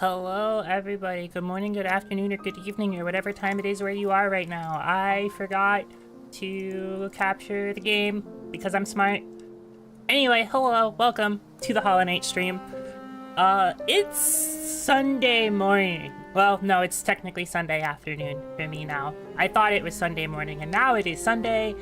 Hello, everybody. Good morning, good afternoon, or good evening, or whatever time it is where you are right now. I forgot to capture the game because I'm smart. Anyway, hello, welcome to the Hollow Knight stream. It's Sunday morning. Well, no, it's technically Sunday afternoon for me now. I thought it was Sunday morning, and now it is Sunday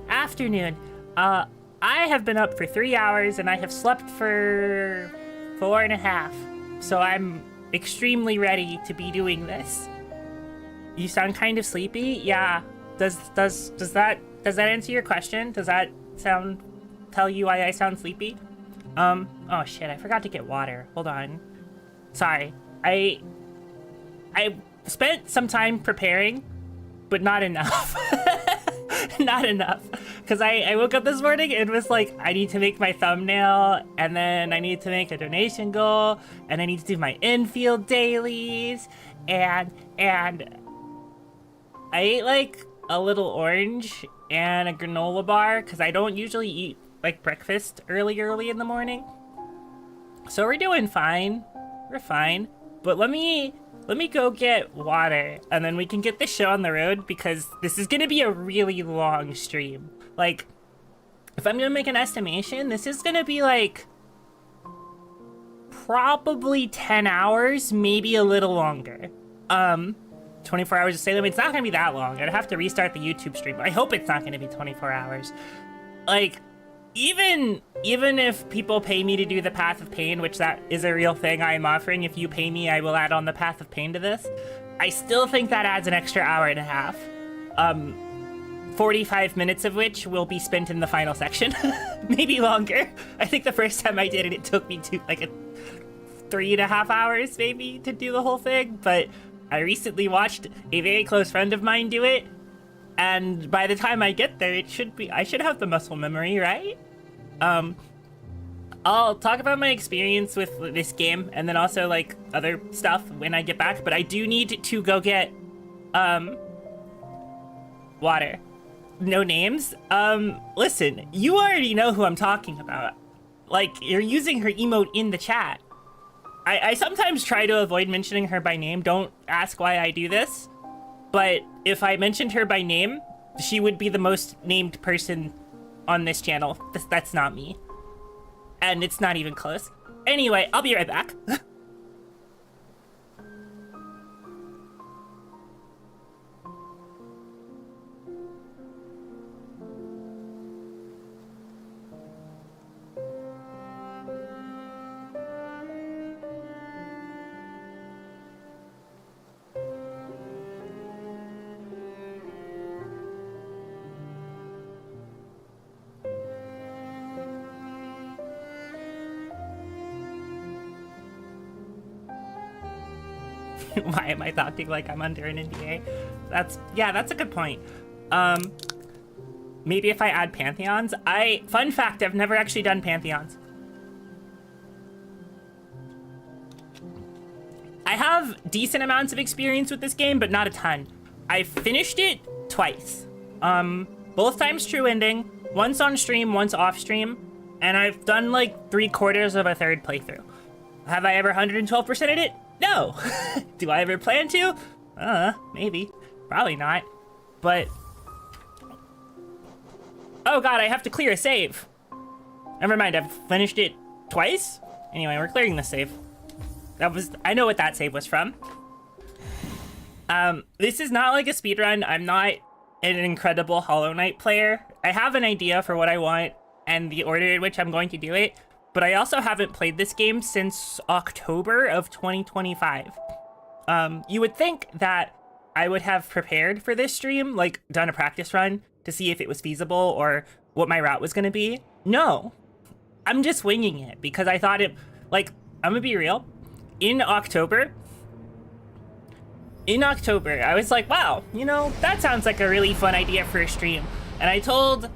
afternoon. I have been up for 3 hours, and I have slept for 4.5. So I'm extremely ready to be doing this. You sound kind of sleepy? Yeah. Does that answer your question? Does that tell you why I sound sleepy? Oh shit, I forgot to get water. Hold on. Sorry. I spent some time preparing, but not enough. Not enough. Because I woke up this morning and was like, I need to make my thumbnail, and then I need to make a donation goal, and I need to do my infield dailies, and I ate like a little orange and a granola bar, because I don't usually eat like breakfast early in the morning. So we're doing fine. We're fine. But let me go get water, and then we can get this show on the road, because this is gonna be a really long stream. Like, if I'm gonna make an estimation, this is gonna be like probably 10 hours, maybe a little longer. 24 hours to say them. It's not gonna be that long. I'd have to restart the YouTube stream. I hope it's not gonna be 24 hours. Like, even if people pay me to do the Path of Pain, which that is a real thing I'm offering, if you pay me, I will add on the Path of Pain to this. I still think that adds an extra hour and a half. 45 minutes of which will be spent in the final section. Maybe longer. I think the first time I did it, it took me to like 3.5 hours maybe to do the whole thing, but I recently watched a very close friend of mine do it, and by the time I get there, I should have the muscle memory, right? I'll talk about my experience with this game, and then also like other stuff when I get back, but I do need to go get, water. No names? Listen, you already know who I'm talking about. Like, you're using her emote in the chat. I sometimes try to avoid mentioning her by name. Don't ask why I do this. But if I mentioned her by name, she would be the most named person on this channel. That's not me. And it's not even close. Anyway, I'll be right back. Why am I talking like I'm under an NDA? That's a good point. Maybe if I add pantheons? Fun fact, I've never actually done pantheons. I have decent amounts of experience with this game, but not a ton. I finished it twice. Both times true ending, once on stream, once off stream, and I've done like 3/4 of a third playthrough. Have I ever 112%ed it? No. Do I ever plan to? Maybe. Probably not. But... oh god, I have to clear a save. Never mind, I've finished it twice? Anyway, we're clearing the save. I know what that save was from. This is not like a speedrun. I'm not an incredible Hollow Knight player. I have an idea for what I want and the order in which I'm going to do it. But I also haven't played this game since October of 2025. You would think that I would have prepared for this stream, like done a practice run to see if it was feasible or what my route was gonna be. No, I'm just winging it because I thought like, I'm gonna be real. In October, I was like, wow, you know, that sounds like a really fun idea for a stream. And I told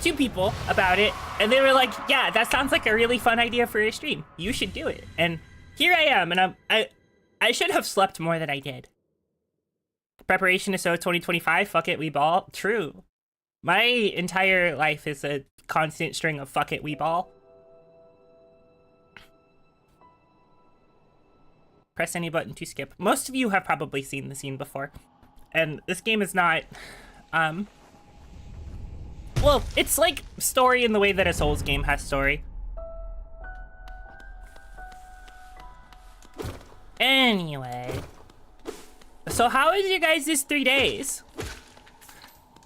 2 people about it, and they were like, yeah, that sounds like a really fun idea for a stream. You should do it. And here I am, and I should have slept more than I did. Preparation is so 2025, fuck it, we ball. True. My entire life is a constant string of fuck it, we ball. Press any button to skip. Most of you have probably seen the scene before. And this game is not, well, it's like story in the way that a Souls game has story. Anyway. So how is you guys this 3 days?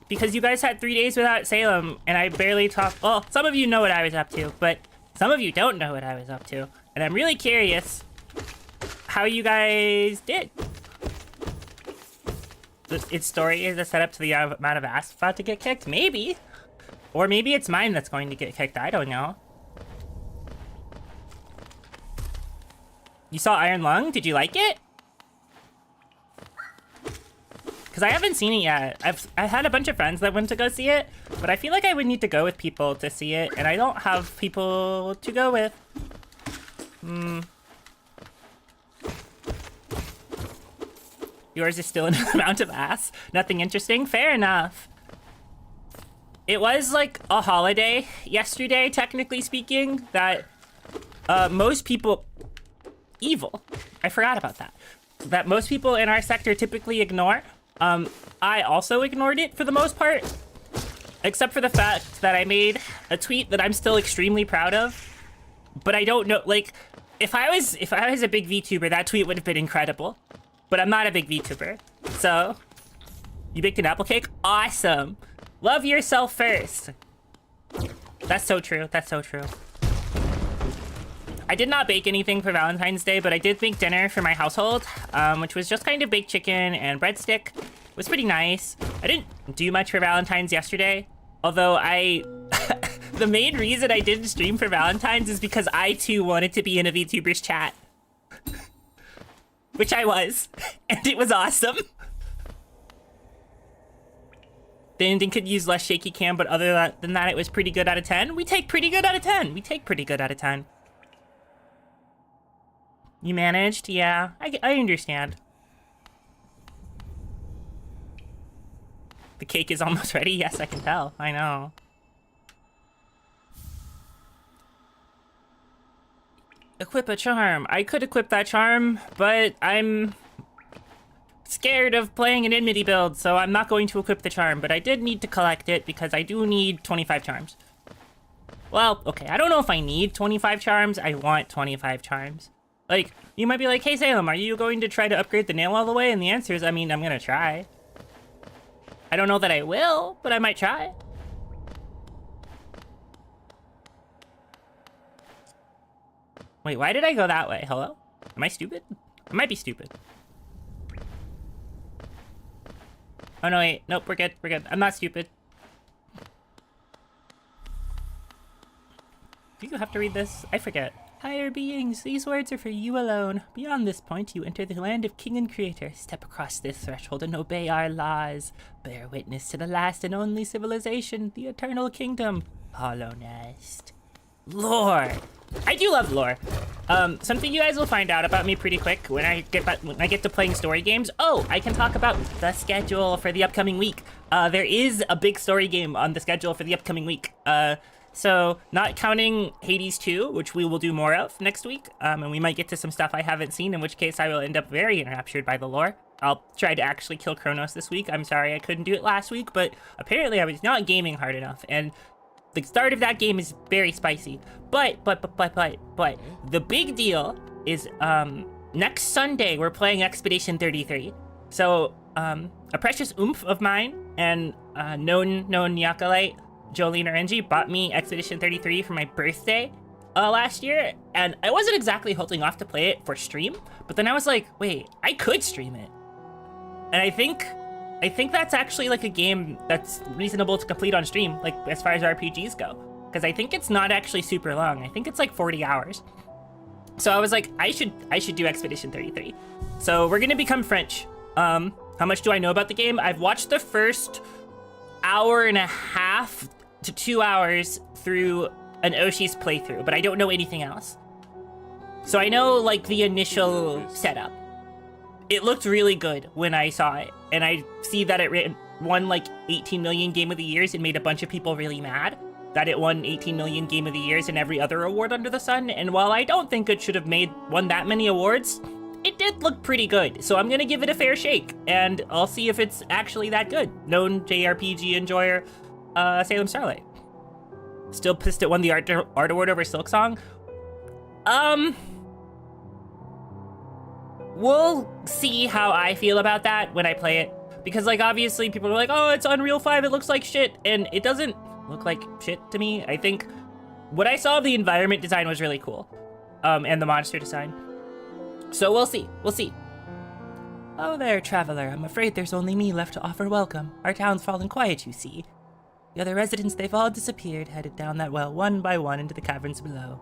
Because you guys had 3 days without Salem, and I barely talked. Well, some of you know what I was up to, but some of you don't know what I was up to. And I'm really curious how you guys did. Its story is a setup to the amount of ass about to get kicked? Maybe. Or maybe it's mine that's going to get kicked. I don't know. You saw Iron Lung? Did you like it? Because I haven't seen it yet. I had a bunch of friends that went to go see it, but I feel like I would need to go with people to see it, and I don't have people to go with. Yours is still an amount of ass. Nothing interesting. Fair enough. It was like a holiday yesterday, technically speaking, that most people... Evil. I forgot about that. That most people in our sector typically ignore. I also ignored it for the most part, except for the fact that I made a tweet that I'm still extremely proud of. But I don't know, like, if I was a big VTuber, that tweet would have been incredible. But I'm not a big VTuber. So, you baked an apple cake? Awesome. Love yourself first. That's so true. That's so true. I did not bake anything for Valentine's Day, but I did make dinner for my household, which was just kind of baked chicken and breadstick. It was pretty nice. I didn't do much for Valentine's yesterday, although the main reason I didn't stream for Valentine's is because I too wanted to be in a VTuber's chat. Which I was, and it was awesome. The ending could use less shaky cam, but other than that, it was pretty good out of 10. We take pretty good out of 10. We take pretty good out of 10. You managed? Yeah, I understand. The cake is almost ready? Yes, I can tell. I know. Equip a charm. I could equip that charm, but I'm scared of playing an enmity build, so I'm not going to equip the charm, but I did need to collect it because I do need 25 charms. Well, okay, I don't know if I need 25 charms. I want 25 charms. Like, you might be like, hey Salem, are you going to try to upgrade the nail all the way? And the answer is, I mean, I'm gonna try. I don't know that I will, but I might try. Wait, why did I go that way? Hello? Am I stupid? I might be stupid. Oh no, wait, nope, we're good, we're good. I'm not stupid. Do you have to read this? I forget. Higher beings, these words are for you alone. Beyond this point, you enter the land of King and Creator. Step across this threshold and obey our laws. Bear witness to the last and only civilization, the eternal kingdom. Hollow Nest. Lore. I do love lore. Something you guys will find out about me pretty quick when I get to playing story games. Oh, I can talk about the schedule for the upcoming week. There is a big story game on the schedule for the upcoming week. So, not counting Hades 2, which we will do more of next week, and we might get to some stuff I haven't seen, in which case I will end up very enraptured by the lore. I'll try to actually kill Kronos this week. I'm sorry I couldn't do it last week, but apparently I was not gaming hard enough, and the start of that game is very spicy. But, the big deal is, next Sunday we're playing Expedition 33. So, a precious oomph of mine, and known Yakalite, Jolene Orenji, bought me Expedition 33 for my birthday last year, and I wasn't exactly holding off to play it for stream, but then I was like, wait, I could stream it. And I think that's actually like a game that's reasonable to complete on stream, like as far as RPGs go, because I think it's not actually super long. I think it's like 40 hours. So I was like, I should do Expedition 33. So we're gonna become French. How much do I know about the game? I've watched the first hour and a half to 2 hours through an Oshi's playthrough, but I don't know anything else. So I know like the initial setup. It looked really good when I saw it, and I see that it won like 18 million Game of the Years and made a bunch of people really mad that it won 18 million Game of the Years and every other award under the sun. And while I don't think it should have won that many awards, it did look pretty good, so I'm gonna give it a fair shake, and I'll see if it's actually that good. Known JRPG enjoyer, Salem Starlight. Still pissed it won the art award over Silksong. We'll see how I feel about that when I play it. Because, like, obviously people are like, oh, it's Unreal 5, it looks like shit. And it doesn't look like shit to me. I think what I saw of the environment design was really cool. And the monster design. So we'll see. We'll see. Oh there, traveler. I'm afraid there's only me left to offer welcome. Our town's fallen quiet, you see. The other residents, they've all disappeared, headed down that well one by one into the caverns below.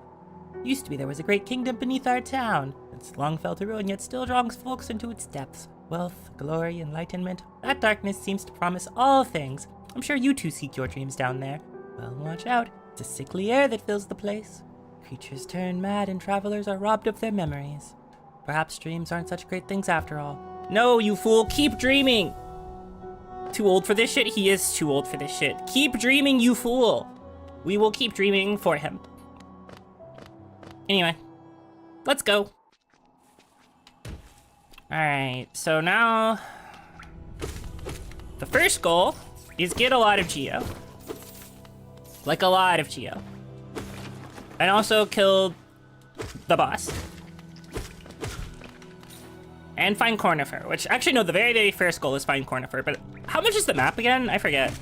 Used to be there was a great kingdom beneath our town. It's long fell to ruin, yet still draws folks into its depths. Wealth, glory, enlightenment. That darkness seems to promise all things. I'm sure you two seek your dreams down there. Well, watch out. It's a sickly air that fills the place. Creatures turn mad and travelers are robbed of their memories. Perhaps dreams aren't such great things after all. No, you fool, keep dreaming! Too old for this shit? He is too old for this shit. Keep dreaming, you fool! We will keep dreaming for him. Anyway, let's go. Alright, so now the first goal is get a lot of Geo. Like a lot of Geo. And also kill the boss. And find Cornifer, which actually no, the very, very first goal is find Cornifer, but how much is the map again? I forget.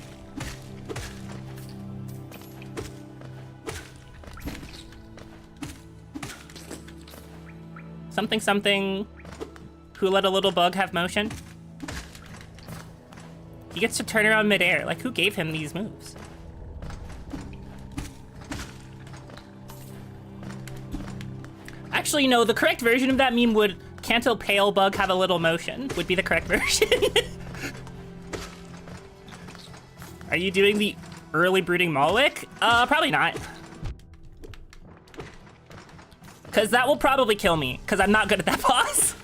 Something something, who let a little bug have motion? He gets to turn around midair. Like, who gave him these moves? Actually, no, the correct version of that meme would, can't a pale bug have a little motion, would be the correct version. Are you doing the early brooding Malwick? Probably not. Cause that will probably kill me, cause I'm not good at that boss.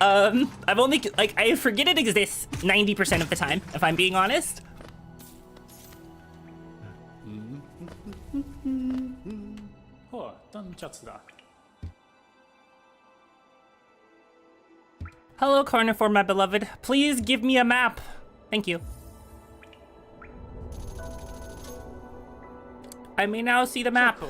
I've only, like, I forget it exists 90% of the time, if I'm being honest. Hello, Cornifor, my beloved. Please give me a map. Thank you. I may now see the map.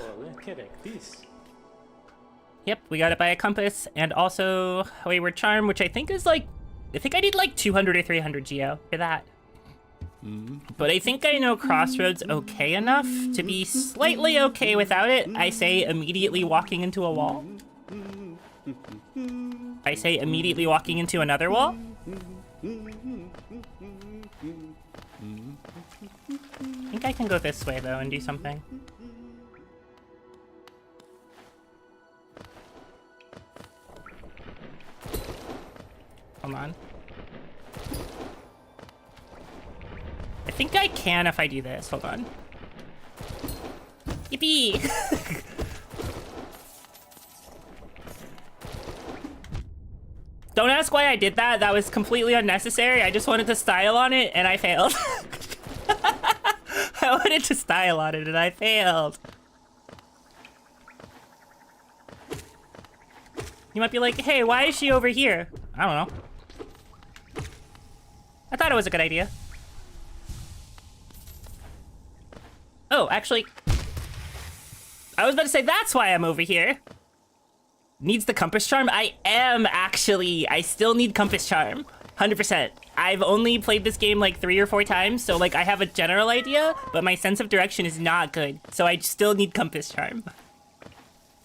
Yep, we got it by a compass, and also Wayward Charm, which I think is like, I think I need like 200 or 300 Geo for that. But I think I know Crossroads okay enough to be slightly okay without it. I say immediately walking into a wall. I say immediately walking into another wall. I think I can go this way though and do something. Hold on. I think I can if I do this. Hold on. Yippee! Don't ask why I did that. That was completely unnecessary. I just wanted to style on it and I failed. I wanted to style on it and I failed. You might be like, hey, why is she over here? I don't know. I thought it was a good idea. Oh, actually, I was about to say that's why I'm over here. Needs the compass charm? I am actually. I still need compass charm. 100%. I've only played this game like 3 or 4 times, so like I have a general idea, but my sense of direction is not good. So I still need compass charm.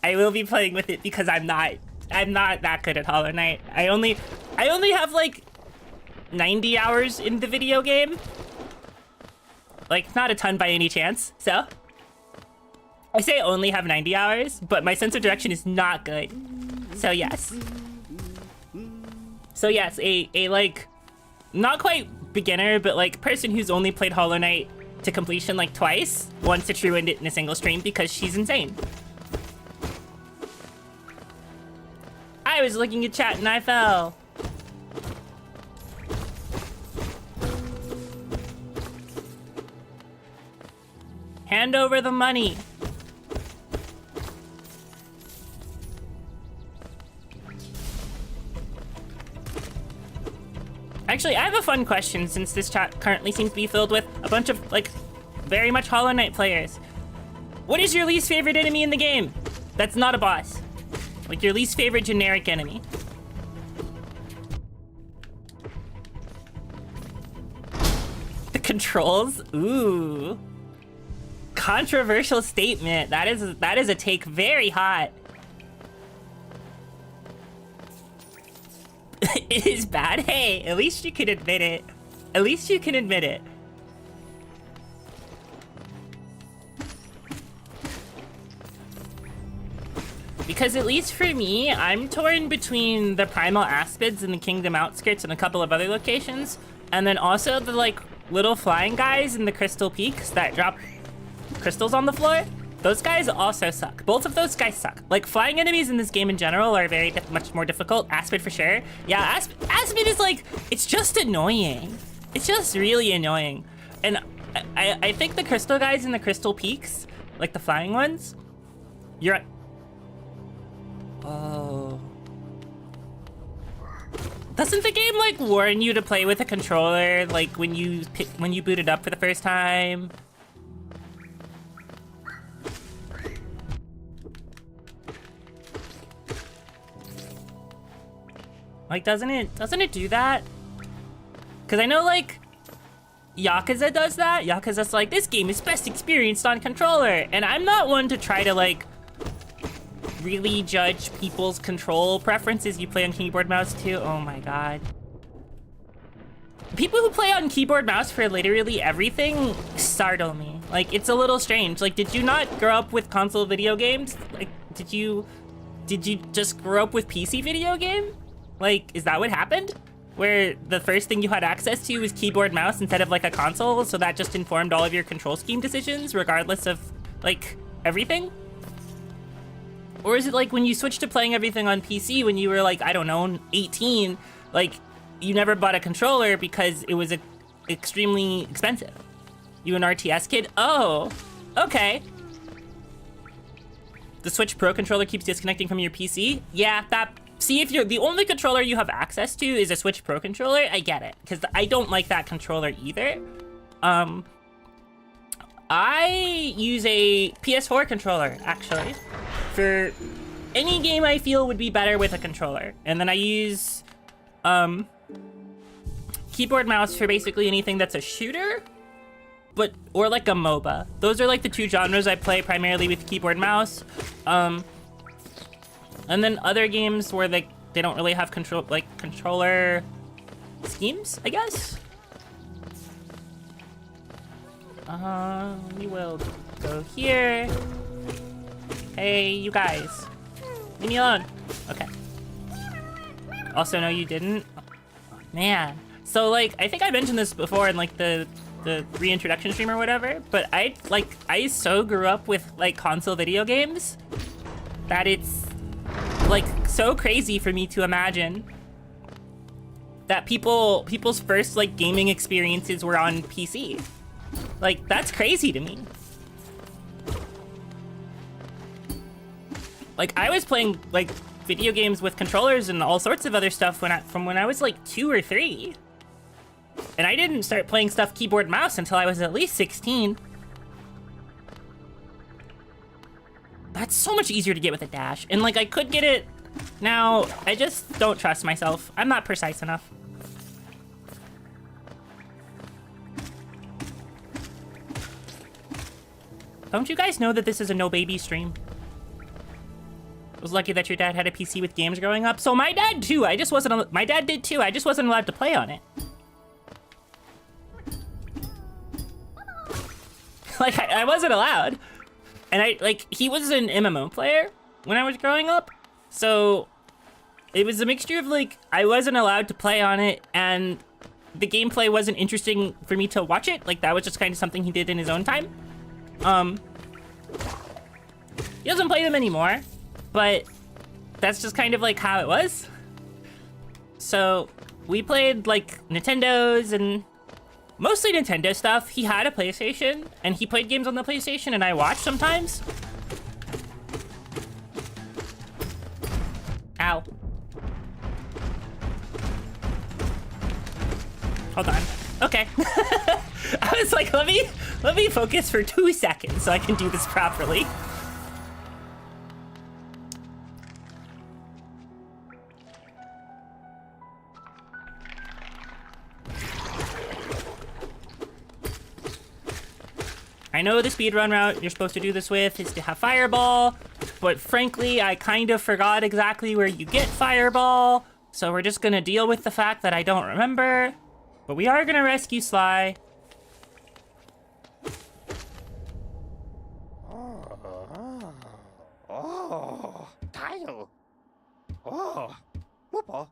I will be playing with it because I'm not that good at Hollow Knight. I only have like 90 hours in the video game. Like, not a ton by any chance, so. I say I only have 90 hours, but my sense of direction is not good. So yes. So yes, a like, not quite beginner, but like person who's only played Hollow Knight to completion like twice wants to true end it in a single stream because she's insane. I was looking at chat and I fell. Hand over the money. Actually, I have a fun question since this chat currently seems to be filled with a bunch of, like, very much Hollow Knight players. What is your least favorite enemy in the game? That's not a boss. Like, your least favorite generic enemy. The controls? Ooh. Controversial statement. That is a take very hot. It is bad? Hey, at least you can admit it. At least you can admit it. Because at least for me, I'm torn between the Primal Aspids in the Kingdom Outskirts and a couple of other locations, and then also the, like, little flying guys in the Crystal Peaks that drop crystals on the floor. Those guys also suck. Both of those guys suck. Like, flying enemies in this game in general are very much more difficult. Aspid for sure. Yeah, Aspid is like, it's just annoying. It's just really annoying. And I think the crystal guys in the Crystal Peaks, like the flying ones, oh. Doesn't the game, like, warn you to play with a controller, like, when you boot it up for the first time? Like, doesn't it do that? Cause I know, like, Yakuza does that. Yakuza's like, this game is best experienced on controller. And I'm not one to try to, like, really judge people's control preferences. You play on keyboard mouse too? Oh my god. People who play on keyboard mouse for literally everything startle me. Like, it's a little strange. Like, did you not grow up with console video games? Like, did you just grow up with PC video game? Like, is that what happened? Where the first thing you had access to was keyboard mouse instead of, like, a console, so that just informed all of your control scheme decisions, regardless of, like, everything? Or is it like when you switched to playing everything on PC when you were, like, I don't know, 18, like, you never bought a controller because it was extremely expensive? You an RTS kid? Oh, okay. The Switch Pro controller keeps disconnecting from your PC? Yeah, see, if you're the only controller you have access to is a Switch Pro controller, I get it, because I don't like that controller either. I use a PS4 controller, actually, for any game I feel would be better with a controller. And then I use keyboard mouse for basically anything that's a shooter, or like a MOBA. Those are like the two genres I play primarily with keyboard mouse. And then other games where they don't really have controller schemes, I guess. We will go here. Hey, you guys. Leave me alone. Okay. Also, no, you didn't. Oh, man. So, like, I think I mentioned this before in, like, the reintroduction stream or whatever, but I so grew up with, like, console video games that it's, like, so crazy for me to imagine that people's first, like, gaming experiences were on PC. Like, that's crazy to me. Like, I was playing, like, video games with controllers and all sorts of other stuff from when I was, like, 2 or 3. And I didn't start playing stuff keyboard mouse until I was at least 16. That's so much easier to get with a dash. And, like, I could get it now. I just don't trust myself. I'm not precise enough. Don't you guys know that this is a no baby stream? I was lucky that your dad had a PC with games growing up. So my dad too. My dad did too. I just wasn't allowed to play on it. Like, I wasn't allowed. And he was an MMO player when I was growing up. So it was a mixture of, like, I wasn't allowed to play on it and the gameplay wasn't interesting for me to watch it. Like, that was just kind of something he did in his own time. He doesn't play them anymore, but that's just kind of like how it was. So we played, like, Nintendos and mostly Nintendo stuff. He had a PlayStation and he played games on the PlayStation and I watched sometimes. Ow. hold on. Okay. I was like, let me focus for 2 seconds so I can do this properly. I know the speedrun route you're supposed to do this with is to have Fireball, but frankly, I kind of forgot exactly where you get Fireball, so we're just gonna deal with the fact that I don't remember. But we are gonna rescue Sly. Tile. Oh, whoopa.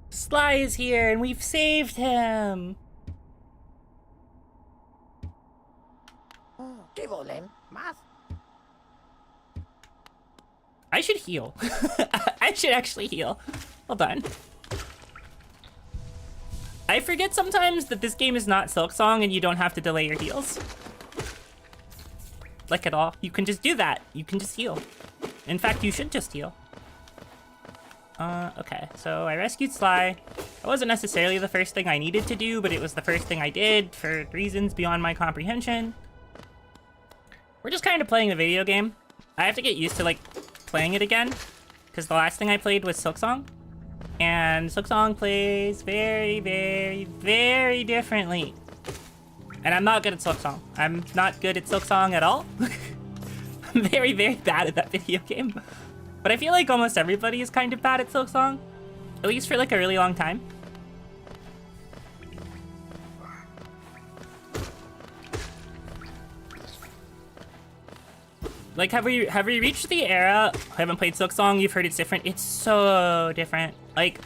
Sly is here, and we've saved him. Kivolen, math. I should heal. I should actually heal. Hold on. I forget sometimes that this game is not Silksong and you don't have to delay your heals. Like at all. You can just do that. You can just heal. In fact, you should just heal. Okay, so I rescued Sly. That wasn't necessarily the first thing I needed to do, but it was the first thing I did for reasons beyond my comprehension. We're just kind of playing the video game. I have to get used to, like, playing it again, because the last thing I played was Silksong. And Silksong plays very, very, very differently. And I'm not good at Silksong. I'm not good at Silksong at all. I'm very, very bad at that video game. But I feel like almost everybody is kind of bad at Silksong. At least for like a really long time. Like, have we reached the era? I haven't played Silksong, you've heard it's different. It's so different. Like,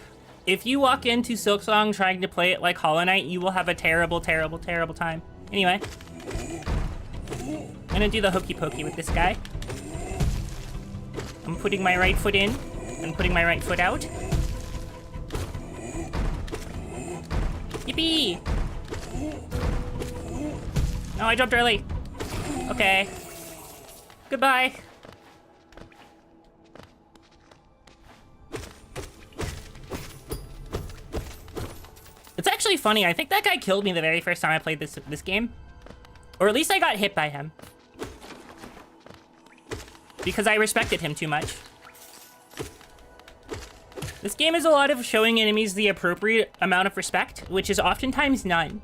if you walk into Silksong trying to play it like Hollow Knight, you will have a terrible, terrible, terrible time. Anyway. I'm gonna do the hokey pokey with this guy. I'm putting my right foot in and putting my right foot out. Yippee! No, I jumped early. Okay. Goodbye. It's actually funny. I think that guy killed me the very first time I played this game. Or at least I got hit by him. Because I respected him too much. This game is a lot of showing enemies the appropriate amount of respect, which is oftentimes none.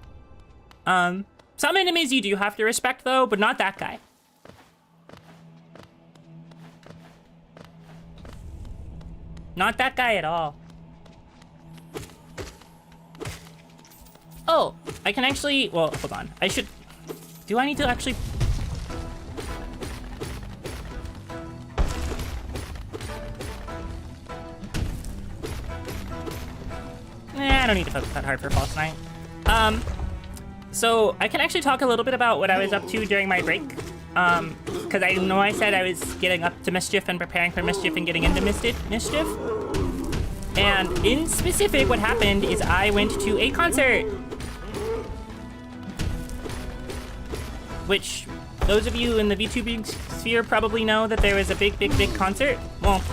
Some enemies you do have to respect though, but not that guy. Not that guy at all. Oh, I can actually, well, hold on. I should, do I need to actually? I don't need to focus that hard for False Knight. So I can actually talk a little bit about what I was up to during my break. Because I know I said I was getting up to mischief and preparing for mischief and getting into mischief. And in specific, what happened is I went to a concert. Which, those of you in the VTubing sphere probably know that there was a big, big, big concert. Well,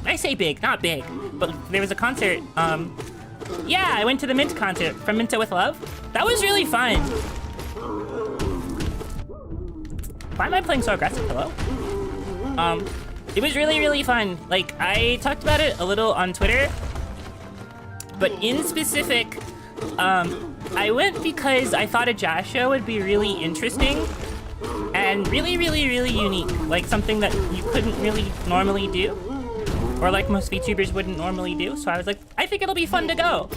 I say big, not big, but there was a concert. Yeah, I went to the Mint concert from Minta with Love. That was really fun. Why am I playing so aggressive? Hello? It was really, really fun. Like, I talked about it a little on Twitter, but in specific, I went because I thought a jazz show would be really interesting and really, really, really unique. Like something that you couldn't really normally do, or like most VTubers wouldn't normally do. So I was like, I think it'll be fun to go.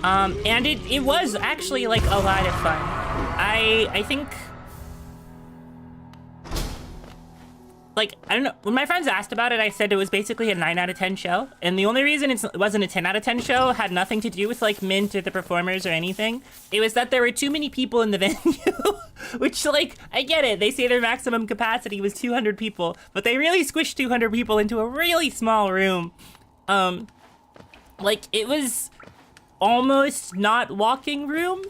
And it was actually like a lot of fun. I think, like, I don't know, when my friends asked about it, I said it was basically a 9 out of 10 show. And the only reason it wasn't a 10 out of 10 show had nothing to do with like Mint or the performers or anything. It was that there were too many people in the venue, which, like, I get it. They say their maximum capacity was 200 people, but they really squished 200 people into a really small room. Like, it was almost not walking room.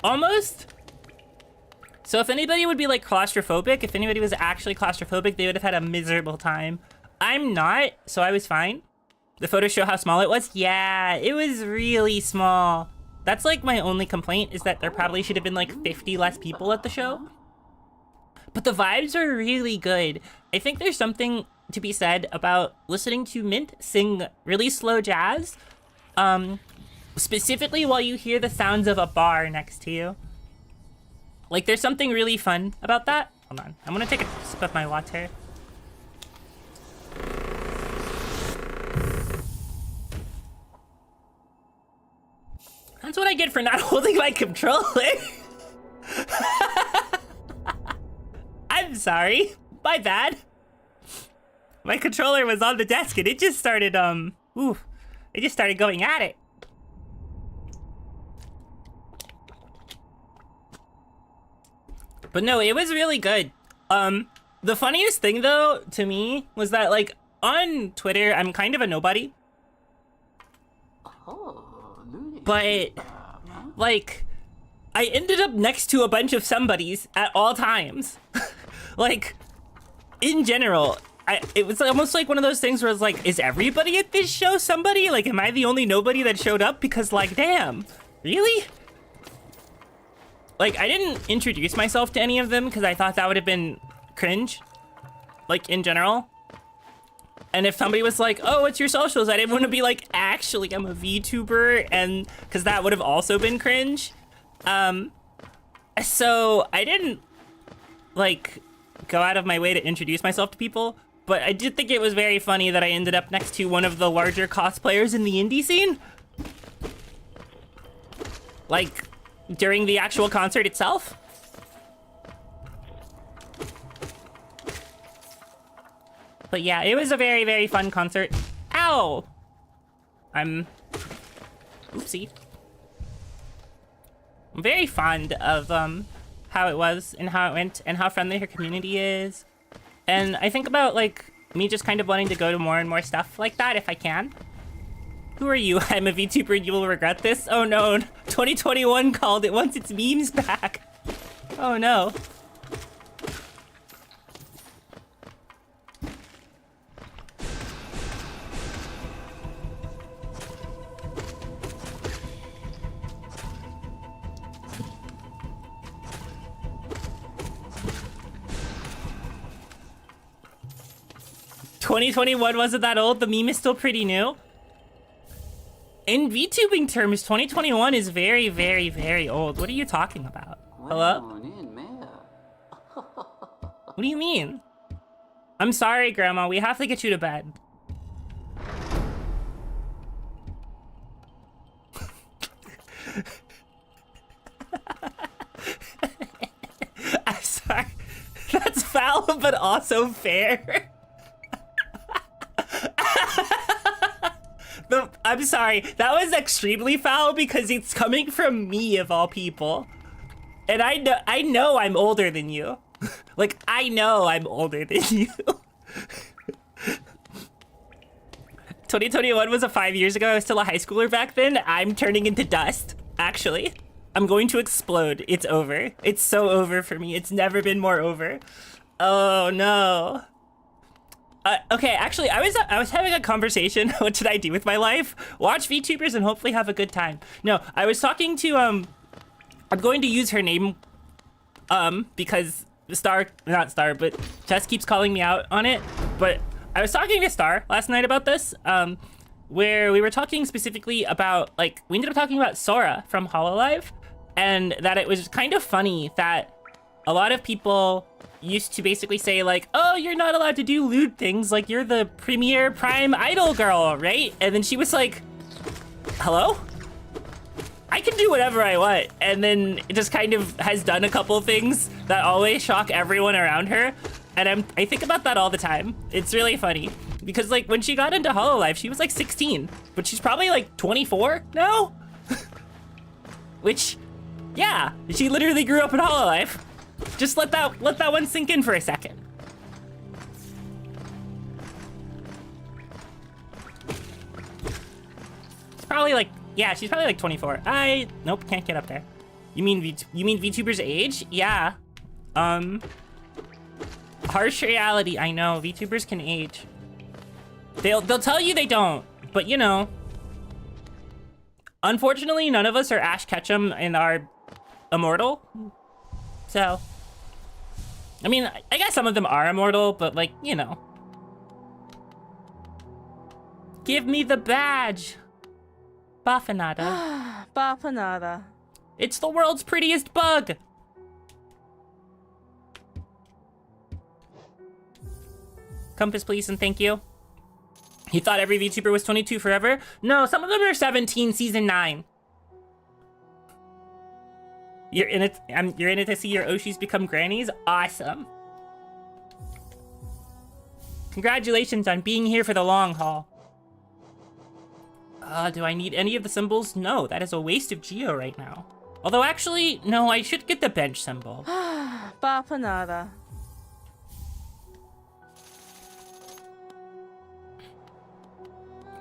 Almost. So if anybody would be like claustrophobic, if anybody was actually claustrophobic, they would have had a miserable time. I'm not, so I was fine. The photos show how small it was. Yeah, it was really small. That's like my only complaint, is that there probably should have been like 50 less people at the show. But the vibes are really good. I think there's something to be said about listening to Mint sing really slow jazz, specifically while you hear the sounds of a bar next to you. Like, there's something really fun about that. Hold on, I'm gonna take a sip of my water. That's what I get for not holding my controller. I'm sorry, my bad. My controller was on the desk and it just started, it just started going at it. But no, it was really good. The funniest thing though, to me, was that like, on Twitter, I'm kind of a nobody. But, like, I ended up next to a bunch of somebodies at all times. Like, in general, it was almost like one of those things where it's like, is everybody at this show somebody? Like, am I the only nobody that showed up? Because, like, damn, really? Like, I didn't introduce myself to any of them because I thought that would have been cringe, like, in general. And if somebody was like, oh, what's your socials? I didn't want to be like, actually, I'm a VTuber, and because that would have also been cringe. So I didn't, like, go out of my way to introduce myself to people, but I did think it was very funny that I ended up next to one of the larger cosplayers in the indie scene. Like, during the actual concert itself. But yeah, it was a very, very fun concert. Ow! Oopsie. I'm very fond of, how it was and how it went and how friendly her community is. And I think about, like, me just kind of wanting to go to more and more stuff like that if I can. Who are you? I'm a VTuber and you will regret this? Oh no, 2021 called, it wants its memes back. Oh no. $2021 wasn't that old? The meme is still pretty new. In VTubing terms, 2021 is very, very, very old. What are you talking about? Hello? What do you mean? I'm sorry, Grandma. We have to get you to bed. I'm sorry. That's foul, but also fair. I'm sorry, that was extremely foul because it's coming from me of all people. And I know I'm older than you. Like, I know I'm older than you. 2021 was 5 years ago. I was still a high schooler back then. I'm turning into dust, actually. I'm going to explode. It's over. It's so over for me. It's never been more over. Oh no. Okay, actually, I was having a conversation. What should I do with my life? Watch VTubers and hopefully have a good time. No, I was talking to, I'm going to use her name, because not Star, but Chess keeps calling me out on it. But I was talking to Star last night about this, where we were talking specifically about, like, we ended up talking about Sora from Hololive, and that it was kind of funny that a lot of people used to basically say like, oh, you're not allowed to do lewd things, like you're the premier prime idol girl, right? And then she was like, hello? I can do whatever I want. And then it just kind of has done a couple things that always shock everyone around her. And I think about that all the time. It's really funny because like when she got into Hololive, she was like 16, but she's probably like 24 now. Which, yeah, she literally grew up in Hololive. Just let that one sink in for a second. It's probably like, yeah, she's probably like 24. Nope, can't get up there. You mean VTuber's age? Yeah. Harsh reality, I know, VTubers can age. They'll tell you they don't, but you know. Unfortunately, none of us are Ash Ketchum and are immortal. So, I mean, I guess some of them are immortal, but like, you know. Give me the badge. Baffanada. Baffanada. It's the world's prettiest bug. Compass, please, and thank you. You thought every VTuber was 22 forever? No, some of them are 17, season 9. You're in it. You're in it to see your Oshis become grannies. Awesome. Congratulations on being here for the long haul. Do I need any of the symbols? No, that is a waste of geo right now. Although actually, no, I should get the bench symbol. Baffanada.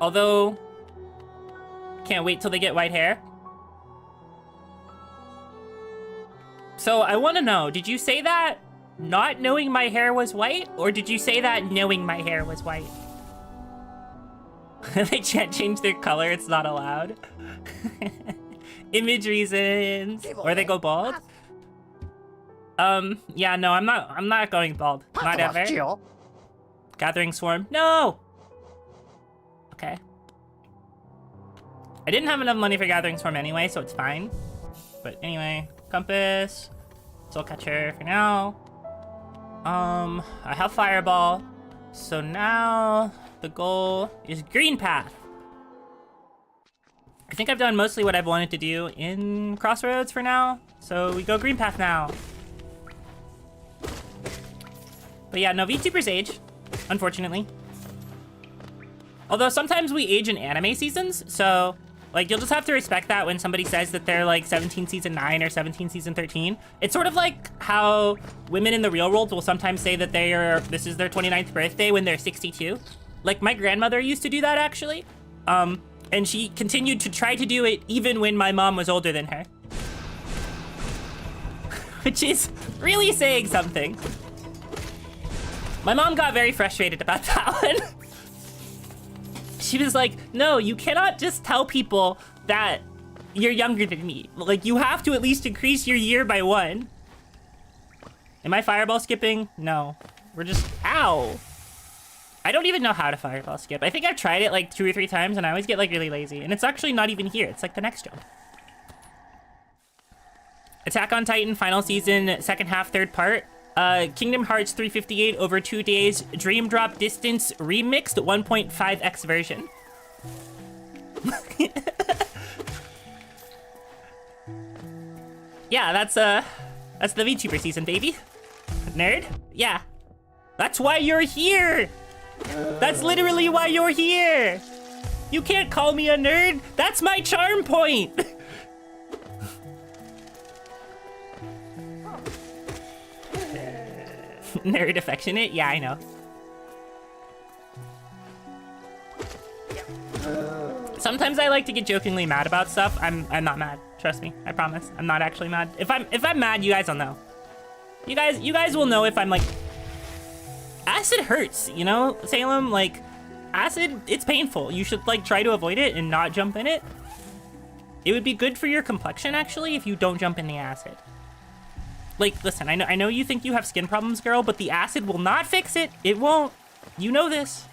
Although, can't wait till they get white hair. So I want to know, did you say that not knowing my hair was white, or did you say that knowing my hair was white? They can't change their color, it's not allowed. Image reasons, or they go bald. Yeah, no, I'm not going bald. Not ever. Gathering Swarm, no! Okay. I didn't have enough money for Gathering Swarm anyway, so it's fine. But anyway, Compass, Soul Catcher for now. I have Fireball, so now the goal is Green Path. I think I've done mostly what I've wanted to do in Crossroads for now, so we go Green Path now. But yeah, no, VTubers age, unfortunately. Although sometimes we age in anime seasons, so like you'll just have to respect that when somebody says that they're like 17 season 9 or 17 season 13. It's sort of like how women in the real world will sometimes say that this is their 29th birthday when they're 62. Like my grandmother used to do that actually. And she continued to try to do it even when my mom was older than her. Which is really saying something. My mom got very frustrated about that one. She was like, no, you cannot just tell people that you're younger than me. Like, you have to at least increase your year by 1. Am I fireball skipping? No. We're just, ow. I don't even know how to fireball skip. I think I've tried it like 2 or 3 times and I always get like really lazy. And it's actually not even here. It's like the next jump. Attack on Titan final season, second half, third part. Kingdom Hearts 358 over 2 days, Dream Drop Distance remixed 1.5x version. Yeah, that's the VTuber season, baby. Nerd? Yeah. That's why you're here! That's literally why you're here! You can't call me a nerd! That's my charm point! Nerd affectionate? Yeah, I know. Sometimes I like to get jokingly mad about stuff. I'm not mad. Trust me. I promise. I'm not actually mad. If I'm mad, you guys will know. You guys will know if I'm like, acid hurts, you know, Salem? Like, acid, it's painful. You should like try to avoid it and not jump in it. It would be good for your complexion actually if you don't jump in the acid. Like, listen, I know you think you have skin problems, girl, but the acid will not fix it. It won't. You know this.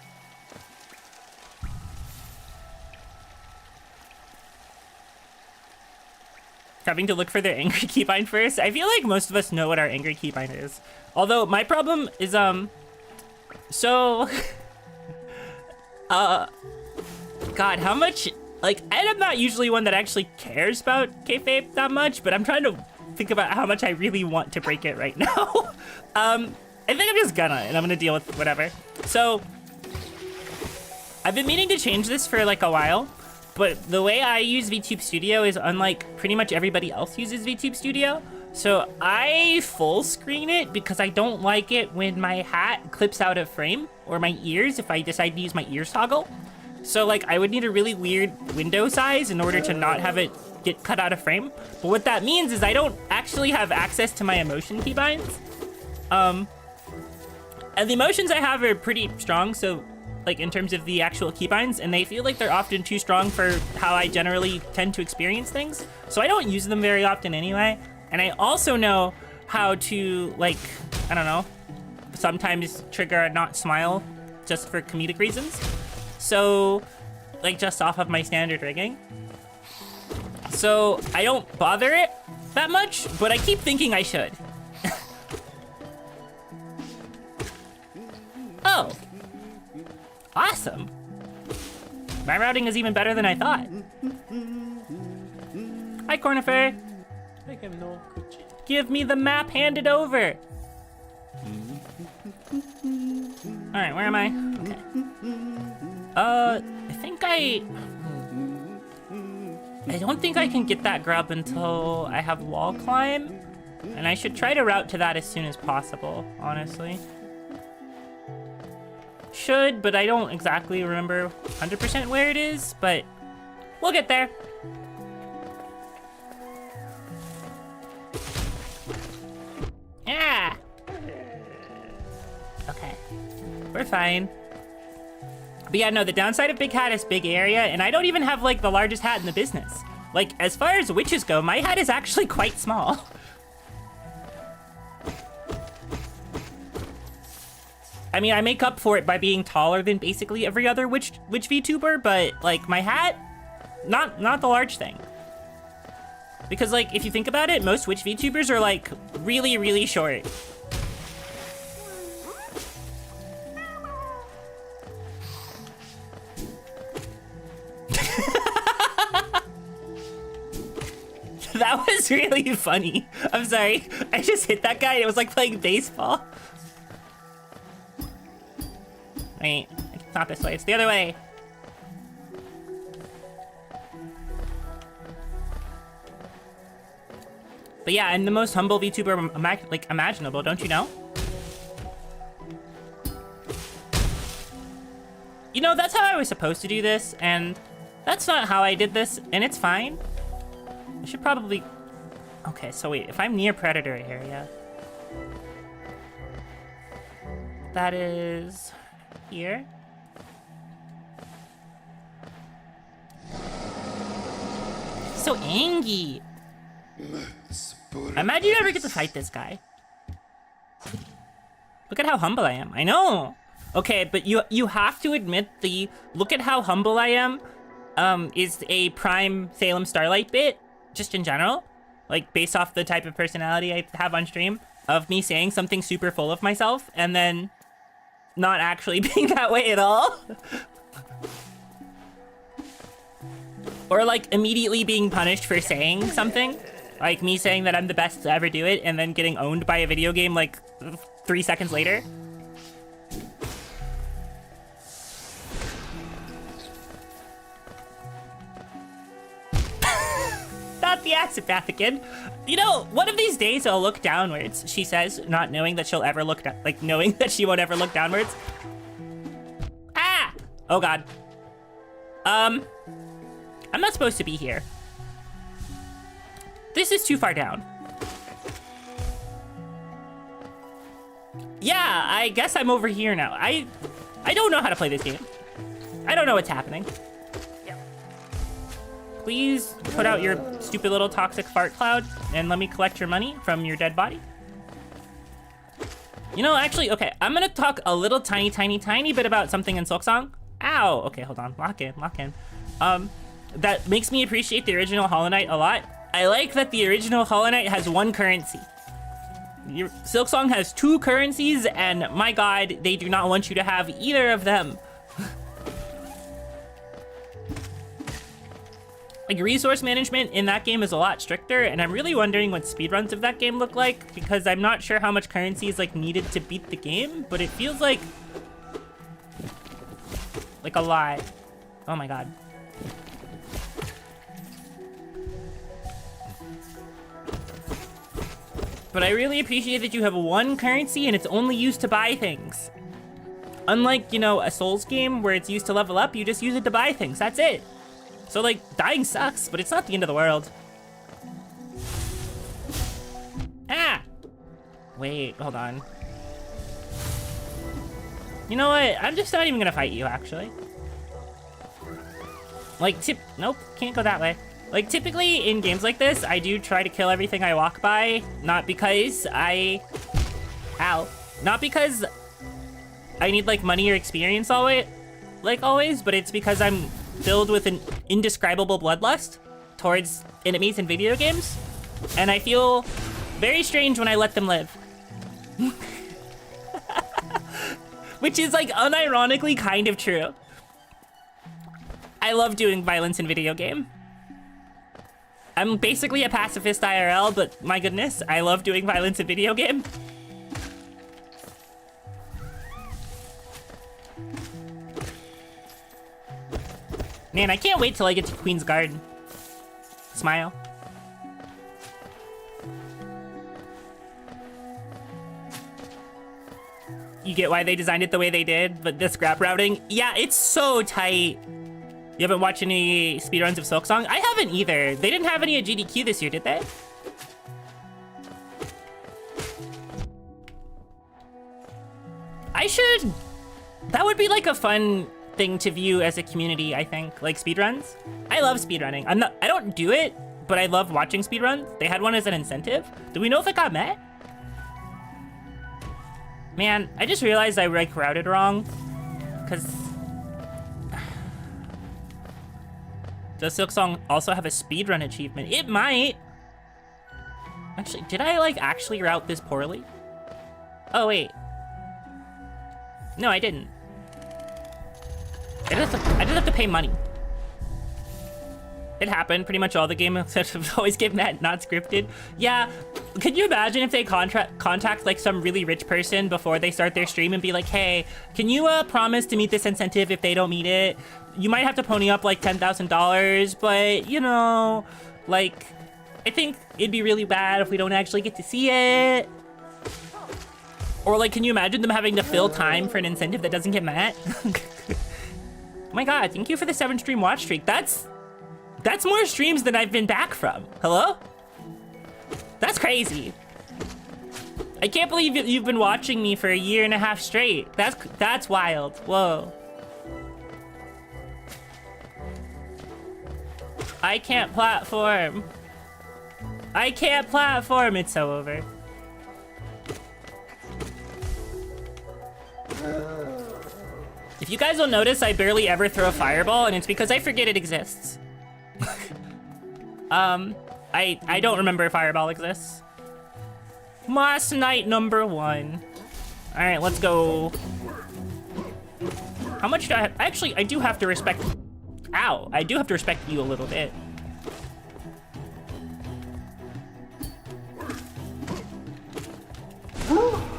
Having to look for their angry keybind first. I feel like most of us know what our angry keybind is. Although, my problem is, so... God, how much... Like, I'm not usually one that actually cares about kayfabe that much, but I'm trying to think about how much I really want to break it right now. I think I'm just gonna, and I'm gonna deal with whatever. So, I've been meaning to change this for like a while, but the way I use VTube Studio is unlike pretty much everybody else uses VTube Studio. So I full screen it because I don't like it when my hat clips out of frame, or my ears if I decide to use my ears toggle. So like I would need a really weird window size in order to not have it get cut out of frame. But what that means is I don't actually have access to my emotion keybinds. And the emotions I have are pretty strong, so like in terms of the actual keybinds, and they feel like they're often too strong for how I generally tend to experience things. So I don't use them very often anyway. And I also know how to, like, I don't know, sometimes trigger a not smile just for comedic reasons. So, like, just off of my standard rigging. So I don't bother it that much, but I keep thinking I should. Oh. Awesome. My routing is even better than I thought. Hi, Cornifer. Give me the map handed over. All right, where am I? Okay. I don't think I can get that grub until I have wall climb. And I should try to route to that as soon as possible, honestly. Should, but I don't exactly remember 100% where it is, but we'll get there. Yeah. Okay. We're fine. But yeah, no, the downside of Big Hat is big area, and I don't even have, like, the largest hat in the business. Like, as far as witches go, my hat is actually quite small. I mean, I make up for it by being taller than basically every other witch VTuber, but, like, my hat, not the large thing. Because, like, if you think about it, most witch VTubers are, like, really, really short. That was really funny. I'm sorry. I just hit that guy and it was like playing baseball. Wait, it's not this way, it's the other way. But yeah, and the most humble VTuber like imaginable, don't you know? You know, that's how I was supposed to do this, and that's not how I did this, and it's fine. I should probably... Okay, so wait, if I'm near Predator area... That is... here? So angry! Imagine you ever get to fight this guy. Look at how humble I am. I know! Okay, but you have to admit the look at how humble I am is a prime Salem Starlight bit, just in general. Like, based off the type of personality I have on stream, of me saying something super full of myself, and then not actually being that way at all. Or, like, immediately being punished for saying something. Like, me saying that I'm the best to ever do it, and then getting owned by a video game, like, 3 seconds later. Not the acid bath again. You know, one of these days I'll look downwards, she says, not knowing that she'll ever look down, like knowing that she won't ever look downwards. Ah! Oh God. I'm not supposed to be here. This is too far down. Yeah, I guess I'm over here now. I don't know how to play this game. I don't know what's happening. Please put out your stupid little toxic fart cloud and let me collect your money from your dead body. You know, actually, okay, I'm gonna talk a little tiny bit about something in Silksong. Ow, okay, hold on, lock in. That makes me appreciate the original Hollow Knight a lot. I like that the original Hollow Knight has one currency. Silksong has 2 currencies, and my God, they do not want you to have either of them. Like, resource management in that game is a lot stricter, and I'm really wondering what speedruns of that game look like, because I'm not sure how much currency is, like, needed to beat the game, but it feels like a lot. Oh my God. But I really appreciate that you have one currency and it's only used to buy things. Unlike, you know, a Souls game where it's used to level up, you just use it to buy things, that's it. So, like, dying sucks, but it's not the end of the world. Ah! Wait, hold on. You know what? I'm just not even gonna fight you, actually. Like, nope, can't go that way. Like, typically in games like this, I do try to kill everything I walk by, not because not because I need, like, money or experience always, but it's because I'm filled with an indescribable bloodlust towards enemies in video games, and I feel very strange when I let them live. Which is, like, unironically kind of true. I love doing violence in video game. I'm basically a pacifist IRL, but my goodness, I love doing violence in video game. Man, I can't wait till I get to Queen's Garden. Smile. You get why they designed it the way they did, but the scrap routing, yeah, it's so tight. You haven't watched any speedruns of Silksong? I haven't either. They didn't have any at GDQ this year, did they? I should... That would be like a fun thing to view as a community, I think. Like speedruns. I love speedrunning. I don't do it, but I love watching speedruns. They had one as an incentive. Do we know if it got met? Man, I just realized I like routed wrong. Cause... Does Silksong also have a speedrun achievement? It might. Actually, did I like actually route this poorly? Oh wait. No, I didn't. I didn't have to pay money. It happened. Pretty much all the game except always get met, not scripted. Yeah. Could you imagine if they contact like some really rich person before they start their stream and be like, hey, can you promise to meet this incentive if they don't meet it? You might have to pony up like $10,000, but you know, like, I think it'd be really bad if we don't actually get to see it. Or like, can you imagine them having to fill time for an incentive that doesn't get met? Oh my God, thank you for the 7-stream watch streak. That's more streams than I've been back from. Hello? That's crazy. I can't believe you've been watching me for a year and a half straight. That's wild. Whoa. I can't platform. I can't platform. It's so over. If you guys will notice, I barely ever throw a fireball, and it's because I forget it exists. I don't remember if fireball exists. Moss Knight number 1. All right, let's go. How much do I have? Actually, I do have to respect. Ow, I do have to respect you a little bit.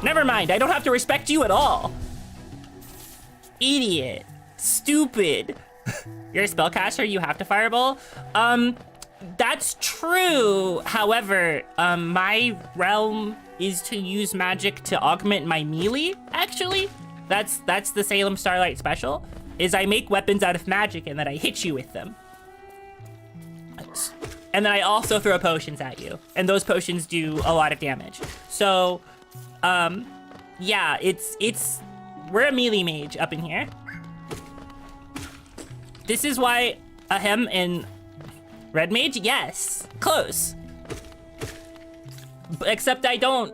Never mind, I don't have to respect you at all. Idiot. Stupid. You're a spellcaster, you have to fireball? That's true. However, my realm is to use magic to augment my melee, actually. That's the Salem Starlight special, is I make weapons out of magic and then I hit you with them. And then I also throw potions at you, and those potions do a lot of damage. So, yeah, we're a melee mage up in here. This is why Ahem and Red Mage, yes, close. Except I was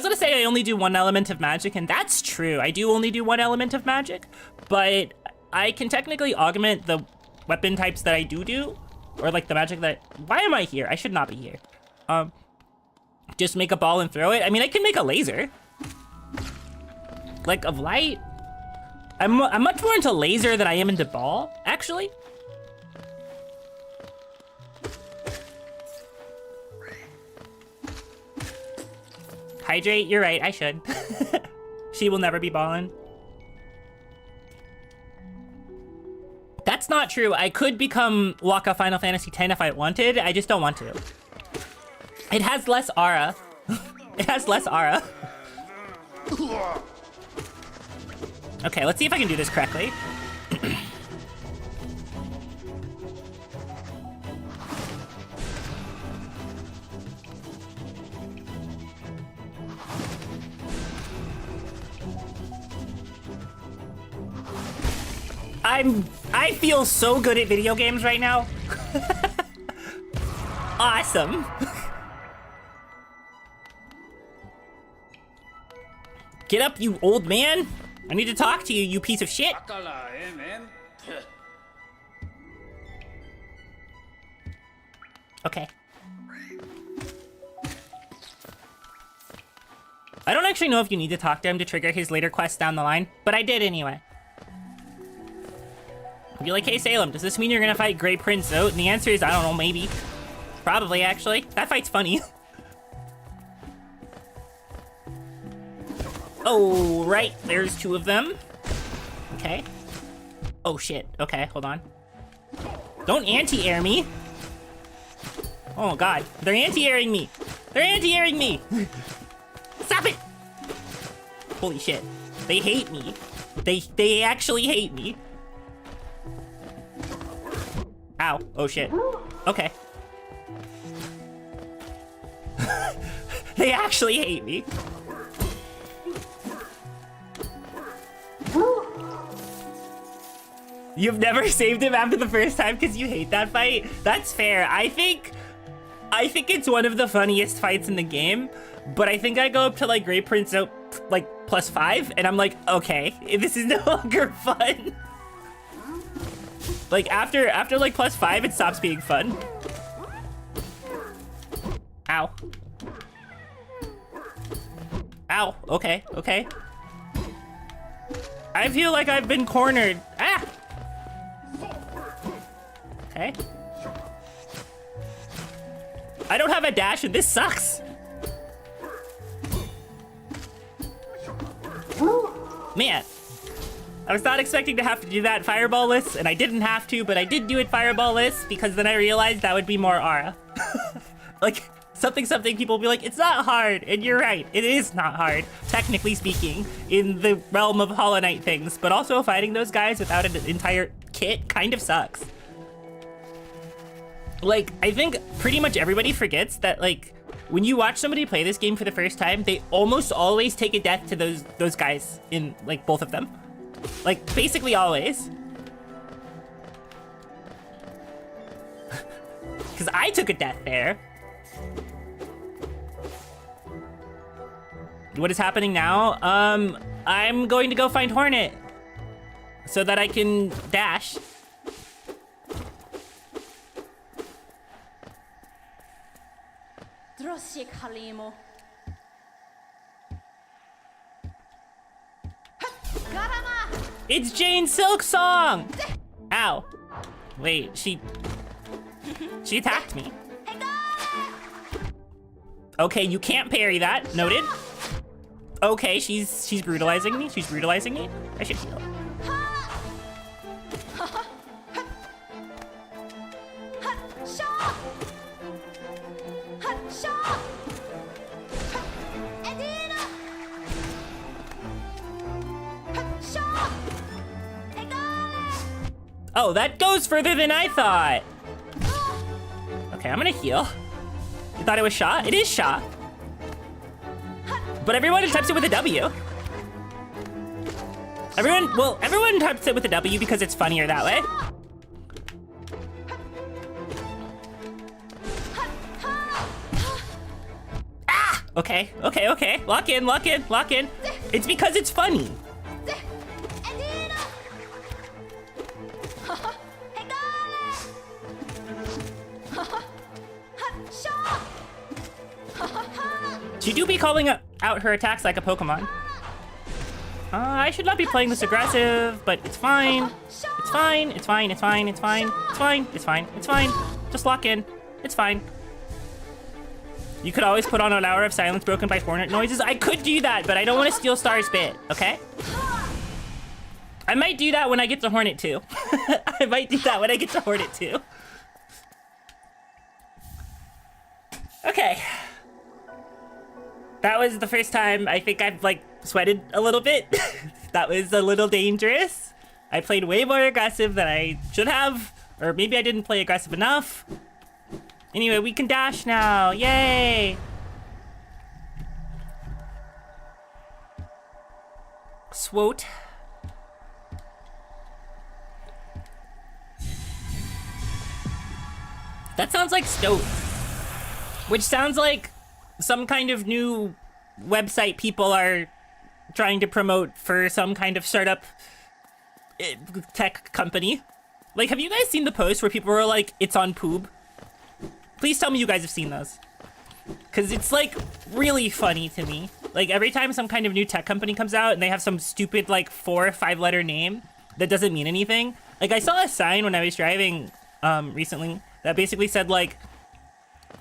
gonna say I only do one element of magic, and that's true. I do only do one element of magic, but I can technically augment the weapon types that I do, or like the magic that, why am I here? I should not be here. Just make a ball and throw it. I mean, I can make a laser. Like of light. I'm much more into laser than I am into ball, actually. Hydrate, you're right, I should. She will never be ballin'. That's not true. I could become Waka Final Fantasy X if I wanted. I just don't want to. It has less aura. It has less aura. Okay, let's see if I can do this correctly. I feel so good at video games right now. Awesome. Get up, you old man. I need to talk to you, you piece of shit. Okay. I don't actually know if you need to talk to him to trigger his later quests down the line, but I did anyway. I'll be like, hey Salem, does this mean you're gonna fight Grey Prince Oat? And the answer is, I don't know, maybe. Probably, actually. That fight's funny. Oh, right, there's 2 of them. Okay. Oh shit, okay, hold on. Don't anti-air me. Oh god, they're anti-airing me. They're anti-airing me. Stop it! Holy shit. They hate me. They actually hate me. Ow. Oh shit. Okay. They actually hate me. You've never saved him after the first time because you hate that fight? That's fair. I think it's one of the funniest fights in the game, but I think I go up to like Grey Prince Oat like +5 and I'm like, okay, this is no longer fun. Like after like +5 it stops being fun. Ow. Ow, okay, okay. I feel like I've been cornered. Ah! Okay. I don't have a dash and this sucks. Man, I was not expecting to have to do that fireball-less, and I didn't have to, but I did do it fireball-less because then I realized that would be more aura. Like, something people will be like, it's not hard, and you're right, it is not hard, technically speaking, in the realm of Hollow Knight things, but also fighting those guys without an entire kit kind of sucks. Like, I think pretty much everybody forgets that, like, when you watch somebody play this game for the first time, they almost always take a death to those guys in, like, both of them. Like, basically always. Because I took a death there. What is happening now? I'm going to go find Hornet so that I can dash. It's Jane Silksong! Ow. Wait, she attacked me. Okay, you can't parry that. Noted. Okay, she's brutalizing me. She's brutalizing me. I should heal. Oh, that goes further than I thought. Okay, I'm gonna heal. You thought it was shot? It is shot. But everyone types it with a W. Everyone types it with a W because it's funnier that way. Ah! Okay. Lock in. It's because it's funny. She do be calling out her attacks like a Pokemon. I should not be playing this aggressive, but it's fine. It's fine. Just lock in. It's fine. You could always put on an hour of silence broken by hornet noises. I could do that, but I don't want to steal Star's bit, okay? I might do that when I get to Hornet 2. I might do that when I get to Hornet 2. Okay. That was the first time I think I've, like, sweated a little bit. That was a little dangerous. I played way more aggressive than I should have. Or maybe I didn't play aggressive enough. Anyway, we can dash now. Yay! Swoot. That sounds like Stoat. Which sounds like some kind of new website people are trying to promote for some kind of startup tech company. Like, have you guys seen the post where people were like, it's on Poob? Please tell me you guys have seen those. Because it's, like, really funny to me. Like, every time some kind of new tech company comes out and they have some stupid, like, 4 or 5 letter name that doesn't mean anything. Like, I saw a sign when I was driving recently that basically said, like,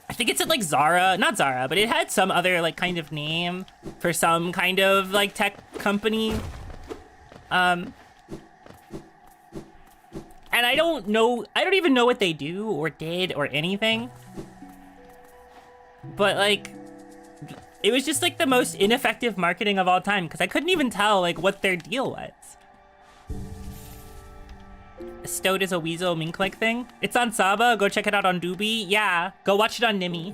I think it said, like, Zara. Not Zara, but it had some other, like, kind of name for some kind of, like, tech company. And I don't even know what they do or did or anything. But, like, it was just, like, the most ineffective marketing of all time, because I couldn't even tell, like, what their deal was. Stoat is a weasel mink-like thing. It's on Saba. Go check it out on Doobie. Yeah, go watch it on Nimmy.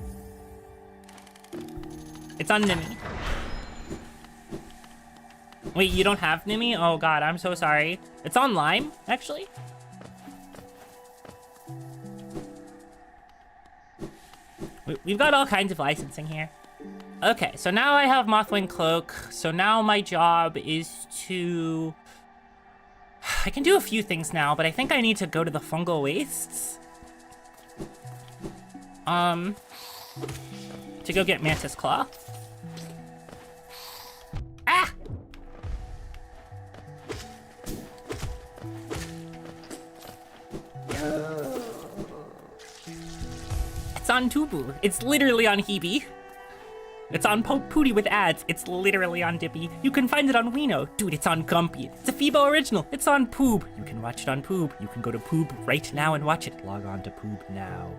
It's on Nimmy. Wait, you don't have Nimmy? Oh, God, I'm so sorry. It's on Lime, actually. We've got all kinds of licensing here. Okay, so now I have Mothwing Cloak. So now my job is to... I can do a few things now, but I think I need to go to the Fungal Wastes. To go get Mantis Claw. Ah! It's on Tubu. It's literally on Hebe. It's on Pooty with ads. It's literally on Dippy. You can find it on Weeno. Dude, it's on Gumpy. It's a Phoebo original. It's on Poob. You can watch it on Poob. You can go to Poob right now and watch it. Log on to Poob now.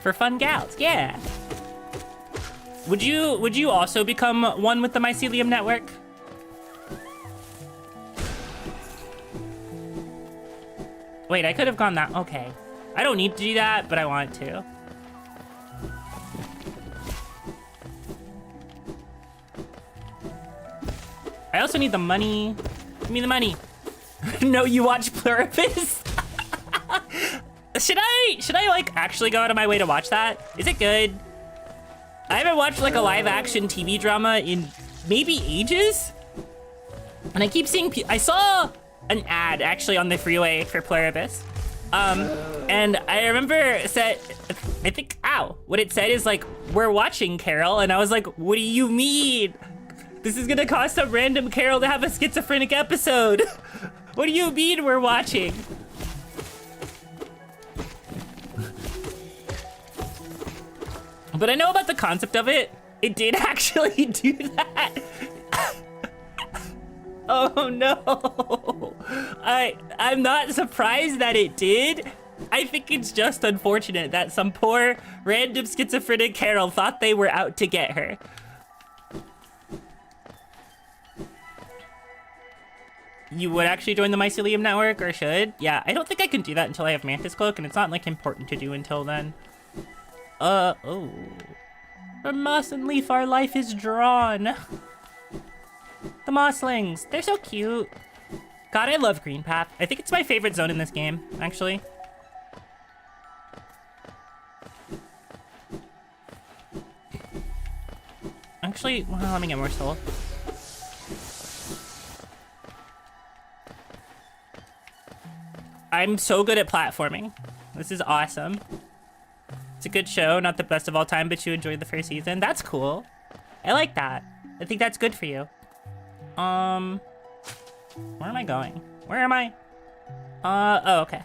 For fun gals, yeah. Would you also become one with the Mycelium Network? Wait, I could have gone that. Okay. I don't need to do that, but I want to. I also need the money. Give me the money. No, you watch Pluribus? Should I like actually go out of my way to watch that? Is it good? I haven't watched like a live action TV drama in maybe ages. And I keep seeing, I saw an ad actually on the freeway for Pluribus. And I remember it said, I think, what it said is like, we're watching Carol. And I was like, what do you mean? This is gonna cost some random Carol to have a schizophrenic episode. What do you mean we're watching? But I know about the concept of it. It did actually do that. Oh no. I'm not surprised that it did. I think it's just unfortunate that some poor random schizophrenic Carol thought they were out to get her. You would actually join the Mycelium Network, or should? Yeah, I don't think I can do that until I have Mantis Cloak, and it's not like important to do until then. Oh. From moss and leaf our life is drawn. The mosslings, they're so cute. God, I love Green Path. I think it's my favorite zone in this game, actually. Actually, well, let me get more soul. I'm so good at platforming. This is awesome. It's a good show, not the best of all time, but you enjoyed the first season. That's cool. I like that. I think that's good for you. Where am I going? Where am I? Oh, okay.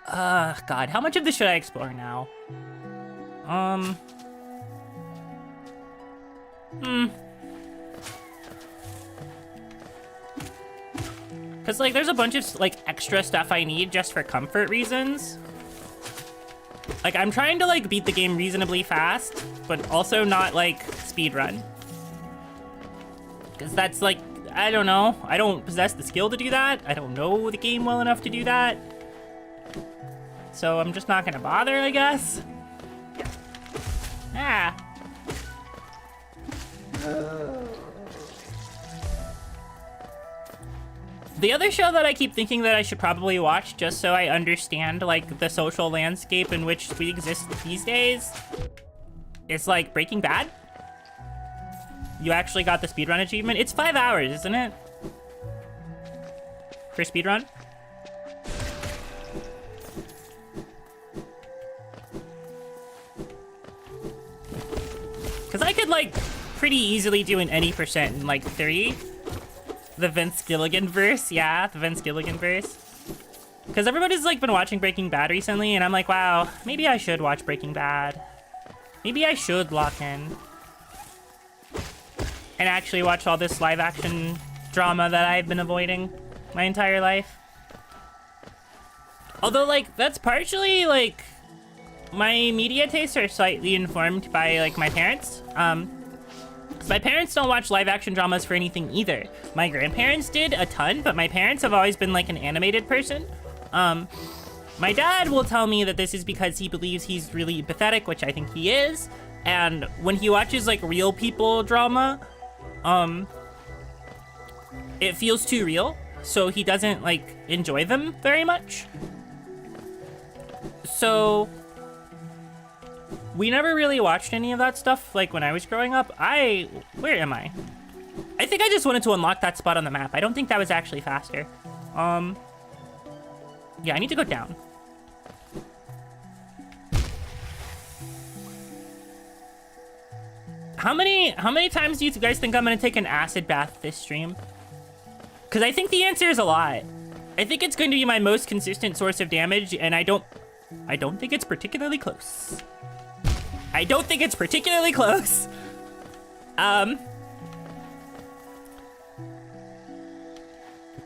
God, how much of this should I explore now? Cause like there's a bunch of like extra stuff I need just for comfort reasons. Like I'm trying to like beat the game reasonably fast, but also not like speed run. Cause that's like, I don't know. I don't possess the skill to do that. I don't know the game well enough to do that. So I'm just not gonna bother, I guess. Ah. The other show that I keep thinking that I should probably watch just so I understand, like, the social landscape in which we exist these days is, like, Breaking Bad. You actually got the speedrun achievement. It's 5 hours, isn't it? For speedrun? Because I could, like, pretty easily do an any percent in, like, 3. The Vince Gilligan verse, yeah, the Vince Gilligan verse. Because everybody's, like, been watching Breaking Bad recently, and I'm like, wow, maybe I should watch Breaking Bad. Maybe I should lock in. And actually watch all this live-action drama that I've been avoiding my entire life. Although, like, that's partially, like, my media tastes are slightly informed by, like, my parents. My parents don't watch live-action dramas for anything either. My grandparents did a ton, but my parents have always been, like, an animated person. My dad will tell me that this is because he believes he's really empathetic, which I think he is. And when he watches, like, real people drama, it feels too real, so he doesn't, like, enjoy them very much. So we never really watched any of that stuff, like, when I was growing up. Where am I? I think I just wanted to unlock that spot on the map. I don't think that was actually faster. Yeah, I need to go down. How many times do you guys think I'm gonna take an acid bath this stream? Because I think the answer is a lot. I think it's going to be my most consistent source of damage, and I don't think it's particularly close. I don't think it's particularly close.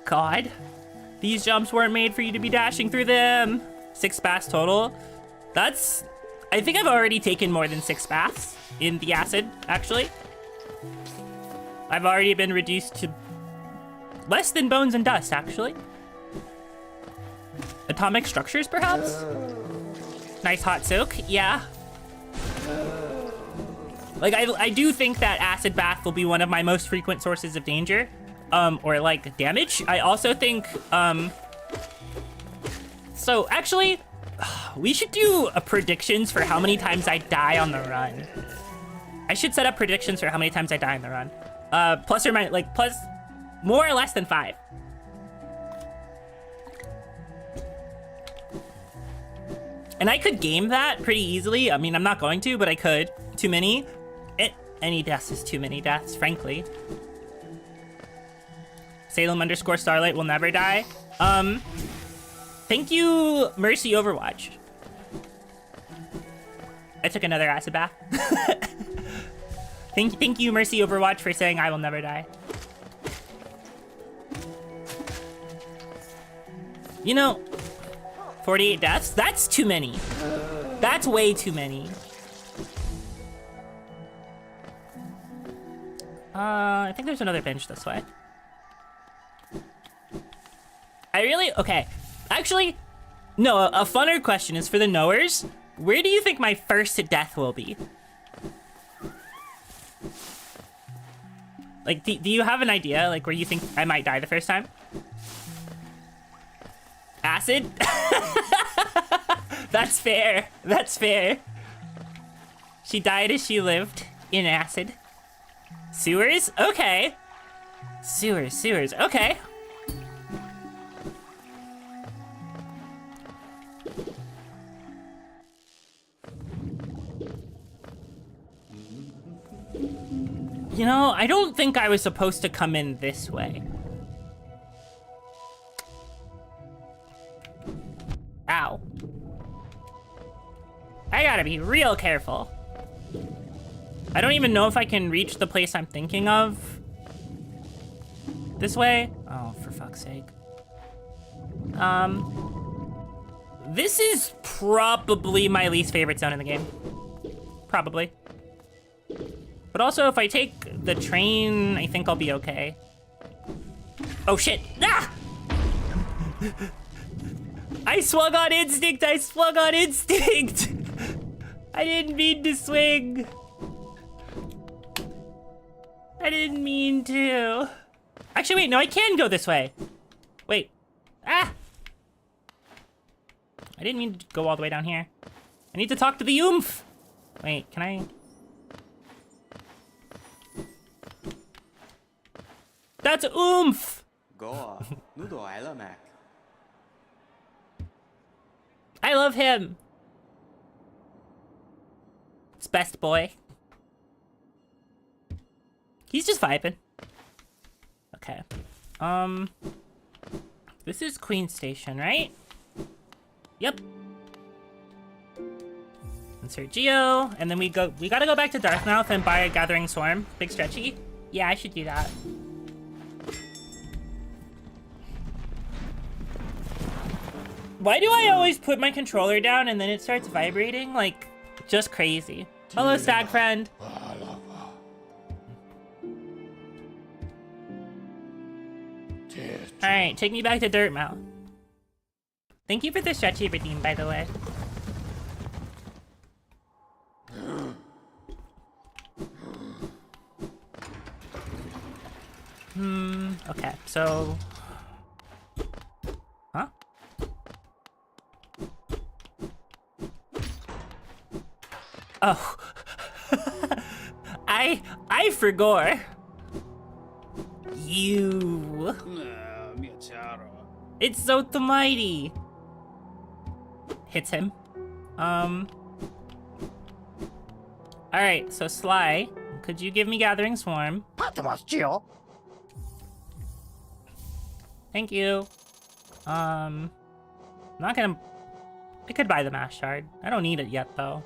God. These jumps weren't made for you to be dashing through them. 6 baths total. I think I've already taken more than 6 baths in the acid, actually. I've already been reduced to less than bones and dust, actually. Atomic structures, perhaps? Nice hot soak, yeah. Like, I do think that acid bath will be one of my most frequent sources of danger, or like damage. I also think, so actually, we should do predictions for how many times I die on the run. I should set up predictions for how many times I die on the run. Plus or minus, like, plus, more or less than 5. And I could game that pretty easily. I mean, I'm not going to, but I could. Too many. Any deaths is too many deaths, frankly. Salem_Starlight will never die. Thank you, Mercy Overwatch. I took another acid bath. Thank you, Mercy Overwatch, for saying I will never die. You know, 48 deaths? That's too many. That's way too many. I think there's another bench this way. Okay. Actually, no, a funner question is for the knowers. Where do you think my first death will be? Like, do you have an idea, like, where you think I might die the first time? Acid? That's fair. That's fair. She died as she lived in acid. Sewers? Okay. Sewers. Okay. You know, I don't think I was supposed to come in this way. Ow. I gotta be real careful. I don't even know if I can reach the place I'm thinking of. This way? Oh, for fuck's sake. This is probably my least favorite zone in the game. Probably. But also, if I take the train, I think I'll be okay. Oh shit! Ah! I swung on instinct! I didn't mean to swing! I didn't mean to. Actually, wait, no, I can go this way. Ah! I didn't mean to go all the way down here. I need to talk to the oomph! Wait, can I... That's oomph! 哥啊，你到位了沒？ I love him! It's best boy. He's just vibing. Okay. This is Queen Station, right? Yep. Insert Geo, and then we gotta go back to Dartmouth and buy a Gathering Swarm. Big stretchy. Yeah, I should do that. Why do I always put my controller down and then it starts vibrating? Like, just crazy. Hello, Stag Friend. Alright, take me back to Dirtmouth. Thank you for the stretchy redeem, by the way. Okay, so... Huh? Oh. I forgot. You. It's so the mighty. Hits him. Alright, so Sly, could you give me Gathering Swarm? Thank you. Not gonna... I could buy the Mash Shard. I don't need it yet, though.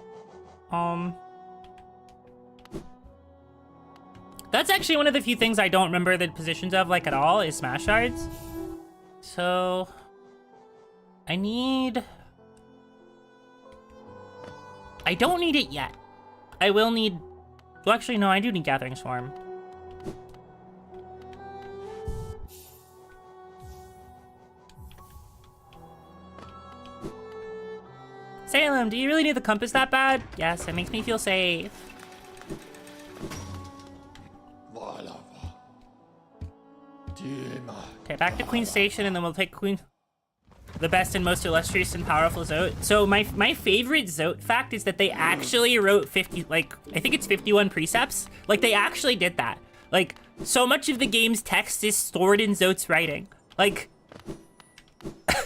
That's actually one of the few things I don't remember the positions of, like, at all, is Smash Shards. So... I need... I don't need it yet. I will need... Well, actually, no, I do need Gathering Swarm. Salem, do you really need the compass that bad? Yes, it makes me feel safe. Okay, back to Queen Station, and then we'll take the best and most illustrious and powerful Zote. So my favorite Zote fact is that they actually wrote 50, like, I think it's 51 precepts. Like, they actually did that. Like, so much of the game's text is stored in Zote's writing. Like,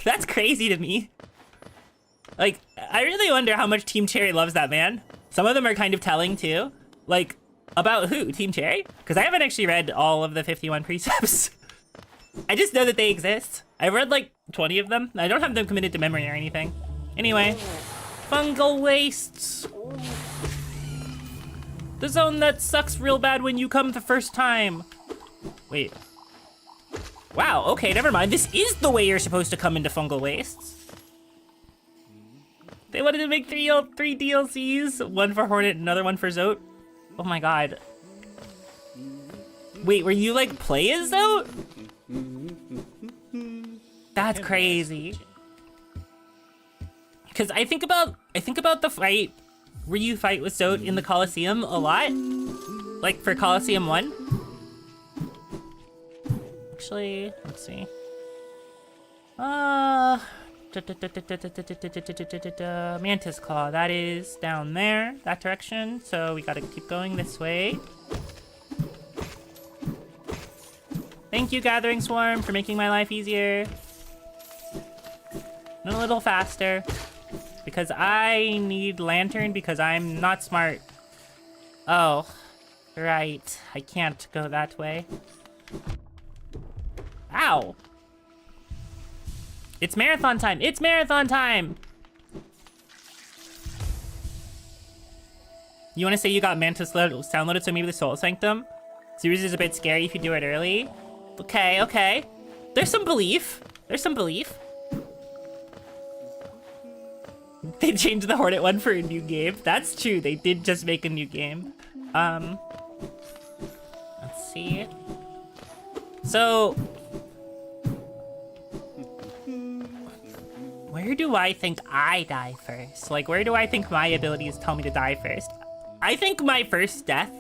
that's crazy to me. Like, I really wonder how much Team Cherry loves that man. Some of them are kind of telling, too. Like, about who? Team Cherry? Because I haven't actually read all of the 51 precepts. I just know that they exist. I've read, like, 20 of them. I don't have them committed to memory or anything. Anyway. Fungal wastes. The zone that sucks real bad when you come the first time. Wait. Wow, okay, never mind. This is the way you're supposed to come into fungal wastes. They wanted to make three DLCs. One for Hornet, another one for Zote. Oh my god. Wait, were you like play as Zote? That's crazy. Because I think about the fight where you fight with Zote in the Coliseum a lot. Like for Coliseum 1. Actually, let's see. Mantis Claw, that is down there, that direction. So we gotta keep going this way. Thank you, Gathering Swarm, for making my life easier. And a little faster. Because I need Lantern because I'm not smart. Oh, right. I can't go that way. Ow! It's marathon time! It's marathon time! You wanna say you got Mantis downloaded, so maybe the Soul Sanctum? Series is a bit scary if you do it early. Okay, okay. There's some belief. There's some belief. They changed the Hornet one for a new game. That's true, they did just make a new game. Let's see. So... where do I think I die first? Like, where do I think my abilities tell me to die first? I think my first death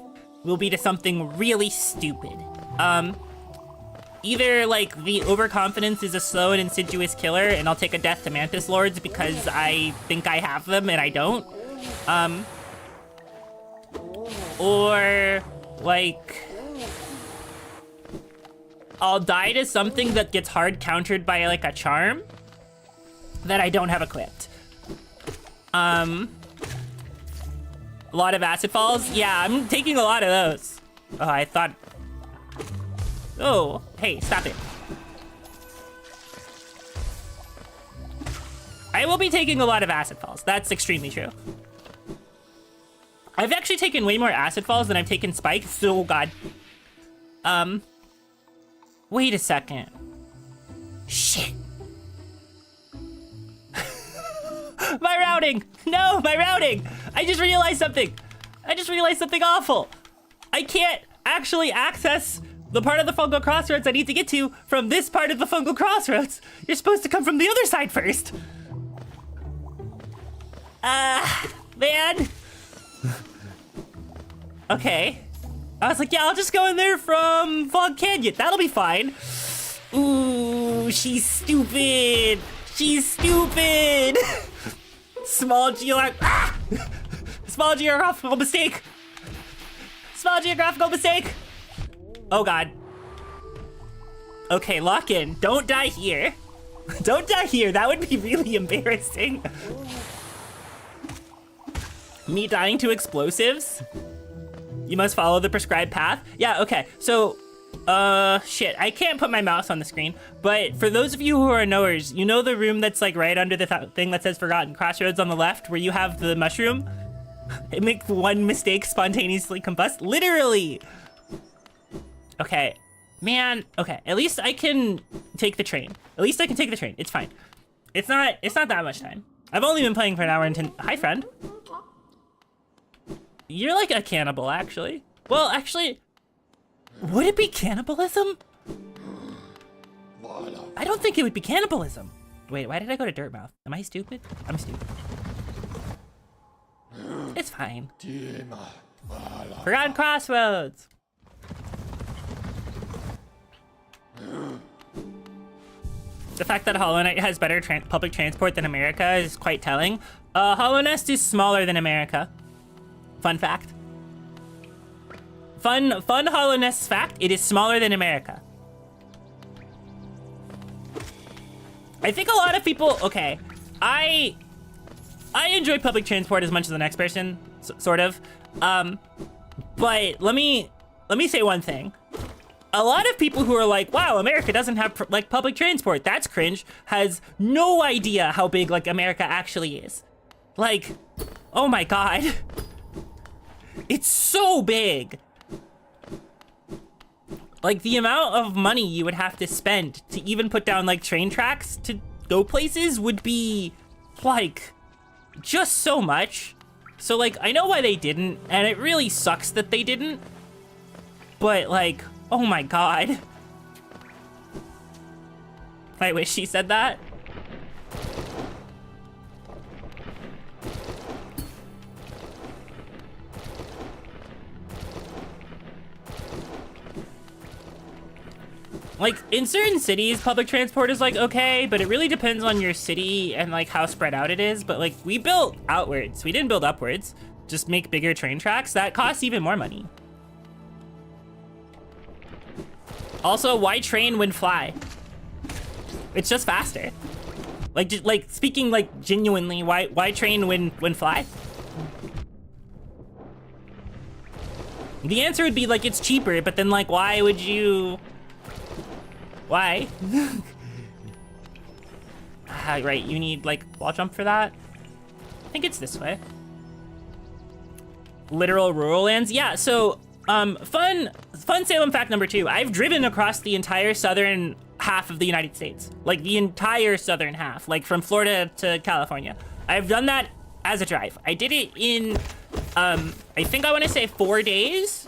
will be to something really stupid. either like the overconfidence is a slow and insidious killer and I'll take a death to Mantis Lords because I think I have them and I don't. Or like I'll die to something that gets hard countered by like a charm that I don't have equipped. A lot of acid falls. Yeah, I'm taking a lot of those. Oh, I thought. Oh, hey, stop it. I will be taking a lot of acid falls. That's extremely true. I've actually taken way more acid falls than I've taken spikes. Oh god. Wait a second. Shit. My routing! No, my routing! I just realized something. I just realized something awful. I can't actually access the part of the fungal crossroads I need to get to from this part of the fungal crossroads. You're supposed to come from the other side first. Man. Okay. I was like, yeah, I'll just go in there from Fog Canyon. That'll be fine. Ooh, she's stupid. She's stupid. Small geographical mistake. Small geographical mistake. Oh god. Okay, lock in. Don't die here. Don't die here. That would be really embarrassing. Me dying to explosives? You must follow the prescribed path? Yeah, okay. So, shit. I can't put my mouse on the screen, but for those of you who are knowers, you know the room that's like right under the thing that says Forgotten Crossroads on the left where you have the mushroom? It makes one mistake spontaneously combust. Literally! Okay. Man, okay. At least I can take the train. At least I can take the train. It's fine. It's not that much time. I've only been playing for an hour and 10. Hi, friend. You're like a cannibal, actually. Well, actually, would it be cannibalism? I don't think it would be cannibalism. Wait, why did I go to Dirtmouth? Am I stupid? I'm stupid. It's fine. Forgotten Crossroads. The fact that Hollow Knight has better public transport than America is quite telling. Hollow Nest is smaller than America. Fun fact. Fun Hollow Nest fact, it is smaller than America. I think a lot of people, okay, I enjoy public transport as much as the next person, sort of. But let me say one thing. A lot of people who are like, wow, America doesn't have like public transport, that's cringe, has no idea how big like America actually is. Like, oh my god. It's so big. Like the amount of money you would have to spend to even put down like train tracks to go places would be like just so much. So like, I know why they didn't, and it really sucks that they didn't, but like, oh my god. I wish she said that. Like, in certain cities, public transport is, like, okay, but it really depends on your city and, like, how spread out it is. But, like, we built outwards. We didn't build upwards. Just make bigger train tracks. That costs even more money. Also, why train when fly? It's just faster. Like, speaking, like, genuinely, why train when fly? The answer would be, like, it's cheaper, but then, like, why would you... Why? Right, you need, like, wall jump for that? I think it's this way. Literal rural lands? Yeah, so, fun Salem fact number 2. I've driven across the entire southern half of the United States. Like, the entire southern half. Like, from Florida to California. I've done that as a drive. I did it in, I think I want to say 4 days.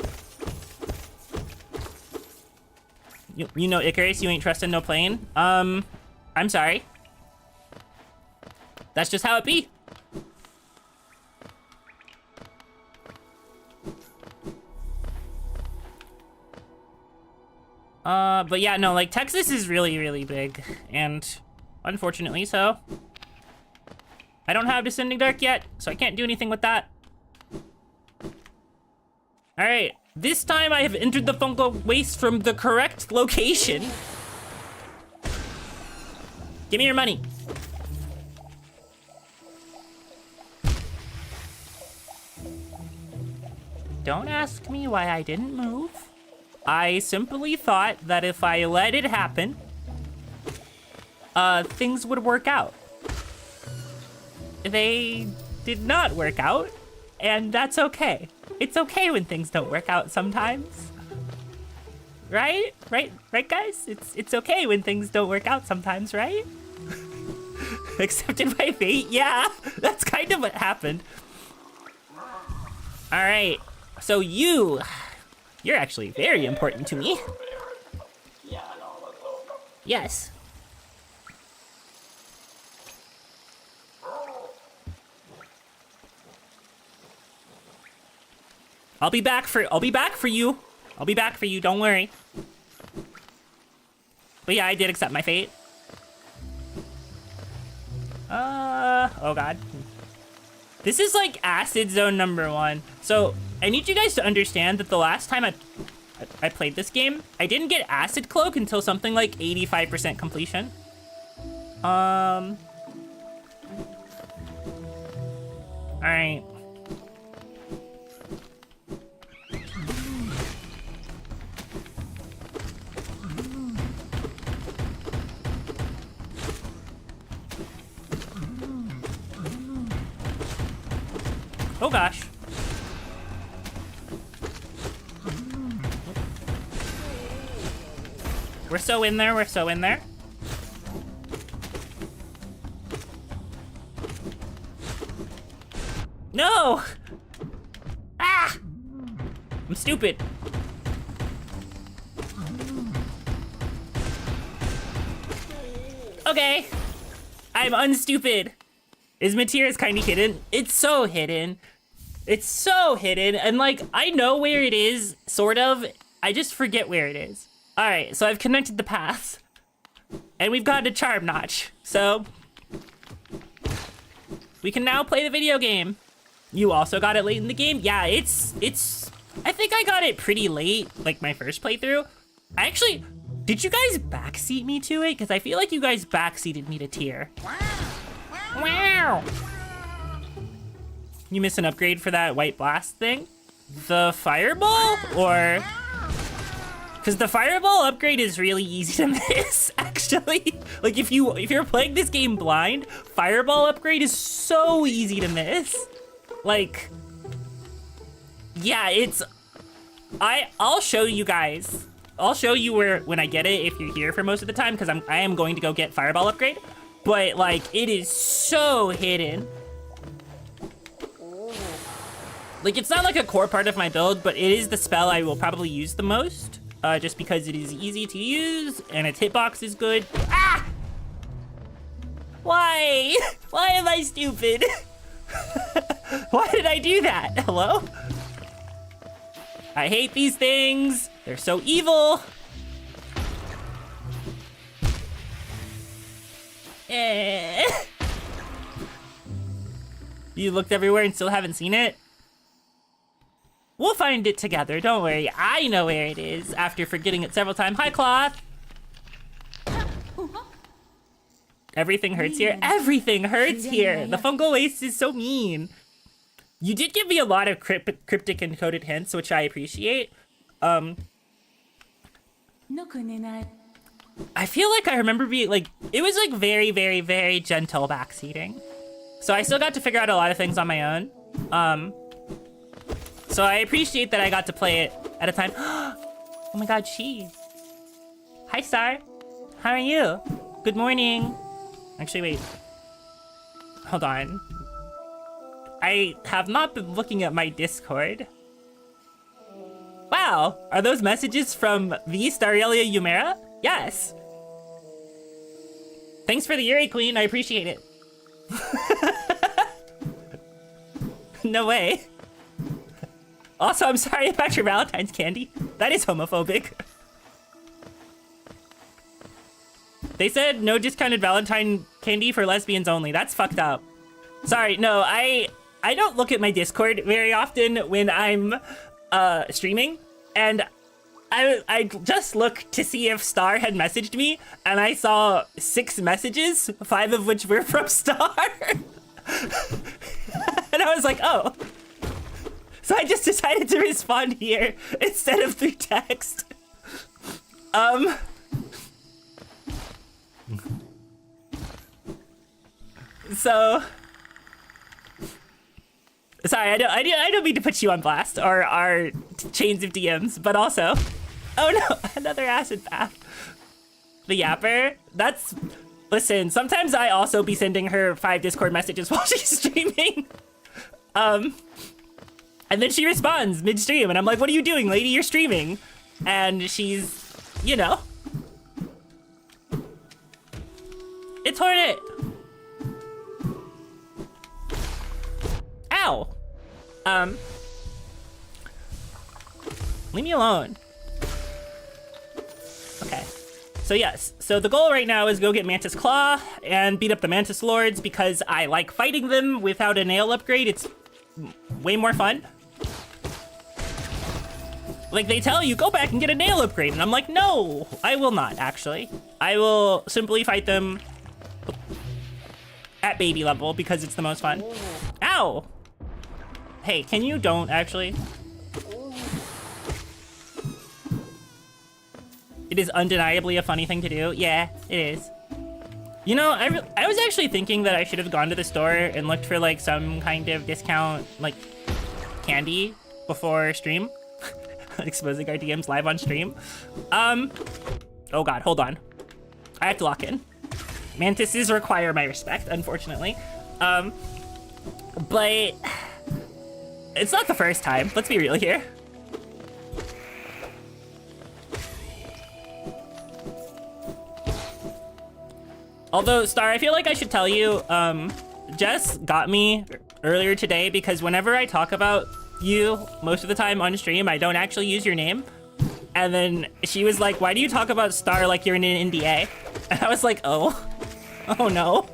You know, Icarus, you ain't trusting no plane. I'm sorry. That's just how it be. But yeah, no, like, Texas is really, really big, and unfortunately so. I don't have Descending Dark yet, so I can't do anything with that. Alright, this time I have entered the fungal waste from the correct location. Give me your money. Don't ask me why I didn't move. I simply thought that if I let it happen, things would work out. They did not work out, and that's okay. It's okay when things don't work out sometimes. Right? Right, guys? It's okay when things don't work out sometimes, right? Accepted by fate? Yeah, that's kind of what happened. All right, so you're actually very important to me. Yes. I'll be back for you. I'll be back for you, don't worry. But yeah, I did accept my fate. Oh god. This is like acid zone number 1. So I need you guys to understand that the last time I played this game, I didn't get acid cloak until something like 85% completion. All right. Oh gosh. We're so in there, we're so in there. No! Ah! I'm stupid. Okay. I'm unstupid. Is Mateer's kind of hidden? It's so hidden. It's so hidden, and like, I know where it is, sort of. I just forget where it is. All right, so I've connected the paths, and we've got a charm notch. So we can now play the video game. You also got it late in the game? Yeah, it's. I think I got it pretty late, like my first playthrough. Did you guys backseat me to it? Because I feel like you guys backseated me to tier. Wow. You miss an upgrade for that white blast thing? The fireball? Or... Because the fireball upgrade is really easy to miss, actually. Like, if you're playing this game blind, fireball upgrade is so easy to miss. Like... Yeah, it's... I'll show you guys. I'll show you when I get it if you're here for most of the time, because I am going to go get fireball upgrade. But, like, it is so hidden. Like, it's not like a core part of my build, but it is the spell I will probably use the most, just because it is easy to use, and its hitbox is good. Ah! Why? Why am I stupid? Why did I do that? Hello? I hate these things. They're so evil. You looked everywhere and still haven't seen it? We'll find it together, don't worry. I know where it is after forgetting it several times. Hi, Cloth. Everything hurts here. Everything hurts here. The fungal waste is so mean. You did give me a lot of cryptic encoded hints, which I appreciate. I feel like I remember being like, it was like very, very, very gentle backseating. So I still got to figure out a lot of things on my own. So I appreciate that I got to play it at a time. Oh my god, cheese. Hi, Star. How are you? Good morning. Actually, wait. Hold on. I have not been looking at my Discord. Wow, are those messages from V Starelia Umera? Yes. Thanks for the Yuri Queen, I appreciate it. No way. Also, I'm sorry about your Valentine's candy. That is homophobic. They said no discounted Valentine candy for lesbians only. That's fucked up. Sorry, no, I don't look at my Discord very often when I'm streaming, and I just looked to see if Star had messaged me, and I saw 6 messages, 5 of which were from Star. And I was like, oh. So I just decided to respond here instead of through text. So, sorry, I don't mean to put you on blast or our chains of DMs, but also, oh no, another acid bath. The yapper, listen, sometimes I also be sending her 5 Discord messages while she's streaming. And then she responds mid-stream, and I'm like, what are you doing, lady? You're streaming. And she's, you know. It's Hornet. Ow. Leave me alone. Okay. So yes, so the goal right now is go get Mantis Claw and beat up the Mantis Lords because I like fighting them without a nail upgrade. It's way more fun. Like, they tell you, go back and get a nail upgrade, and I'm like, no, I will not, actually. I will simply fight them at baby level because it's the most fun. Ow! Hey, can you don't, actually? It is undeniably a funny thing to do. Yeah, it is. You know, I was actually thinking that I should have gone to the store and looked for, like, some kind of discount, like, candy before stream. Exposing our DMs live on stream. Oh god, hold on. I have to lock in. Mantises require my respect, unfortunately. But it's not the first time. Let's be real here. Although, Star, I feel like I should tell you, Jess got me earlier today because whenever I talk about you most of the time on stream, I don't actually use your name. And then she was like, why do you talk about Star like you're in an NDA? And I was like, oh no.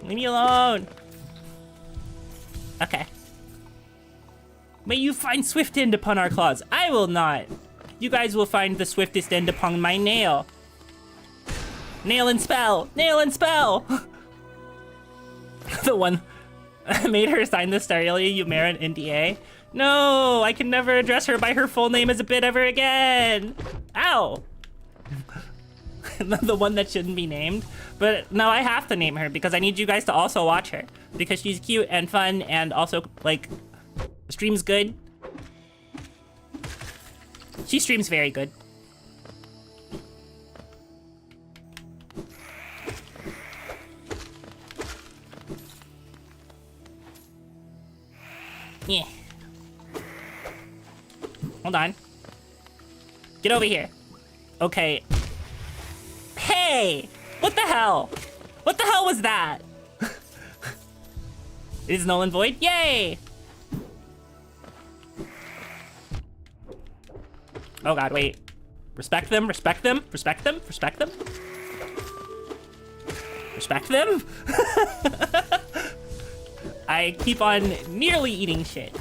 Leave me alone. Okay. May you find swift end upon our claws. I will not. You guys will find the swiftest end upon my nail. Nail and spell. Nail and spell. The one made her sign the Starelia Umera NDA. No, I can never address her by her full name as a bit ever again. Ow. The one that shouldn't be named. But no, I have to name her because I need you guys to also watch her because she's cute and fun and also, like, streams good. She streams very good. Yeah. Hold on. Get over here. Okay. Hey! What the hell? What the hell was that? It is null and void? Yay! Oh god, wait. Respect them, respect them, respect them, respect them. Respect them? I keep on nearly eating shit.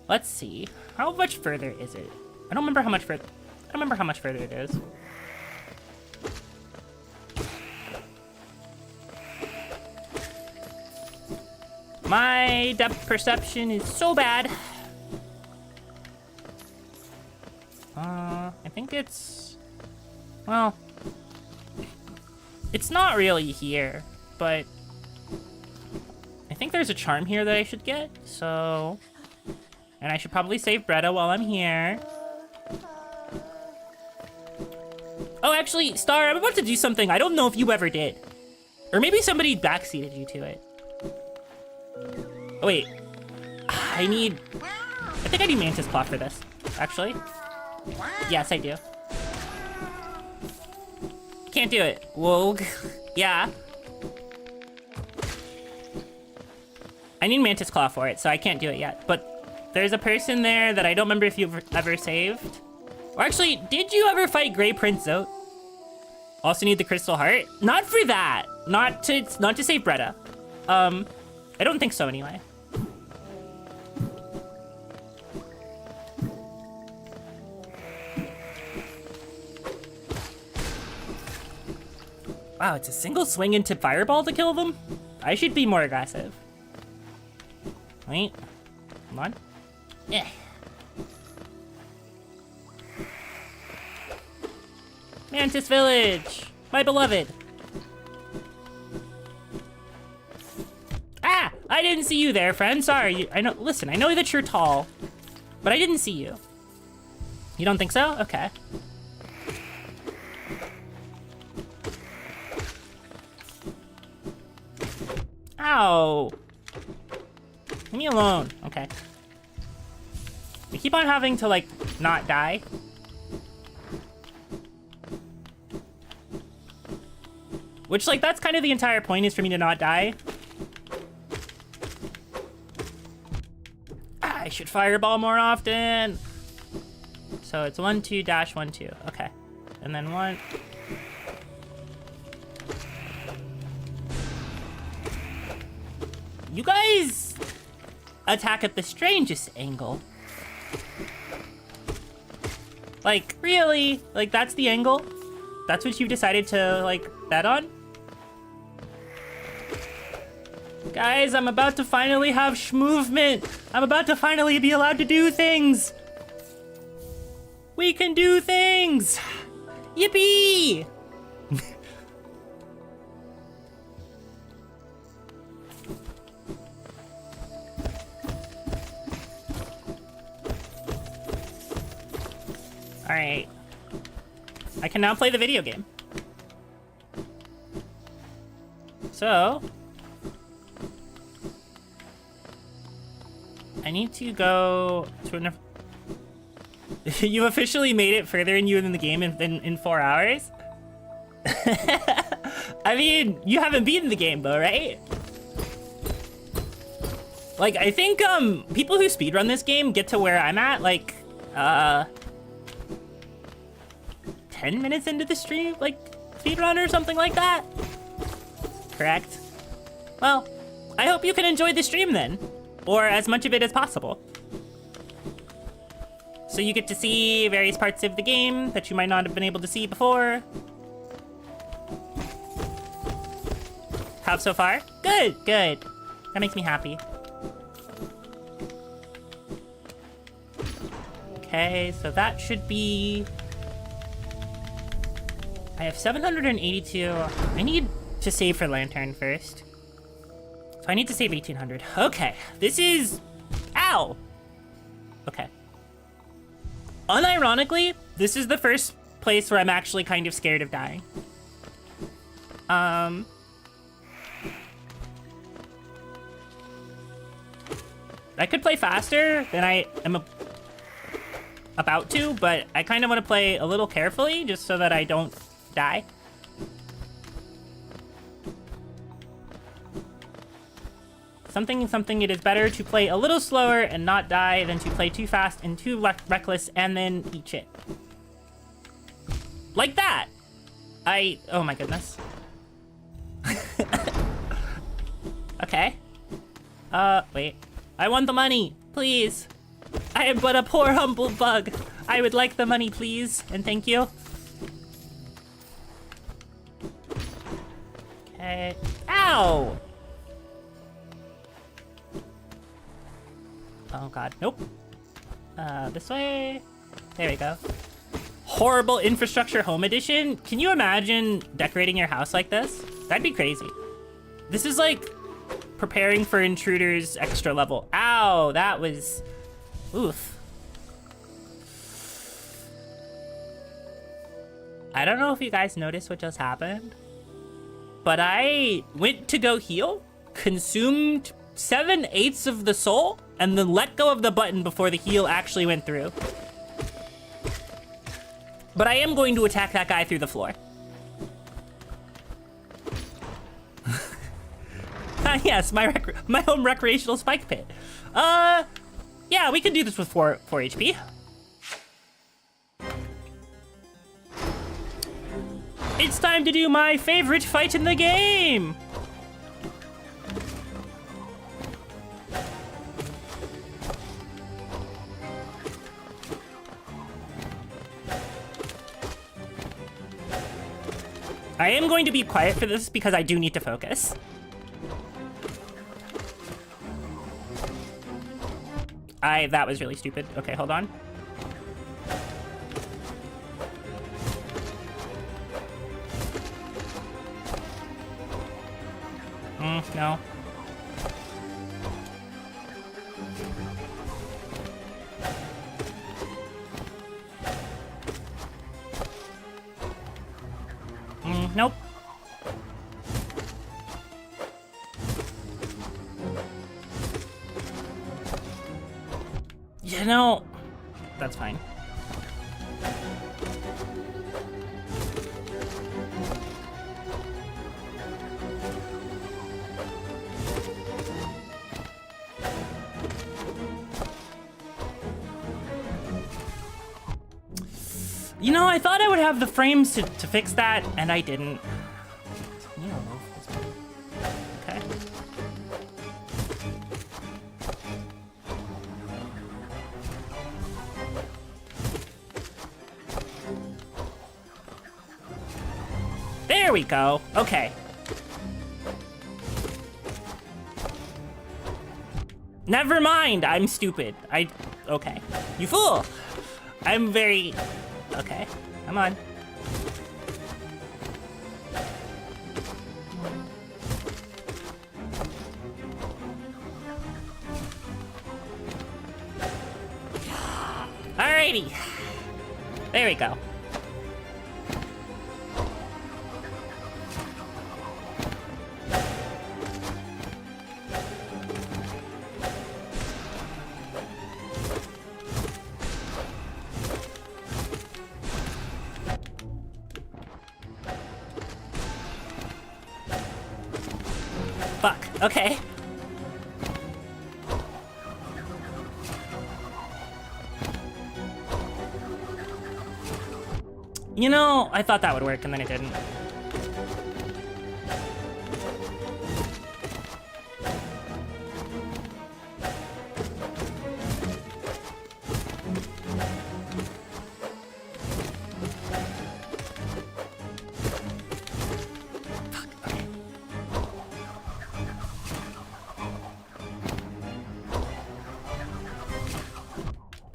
Let's see. How much further is it? I don't remember how much further. I don't remember how much further it is. My depth perception is so bad. I think it's, well, it's not really here, but I think there's a charm here that I should get, so, and I should probably save Bretta while I'm here. Oh, actually, Star, I'm about to do something I don't know if you ever did. Or maybe somebody backseated you to it. Oh, wait. I think I need Mantis Claw for this, actually. Yes, I do. Can't do it. Whoa. Yeah. I need Mantis Claw for it, so I can't do it yet. But there's a person there that I don't remember if you've ever saved. Or actually, did you ever fight Grey Prince Zote? Also need the Crystal Heart? Not for that. Not to save Bretta. I don't think so anyway. Wow, it's a single swing into Fireball to kill them? I should be more aggressive. Wait. Come on. Yeah. Mantis Village! My beloved! Ah! I didn't see you there, friend. Sorry. I know. Listen, I know that you're tall, but I didn't see you. You don't think so? Okay. Ow! Leave me alone. Okay. We keep on having to, like, not die. Which, like, that's kind of the entire point, is for me to not die. I should fireball more often. So it's 1, 2, dash, 1, 2. Okay. And then 1. You guys attack at the strangest angle. Like, really? Like, that's the angle? That's what you've decided to, like, bet on? Guys, I'm about to finally have movement. I'm about to finally be allowed to do things. We can do things. Yippee! All right. I can now play the video game. So, I need to go to an... You officially made it further in you in the game in 4 hours? I mean, you haven't beaten the game though, right? Like, I think people who speedrun this game get to where I'm at, like, 10 minutes into the stream, like, speedrun or something like that. Correct? Well, I hope you can enjoy the stream then, or as much of it as possible. So you get to see various parts of the game that you might not have been able to see before. How so far? Good, good. That makes me happy. Okay, so that should be... I have 782. I need to save for Lantern first. So I need to save 1800. Okay, this is... Ow! Okay. Unironically, this is the first place where I'm actually kind of scared of dying. I could play faster than I am about to, but I kind of want to play a little carefully just so that I don't die. Something, it is better to play a little slower and not die than to play too fast and too reckless and then eat shit. Like that! Oh my goodness. Okay. Wait. I want the money, please. I am but a poor humble bug. I would like the money, please, and thank you. Okay. Ow! Oh god, nope. This way. There we go. Horrible Infrastructure Home Edition? Can you imagine decorating your house like this? That'd be crazy. This is like preparing for Intruders extra level. Ow, that was... Oof. I don't know if you guys noticed what just happened, but I went to go heal, consumed 7/8 of the soul, and then let go of the button before the heal actually went through. But I am going to attack that guy through the floor. I Yes, my home recreational spike pit. Yeah, we can do this with 4 HP. It's time to do my favorite fight in the game! I am going to be quiet for this because I do need to focus. That was really stupid. Okay, hold on. No. Nope. You know, that's fine. You know, I thought I would have the frames to fix that, and I didn't. Okay. There we go. Okay. Never mind. I'm stupid. Okay. You fool. I'm very... Okay. Come on. Alrighty. There we go. Fuck. Okay. You know, I thought that would work, and then it didn't.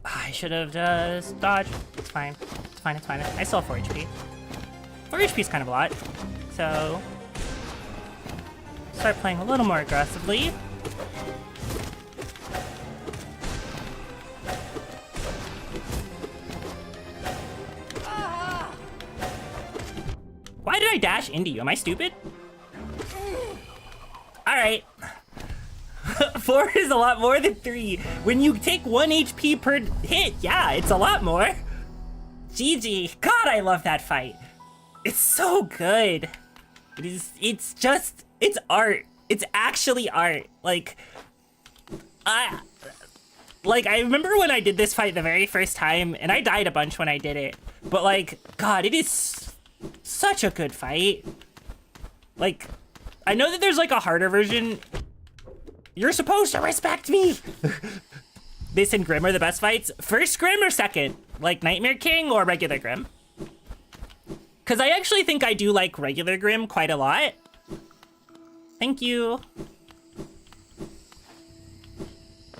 I should have just dodged. It's fine. It's fine, it's fine. I still have 4 HP. 4 HP is kind of a lot. So... start playing a little more aggressively. Why did I dash into you? Am I stupid? Alright. 4 is a lot more than 3. When you take 1 HP per hit, yeah, it's a lot more. GG. God, I love that fight. It's so good. It's art. It's actually art. Like, I remember when I did this fight the very first time, and I died a bunch when I did it. But like, God, it is such a good fight. Like, I know that there's like a harder version. You're supposed to respect me! This and Grim are the best fights. First Grim or second? Like Nightmare King or regular Grim? Because I actually think I do like regular Grim quite a lot. Thank you.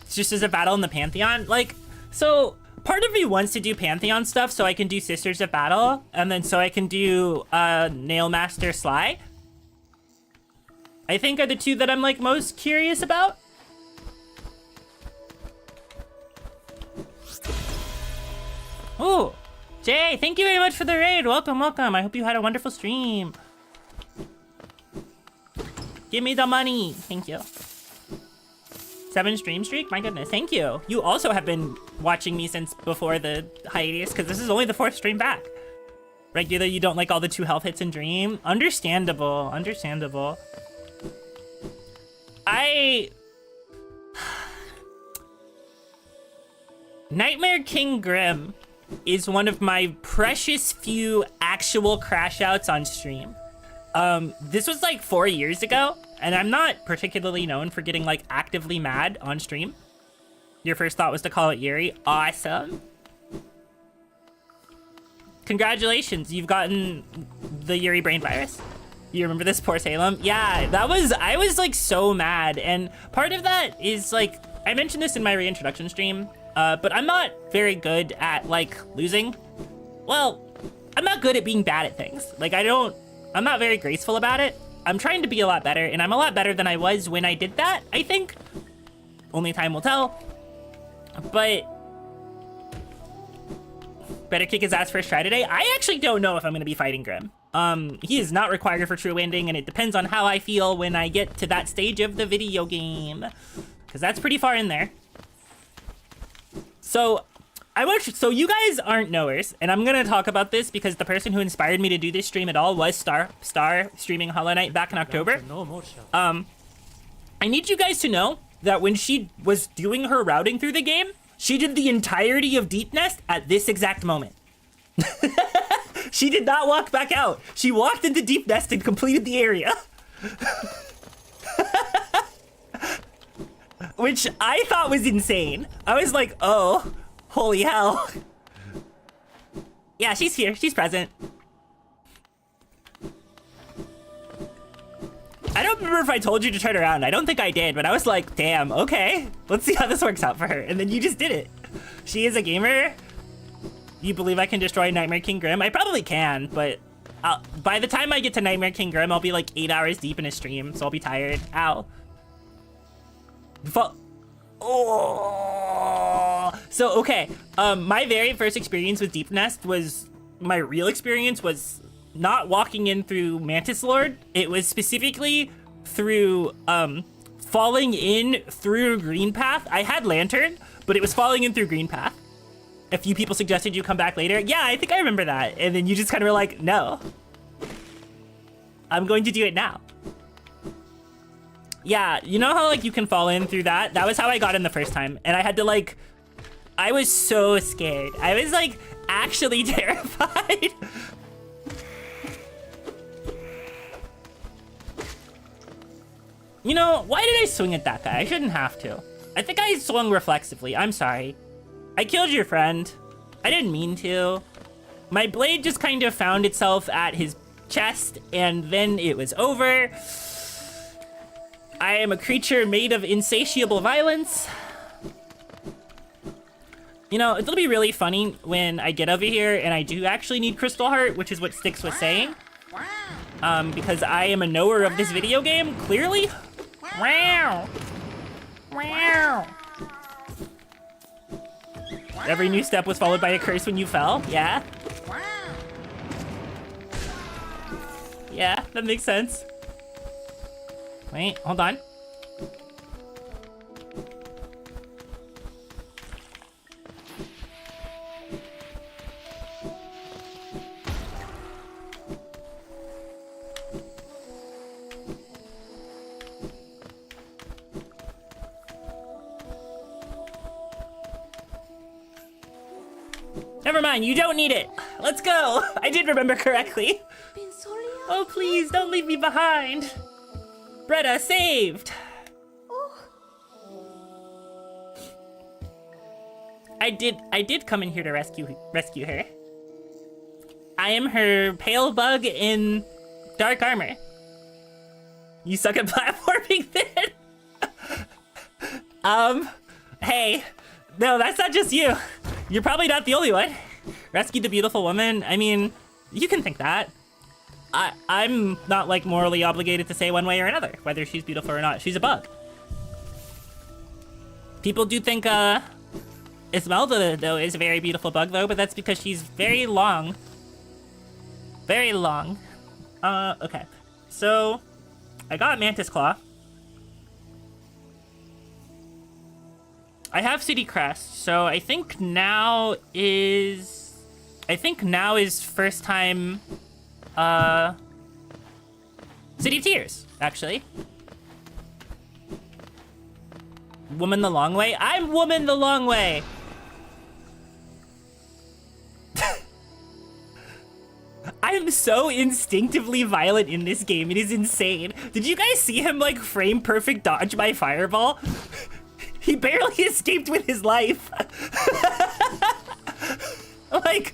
It's just as a battle in the Pantheon. Like, so part of me wants to do Pantheon stuff so I can do Sisters of Battle, and then so I can do Nailmaster Sly. I think are the two that I'm like most curious about. Oh, Jay, thank you very much for the raid. Welcome, welcome. I hope you had a wonderful stream. Give me the money. Thank you. 7 stream streak? My goodness, thank you. You also have been watching me since before the hiatus, because this is only the 4th stream back. Regular, you don't like all the 2 health hits in Dream? Understandable, understandable. Nightmare King Grim is one of my precious few actual crash outs on stream. This was like 4 years ago, and I'm not particularly known for getting like actively mad on stream. Your first thought was to call it Yuri. Awesome. Congratulations, you've gotten the Yuri brain virus. You remember this, poor Salem? Yeah, I was like so mad, and part of that is like, I mentioned this in my reintroduction stream, but I'm not very good at like losing. Well, I'm not good at being bad at things. Like I'm not very graceful about it. I'm trying to be a lot better, and I'm a lot better than I was when I did that, I think. Only time will tell. But better kick his ass first try today. I actually don't know if I'm gonna be fighting Grim. He is not required for true ending, and it depends on how I feel when I get to that stage of the video game, because that's pretty far in there. So you guys aren't knowers, and I'm gonna talk about this because the person who inspired me to do this stream at all was Star streaming Hollow Knight back in October. I need you guys to know that when she was doing her routing through the game, she did the entirety of Deep Nest at this exact moment. She did not walk back out. She walked into Deep Nest and completed the area. Which I thought was insane. I was like, oh, holy hell. Yeah, she's here. She's present. I don't remember if I told you to turn around. I don't think I did, but I was like, damn, okay. Let's see how this works out for her. And then you just did it. She is a gamer. You believe I can destroy Nightmare King Grim? I probably can, but by the time I get to Nightmare King Grim, I'll be like 8 hours deep in a stream, so I'll be tired. Ow. Oh. So, okay. My very first experience with Deep Nest was, my real experience was not walking in through Mantis Lord. It was specifically through falling in through Green Path. I had Lantern, but it was falling in through Green Path. A few people suggested you come back later. Yeah, I think I remember that. And then you just kind of were like, no. I'm going to do it now. Yeah, you know how like you can fall in through that? That was how I got in the first time. And I had to like, I was so scared. I was like actually terrified. You know, why did I swing at that guy? I shouldn't have to. I think I swung reflexively. I'm sorry. I killed your friend. I didn't mean to. My blade just kind of found itself at his chest, and then it was over. I am a creature made of insatiable violence. You know, it'll be really funny when I get over here and I do actually need Crystal Heart, which is what Styx was saying. Because I am a knower of this video game, clearly. Wow. Wow. Every new step was followed by a curse when you fell. Yeah. Yeah, that makes sense. Wait, hold on. Never mind, you don't need it. Let's go. I did remember correctly. Oh, please, don't leave me behind. Bretta saved. I did come in here to rescue her. I am her pale bug in dark armor. You suck at platforming then? Hey, no, that's not just you. You're probably not the only one. Rescued the beautiful woman. I mean, you can think that. I'm not like morally obligated to say one way or another, whether she's beautiful or not. She's a bug. People do think, Esmelda, though, is a very beautiful bug, though, but that's because she's very long. Very long. Okay. So, I got Mantis Claw. I have City Crest, so I think now is first time, City of Tears, actually. Woman the long way? I'm woman the long way. I'm so instinctively violent in this game. It is insane. Did you guys see him like frame perfect dodge my fireball? He barely escaped with his life. Like,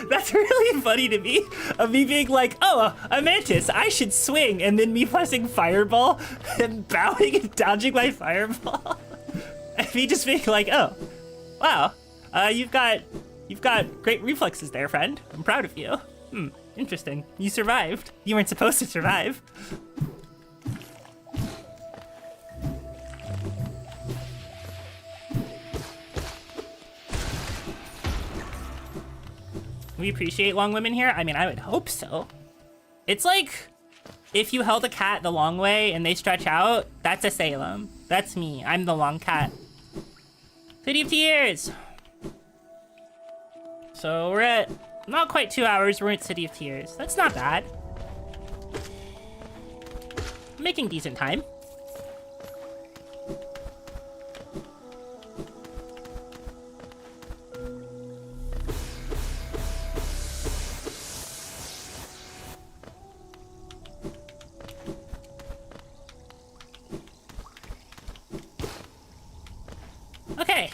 that's really funny to me. Of me being like, oh, a mantis, I should swing. And then me pressing fireball and bowing and dodging my fireball. And me just being like, oh, wow, you've got great reflexes there, friend. I'm proud of you. Interesting. You survived. You weren't supposed to survive. We appreciate long women here? I mean, I would hope so. It's like, if you held a cat the long way and they stretch out, that's a Salem. That's me. I'm the long cat. City of Tears! So we're at not quite 2 hours, we're at City of Tears. That's not bad. Making decent time. Okay.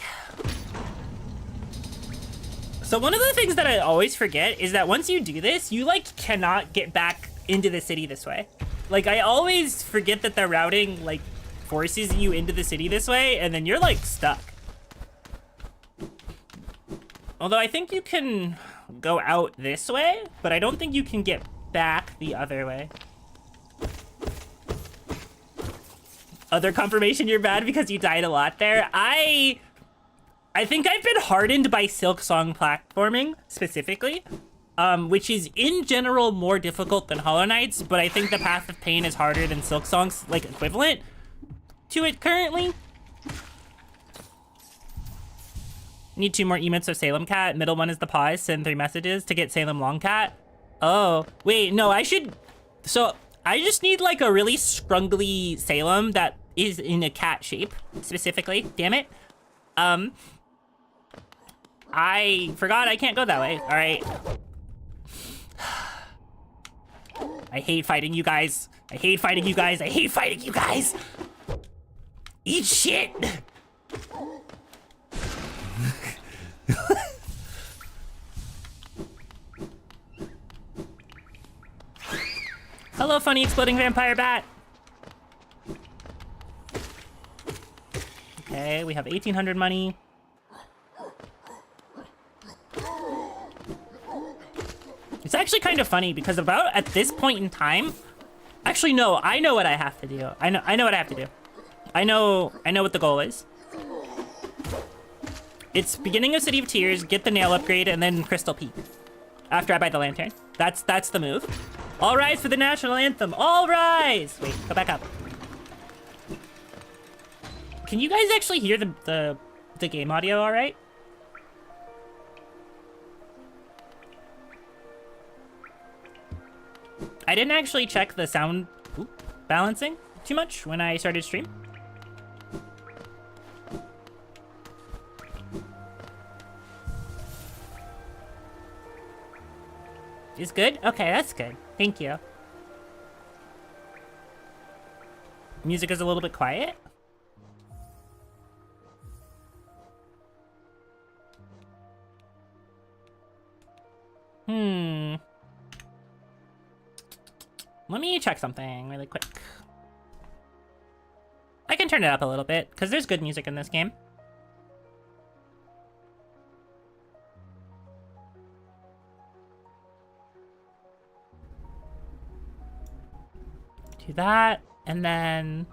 So one of the things that I always forget is that once you do this, you like cannot get back into the city this way. Like I always forget that the routing like forces you into the city this way and then you're like stuck. Although I think you can go out this way, but I don't think you can get back the other way. Other confirmation you're bad because you died a lot there. I think I've been hardened by Silksong platforming, specifically, which is in general more difficult than Hollow Knight's, but I think the Path of Pain is harder than Silksong's, like, equivalent to it currently. Need 2 more emotes of Salem Cat. Middle one is the pause, send 3 messages to get Salem Long Cat. Oh, wait, no, I should... So, I just need, like, a really scrungly Salem that is in a cat shape, specifically. Damn it. I forgot I can't go that way. All right. I hate fighting you guys. I hate fighting you guys. I hate fighting you guys. Eat shit. Hello, funny exploding vampire bat. Okay, we have 1,800 money. It's actually kind of funny because about at this point in time, actually no, I know what I have to do. I know what I have to do. I know what the goal is. It's beginning of City of Tears, get the nail upgrade, and then Crystal Peak. After I buy the lantern. That's the move. All rise for the national anthem. All rise! Wait, go back up. Can you guys actually hear the game audio all right? I didn't actually check the sound balancing too much when I started stream. Is good? Okay, that's good. Thank you. Music is a little bit quiet. Let me check something really quick. I can turn it up a little bit, because there's good music in this game. Do that, and then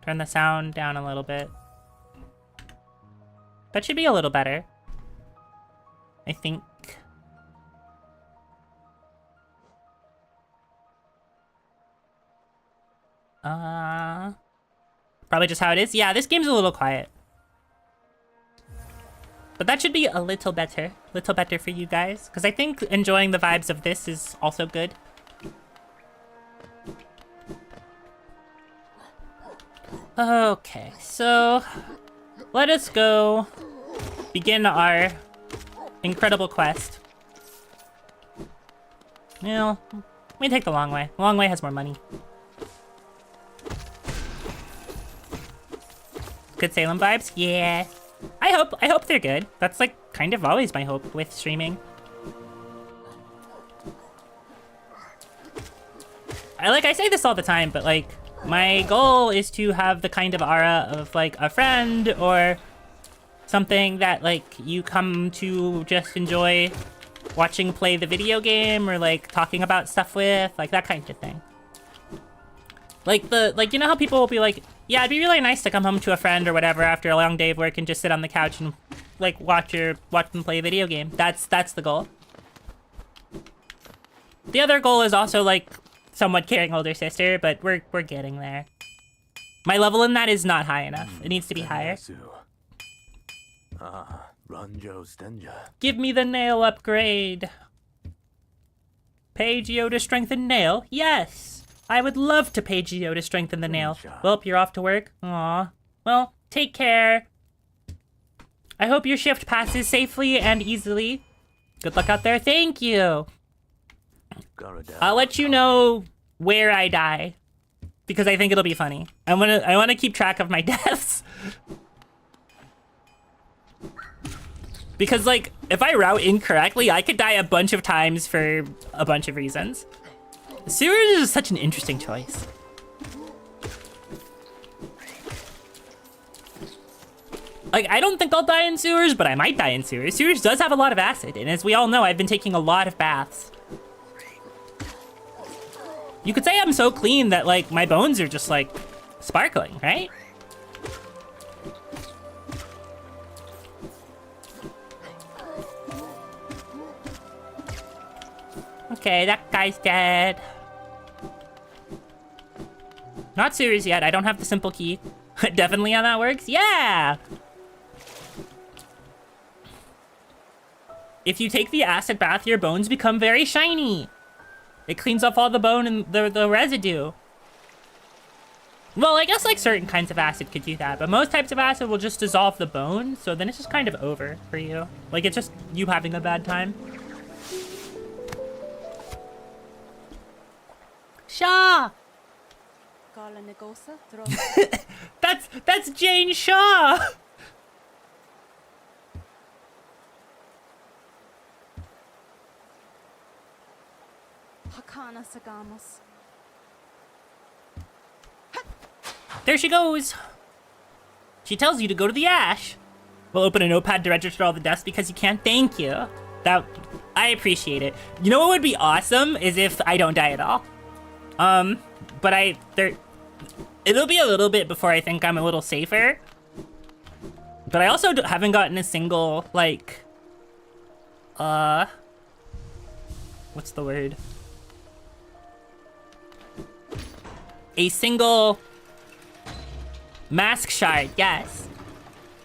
turn the sound down a little bit. That should be a little better, I think. Probably just how it is. Yeah, this game's a little quiet. But that should be a little better for you guys. Because I think enjoying the vibes of this is also good. Okay, so let us go begin our incredible quest. Well, we take the long way. The long way has more money. Good Salem vibes? Yeah. I hope they're good. That's like kind of always my hope with streaming. I say this all the time, but like my goal is to have the kind of aura of like a friend or something that like you come to just enjoy watching play the video game or like talking about stuff with, like that kind of thing. Like you know how people will be like, yeah, it'd be really nice to come home to a friend or whatever after a long day of work and just sit on the couch and like watch them play a video game. That's the goal. The other goal is also like somewhat caring older sister, but we're getting there. My level in that is not high enough. It needs to be higher. Give me the nail upgrade. Pay Geo to strengthen nail? Yes! I would love to pay Geo to strengthen the nail. Well, you're off to work? Aw. Well, take care. I hope your shift passes safely and easily. Good luck out there. Thank you. I'll let you know where I die, because I think it'll be funny. I wanna keep track of my deaths. Because like, if I route incorrectly, I could die a bunch of times for a bunch of reasons. Sewers is such an interesting choice. Like, I don't think I'll die in sewers, but I might die in sewers. Sewers does have a lot of acid, and as we all know, I've been taking a lot of baths. You could say I'm so clean that, like, my bones are just, like, sparkling, right? Okay, that guy's dead. Not sewers yet, I don't have the simple key. Definitely how that works? Yeah! If you take the acid bath, your bones become very shiny. It cleans off all the bone and the residue. Well, I guess like certain kinds of acid could do that, but most types of acid will just dissolve the bone, so then it's just kind of over for you. Like, it's just you having a bad time. Shaw! That's Jane Shaw! There she goes. She tells you to go to the ash. We'll open a notepad to register all the deaths because you can. Thank you. I appreciate it. You know what would be awesome is if I don't die at all. But it'll be a little bit before I think I'm a little safer. But I also haven't gotten a single, like, what's the word? A single mask shard, yes.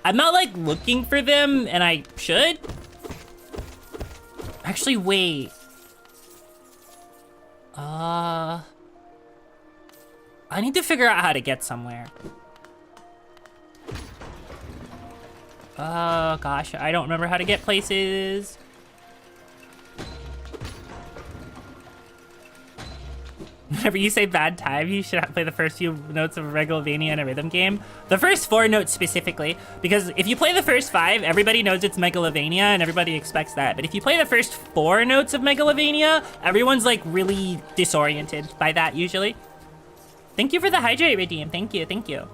I'm not, like, looking for them, and I should. Actually, wait. I need to figure out how to get somewhere. Oh, gosh, I don't remember how to get places. Whenever you say bad time, you should play the first few notes of Megalovania in a rhythm game. The first 4 notes specifically, because if you play the first 5, everybody knows it's Megalovania and everybody expects that. But if you play the first 4 notes of Megalovania, everyone's like really disoriented by that usually. Thank you for the hydrate redeem. Thank you, thank you.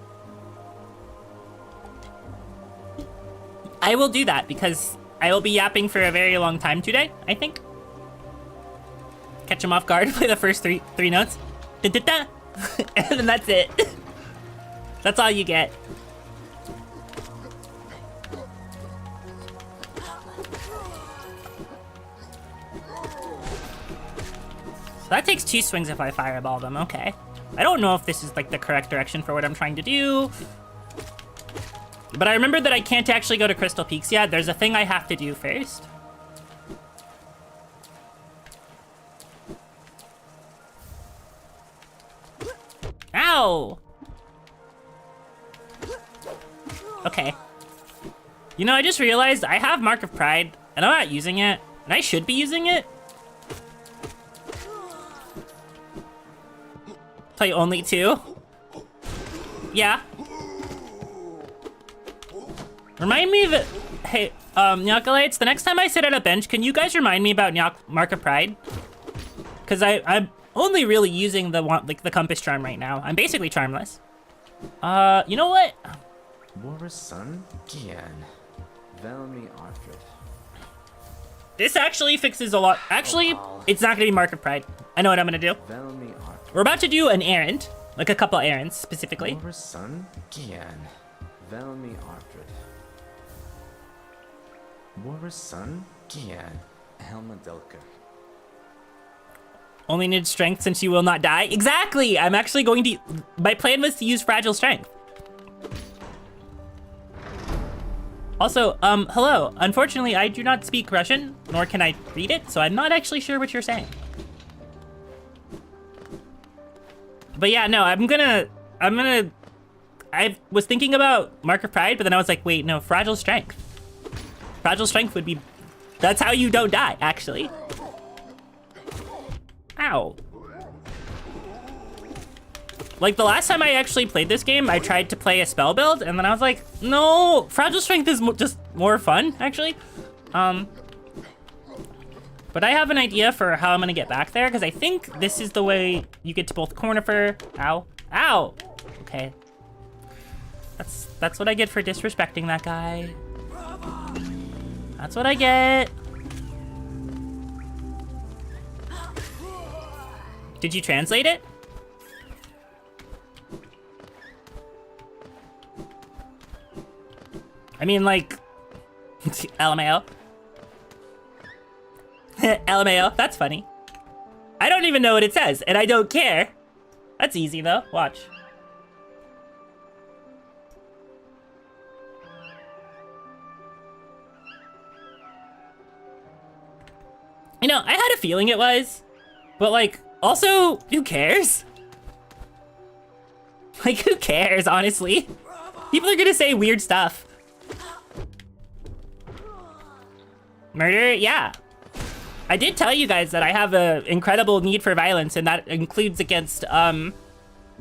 I will do that because I will be yapping for a very long time today, I think. Catch him off guard, play the first three notes. Da-da-da. And then that's it. That's all you get. So that takes 2 swings if I fireball them, okay. I don't know if this is like the correct direction for what I'm trying to do. But I remember that I can't actually go to Crystal Peaks yet. There's a thing I have to do first. Ow! Okay. You know, I just realized I have Mark of Pride, and I'm not using it, and I should be using it. Play only 2? Yeah. Remind me of it. Hey, Nyakalites, the next time I sit at a bench, can you guys remind me about Mark of Pride? Because I'm only really using the compass charm right now. I'm basically charmless. You know what? Våre son igen. Velmi Arthur. This actually fixes a lot. Actually, it's not gonna be Mark of Pride. I know what I'm gonna do. Velmi Arthur. We're about to do an errand, like a couple errands specifically. Våre son igen. Velmi Arthur. Våre son igen. Helma Delker. Only need strength since you will not die. Exactly! I'm actually going to... My plan was to use fragile strength. Also, hello. Unfortunately, I do not speak Russian, nor can I read it, so I'm not actually sure what you're saying. But yeah, no, I was thinking about Mark of Pride, but then I was like, wait, no, fragile strength. Fragile strength would be... That's how you don't die, actually. Ow. Like, the last time I actually played this game, I tried to play a spell build, and then I was like, no, fragile strength is just more fun, actually. But I have an idea for how I'm gonna get back there, because I think this is the way you get to both Cornifer. Ow. Ow! Okay. That's what I get for disrespecting that guy. That's what I get. Did you translate it? I mean, like, LMAO. LMAO, that's funny. I don't even know what it says, and I don't care. That's easy, though. Watch. You know, I had a feeling it was, but, like, also, who cares? Like, who cares, honestly? People are gonna say weird stuff. Murder? Yeah. I did tell you guys that I have an incredible need for violence, and that includes against,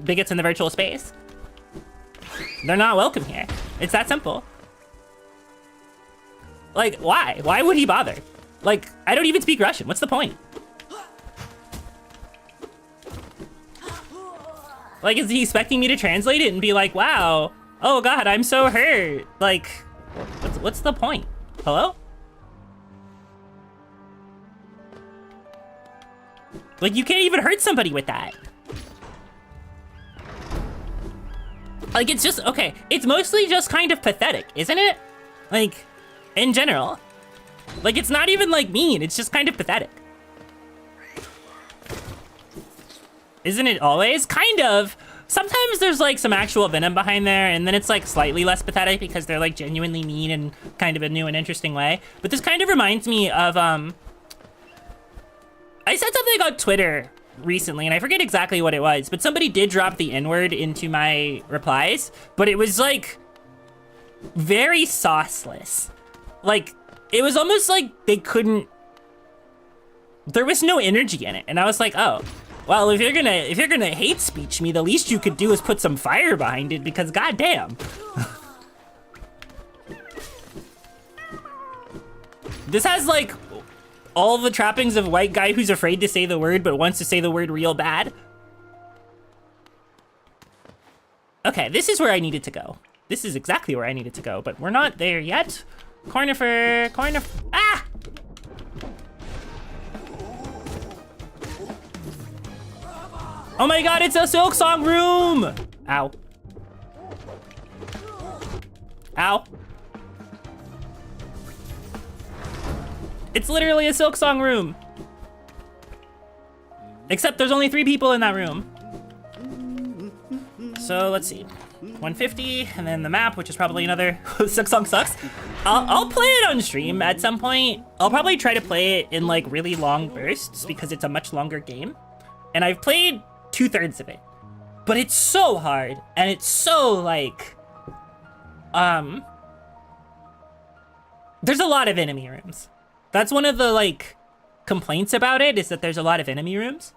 bigots in the virtual space. They're not welcome here. It's that simple. Like, why? Why would he bother? Like, I don't even speak Russian. What's the point? Like, is he expecting me to translate it and be like, wow, oh god, I'm so hurt? Like, what's the point? Hello? Like, you can't even hurt somebody with that. Like, it's just, okay, it's mostly just kind of pathetic, isn't it? Like, in general. Like, it's not even, like, mean, it's just kind of pathetic. Isn't it always? Kind of. Sometimes there's, like, some actual venom behind there, and then it's, like, slightly less pathetic because they're, like, genuinely mean in kind of a new and interesting way. But this kind of reminds me of, I said something on Twitter recently, and I forget exactly what it was, but somebody did drop the N-word into my replies, but it was, like, very sauceless. Like, it was almost like they couldn't... There was no energy in it, and I was like, oh... Well, if you're gonna hate speech me, the least you could do is put some fire behind it, because goddamn. This has, like, all the trappings of a white guy who's afraid to say the word, but wants to say the word real bad. Okay, this is where I needed to go. This is exactly where I needed to go, but we're not there yet. Cornifer, ah! Oh my god, it's a Silk Song room! Ow. Ow. It's literally a Silk Song room. Except there's only 3 people in that room. So let's see. 150, and then the map, which is probably another Silk Song sucks. I'll play it on stream at some point. I'll probably try to play it in like really long bursts because it's a much longer game. And I've played 2/3 of it. But it's so hard, and it's so like... there's a lot of enemy rooms. That's one of the, like, complaints about it, is that there's a lot of enemy rooms.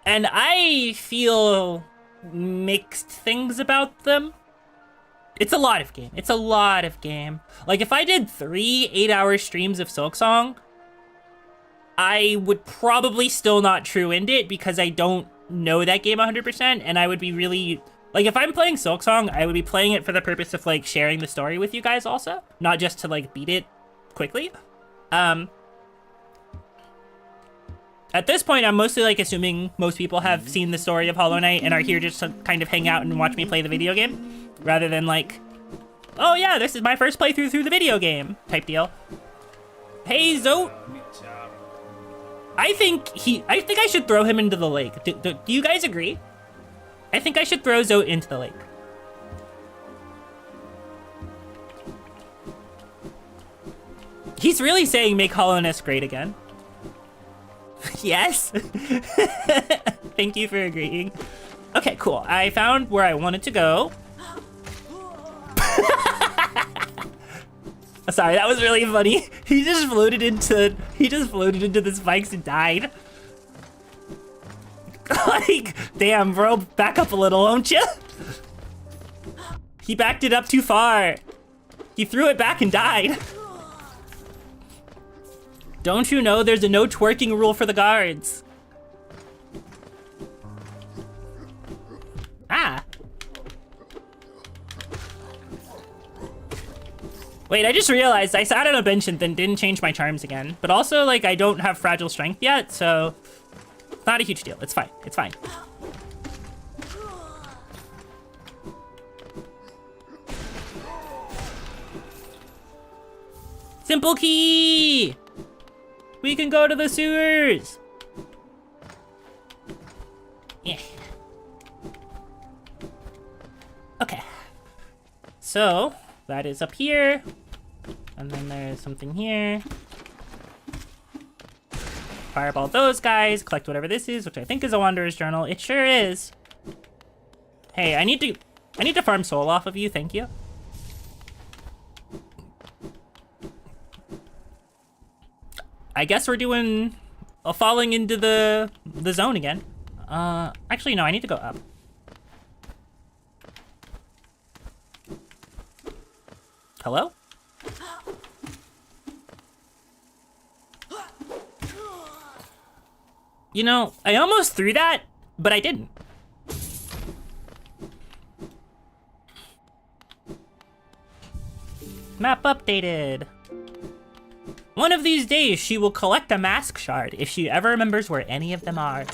And I feel mixed things about them. It's a lot of game. It's a lot of game. Like, if I did 3 8-hour streams of Silksong, I would probably still not true end it because I don't know that game 100%, and I would be really... Like, if I'm playing Silksong, I would be playing it for the purpose of, like, sharing the story with you guys also, not just to, like, beat it quickly. At this point, I'm mostly, like, assuming most people have seen the story of Hollow Knight and are here just to kind of hang out and watch me play the video game, rather than, like, oh yeah, this is my first playthrough through the video game type deal. Hey, Zote. I think I should throw him into the lake. Do you guys agree? I think I should throw Zote into the lake. He's really saying make hollowness great again. Yes. Thank you for agreeing. Okay, cool. I found where I wanted to go. Sorry, that was really funny. He just floated into the spikes and died. Like, damn, bro, back up a little, won't you? He backed it up too far. He threw it back and died. Don't you know there's a no twerking rule for the guards? Ah. Wait, I just realized I sat on a bench and then didn't change my charms again. But also, like, I don't have fragile strength yet, so it's not a huge deal. It's fine. It's fine. Simple key! We can go to the sewers! Yeah. Okay. So, that is up here. And then there's something here. Fireball those guys, collect whatever this is, which I think is a Wanderer's Journal. It sure is. Hey, I need to farm soul off of you, thank you. I guess we're doing a falling into the zone again. Actually, no, I need to go up. Hello? You know, I almost threw that, but I didn't. Map updated. One of these days, she will collect a mask shard if she ever remembers where any of them are.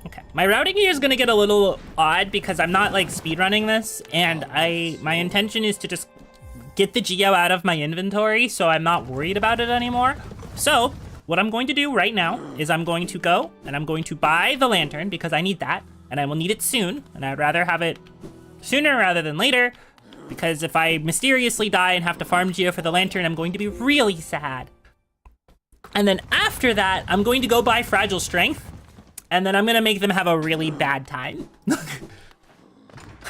Okay, my routing here is gonna get a little odd because I'm not like speedrunning this, and my intention is to just get the geo out of my inventory so I'm not worried about it anymore. So, what I'm going to do right now is I'm going to go and I'm going to buy the lantern because I need that, and I will need it soon, and I'd rather have it sooner rather than later, because if I mysteriously die and have to farm geo for the lantern, I'm going to be really sad. And then after that, I'm going to go buy fragile strength, and then I'm gonna make them have a really bad time. I'm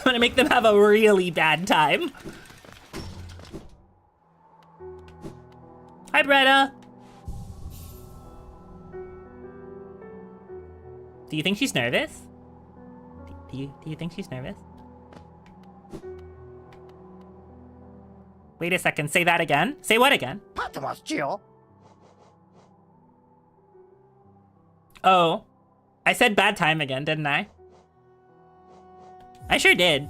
gonna make them have a really bad time. Hi, Bretta. Do you think she's nervous? Do you think she's nervous? Wait a second, say that again. Say what again? Patmos, Gio. Oh, I said bad time again, didn't I? I sure did.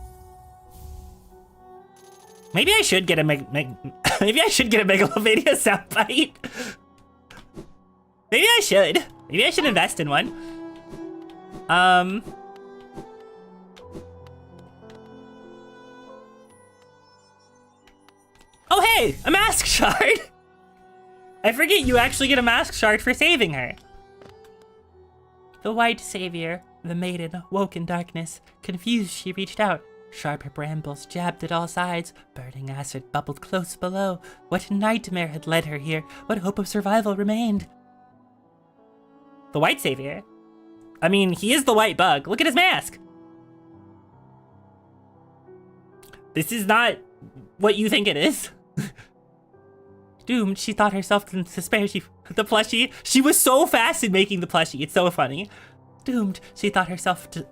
Maybe I should get a maybe I should get a Megalovania soundbite. Maybe I should. Maybe I should invest in one. Oh hey, a mask shard! I forget you actually get a mask shard for saving her. The white savior, the maiden, woke in darkness. Confused, she reached out. Sharp brambles jabbed at all sides. Burning acid bubbled close below. What nightmare had led her here? What hope of survival remained? The white savior? I mean, he is the white bug. Look at his mask. This is not what you think it is. Doomed, she thought herself to despair. The plushie. She was so fast in making the plushie. It's so funny. Doomed, she thought herself to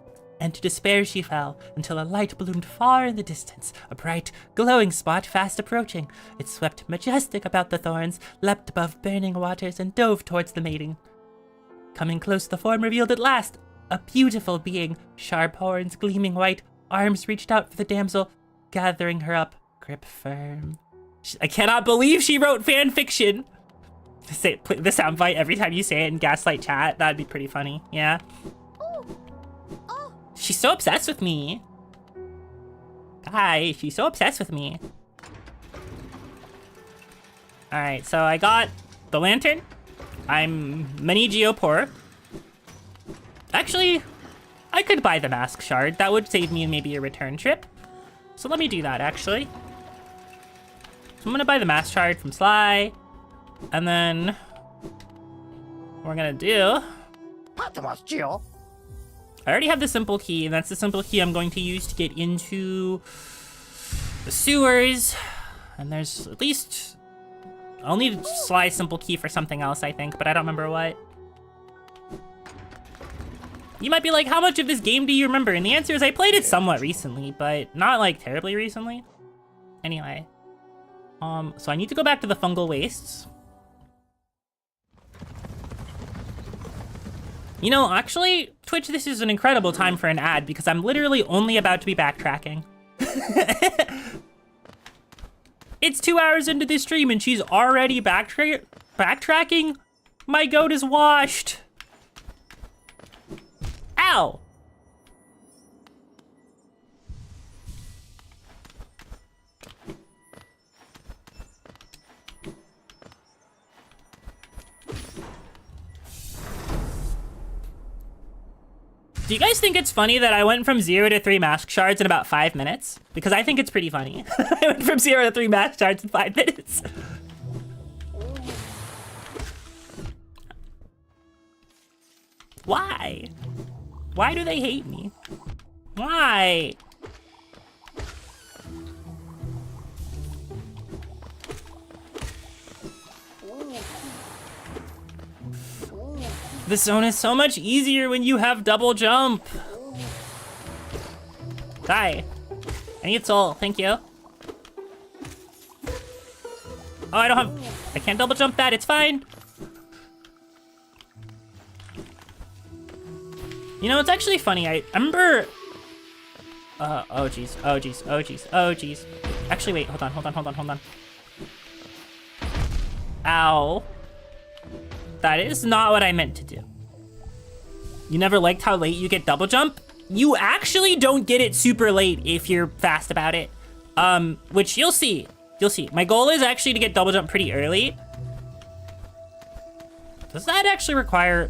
despair she fell, until a light ballooned far in the distance, a bright, glowing spot fast approaching. It swept majestic about the thorns, leapt above burning waters, and dove towards the mating. Coming close, the form revealed at last a beautiful being, sharp horns gleaming white, arms reached out for the damsel, gathering her up, grip firm. I cannot believe she wrote fan fiction. Say the soundbite every time you say it in Gaslight chat. That'd be pretty funny. Yeah. She's so obsessed with me. Guys, she's so obsessed with me. Alright, so I got the lantern. I'm mini geo poor. Actually, I could buy the mask shard. That would save me maybe a return trip. So let me do that, actually. So I'm gonna buy the mask shard from Sly. And then what we're gonna do... Patmos, Geo. I already have the simple key, and that's the simple key I'm going to use to get into the sewers. And there's at least... I'll need Sly's simple key for something else, I think, but I don't remember what. You might be like, how much of this game do you remember? And the answer is I played it somewhat recently, but not like terribly recently. Anyway. So I need to go back to the fungal wastes. You know, actually, Twitch, this is an incredible time for an ad because I'm literally only about to be backtracking. It's 2 hours into this stream and she's already backtracking? My goat is washed. Ow! Do you guys think it's funny that I went from 0 to 3 mask shards in about 5 minutes? Because I think it's pretty funny. I went from 0 to 3 mask shards in 5 minutes. Why? Why do they hate me? Why? The zone is so much easier when you have double jump. Die. I need soul, thank you. Oh, I can't double jump that, it's fine. You know, it's actually funny, I remember... oh geez, oh geez, oh geez, oh geez. Actually, wait, hold on. Ow. That is not what I meant to do. You never liked how late you get double jump? You actually don't get it super late if you're fast about it. Which you'll see. You'll see. My goal is actually to get double jump pretty early. Does that actually require...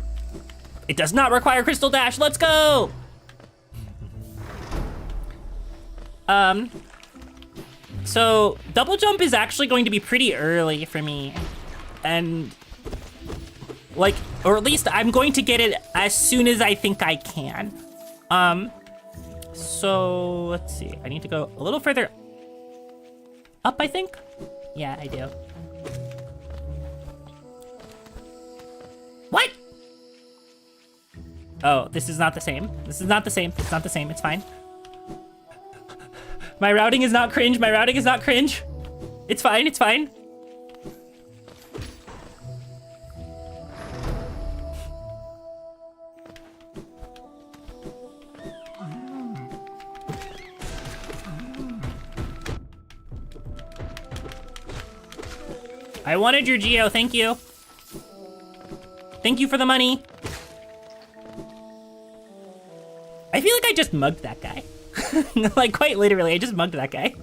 It does not require Crystal Dash. Let's go! So double jump is actually going to be pretty early for me. And... like, or at least I'm going to get it as soon as I think I can. So let's see. I need to go a little further up, I think. Yeah, I do. What? Oh, this is not the same. This is not the same. It's not the same. It's fine. My routing is not cringe. My routing is not cringe. It's fine. It's fine. I wanted your Geo, thank you. Thank you for the money. I feel like I just mugged that guy. Like, quite literally, I just mugged that guy.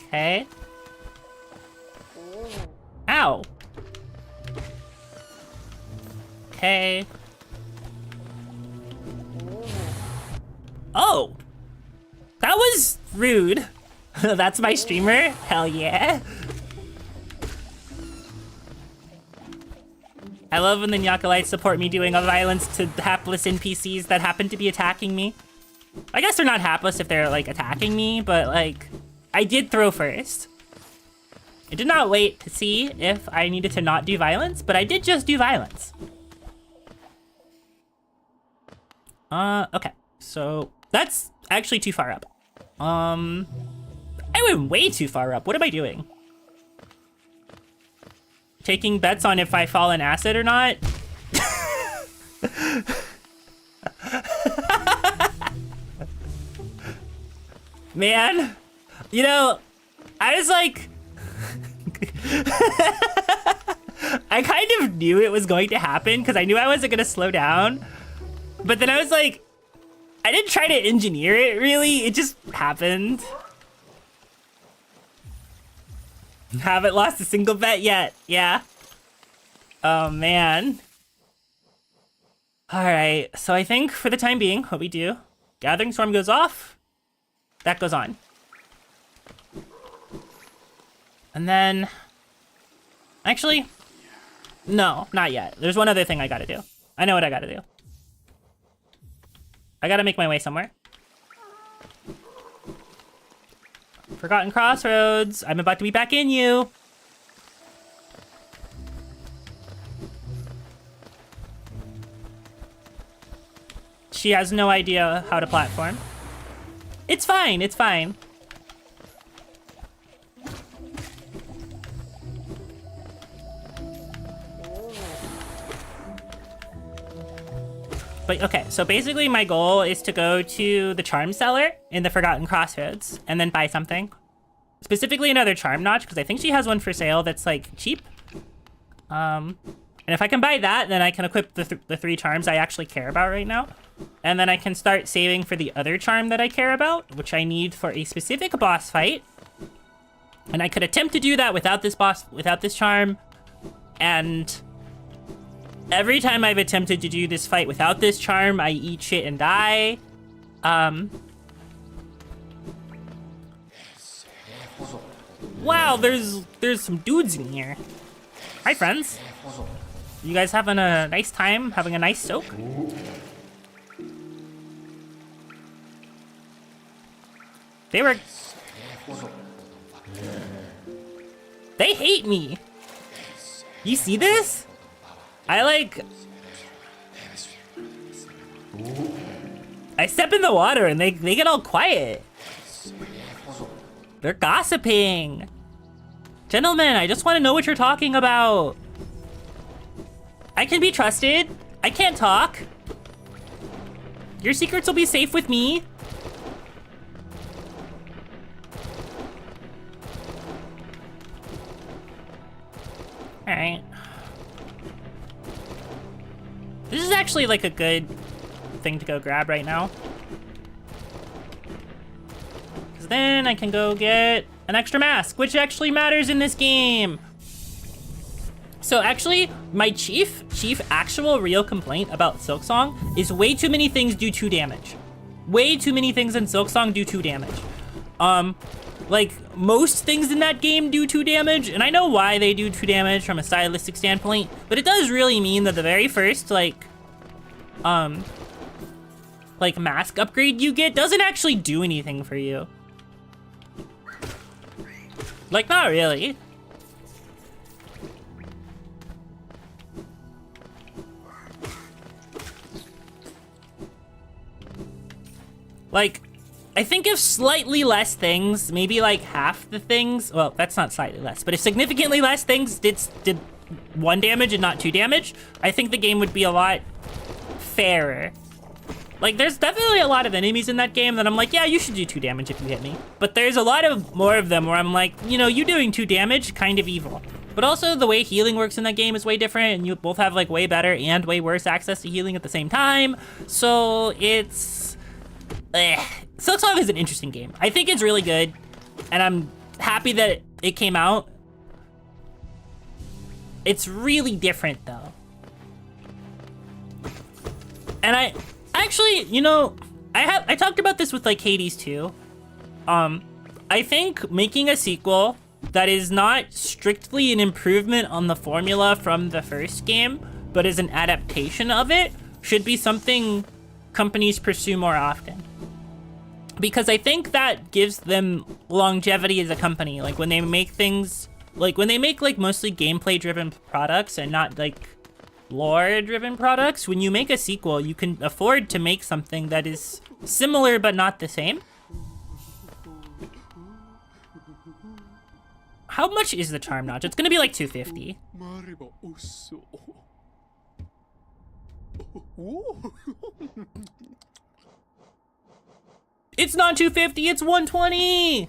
Okay. Ow. Okay. Oh, that was rude. That's my streamer? Hell yeah. I love when the Nyakalites support me doing a violence to hapless NPCs that happen to be attacking me. I guess they're not hapless if they're like attacking me, but like, I did throw first. I did not wait to see if I needed to not do violence, but I did just do violence. Okay, so that's actually too far up. I went way too far up. What am I doing? Taking bets on if I fall in acid or not? Man, you know, I was like, I kind of knew it was going to happen because I knew I wasn't gonna slow down. But then I was like, I didn't try to engineer it really, it just happened. Haven't lost a single bet yet, yeah. Oh man. All right, so I think for the time being, what we do, Gathering Storm goes off, that goes on. And then, actually, no, not yet. There's one other thing I gotta do. I know what I gotta do. I gotta make my way somewhere. Forgotten Crossroads. I'm about to be back in you. She has no idea how to platform. It's fine, it's fine. But okay, so basically my goal is to go to the charm seller in the Forgotten Crossroads and then buy something. Specifically another charm notch, because I think she has one for sale that's like cheap. And if I can buy that, then I can equip the 3 charms I actually care about right now. And then I can start saving for the other charm that I care about, which I need for a specific boss fight. And I could attempt to do that without this charm. And every time I've attempted to do this fight without this charm, I eat shit and die. Wow, there's some dudes in here. Hi, friends. You guys having a nice time? Having a nice soak? They hate me. You see this? I step in the water and they get all quiet. They're gossiping. Gentlemen, I just want to know what you're talking about. I can be trusted. I can't talk. Your secrets will be safe with me. All right. This is actually like a good thing to go grab right now. Because then I can go get an extra mask, which actually matters in this game. So actually, my chief actual real complaint about Silksong is way too many things do 2 damage. Way too many things in Silksong do 2 damage. Like, most things in that game do 2 damage, and I know why they do 2 damage from a stylistic standpoint, but it does really mean that the very first, like mask upgrade you get doesn't actually do anything for you. Like, not really. Like, I think if slightly less things, maybe like half the things, well, that's not slightly less, but if significantly less things did 1 damage and not 2 damage, I think the game would be a lot fairer. Like, there's definitely a lot of enemies in that game that I'm like, yeah, you should do 2 damage if you hit me. But there's a lot of more of them where I'm like, you know, you doing 2 damage, kind of evil. But also the way healing works in that game is way different, and you both have like way better and way worse access to healing at the same time. So it's, Silksong is an interesting game. I think it's really good, and I'm happy that it came out. It's really different though. And I actually, you know, I talked about this with like Hades too. I think making a sequel that is not strictly an improvement on the formula from the first game, but is an adaptation of it, should be something companies pursue more often. Because I think that gives them longevity as a company. Like when they make things, like when they make like mostly gameplay driven products and not like lore driven products, when you make a sequel, you can afford to make something that is similar but not the same. How much is the charm notch? It's gonna be like 250. It's not 250, it's 120!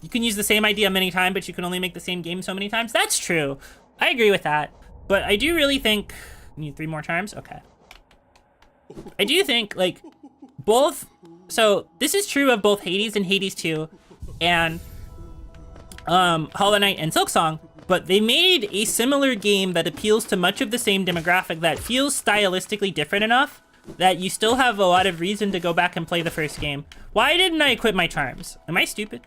You can use the same idea many times, but you can only make the same game so many times. That's true. I agree with that. But I do really think... Need 3 more charms? Okay. I do think, like, both... So, this is true of both Hades and Hades 2, and Hollow Knight and Silksong, but they made a similar game that appeals to much of the same demographic that feels stylistically different enough that you still have a lot of reason to go back and play the first game. Why didn't I equip my charms? Am I stupid?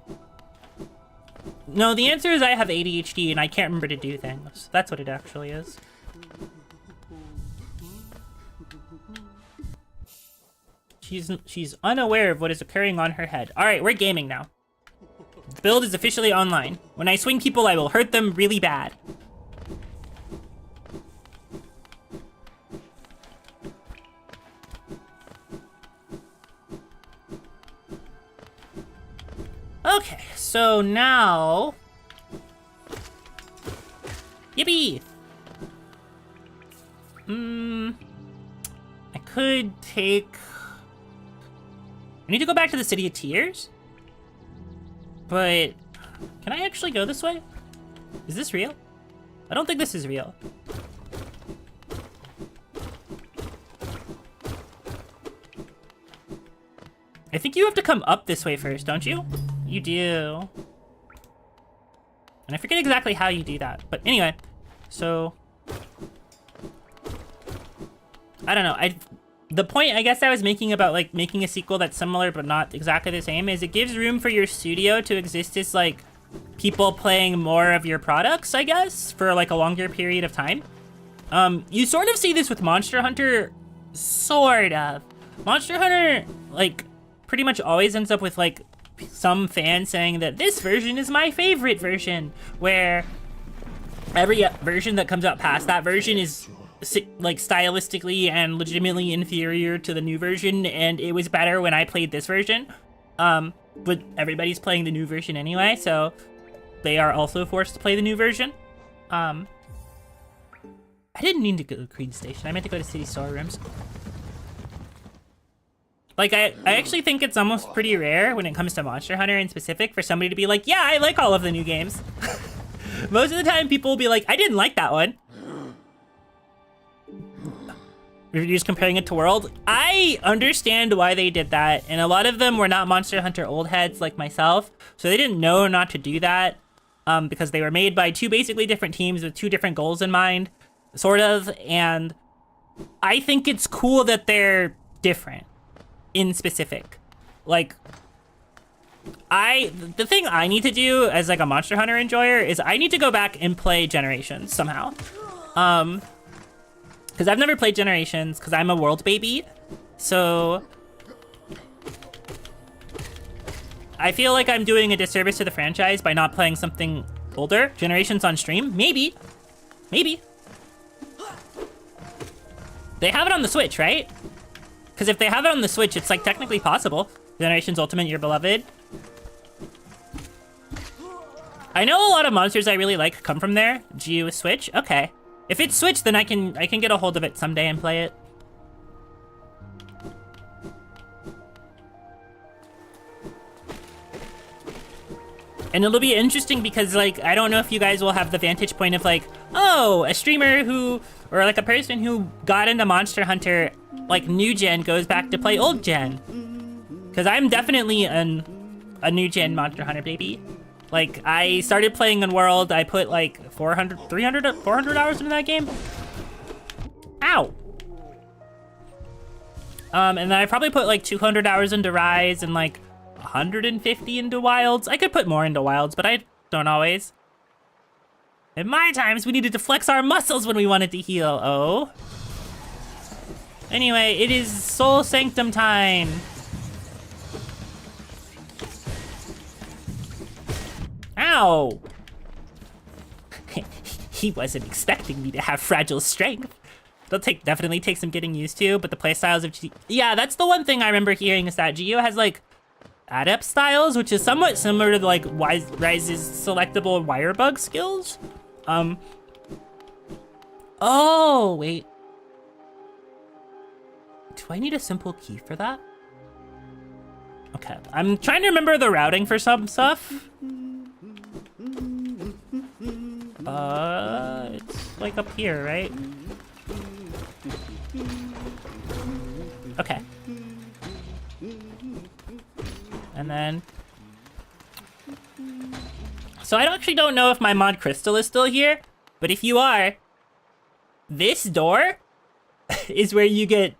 No, the answer is I have ADHD and I can't remember to do things. That's what it actually is. She's unaware of what is occurring on her head. All right, we're gaming now. The build is officially online. When I swing people, I will hurt them really bad. Okay, so now... Yippee! I could take... I need to go back to the City of Tears? But... Can I actually go this way? Is this real? I don't think this is real. I think you have to come up this way first, don't you? You do. And I forget exactly how you do that. But anyway, so... I don't know. The point I guess I was making about like making a sequel that's similar but not exactly the same is it gives room for your studio to exist as like people playing more of your products, I guess, for like a longer period of time. You sort of see this with Monster Hunter, sort of. Monster Hunter, like, pretty much always ends up with like some fan saying that this version is my favorite version, where every version that comes out past that version is like stylistically and legitimately inferior to the new version, and it was better when I played this version. But everybody's playing the new version anyway, so they are also forced to play the new version. I didn't mean to go to Creed Station. I meant to go to City Storerooms. Like, I actually think it's almost pretty rare when it comes to Monster Hunter in specific for somebody to be like, yeah, I like all of the new games. Most of the time people will be like, I didn't like that one. You're just comparing it to World. I understand why they did that, and a lot of them were not Monster Hunter old heads like myself, so they didn't know not to do that, because they were made by two basically different teams with two different goals in mind, sort of, and I think it's cool that they're different in specific. Like, the thing I need to do as like a Monster Hunter enjoyer is I need to go back and play Generations somehow. Because I've never played Generations, because I'm a World baby, so I feel like I'm doing a disservice to the franchise by not playing something older. Generations on stream? Maybe. Maybe. They have it on the Switch, right? Because if they have it on the Switch, it's like technically possible. Generations Ultimate, Your Beloved. I know a lot of monsters I really like come from there. Geo is Switch? Okay. If it's Switch, then I can get a hold of it someday and play it. And it'll be interesting because, like, I don't know if you guys will have the vantage point of, like, oh, a streamer who, or like a person who got into Monster Hunter, like, new gen goes back to play old gen. Because I'm definitely a new gen Monster Hunter baby. Like, I started playing in World, I put like 400 hours into that game. Ow! And then I probably put like 200 hours into Rise and like 150 into Wilds. I could put more into Wilds, but I don't always. In my times, we needed to flex our muscles when we wanted to heal. Oh. Anyway, it is Soul Sanctum time. Ow. He wasn't expecting me to have fragile strength. It'll definitely take some getting used to, but the playstyles of yeah, that's the one thing I remember hearing is that GU has like adept styles, which is somewhat similar to like Rise's selectable wire bug skills. Oh, wait. Do I need a simple key for that? Okay, I'm trying to remember the routing for some stuff. It's like up here, right? Okay. And then... So I actually don't know if my mod crystal is still here, but if you are, this door is where you get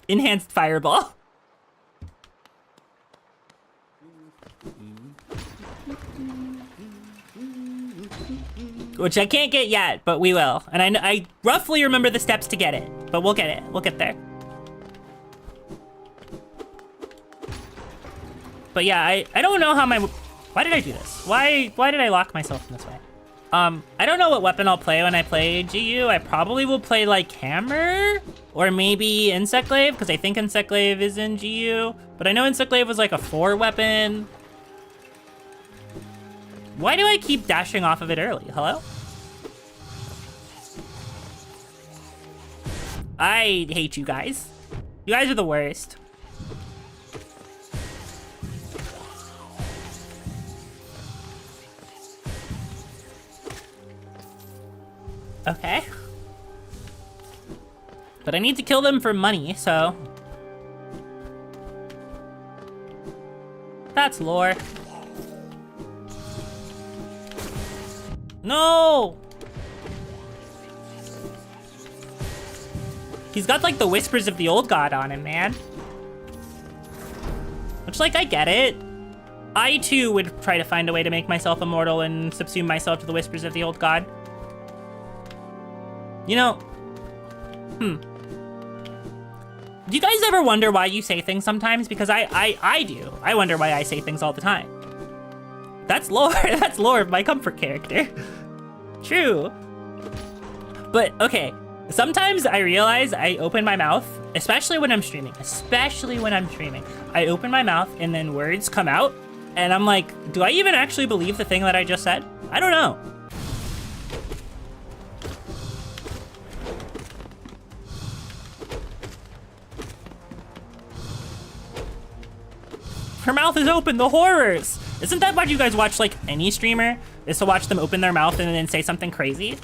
enhanced fireball. Which I can't get yet, but we will. And I roughly remember the steps to get it, but we'll get it. We'll get there. But yeah, I don't know how why did I do this? Why did I lock myself in this way? I don't know what weapon I'll play when I play GU. I probably will play like Hammer or maybe Insect Glaive, because I think Insect Glaive is in GU, but I know Insect Glaive was like a 4 weapon. Why do I keep dashing off of it early? Hello? I hate you guys. You guys are the worst. Okay. But I need to kill them for money, so... That's lore. No! He's got like the whispers of the old god on him, man. Which, like, I get it. I too would try to find a way to make myself immortal and subsume myself to the whispers of the old god. You know, do you guys ever wonder why you say things sometimes? Because I do. I wonder why I say things all the time. That's lore. That's lore of my comfort character. True. But, okay. Sometimes I realize I open my mouth, especially when I'm streaming. I open my mouth and then words come out. And I'm like, do I even actually believe the thing that I just said? I don't know. Her mouth is open, the horrors! Isn't that why you guys watch, like, any streamer? Is to watch them open their mouth and then say something crazy?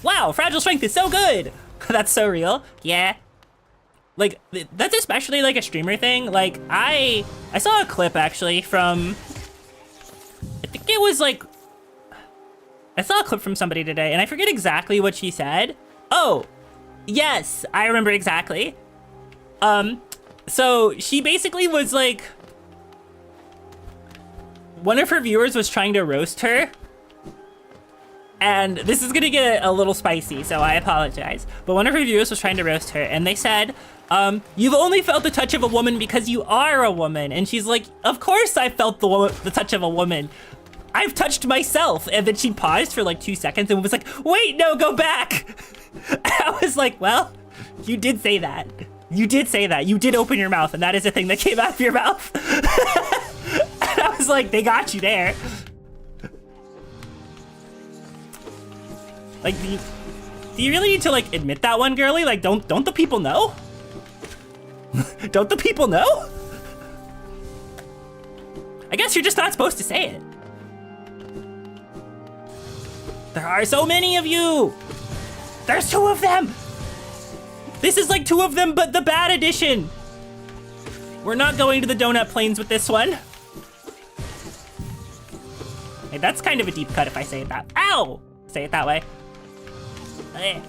Wow, fragile strength is so good! That's so real. Yeah. Like, that's especially, like, a streamer thing. Like, I saw a clip, actually, from... I think it was, like... I saw a clip from somebody today, and I forget exactly what she said. Oh! Yes, I remember exactly. So she basically was like, one of her viewers was trying to roast her. And this is gonna get a little spicy, so I apologize. But one of her viewers was trying to roast her, and they said, you've only felt the touch of a woman because you are a woman. And she's like, of course I felt the touch of a woman. I've touched myself. And then she paused for like 2 seconds and was like, wait, no, go back. And I was like, well, you did say that. You did say that. You did open your mouth, and that is a thing that came out of your mouth. And I was like, they got you there. Like, do you really need to, like, admit that one, girly? Like, don't the people know? Don't the people know? I guess you're just not supposed to say it. There are so many of you. There's 2 of them. This is like 2 of them, but the bad edition. We're not going to the donut plains with this one. Hey, that's kind of a deep cut if I say it that. Ow! Say it that way. Hey.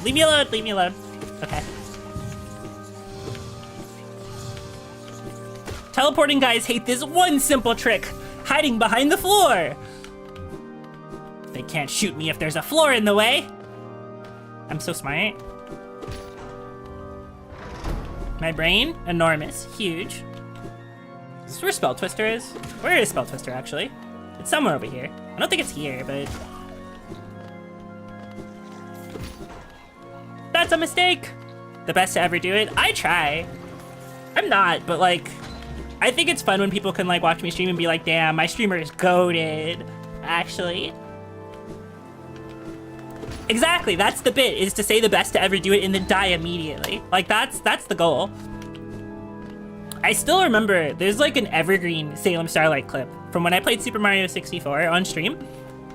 Leave me alone, leave me alone. Okay. Teleporting guys hate this one simple trick, hiding behind the floor. They can't shoot me if there's a floor in the way. I'm so smart. My brain, enormous, huge. Is this where Spell Twister is? Where is Spell Twister, actually? It's somewhere over here. I don't think it's here, but... That's a mistake! The best to ever do it? I try. I'm not, but like... I think it's fun when people can like watch me stream and be like, damn, my streamer is goated, actually. Exactly, that's the bit, is to say the best to ever do it and then die immediately. Like, that's the goal. I still remember, there's like an evergreen Salem Starlight clip from when I played Super Mario 64 on stream.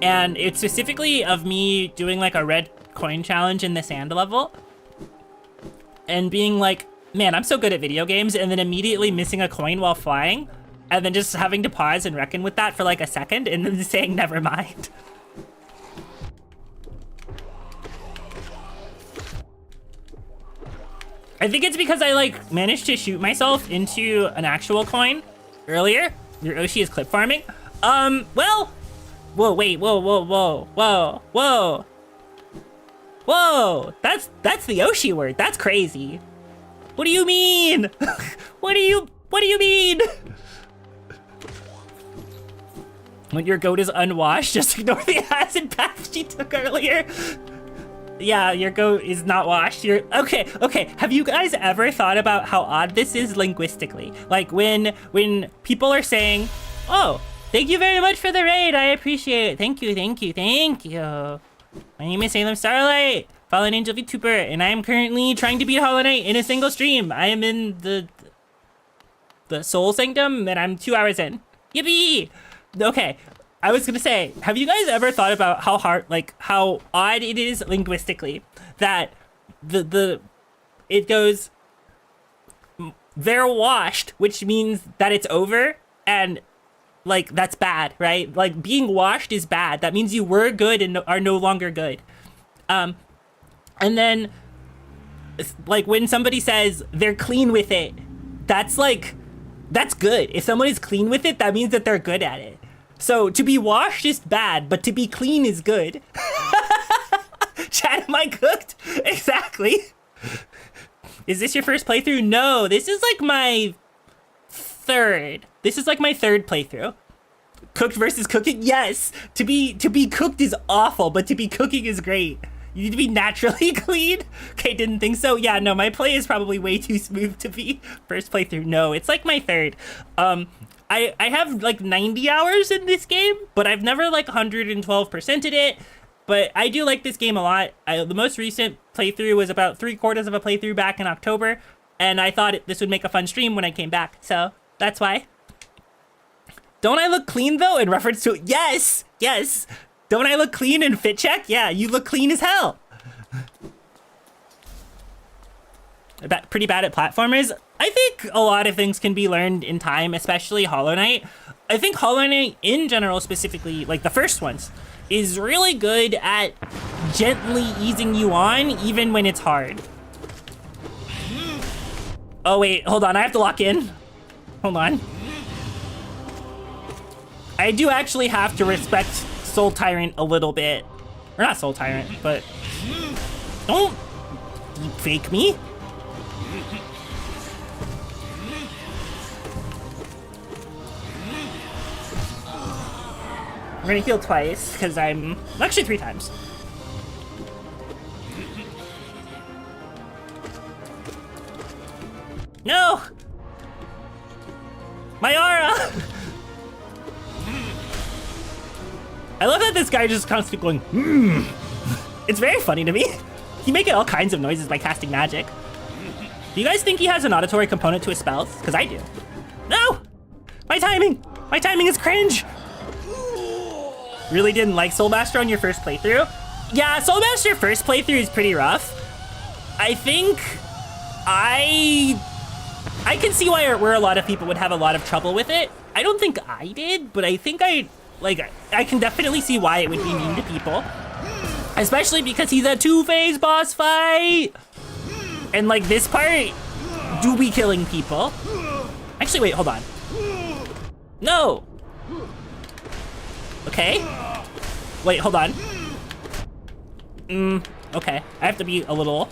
And it's specifically of me doing like a red coin challenge in the sand level. And being like, man, I'm so good at video games, and then immediately missing a coin while flying. And then just having to pause and reckon with that for like a second and then saying, never mind. I think it's because I like managed to shoot myself into an actual coin earlier. Your Oshi is clip farming. Well, whoa, wait, whoa. That's the Oshi word. That's crazy. What do you mean? What do you mean? When your goat is unwashed, just ignore the acid bath she took earlier. Yeah, your goat is not washed. Okay. Have you guys ever thought about how odd this is linguistically? Like when people are saying, oh, thank you very much for the raid. I appreciate it. Thank you. My name is Salem Starlight, fallen angel vtuber, and I am currently trying to beat Hollow Knight in a single stream. I am in the Soul Sanctum, and I'm 2 hours in. Yippee! Okay. I was gonna say, have you guys ever thought about how how odd it is linguistically that it goes, they're washed, which means that it's over, and like that's bad, right? Like being washed is bad. That means you were good and are no longer good. And then like when somebody says they're clean with it, that's good. If someone is clean with it, that means that they're good at it. So to be washed is bad, but to be clean is good. Chat, am I cooked? Exactly. Is this your first playthrough? No, this is like my third. This is like my third playthrough. Cooked versus cooking? Yes. To be cooked is awful, but to be cooking is great. You need to be naturally clean? Okay, didn't think so. Yeah, no, my play is probably way too smooth to be first playthrough. No, it's like my third. I have like 90 hours in this game, but I've never like 112%ed it. But I do like this game a lot. The most recent playthrough was about 3/4 of a playthrough back in October, and I thought this would make a fun stream when I came back, so that's why. Don't I look clean though? In reference to yes. Don't I look clean in fit check? Yeah, you look clean as hell. Pretty bad at platformers. I think a lot of things can be learned in time, especially Hollow Knight. I think Hollow Knight in general, specifically, like the first ones, is really good at gently easing you on, even when it's hard. Oh wait, hold on, I have to lock in. Hold on. I do actually have to respect Soul Tyrant a little bit. Or not Soul Tyrant, but don't deep fake me. We're gonna heal twice, because actually 3 times. No! My aura! I love that this guy just constantly going, It's very funny to me. He making all kinds of noises by casting magic. Do you guys think he has an auditory component to his spells? Because I do. No! My timing! My timing is cringe! Really didn't like Soulmaster on your first playthrough? Yeah, Soulmaster first playthrough is pretty rough. I think I can see where a lot of people would have a lot of trouble with it. I don't think I did, but I think I can definitely see why it would be mean to people. Especially because he's a two-phase boss fight. And like this part, do be killing people. Actually, wait, hold on. No. Okay. Wait, hold on. Okay, I have to be a little.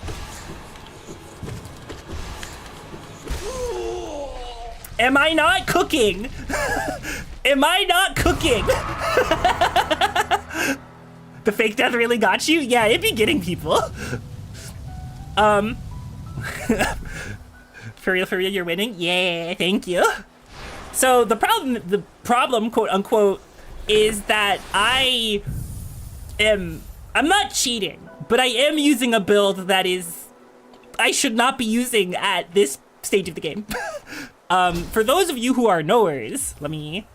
Am I not cooking? Am I not cooking? The fake death really got you? Yeah, it'd be getting people. For real, you're winning? Yeah, thank you. So the problem, quote unquote, is that I'm not cheating, but I am using a build that I should not be using at this stage of the game. For those of you who are knowers, let me...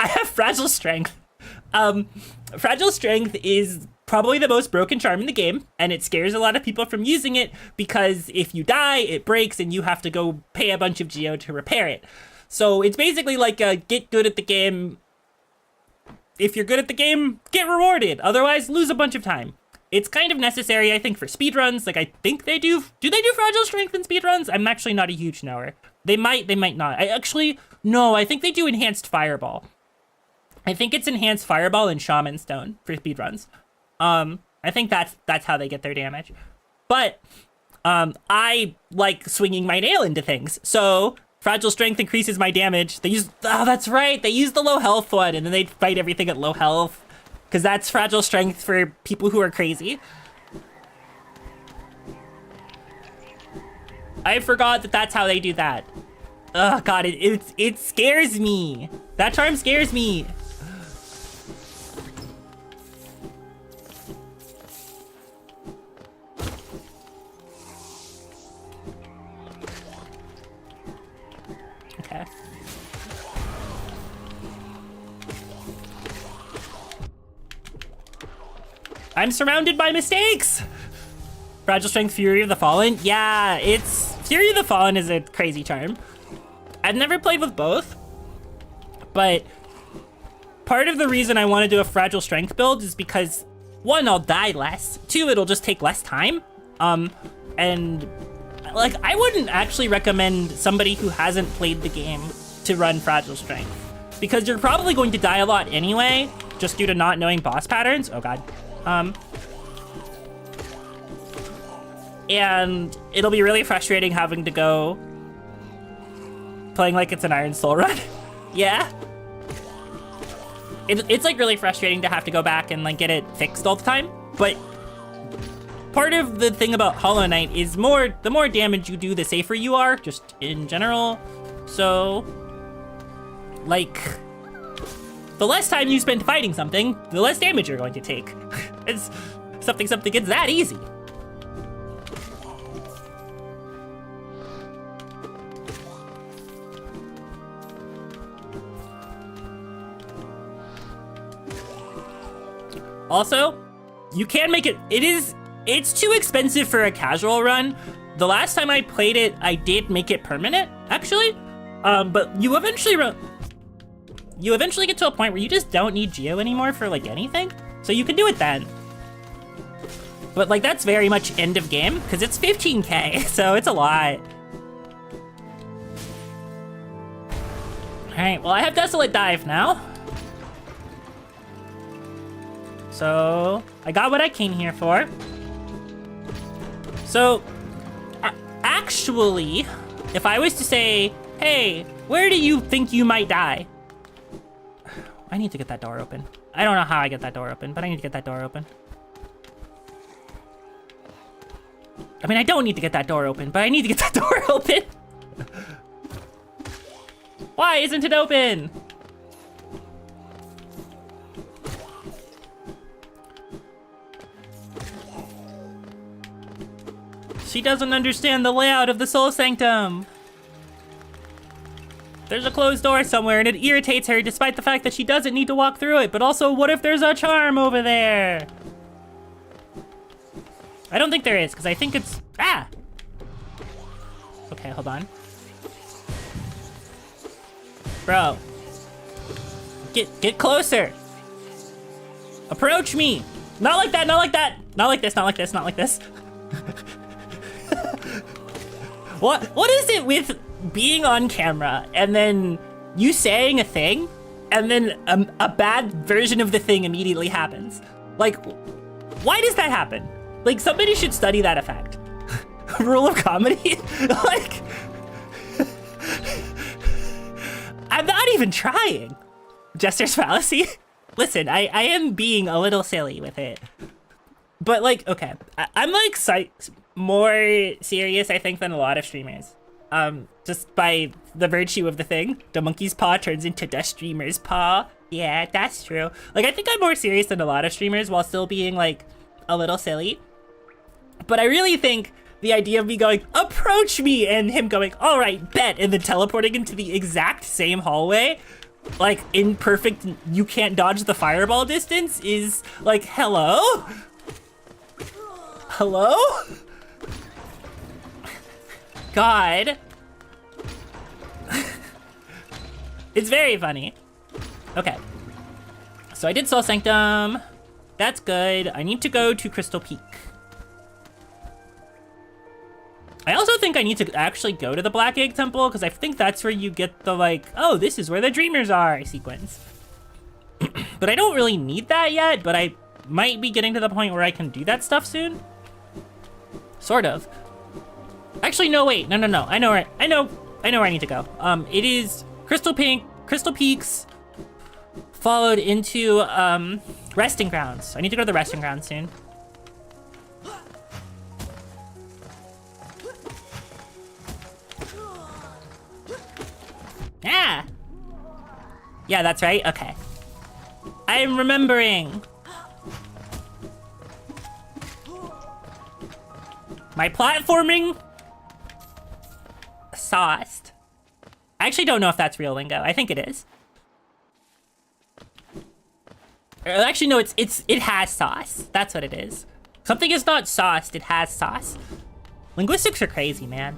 I have fragile strength. Fragile strength is probably the most broken charm in the game, and it scares a lot of people from using it because if you die, it breaks and you have to go pay a bunch of geo to repair it. So it's basically like a get good at the game. If you're good at the game, get rewarded. Otherwise, lose a bunch of time. It's kind of necessary, I think, for speedruns. Like, I think they do they do fragile strength in speedruns? I'm actually not a huge knower. They might not. No, I think they do enhanced fireball. I think it's enhanced fireball and shaman stone for speedruns. I think that's how they get their damage. But I like swinging my nail into things. So fragile strength increases my damage. That's right. They use the low health one, and then they fight everything at low health. Because that's fragile strength for people who are crazy. I forgot that that's how they do that. Oh god, it scares me. That charm scares me. Okay. I'm surrounded by mistakes! Fragile Strength, Fury of the Fallen? Yeah, Fury of the Fallen is a crazy charm. I've never played with both, but part of the reason I want to do a Fragile Strength build is because, one, I'll die less, two, it'll just take less time, and, like, I wouldn't actually recommend somebody who hasn't played the game to run Fragile Strength, because you're probably going to die a lot anyway, just due to not knowing boss patterns. Oh god. And it'll be really frustrating having to go playing like it's an Iron Soul run. Yeah. It's like really frustrating to have to go back and like get it fixed all the time. But part of the thing about Hollow Knight is the more damage you do, the safer you are, just in general. So, like, the less time you spend fighting something, the less damage you're going to take. It's something it's that easy. Also, you can make it's too expensive for a casual run. The last time I played it, I did make it permanent, actually. But you eventually get to a point where you just don't need geo anymore for like anything. So you can do it then. But like that's very much end of game because it's 15k, so it's a lot. All right, well I have Desolate Dive now. So I got what I came here for. So actually, if I was to say, hey, where do you think you might die? I need to get that door open. I don't know how I get that door open, but I need to get that door open. I mean, I don't need to get that door open, but I need to get that door open. Why isn't it open? She doesn't understand the layout of the Soul Sanctum. There's a closed door somewhere and it irritates her despite the fact that she doesn't need to walk through it, but also what if there's a charm over there? I don't think there is, because I think it's, Okay, hold on. Bro. Get closer. Approach me. Not like that, not like that. Not like this, not like this, not like this. What is it with being on camera and then you saying a thing and then a bad version of the thing immediately happens? Like, why does that happen? Like, somebody should study that effect. Rule of comedy? Like, I'm not even trying. Jester's fallacy? Listen, I am being a little silly with it. But like, okay, I'm like more serious, I think, than a lot of streamers. Just by the virtue of the thing. The monkey's paw turns into the streamer's paw. Yeah, that's true. Like, I think I'm more serious than a lot of streamers while still being like a little silly. But I really think the idea of me going, approach me, and him going, all right, bet, and then teleporting into the exact same hallway, like in perfect, you can't dodge the fireball distance, is like, hello? Hello? God. It's very funny. Okay. So I did Soul Sanctum. That's good. I need to go to Crystal Peak. I also think I need to actually go to the Black Egg Temple because I think that's where you get the like, oh, this is where the dreamers are sequence. But I don't really need that yet, but I might be getting to the point where I can do that stuff soon. Sort of. Actually, no, wait, no. I know where I need to go. It is Crystal Peaks, followed into Resting Grounds. I need to go to the Resting Grounds soon. Yeah. Yeah, that's right. Okay. I'm remembering. My platforming sauced. I actually don't know if that's real lingo. I think it is. Actually, no, it has sauce. That's what it is. Something is not sauced, it has sauce. Linguistics are crazy, man.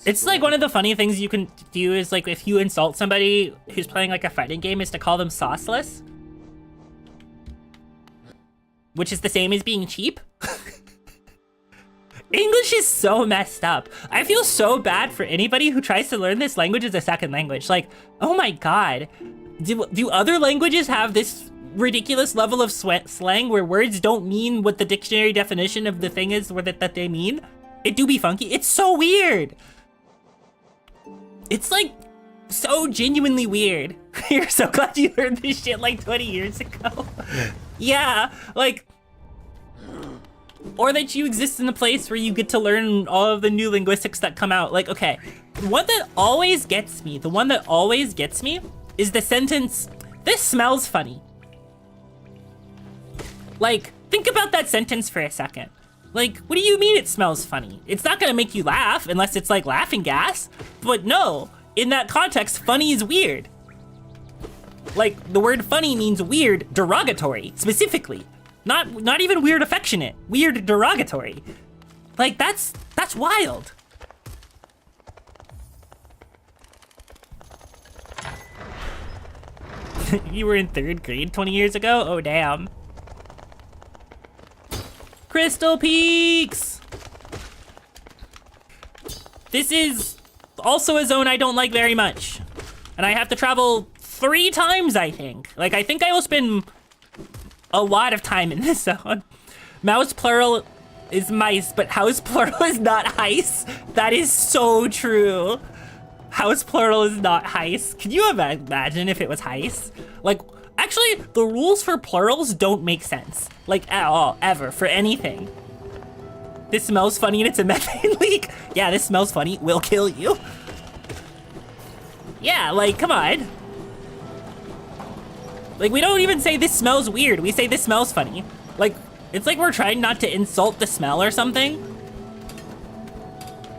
It's like one of the funny things you can do is like if you insult somebody who's playing like a fighting game is to call them sauceless. Which is the same as being cheap. English is so messed up. I feel so bad for anybody who tries to learn this language as a second language. Like, oh my God. Do other languages have this ridiculous level of slang where words don't mean what the dictionary definition of the thing is that they mean? It do be funky. It's so weird. It's like so genuinely weird. You're so glad you learned this shit like 20 years ago. Yeah, like, or that you exist in a place where you get to learn all of the new linguistics that come out. Like, okay, the one that always gets me is the sentence, this smells funny. Like, think about that sentence for a second. Like, what do you mean it smells funny? It's not gonna make you laugh unless it's like laughing gas. But no, in that context, funny is weird. Like, the word funny means weird, derogatory, specifically. Not even weird affectionate, weird derogatory. Like, that's wild. You were in 3rd grade 20 years ago? Oh, damn. Crystal Peaks! This is also a zone I don't like very much. And I have to travel 3 times, I think. Like, I think I will spend a lot of time in this zone. Mouse plural is mice, but house plural is not heis. That is so true. House plural is not heis. Can you imagine if it was heis? Like, actually, the rules for plurals don't make sense. Like, at all, ever, for anything. This smells funny and it's a methane leak. Yeah, this smells funny, will kill you. Yeah, like, come on. Like, we don't even say this smells weird. We say this smells funny. Like, it's like we're trying not to insult the smell or something.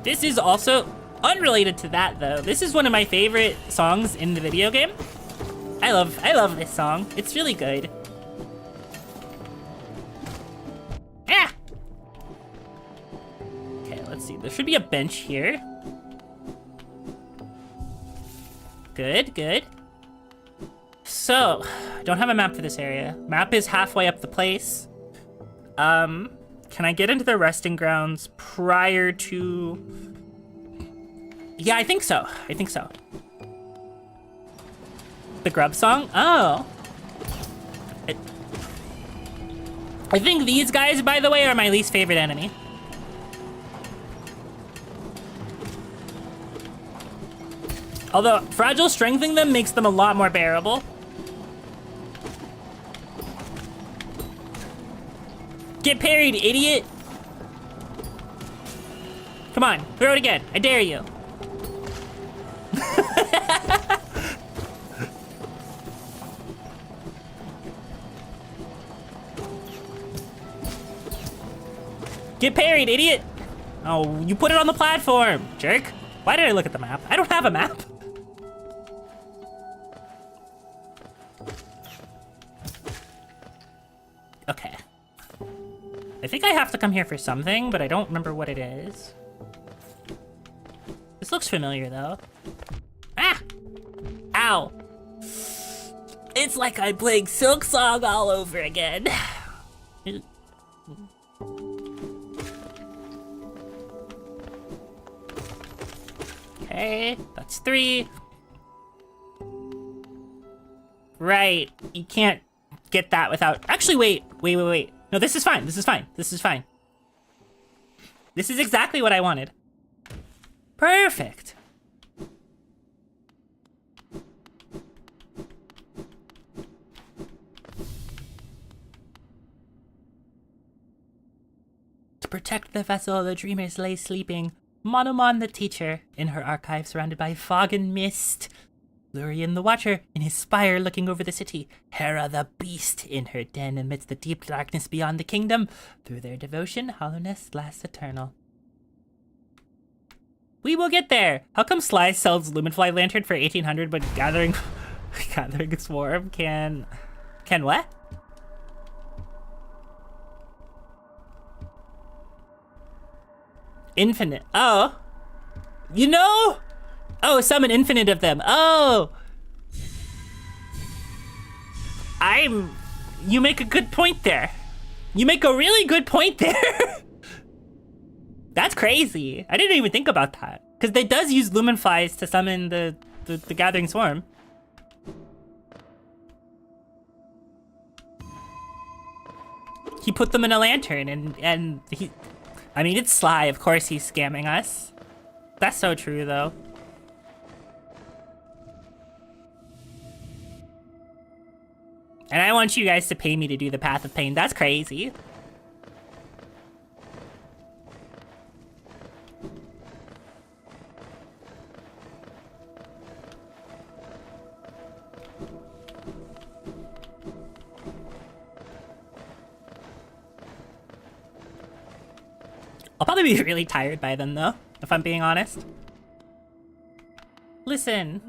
This is also unrelated to that, though. This is one of my favorite songs in the video game. I love this song. It's really good. Ah! Okay, let's see. There should be a bench here. Good, good. So So, don't have a map for this area. Map is halfway up the place. Can I get into the resting grounds prior to... Yeah, I think so. I think so. The grub song? Oh. I think these guys, by the way, are my least favorite enemy. Although, fragile strengthening them makes them a lot more bearable. Get parried, idiot! Come on, throw it again. I dare you. Get parried, idiot! Oh, you put it on the platform, jerk. Why did I look at the map? I don't have a map. Okay. I think I have to come here for something, but I don't remember what it is. This looks familiar, though. Ah! Ow! It's like I'm playing Silk Song all over again. Okay, that's 3. Right, you can't get that without... Actually, wait. No, this is fine. This is fine. This is exactly what I wanted. Perfect. To protect the vessel, the dreamers lay sleeping. Monomon the teacher, in her archive surrounded by fog and mist. Lurien the watcher, in his spire looking over the city. Hera the beast, in her den amidst the deep darkness beyond the kingdom. Through their devotion, hollowness lasts eternal. We will get there! How come Sly sells Lumenfly Lantern for 1800 but gathering a swarm can what? Infinite. Oh. You know? Oh, summon infinite of them. Oh. You make a good point there. You make a really good point there. That's crazy. I didn't even think about that. Because they does use Lumenflies to summon the Gathering Swarm. He put them in a lantern and he... I mean, it's Sly. Of course he's scamming us. That's so true, though. And I want you guys to pay me to do the Path of Pain. That's crazy. I'll probably be really tired by then, though, if I'm being honest. Listen.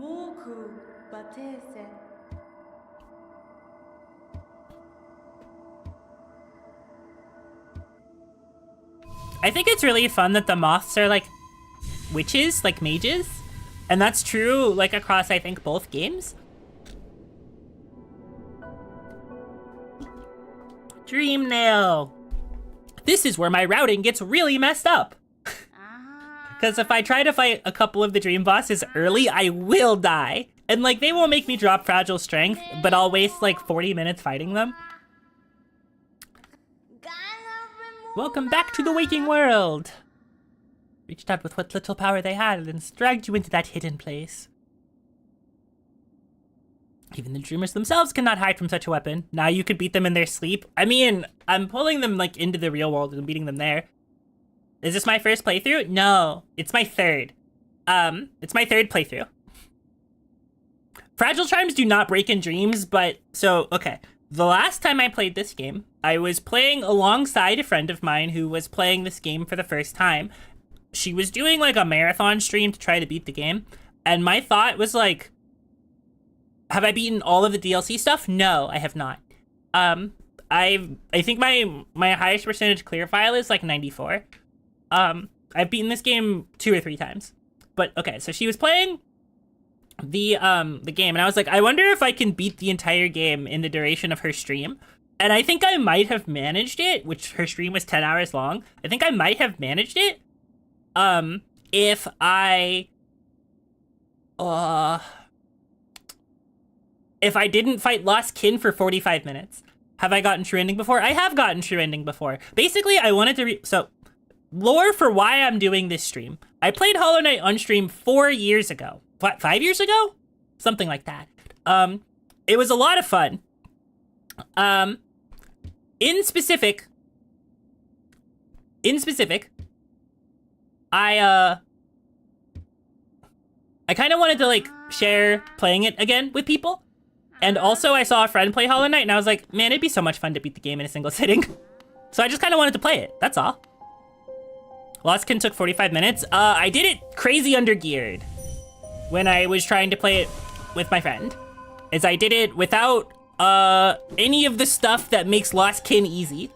I think it's really fun that the moths are like witches, like mages. And that's true like across, I think, both games. Dream Nail. This is where my routing gets really messed up. Because if I try to fight a couple of the dream bosses early, I will die. And like, they won't make me drop Fragile Strength, but I'll waste like 40 minutes fighting them. Welcome back to the waking world. Reached out with what little power they had and dragged you into that hidden place. Even the dreamers themselves cannot hide from such a weapon. Now you could beat them in their sleep. I mean, I'm pulling them like into the real world and beating them there. Is this my first playthrough? No, it's my third. It's my third playthrough. Fragile Charms do not break in dreams, but so, okay. The last time I played this game, I was playing alongside a friend of mine who was playing this game for the first time. She was doing like a marathon stream to try to beat the game. And my thought was like, have I beaten all of the DLC stuff? No, I have not. I think my highest percentage clear file is like 94. I've beaten this game 2 or 3 times. But okay, so she was playing the game, and I was like, I wonder if I can beat the entire game in the duration of her stream. And I think I might have managed it, which her stream was 10 hours long. I think I might have managed it if I didn't fight Lost Kin for 45 minutes. Have I gotten true ending before? I have gotten true ending before. Basically, I wanted to so lore for why I'm doing this stream. I played Hollow Knight on stream 4 years ago. What, 5 years ago? Something like that. It was a lot of fun. In specific, I kind of wanted to like share playing it again with people. And also I saw a friend play Hollow Knight and I was like, man, it'd be so much fun to beat the game in a single sitting. So I just kind of wanted to play it, that's all. Lost Kin took 45 minutes. I did it crazy undergeared when I was trying to play it with my friend. Is I did it without any of the stuff that makes Lost Kin easy.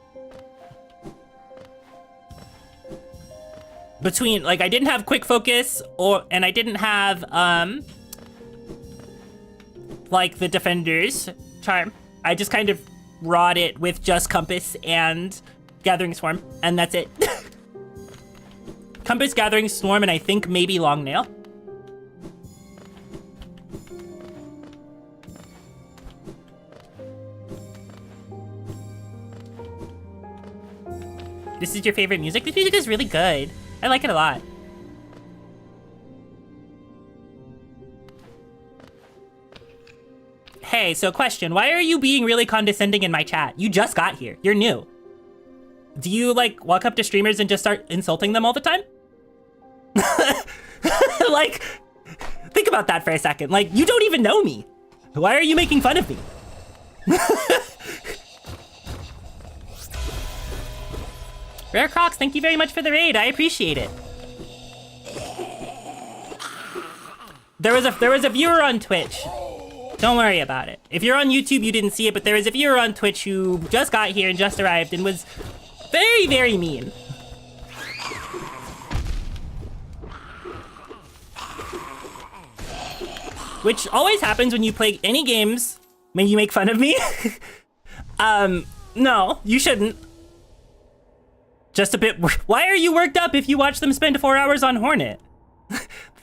Between, like, I didn't have quick focus, and I didn't have, like, the Defender's charm. I just kind of wrought it with just Compass and Gathering Swarm, and that's it. Compass, Gathering Swarm, and I think maybe Long Nail. This is your favorite music? This music is really good. I like it a lot. Hey, so question. Why are you being really condescending in my chat? You just got here. You're new. Do you, like, walk up to streamers and just start insulting them all the time? Like, think about that for a second. Like, you don't even know me. Why are you making fun of me? Rare Crocs, thank you very much for the raid. I appreciate it. There was a viewer on Twitch. Don't worry about it. If you're on YouTube, you didn't see it, but there was a viewer on Twitch who just got here and just arrived and was very, very mean. Which always happens when you play any games when you make fun of me. No, you shouldn't. Just a bit. Why are you worked up if you watch them spend 4 hours on Hornet?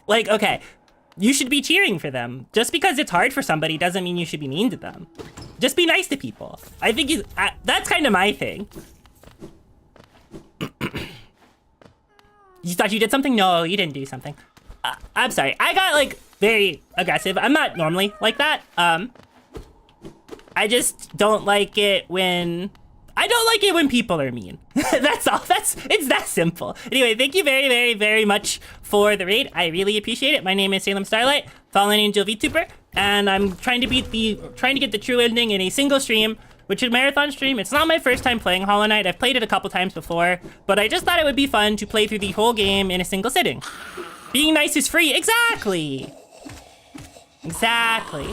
Like, okay, you should be cheering for them. Just because it's hard for somebody doesn't mean you should be mean to them. Just be nice to people. I think that's kind of my thing. You thought you did something? No, you didn't do something. I'm sorry. I got, like, very aggressive. I'm not normally like that. I just don't like it when... I don't like it when people are mean. That's all. It's that simple. Anyway, thank you very, very, very much for the raid. I really appreciate it. My name is Salem Starlight, Fallen Angel VTuber, and I'm trying to get the true ending in a single stream, which is a marathon stream. It's not my first time playing Hollow Knight. I've played it a couple times before, but I just thought it would be fun to play through the whole game in a single sitting. Being nice is free. Exactly. Exactly.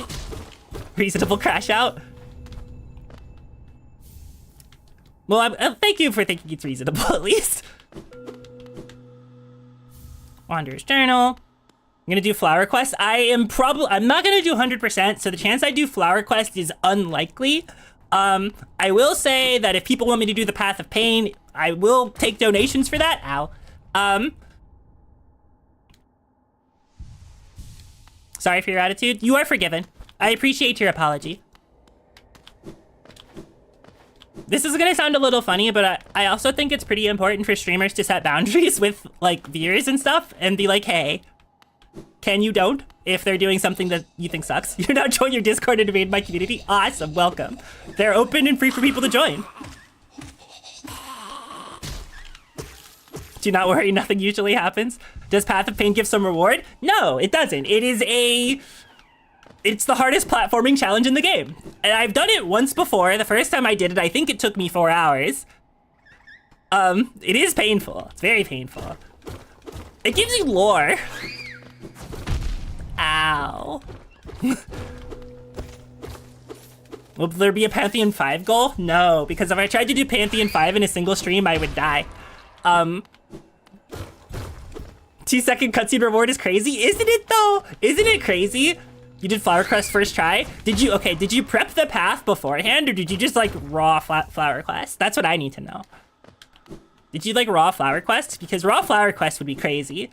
Reasonable crash out. Well, thank you for thinking it's reasonable, at least. Wanderer's Journal. I'm gonna do Flower Quest. I'm not gonna do 100%, so the chance I do Flower Quest is unlikely. I will say that if people want me to do the Path of Pain, I will take donations for that. Ow. Sorry for your attitude. You are forgiven. I appreciate your apology. This is gonna sound a little funny, but I also think it's pretty important for streamers to set boundaries with, like, viewers and stuff and be like, hey, can you don't? If they're doing something that you think sucks. You're not joining your Discord and invade my community? Awesome, welcome. They're open and free for people to join. Do not worry, nothing usually happens. Does Path of Pain give some reward? No, it doesn't. It's the hardest platforming challenge in the game. And I've done it once before. The first time I did it, I think it took me 4 hours. It is painful. It's very painful. It gives you lore. Ow. Will there be a Pantheon 5 goal? No, because if I tried to do Pantheon 5 in a single stream, I would die. 2-second cutscene reward is crazy. Isn't it though? Isn't it crazy? You did Flower Quest first try? Did you prep the path beforehand, or did you just like raw Flower Quest? That's what I need to know. Did you like raw Flower Quest? Because raw Flower Quest would be crazy.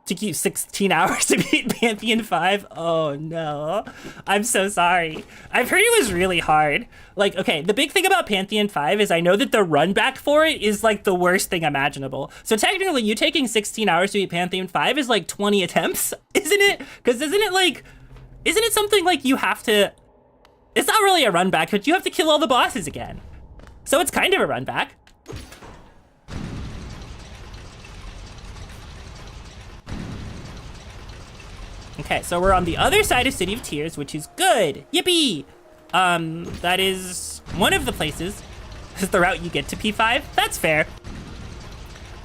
Took you 16 hours to beat Pantheon 5? Oh no. I'm so sorry. I've heard it was really hard. Like, okay, the big thing about Pantheon 5 is I know that the run back for it is like the worst thing imaginable. So technically you taking 16 hours to beat Pantheon 5 is like 20 attempts, isn't it? Because isn't it something like you have to, it's not really a run back, but you have to kill all the bosses again. So it's kind of a run back. Okay, so we're on the other side of City of Tears, which is good. Yippee! That is one of the places. This is the route you get to P5. That's fair.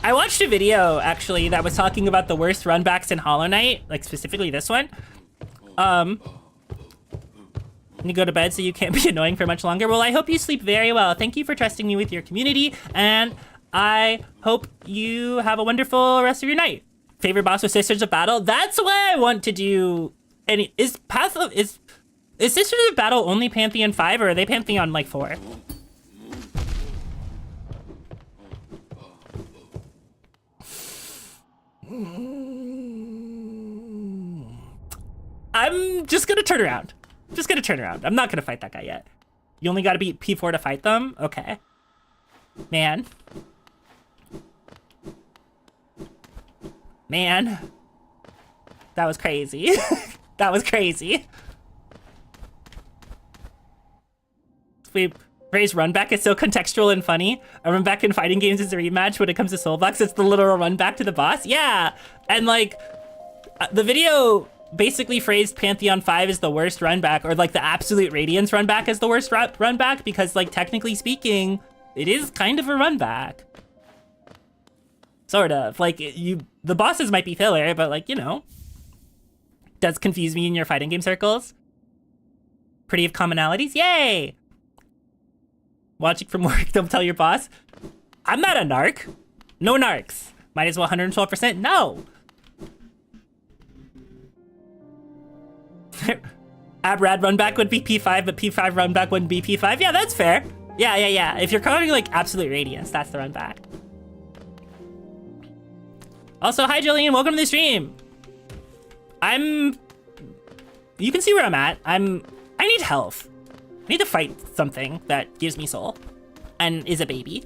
I watched a video, actually, that was talking about the worst runbacks in Hollow Knight, like specifically this one. You go to bed so you can't be annoying for much longer. Well, I hope you sleep very well. Thank you for trusting me with your community, and I hope you have a wonderful rest of your night. Favorite boss with Sisters of Battle? That's why I want to do. Any is Sisters of Battle only Pantheon 5, or are they Pantheon like 4? I'm just gonna turn around. Just gonna turn around. I'm not gonna fight that guy yet. You only gotta beat P4 to fight them? Okay. Man. Man. That was crazy. That was crazy. We phrase run back is so contextual and funny. A run back in fighting games is a rematch. When it comes to Soulbox, it's the literal run back to the boss. Yeah. And like, the video basically phrased Pantheon 5 as the worst run back, or like the Absolute Radiance run back as the worst run back, because like technically speaking, it is kind of a run back. Sort of. Like, the bosses might be filler, but like, you know, does confuse me in your fighting game circles. Pretty of commonalities, yay! Watching from work, don't tell your boss. I'm not a narc. No narcs. Might as well 112%, no! Abrad run back would be P5, but P5 run back wouldn't be P5. Yeah, that's fair. Yeah. If you're calling like Absolute Radiance, that's the run back. Also, hi Jillian, welcome to the stream. You can see where I'm at. I need health. I need to fight something that gives me soul and is a baby.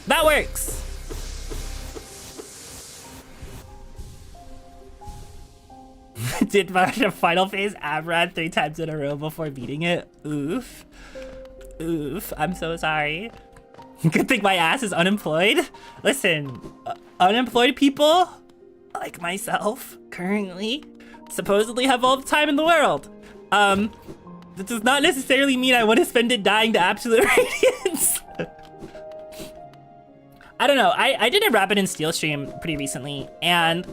That works. Did a final phase Abrad 3 times in a row before beating it. Oof. Oof, I'm so sorry. Good thing my ass is unemployed. Listen, unemployed people, like myself, currently, supposedly have all the time in the world. That does not necessarily mean I want to spend it dying to Absolute Radiance. I don't know, I did a Rabbit and Steel stream pretty recently, and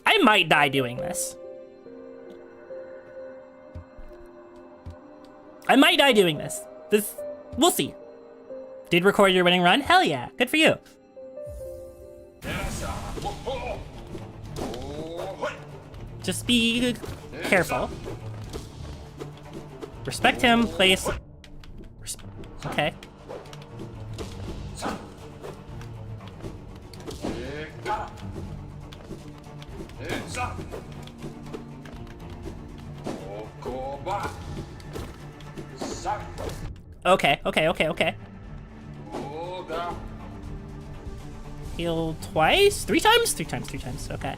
I might die doing this. I might die doing this. We'll see. Did record your winning run? Hell yeah, good for you. Just be careful. Respect him, place. Okay. Okay. Heal twice? 3 times? 3 times, okay.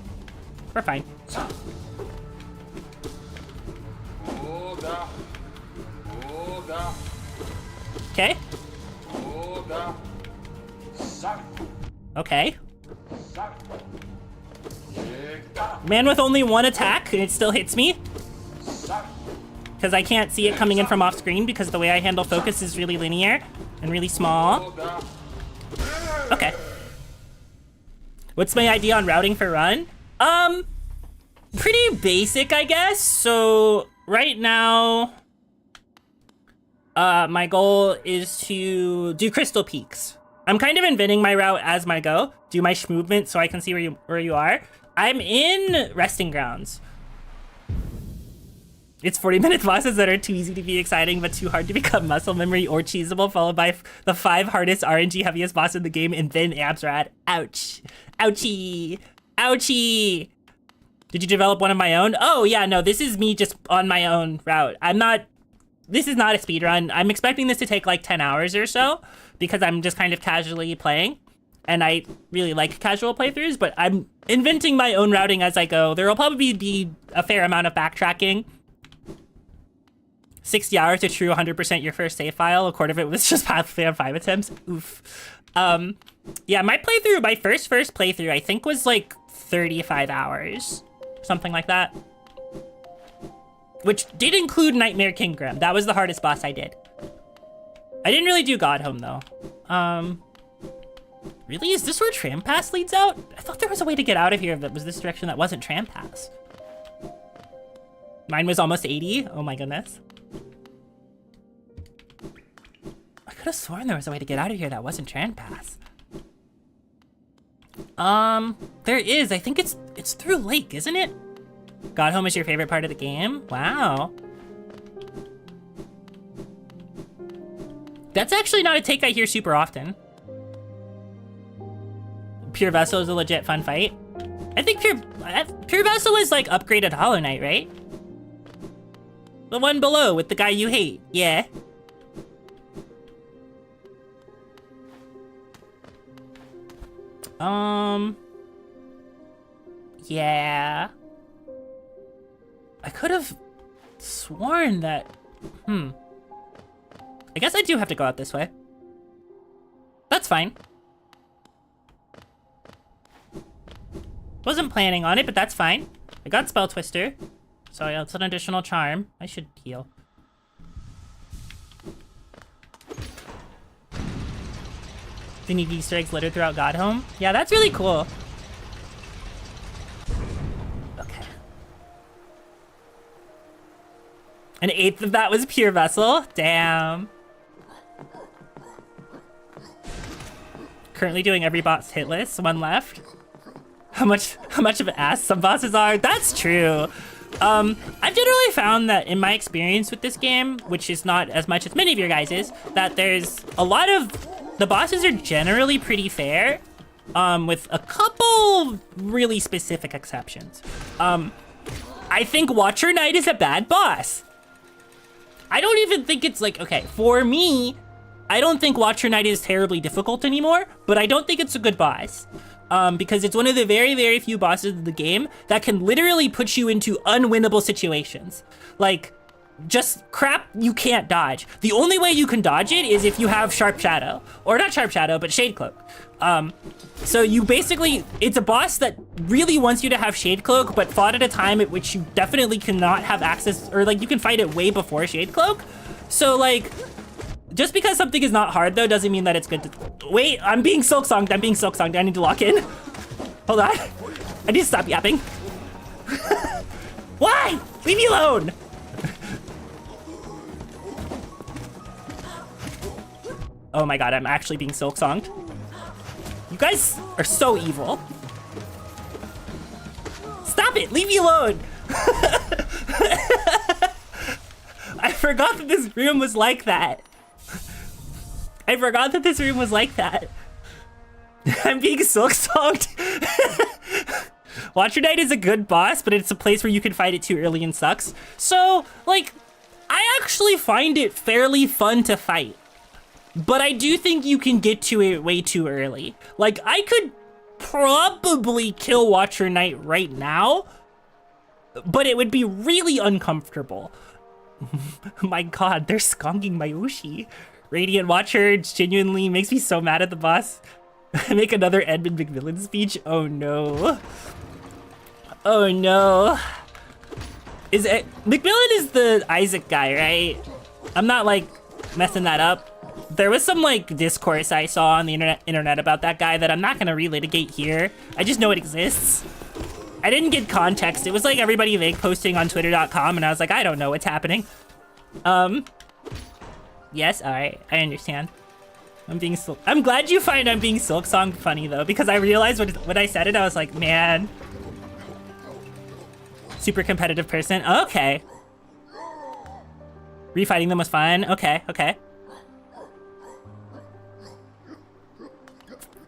We're fine. Okay. Okay. Man with only 1 attack, and it still hits me. Because I can't see it coming in from off screen because the way I handle focus is really linear and really small. Okay. What's my idea on routing for run? Pretty basic, I guess. So right now, my goal is to do Crystal Peaks. I'm kind of inventing my route as I go. Do my movement so I can see where you are. I'm in resting grounds. It's 40-minute bosses that are too easy to be exciting, but too hard to become muscle memory or cheesable, followed by the 5 hardest RNG heaviest boss in the game, and then Absrad. Ouch. Ouchie. Ouchie. Did you develop one of my own? Oh, yeah, no, this is me just on my own route. This is not a speedrun. I'm expecting this to take like 10 hours or so, because I'm just kind of casually playing. And I really like casual playthroughs, but I'm inventing my own routing as I go. There will probably be a fair amount of backtracking. 60 hours to true 100% your first save file. A quarter of it was just Pathfinder 5 attempts. Oof. Yeah, my first playthrough, I think was like 35 hours. Something like that. Which did include Nightmare Kingram. That was the hardest boss I did. I didn't really do Godhome though. Really? Is this where Tram Pass leads out? I thought there was a way to get out of here that was this direction that wasn't Tram Pass. Mine was almost 80. Oh my goodness. I could have sworn there was a way to get out of here that wasn't Tram Pass. There is. I think it's through Lake, isn't it? Godhome is your favorite part of the game? Wow. That's actually not a take I hear super often. Pure Vessel is a legit fun fight. I think Pure Vessel is like upgraded Hollow Knight, right? The one below with the guy you hate. Yeah. Yeah. I could have sworn that, I guess I do have to go out this way. That's fine. Wasn't planning on it, but that's fine. I got Spell Twister, so it's an additional charm. I should heal. Do you need Easter eggs littered throughout Godhome? Yeah, that's really cool. Okay. An 1/8 of that was Pure Vessel. Damn. Currently doing every boss hit list. One left. How much of an ass some bosses are? That's true. I've generally found that in my experience with this game, which is not as much as many of your guys', that there's a lot of the bosses are generally pretty fair, with a couple really specific exceptions. I think Watcher Knight is a bad boss. I don't even think it's like, okay, for me, I don't think Watcher Knight is terribly difficult anymore, but I don't think it's a good boss. Because it's one of the very, very few bosses of the game that can literally put you into unwinnable situations. Like, just crap you can't dodge. The only way you can dodge it is if you have Sharp Shadow. Or not Sharp Shadow, but Shade Cloak. So you basically, it's a boss that really wants you to have Shade Cloak, but fought at a time at which you definitely cannot have access, or like you can fight it way before Shade Cloak. So like, just because something is not hard though doesn't mean that it's good to, wait, I'm being silk-songed, I need to lock in. Hold on, I need to stop yapping. Why? Leave me alone. Oh my god, I'm actually being silk-songed. You guys are so evil. Stop it, leave me alone. I forgot that this room was like that. I'm being silk-songed. Watcher Knight is a good boss, but it's a place where you can fight it too early and sucks. So, like, I actually find it fairly fun to fight. But I do think you can get to it way too early. Like, I could probably kill Watcher Knight right now, but it would be really uncomfortable. My god, they're skunking my Ushi. Radiant Watcher genuinely makes me so mad at the boss. Make another Edmund McMillan speech? Oh no. Oh no. McMillan is the Isaac guy, right? I'm not like messing that up. There was some like discourse I saw on the internet about that guy that I'm not gonna relitigate here. I just know it exists. I didn't get context. It was like everybody vague posting on twitter.com and I was like, I don't know what's happening. Yes, all right, I understand. I'm glad you find I'm being Silk Song funny though, because I realized when I said it, I was like, man. Super competitive person. Okay. Refighting them was fun. Okay, okay.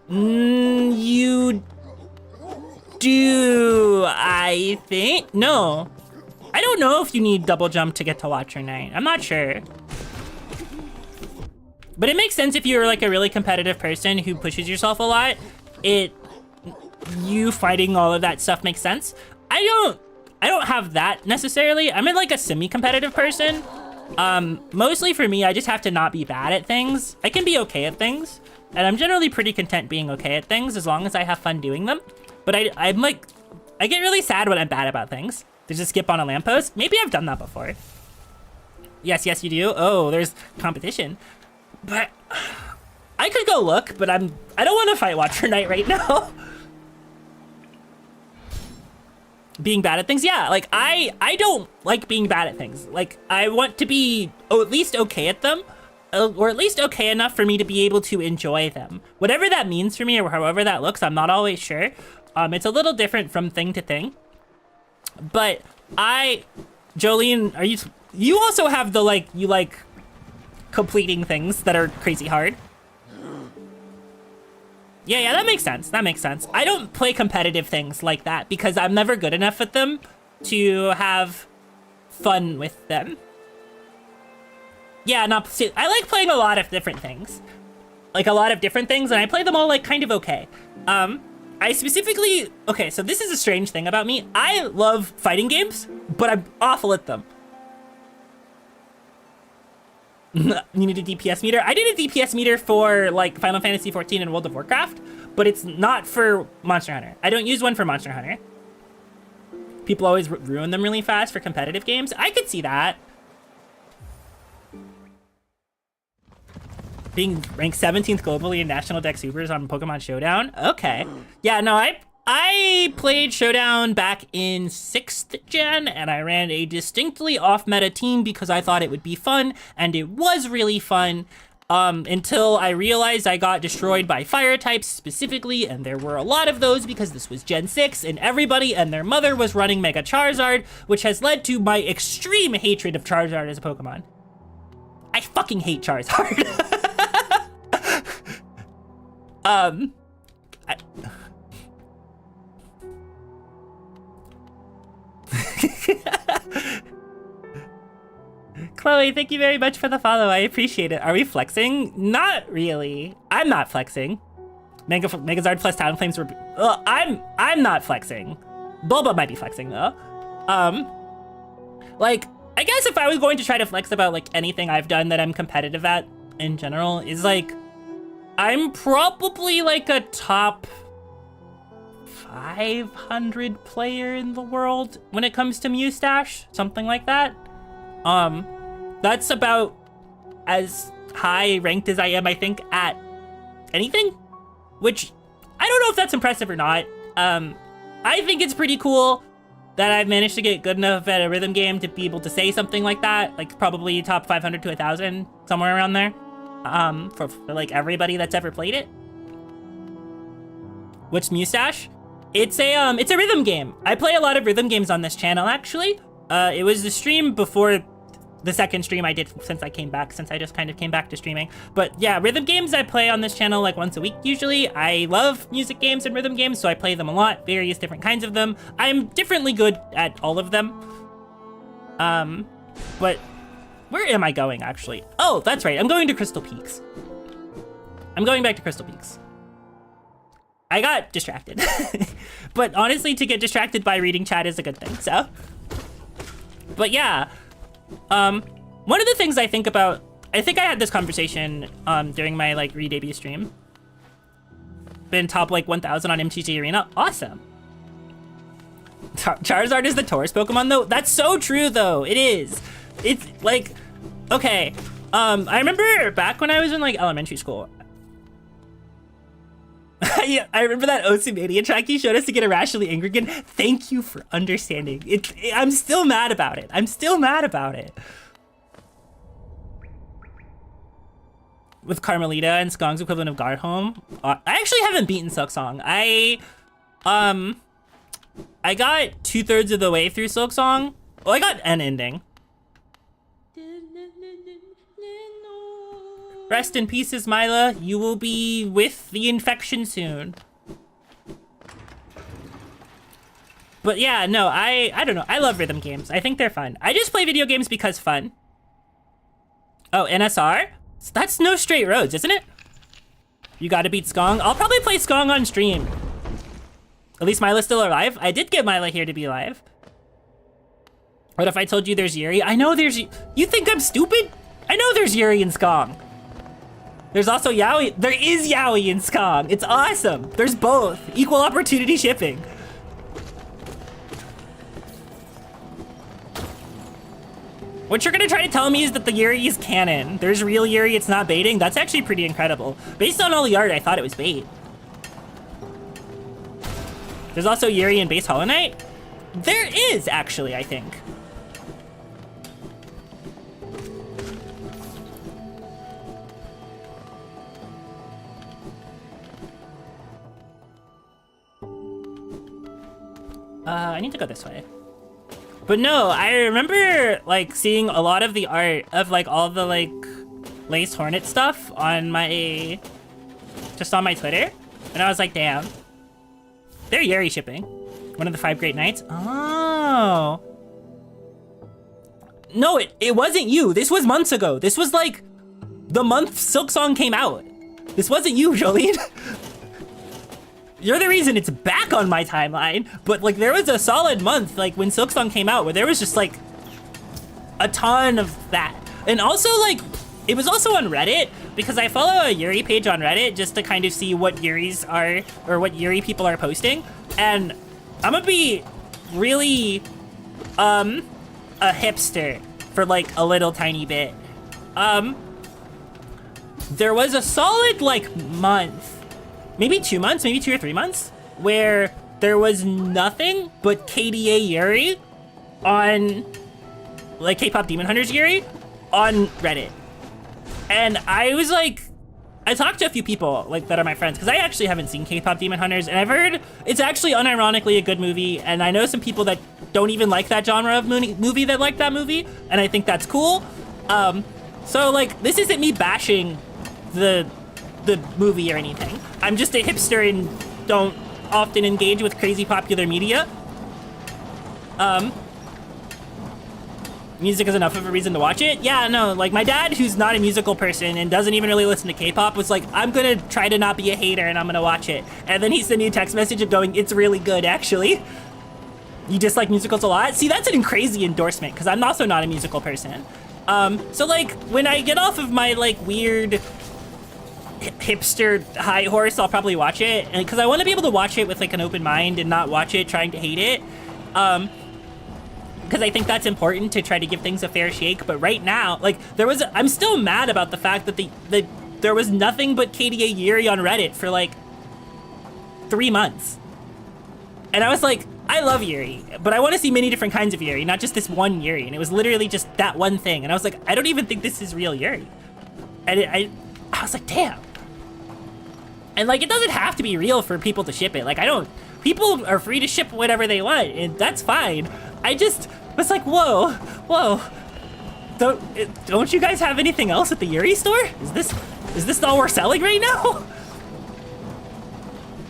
You do, I think? No. I don't know if you need double jump to get to Watcher Knight. I'm not sure. But it makes sense if you're like a really competitive person who pushes yourself a lot. You fighting all of that stuff makes sense. I don't have that necessarily. I'm in like a semi-competitive person. Mostly for me, I just have to not be bad at things. I can be okay at things. And I'm generally pretty content being okay at things as long as I have fun doing them. But I get really sad when I'm bad about things. There's a skip on a lamppost. Maybe I've done that before. Yes, you do. Oh, there's competition. But I could go look, but I don't want to fight Watcher Knight right now. Being bad at things, yeah. Like I don't like being bad at things. Like I want to be at least okay at them. Or at least okay enough for me to be able to enjoy them. Whatever that means for me or however that looks, I'm not always sure. It's a little different from thing to thing. But Jolene, you also have the you like completing things that are crazy hard. Yeah, that makes sense. That makes sense. I don't play competitive things like that because I'm never good enough at them to have fun with them. Yeah, I like playing a lot of different things. Like a lot of different things, and I play them all like kind of okay. I specifically, okay, so this is a strange thing about me. I love fighting games, but I'm awful at them. You need a DPS meter? I did a DPS meter for like Final Fantasy XIV and World of Warcraft, but it's not for Monster Hunter. I don't use one for Monster Hunter. People always ruin them really fast for competitive games. I could see that. Being ranked 17th globally in National Dex Supers on Pokemon Showdown? Okay. Yeah, no, I played Showdown back in 6th gen, and I ran a distinctly off-meta team because I thought it would be fun, and it was really fun, until I realized I got destroyed by fire types specifically, and there were a lot of those because this was Gen 6, and everybody and their mother was running Mega Charizard, which has led to my extreme hatred of Charizard as a Pokemon. I fucking hate Charizard. Chloe, thank you very much for the follow. I appreciate it. Are we flexing? Not really. I'm not flexing. Megazard plus Talonflames were... I'm not flexing. Bulba might be flexing though. Like, I guess if I was going to try to flex about like anything I've done that I'm competitive at in general is like, I'm probably like a top 500 player in the world when it comes to Mustache, something like that. That's about as high ranked as I am, I think, at anything, which I don't know if that's impressive or not. I think it's pretty cool that I've managed to get good enough at a rhythm game to be able to say something like that, like probably top 500 to 1,000, somewhere around there, for like everybody that's ever played it. What's Mustache? It's a rhythm game. I play a lot of rhythm games on this channel, actually. It was the stream before the second stream I did since I just kind of came back to streaming. But yeah, rhythm games I play on this channel like once a week usually. I love music games and rhythm games, so I play them a lot, various different kinds of them. I'm differently good at all of them. But where am I going actually? Oh, that's right, I'm going to Crystal Peaks. I'm going back to Crystal Peaks. I got distracted. But honestly, to get distracted by reading chat is a good thing, so. But yeah, one of the things I think about, I think I had this conversation during my like re-debut stream. Been top like 1,000 on MTG Arena, awesome. Charizard is the tourist Pokemon though? That's so true though, it is. It's like, okay, I remember back when I was in like elementary school, yeah, I remember that Otsumania track you showed us to get irrationally angry again. Thank you for understanding. I'm still mad about it. I'm still mad about it. with Carmelita and Skong's equivalent of Garhome. I actually haven't beaten Silksong. I got 2/3 of the way through Silksong. Well, I got an ending. Rest in peace, Ismaila. You will be with the infection soon. But yeah, no, I don't know. I love rhythm games. I think they're fun. I just play video games because fun. Oh, NSR? That's no straight roads, isn't it? You gotta beat Skong. I'll probably play Skong on stream. At least Mila's still alive. I did get Mila here to be alive. What if I told you there's Yuri? I know there's... You think I'm stupid? I know there's Yuri and Skong. There's also Yaoi. There is Yaoi and Skong. It's awesome. There's both. Equal opportunity shipping. What you're gonna try to tell me is that the Yuri is canon. There's real Yuri, it's not baiting? That's actually pretty incredible. Based on all the art, I thought it was bait. There's also Yuri in base Hollow Knight? There is, actually, I think. I need to go this way. But no, I remember like seeing a lot of the art of like all the like Lace Hornet stuff on my, just on my Twitter. And I was like, damn, they're Yuri shipping. One of the 5 great nights. Oh. No, it wasn't you. This was months ago. This was like the month Silksong came out. This wasn't you, Jolene. You're the reason it's back on my timeline, but like there was a solid month like when Silksong came out where there was just like a ton of that. And also like, it was also on Reddit because I follow a Yuri page on Reddit just to kind of see what Yuris are, or what Yuri people are posting. And I'm gonna be really, a hipster for like a little tiny bit. There was a solid like month, maybe 2 months, maybe 2 or 3 months, where there was nothing but KDA Yuri on, like K-pop Demon Hunters Yuri on Reddit. And I was like, I talked to a few people like that are my friends, because I actually haven't seen K-pop Demon Hunters, and I've heard it's actually unironically a good movie, and I know some people that don't even like that genre of movie that like that movie, and I think that's cool. So like, this isn't me bashing the movie or anything. I'm just a hipster and don't often engage with crazy popular media. Music is enough of a reason to watch it? Yeah, no, like my dad, who's not a musical person and doesn't even really listen to K-pop, was like, I'm gonna try to not be a hater and I'm gonna watch it. And then he sent me a text message of going, it's really good, actually. You dislike musicals a lot? See, that's a crazy endorsement, because I'm also not a musical person. So like, when I get off of my like weird hipster high horse, I'll probably watch it, and because I want to be able to watch it with like an open mind and not watch it trying to hate it, because I think that's important to try to give things a fair shake. But right now, like I'm still mad about the fact that there was nothing but KDA Yuri on Reddit for like 3 months, and I was like, I love Yuri, but I want to see many different kinds of Yuri, not just this one Yuri. And it was literally just that one thing, and I was like, I don't even think this is real Yuri. And I was like, damn. And like, it doesn't have to be real for people to ship it. Like, people are free to ship whatever they want, and that's fine. I just was like, whoa. Don't you guys have anything else at the Yuri store? Is this all we're selling right now?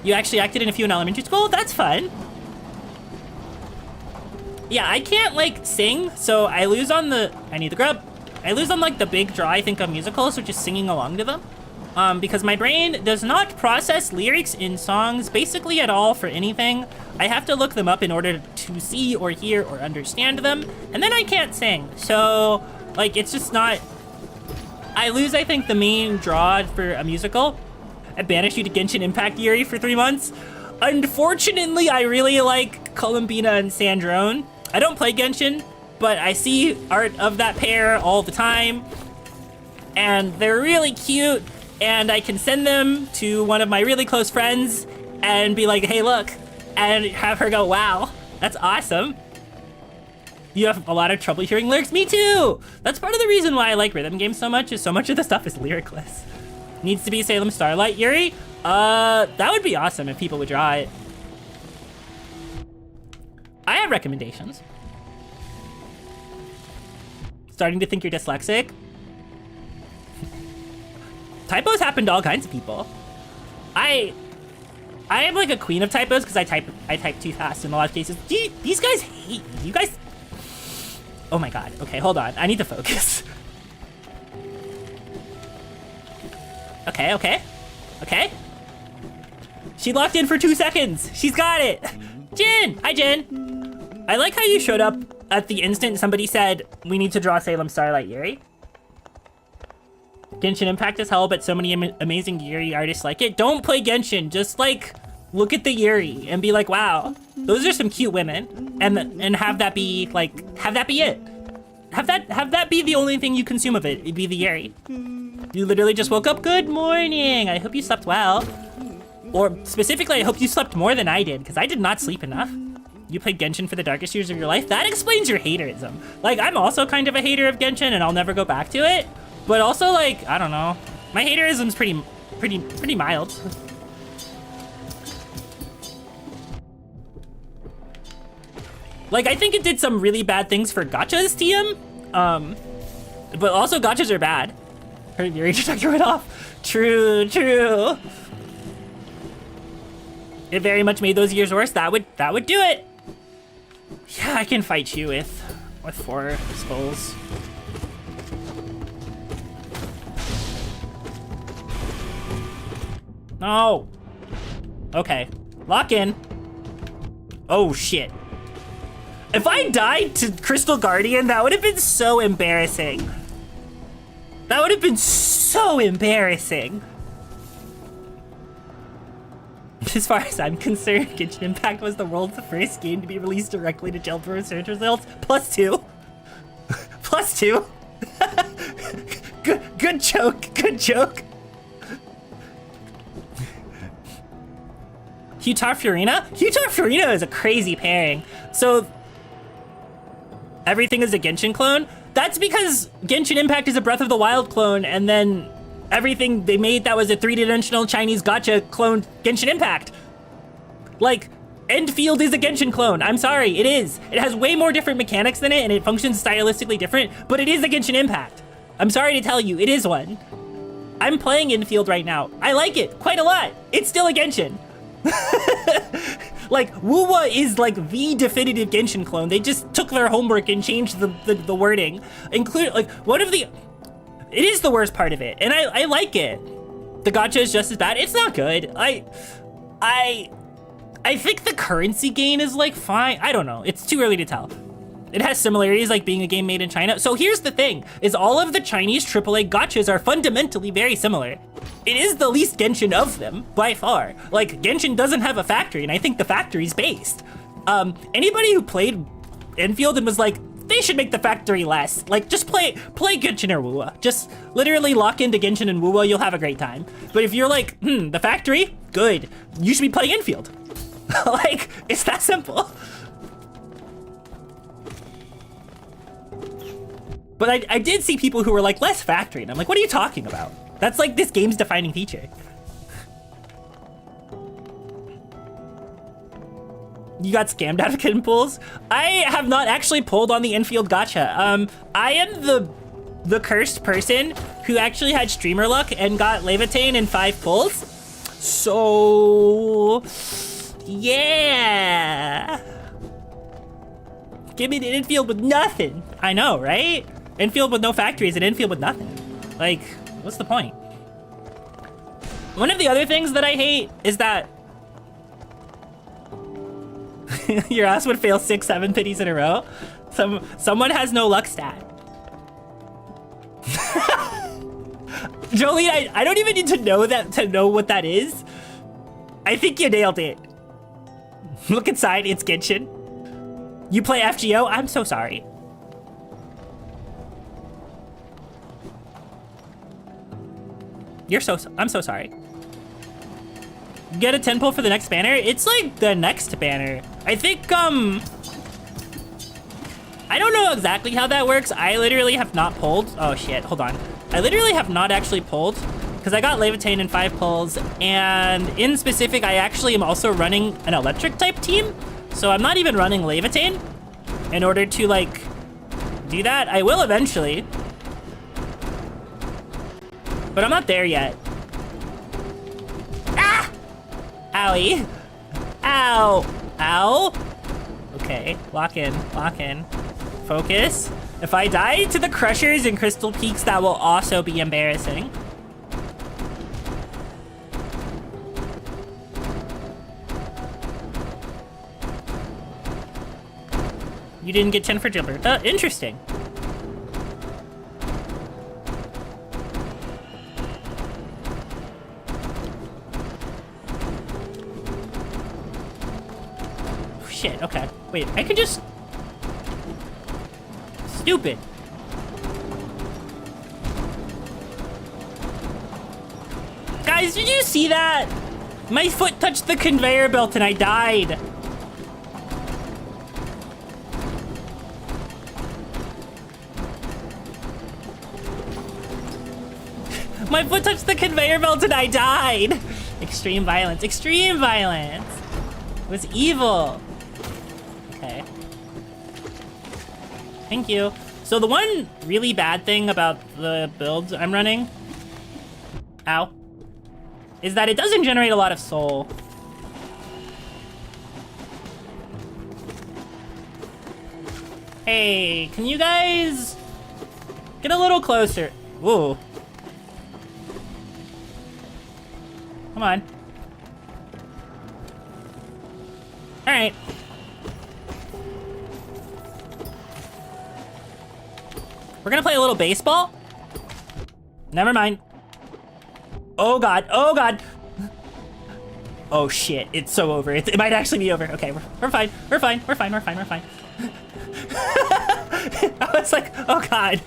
You actually acted in a few in elementary school? That's fun. Yeah, I can't like sing, so I lose on I need the grub. I lose on like the big draw I think of musicals, which is singing along to them. Because my brain does not process lyrics in songs basically at all for anything. I have to look them up in order to see or hear or understand them, and then I can't sing. So, like, it's just not... I lose, I think, the main draw for a musical. I banish you to Genshin Impact Yuri for 3 months. Unfortunately, I really like Columbina and Sandrone. I don't play Genshin, but I see art of that pair all the time, and they're really cute. And I can send them to one of my really close friends and be like, hey, look, and have her go, wow, that's awesome. You have a lot of trouble hearing lyrics? Me too. That's part of the reason why I like rhythm games so much, is so much of the stuff is lyricless. Needs to be Salem Starlight Yuri? That would be awesome if people would draw it. I have recommendations. Starting to think you're dyslexic? Typos happen to all kinds of people. I am like a queen of typos because I type too fast in a lot of cases. These guys hate me. You guys... Oh my god. Okay, hold on. I need to focus. Okay. She locked in for 2 seconds. She's got it. Jin! Hi, Jin. I like how you showed up at the instant somebody said, we need to draw Salem Starlight Yuri. Genshin Impact is hell, but so many amazing Yuri artists like it. Don't play Genshin. Just, like, look at the Yuri and be like, wow, those are some cute women. And have that be, like, have that be it. Have that be the only thing you consume of it. It'd be the Yuri. You literally just woke up. Good morning. I hope you slept well. Or specifically, I hope you slept more than I did, because I did not sleep enough. You played Genshin for the darkest years of your life? That explains your haterism. Like, I'm also kind of a hater of Genshin, and I'll never go back to it. But also, like, I don't know. My haterism's pretty mild. Like, I think it did some really bad things for gachas, TM. But also gachas are bad. Her Yuri detector went off. True. It very much made those years worse. That would do it. Yeah, I can fight you with 4 skulls. No. Okay. Lock in. Oh shit. If I died to Crystal Guardian, that would have been so embarrassing. That would have been so embarrassing. As far as I'm concerned, Genshin Impact was the world's first game to be released directly to jailbroken search results. +2. +2. Good joke. Hutar Furina? Hutar Furina is a crazy pairing. So, everything is a Genshin clone? That's because Genshin Impact is a Breath of the Wild clone, and then everything they made that was a 3-dimensional Chinese gacha cloned Genshin Impact. Like, Endfield is a Genshin clone. I'm sorry, it is. It has way more different mechanics than it, and it functions stylistically different, but it is a Genshin Impact. I'm sorry to tell you, it is one. I'm playing Endfield right now. I like it quite a lot. It's still a Genshin. Like, Wuwa is like the definitive Genshin clone. They just took their homework and changed the wording. Include, like, it is the worst part of it, and I like it. The gacha is just as bad. It's not good. I think the currency gain is like fine. I don't know. It's too early to tell. It has similarities like being a game made in China. So here's the thing, is all of the Chinese AAA gachas are fundamentally very similar. It is the least Genshin of them, by far. Like, Genshin doesn't have a factory, and I think the factory's based. Anybody who played Enfield and was like, they should make the factory less. Like, just play Genshin or Wuwa. Just literally lock into Genshin and Wuwa, you'll have a great time. But if you're like, the factory? Good. You should be playing Enfield. Like, it's that simple. But I did see people who were like, less factory, and I'm like, what are you talking about? That's like this game's defining feature. You got scammed out of kitten pools? I have not actually pulled on the Enfield gacha. I am the cursed person who actually had streamer luck and got Levitain in 5 pulls. So, yeah. Give me an Enfield with nothing. I know, right? Enfield with no factory is an Enfield with nothing. Like, what's the point? One of the other things that I hate is that your ass would fail 6-7 pities in a row. Someone has no luck stat. Jolene, I don't even need to know what that is. I think you nailed it. Look inside, it's Genshin. You play FGO? I'm so sorry. I'm so sorry. Get a 10 pull for the next banner? It's like the next banner. I think, I don't know exactly how that works. I literally have not pulled. Oh shit, hold on. I literally have not actually pulled because I got Levitain and 5 pulls, and in specific, I actually am also running an electric type team, so I'm not even running Levitain in order to, like, do that. I will eventually, but I'm not there yet. Ah! Owie. Ow. Ow. Okay, lock in, focus. If I die to the Crushers and Crystal Peaks, that will also be embarrassing. You didn't get 10 for Jumper. Interesting. Shit, okay. Wait, I could just... Stupid. Guys, did you see that? My foot touched the conveyor belt and I died. My foot touched the conveyor belt and I died. Extreme violence. Extreme violence. It was evil. Okay. Thank you. So the one really bad thing about the builds I'm running, ow, is that it doesn't generate a lot of soul. Hey, can you guys get a little closer? Whoa. Come on. All right. We're gonna play a little baseball. Never mind. Oh God, oh God. Oh shit, it's so over. It might actually be over. Okay, we're fine, we're fine, we're fine, we're fine, we're fine. I was like, oh God.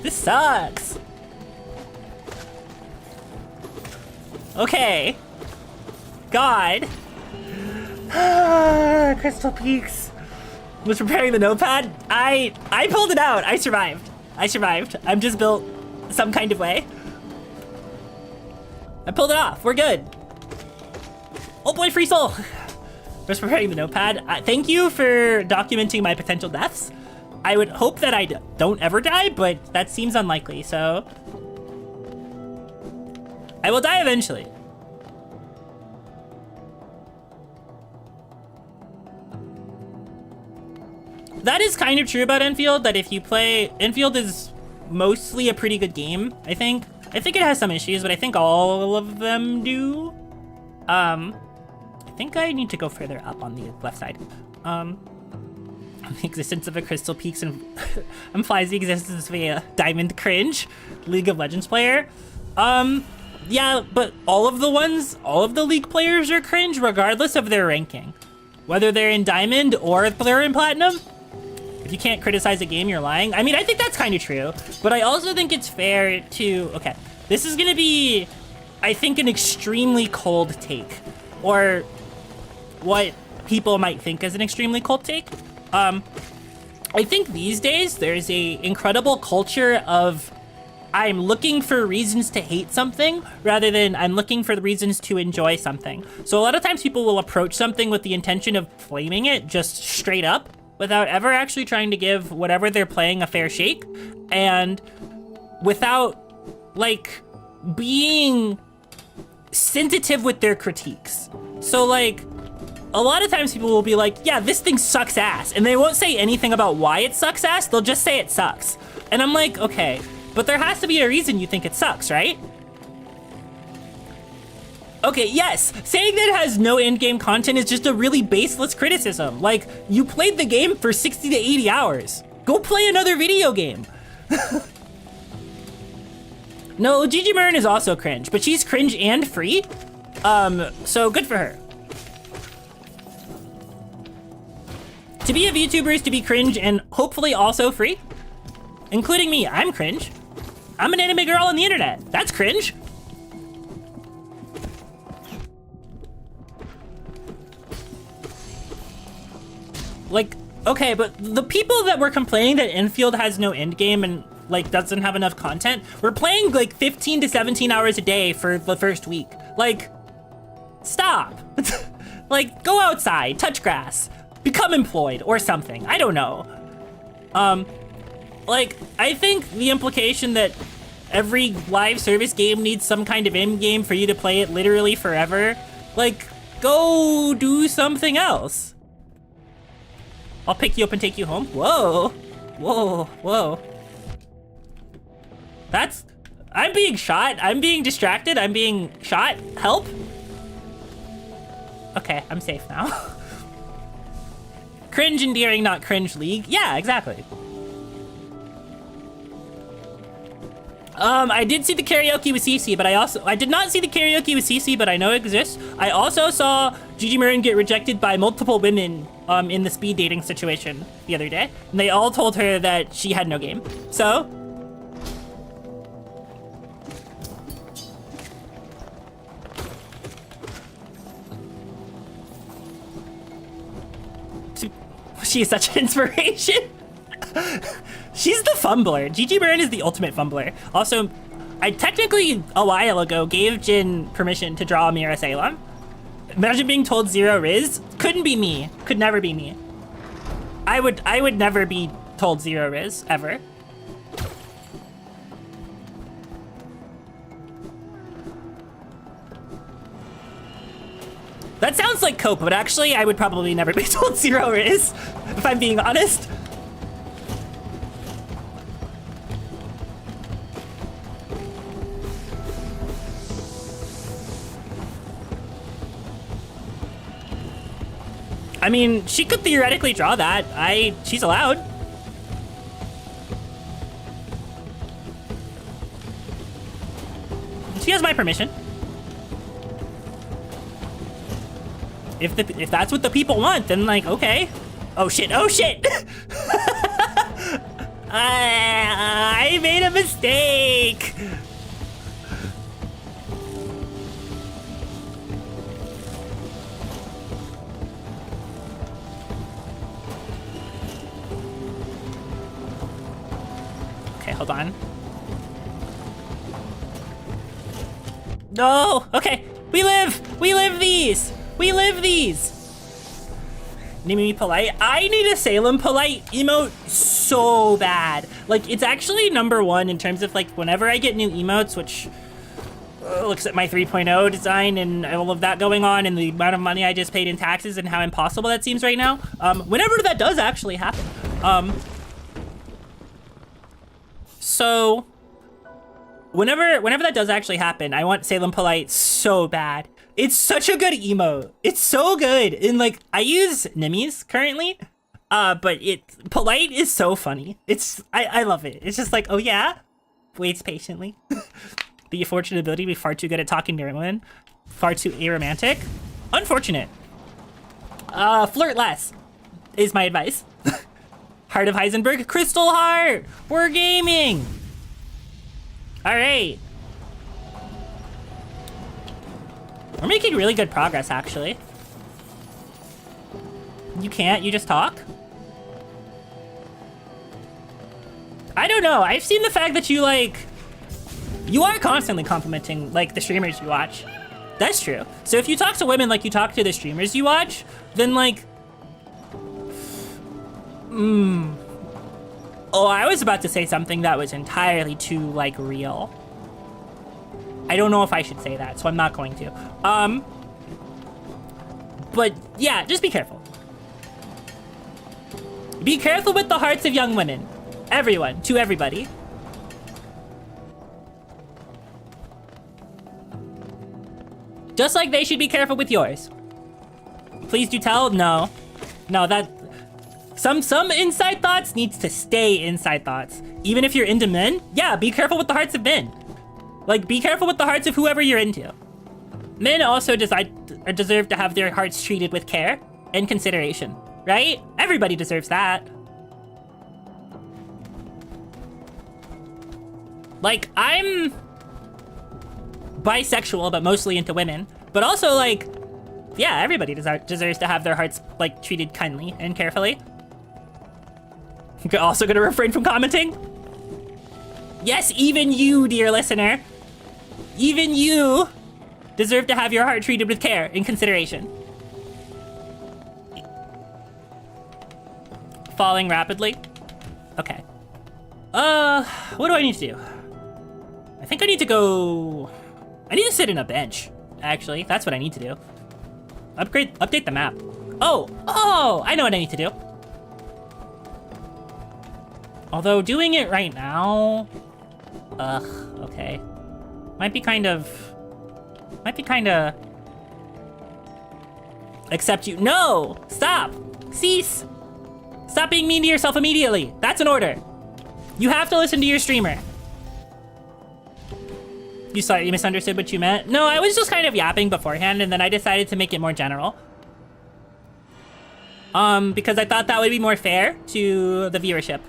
This sucks. Okay. God. Crystal Peaks. Was preparing the notepad. I pulled it out. I survived. I'm just built some kind of way. I pulled it off. We're good. Oh boy, free soul. Was preparing the notepad. Thank you for documenting my potential deaths. I would hope that I don't ever die, but that seems unlikely, so I will die eventually. That is kind of true about Enfield, that if you play... Enfield is mostly a pretty good game, I think. I think it has some issues, but I think all of them do. I think I need to go further up on the left side. The existence of a Crystal Peaks and implies the existence of a Diamond cringe League of Legends player. Yeah, but all of the League players are cringe regardless of their ranking. Whether they're in Diamond or they're in Platinum. If you can't criticize a game, you're lying. I mean, I think that's kind of true, but I also think it's fair to, okay, this is gonna be, I think, an extremely cold take, or what people might think as an extremely cold take. I think these days there's a incredible culture of I'm looking for reasons to hate something rather than I'm looking for the reasons to enjoy something. So a lot of times people will approach something with the intention of flaming it just straight up without ever actually trying to give whatever they're playing a fair shake, and without, like, being sensitive with their critiques. So, like, a lot of times people will be like, yeah, this thing sucks ass, and they won't say anything about why it sucks ass, they'll just say it sucks. And I'm like, okay, but there has to be a reason you think it sucks, right? Okay, yes, saying that it has no in-game content is just a really baseless criticism. Like, you played the game for 60 to 80 hours. Go play another video game. No, Gigi Murn is also cringe, but she's cringe and free. So good for her. To be a VTuber is to be cringe and hopefully also free. Including me, I'm cringe. I'm an anime girl on the internet. That's cringe. Like, Okay, but the people that were complaining that Infield has no end game and like doesn't have enough content were playing like 15 to 17 hours a day for the first week. Like, stop. Like, go outside, touch grass, become employed or something. I don't know. Like, I think the implication that every live service game needs some kind of end game for you to play it literally forever, like, go do something else. I'll pick you up and take you home. Whoa, whoa, whoa. I'm being shot. I'm being distracted. I'm being shot. Help. Okay, I'm safe now. Cringe endearing, not cringe league. Yeah, exactly. I did see the karaoke with Cece, but I did not see the karaoke with Cece, but I know it exists. I also saw Gigi Marin get rejected by multiple women in the speed dating situation the other day, and they all told her that she had no game. So, she is such an inspiration. She's the fumbler. Gigi Marin is the ultimate fumbler. Also, I technically, a while ago, gave Jin permission to draw Mira Salem. Imagine being told 0 Riz. Couldn't be me. Could never be me. I would never be told 0 Riz, ever. That sounds like cope, but actually I would probably never be told 0 Riz, if I'm being honest. I mean, she could theoretically draw that. She's allowed. She has my permission. If that's what the people want, then like, okay. Oh shit, oh shit! I made a mistake! Okay, hold on. No! Okay, we live these! We live these! Need me polite? I need a Salem polite emote so bad. Like, it's actually #1 in terms of like, whenever I get new emotes, which looks at my 3.0 design and all of that going on and the amount of money I just paid in taxes and how impossible that seems right now. Whenever that does actually happen. So, whenever that does actually happen, I want Salem polite so bad. It's such a good emote. It's so good. And like, I use Nimmies currently, but polite is so funny. I love it. It's just like, oh yeah, waits patiently. The unfortunate ability to be far too good at talking to women, far too aromantic. Unfortunate. Flirt less is my advice. Heart of Heisenberg, Crystal Heart. We're gaming. All right. We're making really good progress, actually. You can't, you just talk? I don't know, I've seen the fact that you are constantly complimenting, like, the streamers you watch. That's true. So if you talk to women like you talk to the streamers you watch, then, like... Oh, I was about to say something that was entirely too, like, real. I don't know if I should say that, so I'm not going to. But yeah, just be careful. Be careful with the hearts of young women. Everyone, to everybody. Just like they should be careful with yours. Please do tell? No. No, that... Some inside thoughts needs to stay inside thoughts. Even if you're into men, yeah, be careful with the hearts of men. Like, be careful with the hearts of whoever you're into. Men also deserve to have their hearts treated with care and consideration, right? Everybody deserves that. Like, I'm bisexual, but mostly into women. But also, like, yeah, everybody deserves to have their hearts, like, treated kindly and carefully. Also gonna refrain from commenting? Yes, even you, dear listener. Even you deserve to have your heart treated with care and consideration. Falling rapidly? Okay. What do I need to do? I think I need to go... I need to sit in a bench, actually. That's what I need to do. Update the map. Oh, I know what I need to do. Although doing it right now... okay. Might be kind of... Accept you. No! Stop! Cease! Stop being mean to yourself immediately. That's an order. You have to listen to your streamer. You misunderstood what you meant? No, I was just kind of yapping beforehand, and then I decided to make it more general. Because I thought that would be more fair to the viewership.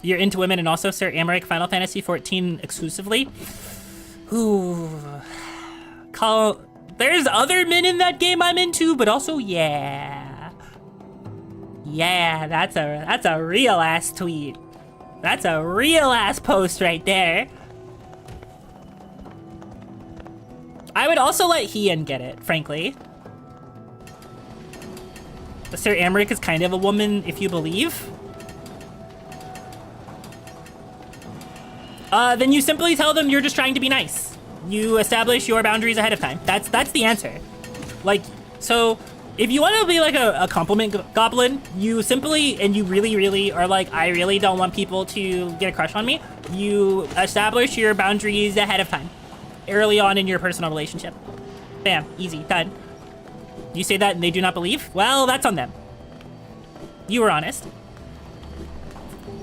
You're into women and also Sir Amaric Final Fantasy XIV exclusively? Ooh. There's other men in that game I'm into, but also, yeah. Yeah, that's a real ass tweet. That's a real ass post right there. I would also let Hien get it, frankly. Sir Amaric is kind of a woman, if you believe. Then you simply tell them you're just trying to be nice. You establish your boundaries ahead of time. That's the answer. Like, so if you want to be like a compliment goblin, you simply, and you really are like, I really don't want people to get a crush on me. You establish your boundaries ahead of time, early on in your personal relationship. Bam, easy, done. You say that and they do not believe? Well, that's on them. You were honest.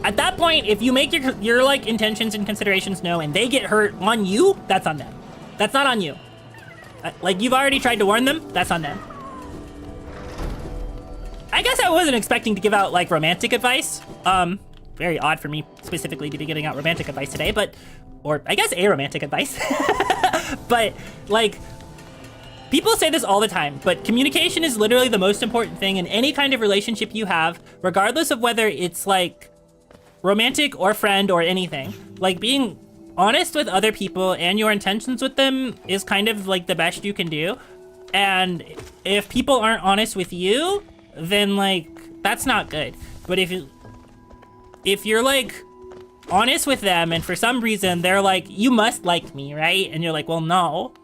At that point, if you make your like intentions and considerations known and they get hurt on you, that's on them. That's not on you. Like, you've already tried to warn them, that's on them. I guess I wasn't expecting to give out like romantic advice. Very odd for me specifically to be giving out romantic advice today, or I guess aromantic advice. But like, people say this all the time, but communication is literally the most important thing in any kind of relationship you have, regardless of whether it's like romantic or friend or anything. Like, being honest with other people and your intentions with them is kind of like the best you can do. And if people aren't honest with you, then like, that's not good. But if you're like honest with them and for some reason they're like, you must like me, right? And you're like, well, no.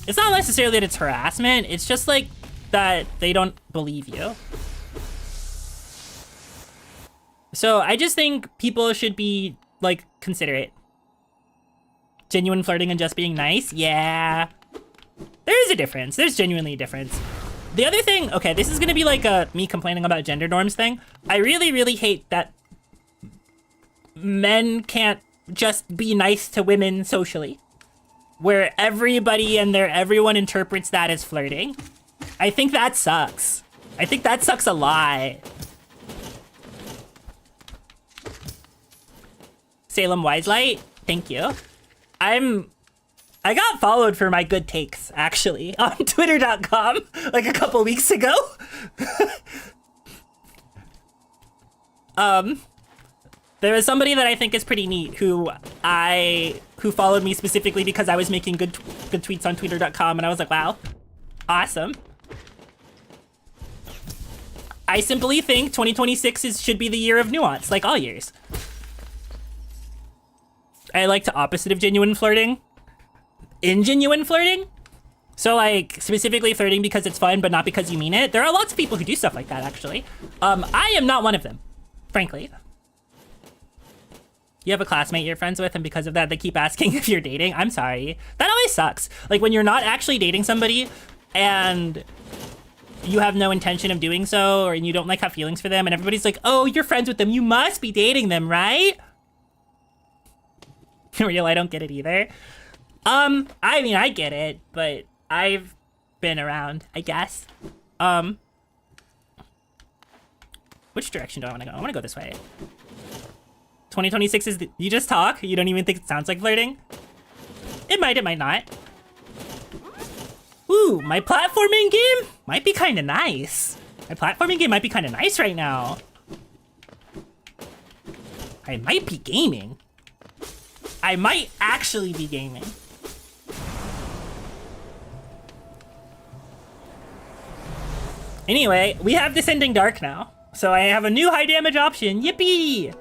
It's not necessarily that it's harassment, it's just like that they don't believe you. So I just think people should be like considerate. Genuine flirting and just being nice? Yeah. There is a difference. There's genuinely a difference. The other thing, okay, this is gonna be like me complaining about gender norms thing. I really hate that men can't just be nice to women socially, where everybody and everyone interprets that as flirting. I think that sucks. I think that sucks a lot. Salem Wiselight, thank you. I got followed for my good takes, actually, on twitter.com like a couple weeks ago. There was somebody that I think is pretty neat who followed me specifically because I was making good tweets on twitter.com, and I was like, wow, awesome. I simply think 2026 should be the year of nuance, like all years. I like the opposite of genuine flirting. Ingenuine flirting. So like, specifically flirting because it's fun, but not because you mean it. There are lots of people who do stuff like that, actually. I am not one of them, frankly. You have a classmate you're friends with, and because of that, they keep asking if you're dating. I'm sorry. That always sucks. Like, when you're not actually dating somebody, and you have no intention of doing so, or you don't like have feelings for them, and everybody's like, oh, you're friends with them, you must be dating them, right? Real, I don't get it either. I mean, I get it, but I've been around, I guess. Which direction do I want to go? I want to go this way. 2026 is you just talk? You don't even think it sounds like flirting? It might not. Ooh, my platforming game might be kind of nice. My platforming game might be kind of nice right now. I might be gaming. I might actually be gaming. Anyway, we have Descending Dark now. So I have a new high damage option. Yippee!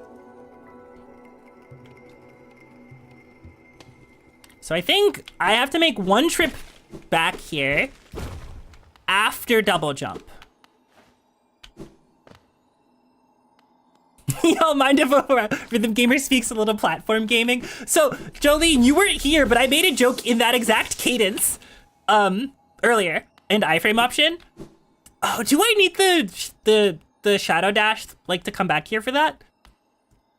So I think I have to make one trip back here after double jump. Yo, mind if Rhythm Gamer speaks a little platform gaming? So, Jolene, you weren't here, but I made a joke in that exact cadence earlier. And iframe option. Oh, do I need the shadow dash like to come back here for that?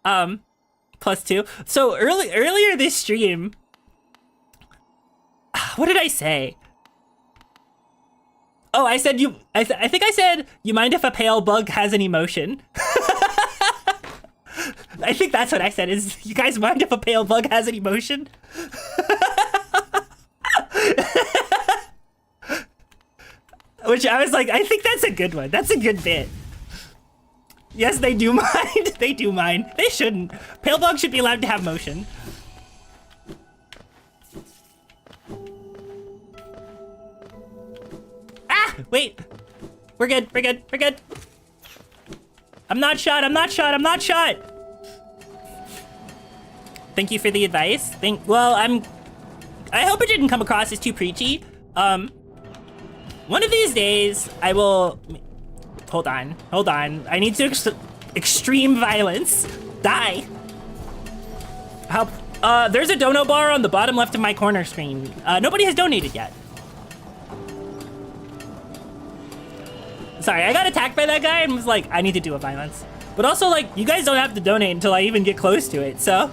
+2. So earlier this stream, what did I say? Oh, I said I think I said, you mind if a pale bug has an emotion? I think that's what I said, is you guys mind if a pale bug has an emotion? Which I was like, I think that's a good one. That's a good bit. Yes, they do mind. They do mind. They shouldn't. Pale bug should be allowed to have motion. Ah, wait. We're good, we're good, we're good. I'm not shot, I'm not shot, I'm not shot. Thank you for the advice. Well, I hope it didn't come across as too preachy. One of these days, I will... Hold on. I need to extreme violence. Die. Help. There's a dono bar on the bottom left of my corner screen. Nobody has donated yet. Sorry, I got attacked by that guy and was like, I need to do a violence. But also, like, you guys don't have to donate until I even get close to it, so...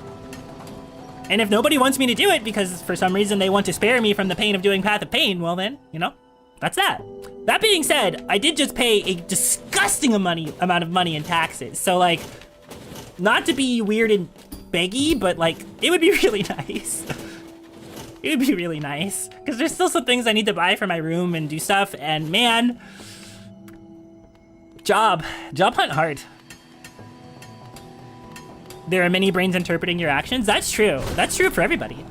And if nobody wants me to do it because for some reason they want to spare me from the pain of doing Path of Pain, well then, you know, that's that. That being said, I did just pay a disgusting amount of money in taxes. So like, not to be weird and beggy, but like, it would be really nice. It would be really nice. Because there's still some things I need to buy for my room and do stuff, and man, job hunt hard. There are many brains interpreting your actions. That's true. That's true for everybody.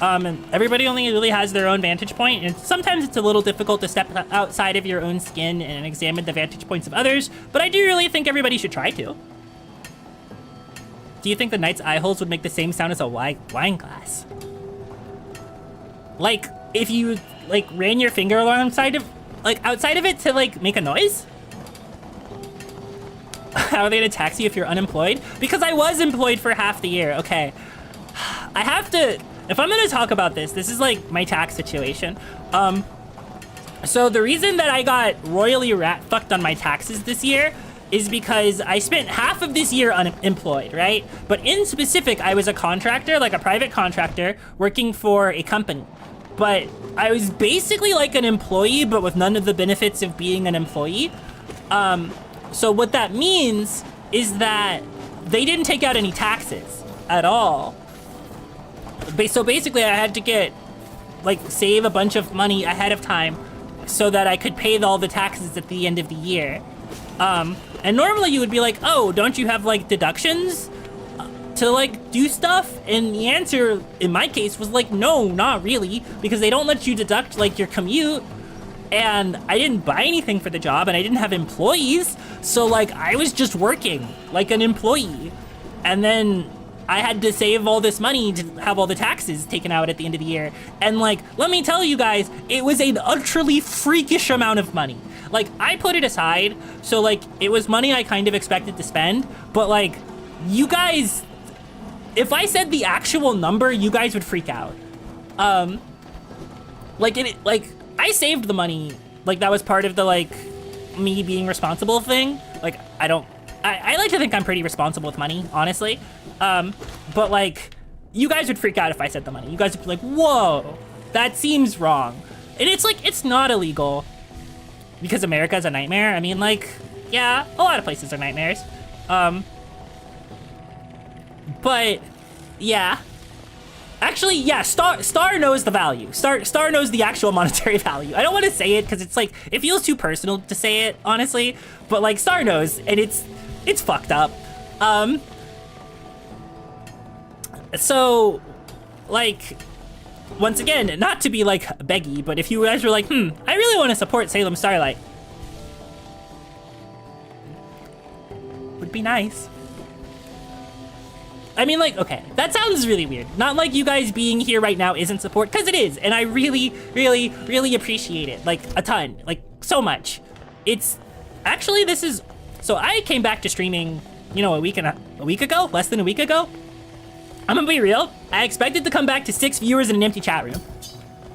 And everybody only really has their own vantage point, and sometimes it's a little difficult to step outside of your own skin and examine the vantage points of others, but I do really think everybody should try to. Do you think the knight's eye holes would make the same sound as a wine glass? Like, if you, like, ran your finger alongside of, like, outside of it to, like, make a noise? How are they gonna tax you if you're unemployed? Because I was employed for half the year, okay. I have to, if I'm gonna talk about this is like my tax situation. So the reason that I got royally fucked on my taxes this year is because I spent half of this year unemployed, right? But in specific, I was a contractor, like a private contractor, working for a company. But I was basically like an employee, but with none of the benefits of being an employee. So what that means is that they didn't take out any taxes at all. So basically I had to save a bunch of money ahead of time so that I could pay all the taxes at the end of the year. And normally you would be like, oh, don't you have like deductions to like do stuff? And the answer in my case was like, no, not really, because they don't let you deduct like your commute. And I didn't buy anything for the job and I didn't have employees. So like I was just working like an employee. And then I had to save all this money to have all the taxes taken out at the end of the year. And like, let me tell you guys, it was an utterly freakish amount of money. Like I put it aside. So like it was money I kind of expected to spend, but like you guys, if I said the actual number, you guys would freak out. I saved the money, like that was part of the like me being responsible thing. Like I like to think I'm pretty responsible with money, honestly. But like you guys would freak out if I said the money. You guys would be like, whoa, that seems wrong. And it's like, it's not illegal because America is a nightmare. I mean, like, yeah, a lot of places are nightmares. But yeah, Actually, yeah, Star knows the value. Star knows the actual monetary value. I don't want to say it because it's like, it feels too personal to say it, honestly. But like, Star knows, and it's fucked up. So, like, once again, not to be like beggy, but if you guys were like, I really want to support Salem Starlight, would be nice. I mean, like, okay, that sounds really weird. Not like you guys being here right now isn't support, because it is, and I really, really, really appreciate it, like, a ton, like, so much. It's, actually, this is, so I came back to streaming, you know, a week ago, less than a week ago. I'm gonna be real, I expected to come back to 6 viewers in an empty chat room.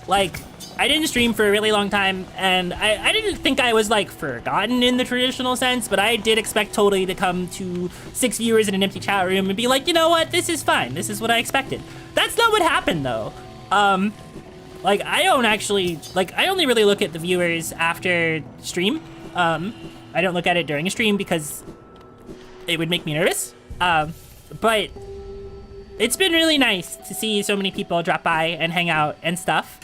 Like, I didn't stream for a really long time, and I didn't think I was, like, forgotten in the traditional sense, but I did expect totally to come to 6 viewers in an empty chat room and be like, you know what, this is fine, this is what I expected. That's not what happened, though. Like, I don't actually, like, I only really look at the viewers after stream. I don't look at it during a stream because it would make me nervous. But it's been really nice to see so many people drop by and hang out and stuff.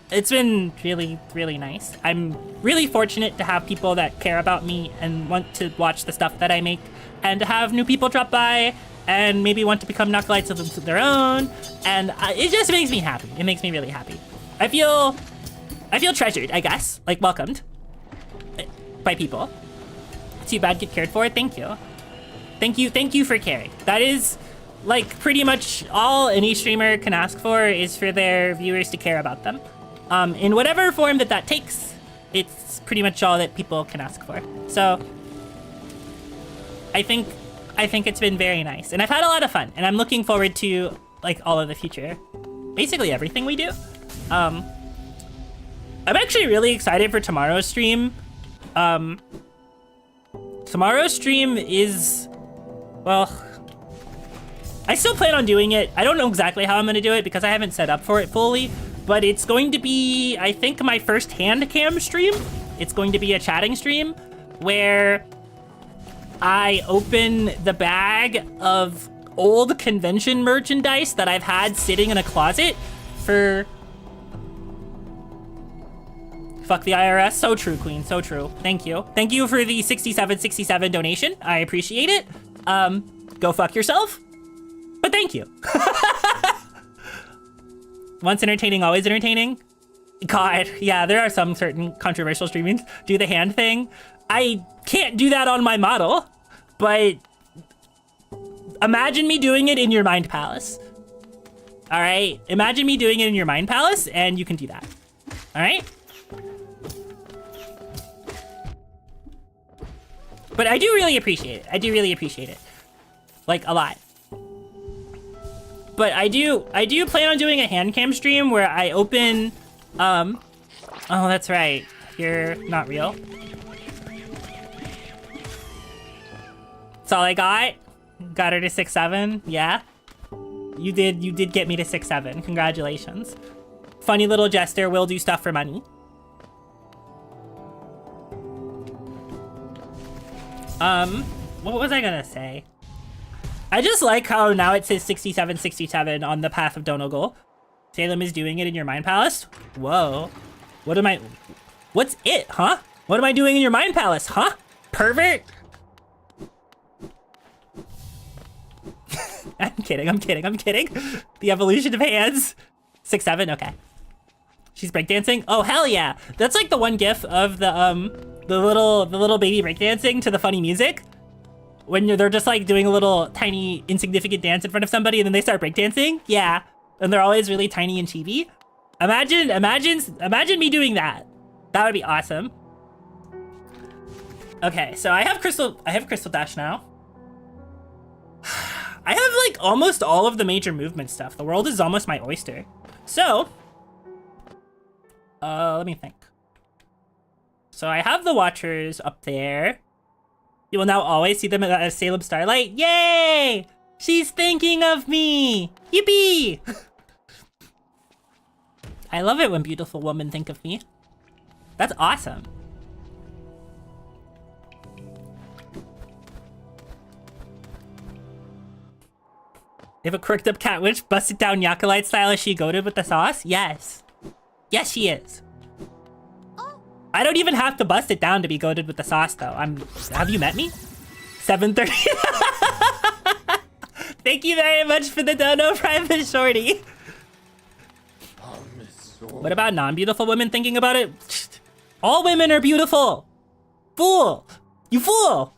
It's been really, really nice. I'm really fortunate to have people that care about me and want to watch the stuff that I make, and to have new people drop by and maybe want to become Knuckleites of their own, and it just makes me happy. It makes me really happy. I feel treasured, I guess, like welcomed by people. Too bad get cared for. Thank you. Thank you for caring. That is, like, pretty much all any streamer can ask for is for their viewers to care about them. In whatever form that takes, it's pretty much all that people can ask for. So, I think it's been very nice, and I've had a lot of fun, and I'm looking forward to, like, all of the future. Basically everything we do. I'm actually really excited for tomorrow's stream. Tomorrow's stream is, well, I still plan on doing it. I don't know exactly how I'm gonna do it because I haven't set up for it fully, but it's going to be, I think, my first hand cam stream. It's going to be a chatting stream where I open the bag of old convention merchandise that I've had sitting in a closet for... Fuck the IRS. So true, Queen. So true. Thank you. Thank you for the 6767 donation. I appreciate it. Go fuck yourself. But thank you. Once entertaining, always entertaining. God, yeah, there are some certain controversial streamings. Do the hand thing. I can't do that on my model, but imagine me doing it in your mind palace. All right, imagine me doing it in your mind palace, and you can do that. All right. But I do really appreciate it. I do really appreciate it, like, a lot. But I do plan on doing a hand cam stream where I open, oh, that's right. You're not real. That's all I got. Got her to 6'7". Yeah. You did get me to 6'7". Congratulations. Funny little jester, will do stuff for money. What was I gonna say? I just like how now it says 6767 on the path of Donegal. Salem is doing it in your mind palace? Whoa. What's it, huh? What am I doing in your mind palace, huh? Pervert? I'm kidding. The evolution of hands. 6'7", okay. She's breakdancing? Oh, hell yeah. That's like the one gif of the little baby breakdancing to the funny music. When they're just like doing a little tiny insignificant dance in front of somebody and then they start breakdancing. Yeah. And they're always really tiny and chibi. Imagine me doing that. That would be awesome. Okay, so I have Crystal Dash now. I have like almost all of the major movement stuff. The world is almost my oyster. So, let me think. So I have the Watchers up there. You will now always see them as Salem Starlight. Yay! She's thinking of me! Yippee! I love it when beautiful women think of me. That's awesome. If a quirked up cat witch busted down Yakalite style, is she goated with the sauce? Yes. Yes, she is. I don't even have to bust it down to be goated with the sauce, though. Have you met me? 7:30. Thank you very much for the dono, Private Shorty. What about non-beautiful women thinking about it? All women are beautiful. Fool. You fool.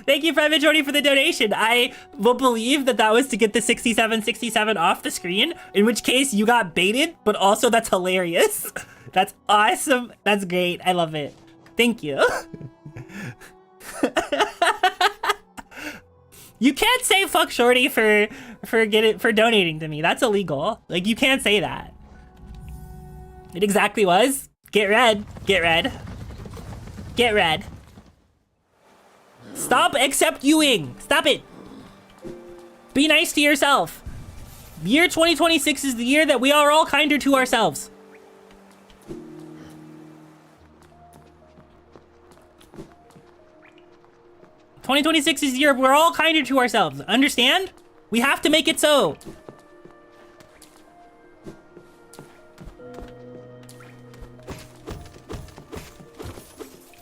Thank you, Private Shorty, for the donation. I will believe that that was to get the 6767 off the screen, in which case you got baited, but also that's hilarious. That's awesome. That's great. I love it. Thank you. You can't say fuck Shorty for donating to me. That's illegal. Like, you can't say that. It exactly was. Get red. Get red. Get red. Stop except youing. Stop it. Be nice to yourself. Year 2026 is the year that we are all kinder to ourselves. '26 is the year we're all kinder to ourselves. Understand? We have to make it so.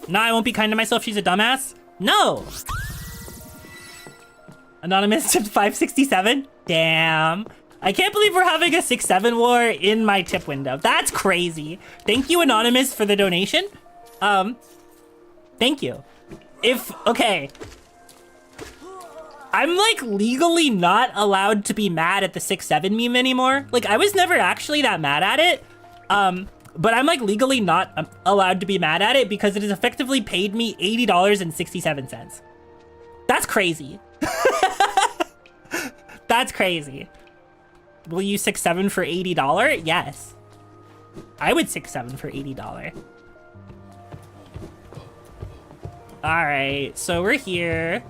Nah, I won't be kind to myself. She's a dumbass. No. Anonymous tipped 567. Damn. I can't believe we're having a 6-7 war in my tip window. That's crazy. Thank you, Anonymous, for the donation. Thank you. Okay. I'm like legally not allowed to be mad at the 6-7 meme anymore. Like, I was never actually that mad at it. But I'm like legally not allowed to be mad at it because it has effectively paid me $80.67. That's crazy. That's crazy. Will you 6-7 for $80? Yes. I would 6-7 for $80. All right, so we're here.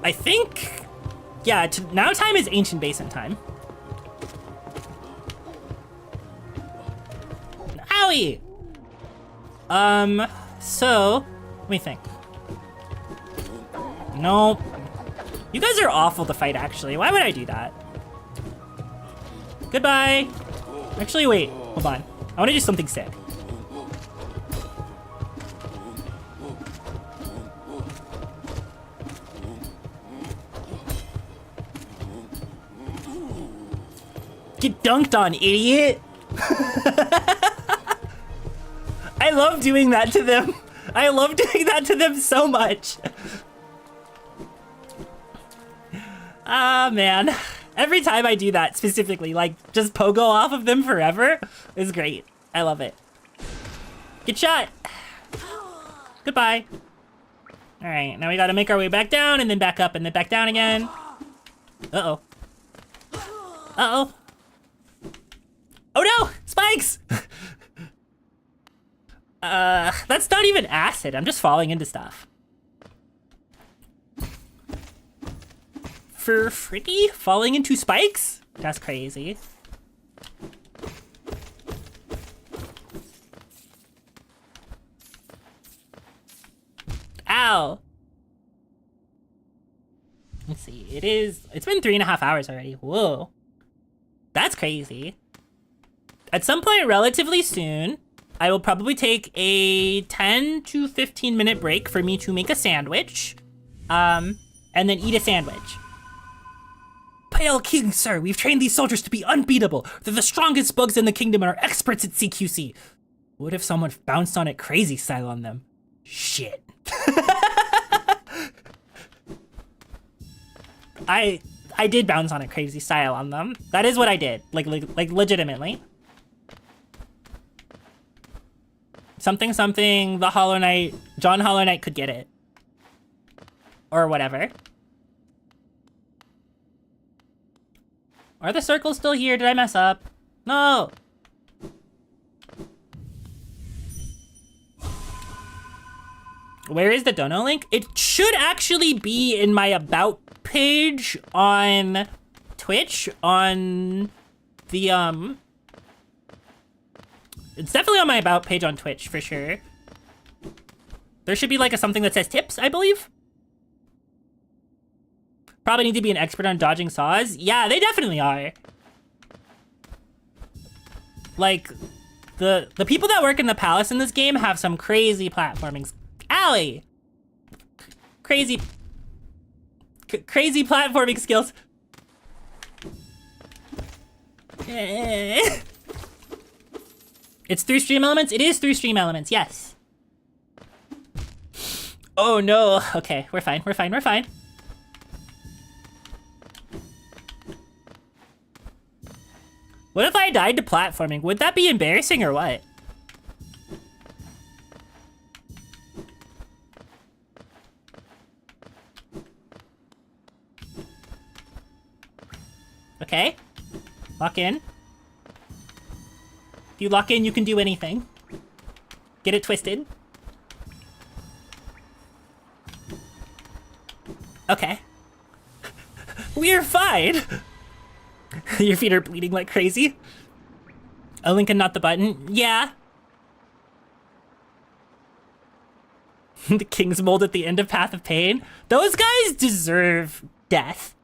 I think, yeah, now time is Ancient Basin time. Owie! So, let me think. Nope. You guys are awful to fight, actually. Why would I do that? Goodbye. Actually, wait, hold on. I wanna do something sick. Get dunked on, idiot! I love doing that to them. I love doing that to them so much. Ah, man. Every time I do that specifically, like just pogo off of them forever is great. I love it. Get shot. Goodbye. All right, now we gotta make our way back down and then back up and then back down again. Uh-oh. Uh-oh. Oh no! Spikes! That's not even acid. I'm just falling into stuff. For Fritty? Falling into spikes? That's crazy. Ow! Let's see. It's been 3.5 hours already. Whoa. That's crazy. At some point relatively soon, I will probably take a 10 to 15 minute break for me to make a sandwich, and then eat a sandwich. Pale King, sir, we've trained these soldiers to be unbeatable. They're the strongest bugs in the kingdom and are experts at CQC. What if someone bounced on it crazy style on them? Shit. I did bounce on it crazy style on them. That is what I did, like legitimately. Something, the Hollow Knight, John Hollow Knight could get it. Or whatever. Are the circles still here? Did I mess up? No! Where is the dono link? It should actually be in my about page on Twitch, on the, it's definitely on my about page on Twitch, for sure. There should be like something that says tips, I believe. Probably need to be an expert on dodging saws. Yeah, they definitely are. Like, the people that work in the palace in this game have some crazy platforming. Owie! Crazy platforming skills. It's through stream elements? It is through stream elements, yes. Oh no. Okay, we're fine. What if I died to platforming? Would that be embarrassing or what? Okay. Lock in. If you lock in, you can do anything. Get it twisted. Okay. We're fine. Your feet are bleeding like crazy. A link and not the button. Yeah. The King's Mold at the end of Path of Pain. Those guys deserve death.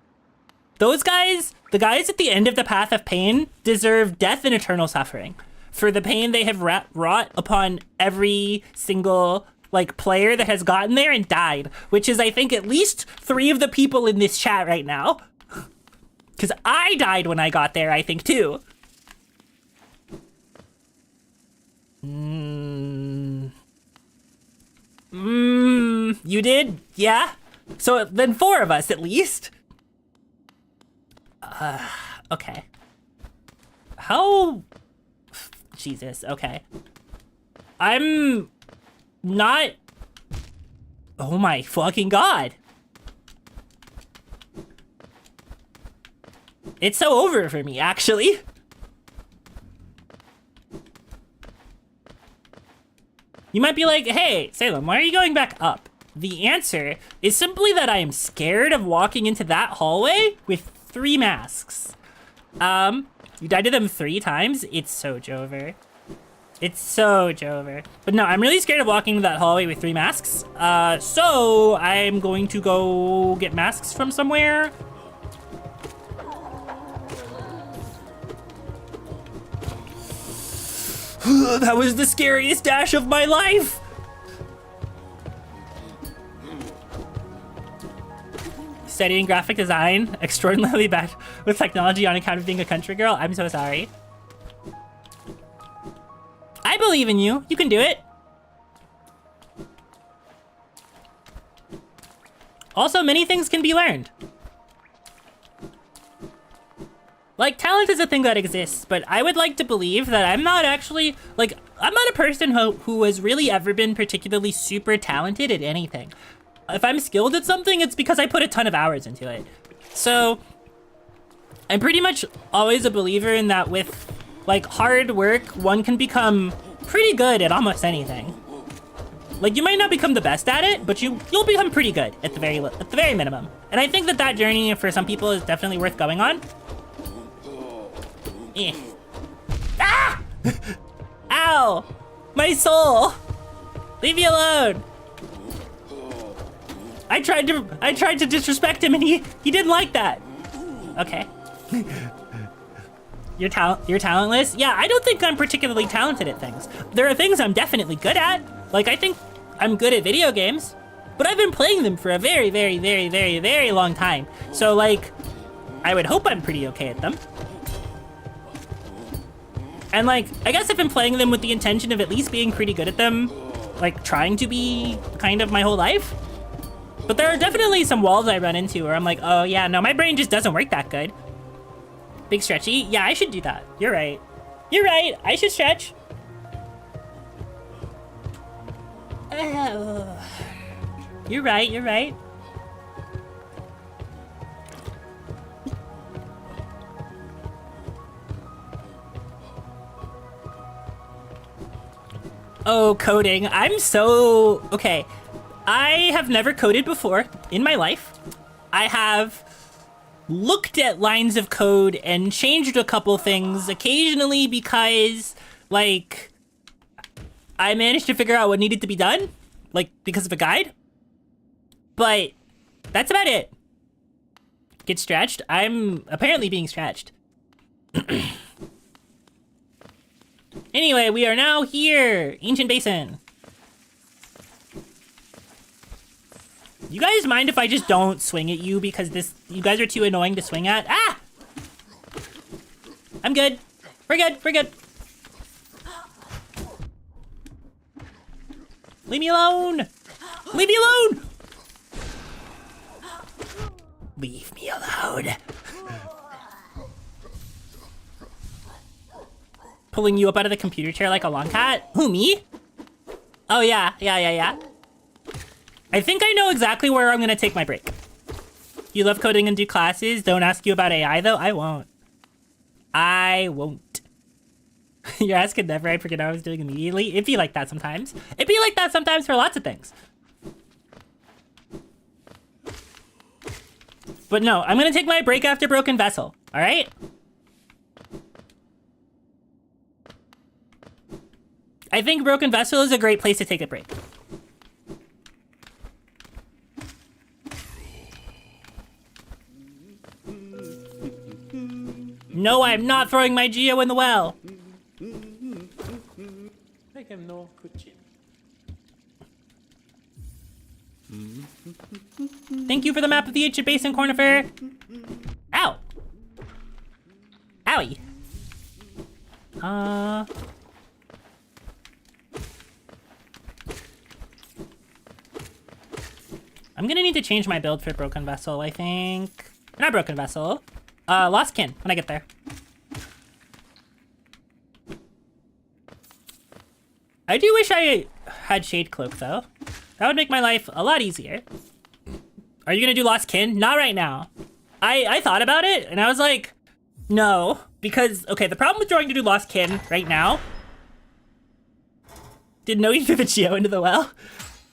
Those guys, the guys at the end of the Path of Pain, deserve death and eternal suffering for the pain they have wrought upon every single like player that has gotten there and died, which is I think at least 3 of the people in this chat right now. Because I died when I got there, I think, too. You did? Yeah? So then 4 of us, at least. Okay. How... Jesus, okay. I'm not... Oh my fucking god. It's so over for me, actually. You might be like, hey, Salem, why are you going back up? The answer is simply that I am scared of walking into that hallway with 3 masks. You died to them 3 times? It's so Jover. It's so Jover. But no, I'm really scared of walking into that hallway with 3 masks. So I'm going to go get masks from somewhere. That was the scariest dash of my life! Studying graphic design, extraordinarily bad with technology on account of being a country girl. I'm so sorry. I believe in you. You can do it. Also, many things can be learned. Like, talent is a thing that exists, but I would like to believe that I'm not actually, like, I'm not a person who has really ever been particularly super talented at anything. If I'm skilled at something, it's because I put a ton of hours into it. So, I'm pretty much always a believer in that with, like, hard work, one can become pretty good at almost anything. Like, you might not become the best at it, but you'll become pretty good at the very minimum. And I think that journey for some people is definitely worth going on. Ah! Ow! My soul! Leave me alone! I tried to disrespect him and he didn't like that. Okay. You're talentless? Yeah, I don't think I'm particularly talented at things. There are things I'm definitely good at. Like, I think I'm good at video games, but I've been playing them for a very, very, very, very, very long time. So, like, I would hope I'm pretty okay at them. And like, I guess I've been playing them with the intention of at least being pretty good at them, like trying to be kind of my whole life. But there are definitely some walls I run into where I'm like, oh yeah, no, my brain just doesn't work that good. Big stretchy? Yeah, I should do that. You're right. You're right, I should stretch. You're right, you're right. Oh, coding. I'm so... Okay. I have never coded before in my life. I have looked at lines of code and changed a couple things occasionally because, like, I managed to figure out what needed to be done, like, because of a guide. But that's about it. Get stretched? I'm apparently being stretched. Anyway, we are now here. Ancient Basin. You guys mind if I just don't swing at you because you guys are too annoying to swing at? Ah! I'm good. We're good. We're good. Leave me alone. Leave me alone. Leave me alone. Pulling you up out of the computer chair like a long cat? Who, me? Oh, yeah. I think I know exactly where I'm gonna take my break. You love coding and do classes? Don't ask you about AI, though? I won't. Your ass could never. I forget what I was doing immediately. It'd be like that sometimes. It'd be like that sometimes for lots of things. But no, I'm gonna take my break after Broken Vessel, all right? I think Broken Vessel is a great place to take a break. No, I'm not throwing my Geo in the well. I have no cushion. Thank you for the map of the ancient basin, Cornifer. Ow. Owie. I'm gonna need to change my build for Broken Vessel, I think. Not Broken Vessel. Lost Kin, when I get there. I do wish I had Shade Cloak, though. That would make my life a lot easier. Are you gonna do Lost Kin? Not right now. I thought about it, and I was like, no. Because, okay, the problem with trying to do Lost Kin right now... Didn't know you threw the Geo into the well.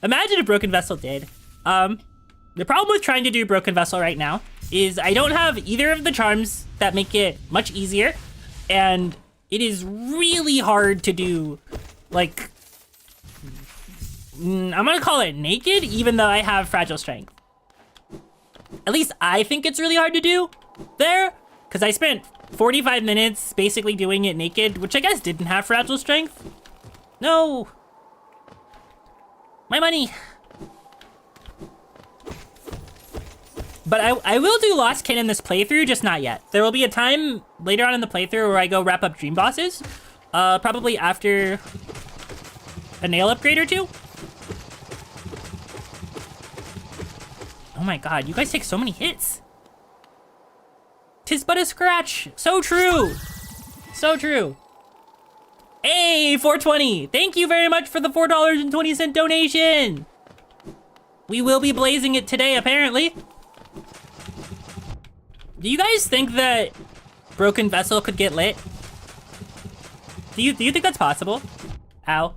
Imagine if Broken Vessel did. The problem with trying to do Broken Vessel right now is I don't have either of the charms that make it much easier, and it is really hard to do, like, I'm gonna call it naked, even though I have Fragile Strength. At least I think it's really hard to do there, because I spent 45 minutes basically doing it naked, which I guess didn't have Fragile Strength. No. My money. But I will do Lost Kin in this playthrough, just not yet. There will be a time later on in the playthrough where I go wrap up Dream Bosses. Probably after a nail upgrade or two. Oh my god, you guys take so many hits. 'Tis but a scratch. So true. So true. Hey, 420. Thank you very much for the $4.20 donation. We will be blazing it today, apparently. Do you guys think that Broken Vessel could get lit? Do you think that's possible? Ow.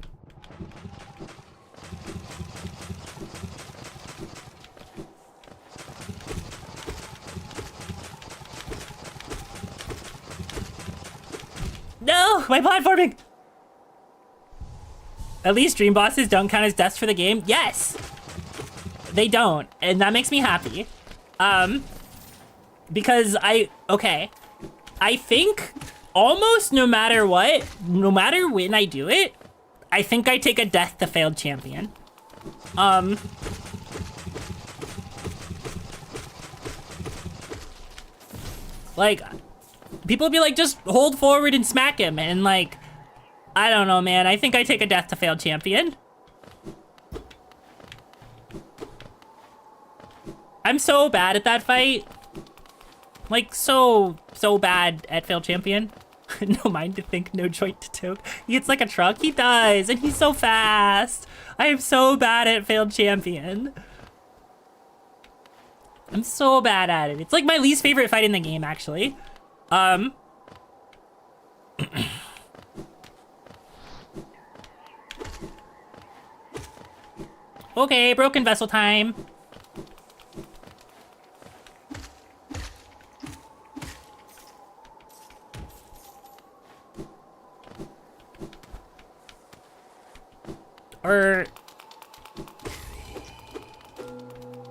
No, my platforming. At least Dream Bosses don't count as deaths for the game. Yes, they don't, and that makes me happy. Because I think almost no matter what, no matter when I do it, I think I take a death to failed champion. Like, people be like, just hold forward and smack him, and like, I don't know, man. I think I take a death to failed champion. I'm so bad at that fight. Like, so bad at failed champion. No mind to think, no joint to toke. He hits like a truck. He does, and he's so fast. I am so bad at failed champion. I'm so bad at it. It's like my least favorite fight in the game, actually. Okay, Broken Vessel time.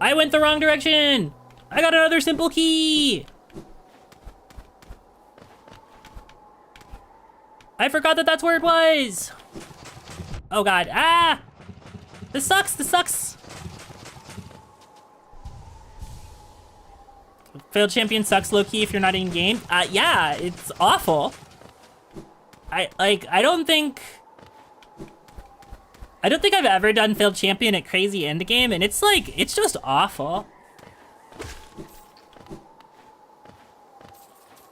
I went the wrong direction. I got another simple key! I forgot that that's where it was! Oh god, ah! This sucks, this sucks! Failed champion sucks low-key if you're not in game. Yeah, it's awful. I don't think I've ever done failed champion at crazy endgame, and it's like, it's just awful.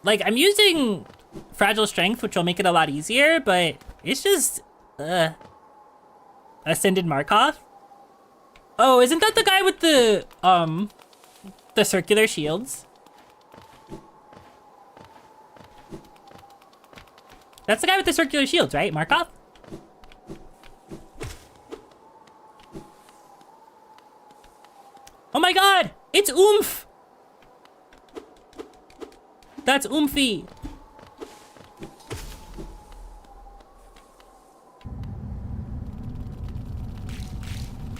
Like, I'm using fragile strength, which will make it a lot easier, but it's just, Ascended Markov? Oh, isn't that the guy with the circular shields? That's the guy with the circular shields, right? Markov? Oh my god! It's Oomph! That's Oomphy!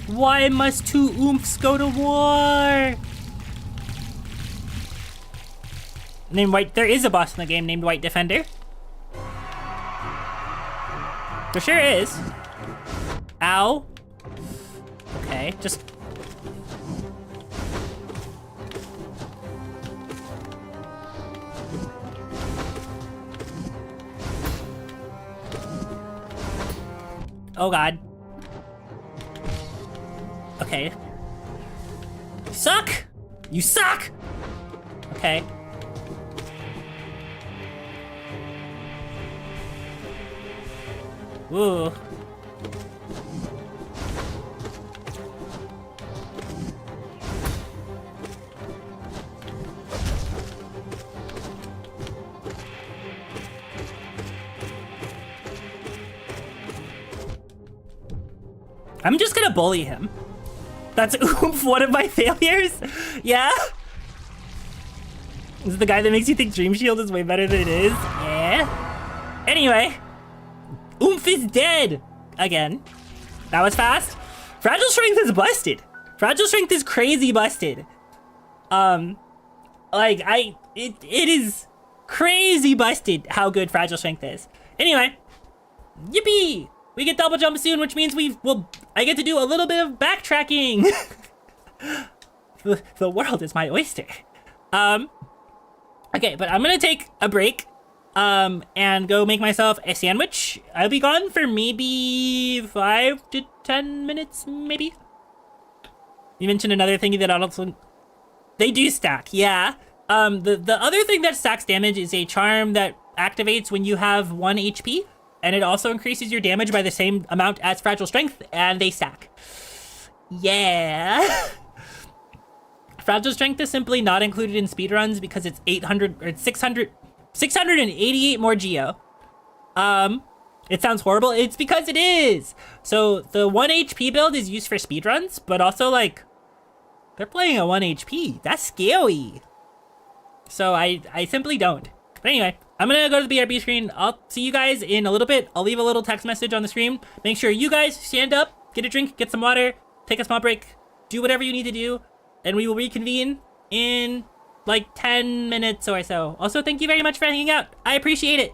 Why must two Oomphs go to war? Named White. There is a boss in the game named White Defender. There sure is. Ow. Okay, just... Oh god. Okay. You suck! You suck! Okay. Ooh. I'm just gonna bully him. That's oomph, one of my failures? Yeah? This is the guy that makes you think Dream Shield is way better than it is? Yeah? Anyway. Oomph is dead! Again. That was fast. Fragile Strength is busted. Fragile Strength is crazy busted. It is crazy busted how good Fragile Strength is. Anyway. Yippee! We get double jump soon, which means I get to do a little bit of backtracking. The world is my oyster. Okay, but I'm gonna take a break, and go make myself a sandwich. I'll be gone for maybe 5 to 10 minutes, maybe. You mentioned another thing that also, they do stack, yeah. The other thing that stacks damage is a charm that activates when you have 1 HP. And it also increases your damage by the same amount as Fragile Strength, and they stack. Yeah. Fragile Strength is simply not included in speedruns because it's 688 more geo. It sounds horrible. It's because it is. So the 1 HP build is used for speedruns, but also like, they're playing a 1 HP. That's scary. So I simply don't. But anyway, I'm gonna go to the BRB screen. I'll see you guys in a little bit. I'll leave a little text message on the screen. Make sure you guys stand up, get a drink, get some water, take a small break, do whatever you need to do, and we will reconvene in like 10 minutes or so. Also, thank you very much for hanging out. I appreciate it.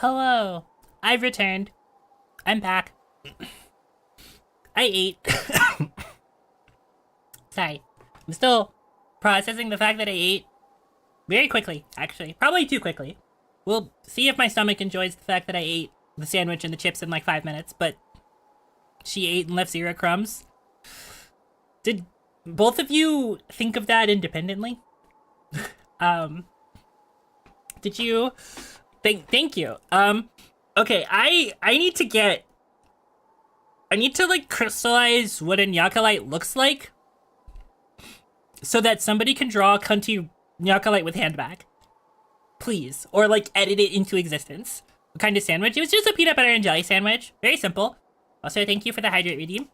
Hello. I've returned. I'm back. I ate. Sorry. I'm still processing the fact that I ate very quickly, actually. Probably too quickly. We'll see if my stomach enjoys the fact that I ate the sandwich and the chips in like 5 minutes, but she ate and left 0 crumbs. Did both of you think of that independently? Did you? Thank you. Okay, I need to like crystallize what a Nyakalite looks like so that somebody can draw a cunty Nyakalite with handbag. Please. Or like edit it into existence. What kind of sandwich? It was just a peanut butter and jelly sandwich. Very simple. Also, thank you for the hydrate redeem.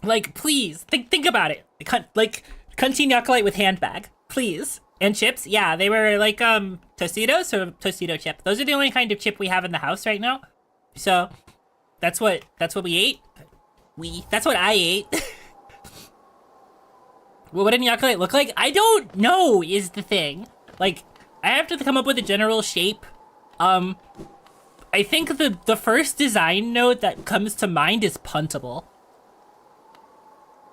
Like, please, think about it. Like, cunty Nyakalite with handbag. Please. And chips, yeah, they were like Tostitos or Tostito chip. Those are the only kind of chip we have in the house right now. So that's what we ate. That's what I ate. Well, what did Nyakalite look like? I don't know is the thing. Like, I have to come up with a general shape. I think the first design note that comes to mind is puntable.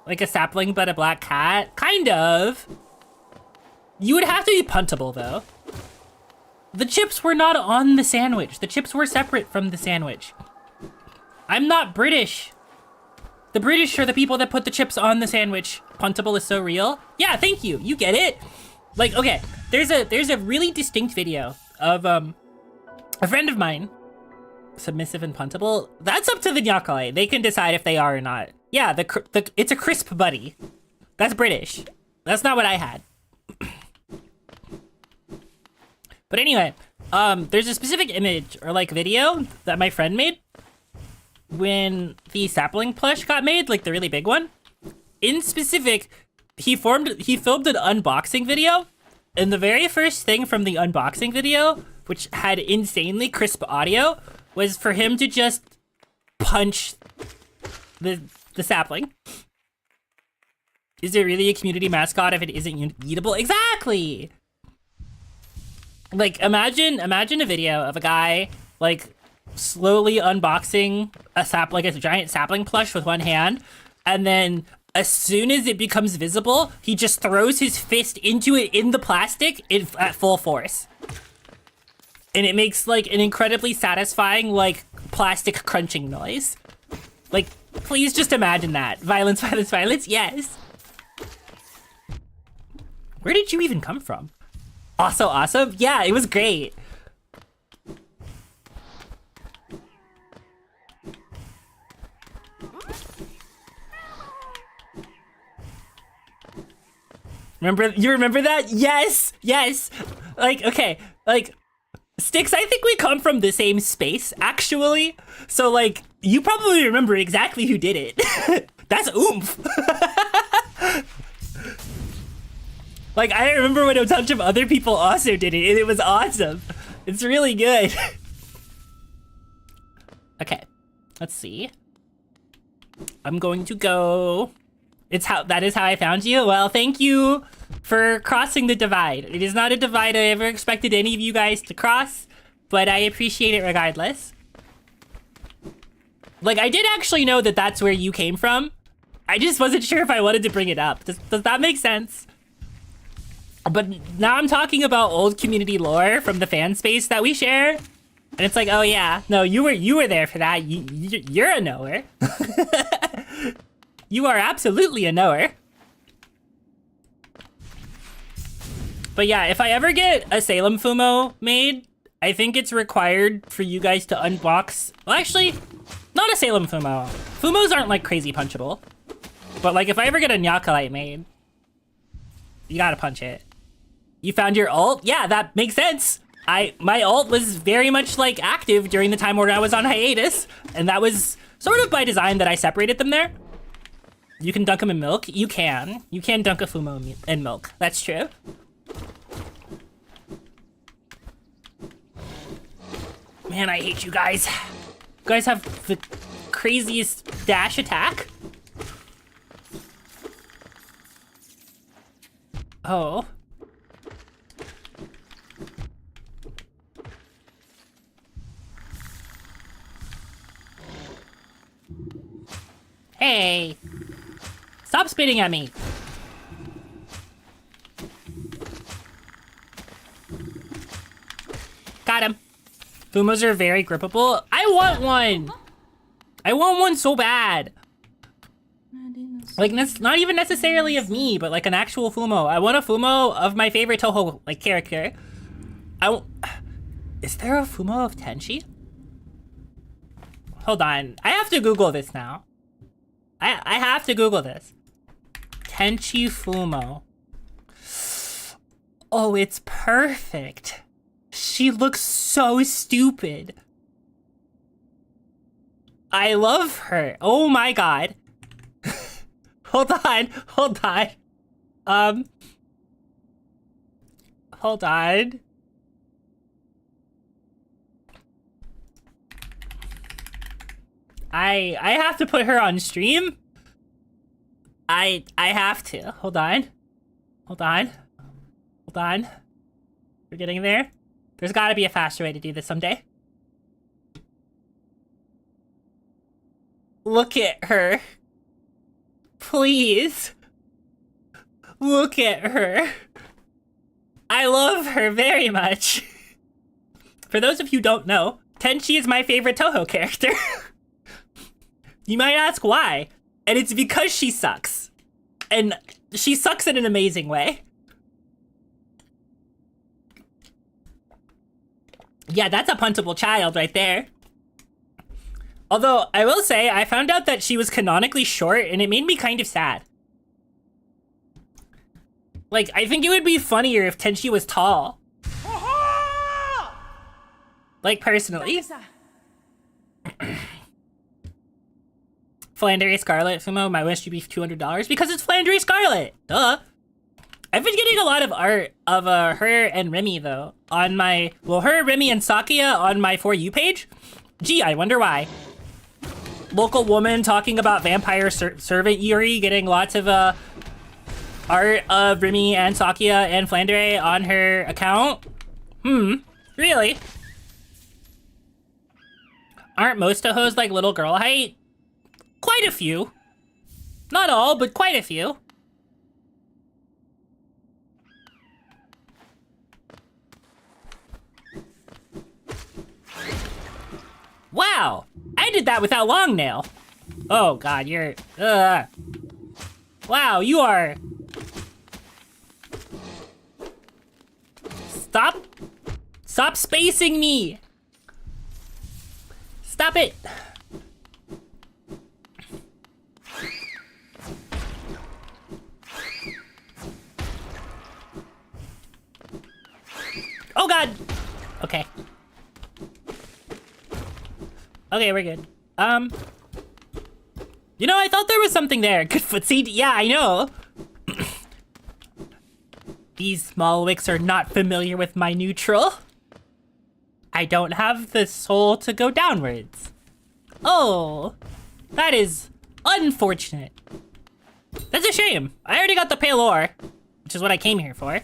Like a sapling but a black cat? Kind of. You would have to be puntable, though. The chips were not on the sandwich. The chips were separate from the sandwich. I'm not British. The British are the people that put the chips on the sandwich. Puntable is so real. Yeah, thank you. You get it. Like, okay, there's a really distinct video of a friend of mine, submissive and puntable. That's up to the Nyakalite. They can decide if they are or not. Yeah, it's a crisp buddy. That's British. That's not what I had. But anyway, there's a specific image or like video that my friend made when the sapling plush got made, like the really big one. In specific, he filmed an unboxing video, and the very first thing from the unboxing video, which had insanely crisp audio, was for him to just punch the sapling. Is it really a community mascot if it isn't eatable? Exactly! Like, imagine a video of a guy, like, slowly unboxing a giant sapling plush with one hand, and then as soon as it becomes visible, he just throws his fist into it in the plastic at full force. And it makes, like, an incredibly satisfying, like, plastic crunching noise. Like, please just imagine that. Violence, violence, violence, yes. Where did you even come from? Also awesome? Yeah, it was great. You remember that? Yes, yes. Like, okay, like, Styx, I think we come from the same space, actually. So, like, you probably remember exactly who did it. That's oomph. Like, I remember when a bunch of other people also did it, and it was awesome. It's really good. Okay, let's see. I'm going to go. That is how I found you. Well, thank you for crossing the divide. It is not a divide I ever expected any of you guys to cross, but I appreciate it regardless. Like, I did actually know that that's where you came from. I just wasn't sure if I wanted to bring it up. Does that make sense? But now I'm talking about old community lore from the fan space that we share. And it's like, oh yeah, no, you were there for that. You're a knower. You are absolutely a knower. But yeah, if I ever get a Salem Fumo made, I think it's required for you guys to unbox. Well, actually, not a Salem Fumo. Fumos aren't like crazy punchable. But like if I ever get a Nyakalite made, you gotta punch it. You found your ult? Yeah, that makes sense. My ult was very much like active during the time where I was on hiatus, and that was sort of by design that I separated them there. You can dunk them in milk. You can dunk a Fumo in milk. That's true. Man, I hate you guys. You guys have the craziest dash attack. Oh. Hey! Stop spitting at me! Got him. Fumos are very grippable. I want one! I want one so bad. Like, that's not even necessarily of me, but like an actual Fumo. I want a Fumo of my favorite Toho, like, character. Is there a Fumo of Tenchi? Hold on. I have to Google this now. I have to Google this. Tenchi Fumo. Oh, it's perfect. She looks so stupid. I love her. Oh my god. Hold on. Hold on. Hold on. I have to put her on stream. I have to. Hold on. Hold on. Hold on. We're getting there. There's gotta be a faster way to do this someday. Look at her. Please. Look at her. I love her very much. For those of you who don't know, Tenchi is my favorite Toho character. You might ask why. And it's because she sucks. And she sucks in an amazing way. Yeah, that's a puntable child right there. Although, I will say, I found out that she was canonically short, and it made me kind of sad. Like, I think it would be funnier if Tenchi was tall. Like, personally. Flandre Scarlet Fumo, my wish to be $200 because it's Flandre Scarlet. Duh. I've been getting a lot of art of her and Remy though on my her, Remy, and Sakia on my For You page. Gee, I wonder why. Local woman talking about vampire servant Yuri getting lots of art of Remy and Sakia and Flandre on her account. Really? Aren't most Tohos like little girl height? Quite a few. Not all, but quite a few. Wow! I did that without long nail. Oh god, you're... Wow, you are... Stop spacing me! Stop it! Oh god! Okay. Okay, we're good. You know, I thought there was something there. Good footsie. Yeah, I know. These small wicks are not familiar with my neutral. I don't have the soul to go downwards. Oh, that is unfortunate. That's a shame. I already got the pale ore, which is what I came here for.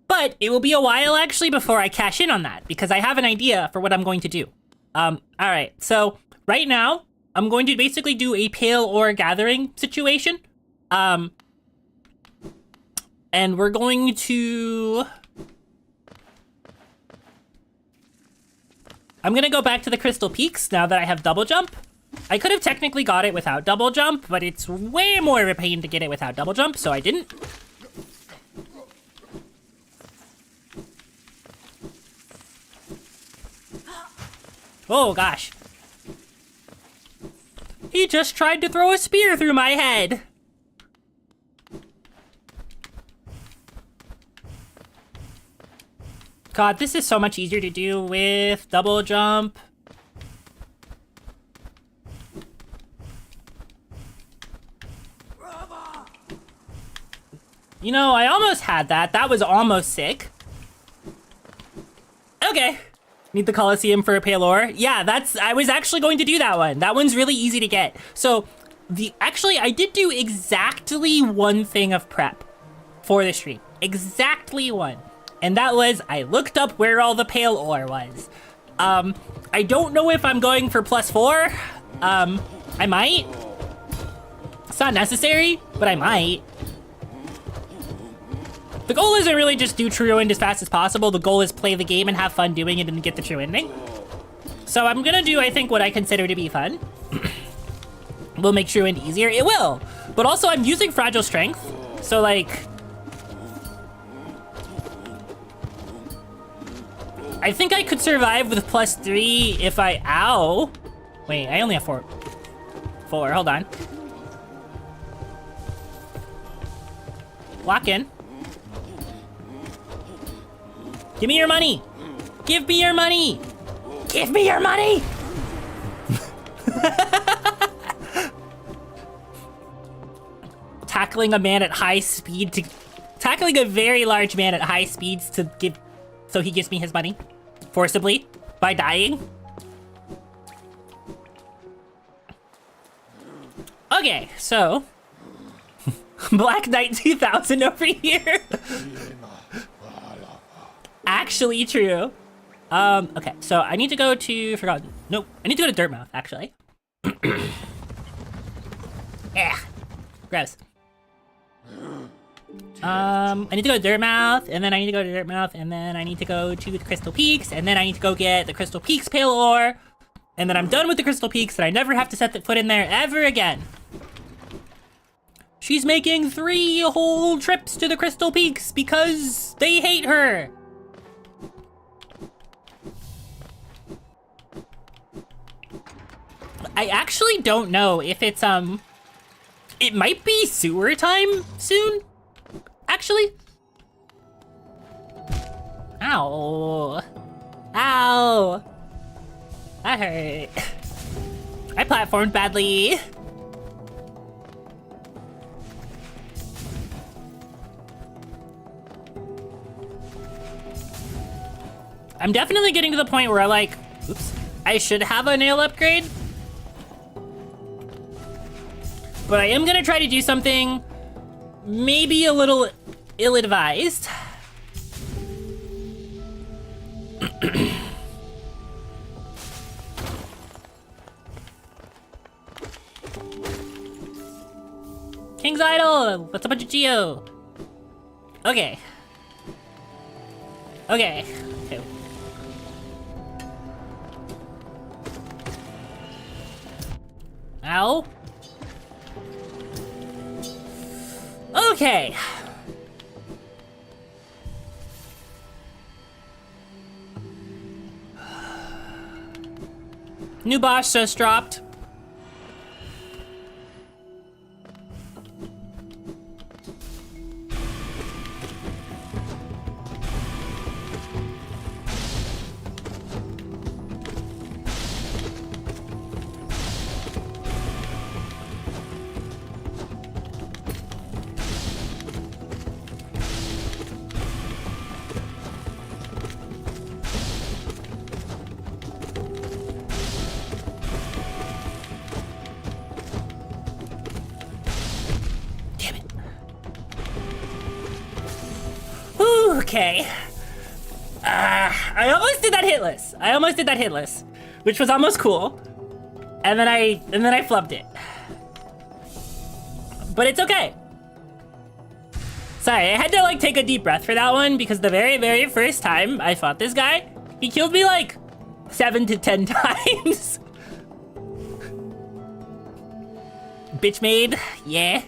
But it will be a while actually before I cash in on that because I have an idea for what I'm going to do. All right, so right now I'm going to basically do a pale ore gathering situation. And we're going to... I'm gonna go back to the Crystal Peaks now that I have double jump. I could have technically got it without double jump, but it's way more of a pain to get it without double jump, so I didn't. Oh gosh. He just tried to throw a spear through my head. God, this is so much easier to do with double jump. You know, I almost had that. That was almost sick. Okay. Need the Coliseum for a pale ore? Yeah, I was actually going to do that one. That one's really easy to get. So, actually, I did do exactly one thing of prep for the stream. Exactly one. And that was, I looked up where all the pale ore was. I don't know if I'm going for +4. I might. It's not necessary, but I might. The goal isn't really just do true end as fast as possible. The goal is play the game and have fun doing it and get the true ending. So I'm gonna do, I think, what I consider to be fun. Will make true end easier. It will. But also, I'm using fragile strength. So, like... I think I could survive with +3 if I... Ow! Wait, I only have 4. 4, hold on. Lock in. Give me your money! Give me your money! Give me your money! Tackling a man at high speed to... Tackling a very large man at high speeds to give... So he gives me his money. Forcibly. By dying. Okay, so... Black Knight 2000 over here. Actually true. Okay, so I need to go to Forgotten. Nope, I need to go to Dirtmouth, actually. Yeah, gross. I need to go to Dirtmouth, and then I need to go to Dirtmouth, and then I need to go to the Crystal Peaks, and then I need to go get the Crystal Peaks Pale Ore, and then I'm done with the Crystal Peaks, and I never have to set the foot in there ever again. She's making 3 whole trips to the Crystal Peaks because they hate her. I actually don't know if it's, it might be sewer time soon, actually. Ow. Ow. That hurt. I platformed badly. I'm definitely getting to the point where oops, I should have a nail upgrade. But I am gonna try to do something maybe a little ill-advised. King's Idol! What's a bunch of Geo? Okay. Okay. Okay. Ow. Okay. New boss just dropped. Okay. I almost did that hitless. Which was almost cool. And then I flubbed it. But it's okay. Sorry, I had to take a deep breath for that one because the very, very first time I fought this guy, he killed me 7 to 10 times. Bitch made, yeah.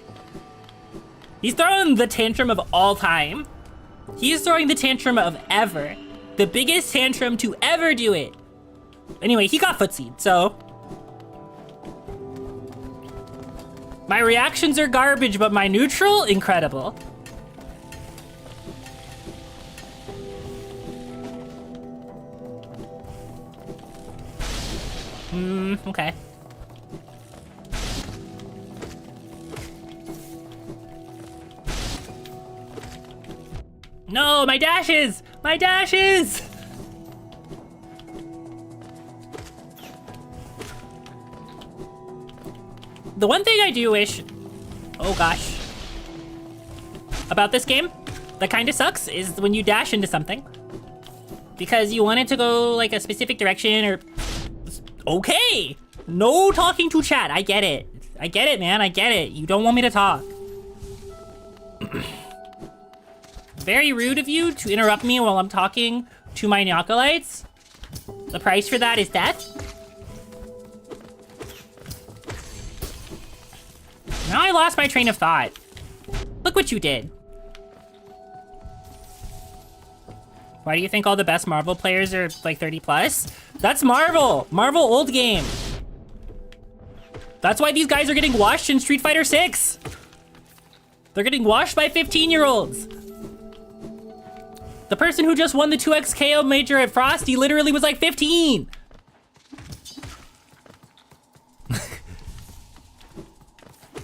He's throwing the tantrum of all time. He's throwing the tantrum of ever. The biggest tantrum to ever do it. Anyway, he got footsied, so. My reactions are garbage, but my neutral, incredible. Okay. No, my dashes! My dashes! The one thing I do wish, oh gosh, about this game that kind of sucks is when you dash into something because you wanted to go like a specific direction or... Okay! No talking to chat, I get it. I get it, man, I get it. You don't want me to talk. Very rude of you to interrupt me while I'm talking to my Nyakalites. The price for that is death. Now I lost my train of thought. Look what you did. Why do you think all the best Marvel players are like 30 plus? That's Marvel! Marvel old game. That's why these guys are getting washed in Street Fighter 6. They're getting washed by 15-year-olds. The person who just won the 2x KO major at Frosty literally was like 15.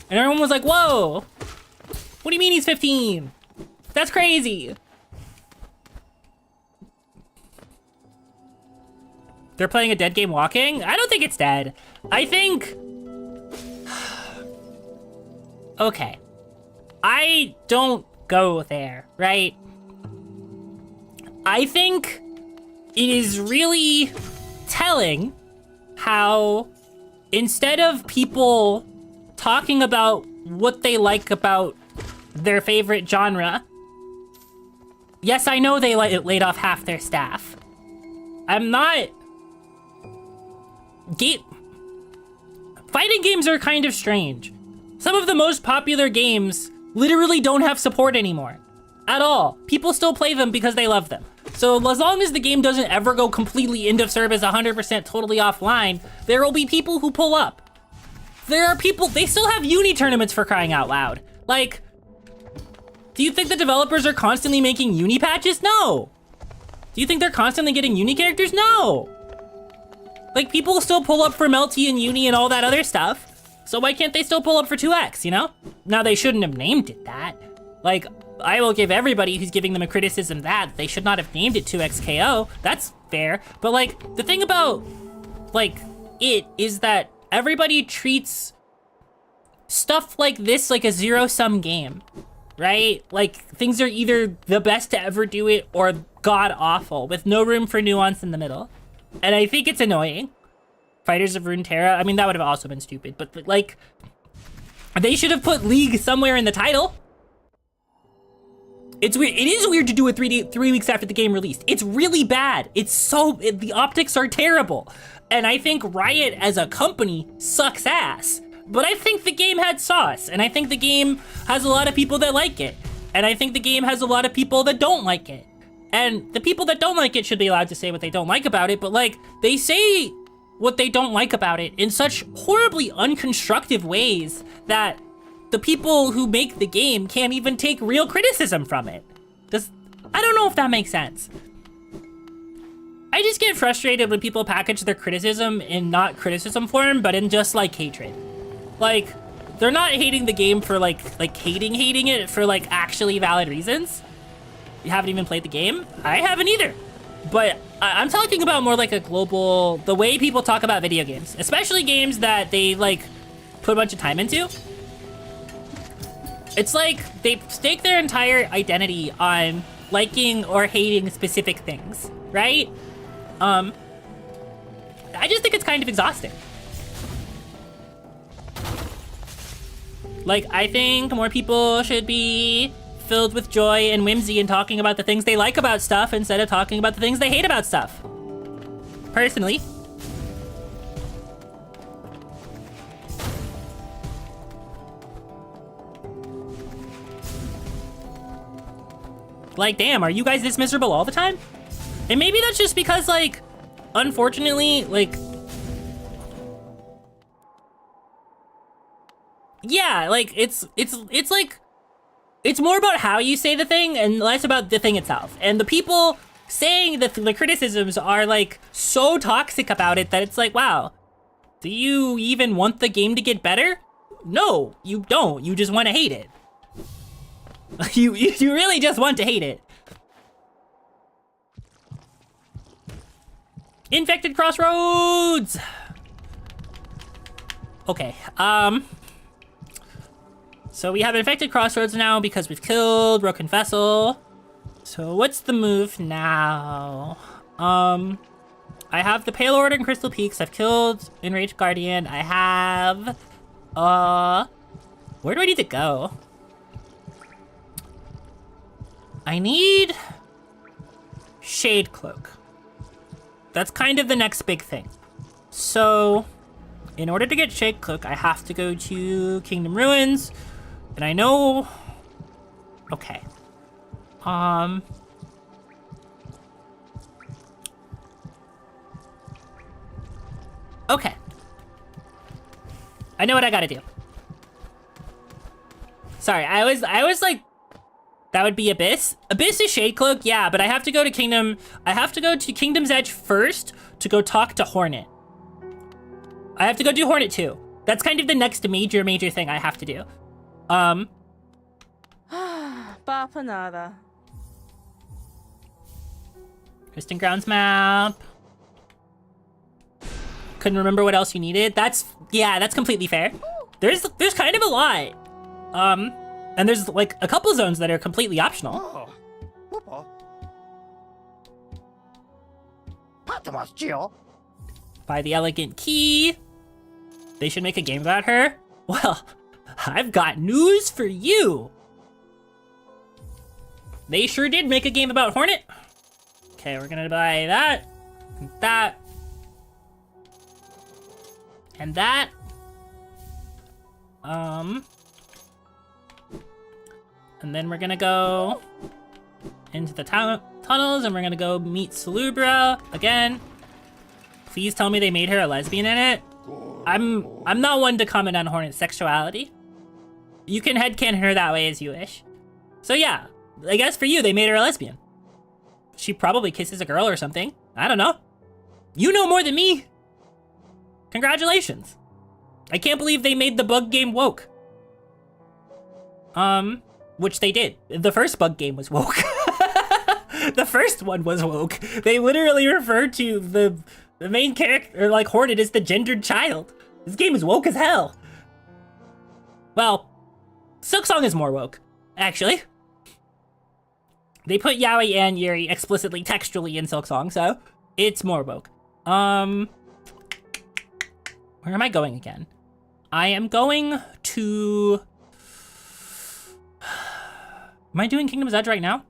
And everyone was like, whoa, what do you mean he's 15? That's crazy. They're playing a dead game walking? I don't think it's dead. I think... Okay. I don't go there, right? I think it is really telling how instead of people talking about what they like about their favorite genre, yes, I know they laid off half their staff. I'm not... Fighting games are kind of strange. Some of the most popular games literally don't have support anymore. At all. People still play them because they love them. So as long as the game doesn't ever go completely end of service 100% totally offline, there will be people who pull up. There are people, they still have uni tournaments for crying out loud. Like, do you think the developers are constantly making uni patches? No. Do you think they're constantly getting uni characters? No. Like, people still pull up for Melty and uni and all that other stuff. So why can't they still pull up for 2X, you know? Now, they shouldn't have named it that. Like, I will give everybody who's giving them a criticism that they should not have named it 2XKO. That's fair. But like, the thing about like it is that everybody treats stuff like this like a zero-sum game, right? Like, things are either the best to ever do it or god awful with no room for nuance in the middle. And I think it's annoying. Fighters of Runeterra, I mean, that would have also been stupid, but like, they should have put League somewhere in the title. It's weird. It is weird to do it 3 weeks after the game released. It's really bad. The optics are terrible. And I think Riot as a company sucks ass. But I think the game had sauce. And I think the game has a lot of people that like it. And I think the game has a lot of people that don't like it. And the people that don't like it should be allowed to say what they don't like about it. But like, they say what they don't like about it in such horribly unconstructive ways that the people who make the game can't even take real criticism from it. I don't know if that makes sense. I just get frustrated when people package their criticism in not criticism form, but in just like hatred. Like, they're not hating the game for like hating it for like actually valid reasons. You haven't even played the game? I haven't either. But I'm talking about more like a global, the way people talk about video games, especially games that they like put a bunch of time into. It's like they stake their entire identity on liking or hating specific things, right? I just think it's kind of exhausting. Like, I think more people should be filled with joy and whimsy and talking about the things they like about stuff instead of talking about the things they hate about stuff. Personally. Like, damn, are you guys this miserable all the time? And maybe that's just because, like, unfortunately, like... Yeah, like, it's like... It's more about how you say the thing and less about the thing itself. And the people saying the criticisms are, like, so toxic about it that it's like, wow, do you even want the game to get better? No, you don't. You just want to hate it. You really just want to hate it. Infected Crossroads! Okay, so we have Infected Crossroads now because we've killed Broken Vessel. So what's the move now? I have the Pale Order and Crystal Peaks. I've killed Enraged Guardian. I have, where do I need to go? I need Shade Cloak. That's kind of the next big thing. So, in order to get Shade Cloak, I have to go to Kingdom Ruins, and I know, okay. Okay. I know what I gotta do. Sorry, I was like, that would be Abyss. Abyss is Shade Cloak, yeah, but I have to go to Kingdom's Edge first to go talk to Hornet. I have to go do Hornet too. That's kind of the next major thing I have to do. Papa nada. Kristen Grounds map. Couldn't remember what else you needed. That's completely fair. There's kind of a lot. And there's like a couple zones that are completely optional. Oh. Whoopa. Patmos, Jill. By the Elegant Key. They should make a game about her. Well, I've got news for you. They sure did make a game about Hornet. Okay, we're gonna buy that, and that, and that. And then we're gonna go into the tunnels, and we're gonna go meet Salubra again. Please tell me they made her a lesbian in it. I'm not one to comment on Hornet's sexuality. You can headcanon her that way as you wish. So yeah, I guess for you, they made her a lesbian. She probably kisses a girl or something. I don't know. You know more than me. Congratulations. I can't believe they made the bug game woke. Which they did. The first bug game was woke. The first one was woke. They literally referred to the main character, like Hornet, as the gendered child. This game is woke as hell. Well, Silksong is more woke, actually. They put Yaoi and Yuri explicitly textually in Silksong, so it's more woke. Where am I going again? I am going to... Am I doing Kingdom's Edge right now?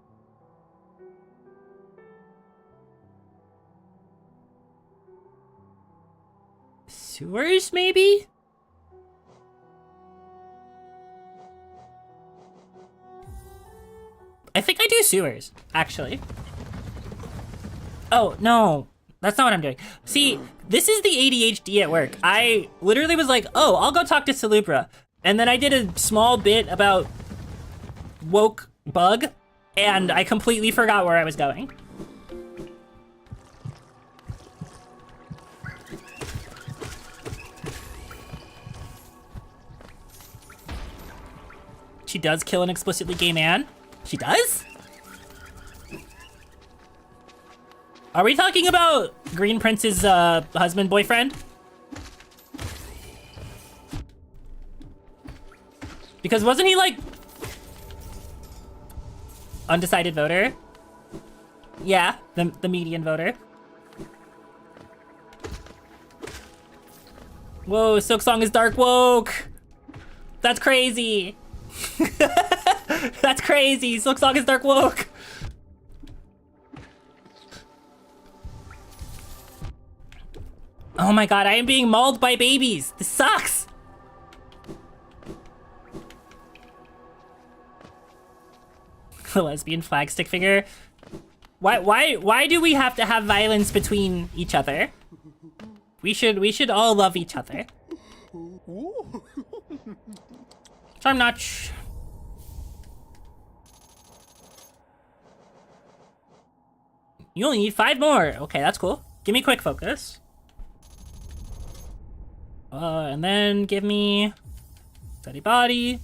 Sewers, maybe? I think I do sewers, actually. Oh, no. That's not what I'm doing. See, this is the ADHD at work. I literally was like, oh, I'll go talk to Salubra. And then I did a small bit about woke bug, and I completely forgot where I was going. She does kill an explicitly gay man. She does? Are we talking about Green Prince's husband, boyfriend? Because wasn't he like undecided voter? Yeah, the median voter. Whoa, Silksong is dark woke. That's crazy. That's crazy. Silksong is dark woke. Oh my god, I am being mauled by babies. This sucks. The lesbian flag stick figure. Why do we have to have violence between each other? We should all love each other. Charm notch. You only need 5 more. Okay, that's cool. Give me quick focus. And then give me steady body.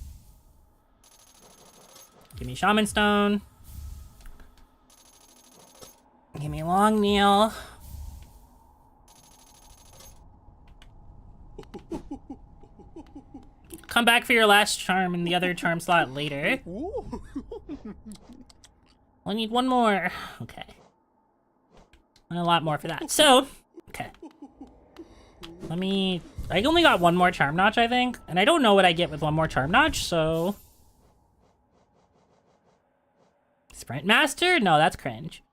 Give me shaman stone. Give me long nail. Come back for your last charm in the other charm slot later. I need 1 more. Okay. And a lot more for that. So, okay. I only got one more charm notch, I think. And I don't know what I get with one more charm notch, so... Sprint Master? No, that's cringe.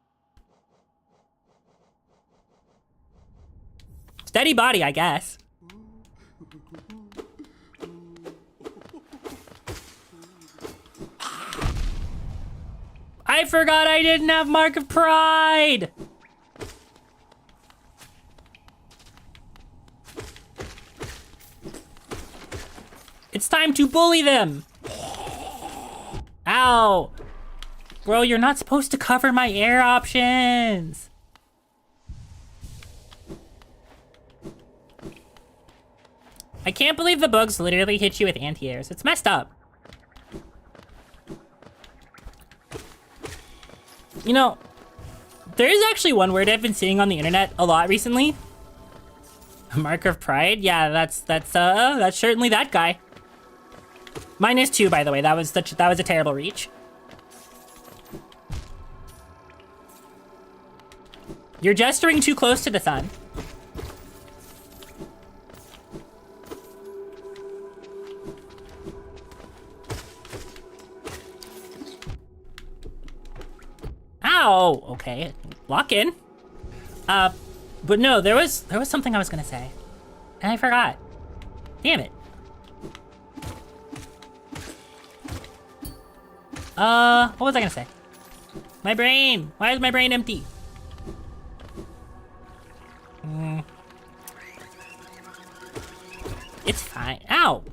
Steady body, I guess. I forgot I didn't have Mark of Pride! It's time to bully them! Ow! Bro, you're not supposed to cover my air options! I can't believe the bugs literally hit you with anti-airs. It's messed up. You know, there is actually one word I've been seeing on the internet a lot recently. Mark of Pride? Yeah, that's certainly that guy. -2, by the way. That was a terrible reach. You're gesturing too close to the sun. Ow! Okay, lock in. But no, there was something I was gonna say, and I forgot. Damn it. What was I gonna say? My brain. Why is my brain empty? It's fine. Ow.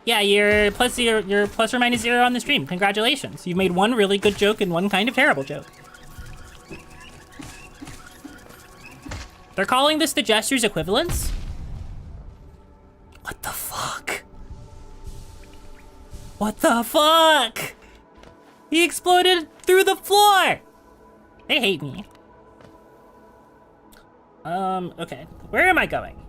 Yeah, you're plus or minus 0 on the stream. Congratulations. You've made one really good joke and one kind of terrible joke. They're calling this the gesture's equivalence? What the fuck? What the fuck? He exploded through the floor! They hate me. Okay. Where am I going?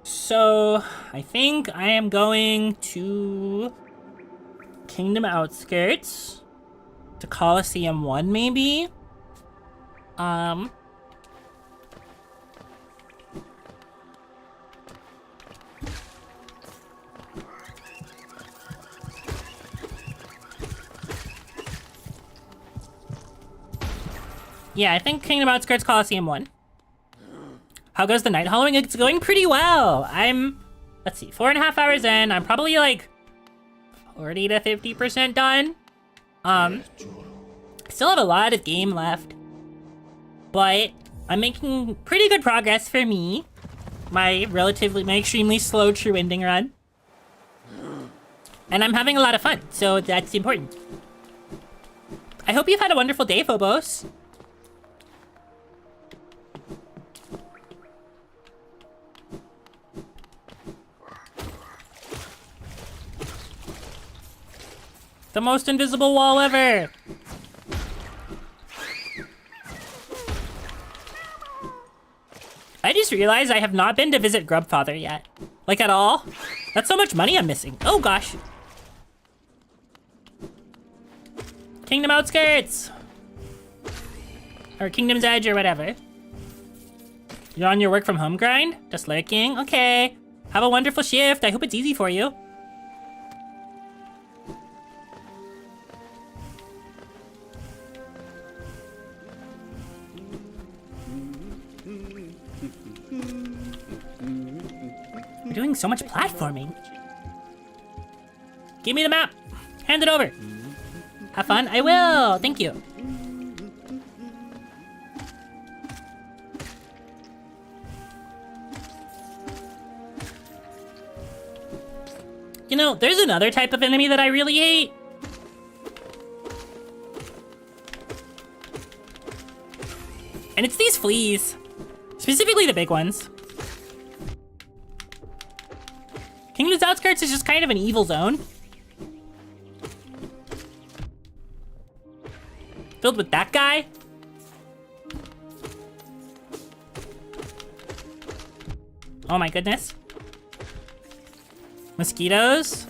So, I think I am going to Kingdom Outskirts, to Coliseum 1, maybe? Yeah, I think Kingdom Outskirts, Coliseum 1. How goes the night hollowing? It's going pretty well. Let's see, 4.5 hours in. I'm probably like 40 to 50% done. Still have a lot of game left, but I'm making pretty good progress for me. My extremely slow true ending run. And I'm having a lot of fun, so that's important. I hope you've had a wonderful day, Phobos. The most invisible wall ever! I just realized I have not been to visit Grubfather yet. Like, at all. That's so much money I'm missing. Oh, gosh. Kingdom Outskirts! Or Kingdom's Edge, or whatever. You're on your work from home grind? Just lurking? Okay. Have a wonderful shift. I hope it's easy for you. We're doing so much platforming. Give me the map. Hand it over. Have fun. I will. Thank you. You know, there's another type of enemy that I really hate. And it's these fleas. Specifically the big ones. Kingdom's Outskirts is just kind of an evil zone. Filled with that guy. Oh my goodness. Mosquitoes?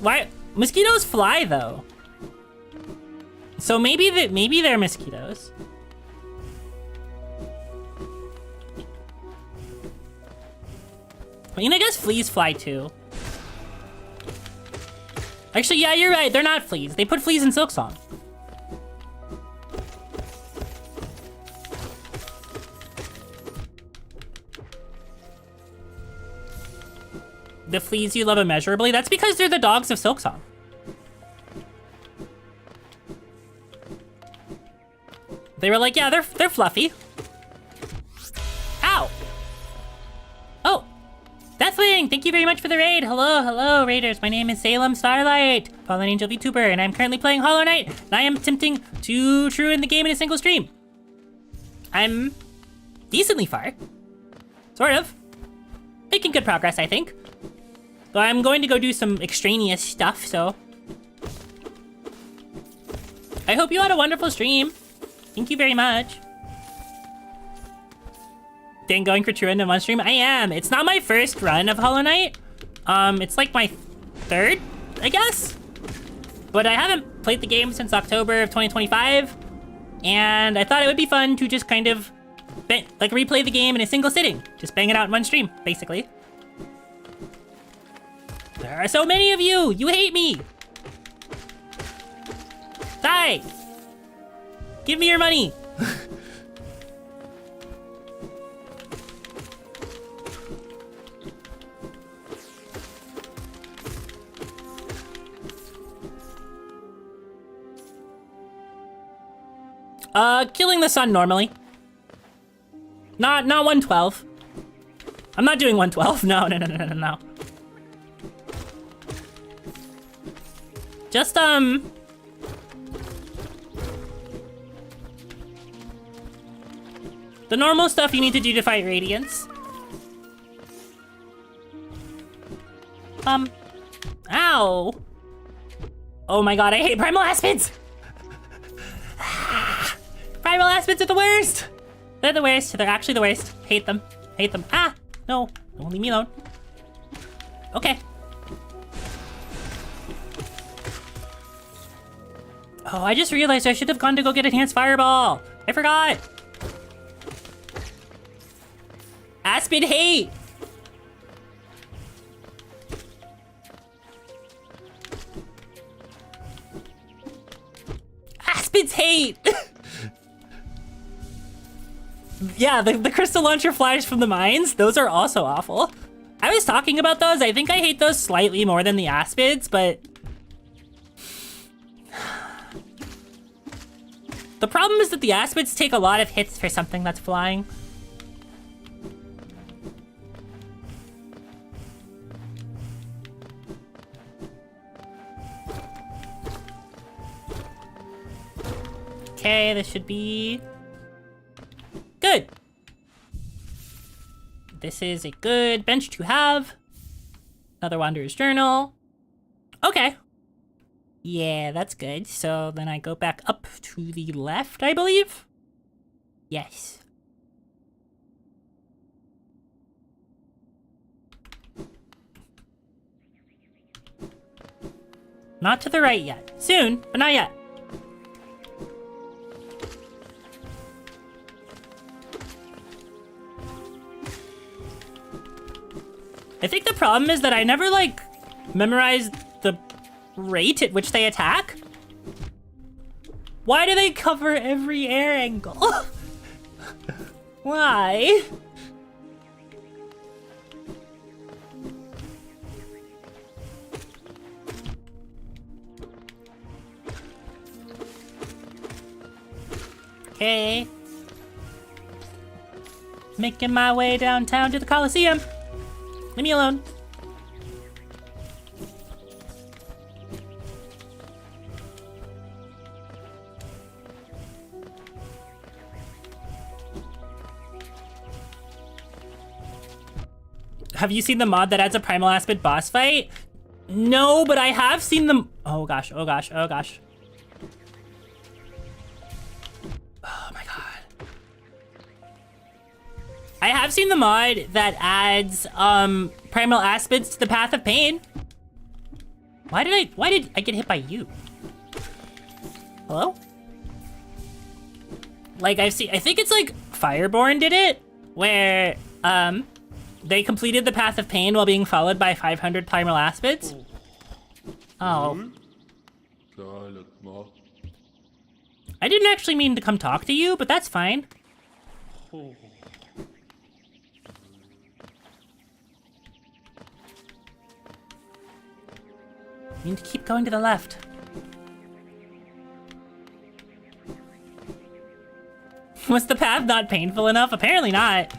Why? Mosquitoes fly though. So maybe they're mosquitoes. I mean, I guess fleas fly too. Actually, yeah, you're right. They're not fleas. They put fleas in Silksong. The fleas you love immeasurably. That's because they're the dogs of Silksong. They were like, yeah, they're fluffy. Ow! Oh, Deathwing, thank you very much for the raid. Hello, raiders. My name is Salem Starlight, Fallen Angel VTuber, and I'm currently playing Hollow Knight, and I am attempting to true in the game in a single stream. I'm decently far. Sort of. Making good progress, I think. But I'm going to go do some extraneous stuff, so... I hope you had a wonderful stream. Thank you very much. Dang, going for true end in one stream? I am. It's not my first run of Hollow Knight. It's like my third, I guess? But I haven't played the game since October of 2025. And I thought it would be fun to just kind of, like, replay the game in a single sitting. Just bang it out in one stream, basically. There are so many of you! You hate me! Die! Give me your money! Killing the sun normally. Not 112. I'm not doing 112. No. Just, the normal stuff you need to do to fight Radiance. Ow! Oh my god, I hate Primal Aspids! Primal Aspids are the worst! They're the worst. They're actually the worst. Hate them. Hate them. Ah! No. Don't leave me alone. Okay. Oh, I just realized I should have gone to go get Enhanced Fireball. I forgot. Aspid hate. Aspids hate. Yeah, the crystal launcher flies from the mines. Those are also awful. I was talking about those. I think I hate those slightly more than the aspids, but the problem is that the aspids take a lot of hits for something that's flying. Okay, this should be good. This is a good bench to have. Another Wanderer's Journal. Okay. Yeah, that's good. So then I go back up to the left, I believe? Yes. Not to the right yet. Soon, but not yet. I think the problem is that I never, like, memorized the rate at which they attack. Why do they cover every air angle? Why? Okay. Making my way downtown to the Coliseum. Leave me alone. Have you seen the mod that adds a Primal Aspid boss fight? No, but I have seen them. Oh gosh, oh gosh, oh gosh. Oh my god. I have seen the mod that adds Primal Aspids to the Path of Pain. Why did I get hit by you? Hello? Like I think it's like Fireborn did it, where they completed the Path of Pain while being followed by 500 primal aspids. Oh. I didn't actually mean to come talk to you, but that's fine. You need to keep going to the left. Was the path not painful enough? Apparently not.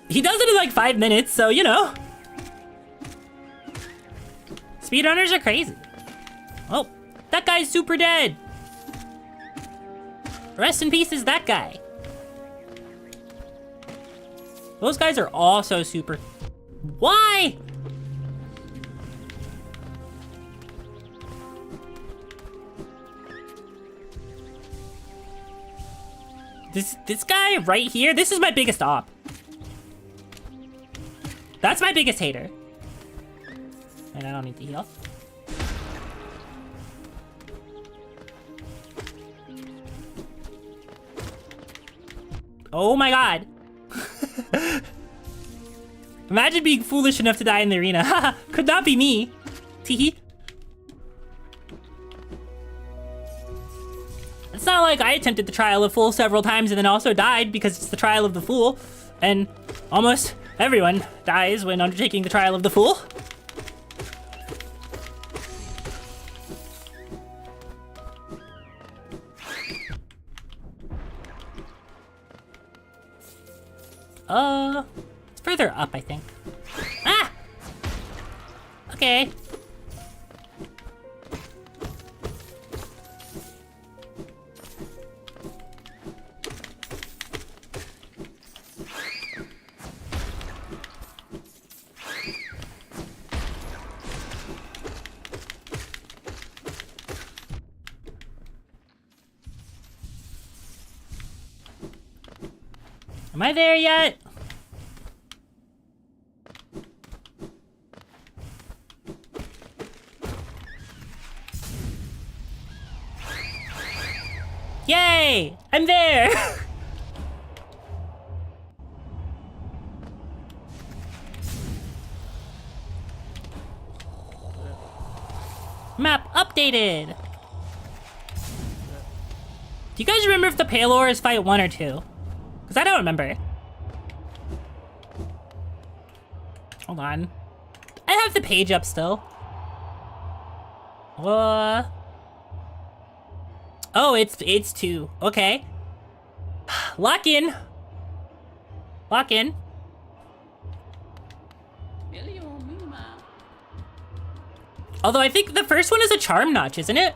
He does it in like 5 minutes, so you know. Speedrunners are crazy. Oh, that guy's super dead. Rest in peace is that guy. Those guys are also super... Why? This guy right here, this is my biggest op. That's my biggest hater. And I don't need to heal. Oh my god. Imagine being foolish enough to die in the arena. Haha, could not be me. Teehee. It's not like I attempted the Trial of Fool several times and then also died because it's the Trial of the Fool. And almost everyone dies when undertaking the Trial of the Fool. It's further up, I think. Ah! Okay. Am I there yet? Yay! I'm there! Map updated! Do you guys remember if the Palor is fight 1 or 2? Because I don't remember. Hold on. I have the page up still. Oh, it's 2. Okay. Lock in. Lock in. Although I think the first one is a charm notch, isn't it?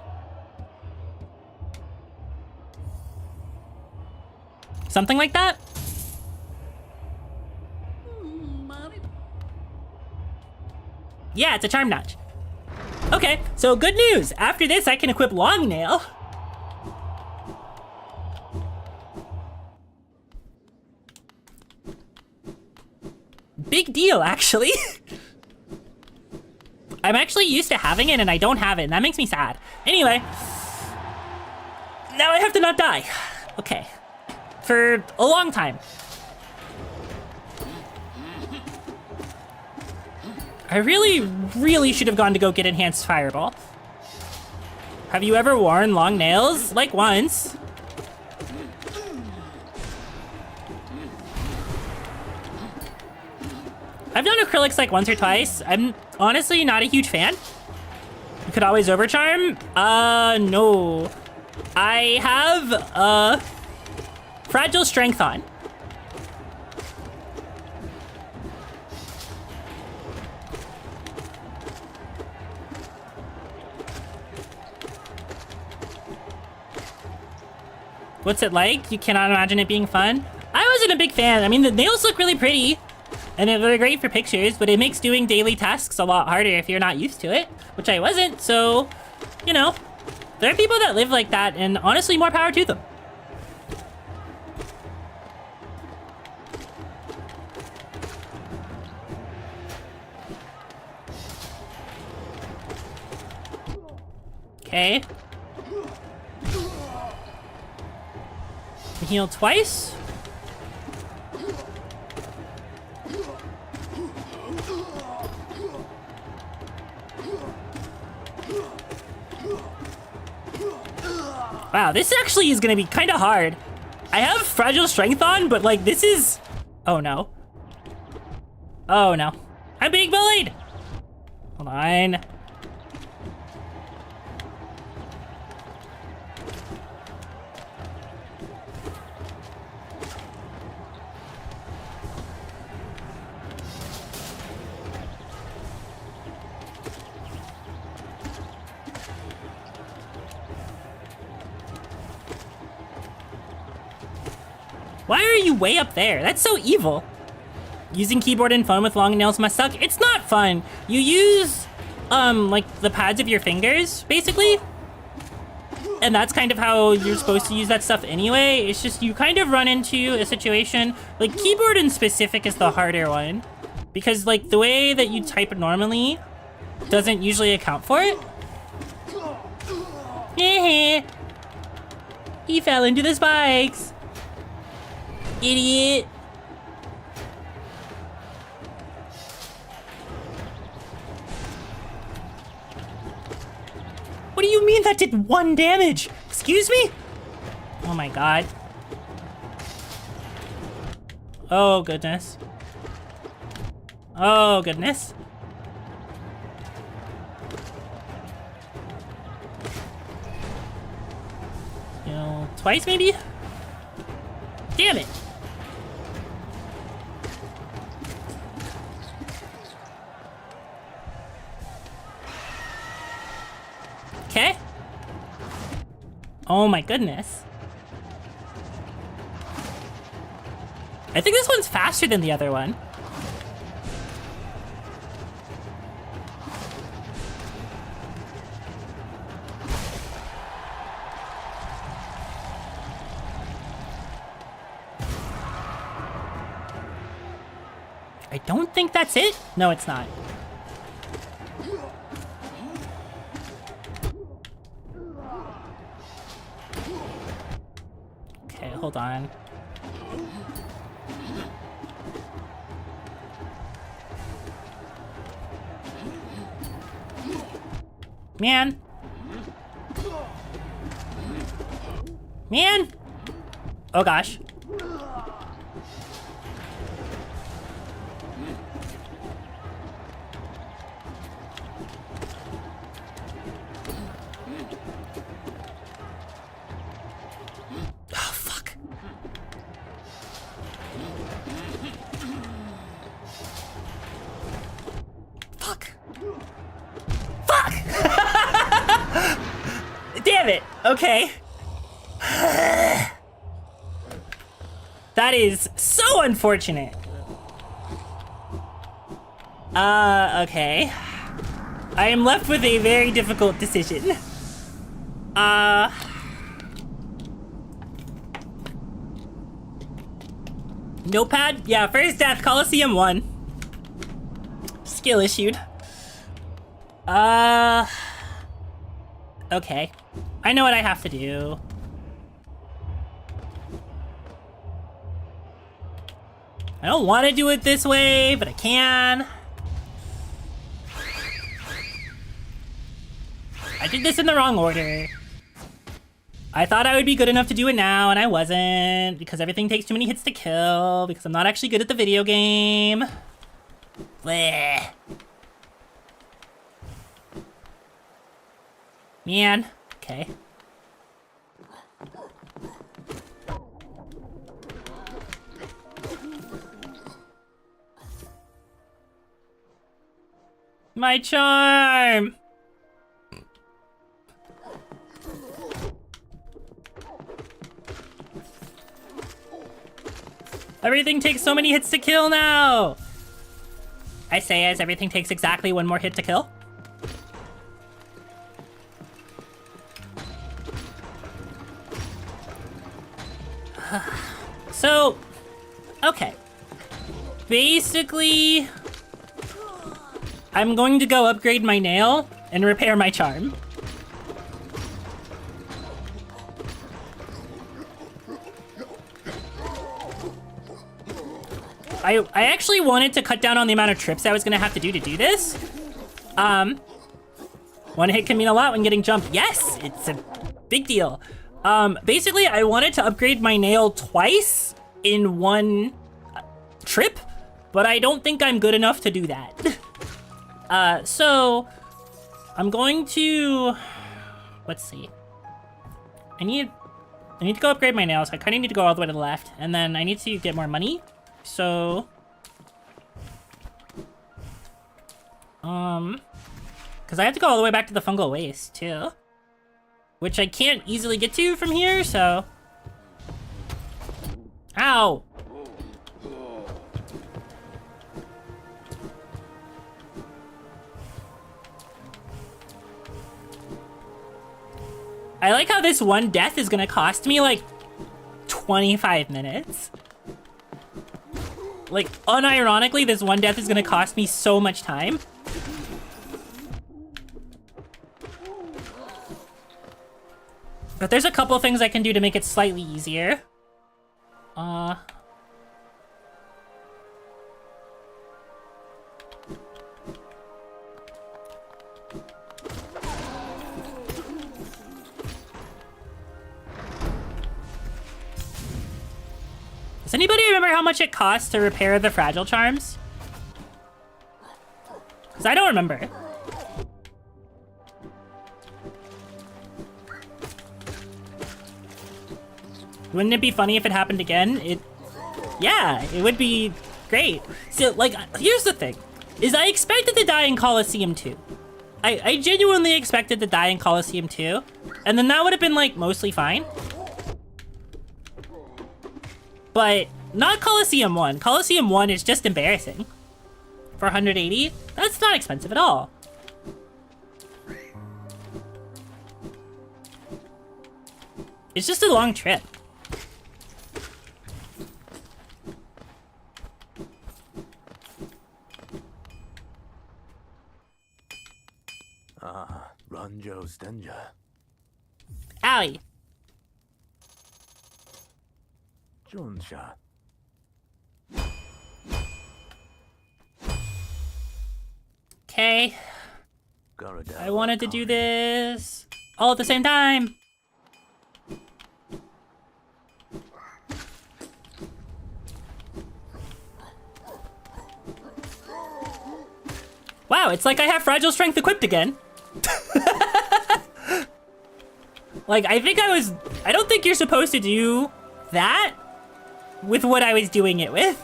Something like that? Yeah, it's a charm notch. Okay, so good news. After this, I can equip Long Nail. Big deal, actually. I'm actually used to having it and I don't have it, and that makes me sad. Anyway, now I have to not die. Okay. For a long time. I really should have gone to go get Enhanced Fireball. Have you ever worn long nails? Like once. I've done acrylics like once or twice. I'm honestly not a huge fan. You could always overcharm. No. I have, Fragile Strength on. What's it like? You cannot imagine it being fun? I wasn't a big fan. I mean, the nails look really pretty, and they're great for pictures, but it makes doing daily tasks a lot harder if you're not used to it, which I wasn't, so, you know, there are people that live like that, and honestly, more power to them. Okay. Heal twice. Wow, this actually is gonna be kind of hard. I have fragile strength on, but like this is... Oh no. Oh no. I'm being bullied! Hold on. Why are you way up there? That's so evil. Using keyboard and phone with long nails must suck. It's not fun. You use, like the pads of your fingers, basically. And that's kind of how you're supposed to use that stuff anyway. It's just you kind of run into a situation, like keyboard in specific is the harder one. Because like the way that you type normally doesn't usually account for it. He fell into the spikes. Idiot. What do you mean that did 1 damage? Excuse me? Oh my god. Oh goodness. Oh goodness. You know, twice maybe? Damn it. Okay. Oh my goodness. I think this one's faster than the other one. I don't think that's it. No, it's not. Okay, hold on. Man. Man. Oh gosh. Damn it! Okay. That is so unfortunate. Okay. I am left with a very difficult decision. Notepad? Yeah, first death, Coliseum 1. Skill issued. Okay. I know what I have to do. I don't want to do it this way, but I can. I did this in the wrong order. I thought I would be good enough to do it now, and I wasn't, because everything takes too many hits to kill, because I'm not actually good at the video game. Bleh. Man. Okay. My charm! Everything takes so many hits to kill now! I say as everything takes exactly 1 more hit to kill. So, okay. Basically, I'm going to go upgrade my nail and repair my charm. I actually wanted to cut down on the amount of trips I was gonna have to do this. One hit can mean a lot when getting jumped. Yes, it's a big deal. Basically, I wanted to upgrade my nail twice in one trip, but I don't think I'm good enough to do that. So I'm going to, let's see. I need to go upgrade my nails. I kind of need to go all the way to the left, and then I need to get more money. So, because I have to go all the way back to the fungal waste too, which I can't easily get to from here. So, ow. I like how this one death is gonna cost me like 25 minutes. Like, unironically, this one death is gonna cost me so much time. But there's a couple things I can do to make it slightly easier. Does anybody remember how much it costs to repair the fragile charms? Because I don't remember. Wouldn't it be funny if it happened again? Yeah, it would be great. So, like, here's the thing. Is I expected to die in Coliseum 2. I genuinely expected to die in Coliseum 2. And then that would have been, like, mostly fine. But not Coliseum 1. Coliseum 1 is just embarrassing. For 180, that's not expensive at all. It's just a long trip. Ranjo's danger. Owie. Jonsha. Okay. I wanted to do this all at the same time. Wow, it's like I have fragile strength equipped again. Like, I don't think you're supposed to do that with what I was doing it with.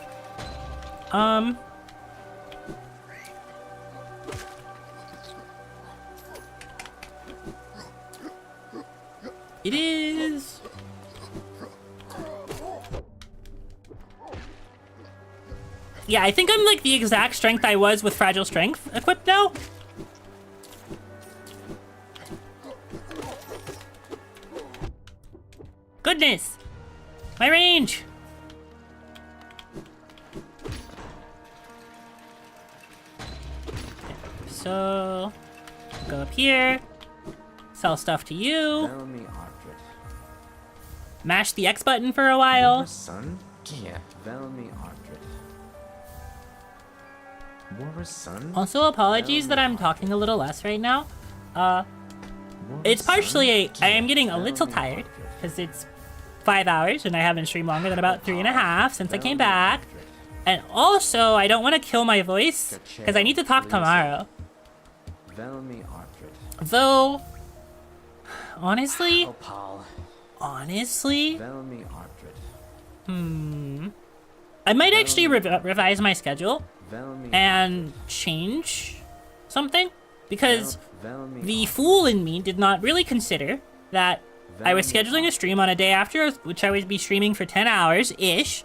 It is. Yeah, I think I'm like the exact strength I was with fragile strength equipped now. Goodness! My range! So, go up here, sell stuff to you, mash the X button for a while. Son? Yeah, Velmi Ardred. Also, apologies that I'm talking a little less right now. It's partially I am getting a little tired, because it's 5 hours and I haven't streamed longer than about 3.5 since I came back. And also, I don't want to kill my voice, because I need to talk tomorrow. Though, honestly, I might actually revise my schedule and change something, because the fool in me did not really consider that I was scheduling a stream on a day after, which I would be streaming for 10 hours-ish,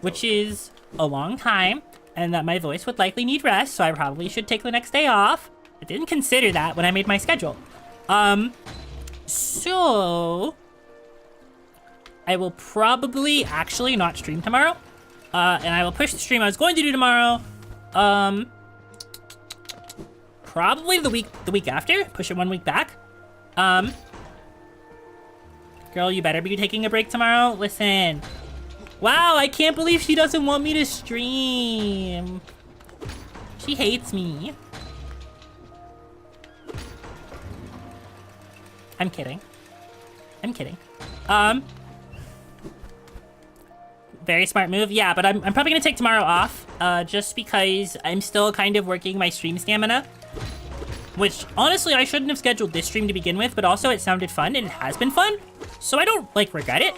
which is a long time, and that my voice would likely need rest, so I probably should take the next day off. I didn't consider that when I made my schedule. So I will probably actually not stream tomorrow, and I will push the stream I was going to do tomorrow, probably the week after, push it 1 week back. Girl, you better be taking a break tomorrow. Listen, Wow, I can't believe she doesn't want me to stream. She hates me. I'm kidding. I'm kidding. Very smart move. Yeah, but I'm probably gonna take tomorrow off, just because I'm still kind of working my stream stamina. Which, honestly, I shouldn't have scheduled this stream to begin with, but also it sounded fun, and it has been fun. So I don't, like, regret it.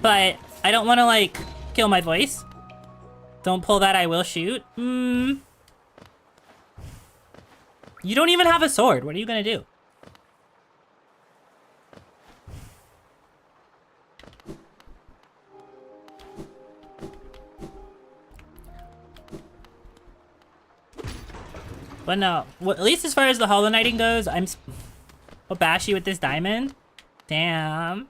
But I don't want to, like, kill my voice. Don't pull that, I will shoot. You don't even have a sword. What are you gonna do? But no, well, at least as far as the Hollow Knighting goes, I'm bashy with this diamond. Damn.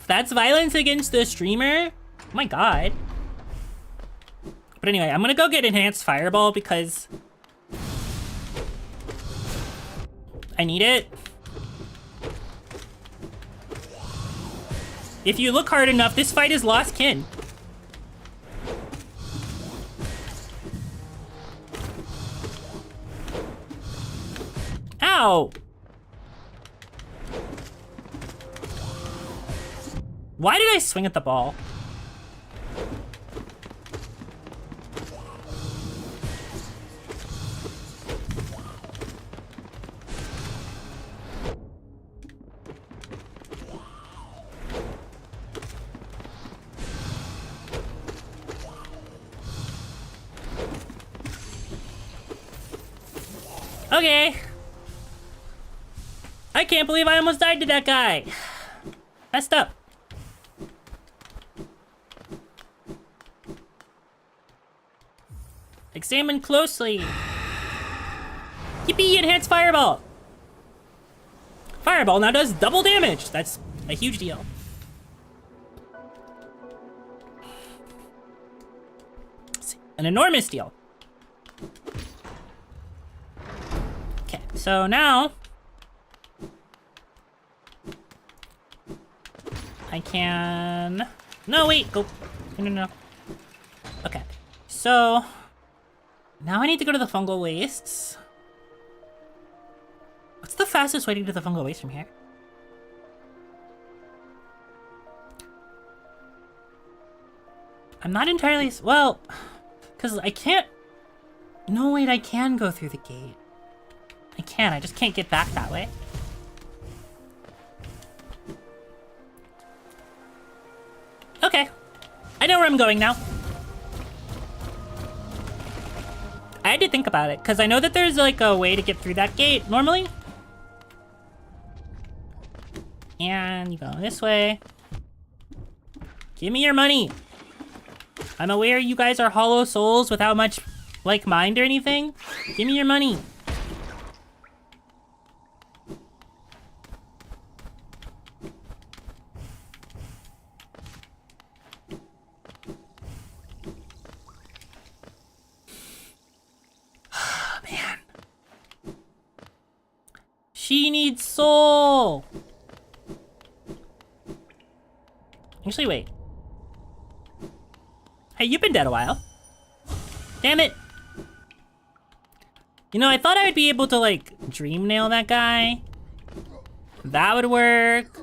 If that's violence against the streamer, oh my god. But anyway, I'm gonna go get Enhanced Fireball because I need it. If you look hard enough, this fight is lost kin. Ow! Why did I swing at the ball? Okay. I can't believe I almost died to that guy. Messed up. Examine closely. Yippee, Enhanced Fireball. Fireball now does double damage. That's a huge deal. An enormous deal. Okay, so now I can... No, wait, go. No. Okay, so now I need to go to the fungal wastes. What's the fastest way to get to the fungal waste from here? I'm not entirely... Well, because I can't... No, wait, I can go through the gate. I can, I just can't get back that way. Okay. I know where I'm going now. I had to think about it, because I know that there's like a way to get through that gate normally. And you go this way. Give me your money. I'm aware you guys are hollow souls without much, like, mind or anything. Give me your money. Man. She needs soul. Actually, wait. Hey, you've been dead a while. Damn it. You know, I thought I would be able to, like, dream nail that guy. That would work.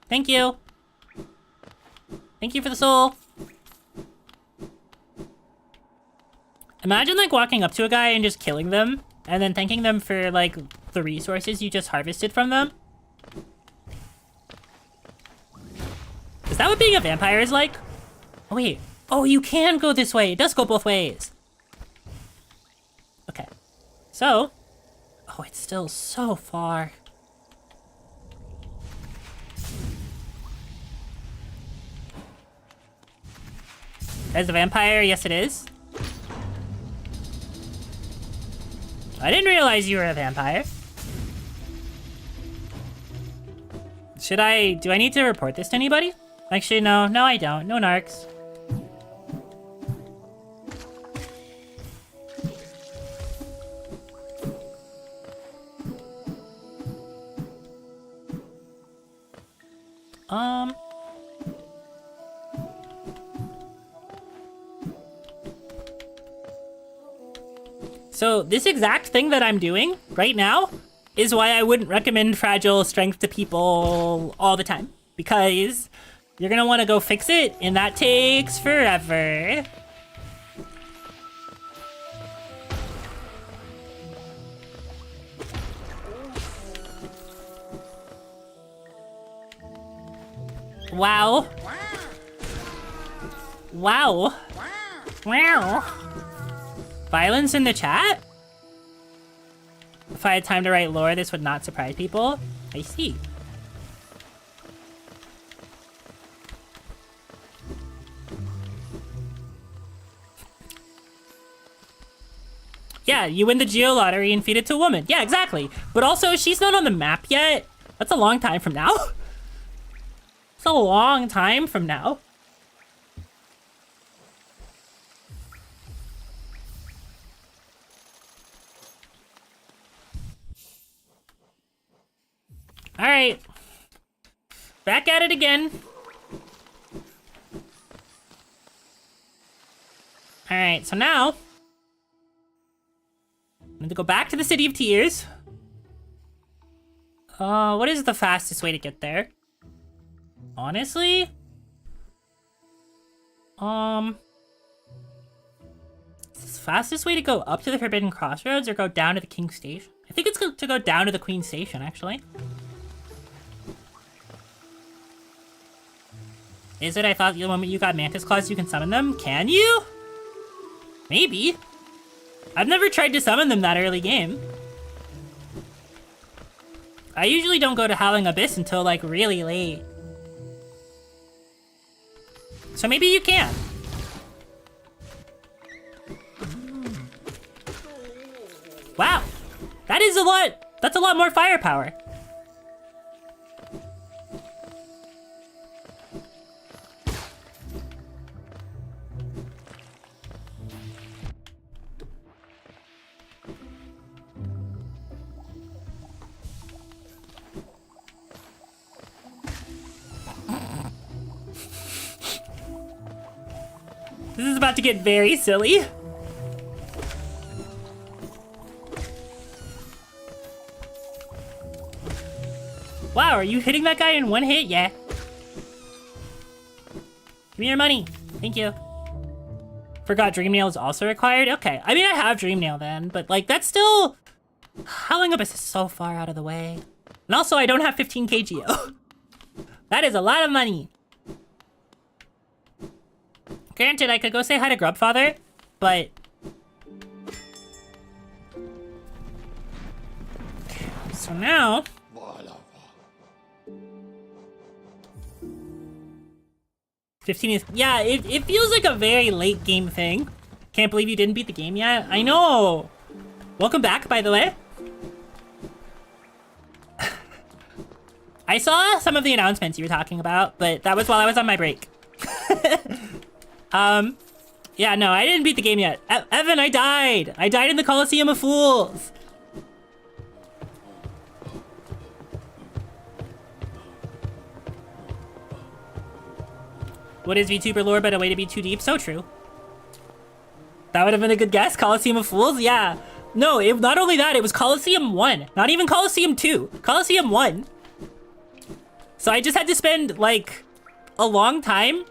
Thank you. Thank you for the soul. Imagine, like, walking up to a guy and just killing them, and then thanking them for, like, the resources you just harvested from them. Is that what being a vampire is like? Oh, wait. Oh, you can go this way. It does go both ways. Okay. So. Oh, it's still so far. As a vampire, yes it is. I didn't realize you were a vampire. Do I need to report this to anybody? Actually, no, I don't. No narcs. So this exact thing that I'm doing right now is why I wouldn't recommend fragile strength to people all the time. Because you're gonna want to go fix it, and that takes forever. Wow. Wow. Wow. Violence in the chat? If I had time to write lore, this would not surprise people. I see. Yeah, you win the Geo Lottery and feed it to a woman. Yeah, exactly. But also, she's not on the map yet. That's a long time from now. It's a long time from now. All right. Back at it again. All right, so now I'm gonna go back to the City of Tears. What is the fastest way to get there? Honestly? Is the fastest way to go up to the Forbidden Crossroads or go down to the King's Station? I think it's to go down to the Queen's Station, actually. Is it? I thought the moment you got Mantis Claws, you can summon them. Can you? Maybe. I've never tried to summon them that early game. I usually don't go to Howling Abyss until, like, really late. So maybe you can. Wow. That is a lot. That's a lot more firepower. This is about to get very silly. Wow, are you hitting that guy in one hit? Yeah. Give me your money. Thank you. Forgot Dream Nail is also required? Okay. I mean, I have Dream Nail then, but like, that's still... Howling Abyss is so far out of the way. And also, I don't have 15 KGO. That is a lot of money. Granted, I could go say hi to Grubfather, but... So now... 15th... Yeah, it feels like a very late game thing. Can't believe you didn't beat the game yet. I know! Welcome back, by the way. I saw some of the announcements you were talking about, but that was while I was on my break. Yeah, no, I didn't beat the game yet. Evan, I died! I died in the Coliseum of Fools! What is VTuber lore but a way to be too deep? So true. That would have been a good guess. Coliseum of Fools? Yeah. No, not only that, it was Coliseum 1. Not even Coliseum 2. Coliseum 1. So I just had to spend, like, a long time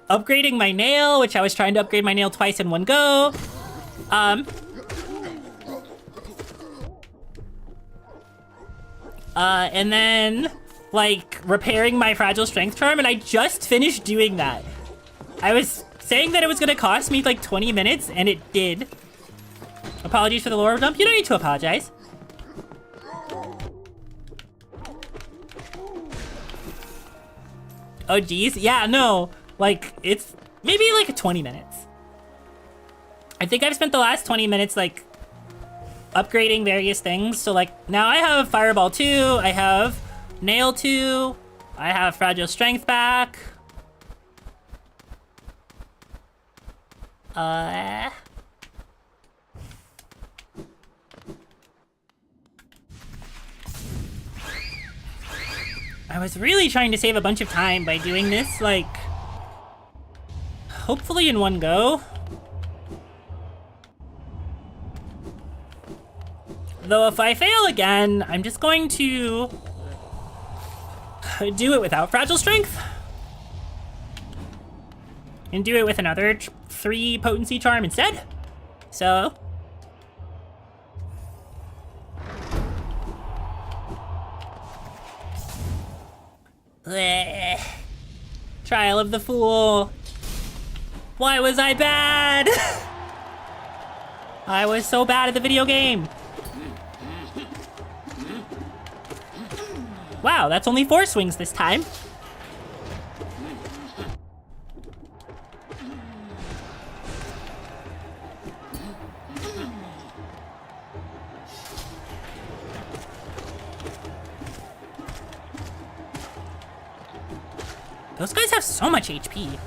upgrading my nail, which I was trying to upgrade my nail twice in one go. And then, like, repairing my fragile strength charm, and I just finished doing that. I was saying that it was gonna cost me, like, 20 minutes, and it did. Apologies for the lore dump. You don't need to apologize. Oh, geez. Yeah, no. Like, it's maybe, like, 20 minutes. I think I've spent the last 20 minutes, like, upgrading various things. So, like, now I have Fireball 2, I have Nail 2, I have Fragile Strength back. I I was really trying to save a bunch of time by doing this, like, hopefully in one go. Though if I fail again, I'm just going to do it without fragile strength. And do it with another 3 potency charm instead. So. Blech. Trial of the Fool. Why was I bad? I was so bad at the video game. Wow, that's only 4 swings this time. Those guys have so much HP.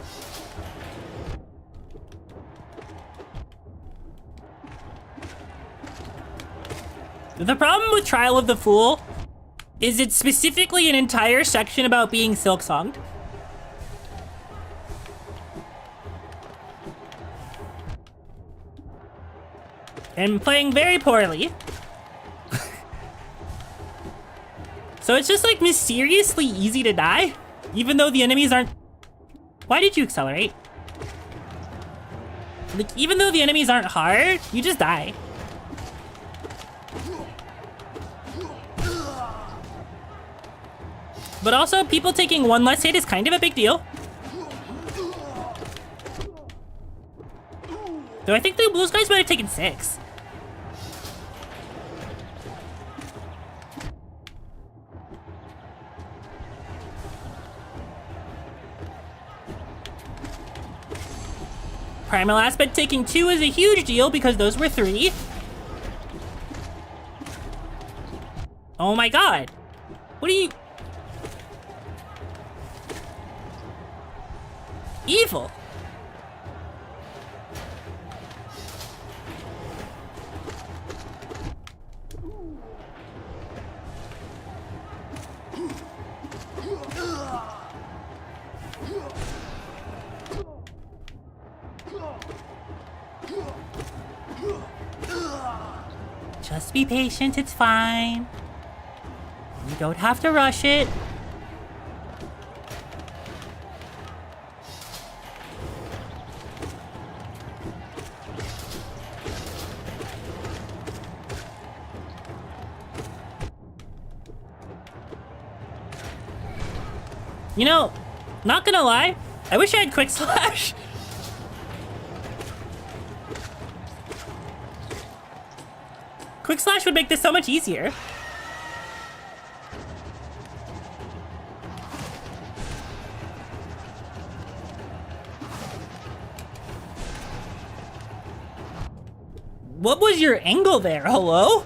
The problem with Trial of the Fool is it's specifically an entire section about being silk-songed. And playing very poorly. So it's just like mysteriously easy to die, even though the enemies aren't... Why did you accelerate? Like, even though the enemies aren't hard, you just die. But also, people taking 1 less hit is kind of a big deal. Though I think the blue guys might have taken 6. Primal Aspect taking 2 is a huge deal because those were 3. Oh my god. What are you... Evil. Just be patient, it's fine. You don't have to rush it. You know, not gonna lie, I wish I had Quick Slash. Quick Slash would make this so much easier. What was your angle there? Hello?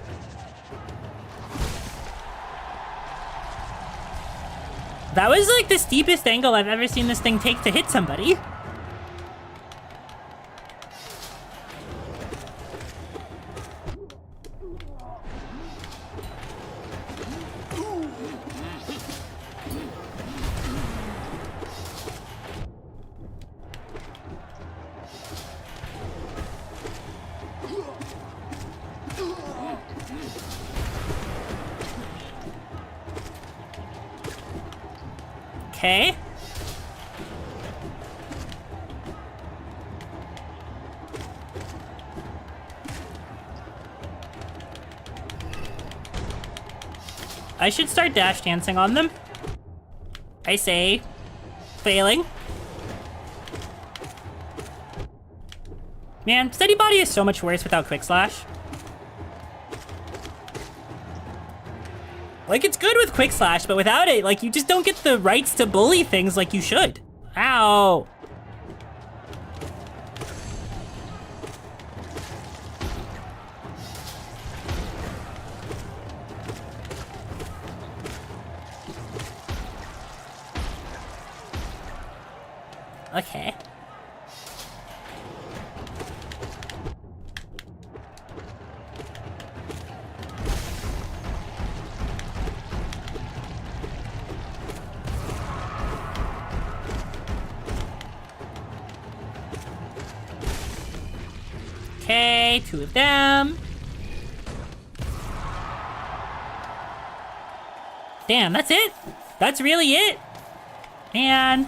That was like the steepest angle I've ever seen this thing take to hit somebody. Okay. I should start dash dancing on them. I say, failing. Man, Steady Body is so much worse without Quick Slash. Like, it's good with Quick Slash, but without it, like, you just don't get the rights to bully things like you should. Ow. Okay. Okay, 2 of them. Damn, that's it? That's really it? Man.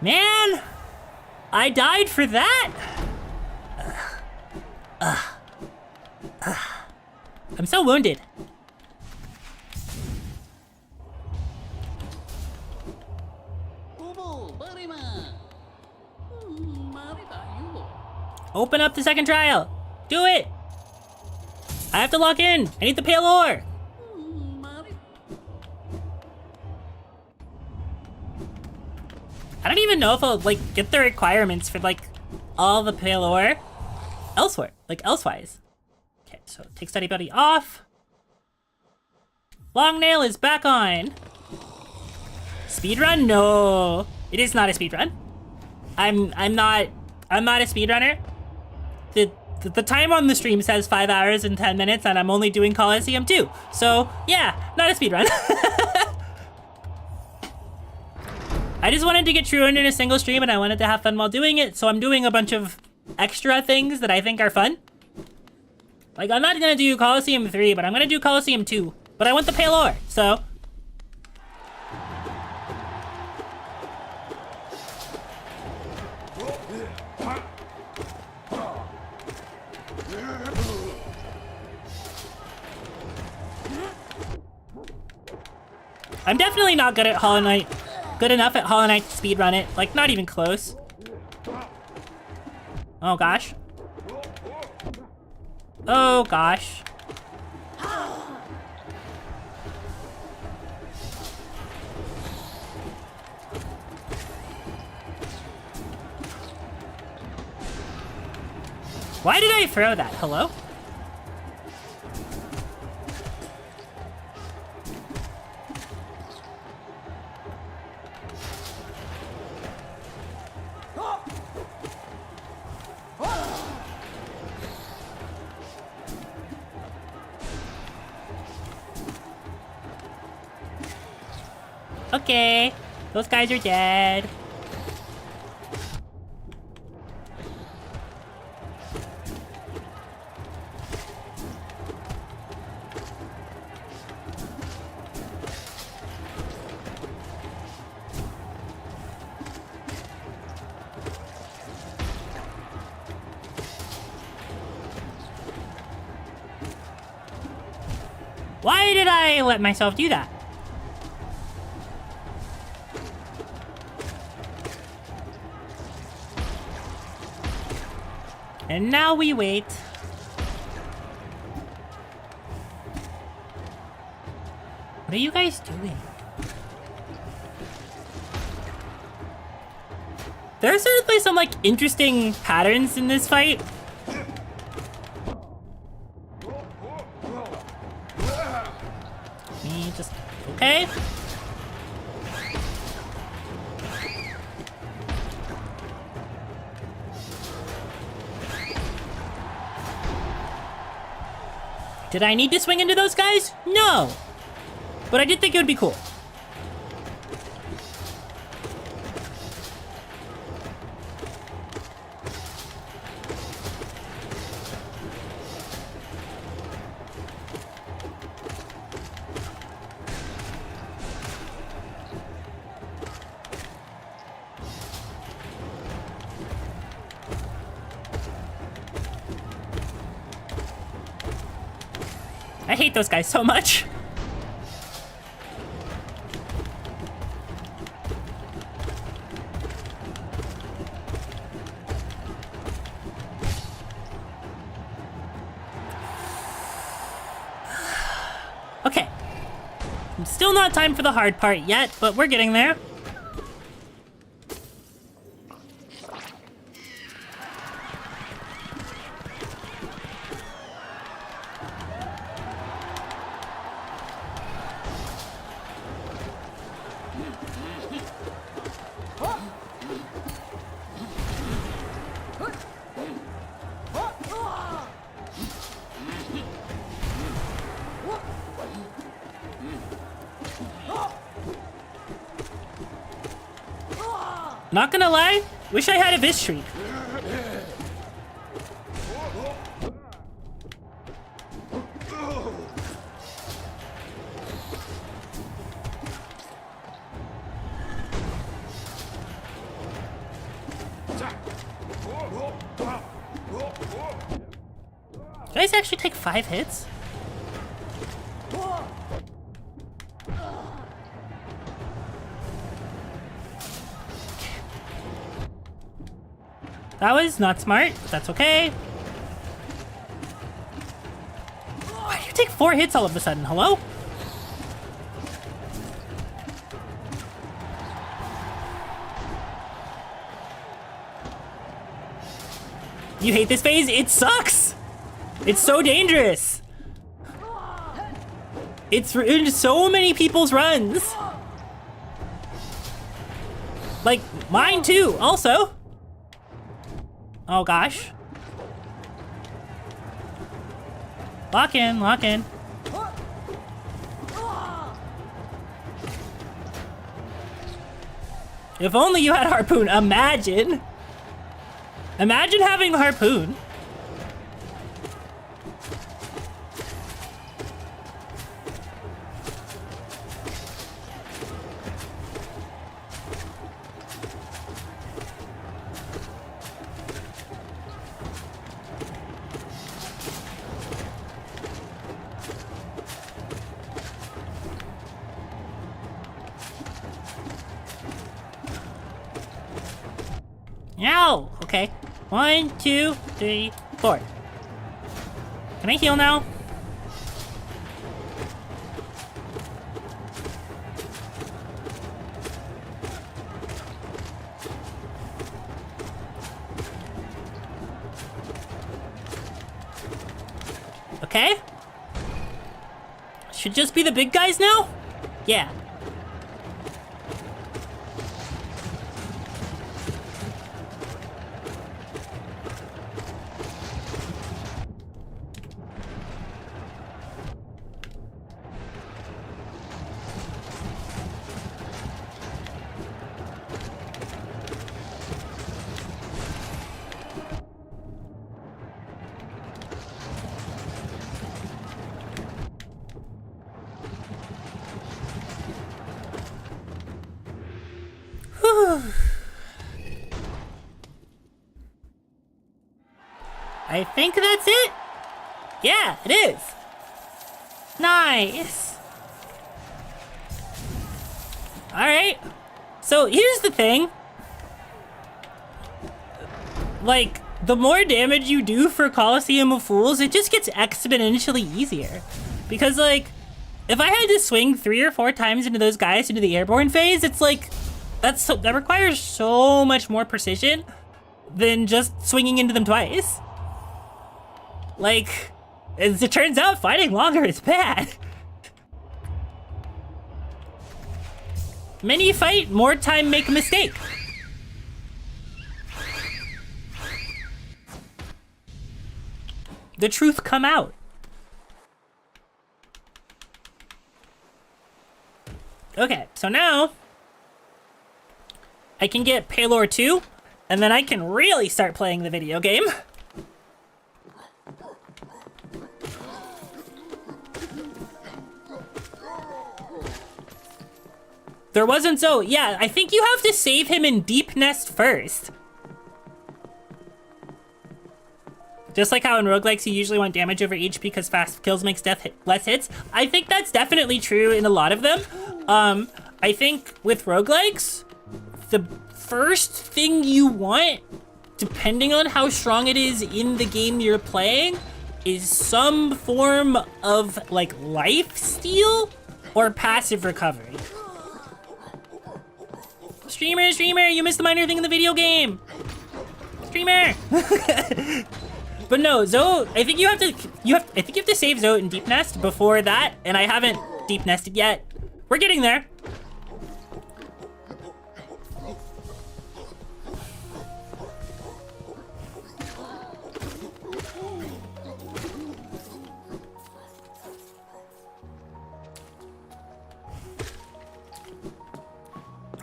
Man! I died for that? I'm so wounded. Open up the second trial. Do it. I have to log in. I need the pale ore. I don't even know if I'll like get the requirements for like all the pale ore elsewhere, like elsewise. Okay, so take study buddy off. Long nail is back on. Speedrun? No, it is not a speedrun. I'm not a speedrunner. The time on the stream says 5 hours and 10 minutes, and I'm only doing Coliseum 2. So yeah, not a speedrun. I just wanted to get Truant in a single stream, and I wanted to have fun while doing it, so I'm doing a bunch of extra things that I think are fun. Like, I'm not gonna do Coliseum 3, but I'm gonna do Coliseum 2. But I want the pale ore, so... I'm definitely not good at Hollow Knight. Good enough at Hollow Knight to speedrun it. Like, not even close. Oh, gosh. Oh, gosh. Why did I throw that? Hello? Okay, those guys are dead. Why did I let myself do that? And now we wait. What are you guys doing? There are certainly some like interesting patterns in this fight. Me just okay. Did I need to swing into those guys? No. But I did think it would be cool. I hate those guys so much. Okay. Still not time for the hard part yet, but we're getting there. Not gonna lie, Wish I had a Vis Shriek. You guys actually take 5 hits? That was not smart, but that's okay. Why do you take 4 hits all of a sudden? Hello? You hate this phase? It sucks! It's so dangerous! It's ruined so many people's runs! Like, mine too, also! Oh gosh. Lock in, lock in. If only you had Harpoon, imagine! Imagine having Harpoon. Ow! Okay. 1, 2, 3, 4. Can I heal now? Okay. Should just be the big guys now? Yeah. I think that's it. Yeah, it is. Nice. All right. So here's the thing. Like, the more damage you do for Coliseum of Fools, it just gets exponentially easier. Because, like, if I had to swing 3 or 4 times into those guys into the airborne phase, it's like, that requires so much more precision than just swinging into them twice. Like, as it turns out, fighting longer is bad. Many fight, more time make a mistake. The truth come out. Okay, so now I can get Paylor 2, and then I can really start playing the video game. There wasn't so, yeah, I think you have to save him in Deep Nest first. Just like how in roguelikes you usually want damage over HP because fast kills makes less hits. I think that's definitely true in a lot of them. I think with roguelikes, the first thing you want, depending on how strong it is in the game you're playing, is some form of like life steal or passive recovery. Streamer, you missed the minor thing in the video game. Streamer. But no, Zoe, I think you have to save Zoe in Deep Nest before that, and I haven't Deep Nested yet. We're getting there.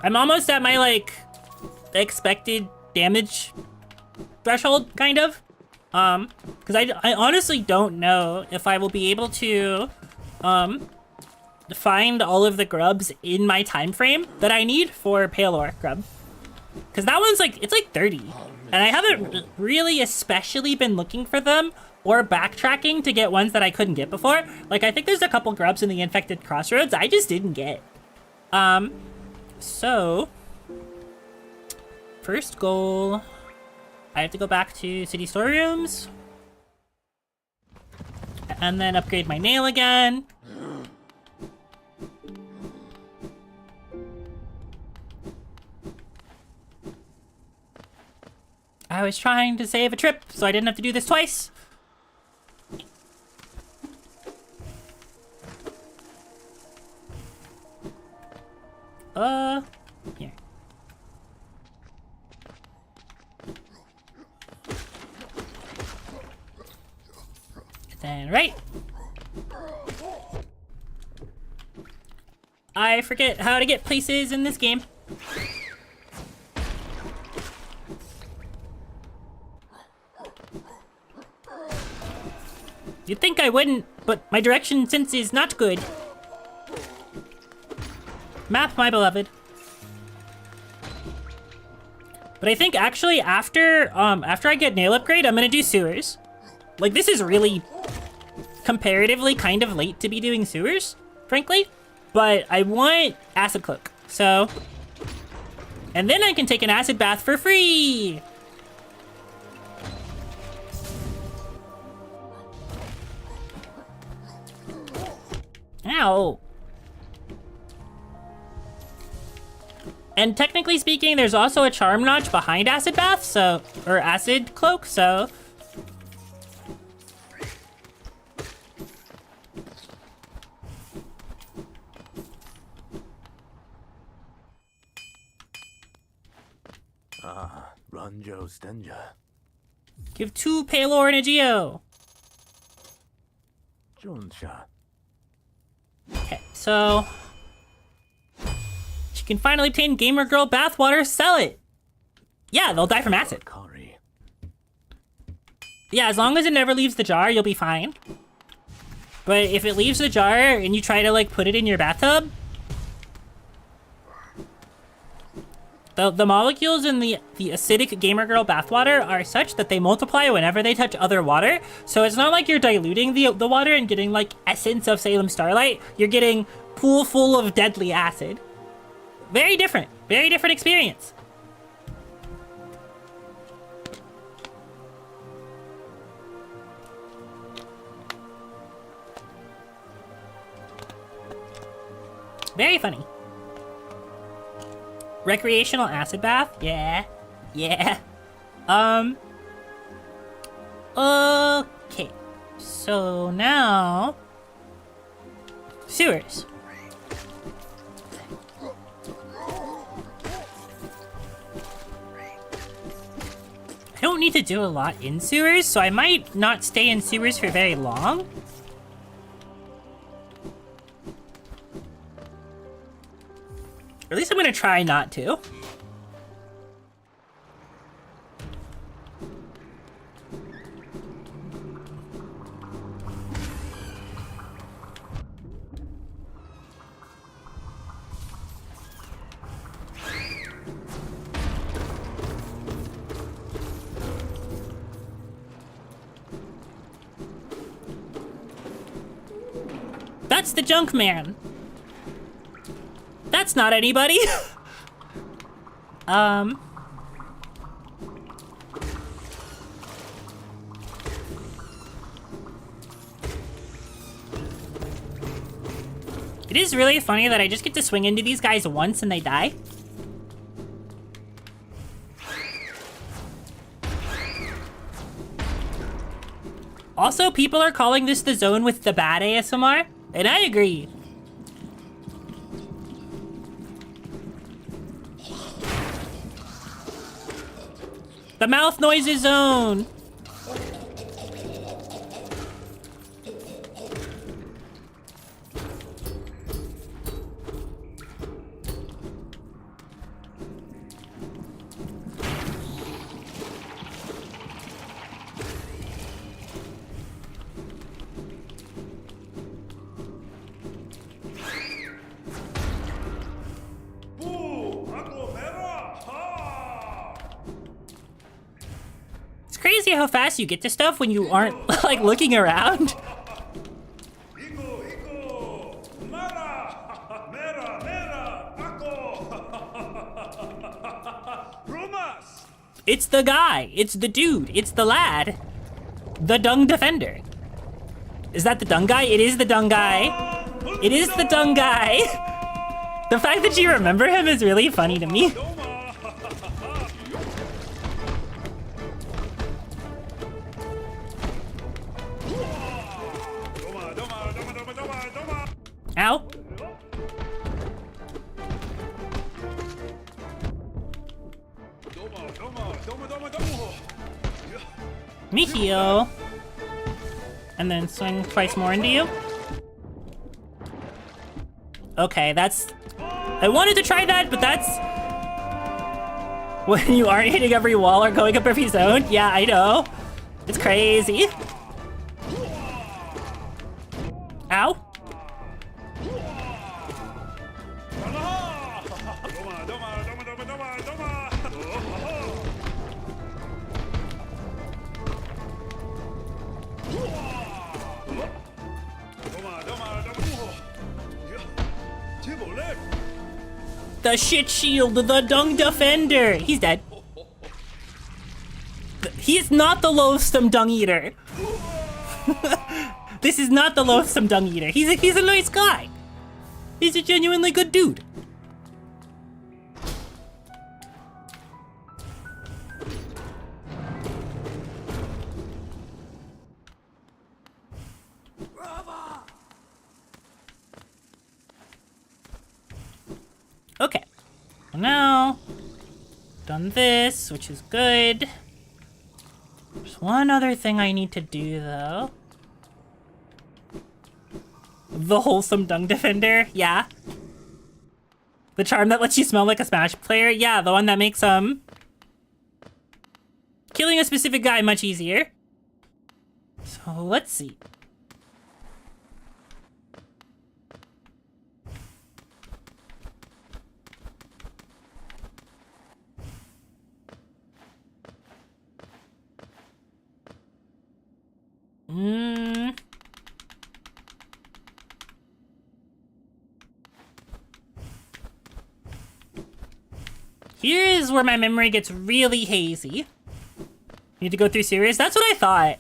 I'm almost at my, like, expected damage threshold, kind of. Because I honestly don't know if I will be able to, find all of the grubs in my time frame that I need for Pale Ore grub. Because that one's like, it's like 30. And I haven't really especially been looking for them or backtracking to get ones that I couldn't get before. Like, I think there's a couple grubs in the infected crossroads I just didn't get. So, first goal, I have to go back to city storerooms and then upgrade my nail again. I was trying to save a trip so I didn't have to do this twice. Here. And then right. I forget how to get places in this game. You'd think I wouldn't, but my direction sense is not good. Map, my beloved. But I think actually after I get nail upgrade, I'm gonna do sewers. Like, this is really comparatively kind of late to be doing sewers, frankly. But I want acid cloak, so. And then I can take an acid bath for free. Ow. And technically speaking, there's also a charm notch behind acid bath, so, or acid cloak, so. Ranjo Stenja. Give 2 Pale Ore and a Geo. Jonsha. Okay, so. She can finally obtain Gamer Girl bathwater, sell it. Yeah, they'll die from acid. Kari. Yeah, as long as it never leaves the jar, you'll be fine. But if it leaves the jar and you try to, like, put it in your bathtub, the molecules in the acidic Gamer Girl bathwater are such that they multiply whenever they touch other water. So it's not like you're diluting the water and getting, like, essence of Salem Starlight. You're getting pool full of deadly acid. Very different experience. Very funny. Recreational acid bath? Yeah. Yeah. Okay. So now. Sewers. I don't need to do a lot in sewers, so I might not stay in sewers for very long. Or at least I'm gonna try not to. That's the junk man. That's not anybody. It is really funny that I just get to swing into these guys once and they die. Also, people are calling this the zone with the bad ASMR, and I agree. The mouth noises zone. crazy how fast you get to stuff when you aren't, like, looking around. It's the guy. It's the dude. It's the lad. The dung defender. Is that the dung guy? It is the dung guy. It is the dung guy. The fact that you remember him is really funny to me. Ow. Me heal. And then swing twice more into you. Okay, that's... I wanted to try that, but that's... when you aren't hitting every wall or going up every zone. Yeah, I know. It's crazy. Ow. The shit shield, the dung defender. He's dead. He's not the loathsome dung eater. This is not the loathsome dung eater. He's a nice guy. He's a genuinely good dude. Okay, now, done this, which is good. There's one other thing I need to do, though. The wholesome dung defender, yeah. The charm that lets you smell like a Smash player, yeah, the one that makes, killing a specific guy much easier. So, let's see. Here is where my memory gets really hazy. Need to go through series? That's what I thought.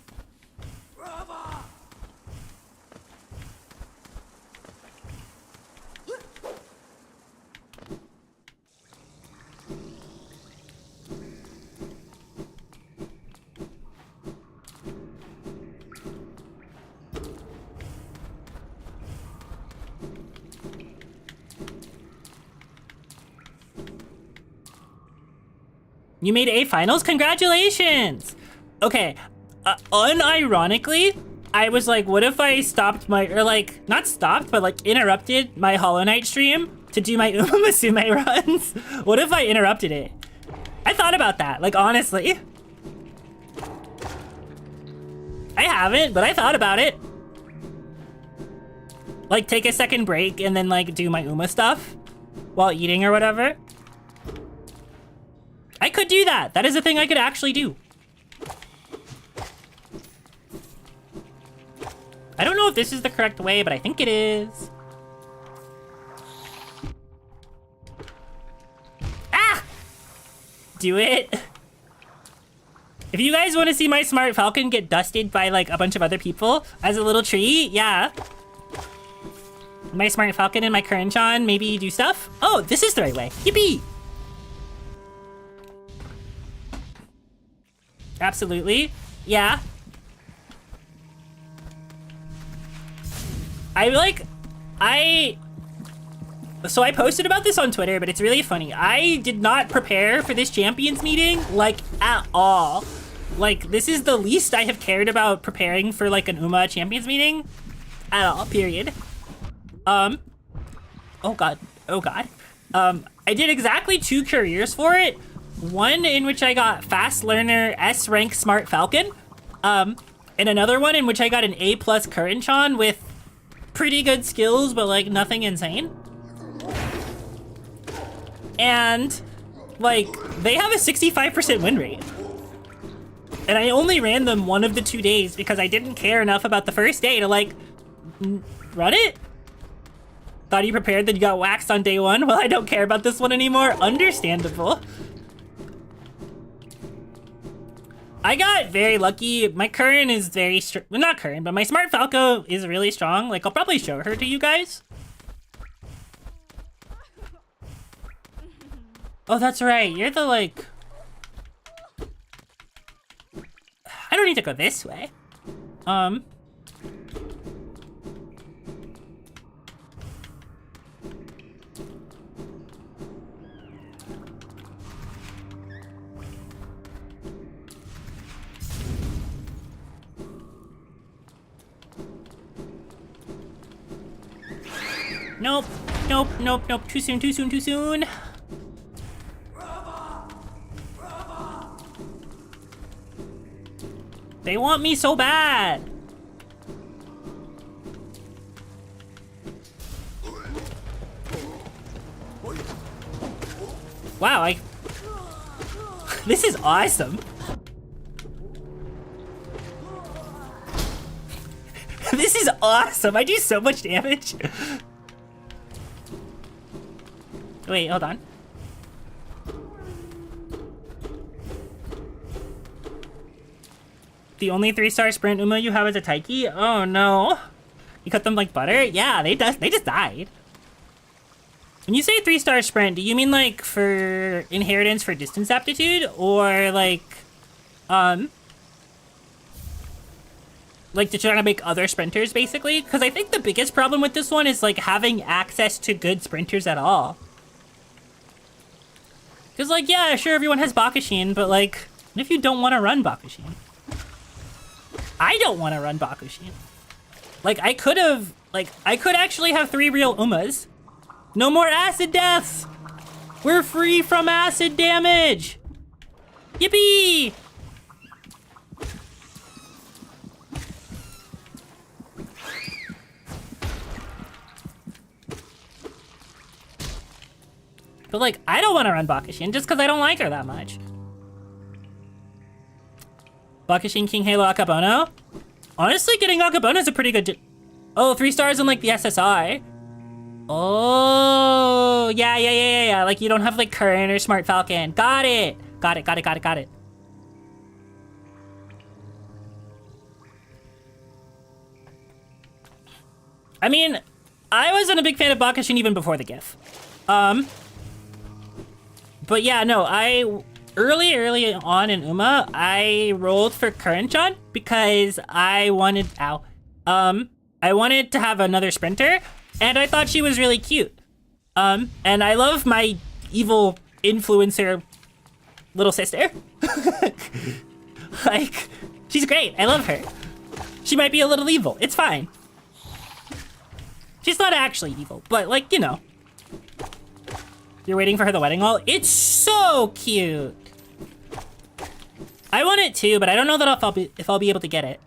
You made A finals? Congratulations! Okay, unironically, I was like, what if I stopped my, or like, not stopped, but like interrupted my Hollow Knight stream to do my Uma Musume runs? What if I interrupted it? I thought about that, like honestly. I haven't, but I thought about it. Like take a second break and then like do my Uma stuff while eating or whatever. I could do that. That is a thing I could actually do. I don't know if this is the correct way, but I think it is. Ah! Do it. If you guys want to see my Smart Falcon get dusted by like a bunch of other people as a little treat, yeah. My Smart Falcon and my Current-chan maybe do stuff. Oh, this is the right way. Yippee! Absolutely. Yeah. So I posted about this on Twitter, but it's really funny. I did not prepare for this champions meeting, like, at all. Like, this is the least I have cared about preparing for, like, an Uma champions meeting at all, period. Oh god. I did exactly 2 careers for it. One in which I got Fast Learner S rank Smart Falcon, and another one in which I got an A+ Current-chan with pretty good skills, but like nothing insane. And like they have a 65% win rate. And I only ran them one of the 2 days because I didn't care enough about the first day to like run it. Thought you prepared that you got waxed on day 1? Well, I don't care about this one anymore. Understandable. I got very lucky. My current is very strong. Well, not current, but my Smart Falco is really strong. Like, I'll probably show her to you guys. Oh, that's right. You're the, like... I don't need to go this way. Nope, nope, nope, nope. Too soon, too soon, too soon. They want me so bad. Wow, this is awesome. This is awesome. I do so much damage. Wait, hold on. The only 3-star sprint Uma you have is a Taiki? Oh no. You cut them like butter? Yeah, they just died. When you say 3-star sprint, do you mean like for inheritance for distance aptitude? Or like to try to make other sprinters basically? Because I think the biggest problem with this one is like having access to good sprinters at all. Because like, yeah, sure, everyone has Bakushin, but like, what if you don't want to run Bakushin? I don't want to run Bakushin. Like, I could actually have 3 real Umas. No more acid deaths! We're free from acid damage! Yippee! But like, I don't want to run Bakushin just because I don't like her that much. Bakushin King Halo Akabono? Honestly, getting Akabono is a pretty good... Oh, 3 stars in like the SSI. Oh, yeah. Like you don't have like Current or Smart Falcon. Got it. Got it. I mean, I wasn't a big fan of Bakushin even before the GIF. But yeah, no, early on in Uma, I rolled for Current-chan because I wanted, I wanted to have another sprinter, and I thought she was really cute. And I love my evil influencer little sister. Like, she's great, I love her. She might be a little evil, it's fine. She's not actually evil, but like, you know. You're waiting for her the wedding hall? It's so cute. I want it too, but I don't know that if I'll be able to get it.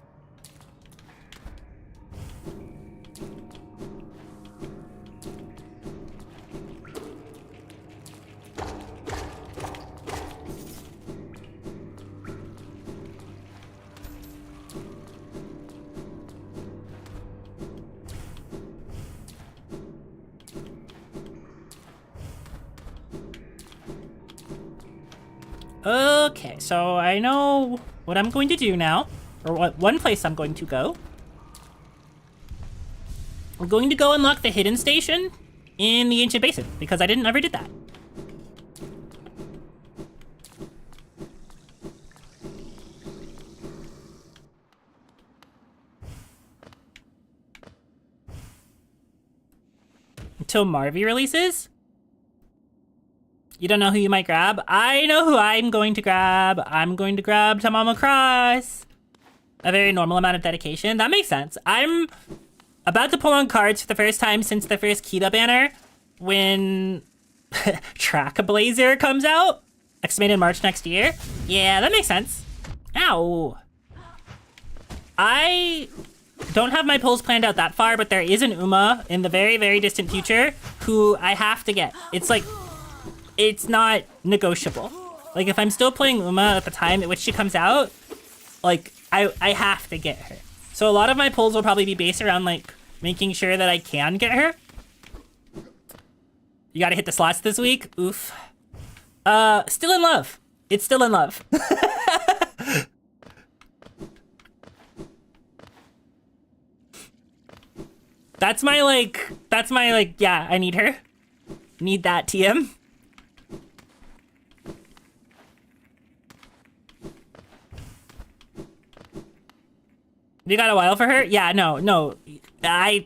Okay, so I know what I'm going to do now, or what one place I'm going to go. I'm going to go unlock the hidden station in the Ancient Basin, because I never did that. Until Marvy releases? You don't know who you might grab? I know who I'm going to grab. I'm going to grab Tamamo Cross. A very normal amount of dedication. That makes sense. I'm about to pull on cards for the first time since the first Kita banner when Trackblazer comes out. Estimated March next year. Yeah, that makes sense. Ow. I don't have my pulls planned out that far, but there is an Uma in the very, very distant future who I have to get. It's like... It's not negotiable. Like, if I'm still playing Uma at the time at which she comes out, like, I have to get her. So a lot of my polls will probably be based around, like, making sure that I can get her. You gotta hit the slots this week? Oof. Still in love. It's still in love. That's my, like, yeah, I need her. Need that, TM. You got a while for her? Yeah, no. I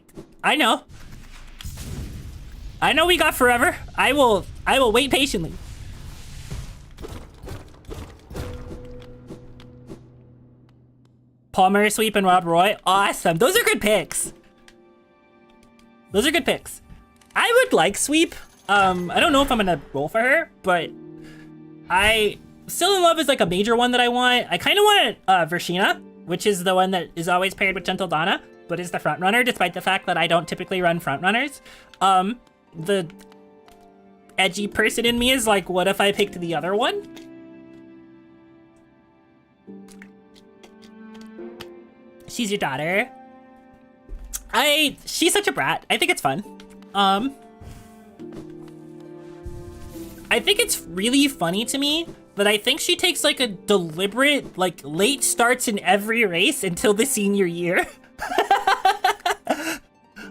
know. I know we got forever. I will wait patiently. Palmer, Sweep, and Rob Roy. Awesome. Those are good picks. Those are good picks. I would like Sweep. I don't know if I'm gonna roll for her, but Still in Love is like a major one that I want. I kind of want Vershina, which is the one that is always paired with Gentle Donna, but is the front runner, despite the fact that I don't typically run front runners. The edgy person in me is like, what if I picked the other one? She's your daughter. She's such a brat. I think it's fun. I think it's really funny to me that I think she takes like a deliberate, like late starts in every race until the senior year.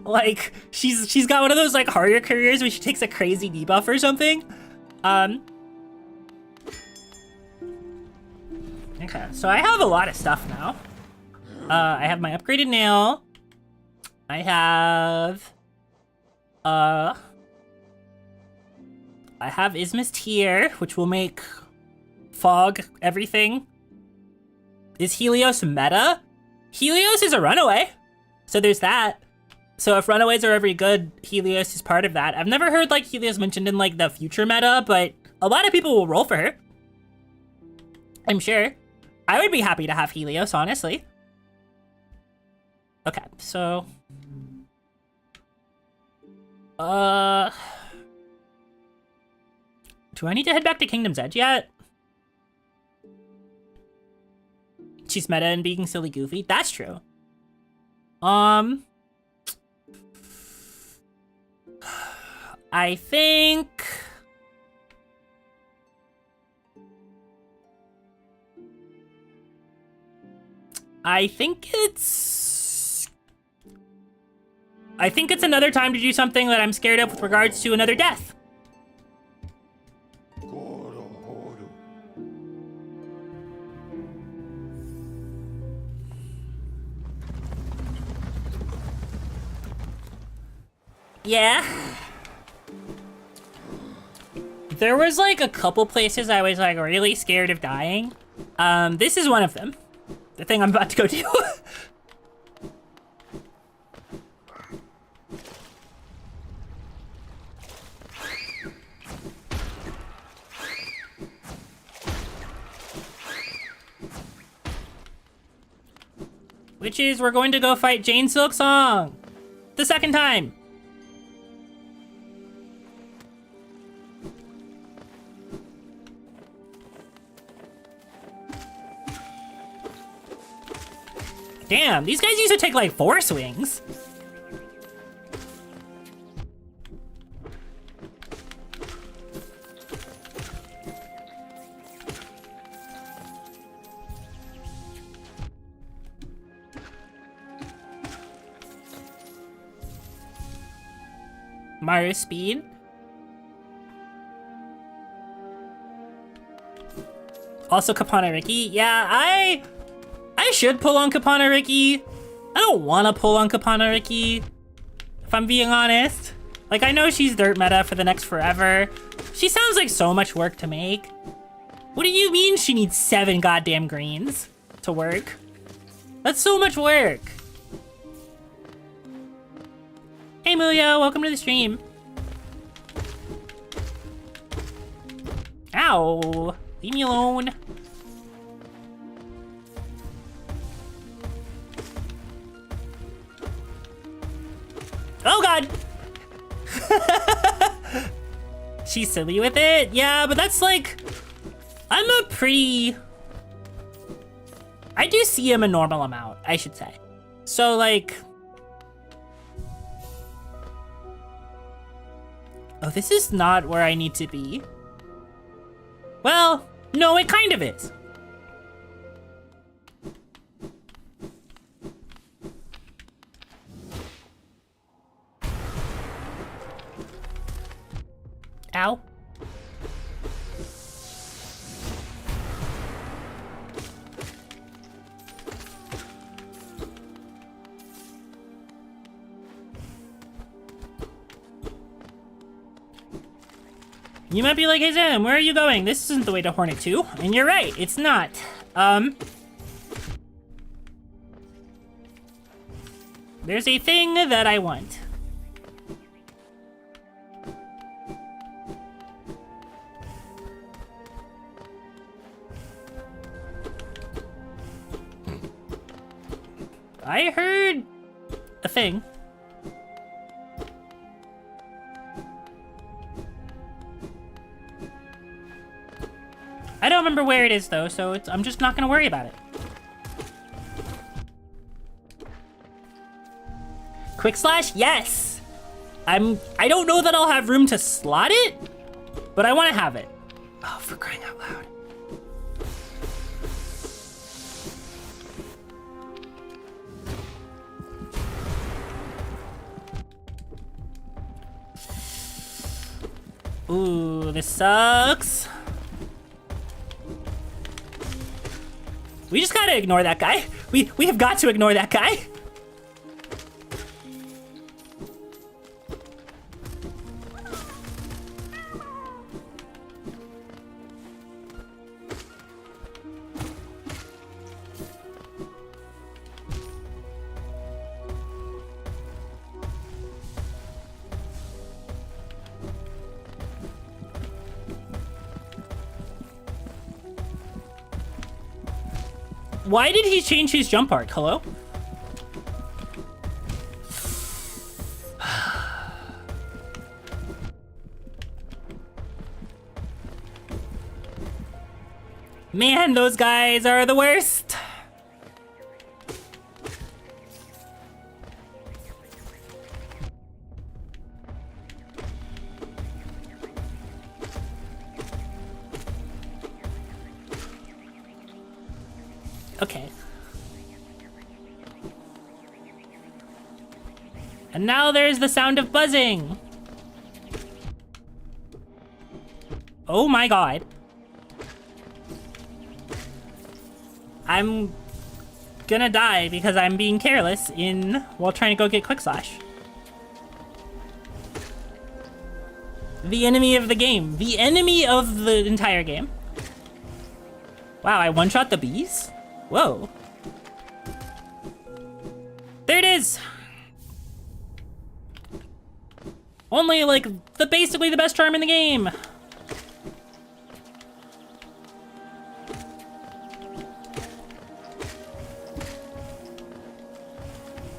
Like she's got one of those like harder careers where she takes a crazy debuff or something. Okay, so I have a lot of stuff now. I have my upgraded nail. I have Ismist here, which will make Fog everything. Is Helios meta? Helios is a runaway, so there's that. So if runaways are every good, Helios is part of that. I've never heard like Helios mentioned in like the future meta, but a lot of people will roll for her. I'm sure. I would be happy to have Helios, honestly. Okay, so do I need to head back to Kingdom's Edge yet? She's meta and being silly goofy. That's true. I think it's another time to do something that I'm scared of with regards to another death. Yeah. There was like a couple places I was like really scared of dying. This is one of them. The thing I'm about to go do. Which is we're going to go fight Jane Silksong. The second time. Damn, these guys used to take like 4 swings. Mario speed. Also Kapana Riki. Yeah, I should pull on Kapana Riki. I don't want to pull on Kapana Riki, if I'm being honest. Like, I know she's dirt meta for the next forever. She sounds like so much work to make. What do you mean she needs 7 goddamn greens to work? That's so much work. Hey, Muyo, welcome to the stream. Ow, leave me alone. Oh God! She's silly with it? Yeah, but that's like, I I do see him a normal amount, I should say. So, like... Oh, this is not where I need to be. Well, no, it kind of is. Ow. You might be like, hey Sam, where are you going? This isn't the way to Hornet 2. And you're right, it's not. There's a thing that I want. I heard a thing. I don't remember where it is though, so I'm just not gonna worry about it. Quick slash, yes. I don't know that I'll have room to slot it, but I want to have it. Oh, for crying out loud. Ooh, this sucks. We just gotta ignore that guy. We have got to ignore that guy. Why did he change his jump arc? Hello? Man, those guys are the worst. Okay. And now there's the sound of buzzing. Oh my god. I'm gonna die because I'm being careless while trying to go get quick slash. The enemy of the game. The enemy of the entire game. Wow, I one-shot the bees? Whoa. There it is! Only, like, basically the best charm in the game!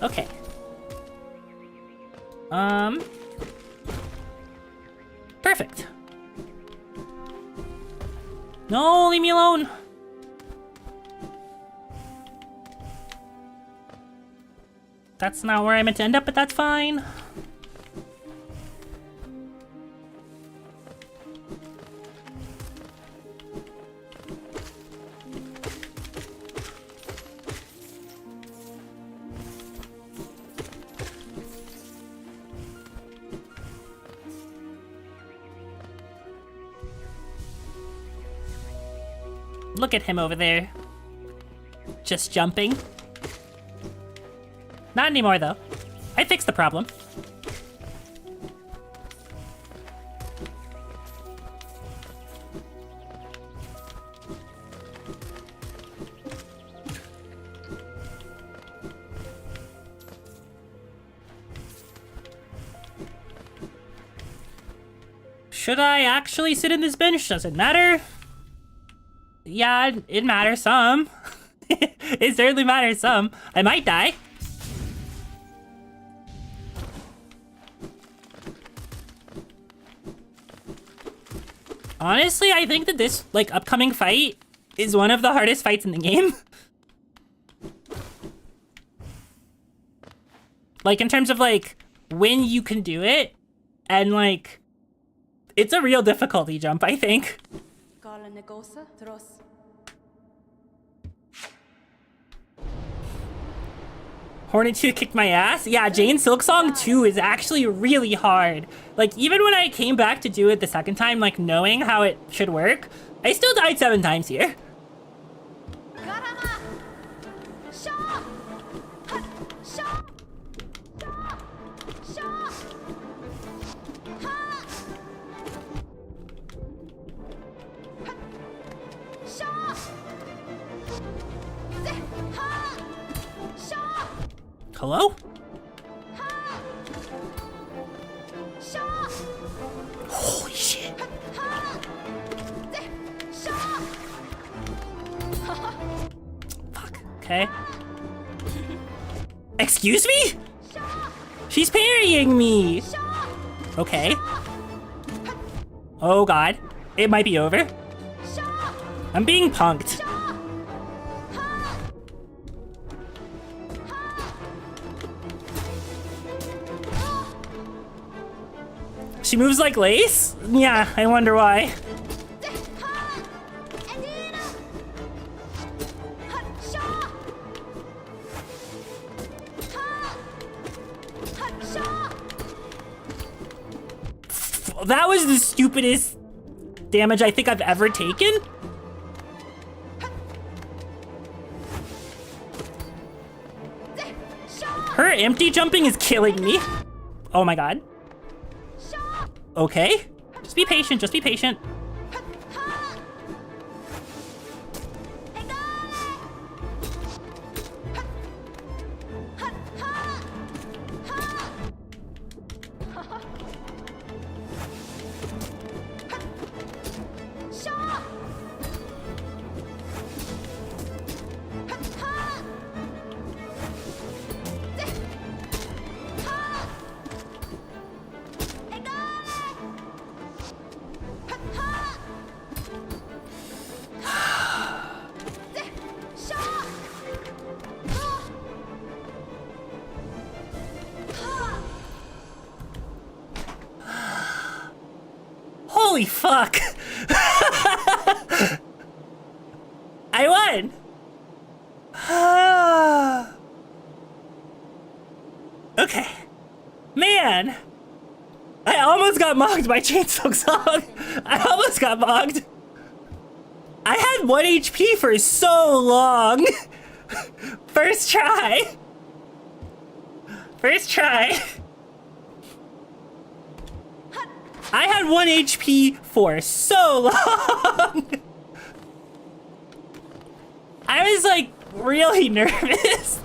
Okay. Perfect. No, leave me alone! That's not where I meant to end up, but that's fine. Look at him over there. Just jumping. Not anymore, though. I fixed the problem. Should I actually sit in this bench? Does it matter? Yeah, it matters some. It certainly matters some. I might die. Honestly, I think that this, like, upcoming fight is one of the hardest fights in the game. Like, in terms of, like, when you can do it, and, like, it's a real difficulty jump, I think. Hornet 2 kicked my ass? Yeah, Jane Silksong 2 is actually really hard. Like, even when I came back to do it the second time, like, knowing how it should work, I still died 7 times here. Hello? Holy shit. Fuck. Okay. Excuse me? She's parrying me. Okay. Oh god. It might be over. I'm being punked. She moves like lace? Yeah, I wonder why. That was the stupidest damage I think I've ever taken. Her empty jumping is killing me. Oh my god. Okay. Just be patient, just be patient. Holy fuck! I won! Okay. Man! I almost got mocked by Chainsaw Song. I almost got mocked. I had 1 HP for so long. First try. First try. I had 1 HP for so long. I was like really nervous.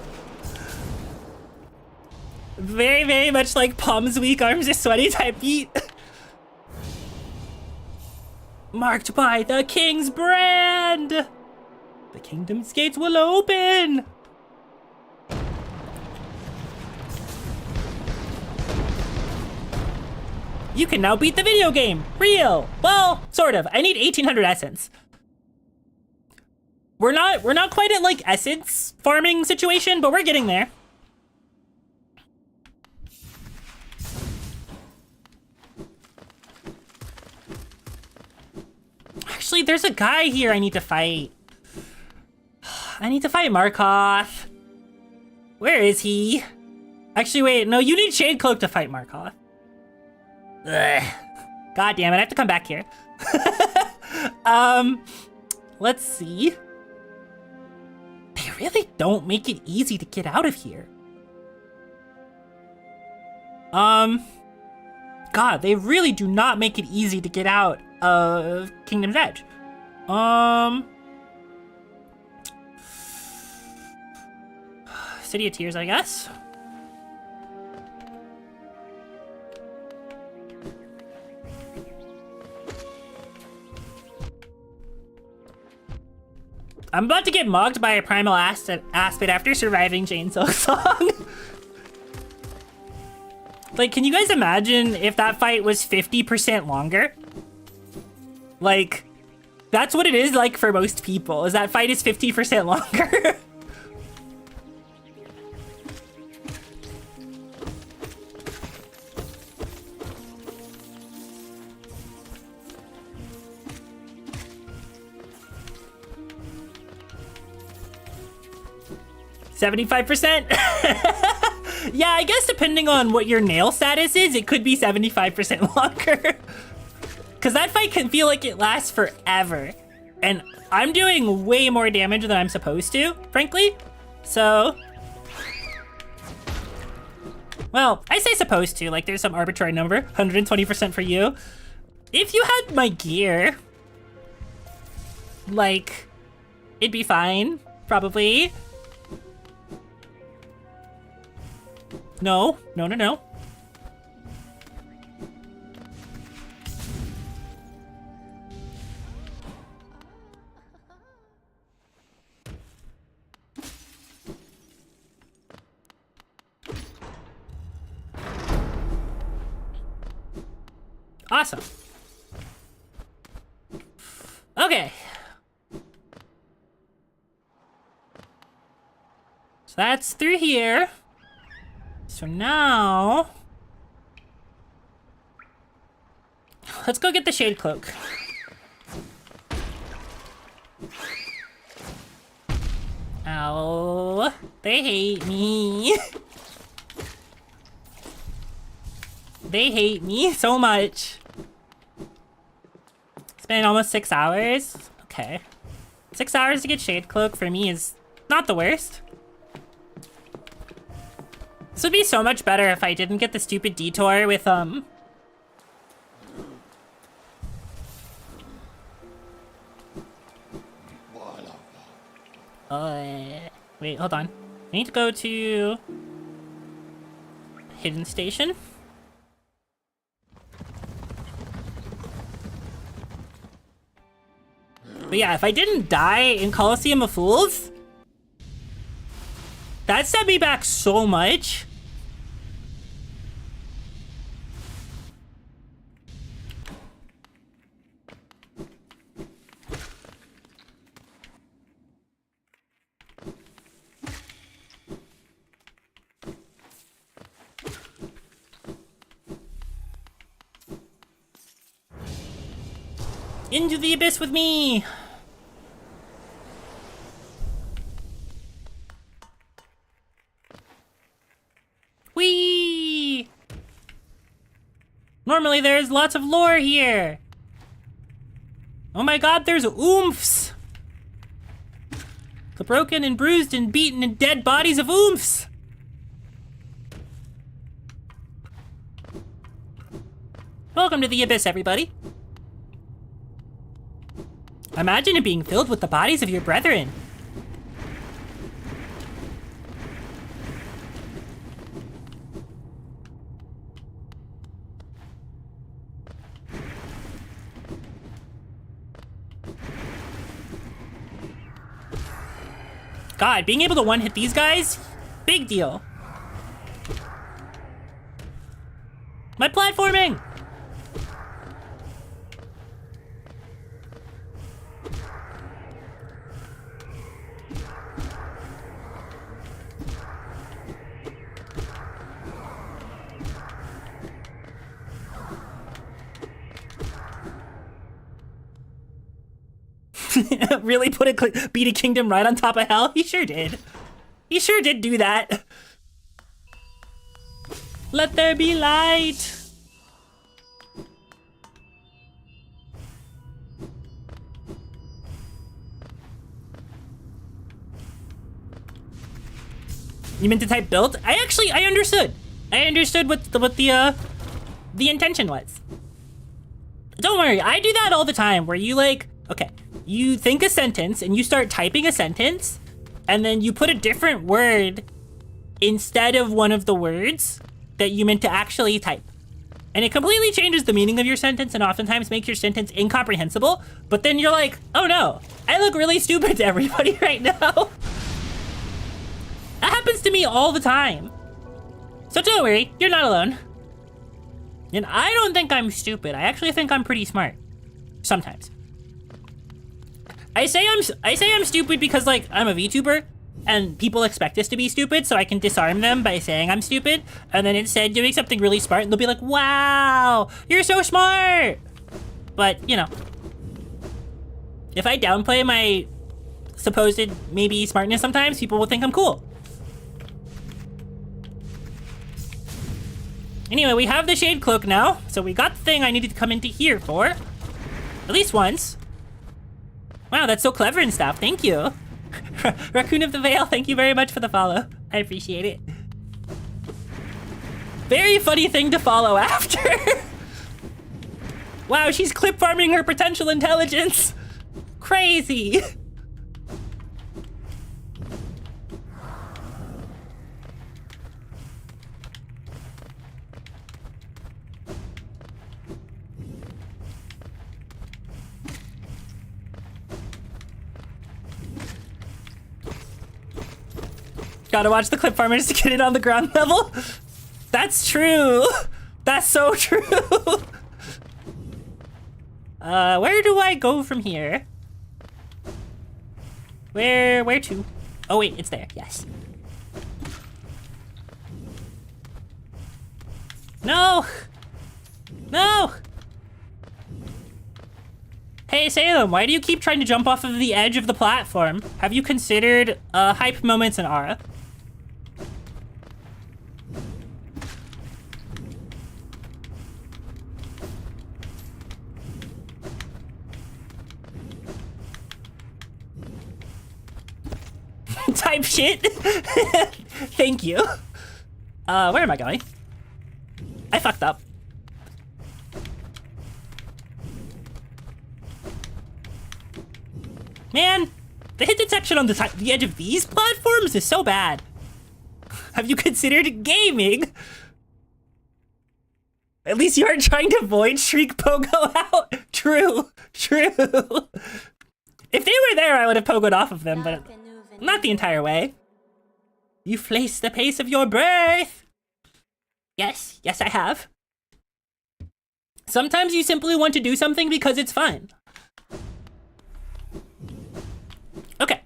Very, very much like palms weak, arms are sweaty type beat. Marked by the king's brand. The kingdom's gates will open. You can now beat the video game. Real. Well, sort of. I need 1800 essence. We're not quite at like essence farming situation, but we're getting there. Actually, there's a guy here I need to fight. I need to fight Markoth. Where is he? Actually, wait, no, you need Shade Cloak to fight Markoth. Ugh. God damn it, I have to come back here. Let's see. They really don't make it easy to get out of here. God, they really do not make it easy to get out of Kingdom's Edge. City of Tears, I guess. I'm about to get mocked by a primal aspid after surviving Chainsaw Song. Like, can you guys imagine if that fight was 50% longer? Like, that's what it is like for most people, is that fight is 50% longer. 75%? Yeah, I guess depending on what your nail status is, it could be 75% longer. Because that fight can feel like it lasts forever. And I'm doing way more damage than I'm supposed to, frankly. So, well, I say supposed to, like there's some arbitrary number, 120% for you. If you had my gear, like, it'd be fine, probably. No. Awesome. Okay. So that's through here. So now, let's go get the shade cloak. Ow, they hate me. They hate me so much. It's been almost 6 hours. Okay. 6 hours to get shade cloak for me is not the worst. This would be so much better if I didn't get the stupid detour with, wait, hold on. I need to go to hidden station. But yeah, if I didn't die in Coliseum of Fools, that set me back so much. Into the abyss with me! Whee! Normally there's lots of lore here. Oh my god, there's oomphs! The broken and bruised and beaten and dead bodies of oomphs! Welcome to the abyss, everybody. Imagine it being filled with the bodies of your brethren. God, being able to one-hit these guys, big deal. My platforming! Really put a beat a kingdom right on top of hell? He sure did. He sure did do that. Let there be light. You meant to type build? I understood. I understood what the intention was. Don't worry, I do that all the time where you like, okay, you think a sentence and you start typing a sentence and then you put a different word instead of one of the words that you meant to actually type. And it completely changes the meaning of your sentence and oftentimes makes your sentence incomprehensible, but then you're like, oh no, I look really stupid to everybody right now. That happens to me all the time. So don't worry, you're not alone. And I don't think I'm stupid. I actually think I'm pretty smart. Sometimes. I say I'm stupid because like I'm a VTuber and people expect us to be stupid, so I can disarm them by saying I'm stupid and then instead doing something really smart and they'll be like, wow, you're so smart. But, you know, if I downplay my supposed maybe smartness sometimes, people will think I'm cool. Anyway, we have the shade cloak now, so we got the thing I needed to come into here for. At least once. Wow, that's so clever and stuff. Thank you. Raccoon of the Veil, thank you very much for the follow. I appreciate it. Very funny thing to follow after. Wow, she's clip farming her potential intelligence. Crazy. Gotta watch the clip farmers to get it on the ground level. That's true. That's so true. Where do I go from here? Where to? Oh wait, it's there, yes. No! No! Hey Salem, why do you keep trying to jump off of the edge of the platform? Have you considered hype moments in Aura? Type shit. Thank you. Where am I going? I fucked up. Man, the hit detection on the edge of these platforms is so bad. Have you considered gaming? At least you aren't trying to void shriek pogo out. True, true. If they were there, I would have pogoed off of them, but not the entire way. You've placed the pace of your birth. Yes, yes I have. Sometimes you simply want to do something because it's fun. Okay.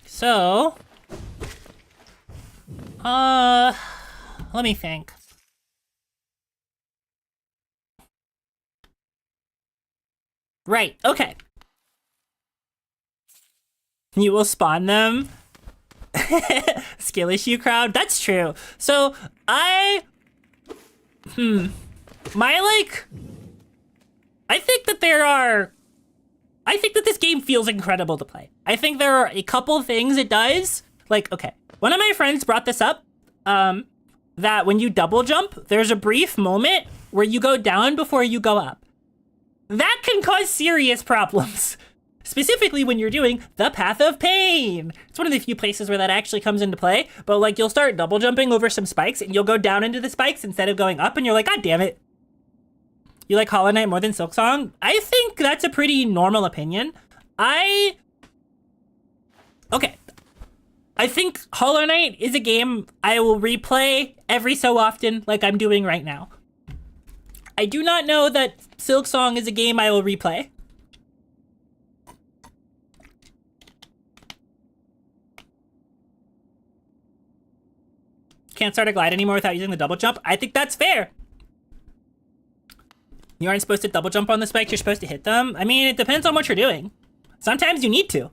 So, let me think. Right, okay. You will spawn them. Skill issue crowd, that's true. So, I think that this game feels incredible to play. I think there are a couple things it does. Like, okay, one of my friends brought this up, that when you double jump, there's a brief moment where you go down before you go up. That can cause serious problems. Specifically when you're doing the Path of Pain. It's one of the few places where that actually comes into play, but like you'll start double jumping over some spikes and you'll go down into the spikes instead of going up and you're like, God damn it. You like Hollow Knight more than Silksong? I think that's a pretty normal opinion. I think Hollow Knight is a game I will replay every so often like I'm doing right now. I do not know that Silksong is a game I will replay. Can't start a glide anymore without using the double jump. I think that's fair. You aren't supposed to double jump on the spikes, you're supposed to hit them. I mean, it depends on what you're doing. Sometimes you need to.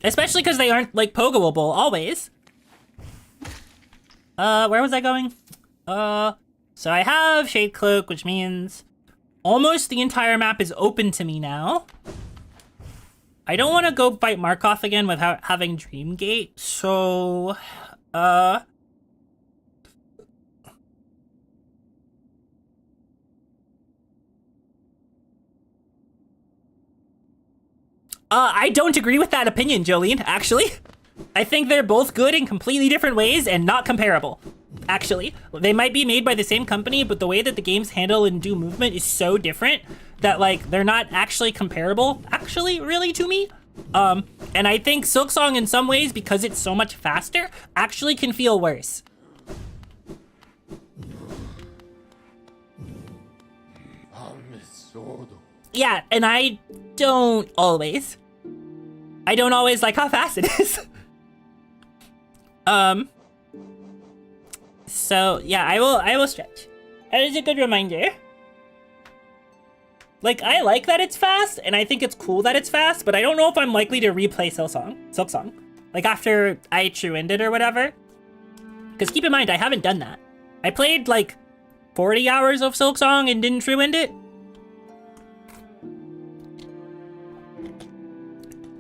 Especially because they aren't, like, pogoable always. Where was I going? So I have Shade Cloak, which means almost the entire map is open to me now. I don't want to go fight Markov again without having Dreamgate, so, I don't agree with that opinion, Jolene, actually. I think they're both good in completely different ways and not comparable, actually. They might be made by the same company, but the way that the games handle and do movement is so different that, like, they're not actually comparable, actually, really, to me. And I think Silksong in some ways, because it's so much faster, actually can feel worse. Yeah, and I don't always like how fast it is. So yeah, I will stretch. That is a good reminder. Like, I like that it's fast, and I think it's cool that it's fast, but I don't know if I'm likely to replay Silksong. Like, after I true ended or whatever. Because keep in mind, I haven't done that. I played, like, 40 hours of Silksong and didn't true end it.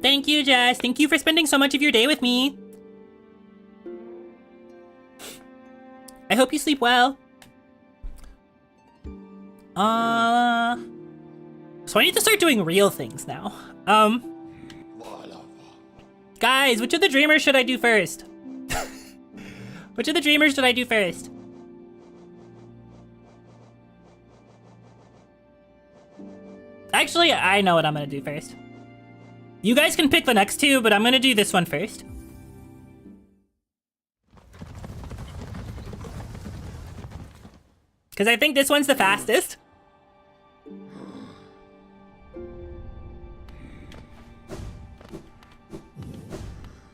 Thank you, Jess. Thank you for spending so much of your day with me. I hope you sleep well. So I need to start doing real things now. Guys, which of the dreamers should I do first? Which of the dreamers should I do first? Actually, I know what I'm gonna do first. You guys can pick the next two, but I'm gonna do this one first. Because I think this one's the fastest.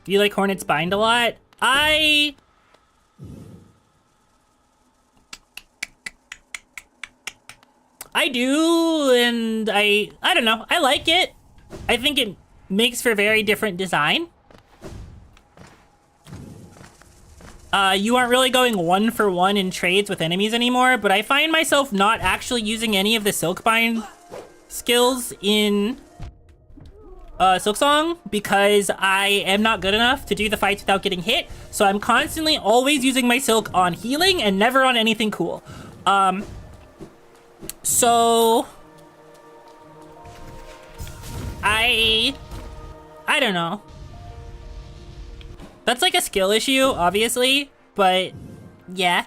Do you like Hornet's Bind a lot? I do, and I don't know. I like it. I think it makes for very different design. You aren't really going 1-for-1 in trades with enemies anymore, but I find myself not actually using any of the Silkbind skills in Silksong because I am not good enough to do the fights without getting hit. So I'm constantly always using my Silk on healing and never on anything cool. So I don't know. That's like a skill issue, obviously, but yeah.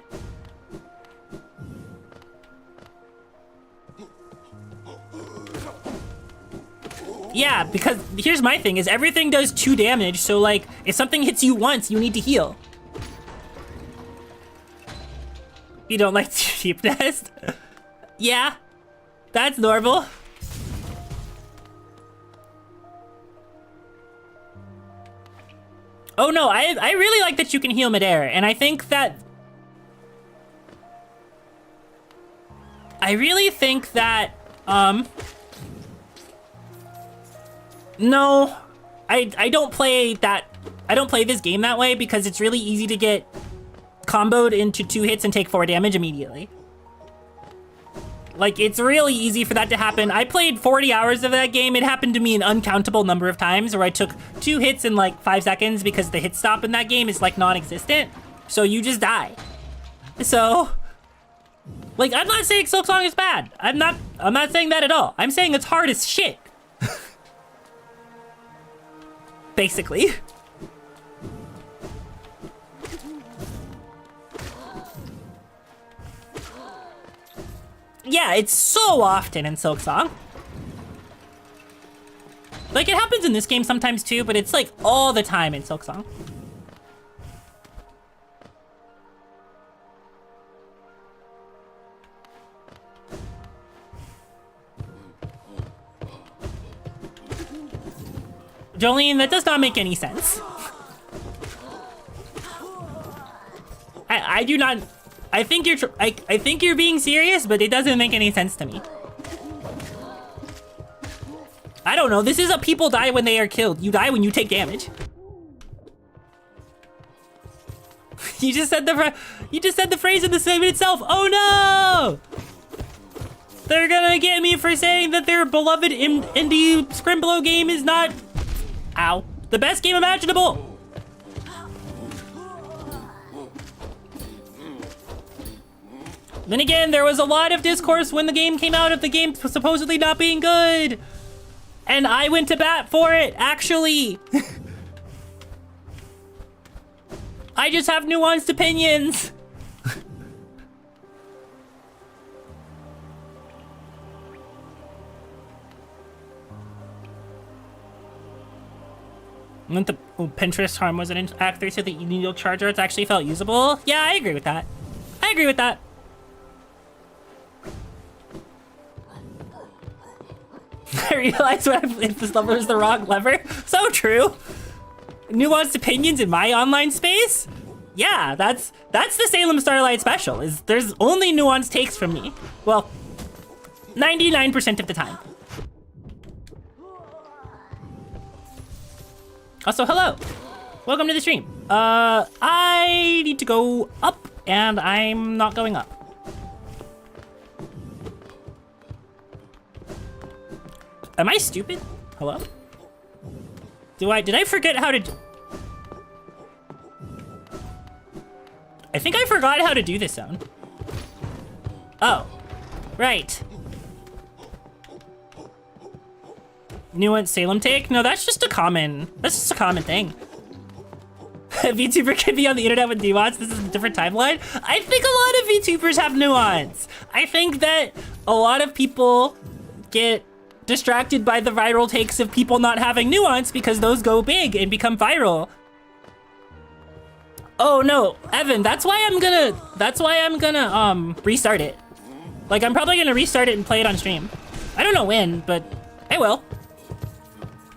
Yeah, because here's my thing, is everything does 2 damage, so like, if something hits you once, you need to heal. You don't like Sheep Nest? Yeah, that's normal. Oh no, I really like that you can heal midair, and I think that... No, I don't play that... I don't play this game that way because it's really easy to get comboed into 2 hits and take 4 damage immediately. Like, it's really easy for that to happen. I played 40 hours of that game. It happened to me an uncountable number of times where I took 2 hits in like 5 seconds because the hit stop in that game is like non-existent. So you just die. So, like, I'm not saying Silksong is bad. I'm not saying that at all. I'm saying it's hard as shit. Basically. Yeah, it's so often in Silksong. Like, it happens in this game sometimes too, but it's like all the time in Silksong. Jolene, that does not make any sense. I do not... I think you're being serious, but it doesn't make any sense to me. I don't know. This is a people die when they are killed. You die when you take damage. You just said the phrase in the segment itself. Oh no! They're gonna get me for saying that their beloved indie Scrimblow game is not... Ow. The best game imaginable! Then again, there was a lot of discourse when the game came out of the game supposedly not being good. And I went to bat for it, actually. I just have nuanced opinions. The Pinterest harm wasn't accurate so the needle charge arts actually felt usable. Yeah, I agree with that. I agree with that. I realized if this lever is the wrong lever. So true. Nuanced opinions in my online space? Yeah, that's the Salem Starlight special. There's only nuanced takes from me. Well, 99% of the time. Also, hello. Welcome to the stream. I need to go up, and I'm not going up. Am I stupid? Hello? Did I forget how to I think I forgot how to do this zone. Oh, right. Nuance Salem take? No, that's just a common thing. A VTuber could be on the internet with nuance. This is a different timeline. I think a lot of VTubers have nuance. I think that a lot of people get distracted by the viral takes of people not having nuance because those go big and become viral. Oh no, Evan, that's why I'm gonna restart it. Like, I'm probably gonna restart it and play it on stream. I don't know when, but I will.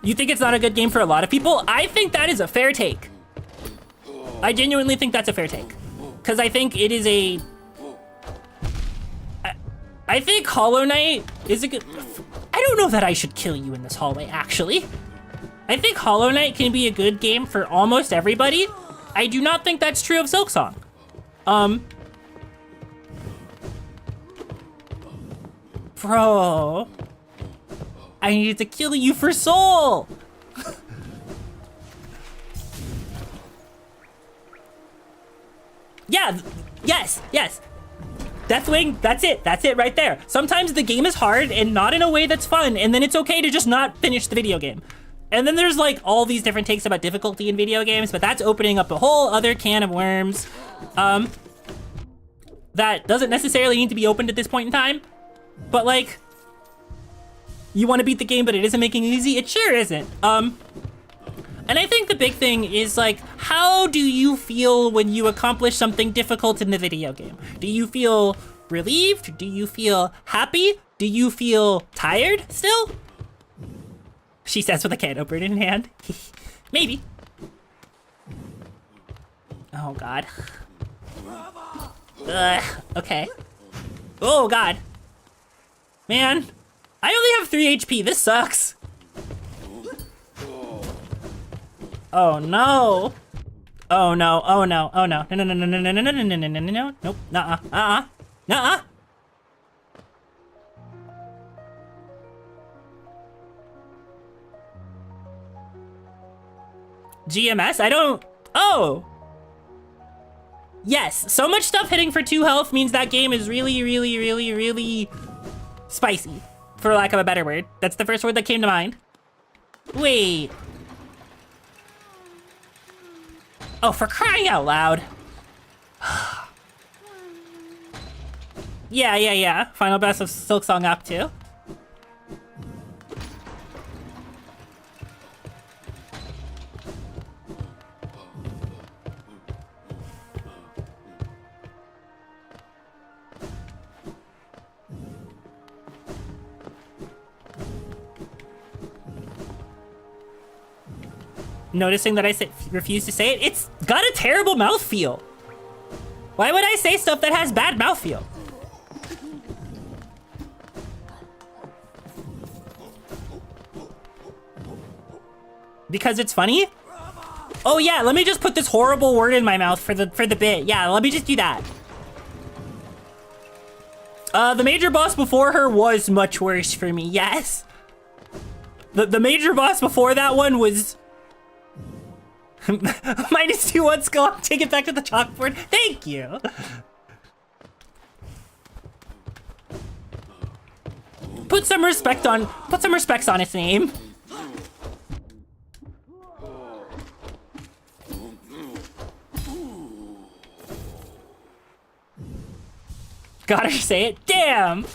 You think it's not a good game for a lot of people? I think that is a fair take. I genuinely think that's a fair take. Because I think it is a... I think Hollow Knight is a good... I don't know that I should kill you in this hallway, actually. I think Hollow Knight can be a good game for almost everybody. I do not think that's true of Silksong. Bro... I needed to kill you for soul! Yeah, yes. Deathwing, that's it right there. Sometimes the game is hard and not in a way that's fun, and then it's okay to just not finish the video game. And then there's like all these different takes about difficulty in video games, but that's opening up a whole other can of worms. That doesn't necessarily need to be opened at this point in time, but like, you want to beat the game, but it isn't making it easy? It sure isn't. And I think the big thing is like, how do you feel when you accomplish something difficult in the video game? Do you feel relieved? Do you feel happy? Do you feel tired still? She says with a can opener in hand. Maybe. Oh God. Okay. Oh God. Man. I only have 3 HP, this sucks. Oh no. Oh no, oh no, oh no. No, no, no, no, no, no, no, no, no, no, no, no, no, nope, nuh-uh, nuh-uh. GMS? I don't, oh. Yes, so much stuff hitting for 2 health means that game is really, really, really, really spicy. For lack of a better word. That's the first word that came to mind. Wait. Oh, for crying out loud. Yeah. Final best of Silksong Act 2. Noticing that I refuse to say it, it's got a terrible mouthfeel. Why would I say stuff that has bad mouthfeel? Because it's funny? Oh yeah, let me just put this horrible word in my mouth for the bit. Yeah, let me just do that. The major boss before her was much worse for me, yes. The major boss before that one was... -2 1 skull. Take it back to the chalkboard. Thank you. Put some respect on its name. Gotta say it. Damn.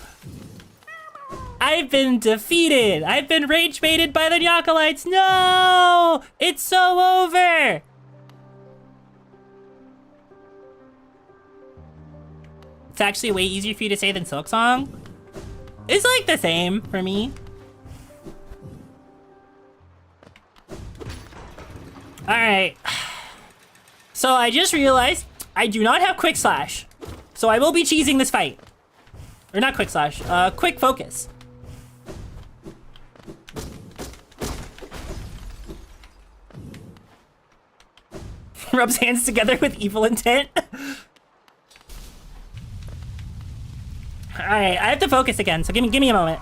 I've been defeated! I've been rage baited by the Nyakalites! No! It's so over! It's actually way easier for you to say than Silksong. It's like the same for me. Alright. So I just realized I do not have Quick Slash. So I will be cheesing this fight. Or not quick slash, quick focus. Rubs hands together with evil intent. Alright, I have to focus again, so give me a moment.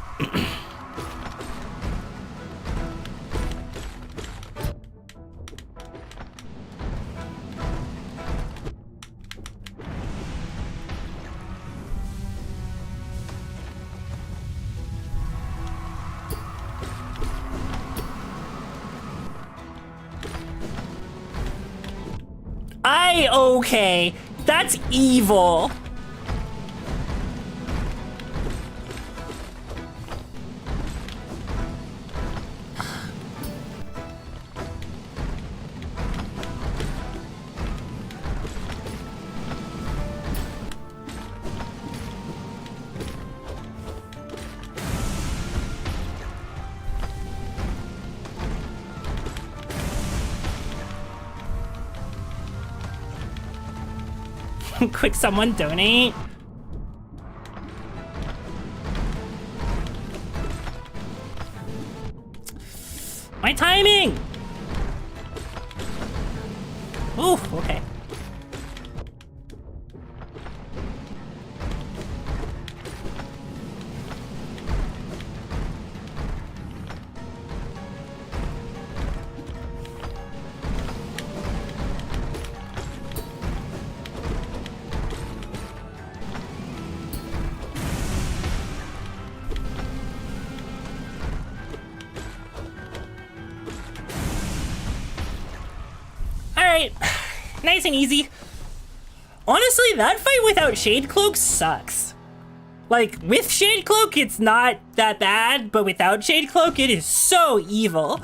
Okay, that's evil. Quick, someone donate. My timing! Ooh, okay. Nice and easy. Honestly, that fight without Shade Cloak sucks. Like, with Shade Cloak, it's not that bad, but without Shade Cloak, it is so evil.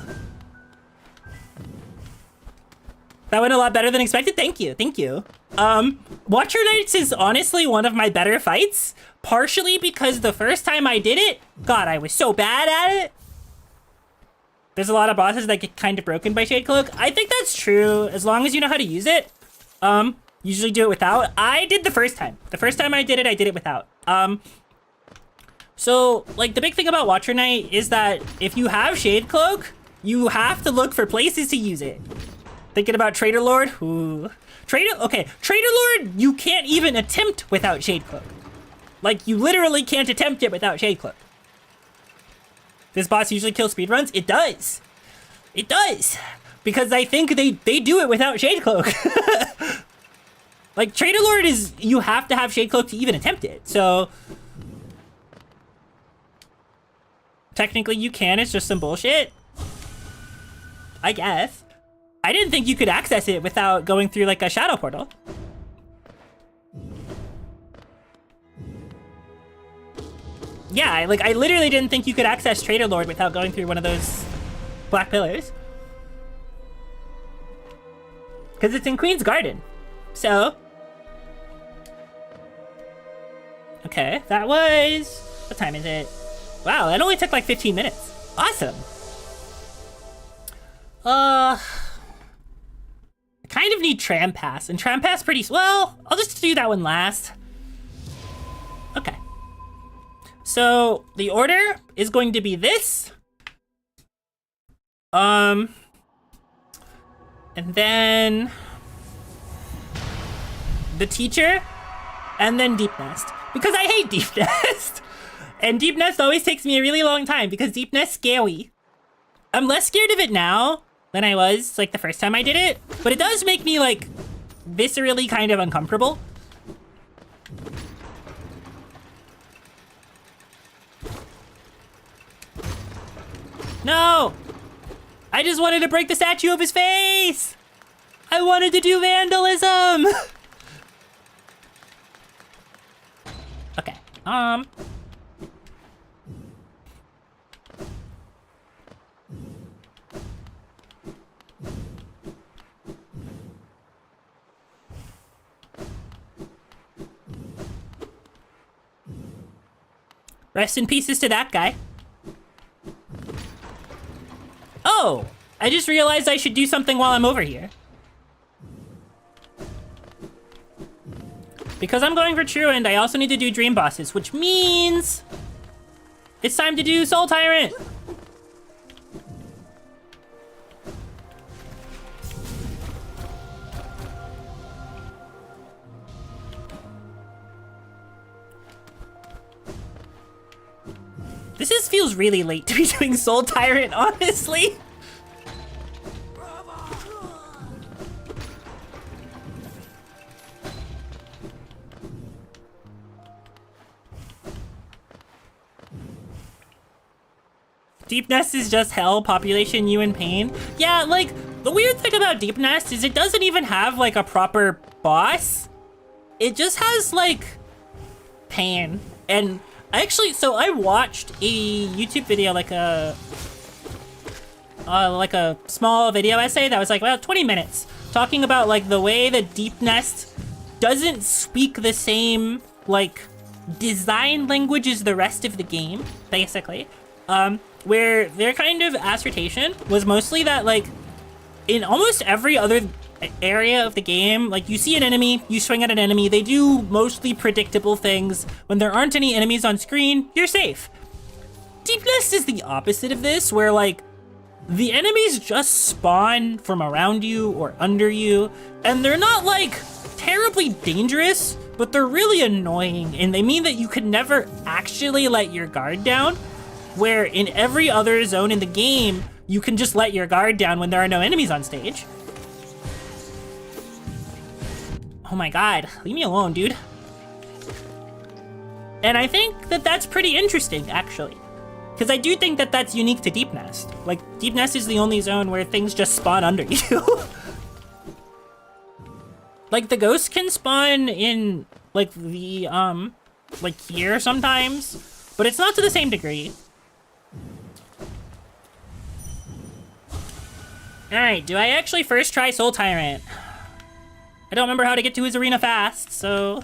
That went a lot better than expected. Thank you, thank you. Watcher Knights is honestly one of my better fights, partially because the first time I did it, God, I was so bad at it. There's a lot of bosses that get kind of broken by Shade Cloak. I think that's true, as long as you know how to use it. Usually do it without. I did the first time. The first time I did it without. So, like, the big thing about Watcher Knight is that if you have Shade Cloak, you have to look for places to use it. Thinking about Trader Lord? Ooh. Trader Lord, you can't even attempt without Shade Cloak. Like, you literally can't attempt it without Shade Cloak. This boss usually kills speedruns? It does. It does. Because I think they do it without Shade Cloak. Like, Trader Lord is, you have to have Shade Cloak to even attempt it. So, technically you can, it's just some bullshit. I guess. I didn't think you could access it without going through like a shadow portal. Yeah, I literally didn't think you could access Trader Lord without going through one of those black pillars. Because it's in Queen's Garden. So. Okay, that was... What time is it? Wow, that only took like 15 minutes. Awesome. I kind of need Tram Pass, and Tram Pass pretty... Well, I'll just do that one last. Okay. So, the order is going to be this. And then... the teacher, and then Deep Nest. Because I hate Deep Nest. And Deep Nest always takes me a really long time, because Deep Nest's scary. I'm less scared of it now than I was, like, the first time I did it. But it does make me, like, viscerally kind of uncomfortable. No! I just wanted to break the statue of his face! I wanted to do vandalism! Okay, rest in pieces to that guy. Oh! I just realized I should do something while I'm over here. Because I'm going for Truant, I also need to do Dream Bosses, which means it's time to do Soul Tyrant. Feels really late to be doing Soul Tyrant, honestly. Deep Nest is just hell, population you in pain. Yeah, like, the weird thing about Deep Nest is it doesn't even have, like, a proper boss. It just has, like, pain. And actually, so I watched a YouTube video, like a small video essay that was like about 20 minutes, talking about like the way that Deep Nest doesn't speak the same like design language as the rest of the game, basically. Where their kind of assertion was mostly that like in almost every other area of the game, like you see an enemy, you swing at an enemy, they do mostly predictable things. When there aren't any enemies on screen, you're safe. Deep Nest is the opposite of this, where like the enemies just spawn from around you or under you, and they're not like terribly dangerous, but they're really annoying, and they mean that you could never actually let your guard down, where in every other zone in the game, you can just let your guard down when there are no enemies on stage. Oh my god, leave me alone, dude. And I think that that's pretty interesting, actually. Because I do think that that's unique to Deep Nest. Like, Deep Nest is the only zone where things just spawn under you. Like, the ghosts can spawn in, like, the, like, here sometimes. But it's not to the same degree. Alright, do I actually first try Soul Tyrant? I don't remember how to get to his arena fast, so...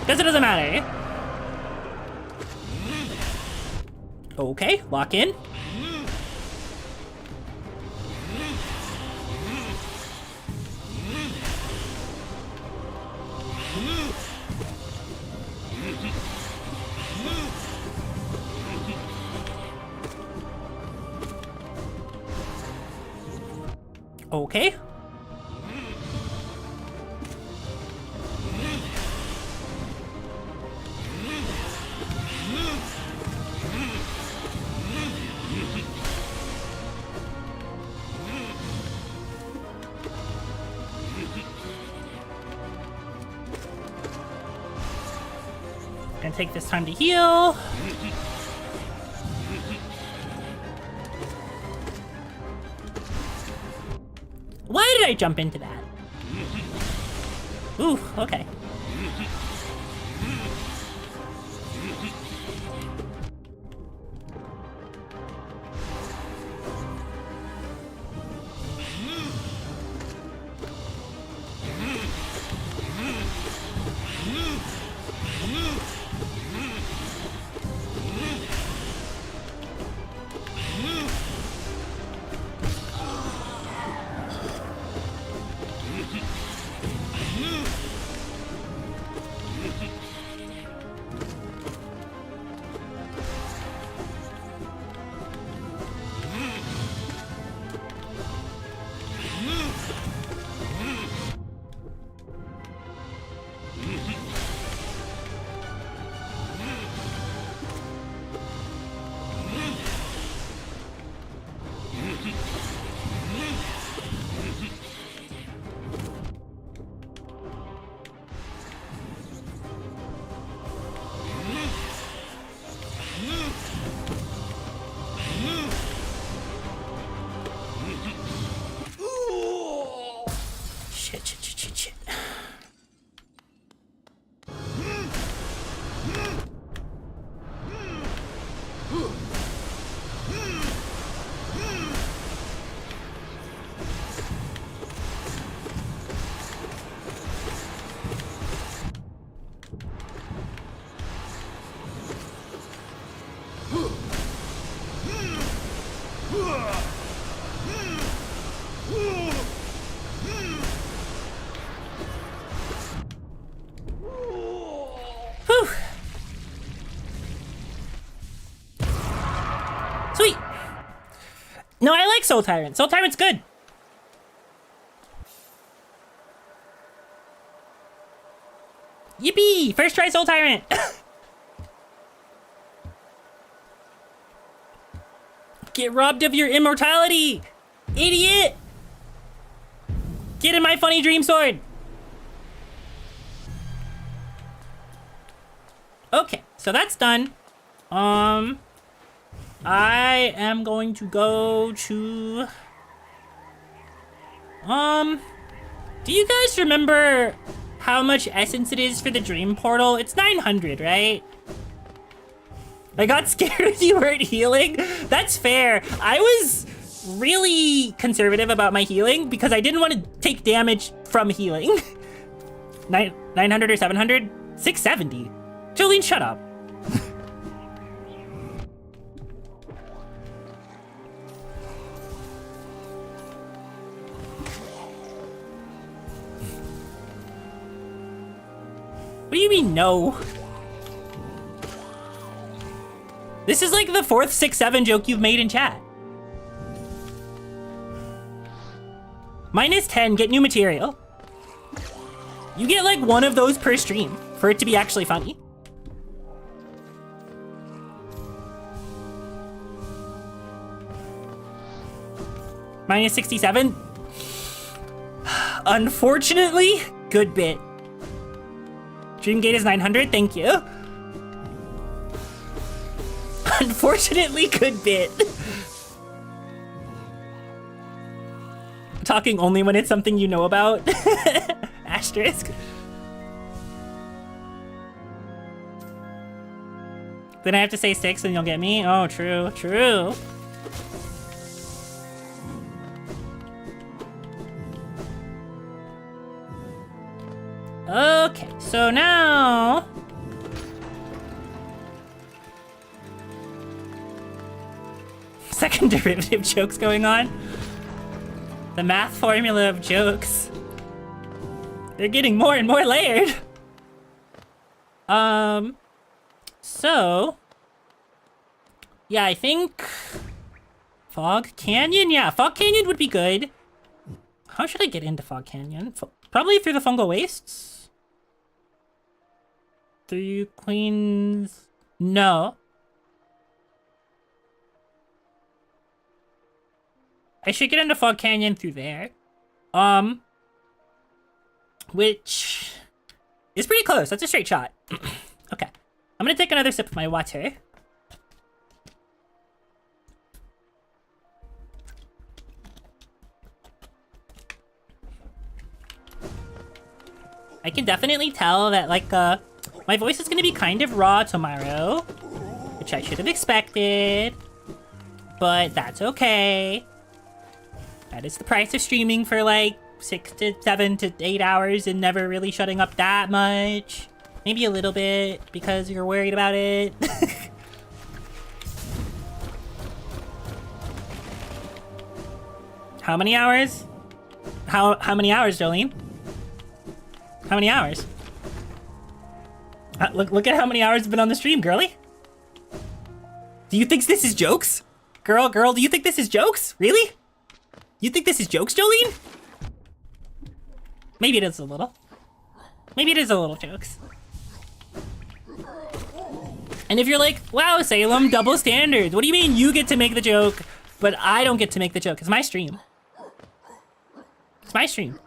Guess it doesn't matter. Okay, lock in. Okay. Gonna take this time to heal. Why did I jump into that? Ooh, okay. Soul Tyrant. Soul Tyrant's good. Yippee! First try Soul Tyrant. Get robbed of your immortality, idiot! Get in my funny dream sword. Okay, so that's done. I am going to go to... Do you guys remember how much essence it is for the dream portal? It's 900, right? I got scared if you weren't healing. That's fair. I was really conservative about my healing because I didn't want to take damage from healing. 900 or 700? 670. Jolene, shut up. What do you mean, no? This is like the 4th 6-7 joke you've made in chat. -10, get new material. You get like one of those per stream for it to be actually funny. -67. Unfortunately, good bit. Dreamgate is 900, thank you. Unfortunately, good bit. Talking only when it's something you know about. Asterisk. Then I have to say 6 and you'll get me? Oh, true, true. Okay, so now... Second derivative jokes going on. The math formula of jokes. They're getting more and more layered. So... Yeah, I think... Fog Canyon? Yeah, Fog Canyon would be good. How should I get into Fog Canyon? Probably through the fungal wastes? Through Queens... No. I should get into Fog Canyon through there. Which is pretty close. That's a straight shot. Okay. I'm gonna take another sip of my water. I can definitely tell that, like, my voice is gonna be kind of raw tomorrow, which I should have expected, but that's okay. That is the price of streaming for, like, 6 to 7 to 8 hours and never really shutting up that much. Maybe a little bit, because you're worried about it. How many hours? How many hours, Jolene? How many hours? Look at how many hours have been on the stream, girly. Do you think this is jokes? Girl, do you think this is jokes? Really? You think this is jokes, Jolene? Maybe it is a little. Maybe it is a little jokes. And if you're like, wow, Salem, double standards. What do you mean you get to make the joke, but I don't get to make the joke? It's my stream. It's my stream.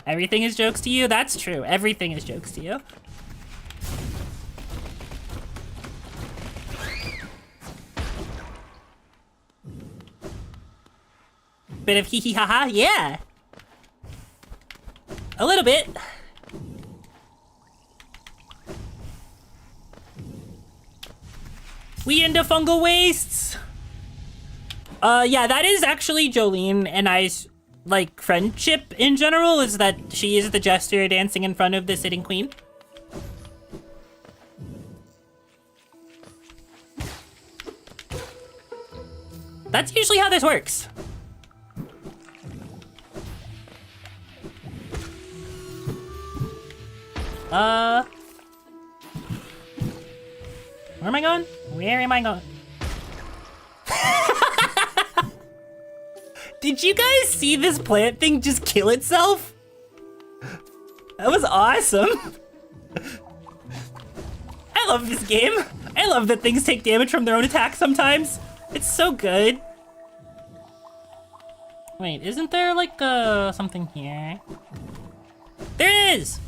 Everything is jokes to you? That's true. Everything is jokes to you. Bit of hee hee ha ha? Yeah. A little bit. We into fungal wastes? Yeah, that is actually Jolene and I's, like, friendship in general, is that she is the jester dancing in front of the sitting queen. That's usually how this works. Where am I going? Where am I going? Did you guys see this plant thing just kill itself? That was awesome. I love this game. I love that things take damage from their own attack sometimes. It's so good. Wait, isn't there like something here? There is!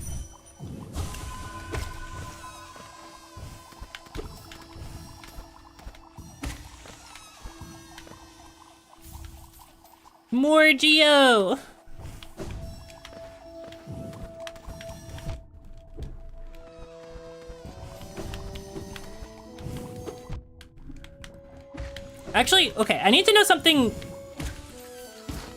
More Geo! Actually, okay, I need to know something.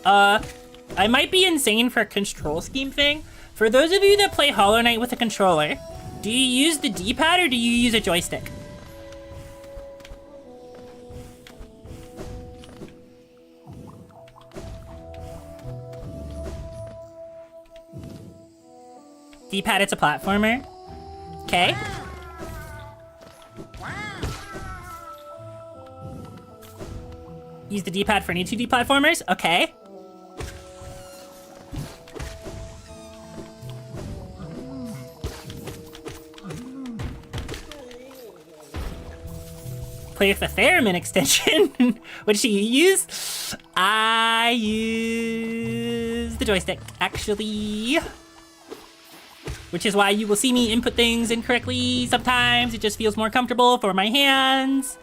I might be insane for a control scheme thing. For those of you that play Hollow Knight with a controller, do you use the D-pad or do you use a joystick? D-pad, it's a platformer. Okay. Use the D-pad for any 2D platformers? Okay. Play with the theremin extension. What did you use? I use the joystick, actually. Which is why you will see me input things incorrectly sometimes. It just feels more comfortable for my hands.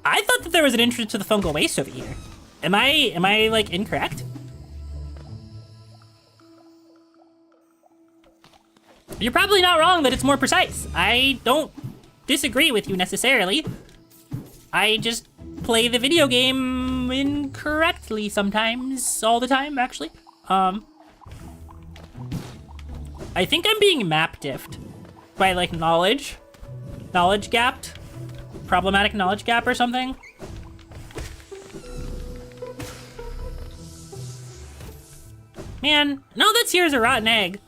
I thought that there was an entrance to the fungal waste over here. Am I like incorrect? You're probably not wrong that it's more precise. I don't disagree with you necessarily. I just play the video game incorrectly sometimes, all the time actually. I think I'm being map diffed by like knowledge gapped. Problematic knowledge gap or something? Man, no, that's here is a rotten egg.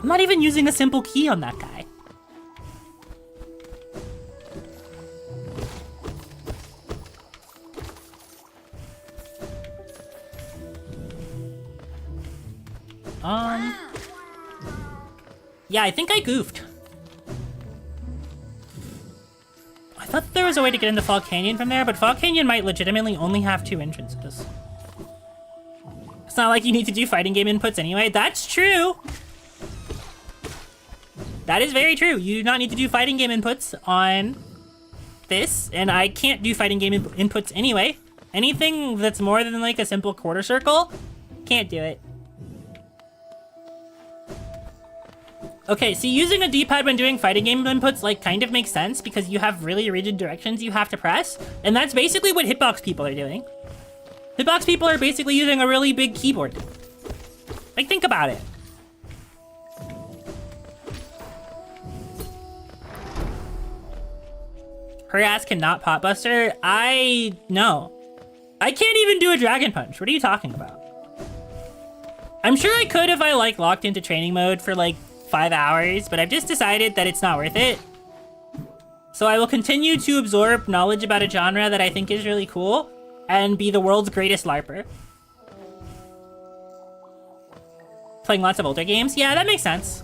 I'm not even using a simple key on that guy. Yeah, I think I goofed. I thought there was a way to get into Fog Canyon from there, but Fog Canyon might legitimately only have 2 entrances. It's not like you need to do fighting game inputs anyway. That's true. That is very true. You do not need to do fighting game inputs on this, and I can't do fighting game inputs anyway. Anything that's more than like a simple quarter circle, can't do it. Okay, so using a D-pad when doing fighting game inputs like kind of makes sense because you have really rigid directions you have to press, and that's basically what hitbox people are doing. Hitbox people are basically using a really big keyboard. Like, think about it. Her ass cannot potbuster? No. I can't even do a dragon punch. What are you talking about? I'm sure I could if I like locked into training mode for like 5 hours, but I've just decided that it's not worth it. So I will continue to absorb knowledge about a genre that I think is really cool and be the world's greatest LARPer. Playing lots of older games? Yeah, that makes sense.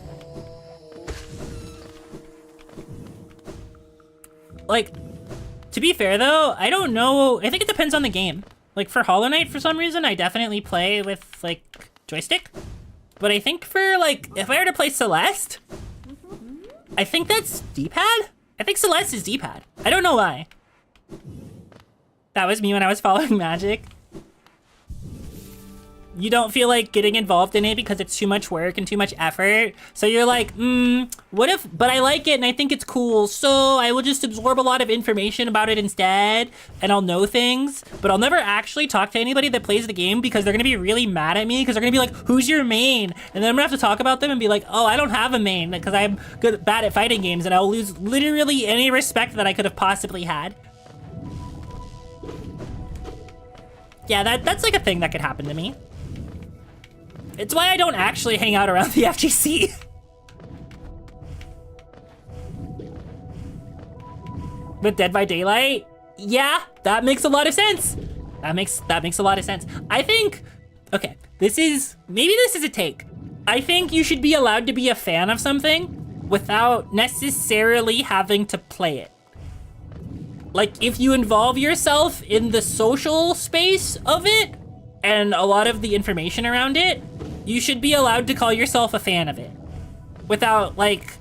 Like, to be fair though, I don't know, I think it depends on the game. Like for Hollow Knight, for some reason, I definitely play with like joystick. But I think for like, if I were to play Celeste, I think that's D-pad? I think Celeste is D-pad. I don't know why. That was me when I was following Magic. You don't feel like getting involved in it because it's too much work and too much effort. So you're like, what if, but I like it and I think it's cool, so I will just absorb a lot of information about it instead, and I'll know things, but I'll never actually talk to anybody that plays the game because they're gonna be really mad at me because they're gonna be like, who's your main? And then I'm gonna have to talk about them and be like, oh, I don't have a main because I'm bad at fighting games, and I'll lose literally any respect that I could have possibly had. Yeah, that's like a thing that could happen to me. It's why I don't actually hang out around the FGC. With Dead by Daylight? Yeah, that makes a lot of sense. That makes a lot of sense. I think, okay, maybe this is a take. I think you should be allowed to be a fan of something without necessarily having to play it. Like, if you involve yourself in the social space of it and a lot of the information around it, you should be allowed to call yourself a fan of it. Without, like,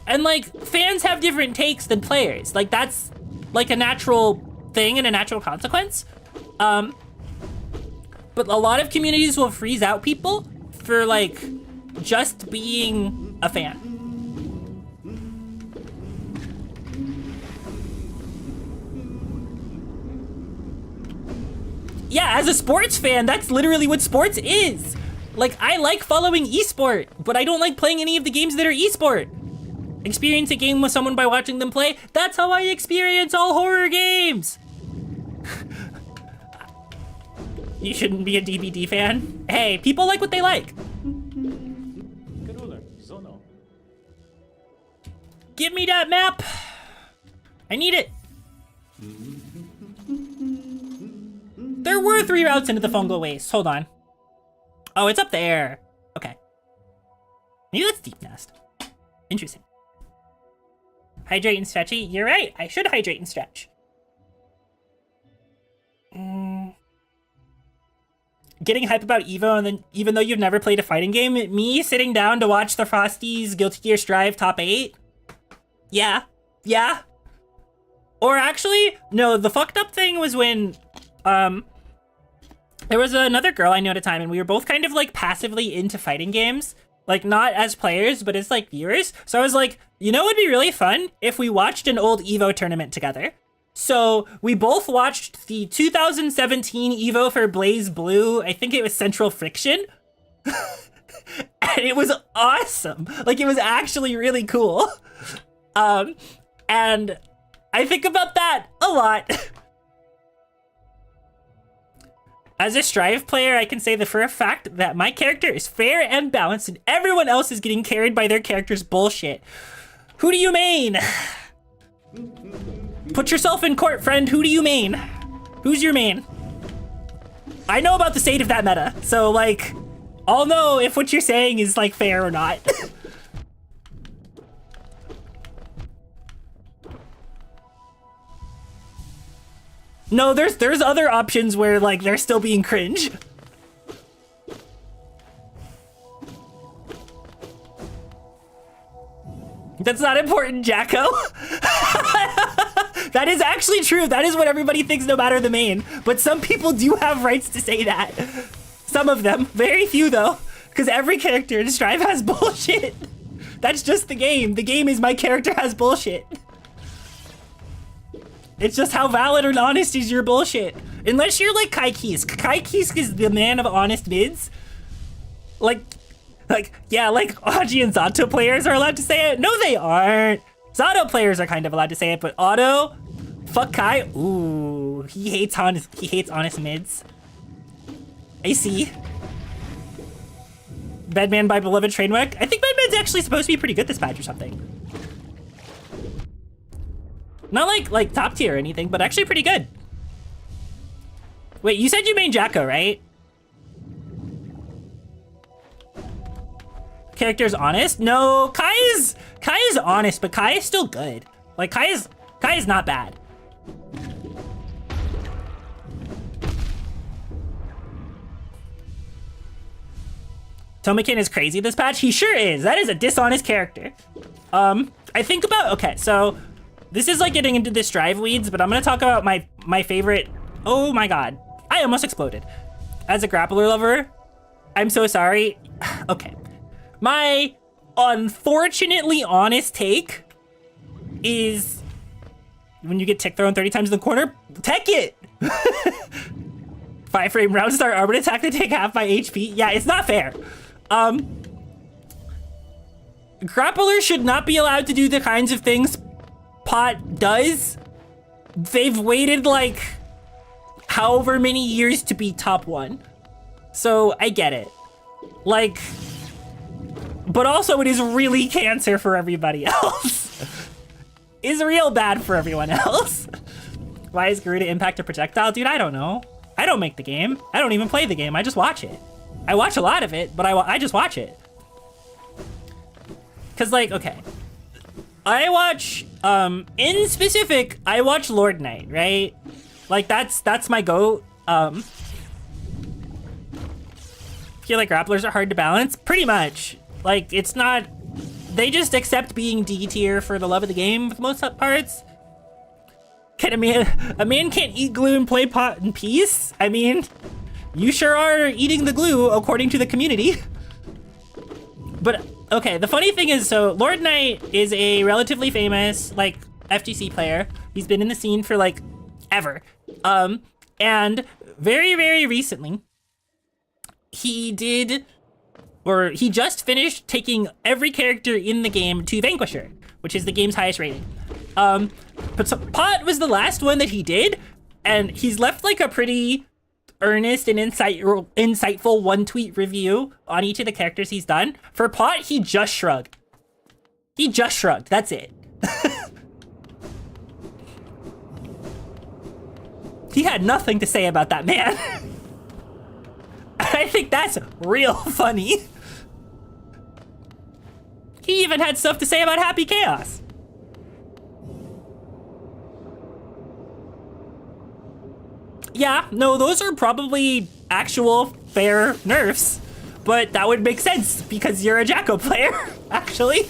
and like, fans have different takes than players. Like, that's like a natural thing and a natural consequence. But a lot of communities will freeze out people for like just being a fan. Yeah, as a sports fan, that's literally what sports is. Like, I like following esport, but I don't like playing any of the games that are esport. Experience a game with someone by watching them play, that's how I experience all horror games. You shouldn't be a DBD fan. Hey, people like what they like. Give me that map. I need it. There were 3 routes into the fungal waste. Hold on. Oh, it's up there. Okay. Maybe that's Deep Nest. Interesting. Hydrate and stretchy. You're right. I should hydrate and stretch. Getting hype about Evo, and then even though you've never played a fighting game, me sitting down to watch the Frosties Guilty Gear Strive top 8? Yeah. Yeah. Or actually, no, the fucked up thing was when, there was another girl I knew at a time, and we were both kind of like passively into fighting games. Like, not as players, but as like viewers. So I was like, you know what would be really fun? If we watched an old Evo tournament together. So we both watched the 2017 Evo for Blaze Blue. I think it was Central Friction. And it was awesome. Like, it was actually really cool. And I think about that a lot. As a Strive player, I can say that for a fact that my character is fair and balanced and everyone else is getting carried by their character's bullshit. Who do you main? Put yourself in court, friend. Who do you main? Who's your main? I know about the state of that meta, so like, I'll know if what you're saying is like fair or not. No, there's other options where like they're still being cringe. That's not important, Jacko. That is actually true. That is what everybody thinks no matter the main. But some people do have rights to say that. Some of them. Very few though. Because every character in Strive has bullshit. That's just the game. The game is my character has bullshit. It's just how valid or honest is your bullshit. Unless you're like Kai Kisk. Kai Kisk is the man of honest mids. Yeah, like Aji and Zato players are allowed to say it. No, they aren't. Zato players are kind of allowed to say it, but Otto, fuck Kai. Ooh, he hates honest mids. I see. Bedman by Beloved Trainwreck. I think Bedman's actually supposed to be pretty good this patch or something. Not like top tier or anything, but actually pretty good. Wait, you said you main Jacko, right? Character's honest? No, Kai is honest, but Kai is still good. Like Kai is not bad. Tomakin is crazy this patch? He sure is. That is a dishonest character. I think about, okay, so this is like getting into the Strive weeds, but I'm gonna talk about my favorite. Oh my god, I almost exploded. As a grappler lover, I'm so sorry. Okay. My unfortunately honest take is when you get tick thrown 30 times in the corner, tech it. 5 frame round start armored attack to take half my HP. Yeah, it's not fair. Grapplers should not be allowed to do the kinds of things Pot does. They've waited like however many years to be top 1. So I get it. Like, but also it is really cancer for everybody else. Is real bad for everyone else. Why is Garuda Impact a projectile? Dude, I don't know. I don't make the game. I don't even play the game. I just watch it. I watch a lot of it, but I just watch it. Cause like, okay. I watch, in specific, I watch Lord Knight, right? Like that's my goat. Feel like grapplers are hard to balance? Pretty much. Like, it's not, they just accept being D tier for the love of the game for the most parts. Can a man can't eat glue and play pot in peace? I mean, you sure are eating the glue according to the community. But okay, the funny thing is, so Lord Knight is a relatively famous like FGC player. He's been in the scene for like ever. And very, very recently, he just finished taking every character in the game to Vanquisher, which is the game's highest rating. But so Pot was the last one that he did, and he's left like a pretty earnest and insightful one tweet review on each of the characters he's done. For Pot, he just shrugged. He just shrugged, that's it. He had nothing to say about that man. I think that's real funny. He even had stuff to say about Happy Chaos. Yeah, no, those are probably actual fair nerfs, but that would make sense because you're a Jacko player, actually.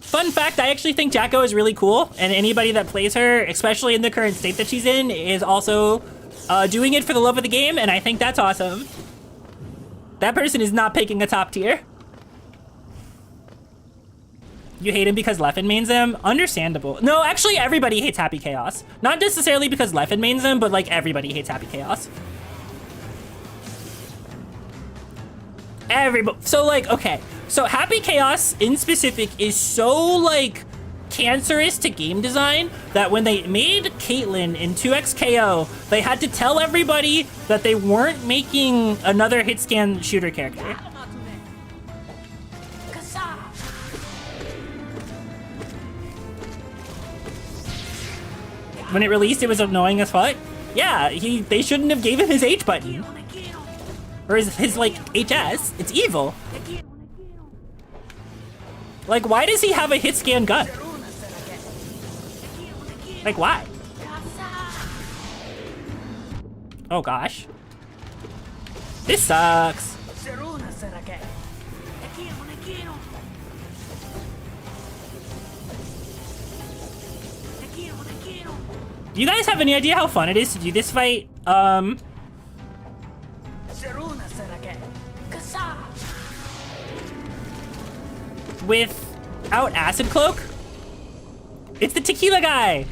Fun fact, I actually think Jacko is really cool, and anybody that plays her, especially in the current state that she's in, is also doing it for the love of the game, and I think that's awesome. That person is not picking a top tier. You hate him because Leffen mains him? Understandable. No, actually everybody hates Happy Chaos. Not necessarily because Leffen mains him, but like everybody hates Happy Chaos. Everybody. So like, okay. So Happy Chaos in specific is so like cancerous to game design that when they made Caitlyn in 2XKO, they had to tell everybody that they weren't making another hit scan shooter character. When it released, it was annoying as fuck. Yeah, they shouldn't have gave him his H button. Or his like, HS. It's evil. Like, why does he have a hit scan gun? Like, why? Oh gosh. This sucks. Do you guys have any idea how fun it is to do this fight? Without Acid Cloak? It's the tequila guy!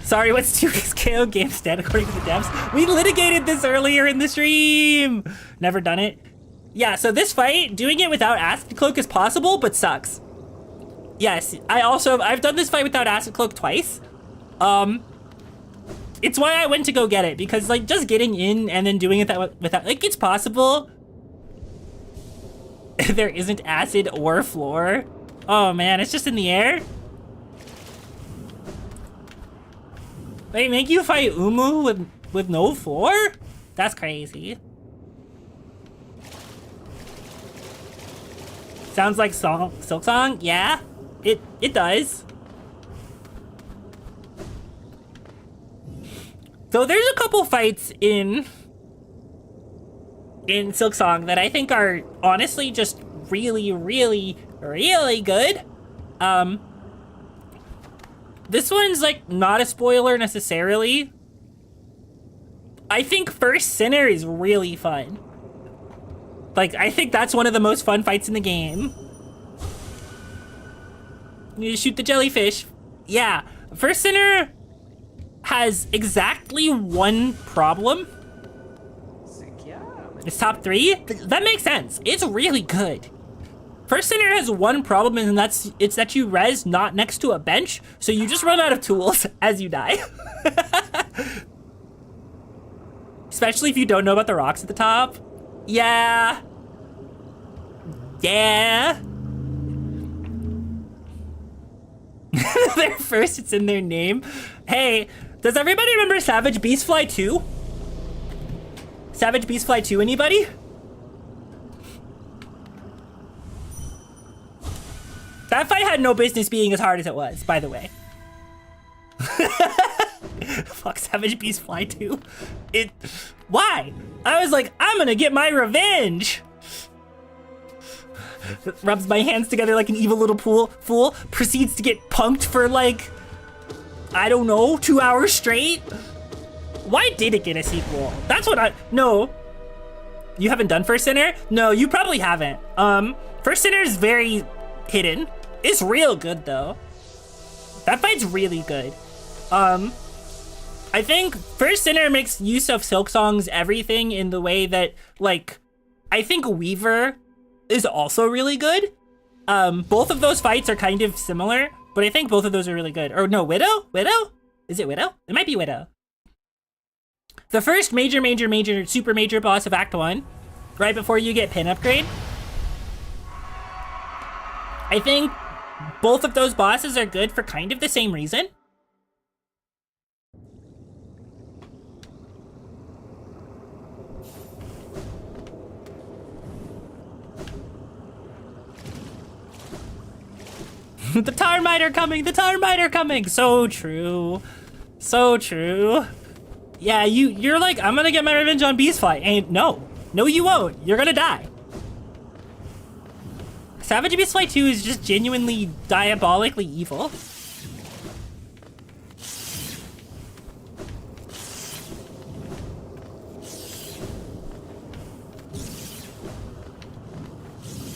Sorry, what's 2XKO game stand according to the devs? We litigated this earlier in the stream! Never done it. Yeah, so this fight, doing it without Acid Cloak is possible, but sucks. Yes, I've done this fight without Acid Cloak twice. It's why I went to go get it, because like just getting in and then doing it without, like it's possible. There isn't acid or floor. Oh man, it's just in the air. They make you fight Umu with no floor? That's crazy. Sounds like Silk Song? Yeah, it does. So there's a couple fights in Silk Song that I think are honestly just really, really, really good. This one's like not a spoiler necessarily. I think First Sinner is really fun. Like, I think that's one of the most fun fights in the game. You shoot the jellyfish. Yeah, First Sinner has exactly one problem. It's top 3? That makes sense. It's really good. First Sinner has one problem, and it's that you res not next to a bench, so you just run out of tools as you die. Especially if you don't know about the rocks at the top. Yeah. Yeah. They're first, it's in their name. Hey, does everybody remember Savage Beastfly 2? Savage Beastfly 2, anybody? That fight had no business being as hard as it was, by the way. Fuck Savage Beastfly 2. Why? I was like, I'm gonna get my revenge. Rubs my hands together like an evil little fool, proceeds to get punked for like, I don't know, 2 hours straight. Why did it get a sequel? That's what no. You haven't done First Sinner? No, you probably haven't. First Sinner is very hidden. It's real good though. That fight's really good. I think First Sinner makes use of Silksong's everything in the way that, like, I think Weaver is also really good. Both of those fights are kind of similar, but I think both of those are really good. Or no, Widow? Widow? Is it Widow? It might be Widow. The first major, super major boss of Act 1, right before you get pin upgrade. I think both of those bosses are good for kind of the same reason. The Tarmite are coming! The Tarmite are coming! So true. So true. Yeah, you're like, I'm gonna get my revenge on Beastfly. And no. No, you won't. You're gonna die. Savage Beastfly 2 is just genuinely diabolically evil.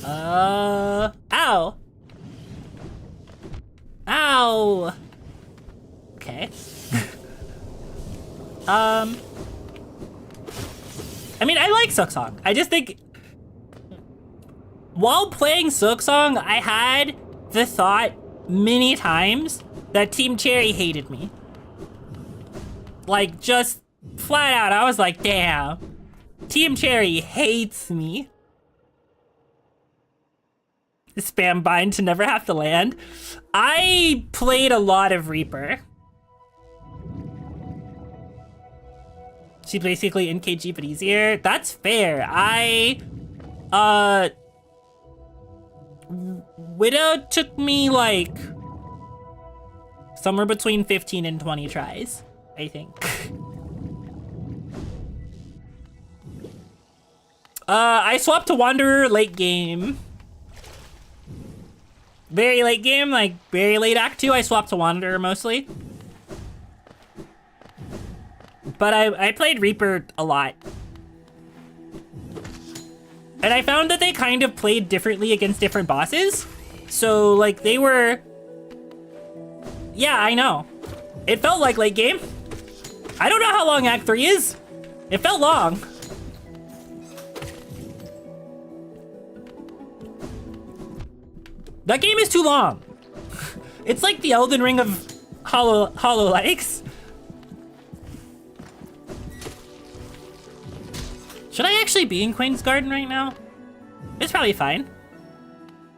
Ow. Ow! Okay. I mean, I like Silksong. I just think while playing Silksong, I had the thought many times that Team Cherry hated me. Like, just flat out, I was like, damn, Team Cherry hates me. Spam bind to never have to land. I played a lot of Reaper. She basically NKG but easier. That's fair. Widow took me like somewhere between 15 and 20 tries, I think. I swapped to Wanderer late game. Very late game, like very late Act 2, I swapped to Wanderer mostly. But I played Reaper a lot. And I found that they kind of played differently against different bosses. So like they were, yeah, I know. It felt like late game. I don't know how long Act 3 is. It felt long. That game is too long. It's like the Elden Ring of Hollow Likes. Should I actually be in Queen's Garden right now? It's probably fine.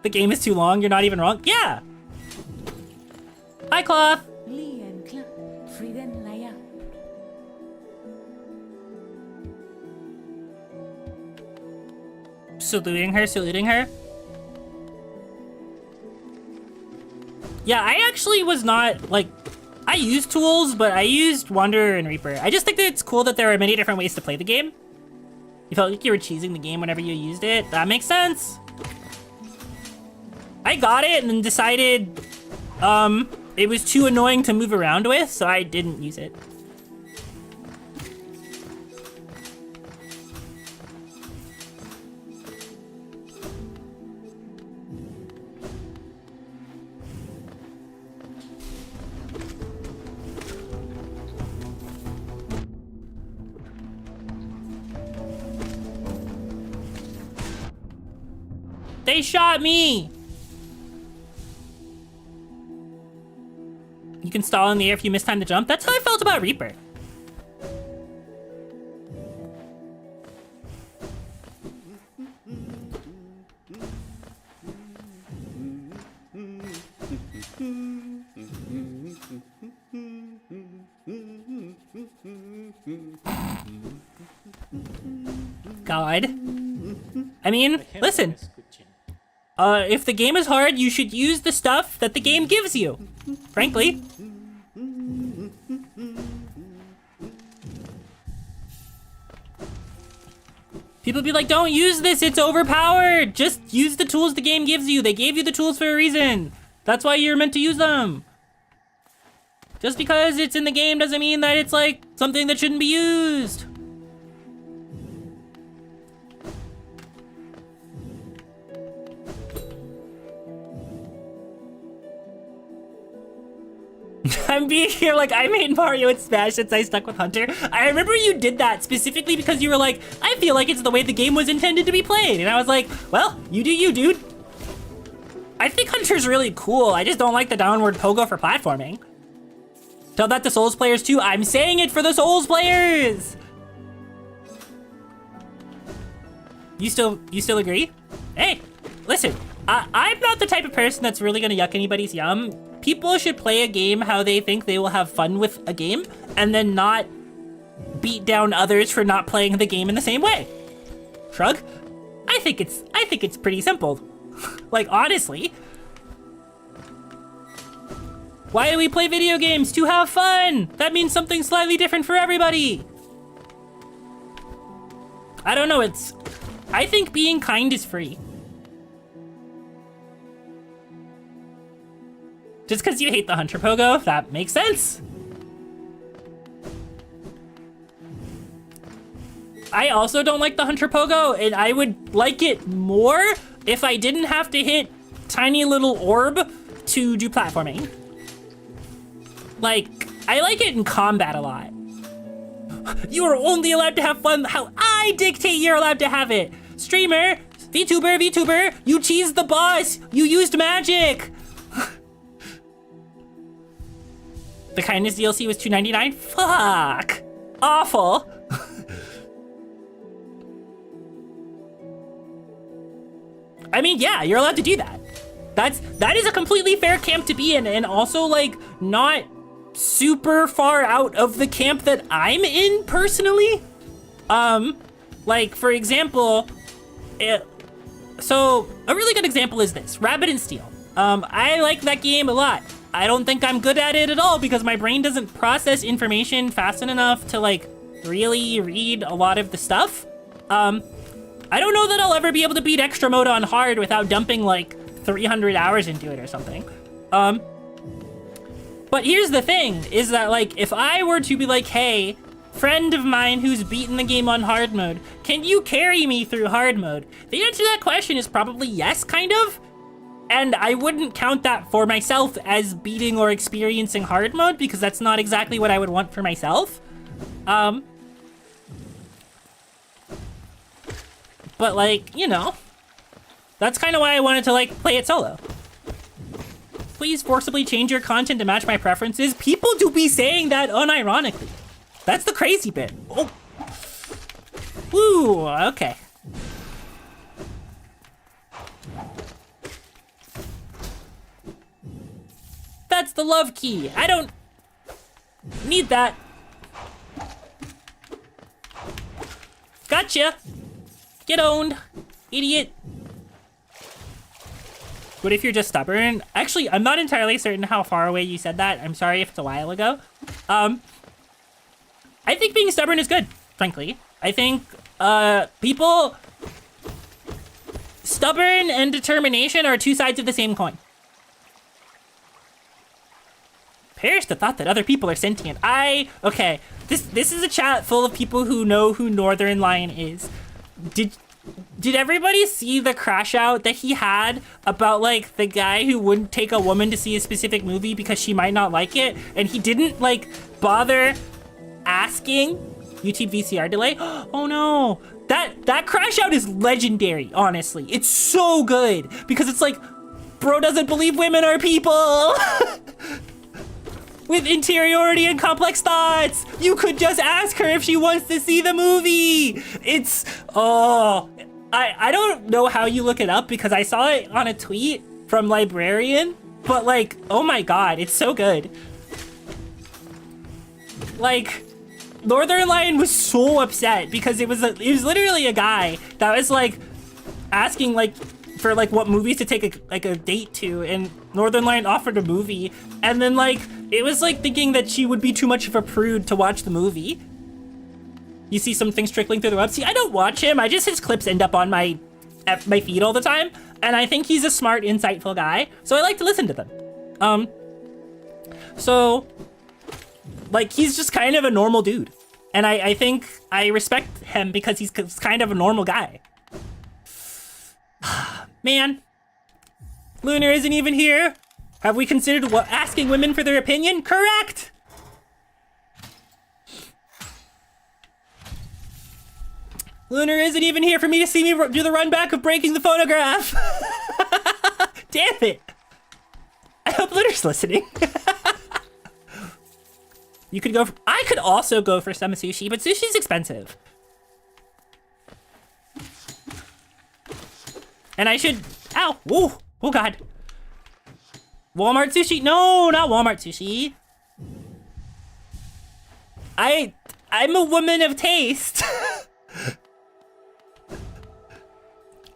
The game is too long, you're not even wrong. Yeah! Hi, Cloth! Saluting her. Yeah, I actually was not, like, I used tools, but I used Wanderer and Reaper. I just think that it's cool that there are many different ways to play the game. You felt like you were cheesing the game whenever you used it. That makes sense. I got it and then decided it was too annoying to move around with, so I didn't use it. They shot me! You can stall in the air if you miss time to jump. That's how I felt about Reaper. God. I mean, listen. If the game is hard, you should use the stuff that the game gives you. Frankly. People be like, don't use this, it's overpowered. Just use the tools the game gives you. They gave you the tools for a reason. That's why you're meant to use them. Just because it's in the game doesn't mean that it's like something that shouldn't be used. I'm being here like I made Mario and Smash since I stuck with Hunter. I remember you did that specifically because you were like, I feel like it's the way the game was intended to be played. And I was like, well, you do you, dude. I think Hunter's really cool. I just don't like the downward pogo for platforming. Tell that to Souls players too. I'm saying it for the Souls players. You still agree? Hey, listen, I'm not the type of person that's really gonna yuck anybody's yum. People should play a game how they think they will have fun with a game and then not beat down others for not playing the game in the same way. Shrug? I think it's pretty simple. Like, honestly. Why do we play video games? To have fun! That means something slightly different for everybody. I don't know, I think being kind is free. Just because you hate the Hunter Pogo, that makes sense. I also don't like the Hunter Pogo, and I would like it more if I didn't have to hit tiny little orb to do platforming. Like, I like it in combat a lot. You are only allowed to have fun how I dictate you're allowed to have it. Streamer, VTuber, you cheesed the boss. You used magic. The kindness DLC was $2.99? Fuck! Awful! I mean, yeah, you're allowed to do that. That is a completely fair camp to be in, and also, like, not super far out of the camp that I'm in, personally. Like, for example, so, a really good example is this, Rabbit and Steel. I like that game a lot. I don't think I'm good at it at all because my brain doesn't process information fast enough to like really read a lot of the stuff. I don't know that I'll ever be able to beat extra mode on hard without dumping like 300 hours into it or something. But here's the thing, is that like if I were to be like, hey, friend of mine who's beaten the game on hard mode, can you carry me through hard mode? The answer to that question is probably yes, kind of. And I wouldn't count that for myself as beating or experiencing hard mode because that's not exactly what I would want for myself. But like, you know, that's kind of why I wanted to like play it solo. Please forcibly change your content to match my preferences. People do be saying that unironically. That's the crazy bit. Oh. Woo, okay. That's the love key. I don't need that. Gotcha. Get owned, idiot. What if you're just stubborn? Actually, I'm not entirely certain how far away you said that. I'm sorry if it's a while ago. I think being stubborn is good, frankly. I think people, stubborn and determination are two sides of the same coin. Perish the thought that other people are sentient. Okay, this is a chat full of people who know who Northern Lion is. Did everybody see the crash out that he had about like the guy who wouldn't take a woman to see a specific movie because she might not like it, and he didn't like bother asking YouTube VCR delay. Oh no, that crash out is legendary, honestly. It's so good because it's like, bro doesn't believe women are people with interiority and complex thoughts. You could just ask her if she wants to see the movie. It's, oh, I don't know how you look it up because I saw it on a tweet from Librarian, but like, oh my God, it's so good. Like, Northern Lion was so upset because it was literally a guy that was like asking like for like what movies to take a date to, and Northern Lion offered a movie, and then like it was like thinking that she would be too much of a prude to watch the movie. You see some things trickling through the web. See, I don't watch him. His clips end up on my feed all the time, and I think he's a smart, insightful guy, so I like to listen to them. So like he's just kind of a normal dude, and I think I respect him because he's kind of a normal guy. Man, Lunar isn't even here. Have we considered asking women for their opinion? Correct! Lunar isn't even here for me to see me do the run back of breaking the phonograph. Damn it. I hope Lunar's listening. You could go I could also go for some sushi, but sushi's expensive. And I should, ow, whoa, oh God. Walmart sushi? No, not Walmart sushi. I'm a woman of taste.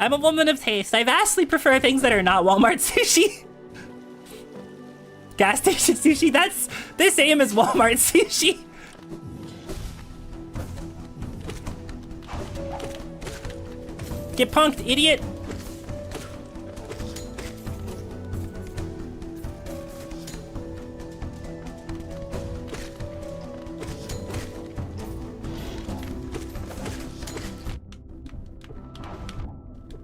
I'm a woman of taste. I vastly prefer things that are not Walmart sushi. Gas station sushi, that's the same as Walmart sushi. Get punked, idiot.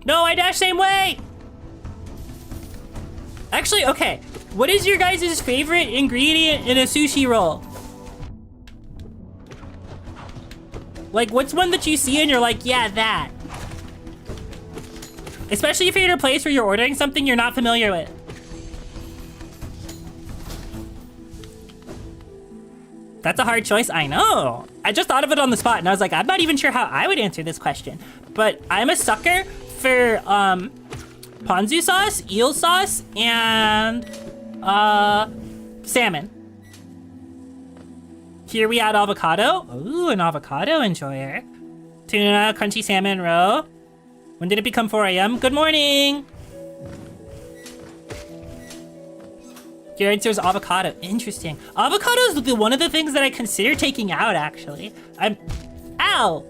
No, I dash same way! Actually, okay. What is your guys' favorite ingredient in a sushi roll? Like, what's one that you see and you're like, yeah, that? Especially if you're in a place where you're ordering something you're not familiar with. That's a hard choice, I know. I just thought of it on the spot and I was like, I'm not even sure how I would answer this question. But I'm a sucker for ponzu sauce, eel sauce, and salmon. Here we add avocado. Ooh, an avocado enjoyer. Tuna, crunchy salmon roe. When did it become 4 a.m.? Good morning. Your answer is avocado. Interesting. Avocado is one of the things that I consider taking out, actually. Ow!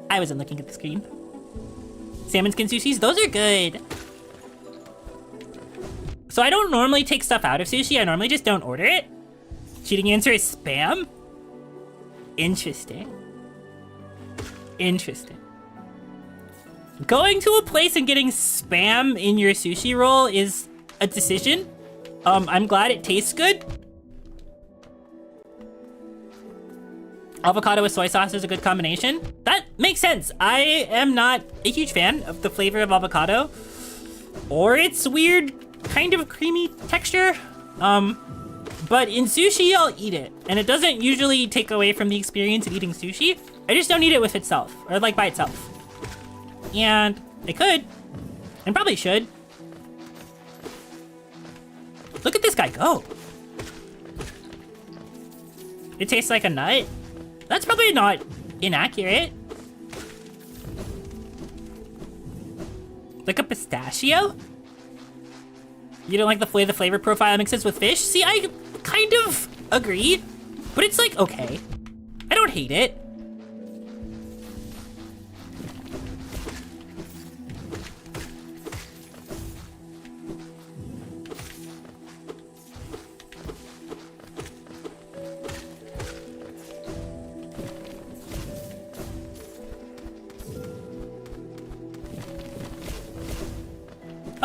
I wasn't looking at the screen. Salmon skin sushis, those are good. So I don't normally take stuff out of sushi. I normally just don't order it. Cheating answer is spam. Interesting. Interesting. Going to a place and getting spam in your sushi roll is a decision. I'm glad it tastes good. Avocado with soy sauce is a good combination. That makes sense. I am not a huge fan of the flavor of avocado or its weird kind of creamy texture. But in sushi, I'll eat it. And it doesn't usually take away from the experience of eating sushi. I just don't eat it with itself or like by itself. And I could and probably should. Look at this guy go. It tastes like a nut. That's probably not inaccurate. Like a pistachio? You don't like the way the flavor profile mixes with fish? See, I kind of agree, but it's like, okay. I don't hate it.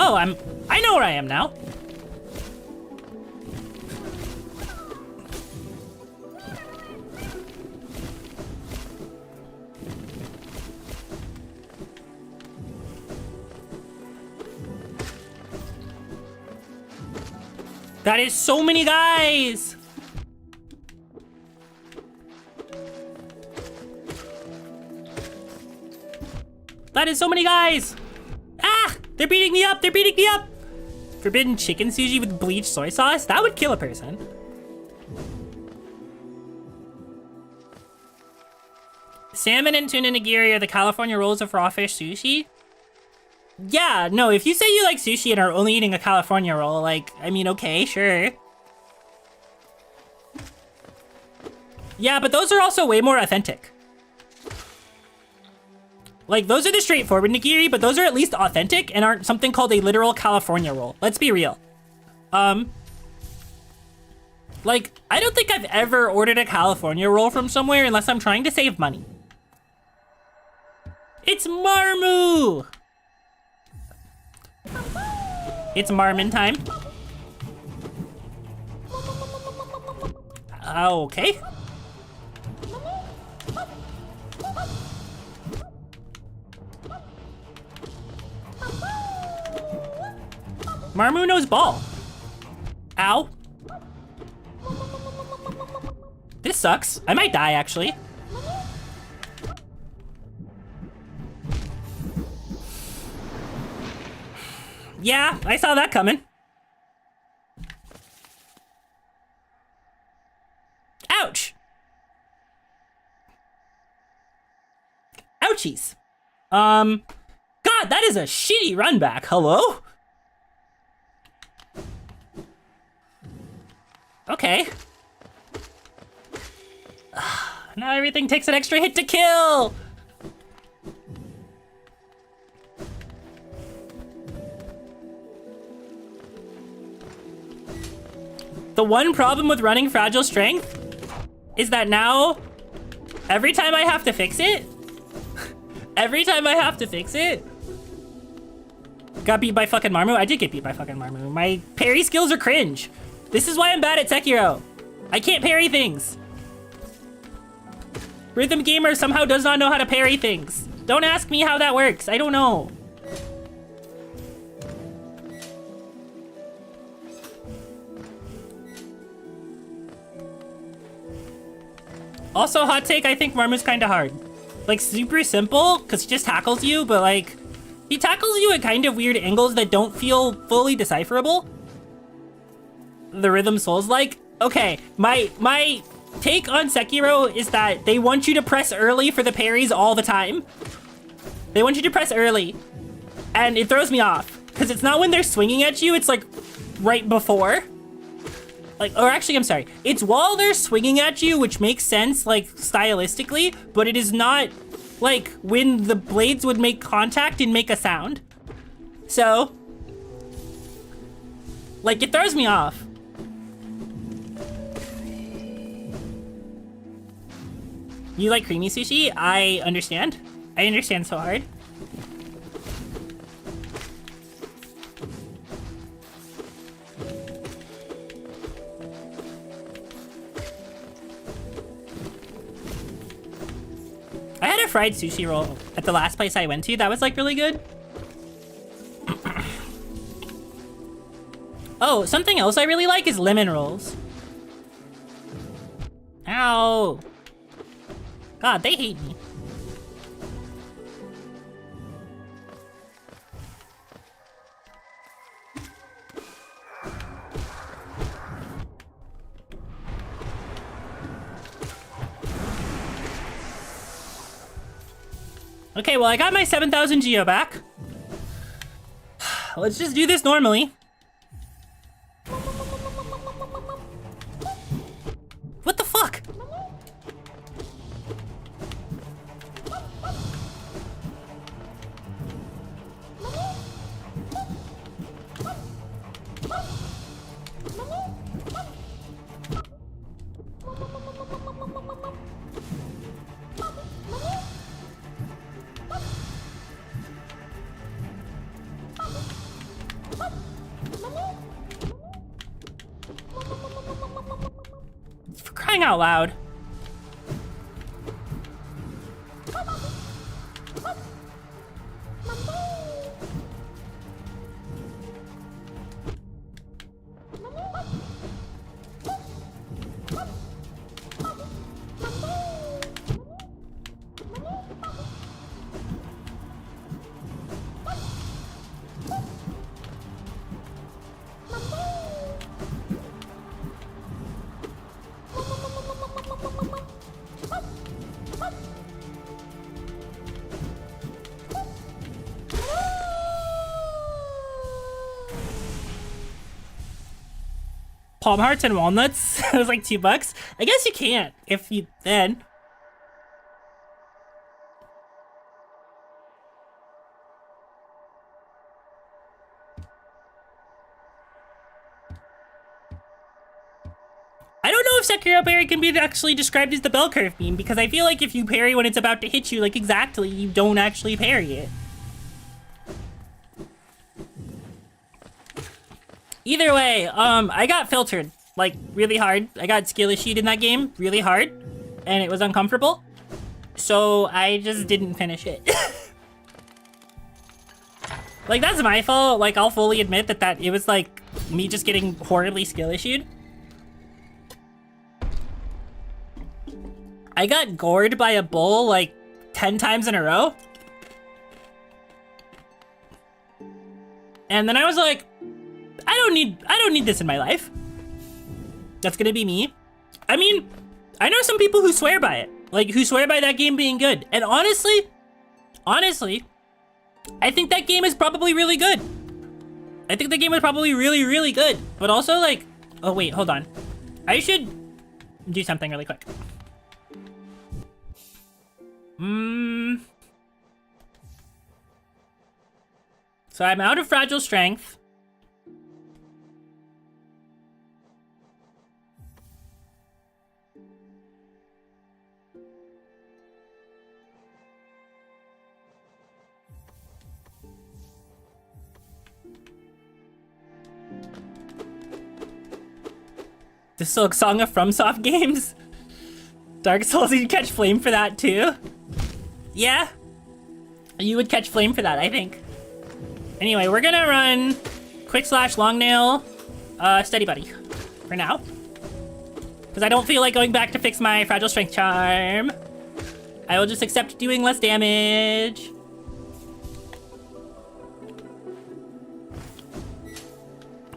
Oh, I know where I am now. That is so many guys! That is so many guys! Ah! They're beating me up! They're beating me up! Forbidden chicken sushi with bleached soy sauce? That would kill a person. Salmon and tuna nigiri are the California rolls of raw fish sushi? Yeah, no, if you say you like sushi and are only eating a California roll, like, I mean, okay, sure. Yeah, but those are also way more authentic. Like, those are the straightforward nigiri, but those are at least authentic and aren't something called a literal California roll. Let's be real. Like, I don't think I've ever ordered a California roll from somewhere unless I'm trying to save money. It's Marmu! It's Marmon time. Okay. Marmu knows ball. Ow. This sucks. I might die, actually. Yeah, I saw that coming. Ouch. Ouchies. God, that is a shitty run back. Hello? Okay. Now everything takes an extra hit to kill. The one problem with running Fragile Strength is that now, every time I have to fix it, got beat by fucking Marmu. I did get beat by fucking Marmu. My parry skills are cringe. This is why I'm bad at Sekiro. I can't parry things. Rhythm Gamer somehow does not know how to parry things. Don't ask me how that works. I don't know. Also, hot take, I think Marmu's kind of hard. Like, super simple, because he just tackles you, but like, he tackles you at kind of weird angles that don't feel fully decipherable. The Rhythm Souls-like. Okay, my take on Sekiro is that they want you to press early for the parries all the time. They want you to press early, and it throws me off, because it's not when they're swinging at you, it's like right before. Like, or actually, I'm sorry. It's while they're swinging at you, which makes sense, like, stylistically, but it is not, like, when the blades would make contact and make a sound. So, like, it throws me off. You like creamy sushi? I understand. I understand so hard. I had a fried sushi roll at the last place I went to. That was like really good. Oh, something else I really like is lemon rolls. Ow. God, they hate me. Okay, well, I got my 7,000 geo back. Let's just do this normally. What the fuck? For crying out loud. palm hearts and walnuts. It was like $2. I guess you can't if you then. I don't know if Sekiro parry can be actually described as the bell curve beam, because I feel like if you parry when it's about to hit you, like exactly, you don't actually parry it. Either way, I got filtered, like, really hard. I got skill issued in that game really hard, and it was uncomfortable. So I just didn't finish it. Like, that's my fault. Like, I'll fully admit that it was, like, me just getting horribly skill issued. I got gored by a bull, like, 10 times in a row. And then I was like, I don't need this in my life. That's gonna be me. I mean, I know some people who swear by it. Like, who swear by that game being good. And honestly, I think that game is probably really good. I think the game is probably really, really good. But also, like, oh wait, hold on. I should do something really quick. So I'm out of fragile strength. The Silk Song of FromSoft games. Dark Souls, you'd catch flame for that too? Yeah? You would catch flame for that, I think. Anyway, we're gonna run quick slash long nail, steady buddy for now. Because I don't feel like going back to fix my fragile strength charm. I will just accept doing less damage.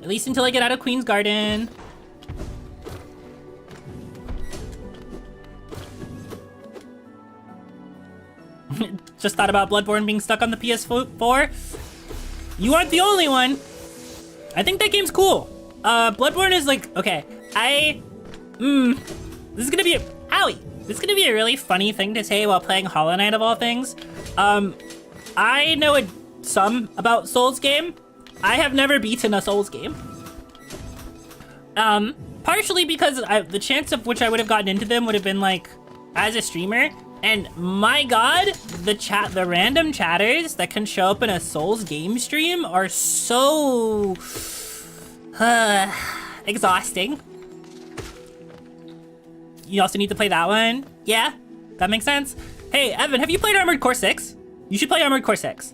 At least until I get out of Queen's Garden. Just thought about Bloodborne being stuck on the PS4. You aren't the only one. I think that game's cool. Bloodborne is like, okay, this is gonna be this is gonna be a really funny thing to say while playing Hollow Knight of all things. I know some about Souls game. I have never beaten a Souls game. Partially because the chance of which I would have gotten into them would have been like, as a streamer. And my god, the random chatters that can show up in a Souls game stream are so exhausting. You also need to play that one. Yeah, that makes sense. Hey, Evan, have you played Armored Core 6? You should play Armored Core 6.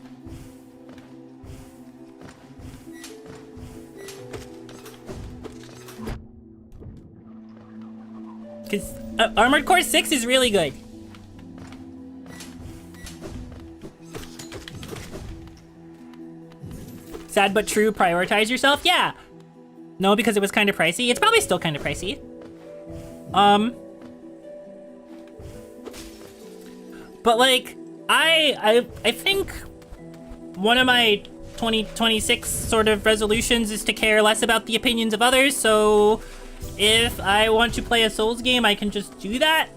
Because Armored Core 6 is really good. Sad but true, prioritize yourself? Yeah. No, because it was kind of pricey. It's probably still kind of pricey. But like, I think one of my 2026 sort of resolutions is to care less about the opinions of others, so if I want to play a Souls game, I can just do that.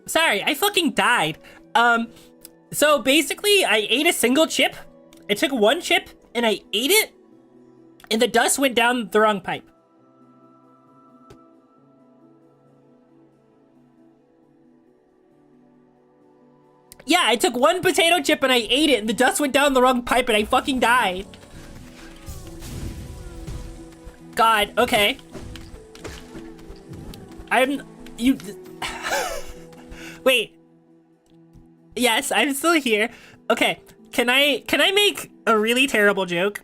Sorry, I fucking died. So basically, I ate a single chip. I took one chip and I ate it, and the dust went down the wrong pipe. Yeah, I took one potato chip and I ate it, and the dust went down the wrong pipe, and I fucking died. God, okay. Wait. Yes, I'm still here. Okay, can I make a really terrible joke?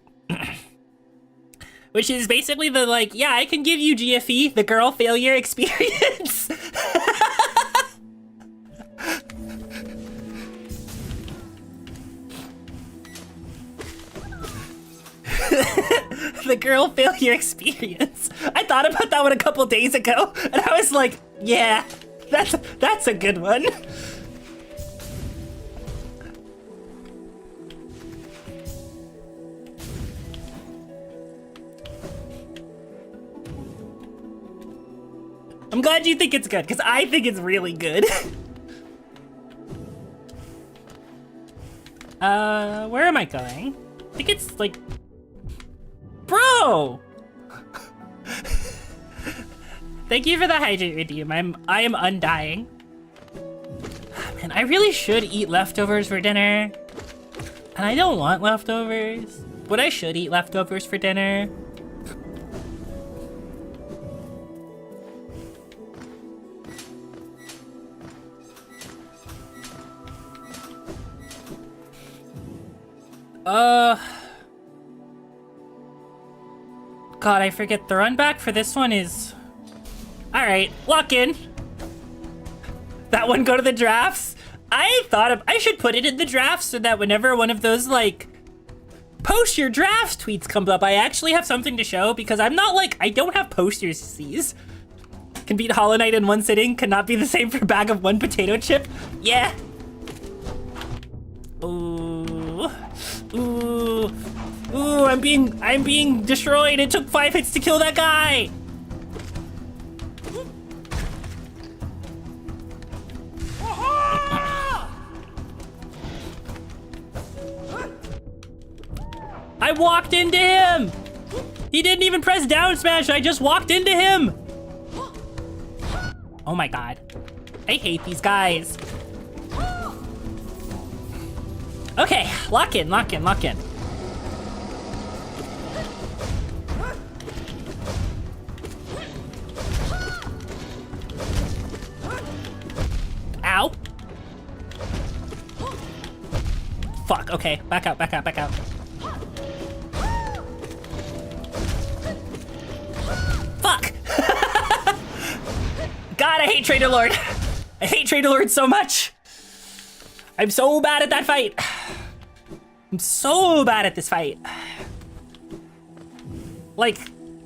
Which is basically the like, yeah, I can give you GFE, the girl failure experience. the girl failure experience. I thought about that one a couple days ago, and I was like, yeah, that's a good one. I'm glad you think it's good, because I think it's really good. Where am I going? I think it's like... Bro! Thank you for the hydrate redeem. I am undying. Man, I really should eat leftovers for dinner. And I don't want leftovers. But I should eat leftovers for dinner. God, I forget the run back for this one is... Alright, lock in. That one go to the drafts? I should put it in the drafts so that whenever one of those, like, post your drafts tweets comes up, I actually have something to show, because I'm not like, I don't have posters to seize. Can beat Hollow Knight in one sitting, cannot be the same for a bag of one potato chip. Yeah. Ooh. Ooh. Ooh, I'm being destroyed. It took 5 hits to kill that guy. I walked into him. He didn't even press down smash. I just walked into him. Oh my God. I hate these guys. Okay, lock in, lock in, lock in. Ow. Fuck, okay, back out, back out, back out. Fuck! God, I hate Trader Lord. I hate Trader Lord so much. I'm so bad at that fight. I'm so bad at this fight. Like,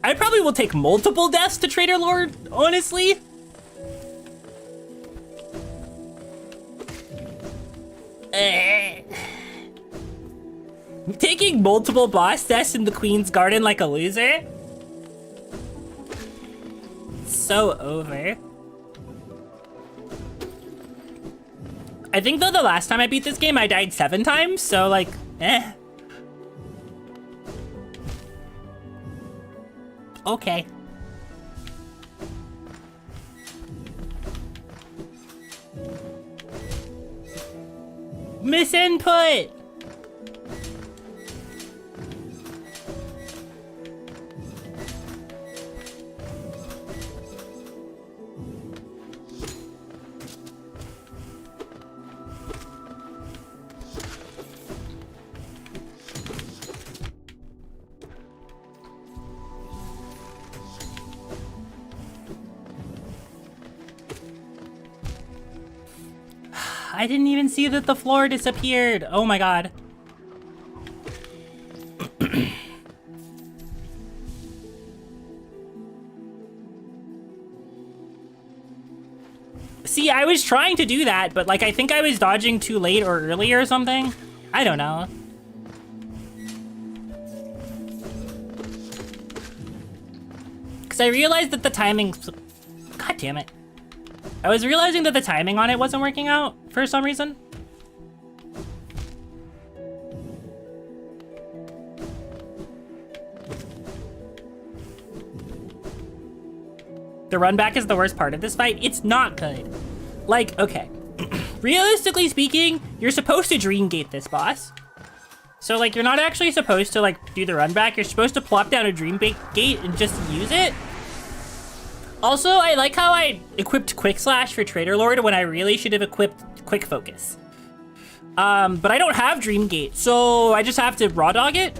I probably will take multiple deaths to Trader Lord, honestly. Taking multiple boss deaths in the Queen's Garden like a loser? So over. I think though the last time I beat this game I died 7 times, so like, eh. Okay. Misinput! I didn't even see that the floor disappeared. Oh my God. See, I was trying to do that, but like I think I was dodging too late or early or something. I don't know. Because I realized that the timing... God damn it. I was realizing that the timing on it wasn't working out for some reason. The run back is the worst part of this fight. It's not good. Like, okay. Realistically speaking, you're supposed to dream gate this boss. So like, you're not actually supposed to like do the run back. You're supposed to plop down a dream gate and just use it. Also, I like how I equipped Quick Slash for Trader Lord when I really should have equipped Quick Focus. But I don't have Dream Gate, so I just have to raw dog it.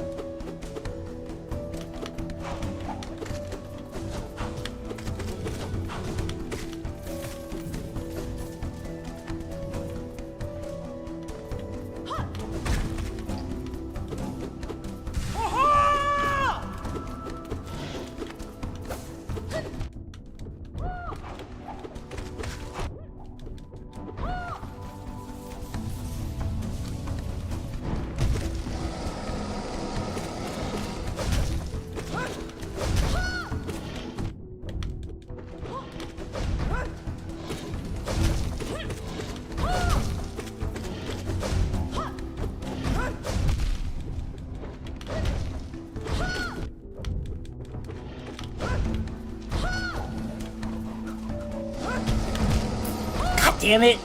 Damn it.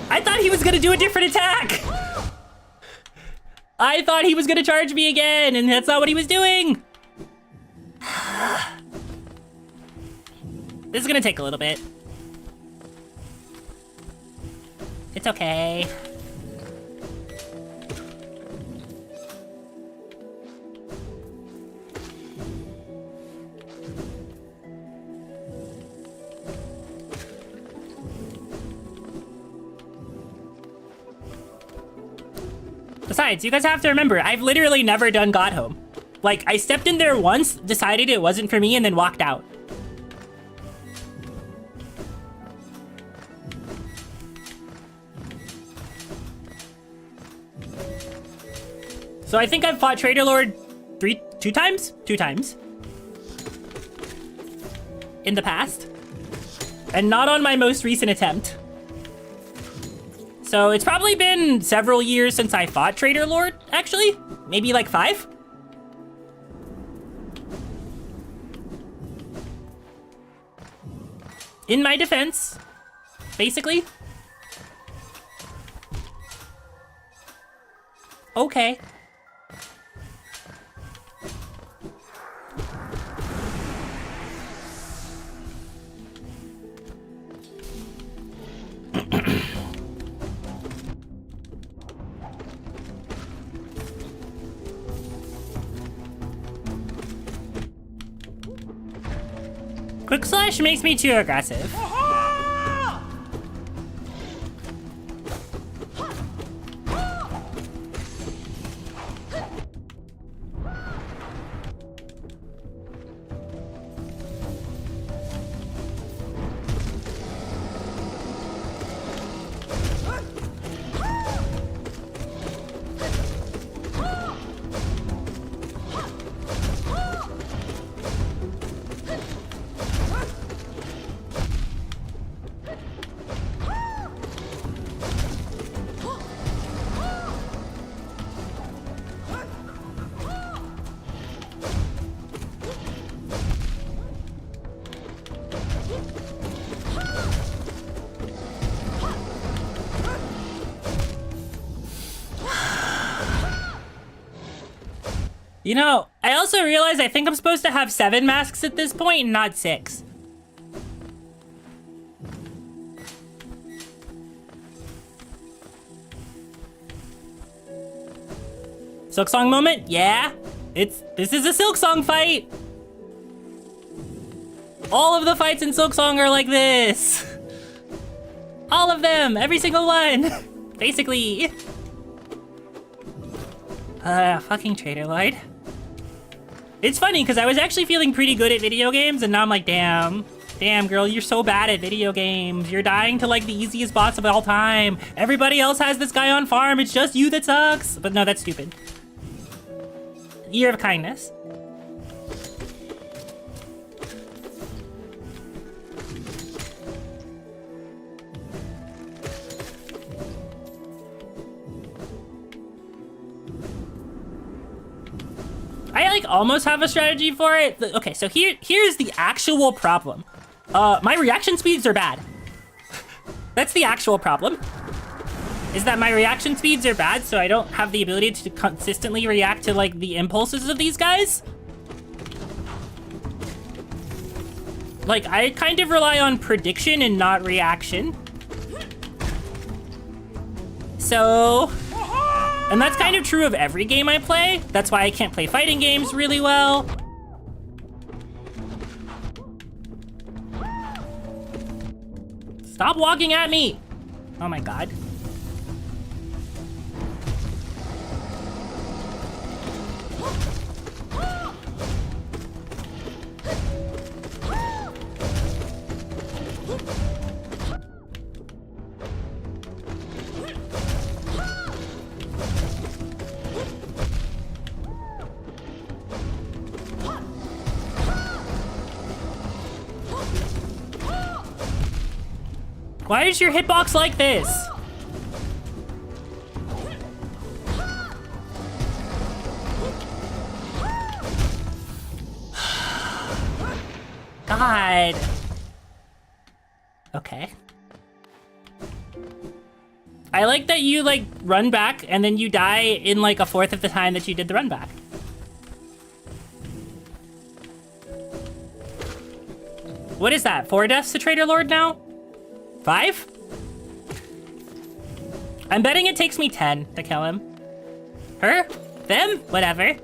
I thought he was gonna do a different attack. I thought he was gonna charge me again, and that's not what he was doing. This is gonna take a little bit. It's okay. Besides, you guys have to remember, I've literally never done God Home. Like, I stepped in there once, decided it wasn't for me, and then walked out. So I think I've fought Trader Lord two times? 2 times. In the past. And not on my most recent attempt. So it's probably been several years since I fought Trader Lord, actually. Maybe like 5? In my defense, basically. Okay. Quick Slash makes me too aggressive. You know, I also realized I think I'm supposed to have 7 masks at this point and not 6. Silk Song moment? Yeah. This is a Silk Song fight. All of the fights in Silk Song are like this. All of them, every single one. Basically. Fucking Trader Lord. It's funny, because I was actually feeling pretty good at video games, and now I'm like, damn, girl, you're so bad at video games. You're dying to, like, the easiest boss of all time. Everybody else has this guy on farm. It's just you that sucks. But no, that's stupid. Year of kindness. I like almost have a strategy for it. Okay, so here's the actual problem. My reaction speeds are bad. That's the actual problem. Is that my reaction speeds are bad, so I don't have the ability to consistently react to like the impulses of these guys. Like, I kind of rely on prediction and not reaction. So, and that's kind of true of every game I play. That's why I can't play fighting games really well. Stop walking at me! Oh my god. Why is your hitbox like this? God. Okay. I like that you, like, run back and then you die in, like, a fourth of the time that you did the run back. What is that? 4 deaths to Traitor Lord now? 5? I'm betting it takes me 10 to kill him. Her? Them? Whatever.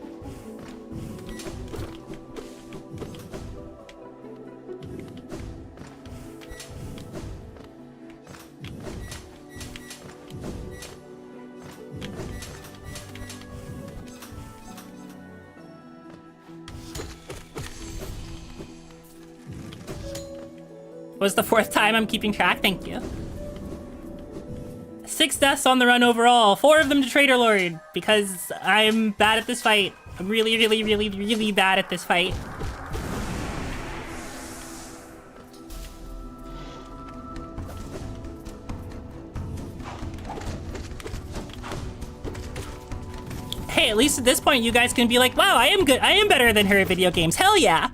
Was the 4th time I'm keeping track? Thank you. 6 deaths on the run overall. 4 of them to Traitor Lord because I'm bad at this fight. I'm really, really, really, really bad at this fight. Hey, at least at this point you guys can be like, wow, I am good. I am better than her at video games. Hell yeah.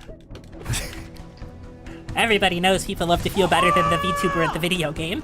Everybody knows people love to feel better than the VTuber at the video game.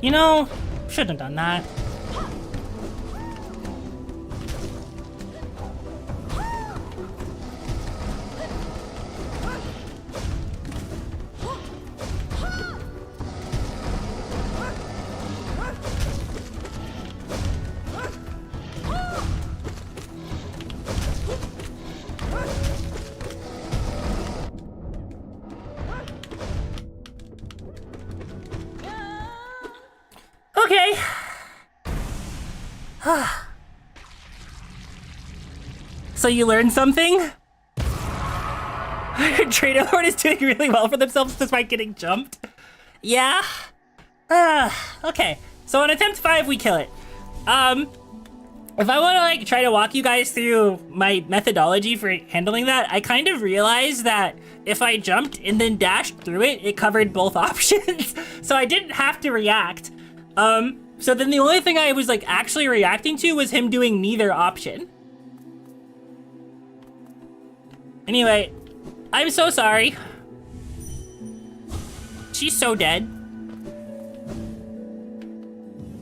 You know, shouldn't have done that. Okay. So you learned something? Traitor Lord is doing really well for themselves despite getting jumped. Yeah. Okay. So on attempt 5, we kill it. If I want to like try to walk you guys through my methodology for handling that, I kind of realized that if I jumped and then dashed through it, it covered both options. So I didn't have to react. So then the only thing I was like actually reacting to was him doing neither option. Anyway, I'm so sorry. She's so dead.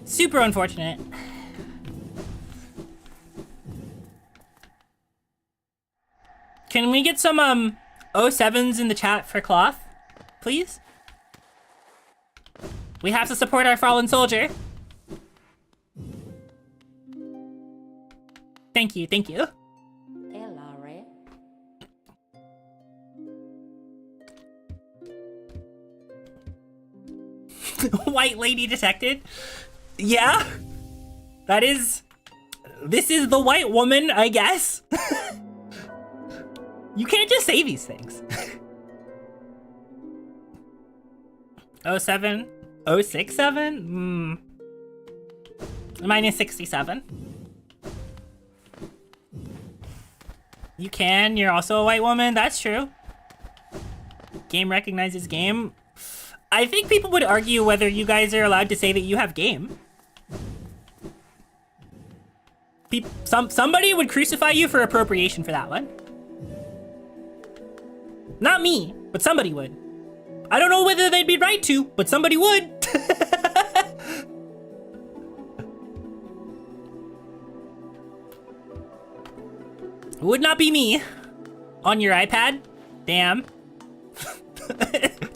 Super unfortunate. Can we get some 07s in the chat for cloth, please? We have to support our fallen soldier. Thank you, thank you. White lady detected? Yeah? That is... This is the white woman, I guess. You can't just say these things. 07? 067? Minus 67. You can, you're also a white woman, that's true. Game recognizes game. I think people would argue whether you guys are allowed to say that you have game. Somebody would crucify you for appropriation for that one. Not me, but somebody would. I don't know whether they'd be right to, but somebody would. It would not be me. On your iPad? Damn.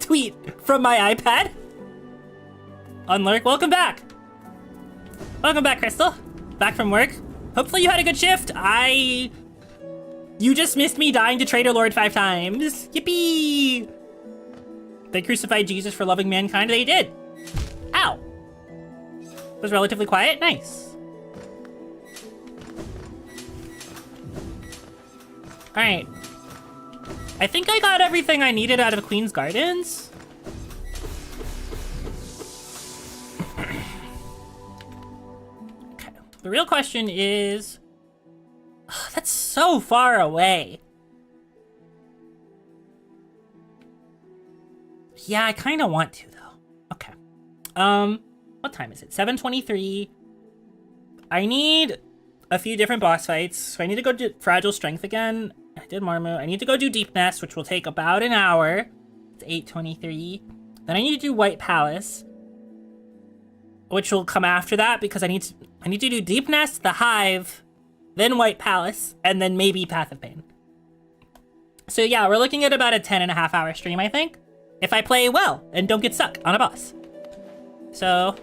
Tweet from my iPad. Unlurk, welcome back. Welcome back, Crystal. Back from work. Hopefully you had a good shift. You just missed me dying to Traitor Lord 5 times. Yippee! They crucified Jesus for loving mankind. They did. Ow. It was relatively quiet. Nice. Alright. I think I got everything I needed out of Queen's Gardens. Okay. The real question is... Ugh, that's so far away. Yeah, I kind of want to, though. Okay. What time is it? 7:23. I need a few different boss fights. So I need to go do Fragile Strength again. I did Marmo. I need to go do Deep Nest, which will take about an hour. It's 8:23. Then I need to do White Palace, which will come after that because I need to do Deep Nest, the Hive, then White Palace, and then maybe Path of Pain. So yeah, we're looking at about a 10.5-hour stream, I think, if I play well and don't get stuck on a boss. So,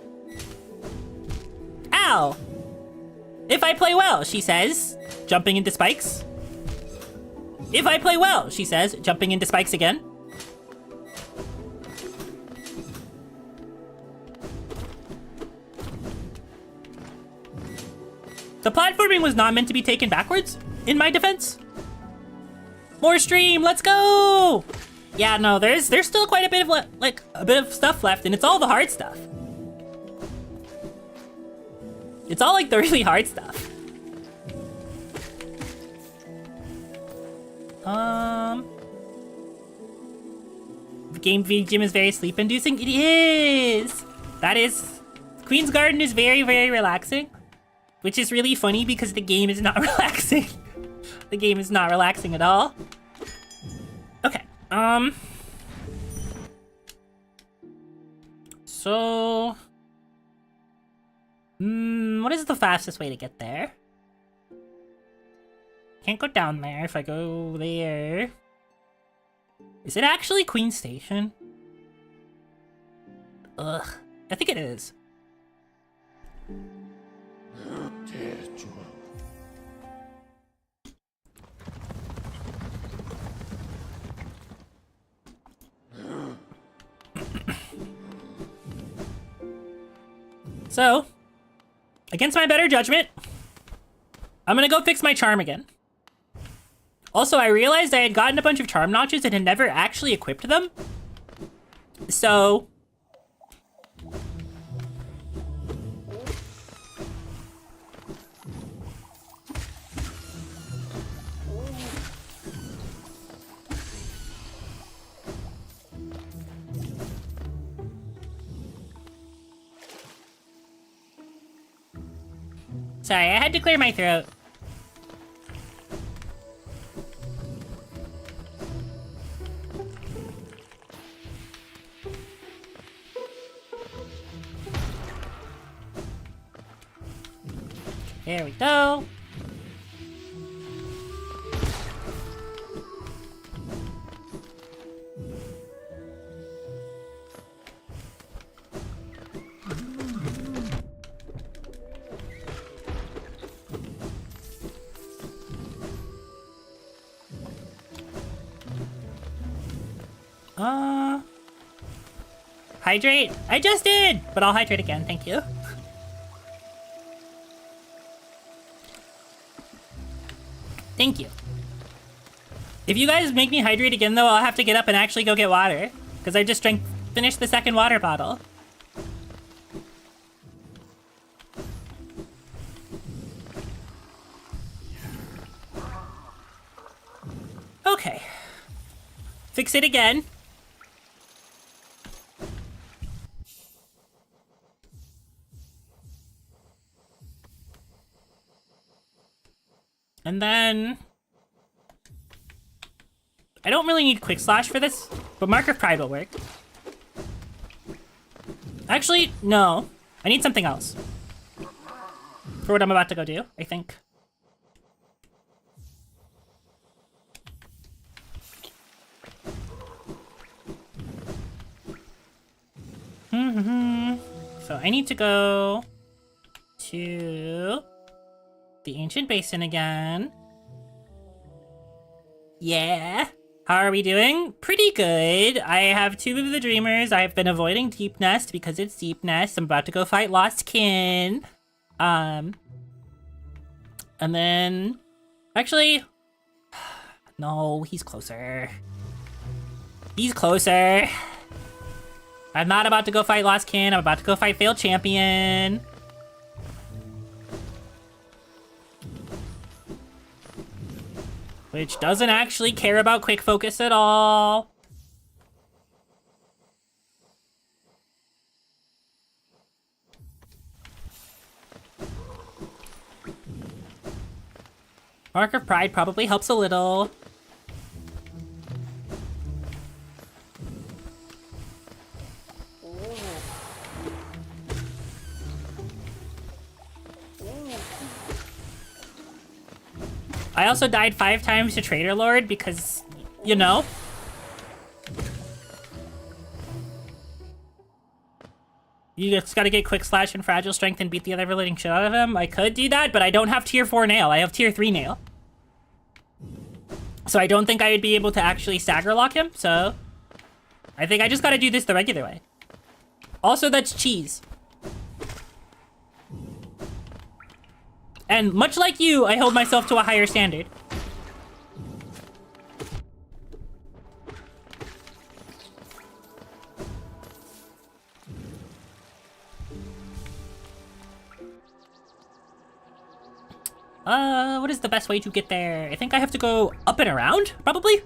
ow! If I play well, she says, jumping into spikes. If I play well, she says, jumping into spikes again. The platforming was not meant to be taken backwards, in my defense. More stream, let's go! Yeah, no, there's still quite a bit of a bit of stuff left, and it's all the hard stuff. It's all like the really hard stuff. The game VGym is very sleep-inducing. It is! That is... Queen's Garden is very, very relaxing. Which is really funny because the game is not relaxing. The game is not relaxing at all. Okay, so... what is the fastest way to get there? Can't go down there if I go there. Is it actually Queen Station? Ugh, I think it is. So, against my better judgment, I'm gonna go fix my charm again. Also, I realized I had gotten a bunch of charm notches and had never actually equipped them. So... Sorry, I had to clear my throat. There we go. Hydrate? I just did! But I'll hydrate again, thank you. Thank you. If you guys make me hydrate again though, I'll have to get up and actually go get water. Because I just finished the second water bottle. Okay. Fix it again. And then... I don't really need Quick Slash for this, but Mark of Pride will work. Actually, no. I need something else. For what I'm about to go do, I think. So I need to go to the Ancient Basin again. Yeah. How are we doing? Pretty good. I have 2 of the Dreamers. I've been avoiding Deep Nest because it's Deep Nest. I'm about to go fight Lost Kin. And then... Actually, No, he's closer. He's closer. I'm not about to go fight Lost Kin. I'm about to go fight Failed Champion. Which doesn't actually care about quick focus at all. Mark of Pride probably helps a little. I also died 5 times to Traitor Lord because, you know. You just gotta get Quick Slash and Fragile Strength and beat the other living shit out of him. I could do that, but I don't have tier 4 nail. I have tier 3 nail. So I don't think I would be able to actually stagger lock him, so I think I just gotta do this the regular way. Also, that's cheese. And much like you, I hold myself to a higher standard. What is the best way to get there? I think I have to go up and around, probably?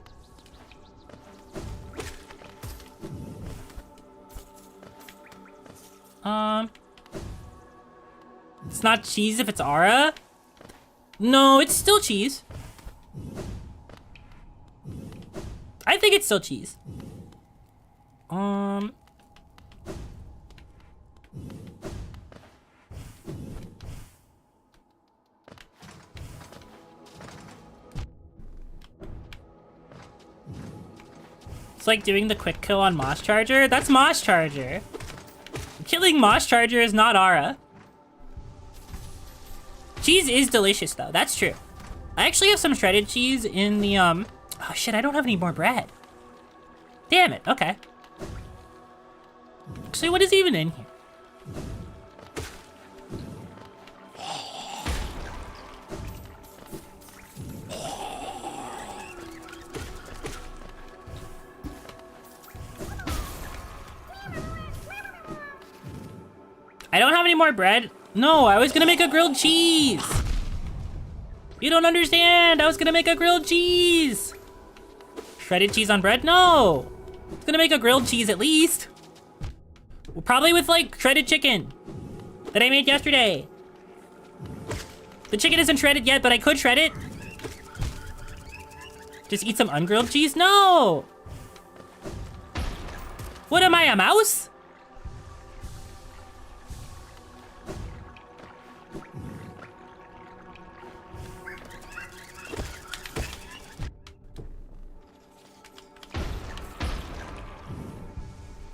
It's not cheese if it's Aura. No, it's still cheese. I think it's still cheese. It's like doing the quick kill on Moss Charger. That's Moss Charger. Killing Moss Charger is not Aura. Cheese is delicious, though. That's true. I actually have some shredded cheese in the, Oh, shit, I don't have any more bread. Damn it. Okay. Actually, what is even in here? I don't have any more bread. No, I was gonna make a grilled cheese. You don't understand. I was gonna make a grilled cheese. Shredded cheese on bread? No. I was gonna make a grilled cheese at least. Well, probably with like shredded chicken that I made yesterday. The chicken isn't shredded yet, but I could shred it. Just eat some ungrilled cheese? No. What am I, a mouse?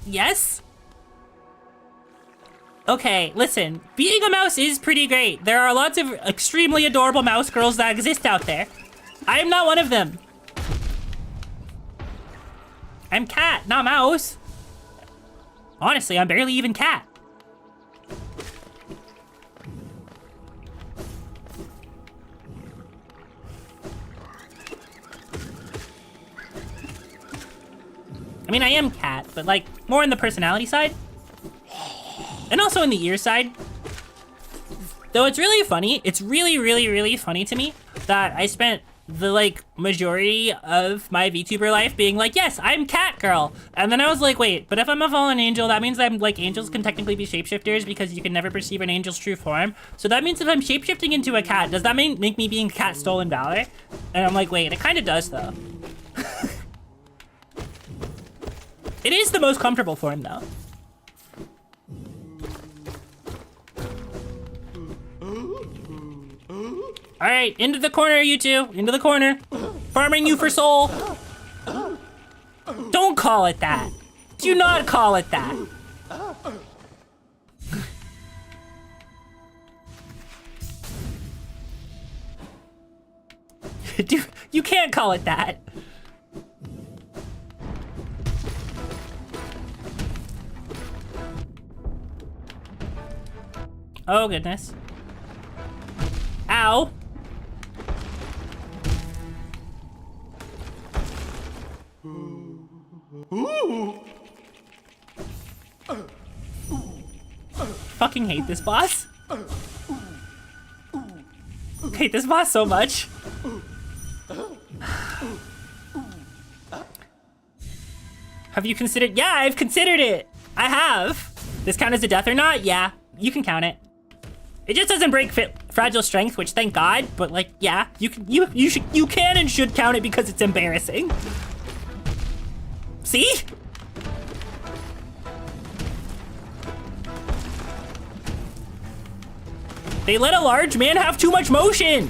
Yes? Okay, listen. Being a mouse is pretty great. There are lots of extremely adorable mouse girls that exist out there. I am not one of them. I'm cat, not mouse. Honestly, I'm barely even cat. I mean, I am cat, but like more in the personality side. And also in the ear side. Though it's really funny. It's really, really, really funny to me that I spent the like majority of my VTuber life being like, yes, I'm cat girl. And then I was like, wait, but if I'm a fallen angel, that means I'm like, angels can technically be shapeshifters because you can never perceive an angel's true form. So that means if I'm shapeshifting into a cat, does that make me being cat stolen valor? And I'm like, wait, it kind of does though. It is the most comfortable form, though. All right, into the corner, you two. Into the corner. Farming you for soul. Don't call it that. Do not call it that. You can't call it that. Oh, goodness. Ow. fucking hate this boss. Hate this boss so much. Have you considered? Yeah, I've considered it. I have. This count as a death or not? Yeah, you can count it. It just doesn't break fragile strength, which thank God. But like, yeah, you can and should count it because it's embarrassing. See? They let a large man have too much motion.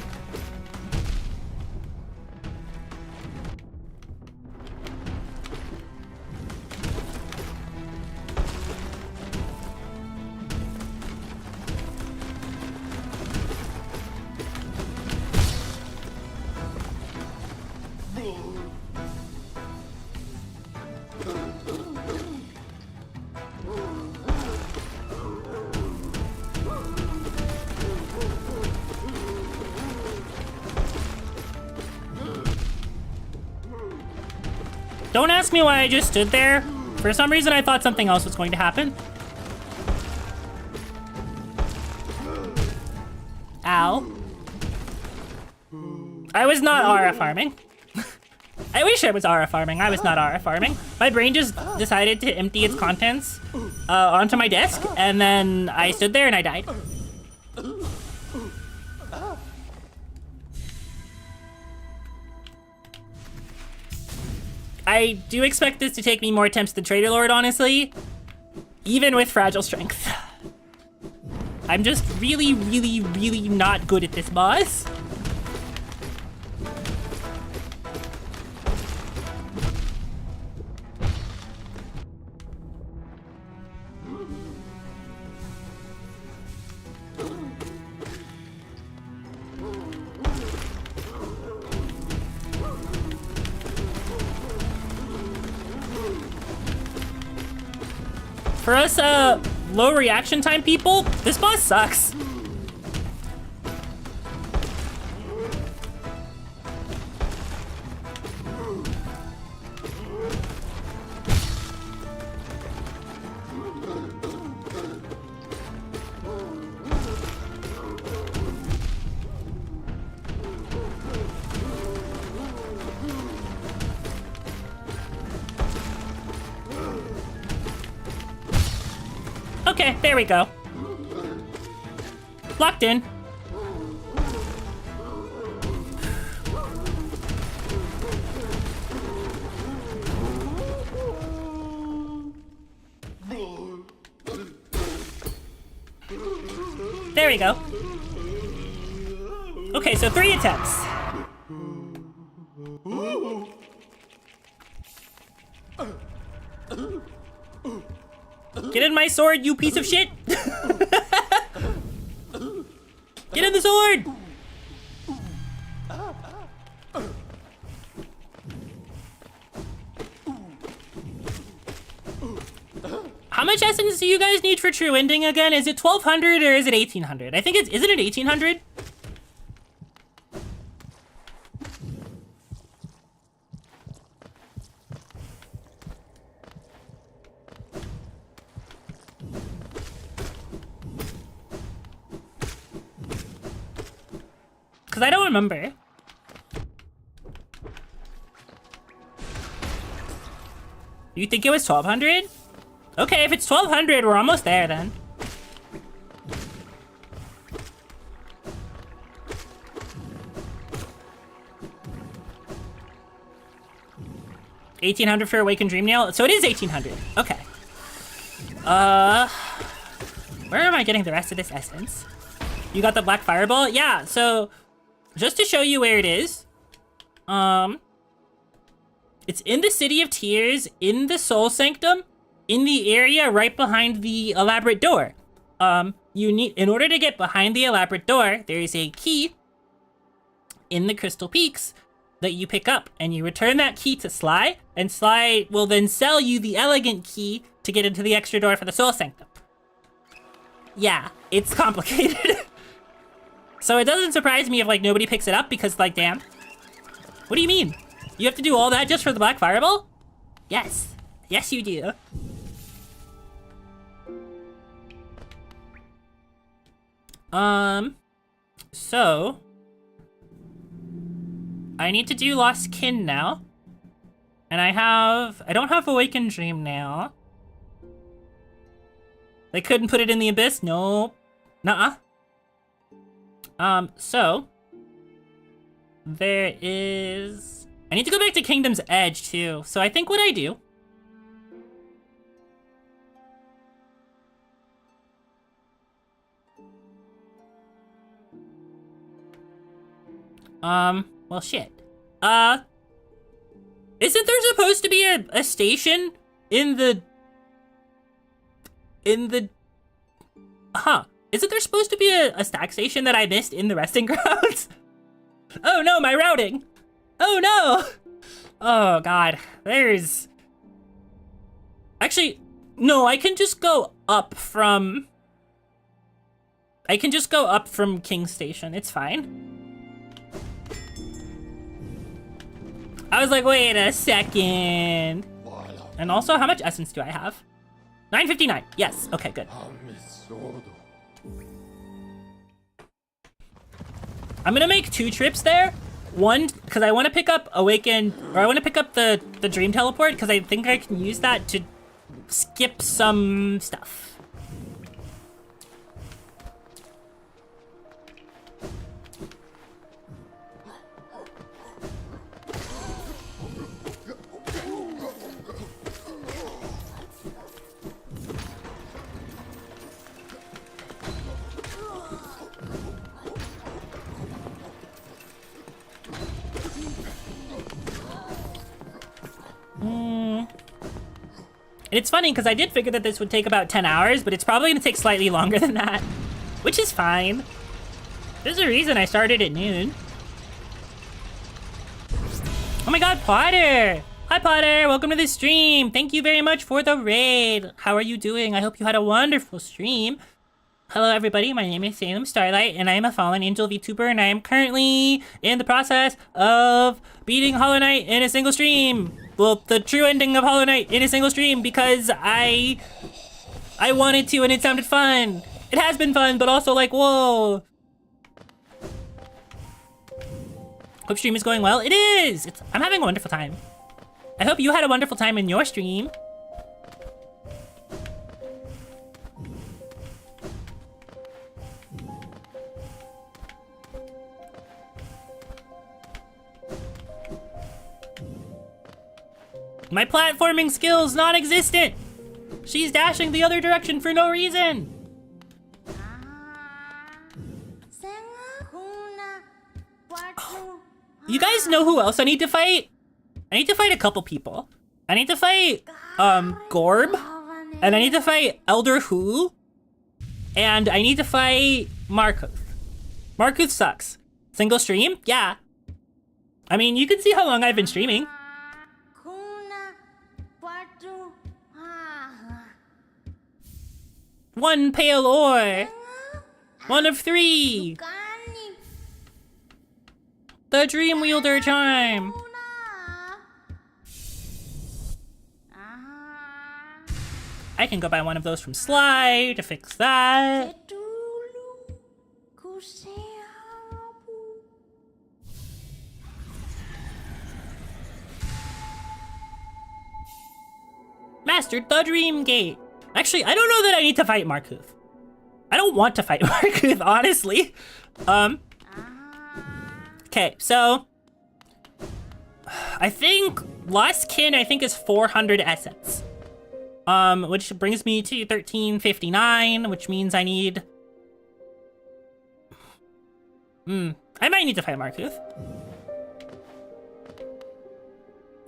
Don't ask me why I just stood there. For some reason, I thought something else was going to happen. Ow. I was not aura farming. I wish I was aura farming. I was not aura farming. My brain just decided to empty its contents onto my desk, and then I stood there and I died. I do expect this to take me more attempts than Trader Lord, honestly. Even with fragile strength. I'm just really, really, really not good at this boss. For us, low reaction time people, this boss sucks. Okay, there we go. Locked in. There we go. Okay, so 3 attempts. Get in my sword, you piece of shit! Get in the sword! How much essence do you guys need for true ending again? Is it 1200 or is it 1800? I think it's, isn't it 1800? Because I don't remember. You think it was 1200? Okay, if it's 1200, we're almost there then. $1,800 for Awakened Dream Nail? So it is 1,800. Okay. Where am I getting the rest of this essence? You got the Black Fireball? Yeah, so just to show you where it is, it's in the City of Tears, in the Soul Sanctum, in the area right behind the elaborate door. You need, in order to get behind the elaborate door, there is a key in the Crystal Peaks that you pick up, and you return that key to Sly, and Sly will then sell you the elegant key to get into the extra door for the Soul Sanctum. Yeah, it's complicated. So it doesn't surprise me if, like, nobody picks it up because, like, damn. What do you mean? You have to do all that just for the Black Fireball? Yes. Yes, you do. So I need to do Lost Kin now. And I don't have Awakened Dream now. They couldn't put it in the Abyss? Nope. Nuh-uh. So there is... I need to go back to Kingdom's Edge, too. So I think what I do... well, shit. Isn't there supposed to be a station in the... Huh. Isn't there supposed to be a stack station that I missed in the resting grounds? Oh no, my routing! Oh no! Oh god, there's... Actually, no, I can just go up from... King Station, it's fine. I was like, wait a second. And also, how much essence do I have? 959, yes, okay, good. I'm gonna make 2 trips there. One, because I want to pick up Awaken, or I want to pick up the Dream Teleport, because I think I can use that to skip some stuff. And it's funny because I did figure that this would take about 10 hours, but it's probably gonna take slightly longer than that, which is fine. There's a reason I started at noon. Oh my god, Potter! Hi Potter, welcome to the stream. Thank you very much for the raid. How are you doing? I hope you had a wonderful stream. Hello everybody, my name is Salem Starlight, and I am a fallen angel VTuber, and I am currently in the process of beating Hollow Knight in a single stream. Well, the true ending of Hollow Knight in a single stream, because I wanted to and it sounded fun. It has been fun, but also like, whoa. Hope stream is going well. It is! I'm having a wonderful time. I hope you had a wonderful time in your stream. My platforming skills non-existent. She's dashing the other direction for no reason. You guys know who else I need to fight? I need to fight a couple people. I need to fight Gorb, and I need to fight Elder Who, and I need to fight Markuth. Markuth sucks. Single stream? Yeah. I mean, you can see how long I've been streaming. One pale ore. One of 3. The Dream Wielder chime. I can go buy one of those from Sly to fix that. Mastered the Dream Gate. Actually, I don't know that I need to fight Markuth. I don't want to fight Markuth, honestly. Okay, so I think Lost Kin, is 400 essence. Which brings me to 1359, which means I need... I might need to fight Markuth.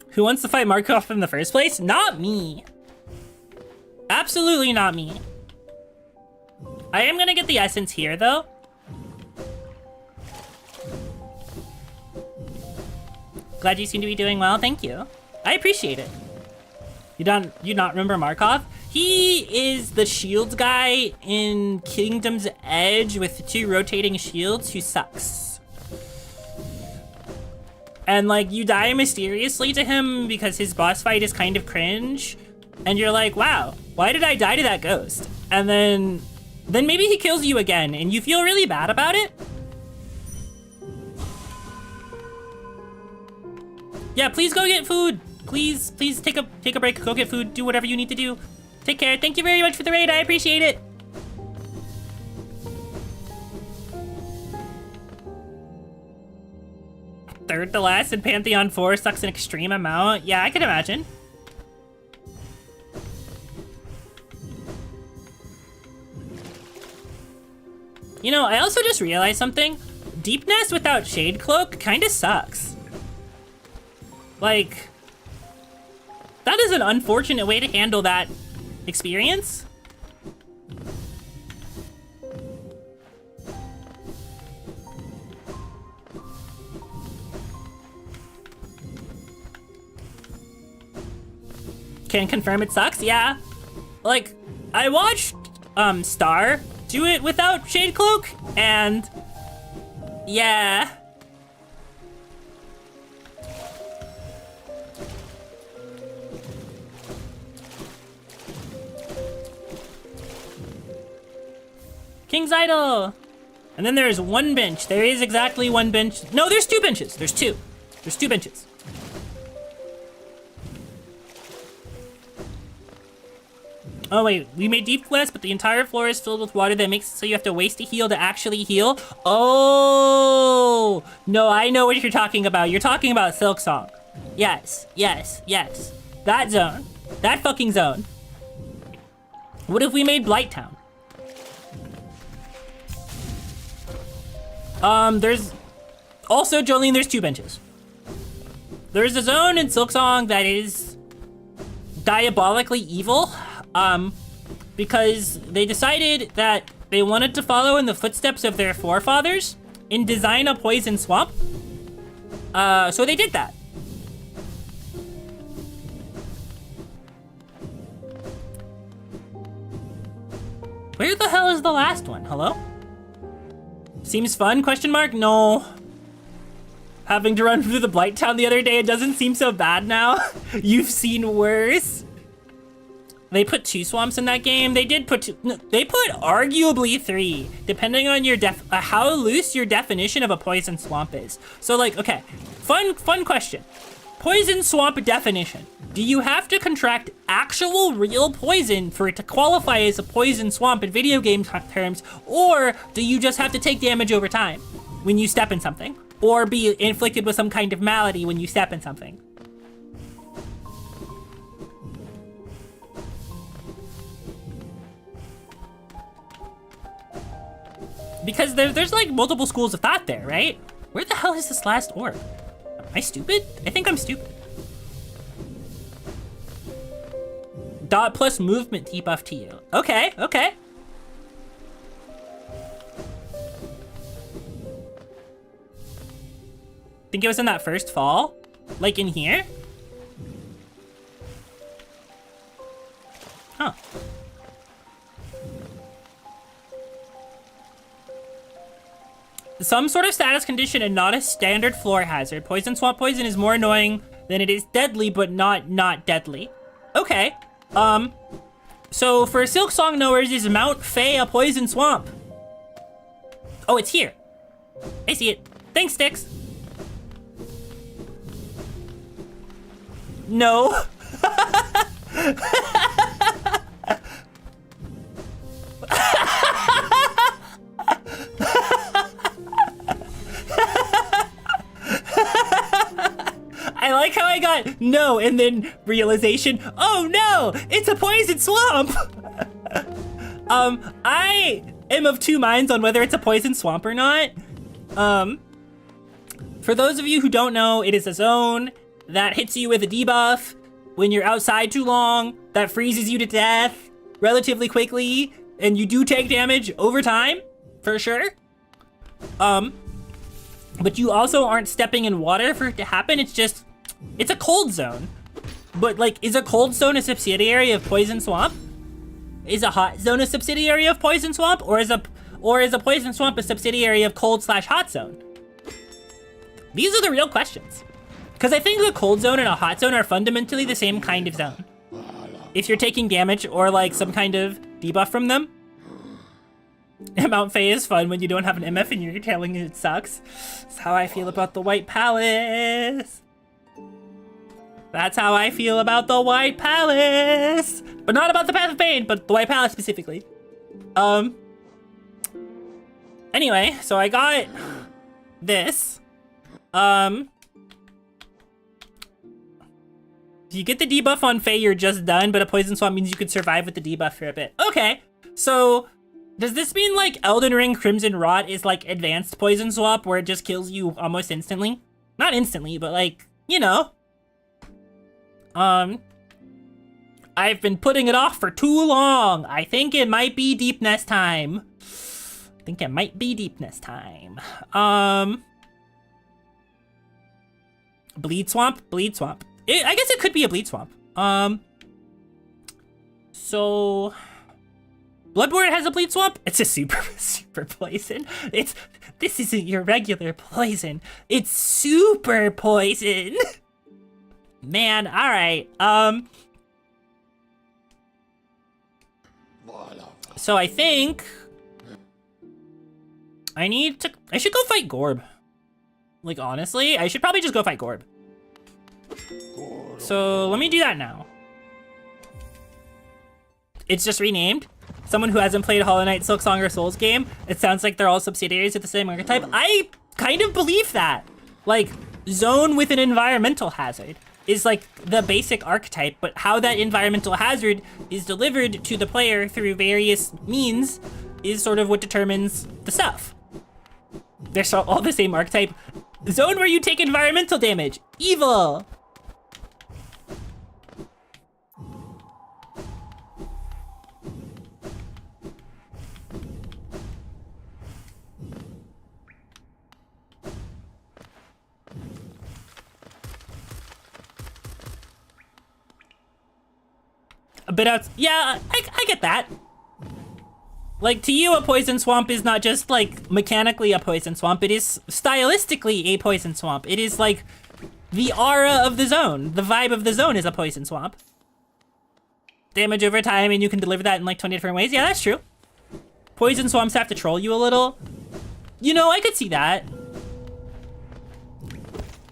Who wants to fight Markuth in the first place? Not me. Absolutely not me. I am gonna get the essence here, though. Glad you seem to be doing well, thank you. I appreciate it. You not remember Markov? He is the shields guy in Kingdom's Edge with 2 rotating shields who sucks. And like, you die mysteriously to him because his boss fight is kind of cringe. And you're like, wow, why did I die to that ghost? And then then maybe he kills you again and you feel really bad about it. Yeah, please go get food. Please take a break, go get food, do whatever you need to do. Take care. Thank you very much for the raid. I appreciate it. Third to last in Pantheon 4 sucks an extreme amount. Yeah, I can imagine. You know, I also just realized something. Deepness without Shade Cloak kinda sucks. Like, that is an unfortunate way to handle that experience. Can confirm it sucks, yeah. Like, I watched Star do it without Shade Cloak, and yeah. King's Idol! And then there's one bench. There is exactly one bench. No, there's two benches. There's two. There's two benches. Oh wait, we made deep glass, but the entire floor is filled with water that makes it so you have to waste a heal to actually heal. Oh! No, I know what you're talking about. You're talking about Silk Song. Yes, yes, yes. That zone. That fucking zone. What if we made Blight Town? There's... Also, Jolene, there's two benches. There's a zone in Silk Song that is diabolically evil. Because they decided that they wanted to follow in the footsteps of their forefathers and design a poison swamp. So they did that. Where the hell is the last one? Hello? Seems fun, question mark? No. Having to run through the Blight Town the other day, it doesn't seem so bad now. You've seen worse. They put 2 swamps in that game. They did put 2, no, they put arguably 3, depending on your how loose your definition of a poison swamp is. So like, okay, fun question. Poison swamp definition. Do you have to contract actual real poison for it to qualify as a poison swamp in video game terms, or do you just have to take damage over time when you step in something, or be inflicted with some kind of malady when you step in something? Because there's like multiple schools of thought there, right? Where the hell is this last orb? Am I stupid? I think I'm stupid. Dot plus movement debuff to you. Okay, okay. Think it was in that first fall? Like in here? Huh. Some sort of status condition and not a standard floor hazard. Poison swamp poison is more annoying than it is deadly, but not deadly. Okay. So for Silk Song knowers, is Mount Fey a poison swamp? Oh, it's here. I see it. Thanks, Sticks. No. I like how I got no and then realization, oh no, it's a poison swamp. I am of two minds on whether it's a poison swamp or not. For those of you who don't know, it is a zone that hits you with a debuff when you're outside too long, that freezes you to death relatively quickly, and you do take damage over time, for sure. But you also aren't stepping in water for it to happen. It's a cold zone. But like, is a cold zone a subsidiary of Poison Swamp? Is a hot zone a subsidiary of Poison Swamp? Or is a Poison Swamp a subsidiary of cold/hot zone? These are the real questions. Because I think a cold zone and a hot zone are fundamentally the same kind of zone. わら If you're taking damage or like some kind of debuff from them. わら Because there's like multiple schools of thought there, right? Where the hell is this last orb? I stupid? I think I'm stupid. Dot plus movement debuff to you. Okay, okay. Mount Faye is fun when you don't have an MF and you're telling it sucks. That's how I feel about the White Palace. That's how I feel about the White Palace. But not about the Path of Pain, but the White Palace specifically. Anyway, so I got this. If you get the debuff on Faye, you're just done, but a poison swamp means you could survive with the debuff for a bit. Okay, so does this mean like Elden Ring Crimson Rot is like advanced poison swap where it just kills you almost instantly? Not instantly, but like, you know. I've been putting it off for too long. I think it might be Deepness time. Bleed Swamp? I guess it could be a Bleed Swamp. So Bloodborne has a Bleed Swamp? It's a super poison. This isn't your regular poison. It's super poison. Man, alright. So I think I should go fight Gorb. Like, honestly, I should probably just go fight Gorb. So let me do that now. It's just renamed. Someone who hasn't played Hollow Knight, Silksong, or Souls game, it sounds like they're all subsidiaries of the same archetype. I kind of believe that. Like, zone with an environmental hazard is like the basic archetype, but how that environmental hazard is delivered to the player through various means is sort of what determines the stuff. They're all the same archetype. Zone where you take environmental damage. Evil. A bit out. Yeah, I get that. Like, to you, a poison swamp is not just, like, mechanically a poison swamp. It is stylistically a poison swamp. It is, like, the aura of the zone. The vibe of the zone is a poison swamp. Damage over time, and you can deliver that in, like, 20 different ways. Yeah, that's true. Poison swamps have to troll you a little. You know, I could see that.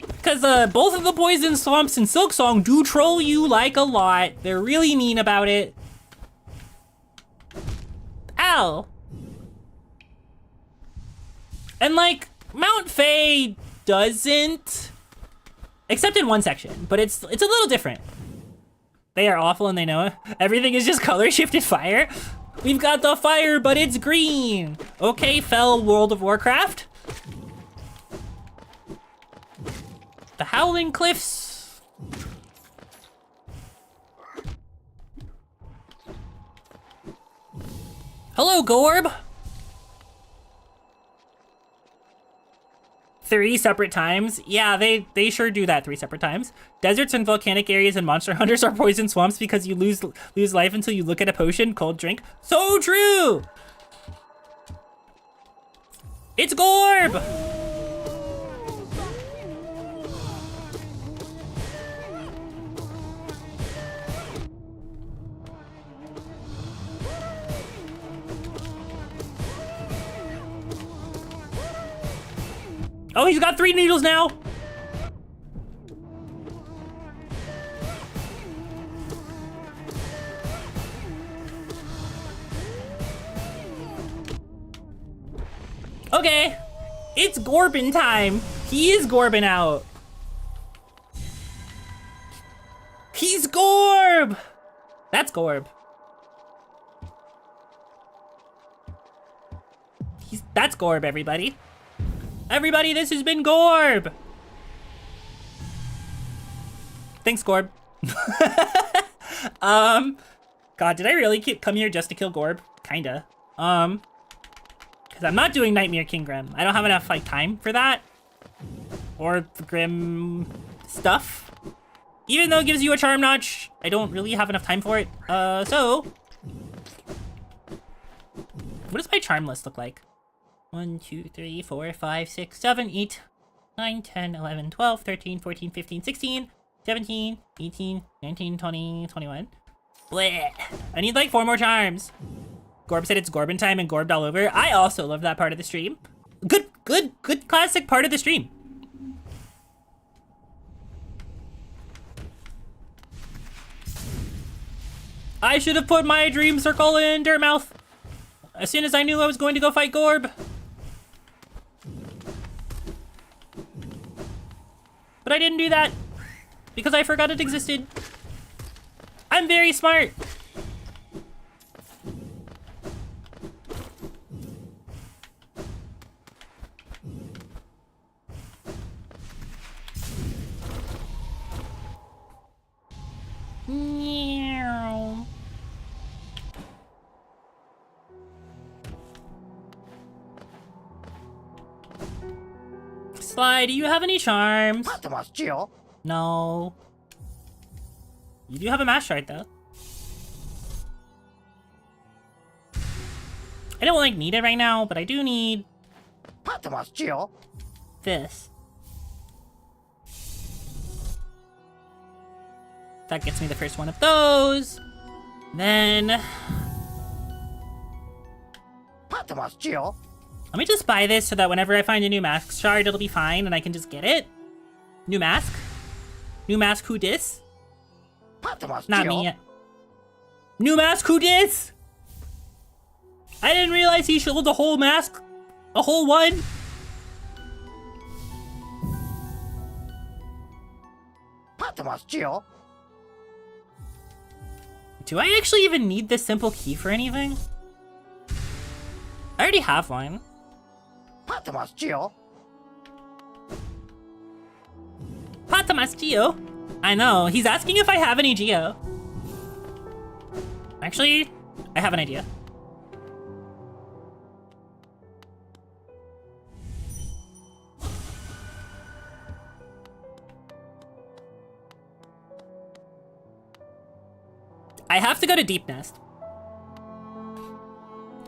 Because both of the poison swamps in Silksong do troll you, like, a lot. They're really mean about it. Ow. And like, Mount Faye doesn't, except in one section, but it's a little different. They are awful and they know it. Everything is just color shifted fire. We've got the fire, but it's green. Okay, fell World of Warcraft. The Howling Cliffs. Hello, Gorb! 3 separate times? Yeah, they sure do that 3 separate times. Deserts and volcanic areas and monster hunters are poison swamps because you lose life until you look at a potion, cold drink. So true! It's Gorb! Oh, he's got 3 needles now. Okay, it's Gorbin time. He is Gorbin out. He's Gorb. That's Gorb. That's Gorb, everybody. Everybody, this has been Gorb! Thanks, Gorb. God, did I really come here just to kill Gorb? Kinda. Because I'm not doing Nightmare King Grim. I don't have enough, like, time for that. Or the Grim stuff. Even though it gives you a charm notch, I don't really have enough time for it. So... what does my charm list look like? 1, 2, 3, 4, 5, 6, 7, 8, 9, 10, 11, 12, 13, 14, 15, 16, 17, 18, 19, 20, 21. Bleh. I need like 4 more charms. Gorb said it's Gorbin time and Gorbed all over. I also love that part of the stream. Good classic part of the stream. I should have put my dream circle in Dirtmouth as soon as I knew I was going to go fight Gorb. But I didn't do that because I forgot it existed. I'm very smart. Meow. Sly, do you have any charms? 待ってますちよ No. You do have a mass shard though. I don't like need it right now, but I do need 待ってますちよ this. That gets me the first one of those. Then 待ってますちよ let me just buy this so that whenever I find a new mask shard, it'll be fine and I can just get it. New mask? New mask who dis? 待ってますち Not よ me yet. New mask who dis? I didn't realize he sold a whole mask. A whole one. Do I actually even need this simple key for anything? I already have one. Patamas Geo? I know, he's asking if I have any Geo. Actually, I have an idea. I have to go to Deep Nest.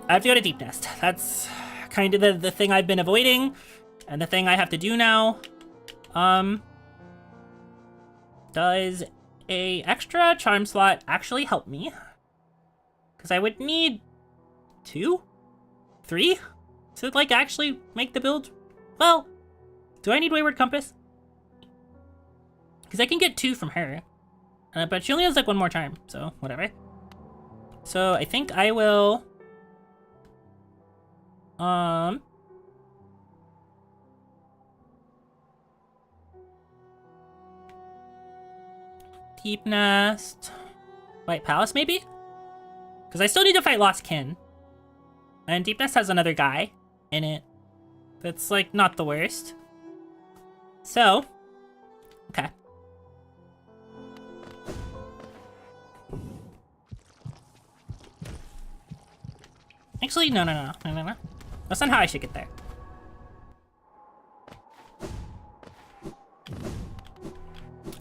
I have to go to Deep Nest. That's kind of the thing I've been avoiding, and the thing I have to do now. Does a extra charm slot actually help me? Because I would need 2? 3? To, like, actually make the build? Well, do I need Wayward Compass? Because I can get 2 from her. But she only has, like, 1 more charm, so whatever. So I think I will... Deep Nest... White Palace, maybe? Because I still need to fight Lost Kin. And Deep Nest has another guy in it that's, like, not the worst. So, okay. Actually, no. That's not how I should get there.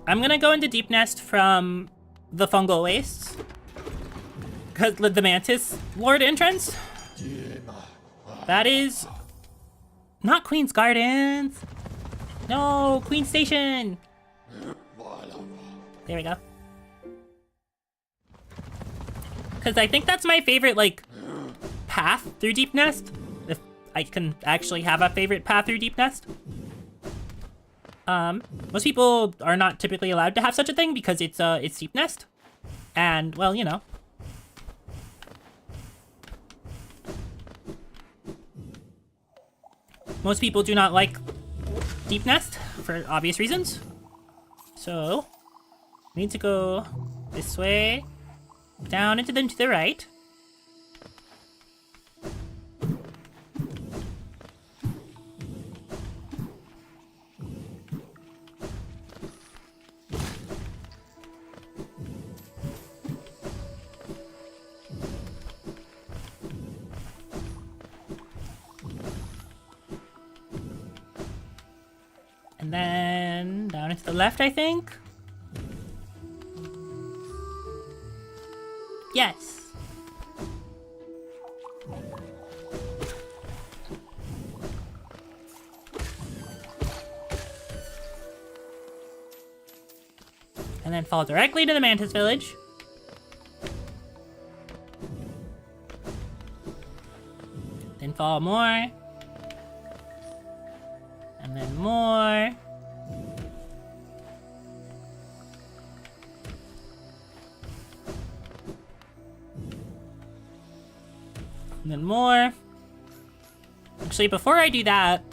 I'm gonna go into Deep Nest from the Fungal Wastes. Because the Mantis Lord entrance. That is not Queen's Gardens. No, Queen Station. There we go. Because I think that's my favorite, like, path through Deep Nest. If I can actually have a favorite path through Deep Nest. Most people are not typically allowed to have such a thing because it's Deep Nest. And, well, you know. Most people do not like Deep Nest for obvious reasons. So, we need to go this way, down into to the right. And then down into the left, I think. Yes. And then fall directly to the Mantis Village. fall more. And then more. And then more. Actually, before I do that,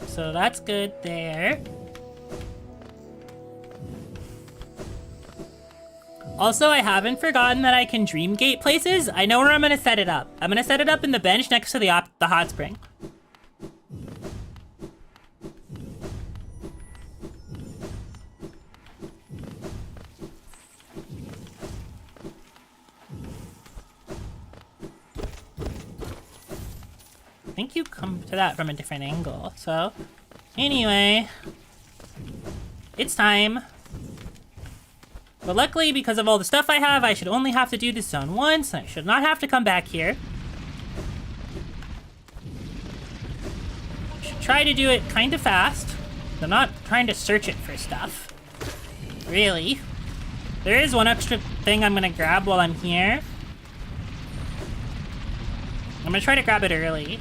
so that's good there. Also, I haven't forgotten that I can dreamgate places. I know where I'm gonna set it up. I'm gonna set it up in the bench next to the hot spring. I think you come to that from a different angle. So, anyway, it's time. But luckily, because of all the stuff I have, I should only have to do this zone once, and I should not have to come back here. I should try to do it kind of fast. I'm not trying to search it for stuff. Really. There is one extra thing I'm gonna grab while I'm here. I'm gonna try to grab it early.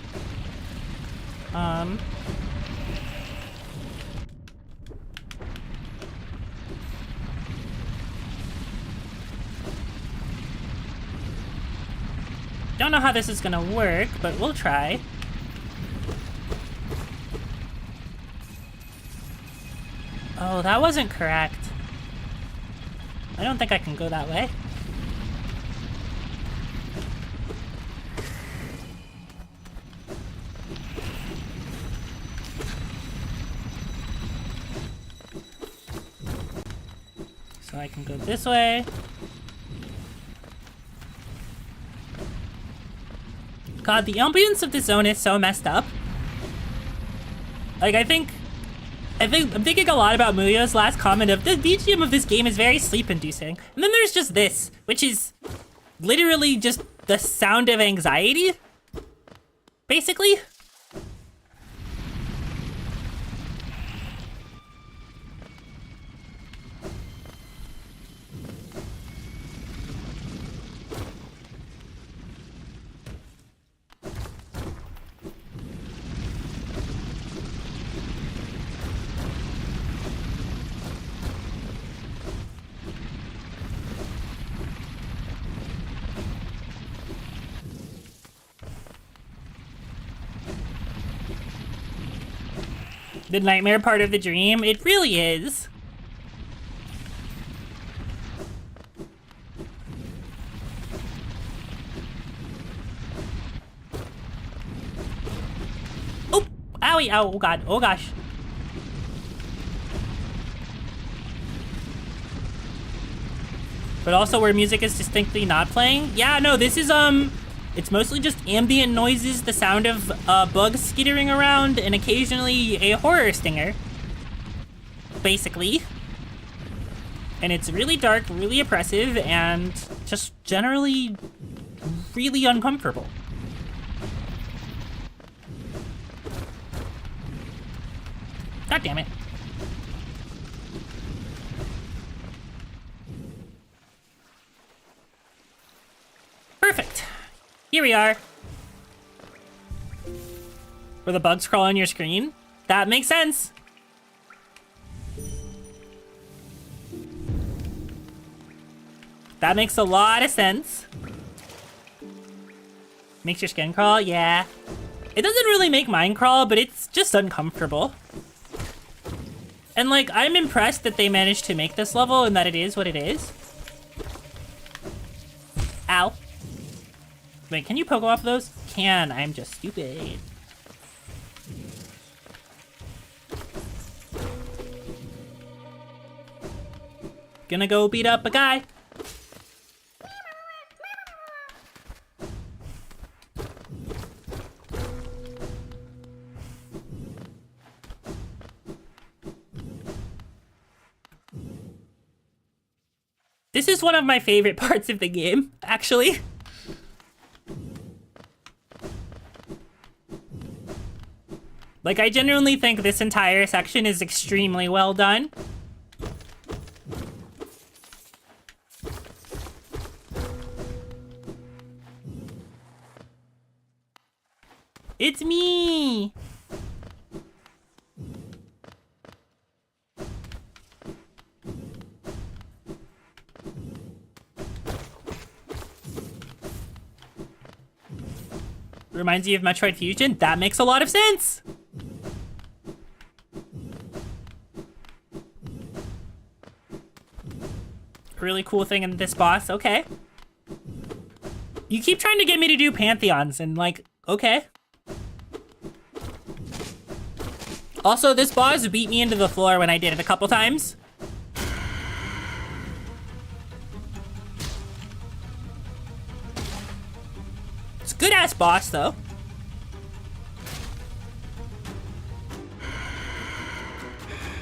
Don't know how this is gonna work, but we'll try. Oh, that wasn't correct. I don't think I can go that way. So I can go this way. God, the ambience of this zone is so messed up. Like, I'm thinking a lot about Muyo's last comment of the BGM of this game is very sleep-inducing. And then there's just this, which is literally just the sound of anxiety, basically. The nightmare part of the dream, it really is. Oh, owie, oh god, oh gosh. But also where music is distinctly not playing. Yeah, no, this is, it's mostly just ambient noises, the sound of bugs skittering around, and occasionally a horror stinger. Basically. And it's really dark, really oppressive, and just generally really uncomfortable. God damn it. Perfect. Here we are. Where the bugs crawl on your screen? That makes sense. That makes a lot of sense. Makes your skin crawl? Yeah. It doesn't really make mine crawl, but it's just uncomfortable. And like, I'm impressed that they managed to make this level and that it is what it is. Ow. Wait, can you poke off those? Can, I'm just stupid. Gonna go beat up a guy. This is one of my favorite parts of the game, actually. Like, I genuinely think this entire section is extremely well done. It's me! Reminds you of Metroid Fusion? That makes a lot of sense! Really cool thing in this boss, okay. You keep trying to get me to do Pantheons, and like, okay. Also, this boss beat me into the floor when I did it a couple times. It's a good-ass boss, though.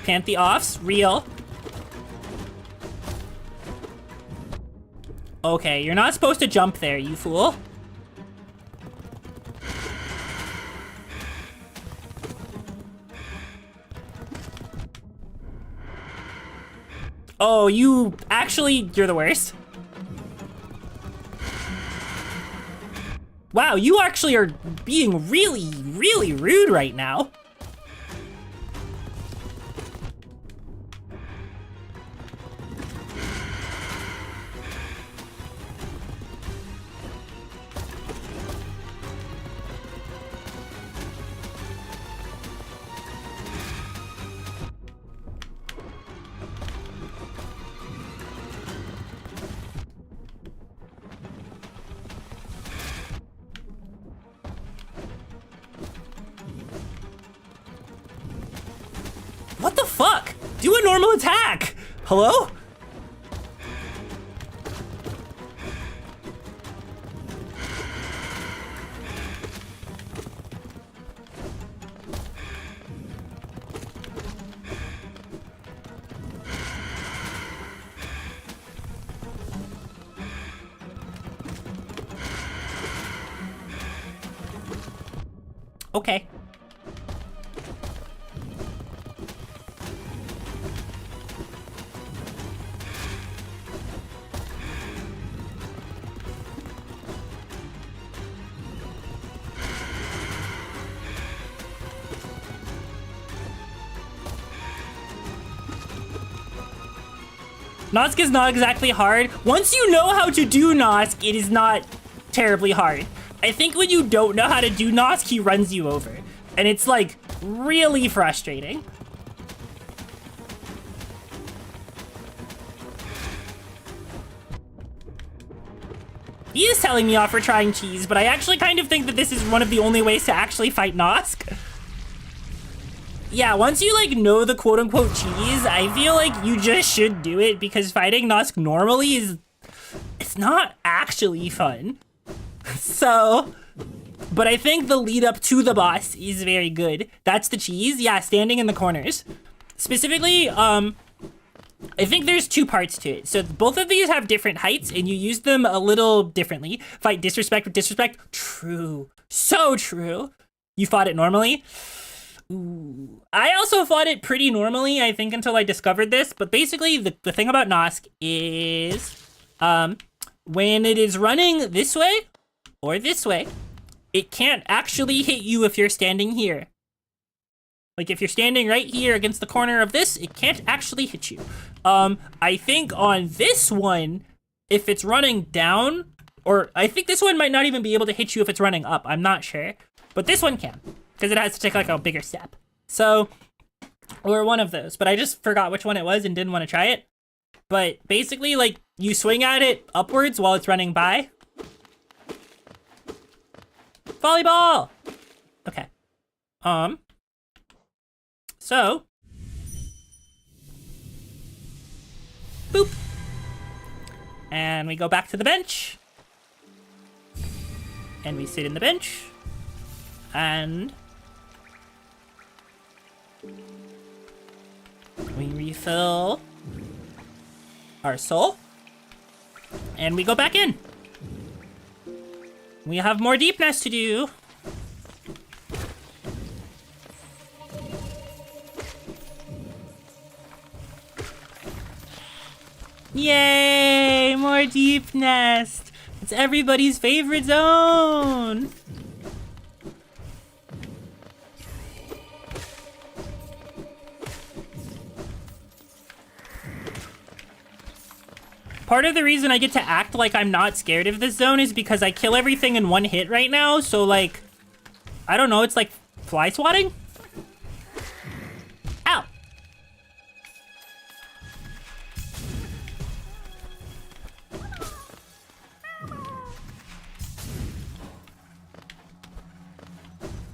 Pantheoffs, real. Okay, you're not supposed to jump there, you fool. Oh, you're the worst. Wow, you actually are being really, really rude right now. What the fuck? Do a normal attack! Hello? Okay. Nosk is not exactly hard. Once you know how to do Nosk, it is not terribly hard. I think when you don't know how to do Nosk, he runs you over. And it's like really frustrating. He is telling me off for trying cheese, but I actually kind of think that this is one of the only ways to actually fight Nosk. Yeah, once you like know the quote-unquote cheese, I feel like you just should do it because fighting Nosk normally it's not actually fun. So, but I think the lead up to the boss is very good. That's the cheese, yeah, standing in the corners. Specifically, I think there's two parts to it. So both of these have different heights and you use them a little differently. Fight disrespect with disrespect, true, so true. You fought it normally. Ooh. I also fought it pretty normally, I think, until I discovered this. But basically, the thing about Nosk is when it is running this way or this way, it can't actually hit you if you're standing here. Like, if you're standing right here against the corner of this, it can't actually hit you. I think on this one, if it's running down, or I think this one might not even be able to hit you if it's running up. I'm not sure. But this one can. Because it has to take like a bigger step. So, or one of those. But I just forgot which one it was and didn't want to try it. But basically, like, you swing at it upwards while it's running by. Volleyball! Okay. So. Boop. And we go back to the bench. And we sit in the bench. And we refill our soul. and we go back in. We have more deepness to do. Yay! More deep nest. It's everybody's favorite zone. Part of the reason I get to act like I'm not scared of this zone is because I kill everything in one hit right now, so like, I don't know, it's like fly swatting? Ow!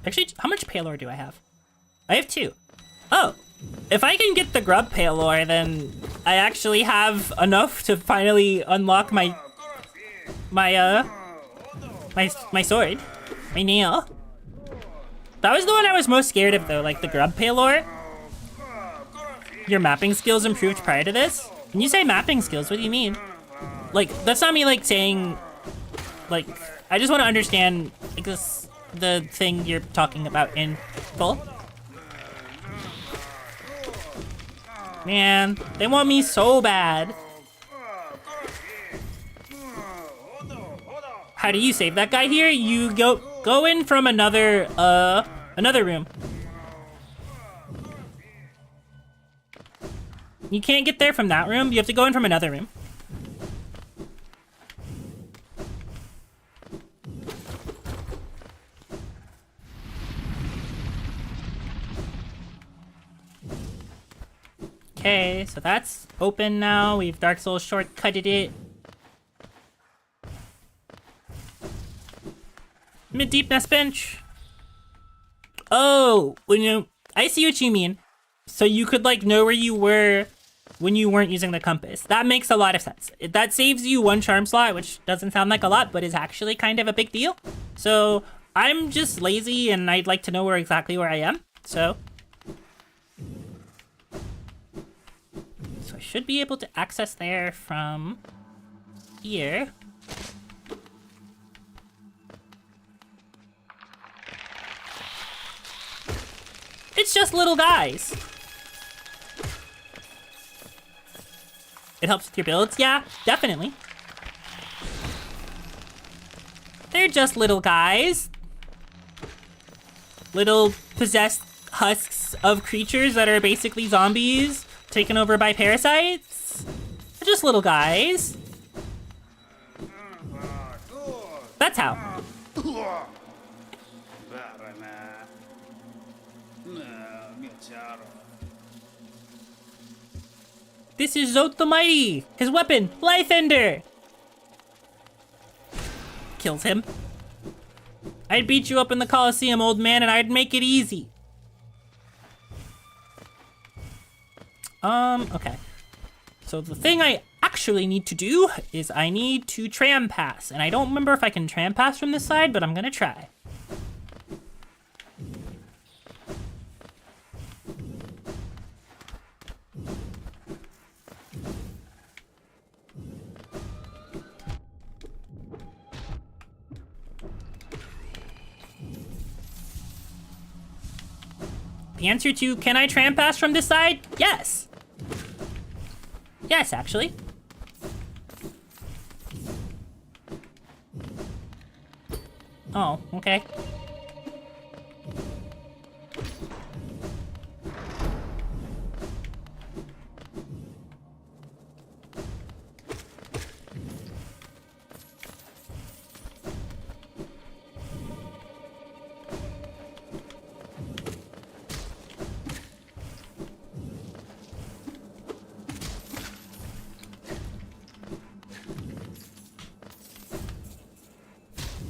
Actually, how much Palor do I have? I have 2. Oh! If I can get the grub Palor, then I actually have enough to finally unlock my sword. My nail. That was the one I was most scared of though, like the grub Palor. Your mapping skills improved prior to this? When you say mapping skills, what do you mean? Like, that's not me like saying, like, I just want to understand, like, the thing you're talking about in full. Man, they want me so bad. How do you save that guy here? You go in from another room. You can't get there from that room. You have to go in from another room. Okay, so that's open now. We've Dark Souls shortcutted it. Mid-deep nest bench. Oh, I see what you mean. So you could like know where you were when you weren't using the compass. That makes a lot of sense. That saves you 1 charm slot, which doesn't sound like a lot, but is actually kind of a big deal. So I'm just lazy and I'd like to know exactly where I am. So I should be able to access there from here. It's just little guys. It helps with your builds? Yeah, definitely. They're just little guys. Little possessed husks of creatures that are basically zombies taken over by parasites. They're just little guys. That's how. This is Zot the Mighty. His weapon, Life Ender. Kills him. I'd beat you up in the Coliseum, old man, and I'd make it easy. Okay. So the thing I actually need to do is I need to tram pass. And I don't remember if I can tram pass from this side, but I'm gonna try. The answer to, can I tram pass from this side? Yes. Yes, actually. Oh, okay.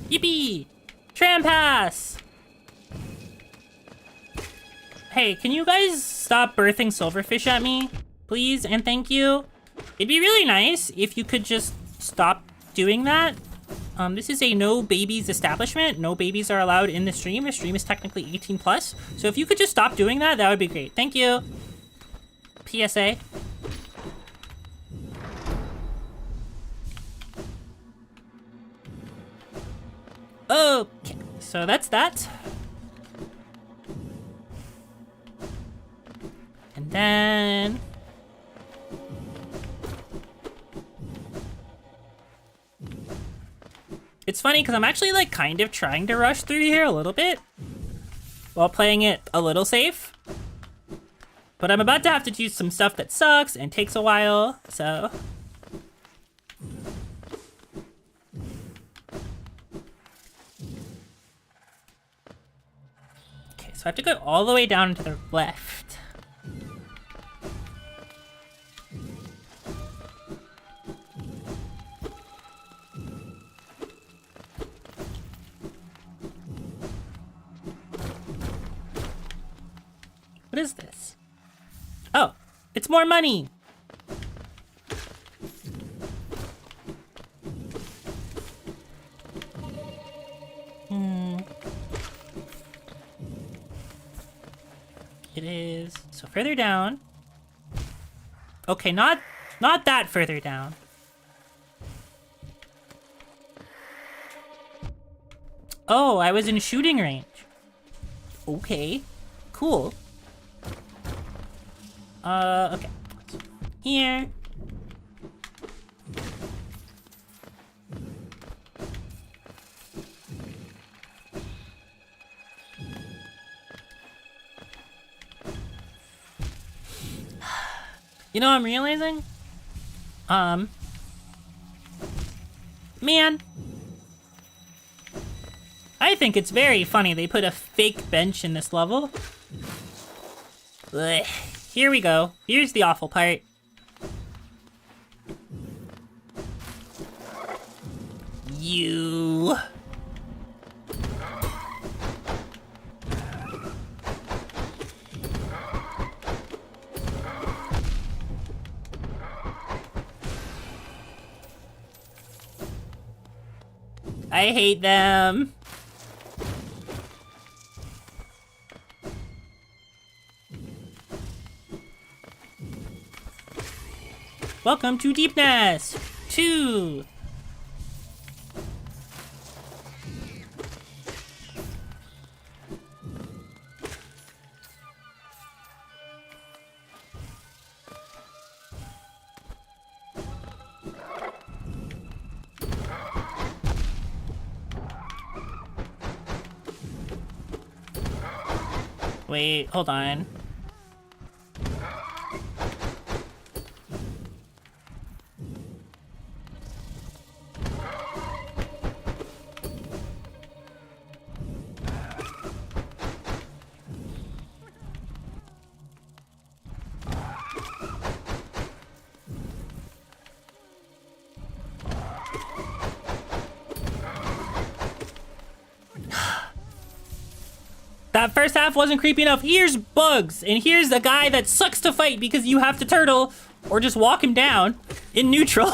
Yippee! Tram pass! Hey, can you guys stop birthing silverfish at me? Please and thank you. It'd be really nice if you could just stop doing that. This is a no babies establishment. No babies are allowed in the stream. The stream is technically 18 plus. So if you could just stop doing that, that would be great. Thank you. PSA. so that's that. And then... It's funny because I'm actually like kind of trying to rush through here a little bit while playing it a little safe. But I'm about to have to do some stuff that sucks and takes a while, so... Okay, so I have to go all the way down to the left. What is this? Oh, it's more money. It is. So further down. Okay, not that further down. Oh, I was in shooting range. Okay, cool. Okay. Here. You know what I'm realizing? Man. I think it's very funny they put a fake bench in this level. Ugh. Here we go. Here's the awful part. You. I hate them. Welcome to Deepness 2. Wait, hold on. That first half wasn't creepy enough. Here's bugs, and here's a guy that sucks to fight because you have to turtle or just walk him down in neutral.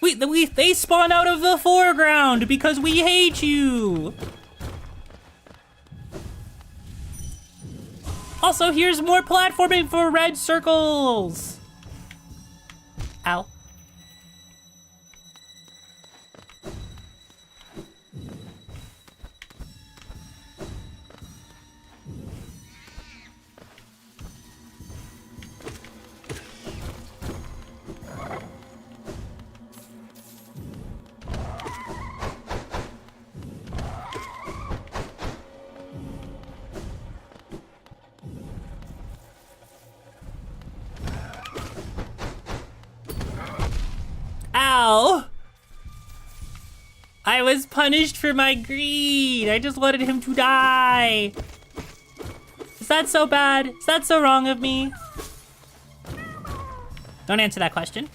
They spawn out of the foreground because we hate you. Also, here's more platforming for red circles. Ow. Ow! I was punished for my greed. I just wanted him to die. Is that so bad? Is that so wrong of me? Don't answer that question.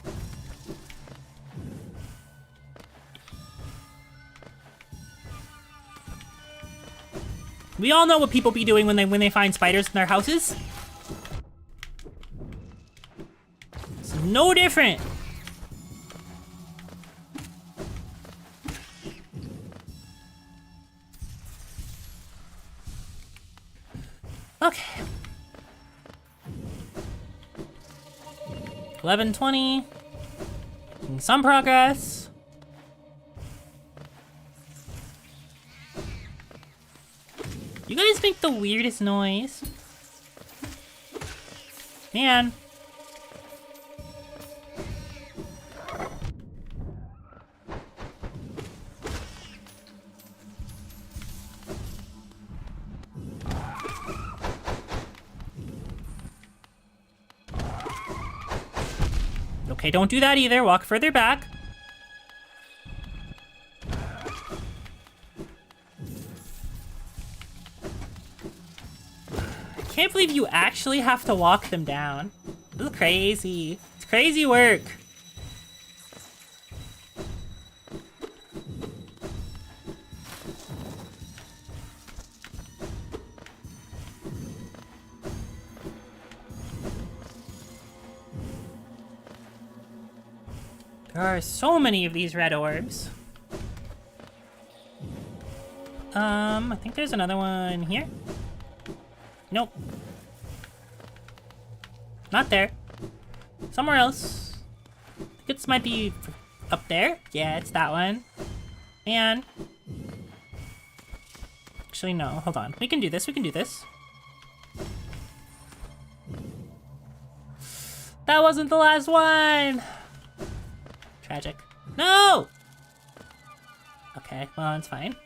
We all know what people be doing when they find spiders in their houses. It's no different. Okay. 11:20. Making some progress. like the weirdest noise. Man. Okay, don't do that either. Walk further back. I can't believe you actually have to walk them down. This is crazy. It's crazy work. There are so many of these red orbs. I think there's another one here. Nope. Not there. Somewhere else. I think this might be up there. Yeah, it's that one. And... actually, no. Hold on. We can do this. We can do this. That wasn't the last one! Tragic. No! Okay, well, it's fine.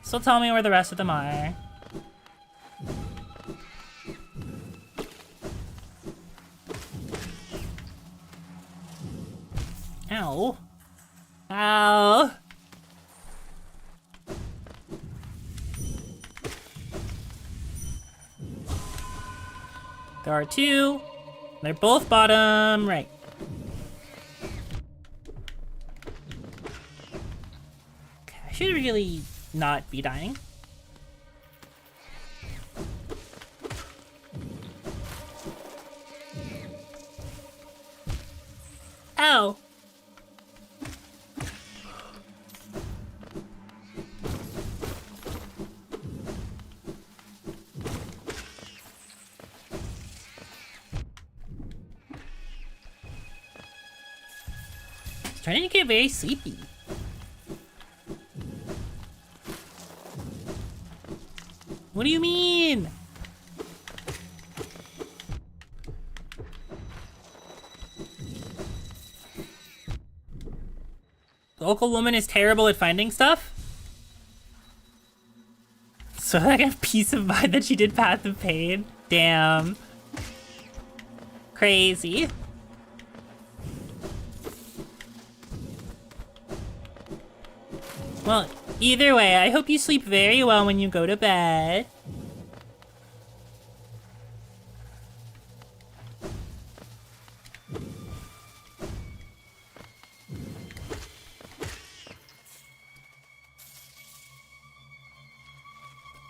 Still tell me where the rest of them are. Ow. Ow. There are two. They're both bottom right. Okay, I should really not be dying. Ow. Starting to get very sleepy. What do you mean? The local woman is terrible at finding stuff? So I got peace of mind that she did Path of Pain? Damn. Crazy. Well, either way, I hope you sleep very well when you go to bed.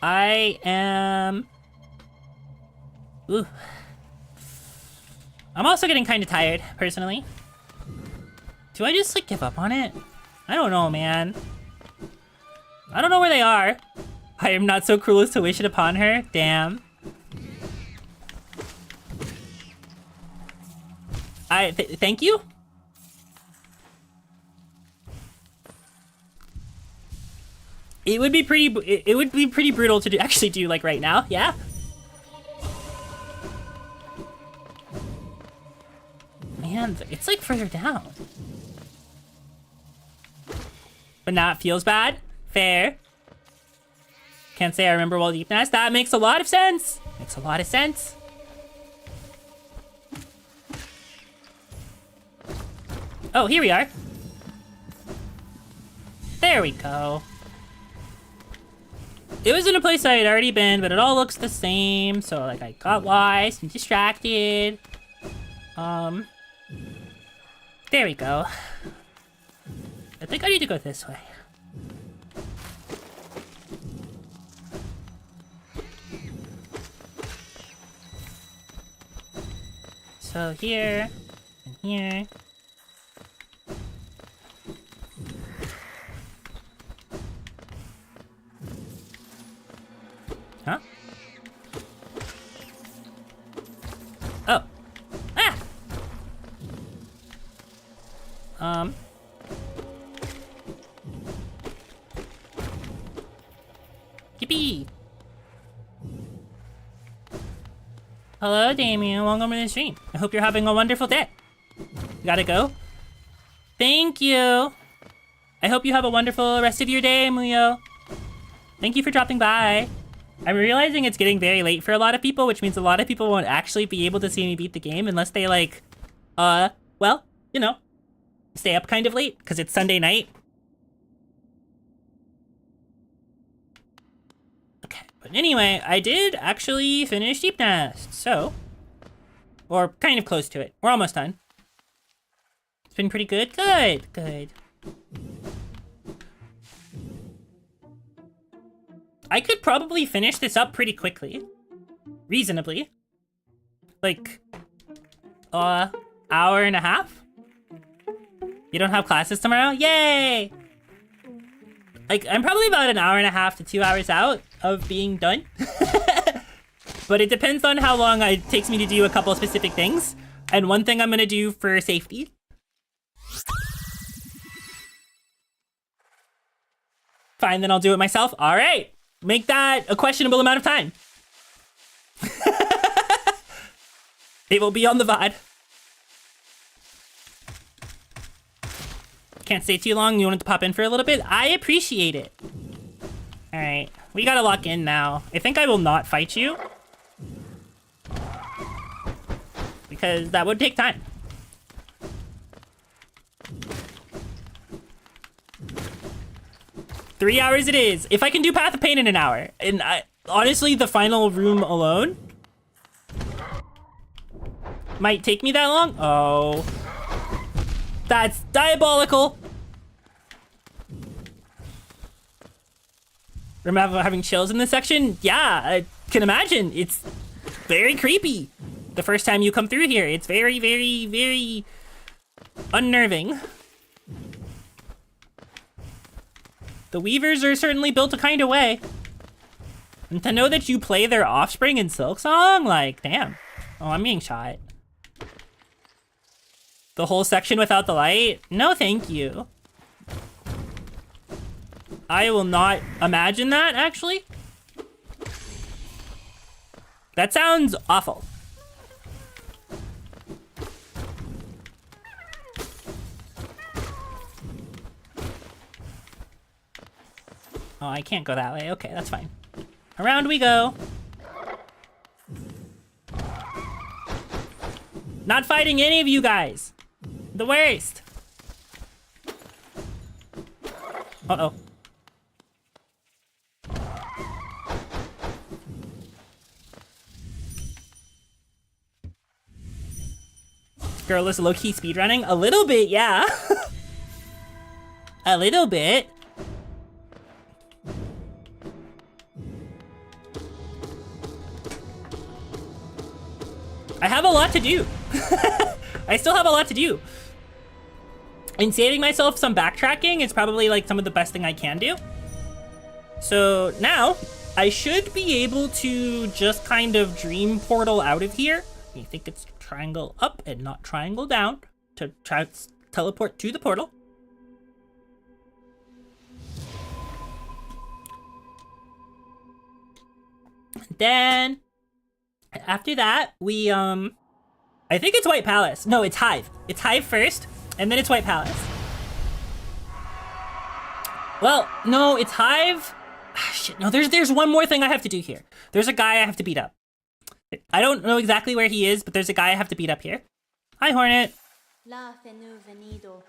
I am... ooh. I'm also getting kind of tired, personally. Do I just, like, give up on it? I don't know, man. I don't know where they are. I am not so cruel as to wish it upon her. Damn. Thank you? It would be pretty brutal to actually do like right now, yeah? Man, it's like further down. But now it feels bad. Fair. Can't say I remember well deepness. That makes a lot of sense. Makes a lot of sense. Oh, here we are. There we go. It was in a place I had already been, but it all looks the same. So, like, I got lost and distracted. There we go. I think I need to go this way. So here, and here. Huh? Oh. Ah! Yippee! Hello, Damien. Welcome to the stream. I hope you're having a wonderful day. You gotta go? Thank you. I hope you have a wonderful rest of your day, Muyo. Thank you for dropping by. I'm realizing it's getting very late for a lot of people, which means a lot of people won't actually be able to see me beat the game unless they like, well, you know, stay up kind of late because it's Sunday night. Okay, but anyway, I did actually finish Deep Nest, so, or kind of close to it. We're almost done. It's been pretty good. Good. I could probably finish this up pretty quickly. Reasonably. Like, hour and a half? You don't have classes tomorrow? Yay! Like, I'm probably about an hour and a half to 2 hours out of being done. But it depends on how long it takes me to do a couple of specific things. And one thing I'm gonna do for safety. Fine, then I'll do it myself. All right. Make that a questionable amount of time. It will be on the VOD. Can't stay too long. You wanted to pop in for a little bit? I appreciate it. All right. We gotta lock in now. I think I will not fight you. Because that would take time. Three hours it is. If I can do Path of Pain in an hour. And honestly, the final room alone might take me that long. Oh. That's diabolical. Remember having chills in this section? Yeah, I can imagine. It's very creepy. The first time you come through here, it's very, very, very unnerving. The Weavers are certainly built a kind of way. And to know that you play their offspring in Silksong, like, damn. Oh, I'm being shot. The whole section without the light? No, thank you. I will not imagine that, actually. That sounds awful. Oh, I can't go that way. Okay, that's fine. Around we go. Not fighting any of you guys. The worst. Uh-oh. Girl is low-key speedrunning? A little bit, yeah. A little bit. I have a lot to do. I still have a lot to do. And saving myself some backtracking is probably like some of the best thing I can do. So now I should be able to just kind of dream portal out of here. I think it's triangle up and not triangle down to try teleport to the portal. Then after that, we, I think it's White Palace. No, it's Hive. It's Hive first, and then it's White Palace. Well, no, it's Hive. Ah, shit, no, there's one more thing I have to do here. There's a guy I have to beat up. I don't know exactly where he is, but there's a guy I have to beat up here. Hi, Hornet. La fenu venido.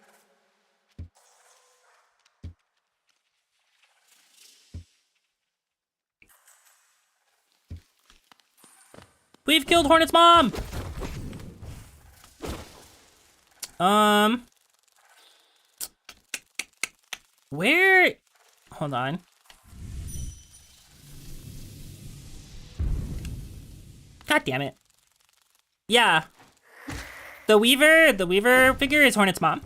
We've killed Hornet's mom! Where? Hold on. God damn it. Yeah. The Weaver figure is Hornet's mom.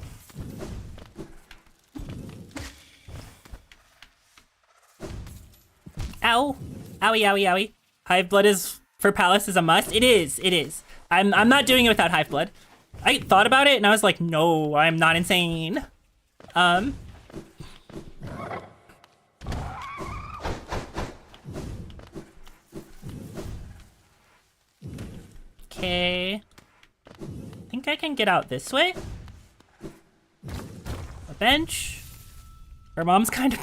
Ow. Owie, owie, owie. Hive blood is for Palace is a must. It is. I'm not doing it without Hive blood. I thought about it and I was like, no, I'm not insane. Okay. I think I can get out this way. A bench. Her mom's kind of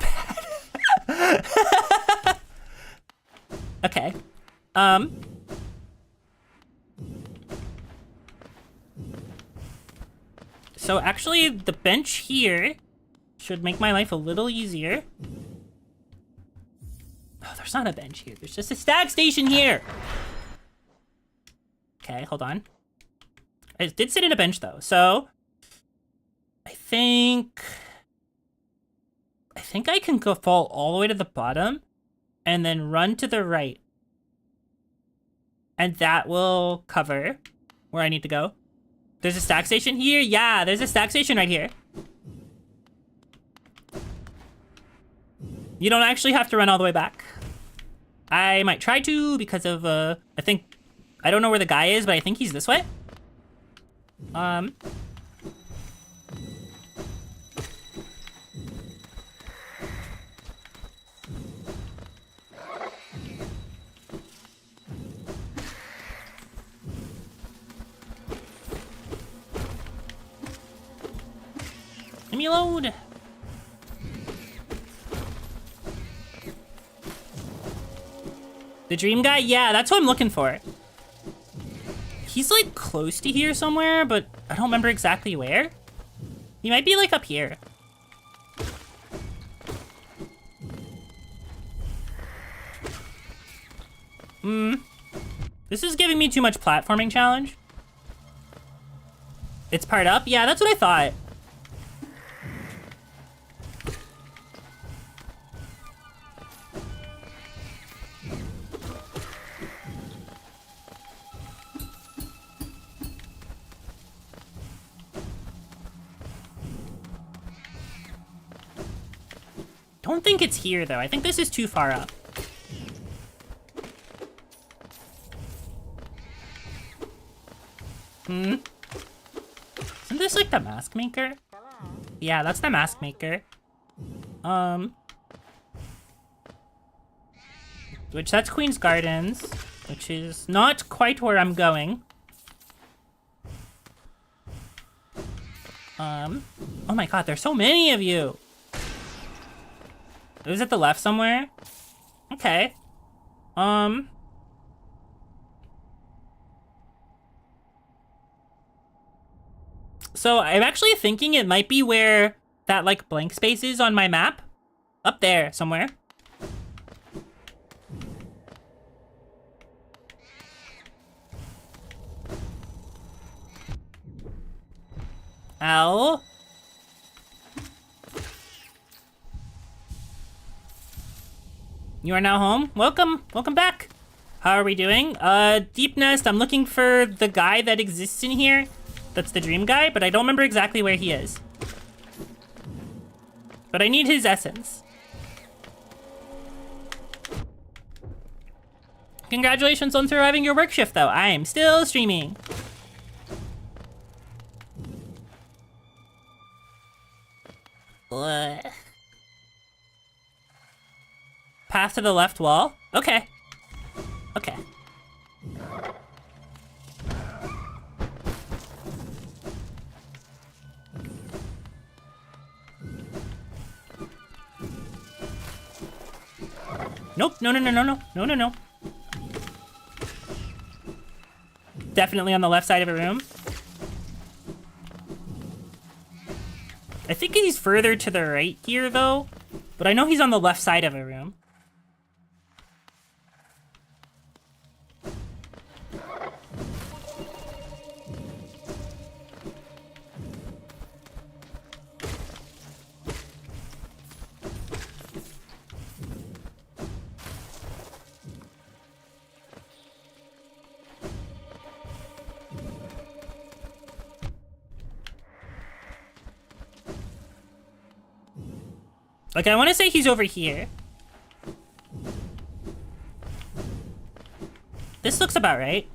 bad. Okay. So actually, the bench here should make my life a little easier. Oh, there's not a bench here. There's just a stag station here. Okay, hold on. I did sit in a bench though, so I think I can go fall all the way to the bottom and then run to the right. And that will cover where I need to go. There's a stag station here? Yeah, there's a stag station right here. You don't actually have to run all the way back. I might try to because of, I don't know where the guy is, but I think he's this way. Let me load. The dream guy? Yeah, that's what I'm looking for. He's like close to here somewhere, but I don't remember exactly where. He might be like up here. This is giving me too much platforming challenge. It's part up? Yeah, that's what I thought. Don't think it's here though. I think this is too far up. Isn't this like the mask maker? Yeah, that's the mask maker. Which that's Queen's Gardens, which is not quite where I'm going. Oh my god, there's so many of you. It was at the left somewhere? Okay. So I'm actually thinking it might be where that like blank space is on my map. Up there somewhere. Ow. You are now home. Welcome. Welcome back. How are we doing? Deep Nest, I'm looking for the guy that exists in here. That's the dream guy, but I don't remember exactly where he is. But I need his essence. Congratulations on surviving your work shift, though. I am still streaming. Ugh. Path to the left wall? Okay. Okay. Nope, no. Definitely on the left side of a room. I think he's further to the right here, though. But I know he's on the left side of a room. Like, I want to say he's over here. This looks about right.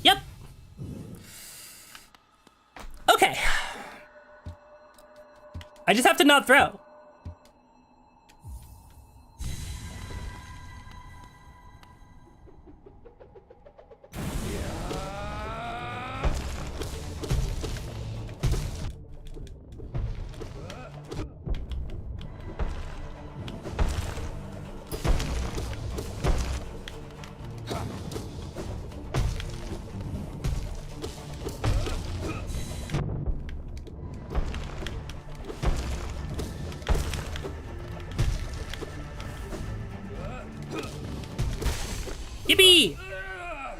Yep. Okay. I just have to not throw.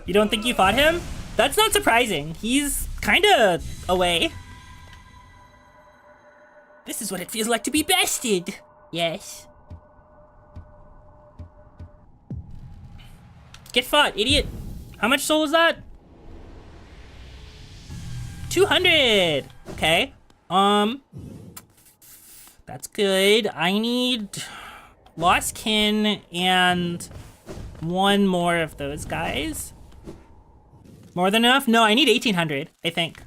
You don't think you fought him? That's not surprising. He's kinda away. This is what it feels like to be bested. Yes. Get fought, idiot. How much soul is that? 200. Okay. That's good. I need Lost Kin and one more of those guys. More than enough? No, I need 1800, I think.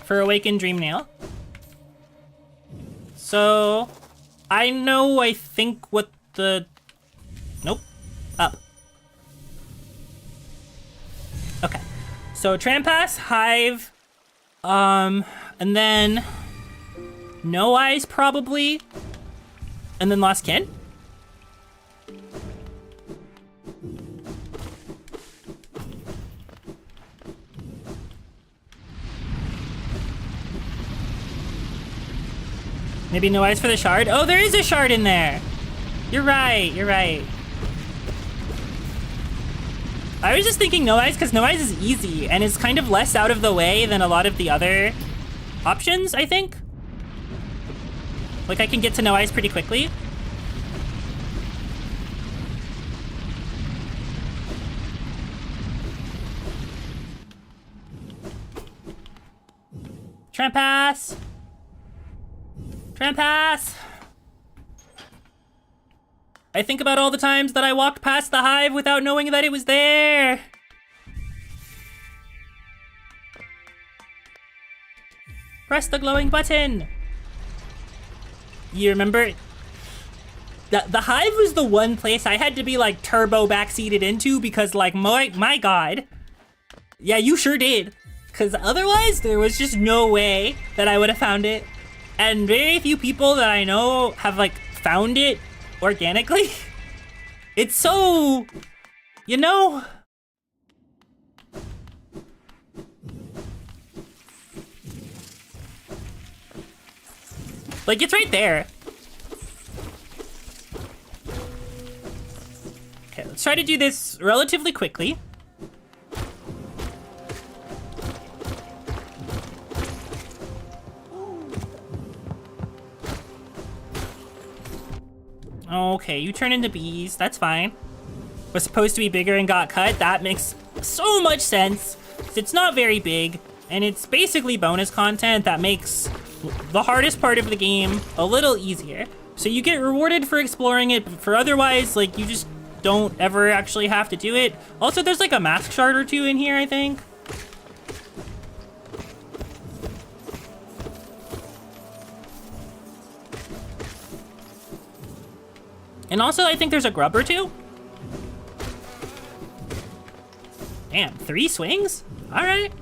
For Awakened Dream Nail. So, I know, I think what the... Nope. Up. Okay. So, Trampas, Hive, and then... No Eyes, probably. And then Lost Kin. Maybe No Eyes for the shard? Oh, there is a shard in there! You're right, you're right. I was just thinking No Eyes because No Eyes is easy and is kind of less out of the way than a lot of the other options, I think. Like, I can get to No Eyes pretty quickly. Trampas! Trampas! I think about all the times that I walked past the hive without knowing that it was there. Press the glowing button. You remember? The hive was the one place I had to be like turbo backseated into because like my god. Yeah, you sure did. Cause otherwise there was just no way that I would have found it. And very few people that I know have like found it organically. It's so, you know. Like, it's right there. Okay, let's try to do this relatively quickly. Okay, you turn into bees, that's fine. Was supposed to be bigger and got cut, that makes so much sense. It's not very big, and it's basically bonus content that makes the hardest part of the game a little easier. So you get rewarded for exploring it, but for otherwise, like, you just don't ever actually have to do it. Also, there's like a mask shard or two in here, I think. And also, I think there's a grub or two. Damn, 3 swings? All right.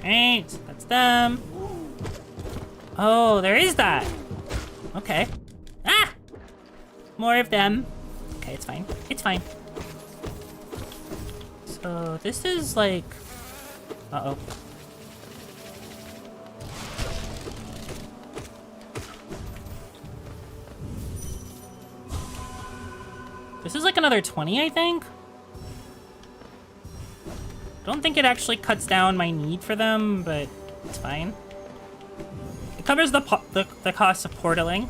Ain't. That's them. Oh, there is that. Okay. Ah! More of them. Okay, it's fine. It's fine. So this is like... Uh-oh. This is like another 20, I think. Don't think it actually cuts down my need for them, but it's fine. It covers the cost of portaling.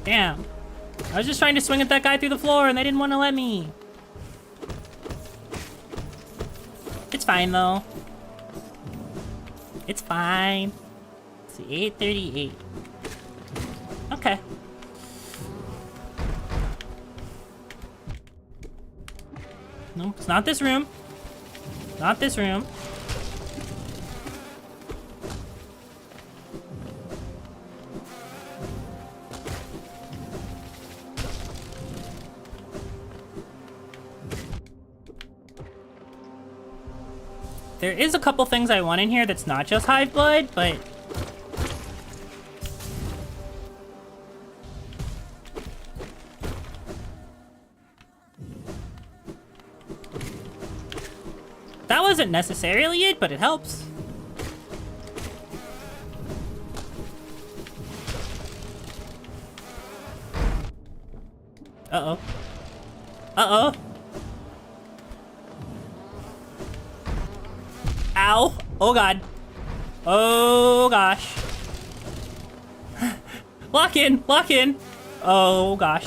Damn. I was just trying to swing at that guy through the floor and they didn't want to let me. It's fine though. It's fine. Let's see, 838. Okay. No, it's not this room. Not this room. There is a couple things I want in here that's not just hive blood, but... that wasn't necessarily it, but it helps. Uh-oh. Uh-oh. Ow. Oh, God. Oh, gosh. Lock in. Lock in. Oh, gosh.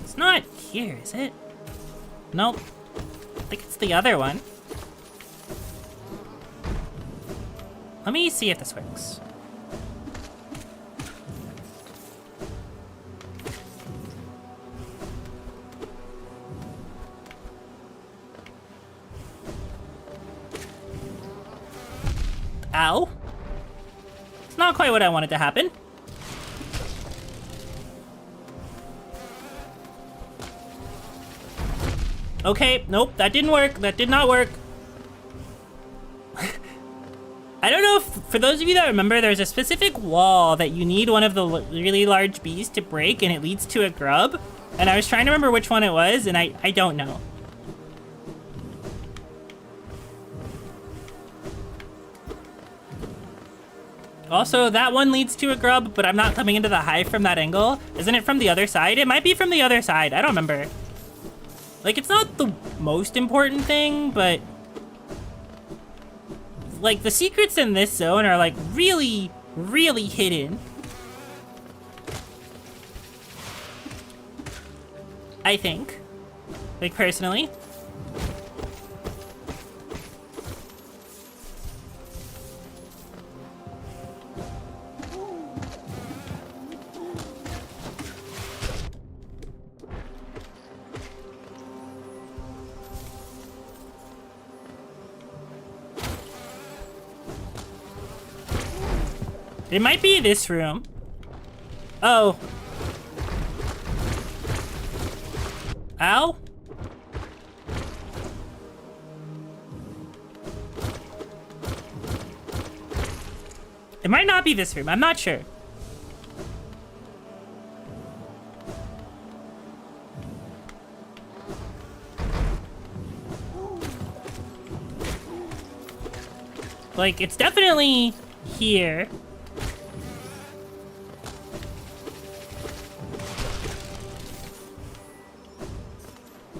It's not here, is it? Nope. I think it's the other one. Let me see if this works. Ow. It's not quite what I wanted to happen. Okay, nope, that didn't work. That did not work. I don't know if, for those of you that remember, there's a specific wall that you need one of the really large bees to break, and it leads to a grub. And I was trying to remember which one it was, and I don't know. Also, that one leads to a grub, but I'm not coming into the hive from that angle. Isn't it from the other side? It might be from the other side. I don't remember. Like, it's not the most important thing, but... like, the secrets in this zone are, like, really, really hidden. I think. Like, personally. It might be this room. Oh. Ow. It might not be this room. I'm not sure. Like, it's definitely here.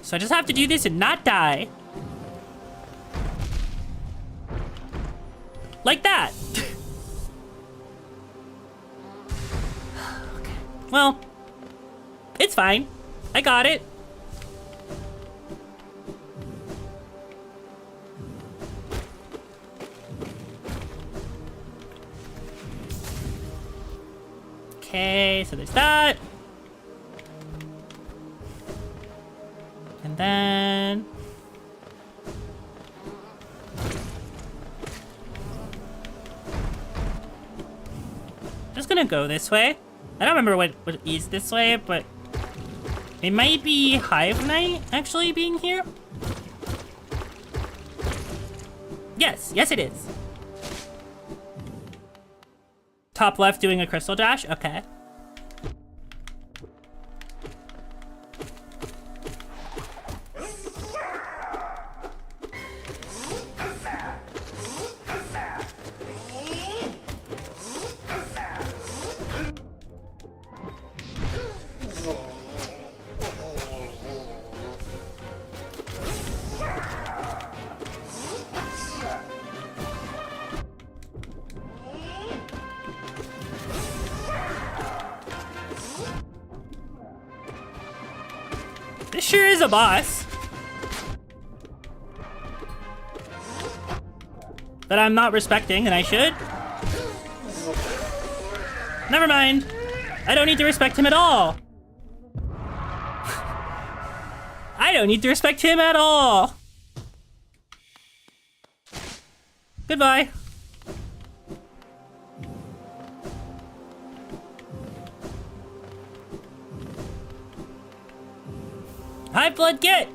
So I just have to do this and not die. Like that. Okay. Well, it's fine. I got it. Okay, so there's that. And then... just gonna go this way. I don't remember what is this way, but... it might be Hive Night actually being here? Yes, yes it is. Top left doing a crystal dash? Okay. This sure is a boss. That I'm not respecting, and I should. Never mind. I don't need to respect him at all. I don't need to respect him at all. Goodbye. High blood get!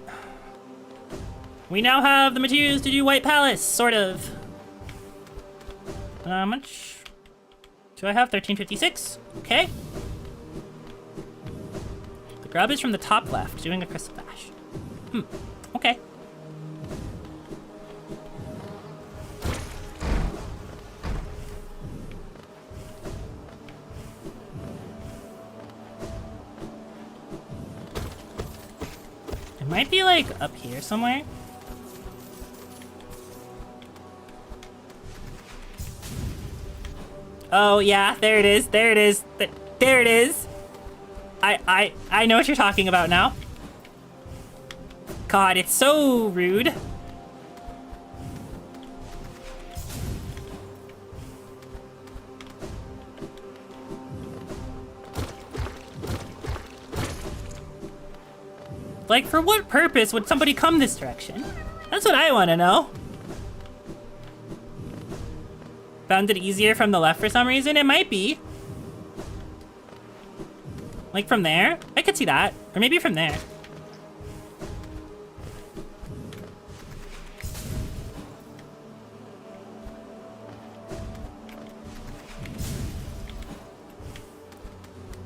We now have the materials to do White Palace, sort of. How much do I have? 1356. Okay. The grub is from the top left, doing a crystal dash. Okay. It might be like up here somewhere. Oh yeah, there it is. There it is. There it is. I know what you're talking about now. God, it's so rude. Like, for what purpose would somebody come this direction? That's what I want to know. Found it easier from the left for some reason? It might be. Like from there? I could see that. Or maybe from there.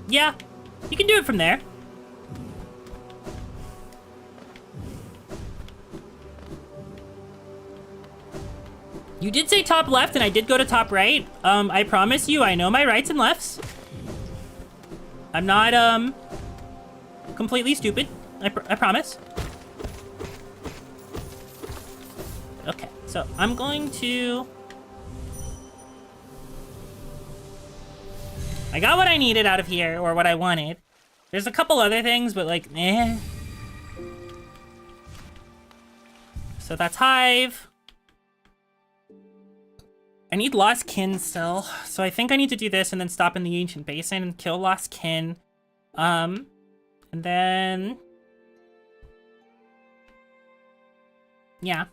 Yeah, you can do it from there. You did say top left, and I did go to top right. I promise you, I know my rights and lefts. I'm not, completely stupid. I promise. Okay, so I'm going to... I got what I needed out of here, or what I wanted. There's a couple other things, but like, eh. So that's Hive. I need Lost Kin still, so I think I need to do this and then stop in the Ancient Basin and kill Lost Kin. And then... yeah.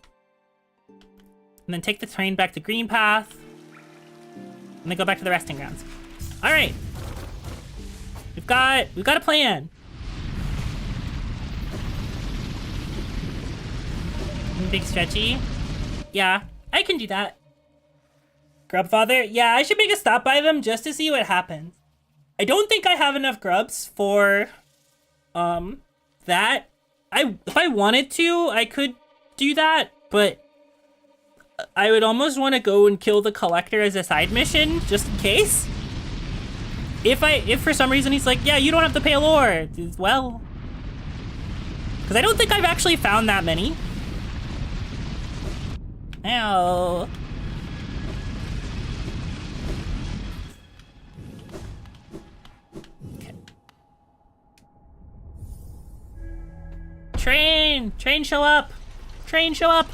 And then take the train back to Green Path. And then go back to the resting grounds. Alright. We've got a plan. Big stretchy. Yeah, I can do that. Grubfather? Yeah, I should make a stop by them just to see what happens. I don't think I have enough grubs for, that. If I wanted to, I could do that, but I would almost want to go and kill the collector as a side mission, just in case. If for some reason he's like, yeah, you don't have to pay a lore, well. Because I don't think I've actually found that many. Ow. Train! Train show up! Train show up!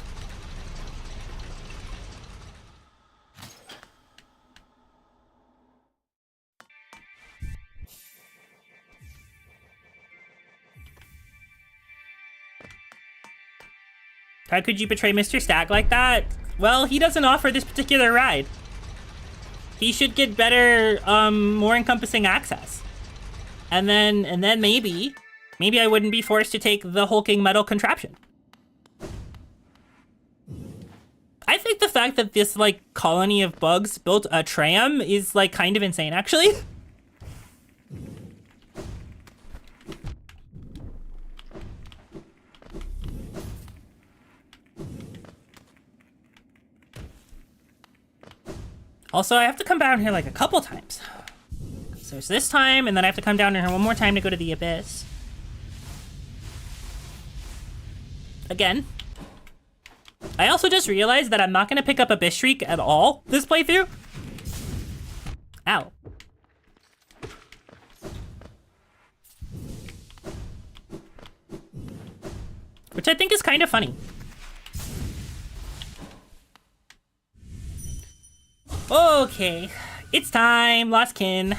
How could you betray Mr. Stag like that? Well, he doesn't offer this particular ride. He should get better, more encompassing access. And then maybe I wouldn't be forced to take the hulking metal contraption. I think the fact that this, like, colony of bugs built a tram is, like, kind of insane, actually. Also, I have to come down here, like, a couple times. So it's this time, and then I have to come down here one more time to go to the Abyss. Again. I also just realized that I'm not gonna pick up Abyss Shriek at all this playthrough. Ow. which I think is kind of funny. Okay, it's time, lost kin.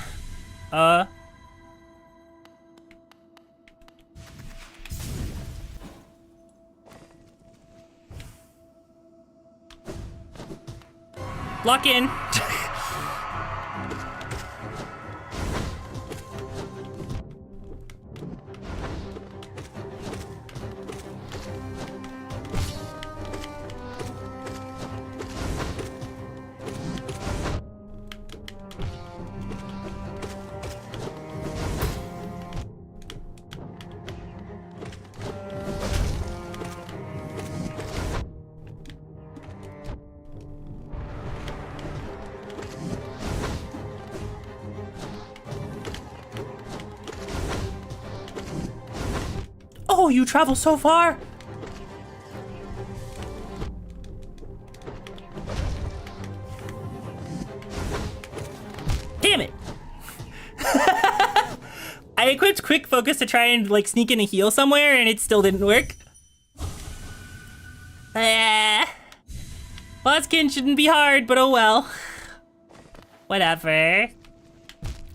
Lock in. Oh, you travel so far? Damn it. I equipped quick focus to try and like sneak in a heal somewhere and it still didn't work. Loskin shouldn't be hard, but oh well. Whatever.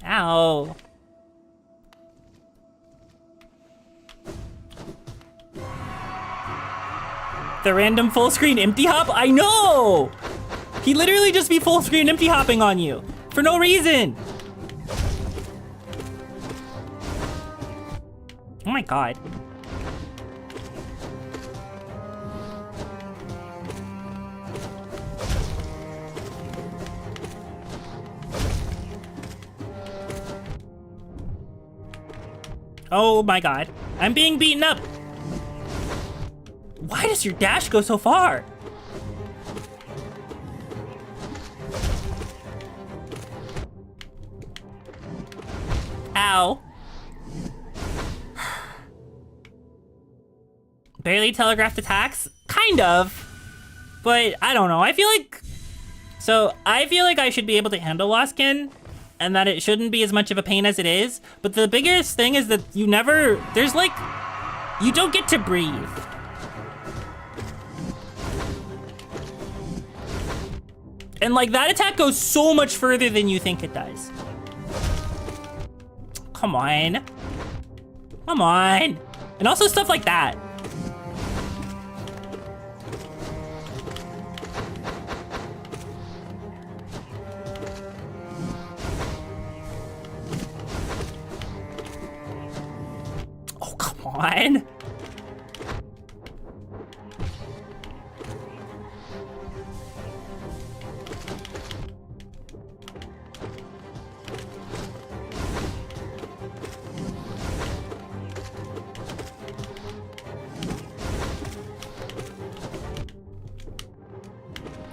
Ow. The random full screen empty hop? I know! He literally just be full screen empty hopping on you for no reason. Oh my god. Oh my god. I'm being beaten up. Why does your dash go so far? Ow. Barely telegraphed attacks? Kind of. But I don't know. I feel like I should be able to handle Lostkin and that it shouldn't be as much of a pain as it is. But the biggest thing is that you don't get to breathe. And like that attack goes so much further than you think it does. Come on. Come on. And also stuff like that. Oh, come on.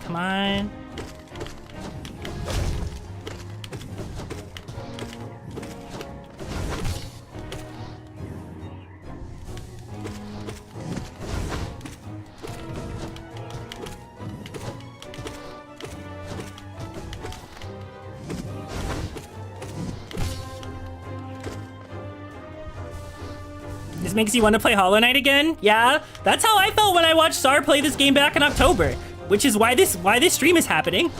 Come on. This makes you want to play Hollow Knight again? Yeah, that's how I felt when I watched Sar play this game back in October. Which is why this stream is happening.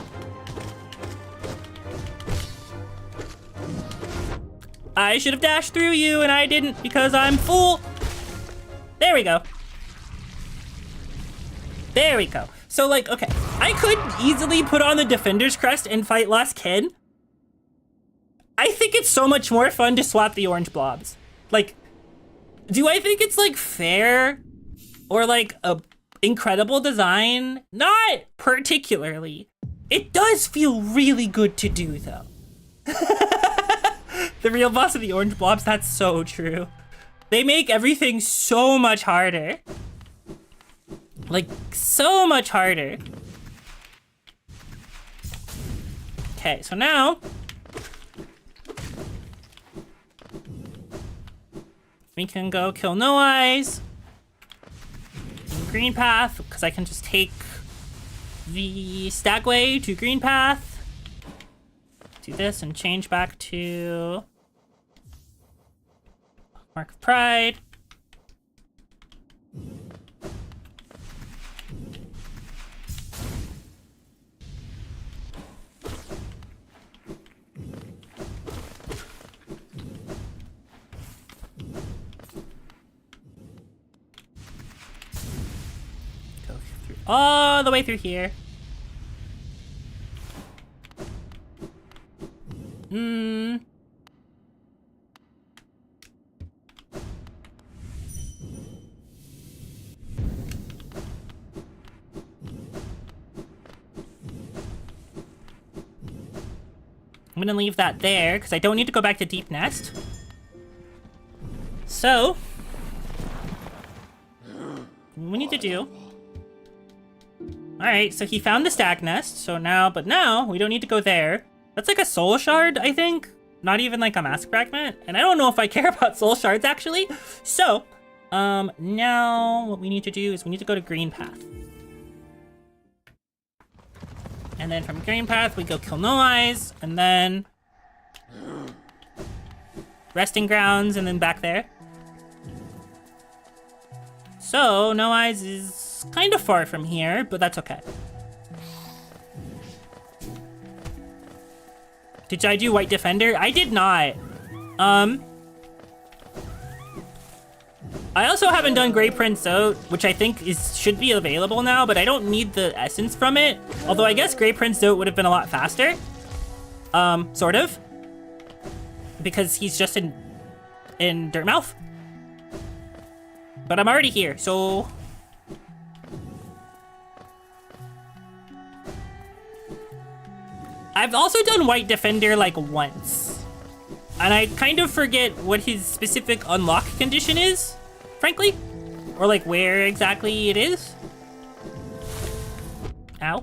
I should have dashed through you and I didn't because I'm fool. There we go. There we go. So like, okay, I could easily put on the Defender's Crest and fight Lost Ken. I think it's so much more fun to swap the orange blobs. Like, do I think it's like fair or like a incredible design? Not particularly. It does feel really good to do though. The real boss of the orange blobs, that's so true. They make everything so much harder. Like, so much harder. Okay, so now we can go kill No Eyes. Green path, because I can just take the stagway to green path. Do this and change back to Mark of Pride. all the way through here. Hmm. I'm gonna leave that there, because I don't need to go back to Deep Nest. So, what we need to do... Alright, so he found the stag nest, so but now, we don't need to go there. That's like a soul shard, I think? Not even like a mask fragment? And I don't know if I care about soul shards, actually. So, now what we need to do is we need to go to Green Path. And then from Green Path, we go kill No Eyes, and then Resting Grounds, and then back there. So, No Eyes is kind of far from here, but that's okay. Did I do White Defender? I did not. I also haven't done Grey Prince Oat, which I think should be available now, but I don't need the essence from it. Although I guess Grey Prince Oat would have been a lot faster. Sort of. Because he's just in Dirtmouth. But I'm already here, so... I've also done White Defender like once. And I kind of forget what his specific unlock condition is, frankly. Or like where exactly it is. Ow.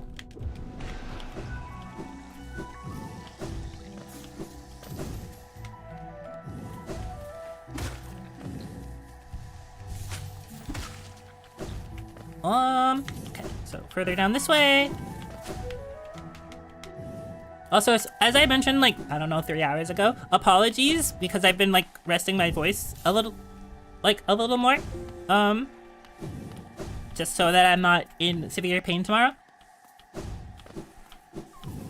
Okay, so further down this way. Also, as I mentioned, like, I don't know, 3 hours ago, apologies, because I've been, like, resting my voice a little more. Just so that I'm not in severe pain tomorrow.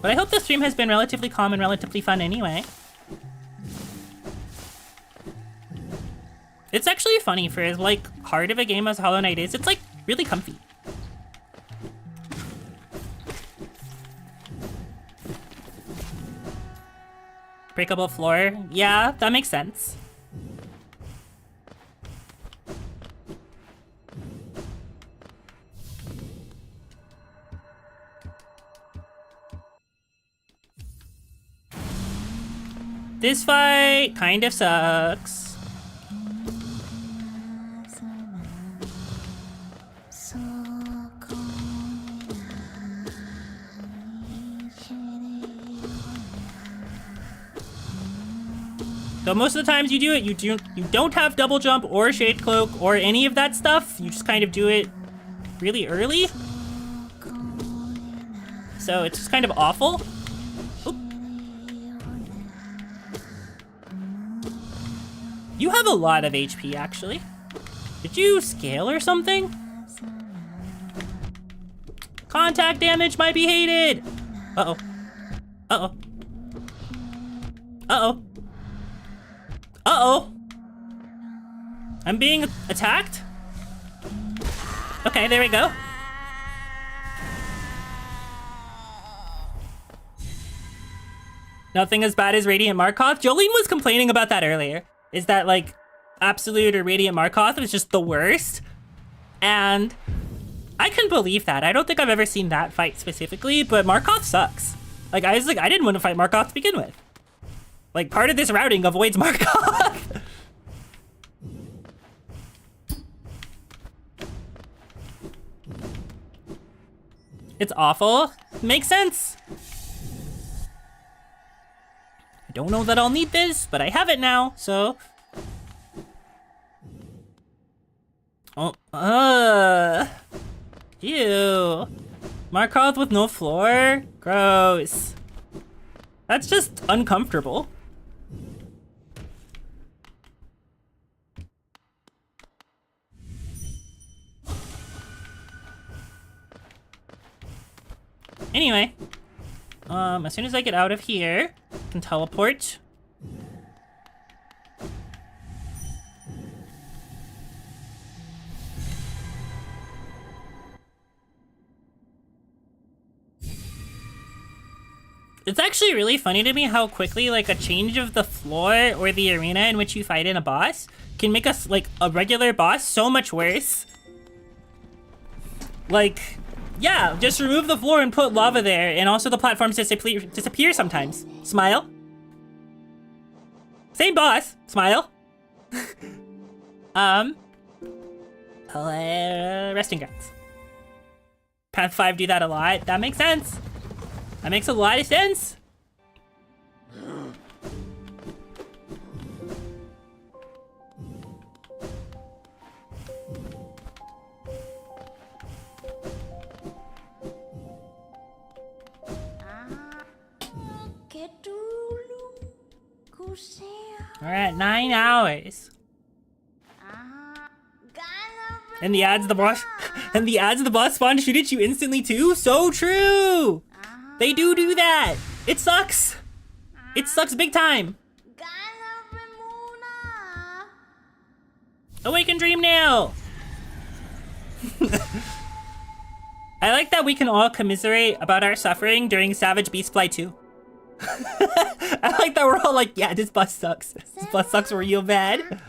But I hope the stream has been relatively calm and relatively fun anyway. It's actually funny for as, like, hard of a game as Hollow Knight is. It's, like, really comfy. Breakable floor? Yeah, that makes sense. This fight kind of sucks. So most of the times you do it, you don't have double jump or shade cloak or any of that stuff. You just kind of do it really early. So it's just kind of awful. Oop. You have a lot of HP, actually. Did you scale or something? Contact damage might be hated. Uh-oh. Uh-oh. Uh-oh. Uh-oh. I'm being attacked? Okay, there we go. Nothing as bad as Radiant Markoth. Jolene was complaining about that earlier. Is that, like, Absolute or Radiant Markoth was just the worst. And I can believe that. I don't think I've ever seen that fight specifically, but Markoth sucks. Like, I didn't want to fight Markoth to begin with. Like, part of this routing avoids Markoth. It's awful. Makes sense. I don't know that I'll need this, but I have it now, so... Oh, ew. Markoth with no floor? Gross. That's just uncomfortable. Anyway, as soon as I get out of here, I can teleport. It's actually really funny to me how quickly like a change of the floor or the arena in which you fight in a boss can make us like a regular boss so much worse. Like, yeah, just remove the floor and put lava there, and also the platforms disappear sometimes. Smile. Same boss. Smile. Resting grounds. Path 5 do that a lot. That makes sense. That makes a lot of sense. We're at 9 hours. And the ads the boss and the ads the boss spawn shoot at you instantly too? So true! They do that! It sucks! It sucks big time! Awaken Dream Nail! I like that we can all commiserate about our suffering during Savage Beastfly 2. I like that we're all like, yeah, this boss sucks. This boss sucks real bad.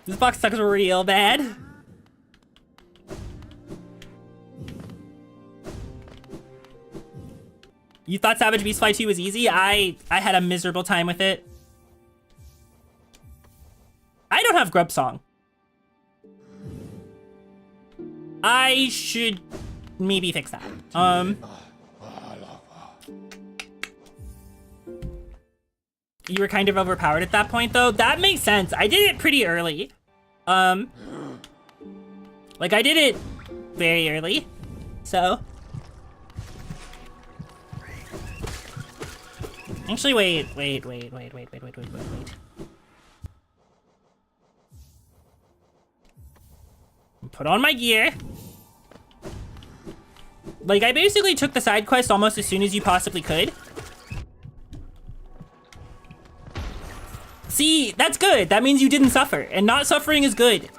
This box sucks real bad. You thought Savage Beastfly 2 was easy? I had a miserable time with it. I don't have Grub Song. I should maybe fix that. You were kind of overpowered at that point, though. That makes sense. I did it pretty early. Like, I did it very early. So. Actually, wait. Put on my gear. Like, I basically took the side quest almost as soon as you possibly could. See, that's good. That means you didn't suffer. And not suffering is good.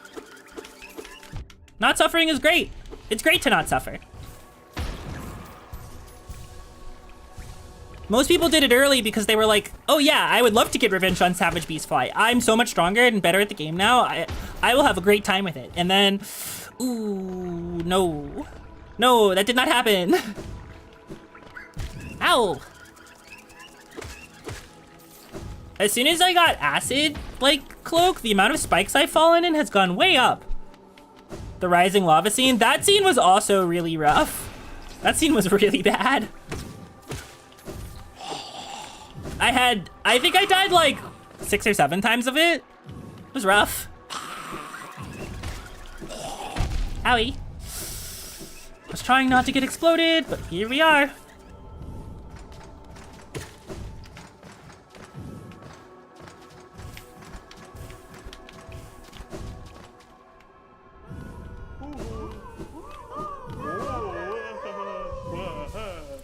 Not suffering is great. It's great to not suffer. Most people did it early because they were like, oh yeah, I would love to get revenge on Savage Beastfly. I'm so much stronger and better at the game now. I will have a great time with it. And then, ooh, no. No, that did not happen. Ow. As soon as I got acid, like, cloak, the amount of spikes I've fallen in has gone way up. The rising lava scene, that scene was also really rough. That scene was really bad. I think I died like 6 or 7 times of it. It was rough. Owie. I was trying not to get exploded, but here we are.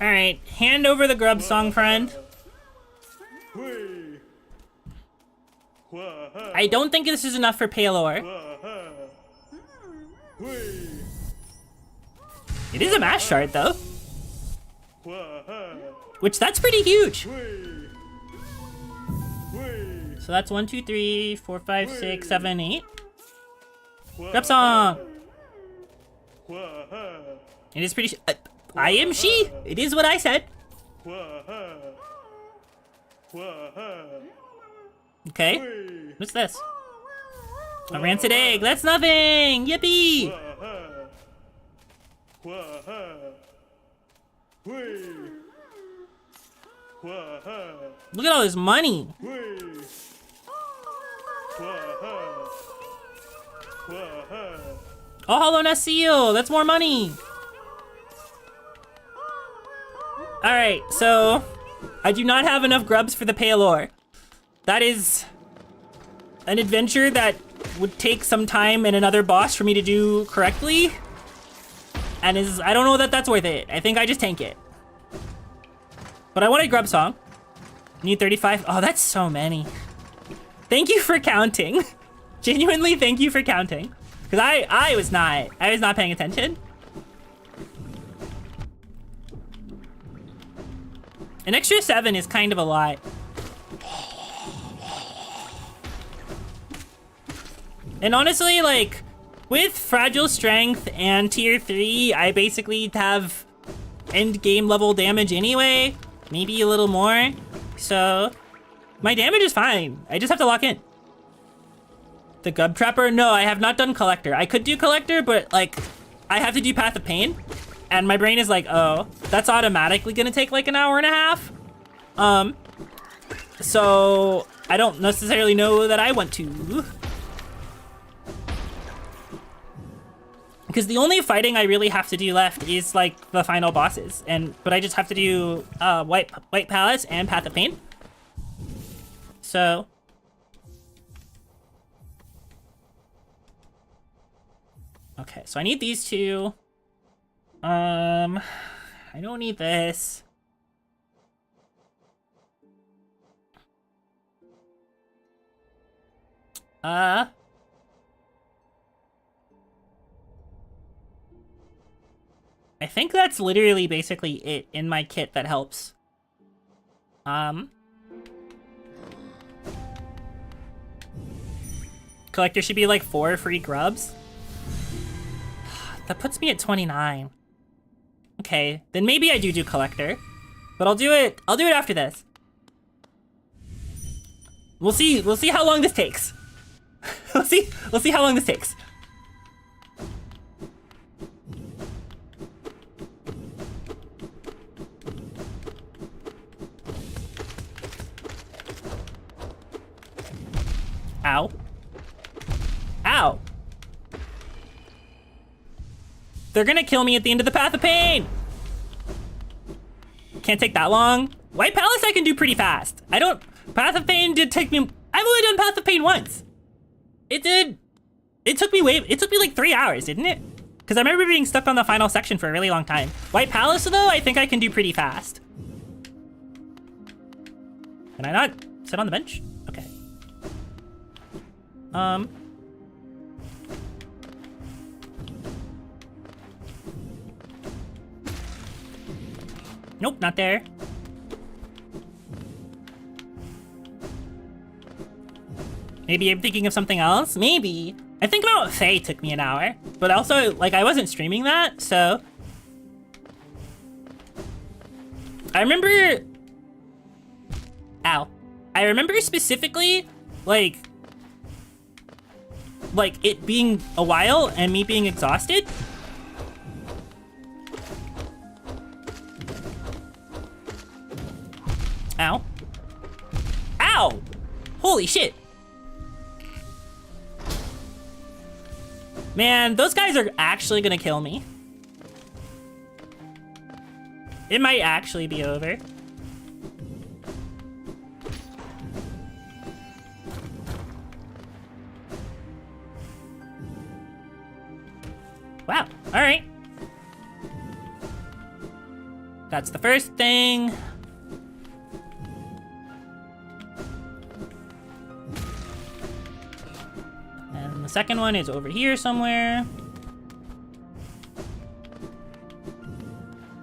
Alright, hand over the grub song, friend. I don't think this is enough for Palor. It is a mash chart, though. Which, that's pretty huge. So that's 1, 2, 3, 4, 5, 6, 7, 8. Grub song! It is pretty... I am she! It is what I said. Okay. What's this? A rancid egg. That's nothing! Yippee! Look at all this money. Oh, Hollow Nest Seal. That's more money. Alright, so I do not have enough grubs for the Palor. That is an adventure that would take some time and another boss for me to do correctly. And I don't know that that's worth it. I think I just tank it. But I wanted grub song. Need 35. Oh, that's so many. Thank you for counting. Genuinely, thank you for counting. Because I was not paying attention. An extra 7 is kind of a lot. And honestly, like, with Fragile Strength and Tier 3, I basically have end game level damage anyway. Maybe a little more. So, my damage is fine. I just have to lock in. The Gub Trapper? No, I have not done Collector. I could do Collector, but, like, I have to do Path of Pain. And my brain is like, oh, that's automatically gonna take like an hour and a half. So I don't necessarily know that I want to. Because the only fighting I really have to do left is like the final bosses. But I just have to do White Palace and Path of Pain. So. Okay, so I need these two. I don't need this. I think that's literally basically it in my kit that helps. Collector should be like 4 free grubs. That puts me at 29. Okay, then maybe I do Collector. But I'll do it after this. We'll see how long this takes. we'll see how long this takes. Ow. Ow. They're gonna kill me at the end of the Path of Pain! Can't take that long. White Palace I can do pretty fast. Path of Pain did take me... I've only done Path of Pain once. It took me like 3 hours, didn't it? Because I remember being stuck on the final section for a really long time. White Palace though, I think I can do pretty fast. Can I not sit on the bench? Okay. Nope, not there. Maybe I'm thinking of something else? Maybe. I think about Faye took me an hour, but also, like, I wasn't streaming that, so... I remember... Ow. I remember specifically, like it being a while and me being exhausted. Ow. Ow! Holy shit. Man, those guys are actually gonna kill me. It might actually be over. Wow, all right. That's the first thing. And the second one is over here somewhere.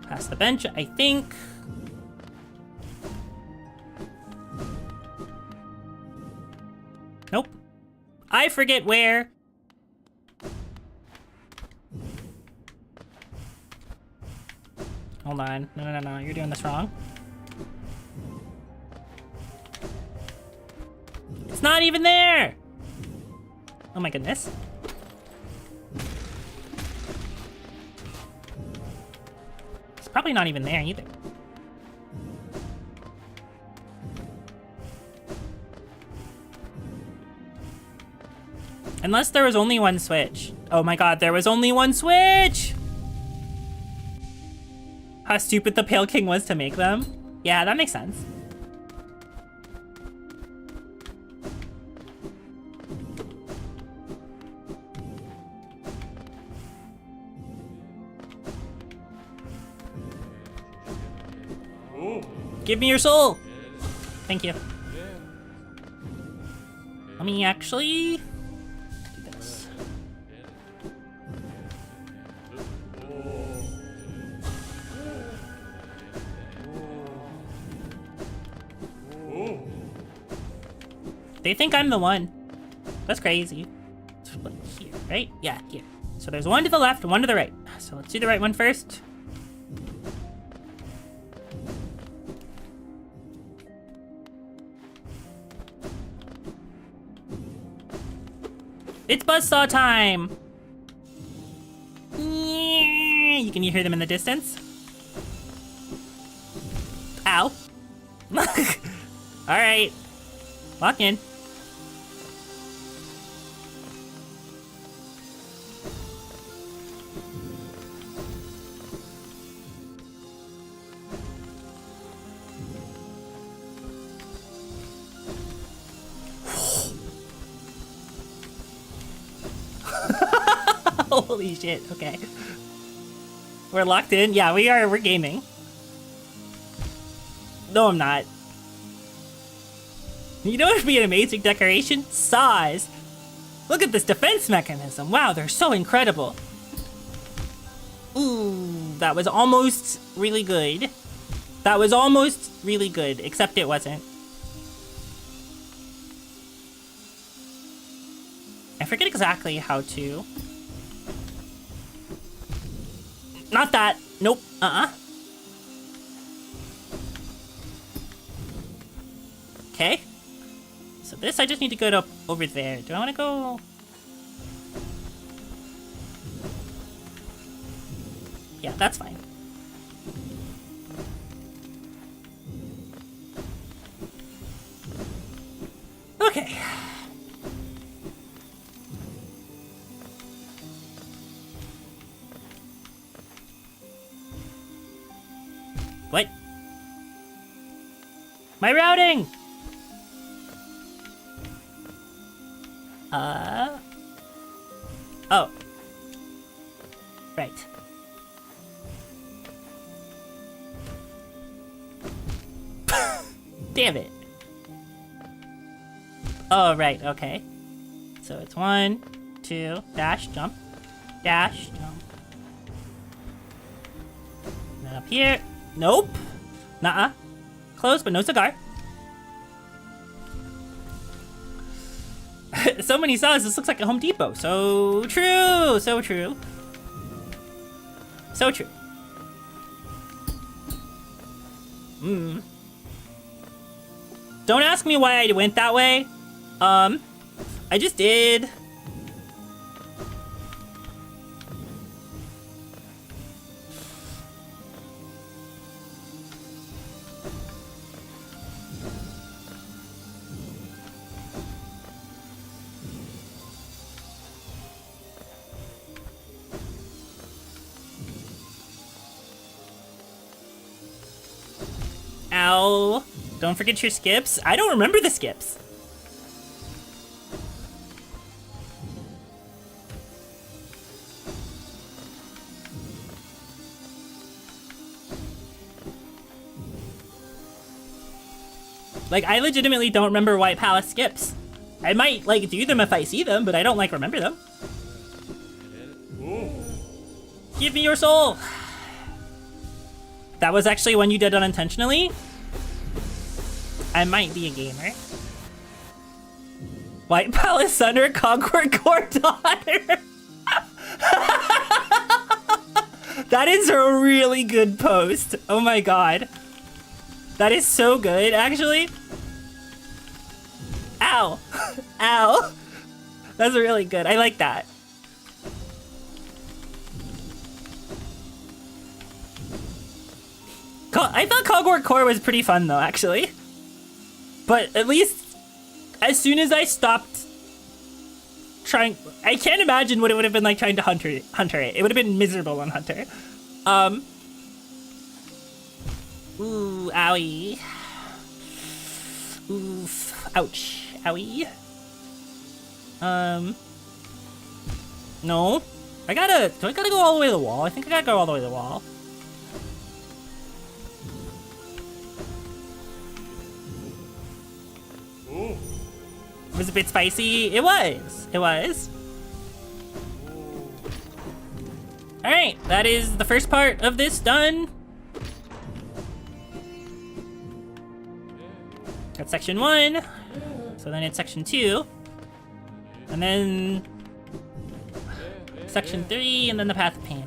Past the bench, I think. Nope. I forget where. Hold on. No. You're doing this wrong. It's not even there! Oh my goodness. It's probably not even there either. Unless there was only one switch. Oh my god, there was only one switch! How stupid the Pale King was to make them. Yeah, that makes sense. Give me your soul! Thank you. Let me actually do this. They think I'm the one. That's crazy. It's like here, right? Yeah, here. So there's one to the left, one to the right. So let's do the right one first. It's buzzsaw time! You can hear them in the distance. Ow. Alright. Lock in. Holy shit, okay. We're locked in? Yeah, we are. We're gaming. No, I'm not. You know what would be an amazing decoration? Saws. Look at this defense mechanism. Wow, they're so incredible. Ooh, that was almost really good. That was almost really good, except it wasn't. I forget exactly how to. Not that. Nope. Okay. So this, I just need to go to over there. Do I want to go? Yeah, that's fine. Okay. What? My routing! Oh. Right. Damn it. Oh, right, okay. So it's 1, 2, dash, jump, dash, jump. And then up here. Nope. Nuh-uh. Close, but no cigar. So many saws, this looks like a Home Depot. So true, so true. So true. Don't ask me why I went that way. I just did. Ow. Don't forget your skips. I don't remember the skips. Like, I legitimately don't remember White Palace skips. I might, like, do them if I see them, but I don't, like, remember them. Give me your soul! That was actually one you did unintentionally? I might be a gamer. White Palace son or Concord Core daughter? That is a really good post. Oh my god. That is so good, actually. Ow. Ow. That's really good. I like that. I thought Cogwart Core was pretty fun though, actually. But at least, as soon as I stopped trying, I can't imagine what it would have been like trying to hunter it. It would have been miserable on Hunter. Ooh, owie. Oof, ouch, owie. No. Do I gotta go all the way to the wall? I think I gotta go all the way to the wall. It was a bit spicy. It was. It was. Alright, that is the first part of this done. That's section 1. So So then it's section 2. And then section 3, and then the path of pain.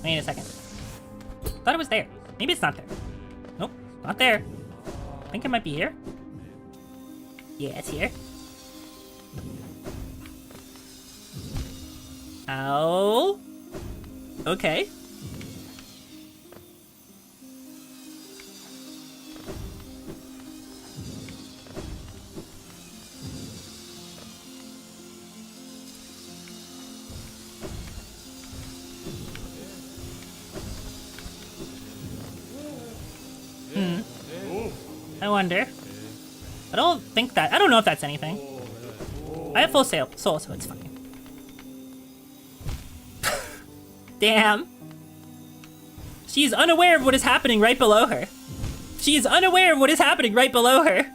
Wait a second. Thought it was there. Maybe it's not there. Nope, not there. I think it might be here. Yeah, it's here. Ow. Okay. I wonder. I don't think that. I don't know if that's anything. I have full soul, so it's fine. Damn. She is unaware of what is happening right below her. She is unaware of what is happening right below her.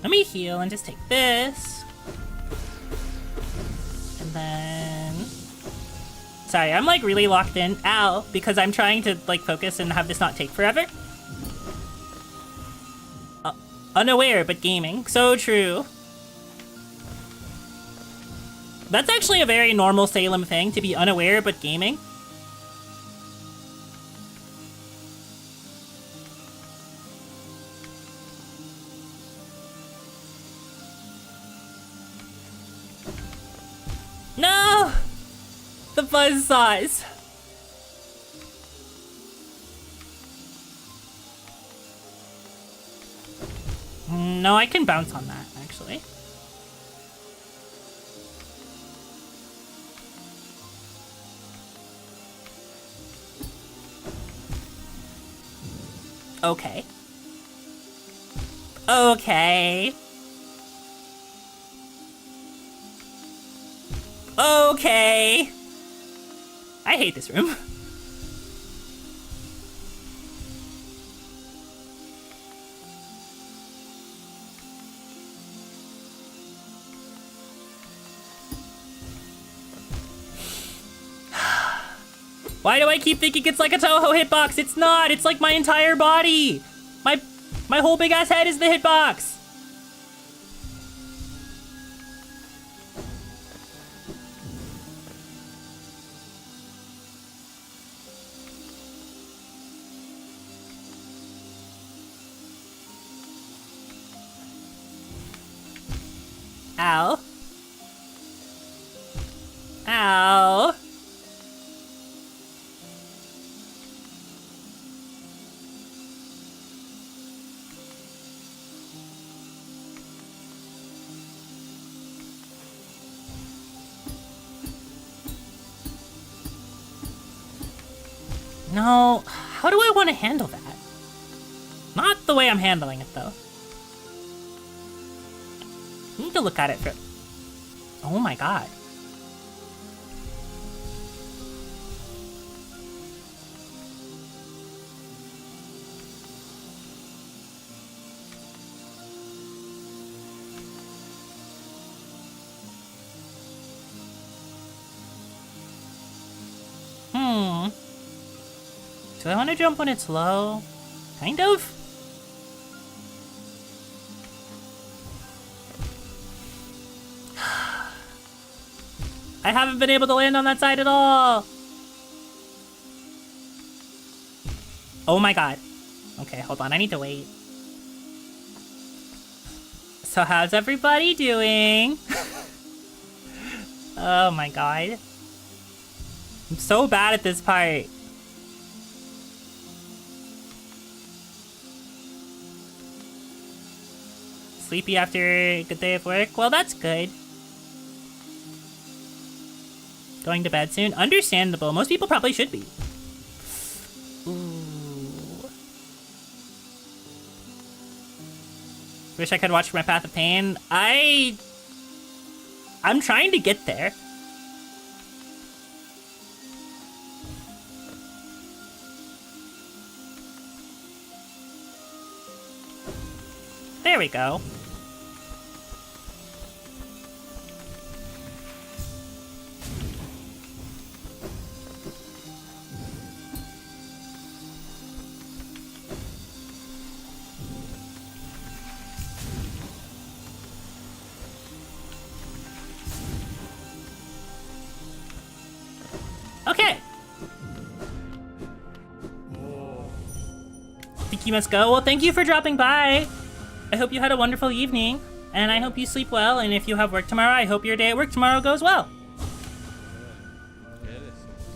Let me heal and just take this. And then... Sorry, I'm like really locked in. Ow, because I'm trying to like focus and have this not take forever. Unaware, but gaming. So true. That's actually a very normal Salem thing, to be unaware, but gaming. No! The buzzsaws. No, I can bounce on that, actually. Okay. Okay. Okay. I hate this room. Why do I keep thinking it's like a Toho hitbox? It's not. It's like my entire body. My whole big ass head is the hitbox. Ow. Ow. No, how do I want to handle that? Not the way I'm handling it, though. I need to look at it for... Oh my god. Do I want to jump when it's low? Kind of? I haven't been able to land on that side at all! Oh my god. Okay, hold on, I need to wait. So how's everybody doing? Oh my god. I'm so bad at this part. Sleepy after a good day of work? Well, that's good. Going to bed soon? Understandable. Most people probably should be. Ooh. Wish I could watch my Path of Pain. I'm trying to get there. There we go. Okay. Think you must go? Well, thank you for dropping by. I hope you had a wonderful evening, and I hope you sleep well, and if you have work tomorrow, I hope your day at work tomorrow goes well.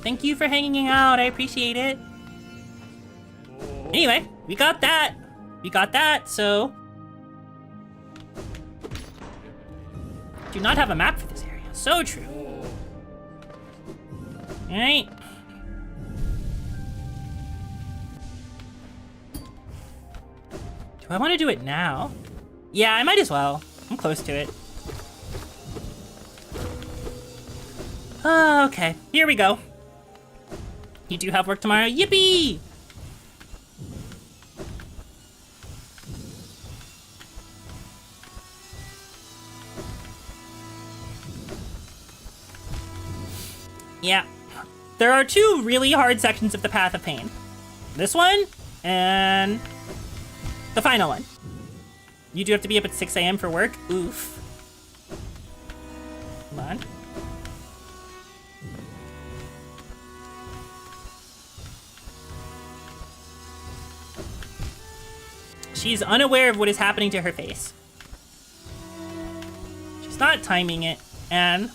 Thank you for hanging out. I appreciate it. Anyway, we got that. We got that, so... Do not have a map for this area. So true. Alright. Do I want to do it now? Yeah, I might as well. I'm close to it. Okay, here we go. You do have work tomorrow. Yippee! Yeah. There are two really hard sections of the Path of Pain. This one, and the final one. You do have to be up at 6 a.m. for work? Oof. Come on. She's unaware of what is happening to her face. She's not timing it, and...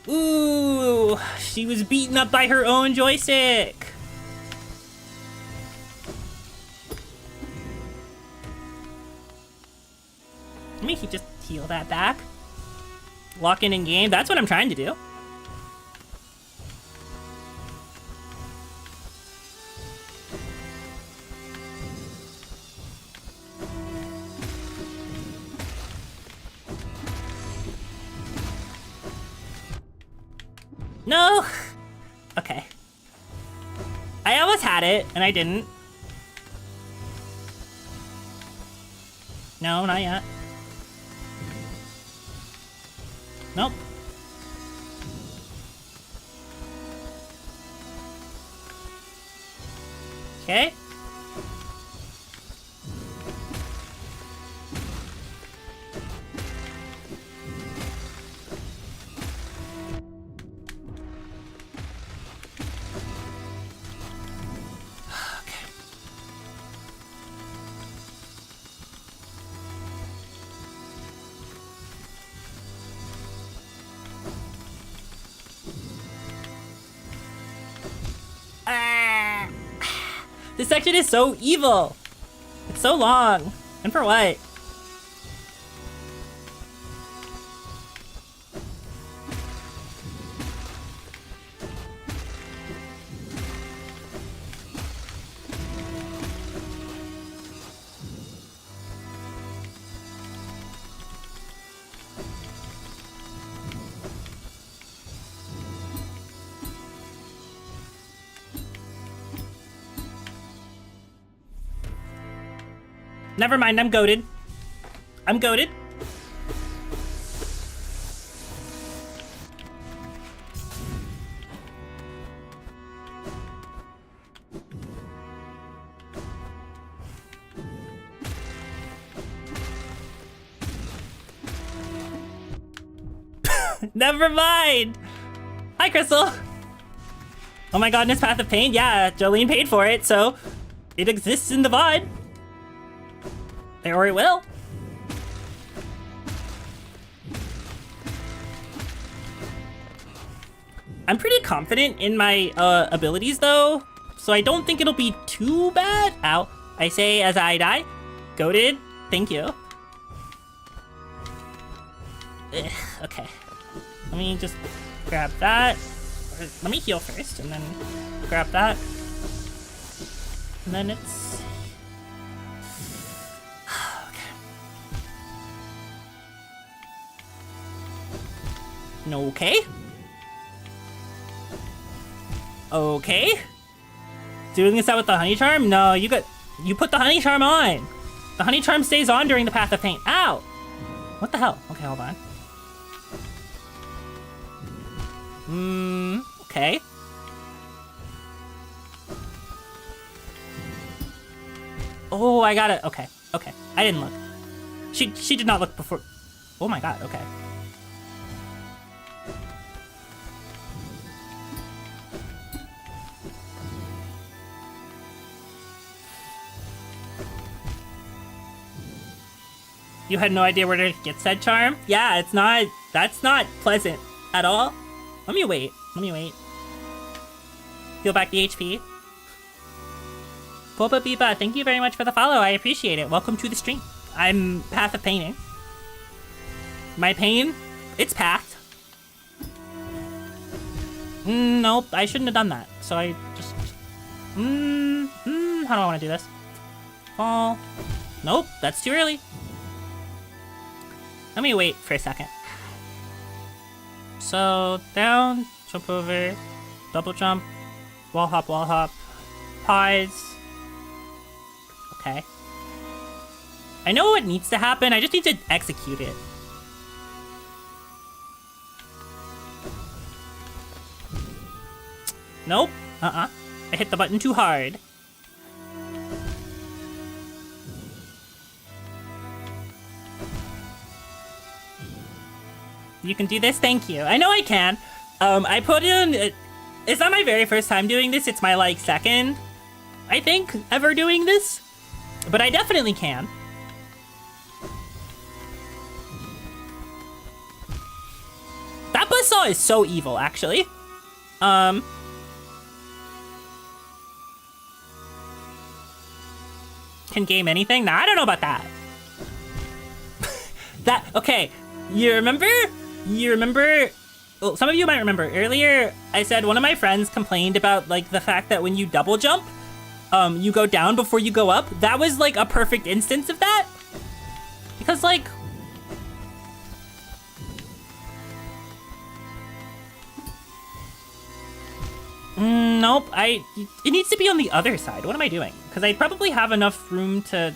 Ooh, she was beaten up by her own joystick. Let me just heal that back. Lock in game. That's what I'm trying to do. No! Okay. I almost had it, and I didn't. No, not yet. Nope. Okay. This section is so evil. It's so long. And for what? Never mind, I'm goated. I'm goated. Never mind. Hi, Crystal. Oh my god, in this Path of Pain? Yeah, Jolene paid for it, so it exists in the VOD. Or it will. I'm pretty confident in my abilities though, so I don't think it'll be too bad. Ow. I say as I die. Goated. Thank you. Ugh, okay. Let me just grab that. Let me heal first, and then grab that. And then it's... Okay. Okay. Doing this out with the honey charm? No, you put the honey charm on. The honey charm stays on during the path of pain. Ow! What the hell? Okay, hold on. Okay. Oh, I got it. Okay, okay. I didn't look. She did not look before. Oh my god, okay. You had no idea where to get said charm? Yeah, that's not pleasant at all. Let me wait. Heal back the HP. Boba Biba, thank you very much for the follow. I appreciate it. Welcome to the stream. I'm Path of Painting. My pain, it's path. Nope, I shouldn't have done that. So I just... how do I want to do this? Fall. Nope, that's too early. Let me wait for a second. So, down, jump over, double jump, wall hop, pause. Okay. I know what needs to happen, I just need to execute it. Nope, I hit the button too hard. You can do this? Thank you. I know I can. I put in... It's not my very first time doing this. It's my, like, second, I think, ever doing this. But I definitely can. That buzzsaw is so evil, actually. Can game anything? Nah, I don't know about that. Okay, you remember, well, some of you might remember, earlier I said one of my friends complained about, like, the fact that when you double jump, you go down before you go up. That was, like, a perfect instance of that. Because, like... Nope, it needs to be on the other side. What am I doing? Because I probably have enough room to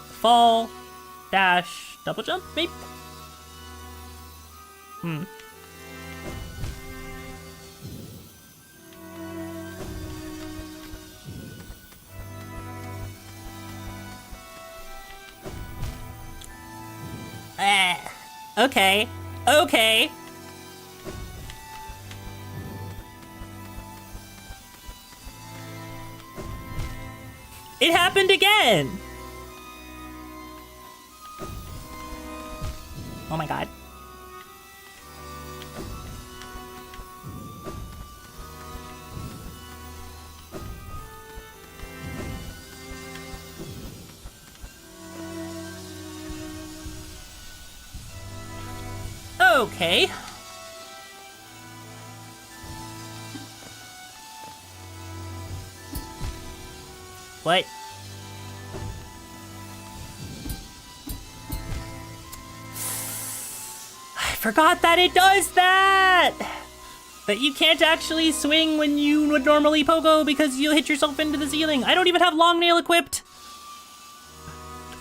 fall, dash, double jump, maybe? Okay. Okay. It happened again! Oh my god. Okay. What? I forgot that it does that! That you can't actually swing when you would normally pogo because you'll hit yourself into the ceiling. I don't even have long nail equipped.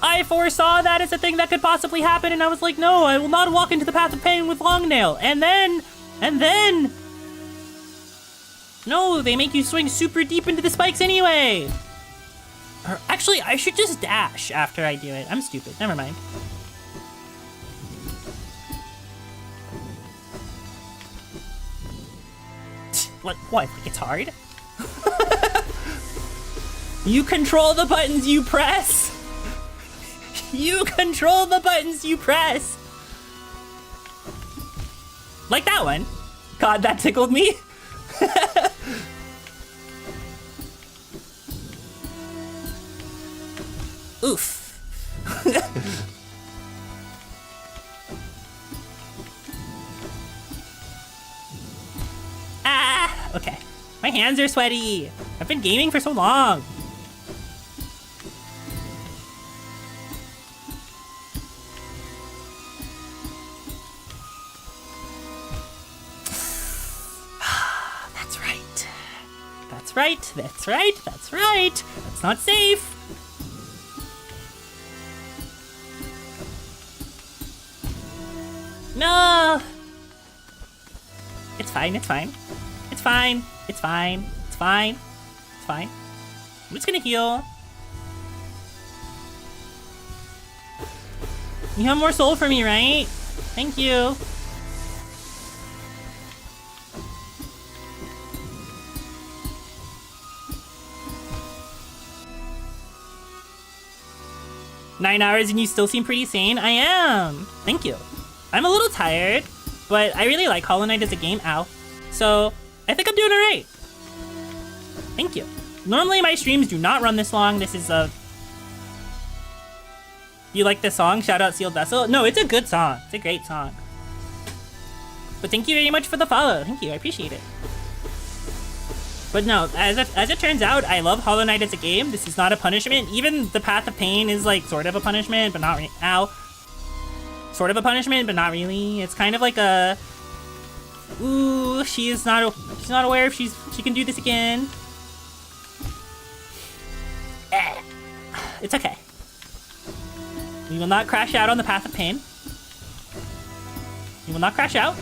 I foresaw that as a thing that could possibly happen, and I was like, no, I will not walk into the path of pain with long nail. And then... No, they make you swing super deep into the spikes anyway. Or actually, I should just dash after I do it. I'm stupid. Never mind. What? It's hard? You control the buttons you press. You control the buttons you press. Like that one. God, that tickled me. Oof. Okay. My hands are sweaty. I've been gaming for so long. That's right. That's right. That's right. That's right. That's not safe. No. It's fine. It's fine. It's fine. It's fine. It's fine. It's fine. I'm just gonna heal. You have more soul for me, right? Thank you. Nine hours and you still seem pretty sane? I am. Thank you. I'm a little tired, but I really like Hollow Knight as a game. Ow. So I think I'm doing alright. Thank you. Normally my streams do not run this long. This is a... You like this song? Shout out Sealed Vessel. No, it's a good song. It's a great song. But thank you very much for the follow. Thank you. I appreciate it. But no, as it turns out, I love Hollow Knight as a game. This is not a punishment. Even the Path of Pain is like sort of a punishment, but not ow. Sort of a punishment, but not really. It's kind of like a... Ooh, she's not aware if she can do this again. It's okay. We will not crash out on the Path of Pain. We will not crash out.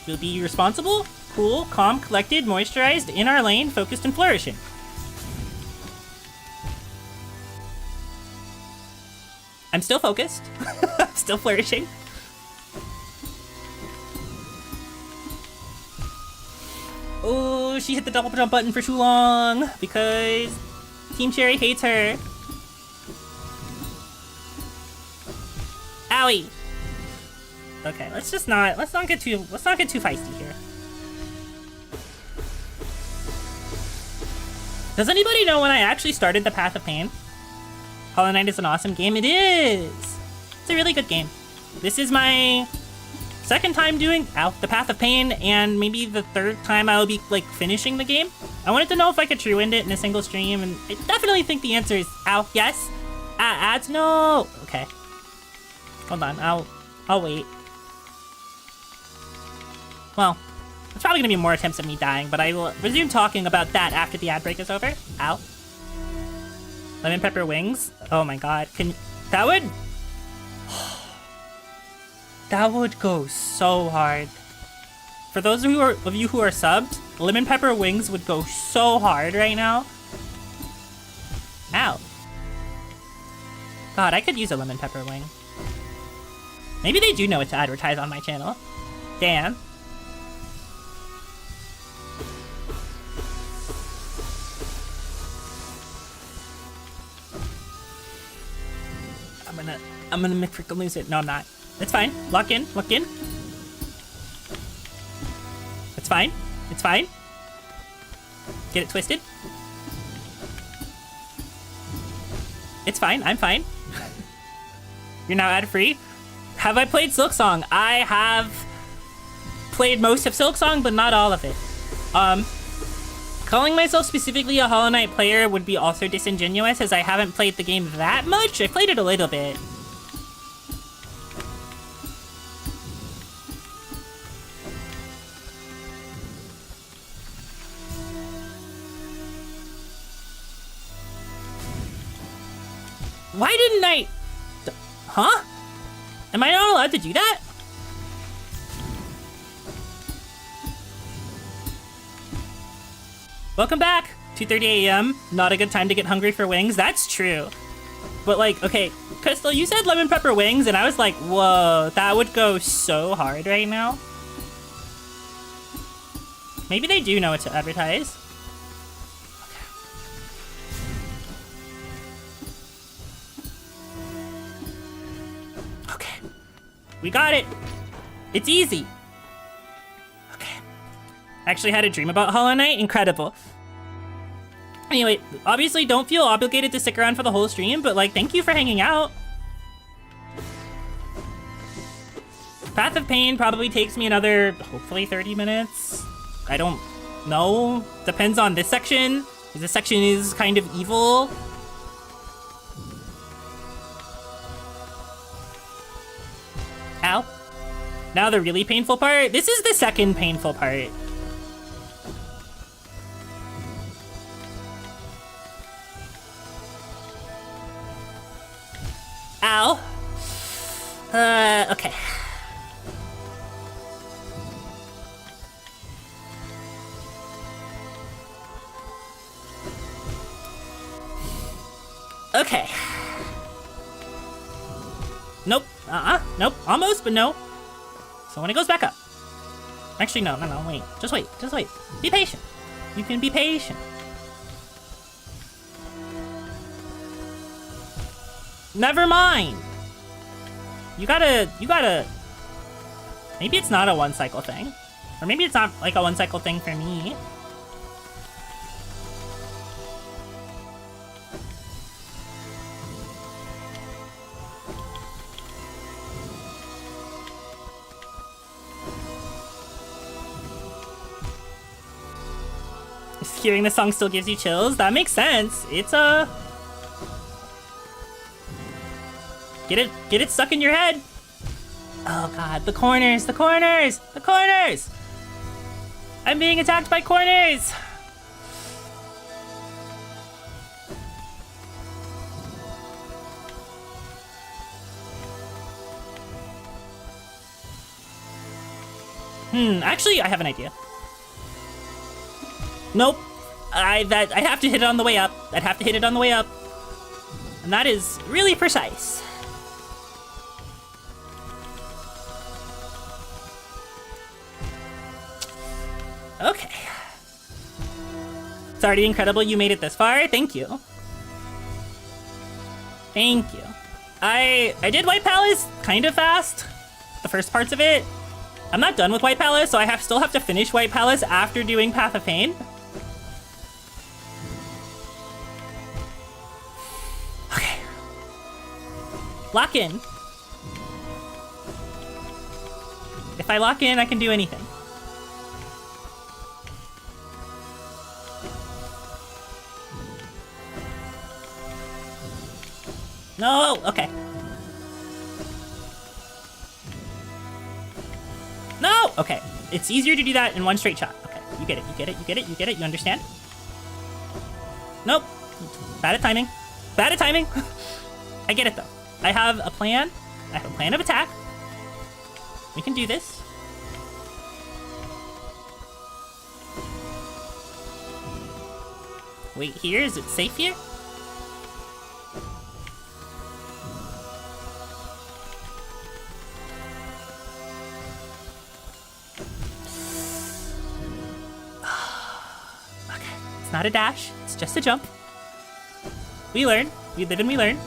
We'll be responsible, cool, calm, collected, moisturized, in our lane, focused, and flourishing. I'm still focused. I'm still flourishing. Oh, she hit the double jump button for too long because Team Cherry hates her. Owie. Okay, let's not get too feisty here. Does anybody know when I actually started the Path of Pain? Hollow Knight is an awesome game. It is. It's a really good game. This is my second time doing the Path of Pain, and maybe the third time I'll be like finishing the game. I wanted to know if I could true end it in a single stream, and I definitely think the answer is yes. Ads no. Okay. Hold on. I'll wait. Well, there's probably gonna be more attempts of me dying, but I will resume talking about that after the ad break is over. Ow. Lemon pepper wings? Oh my god. That would go so hard. For those of you who are subbed, lemon pepper wings would go so hard right now. Ow. God, I could use a lemon pepper wing. Maybe they do know what to advertise on my channel. Damn. I'm gonna make freaking lose it. No, I'm not. It's fine. Lock in. Lock in. It's fine. It's fine. Get it twisted. It's fine. I'm fine. You're now ad-free. Have I played Silksong? I have played most of Silksong, but not all of it. Calling myself specifically a Hollow Knight player would be also disingenuous, as I haven't played the game that much. I played it a little bit. Why didn't I... Huh? Am I not allowed to do that? Welcome back! 2:30 a.m. Not a good time to get hungry for wings. That's true. But like, okay, Crystal, you said lemon pepper wings, and I was like, whoa, that would go so hard right now. Maybe they do know what to advertise. Okay. We got it. It's easy. Okay. I actually had a dream about Hollow Knight. Incredible. Anyway, obviously don't feel obligated to stick around for the whole stream, but like, thank you for hanging out. Path of Pain probably takes me another, hopefully 30 minutes. I don't No, depends on this section. This section is kind of evil. Ow. Now the really painful part. This is the second painful part. Ow. Okay. Okay. Nope. Nope. Almost, but no. So when it goes back up. Actually, no, wait. Just wait. Be patient. You can be patient. Never mind. You gotta... Maybe it's not a one cycle thing. Or maybe it's not like a one cycle thing for me. Hearing the song still gives you chills? That makes sense. It's a... Get it stuck in your head. Oh god, the corners. I'm being attacked by corners. Actually, I have an idea. Nope. I have to hit it on the way up. I'd have to hit it on the way up. And that is really precise. Okay. It's already incredible you made it this far. Thank you. Thank you. I did White Palace kind of fast. The first parts of it. I'm not done with White Palace, so I still have to finish White Palace after doing Path of Pain. Okay. Lock in. If I lock in, I can do anything. No, okay. No! Okay, it's easier to do that in one straight shot. Okay, you get it, you understand? Nope. Bad at timing. I get it though. I have a plan. I have a plan of attack. We can do this. Wait here, is it safe here? Not a dash, it's just a jump. We learn, we live and we learn.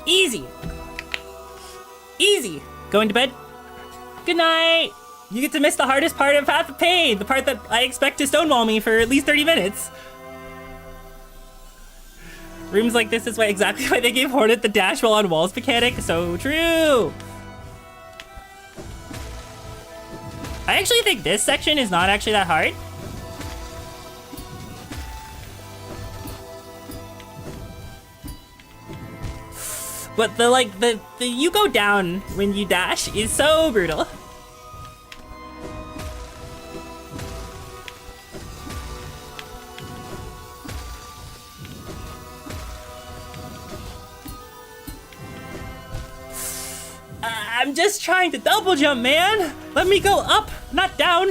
Easy. Easy. Going to bed. Good night. You get to miss the hardest part of Path of Pain, the part that I expect to stonewall me for at least 30 minutes. Rooms like this is exactly why they gave Hornet the dash while on walls mechanic. So true. I actually think this section is not actually that hard. But the you go down when you dash is so brutal. I'm just trying to double jump, man. Let me go up, not down.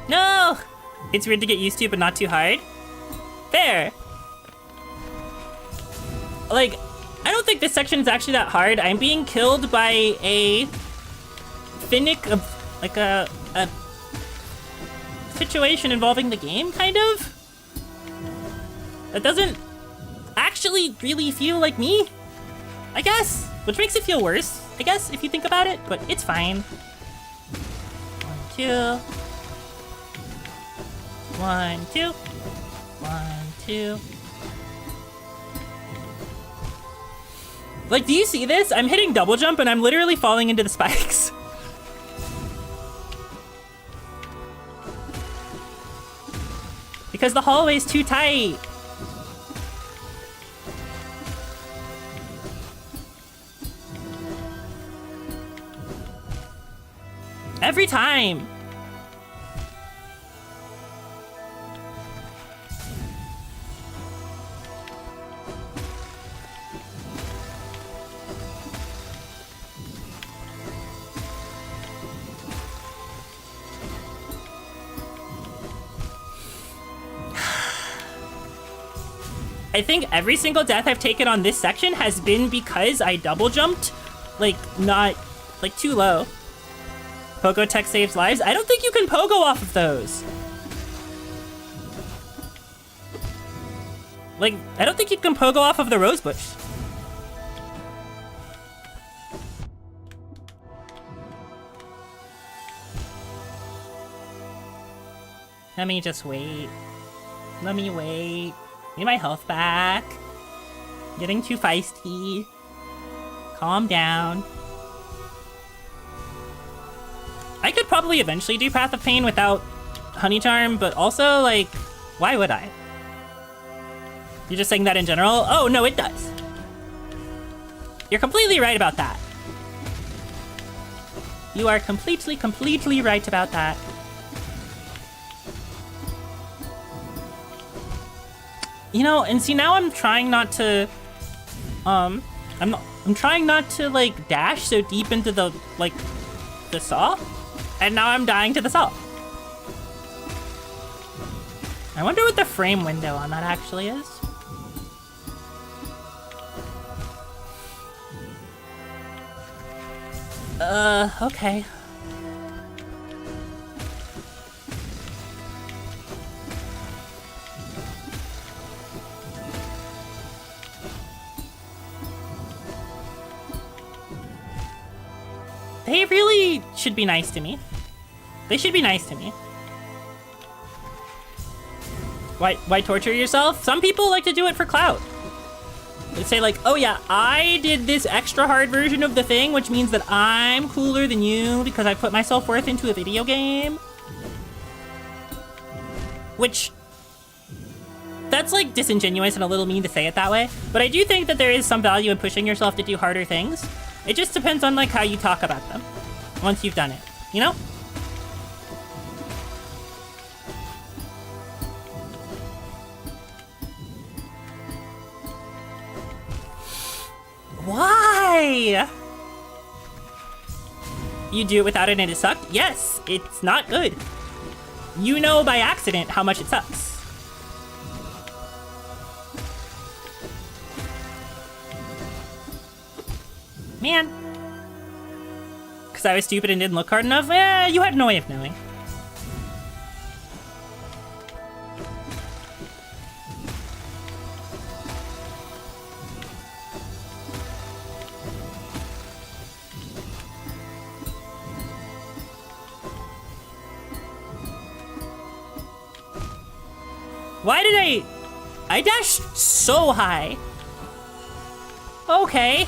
No! It's weird to get used to, but not too hard. Fair. Like, I don't think this section is actually that hard. I'm being killed by a Finnick situation involving the game, kind of. That doesn't actually really feel like me, I guess. Which makes it feel worse, I guess, if you think about it, but it's fine. 1, 2. 1, 2. 1, 2. Like, do you see this? I'm hitting double jump and I'm literally falling into the spikes. Because the hallway's too tight. Every time. I think every single death I've taken on this section has been because I double jumped, like, not, like, too low. Pogo tech saves lives. I don't think you can pogo off of those. Like, I don't think you can pogo off of the rose bush. Let me just wait. Let me wait. Need my health back. Getting too feisty. Calm down. I could probably eventually do Path of Pain without Honey Charm, but also, like, why would I? You're just saying that in general? Oh, no, it does. You're completely right about that. You are completely right about that. You know, and see, now I'm trying not to, I'm trying not to, like, dash so deep into the, like, the saw, and now I'm dying to the saw. I wonder what the frame window on that actually is. Okay. They really should be nice to me. They should be nice to me. Why torture yourself? Some people like to do it for clout. They say like, oh yeah, I did this extra hard version of the thing, which means that I'm cooler than you because I put my self-worth into a video game. Which, that's like disingenuous and a little mean to say it that way, but I do think that there is some value in pushing yourself to do harder things. It just depends on like how you talk about them once you've done it, you know? Why? You do it without it and it sucked? Yes, it's not good. You know by accident how much it sucks. Man. Because I was stupid and didn't look hard enough? Eh, you had no way of knowing. Why did I dashed so high. Okay.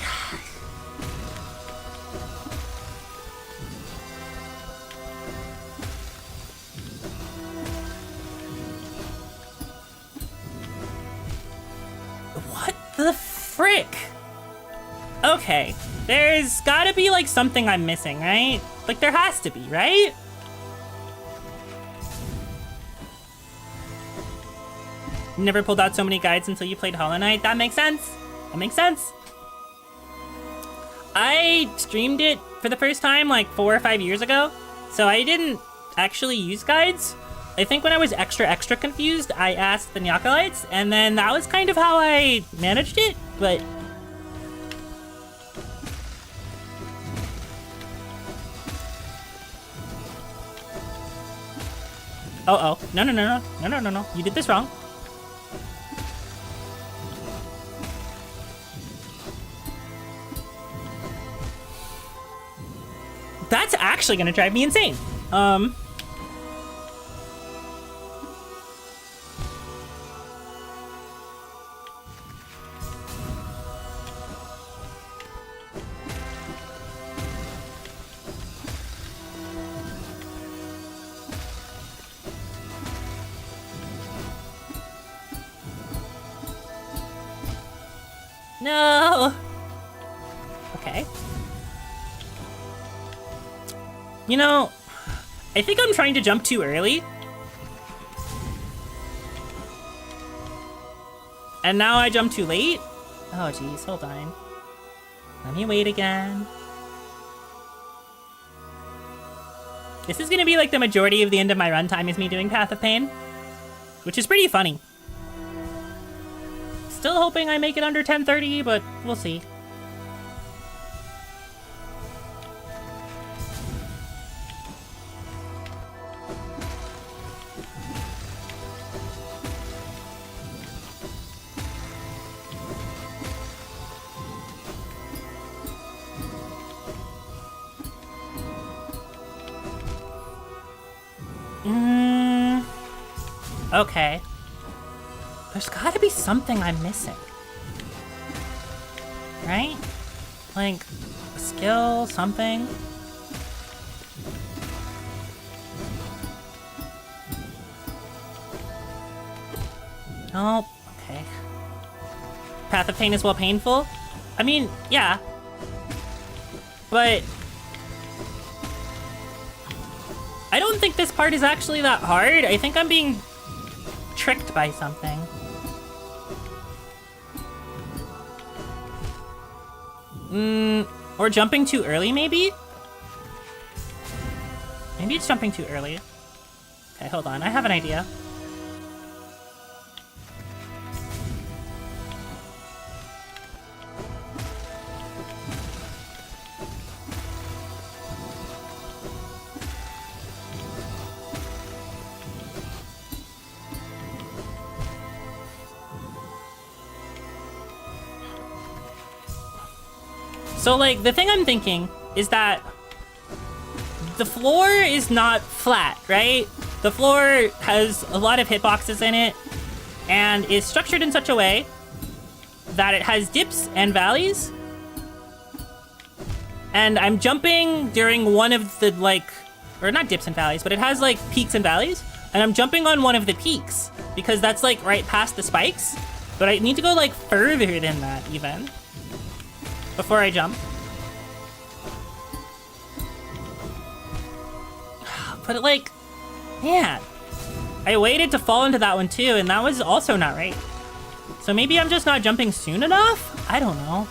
What the frick? Okay, there's gotta be like something I'm missing, right? Like there has to be, right? Never pulled out so many guides until you played Hollow Knight. That makes sense. That makes sense. I streamed it for the first time like 4 or 5 years ago, so I didn't actually use guides. I think when I was extra confused, I asked the Nyakalites, and then that was kind of how I managed it, but... Uh-oh. No, no, no, no. No, no, no, no. You did this wrong. That's actually gonna drive me insane. No. Okay. You know, I think I'm trying to jump too early. And now I jump too late? Oh, geez, hold on. Let me wait again. This is gonna be like the majority of the end of my runtime is me doing Path of Pain, which is pretty funny. Still hoping I make it under 10:30, but we'll see. Okay. There's gotta be something I'm missing. Right? Like, a skill, something. Oh, okay. Path of Pain is well painful? I mean, yeah. But I don't think this part is actually that hard. I think I'm being tricked by something. Or jumping too early, maybe? Maybe it's jumping too early. Okay, hold on. I have an idea. So, like, the thing I'm thinking is that the floor is not flat, right? The floor has a lot of hitboxes in it and is structured in such a way that it has dips and valleys. And I'm jumping during one of the, like, or not dips and valleys, but it has, like, peaks and valleys. And I'm jumping on one of the peaks because that's, like, right past the spikes. But I need to go, like, further than that, even, before I jump. But like, man, I waited to fall into that one too, and that was also not right. So maybe I'm just not jumping soon enough? I don't know.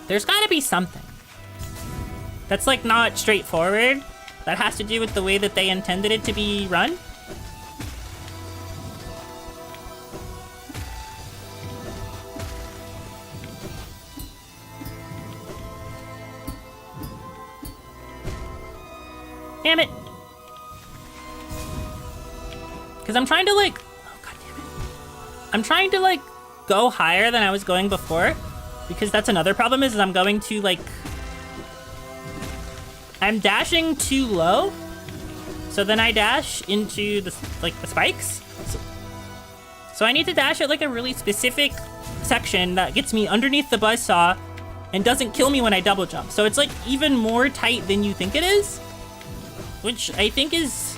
There's gotta be something that's like not straightforward, that has to do with the way that they intended it to be run. Damn it. Because I'm trying to like, oh god damn it. I'm trying to like go higher than I was going before. Because that's another problem is I'm going to like, I'm dashing too low. So then I dash into the, like the spikes. So I need to dash at like a really specific section that gets me underneath the buzzsaw and doesn't kill me when I double jump. So it's like even more tight than you think it is. Which I think is,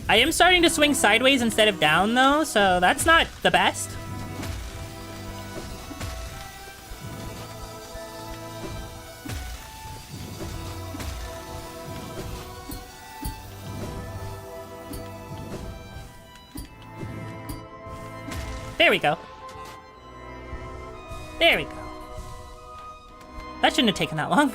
I am starting to swing sideways instead of down though, so that's not the best. There we go. There we go. That shouldn't have taken that long.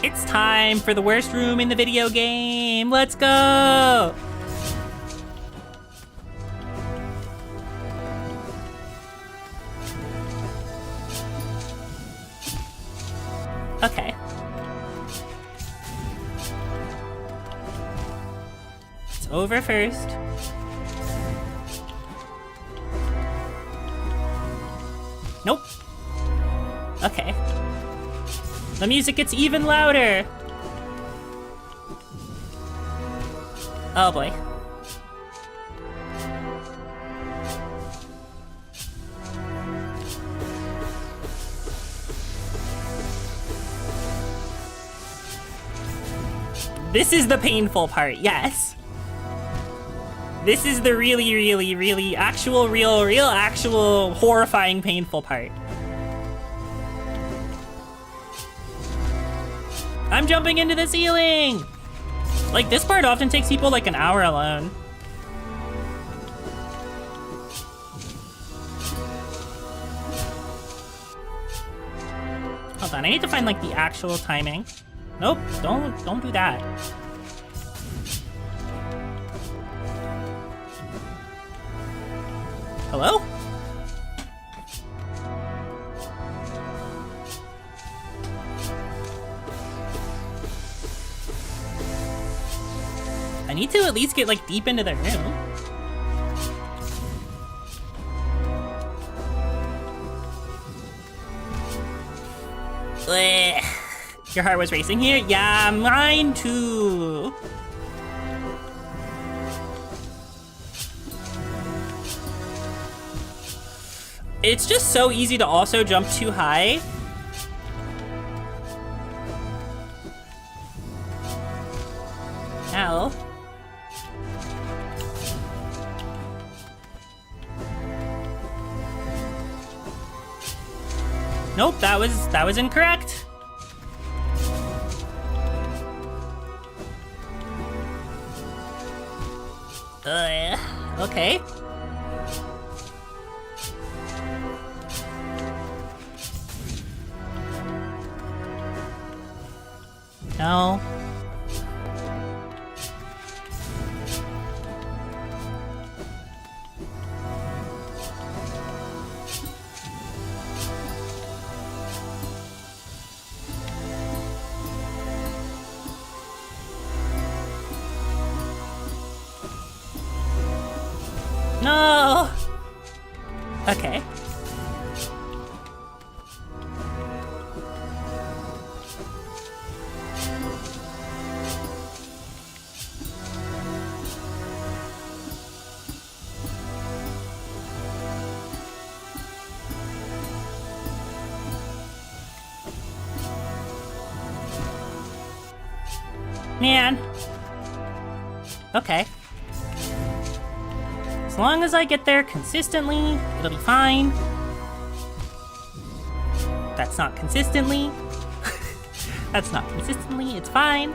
It's time for the worst room in the video game. Let's go! Okay. It's over first. Nope. Okay. The music gets even louder. Oh boy. This is the painful part, yes. This is the really actual horrifying painful part. I'm jumping into the ceiling! Like, this part often takes people like an hour alone. Hold on, I need to find like the actual timing. Nope, don't do that. Hello? I need to at least get like deep into the room. Blech. Your heart was racing here? Yeah, mine too. It's just so easy to also jump too high. Ow. Nope, that was incorrect. Okay. No. No! Okay. Man. Okay. As long as I get there consistently, it'll be fine. That's not consistently. That's not consistently, it's fine.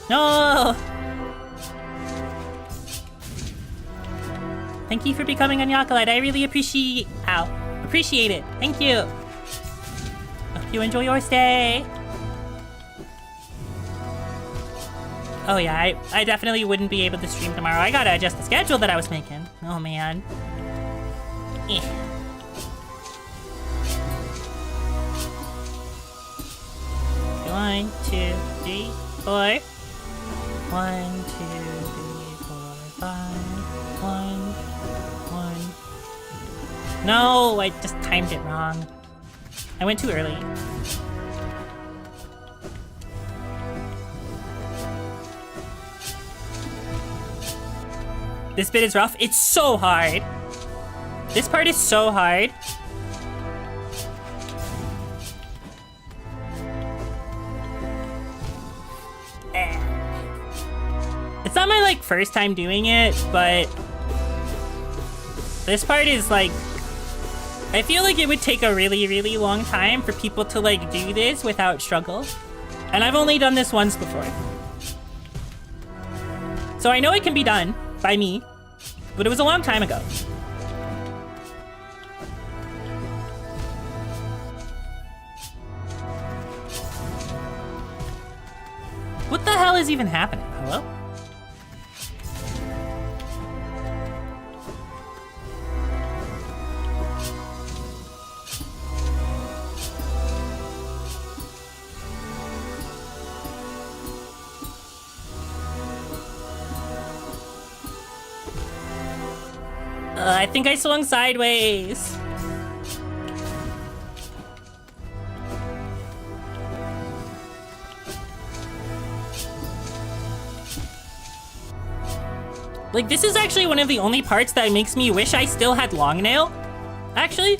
No! Thank you for becoming a Nyakalite. I really appreciate it. Thank you. Hope you enjoy your stay. Oh yeah, I definitely wouldn't be able to stream tomorrow. I gotta adjust the schedule that I was making. Oh man. Eh. One, two, three, four. 1, 2, 3, 4, 5. 1. No, I just timed it wrong. I went too early. This bit is rough. It's so hard. This part is so hard. It's not my like first time doing it, but this part is like, I feel like it would take a really long time for people to like do this without struggle. And I've only done this once before. So I know it can be done by me, but it was a long time ago. What the hell is even happening? Hello? I think I swung sideways. Like, this is actually one of the only parts that makes me wish I still had long nail. Actually.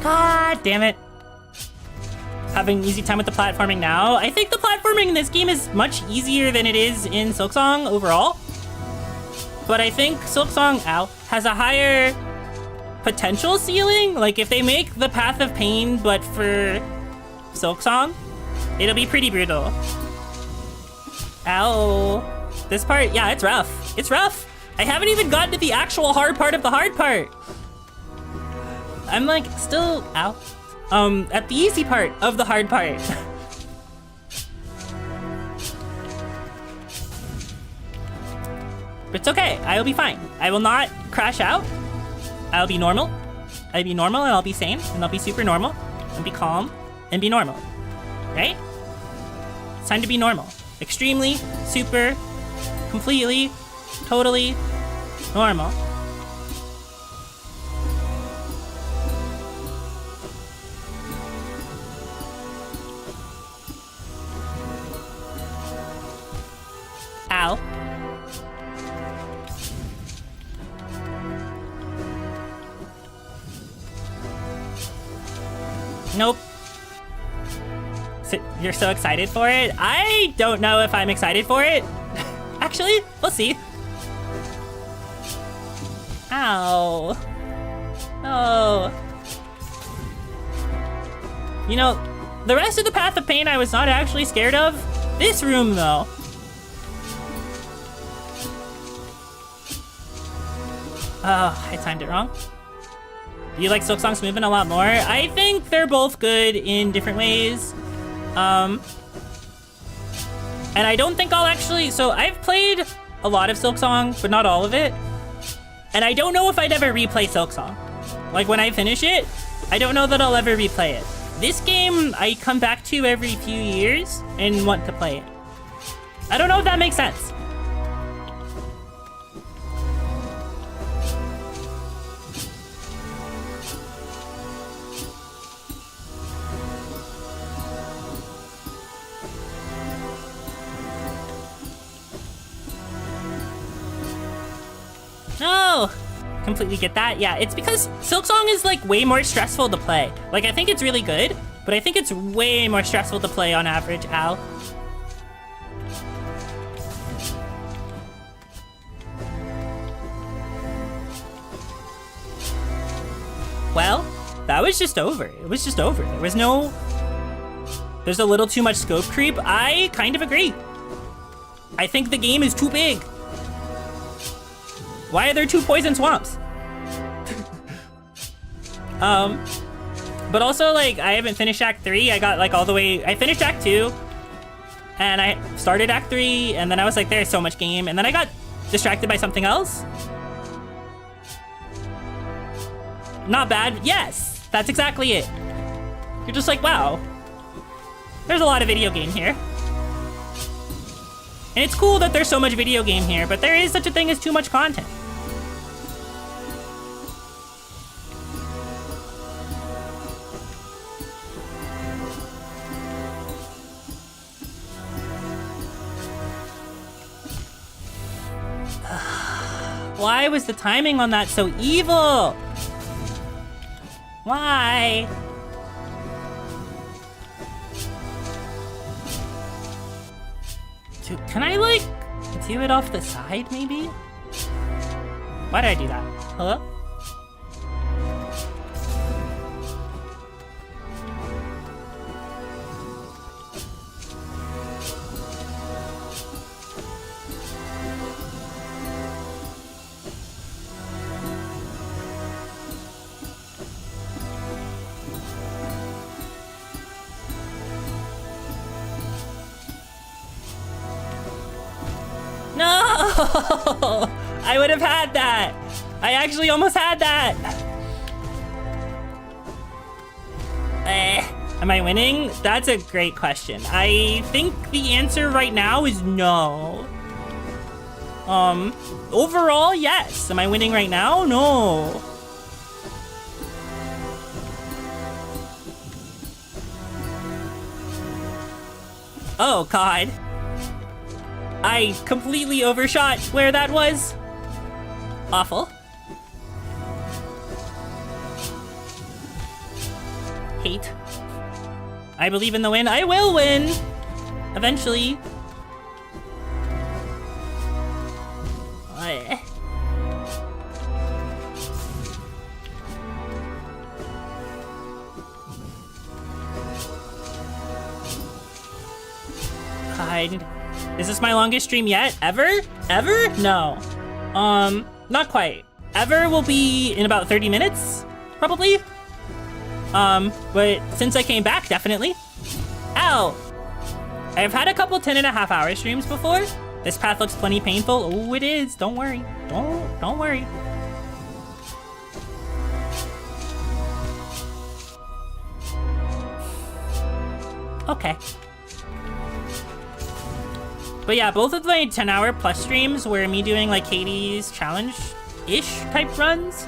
God damn it. Having an easy time with the platforming now. I think the platforming in this game is much easier than it is in Silksong overall. But I think Silksong, has a higher potential ceiling. Like, if they make the Path of Pain, but for Silksong, it'll be pretty brutal. Ow. This part, yeah, it's rough. It's rough. I haven't even gotten to the actual hard part of the hard part. I'm like, still, at the easy part of the hard part. But it's okay, I'll be fine. I will not crash out. I'll be normal. I'll be normal and I'll be sane and I'll be super normal and be calm and be normal, right? It's time to be normal. Extremely, super, completely, totally normal. Ow. Nope. So, you're so excited for it? I don't know if I'm excited for it. Actually, we'll see. Ow. Oh. You know, the rest of the Path of Pain I was not actually scared of. This room, though. Oh, I timed it wrong. You like Silksong's movement a lot more? I think they're both good in different ways. And I don't think I'll actually... So I've played a lot of Silksong, but not all of it. And I don't know if I'd ever replay Silksong. Like, when I finish it, I don't know that I'll ever replay it. This game, I come back to every few years and want to play it. I don't know if that makes sense. No! Completely get that. Yeah, it's because Silksong is like way more stressful to play. Like, I think it's really good, but I think it's way more stressful to play on average. Ow. Well, that was just over. It was just over. There was no... There's a little too much scope creep. I kind of agree. I think the game is too big. Why are there 2 poison swamps? But also, like, I haven't finished Act 3. I got, like, all the way... I finished Act 2, and I started Act 3, and then I was like, there's so much game, and then I got distracted by something else. Not bad. Yes, that's exactly it. You're just like, wow. There's a lot of video game here. And it's cool that there's so much video game here, but there is such a thing as too much content. Why was the timing on that so evil? Why? Can I, like, do it off the side, maybe? Why did I do that? Hello? No! I would have had that! I actually almost had that! Am I winning? That's a great question. I think the answer right now is no. Overall, yes. Am I winning right now? No. Oh, God. I completely overshot where that was. Awful. Hate. I believe in the win. I will win! Eventually. God. Is this my longest stream yet? Ever? Ever? No. Not quite. Ever will be in about 30 minutes, probably. But since I came back, definitely. Ow! I've had a couple 10.5-hour streams before. This path looks plenty painful. Oh, it is. Don't worry. Don't worry. Okay. But yeah, both of my 10-hour plus streams were me doing like Katie's challenge-ish type runs.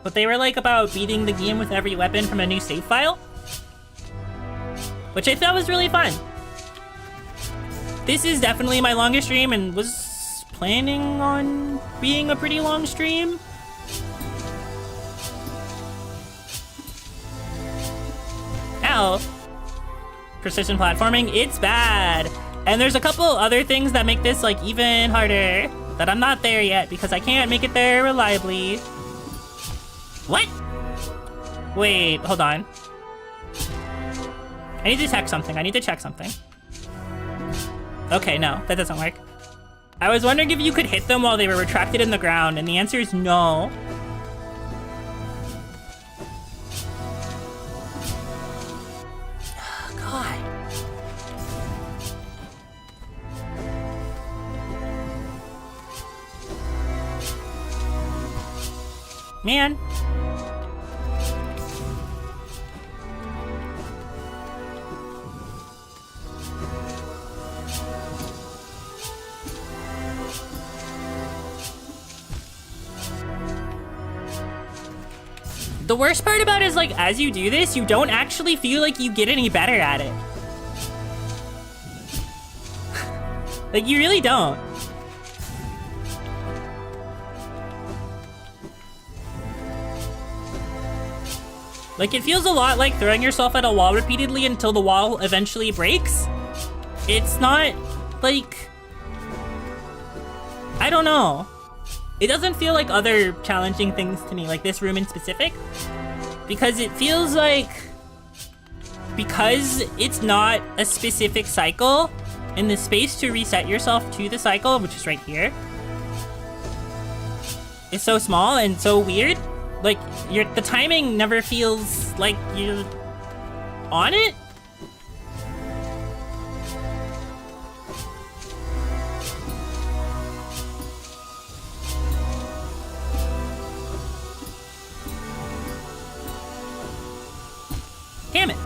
But they were like about beating the game with every weapon from a new save file. Which I thought was really fun. This is definitely my longest stream and was planning on being a pretty long stream. Ow. Precision platforming, it's bad. And there's a couple other things that make this like even harder that I'm not there yet because I can't make it there reliably. What? Wait, hold on. I need to check something. Okay, no, that doesn't work. I was wondering if you could hit them while they were retracted in the ground, and the answer is no. God. Man. The worst part about it is, like, as you do this, you don't actually feel like you get any better at it. Like, you really don't. Like, it feels a lot like throwing yourself at a wall repeatedly until the wall eventually breaks. It's not, like... I don't know. It doesn't feel like other challenging things to me, like this room in specific. Because it feels like... Because it's not a specific cycle, and the space to reset yourself to the cycle, which is right here, is so small and so weird. Like, the timing never feels like you're on it. Damn it.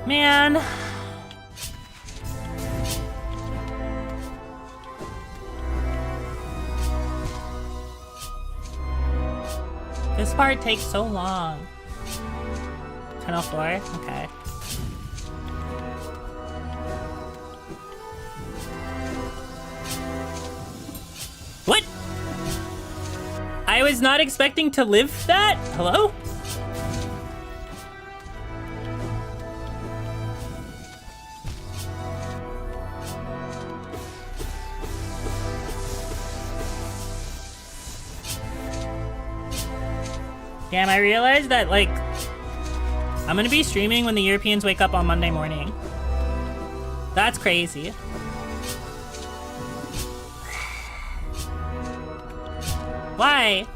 Man. This part takes so long. Tunnel 4? Okay. What? I was not expecting to live that? Hello? Damn, I realized that, like, I'm gonna be streaming when the Europeans wake up on Monday morning. That's crazy. Why?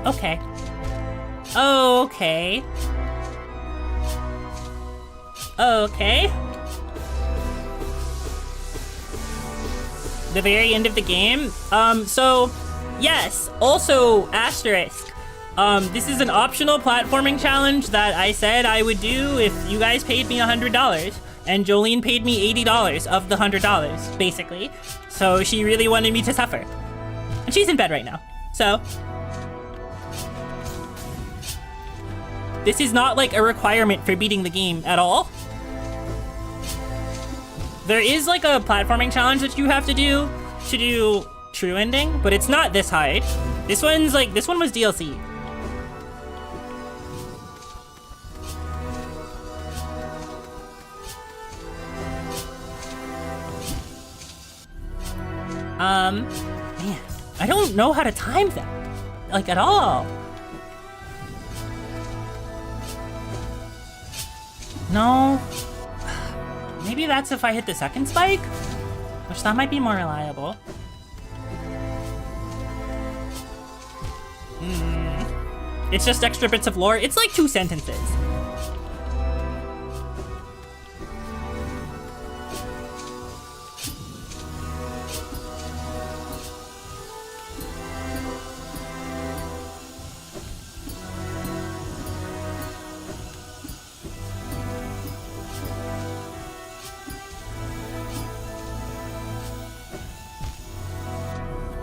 Okay. Okay. Okay. The very end of the game? So, yes. Also, asterisk. This is an optional platforming challenge that I said I would do if you guys paid me $100. And Jolene paid me $80 of the $100, basically. So she really wanted me to suffer. And she's in bed right now. So... this is not, like, a requirement for beating the game at all. There is, like, a platforming challenge that you have to do true ending, but it's not this hard. This one was DLC. Man, I don't know how to time that, like, at all. No. Maybe that's if I hit the second spike? Which that might be more reliable. It's just extra bits of lore. It's like 2 sentences.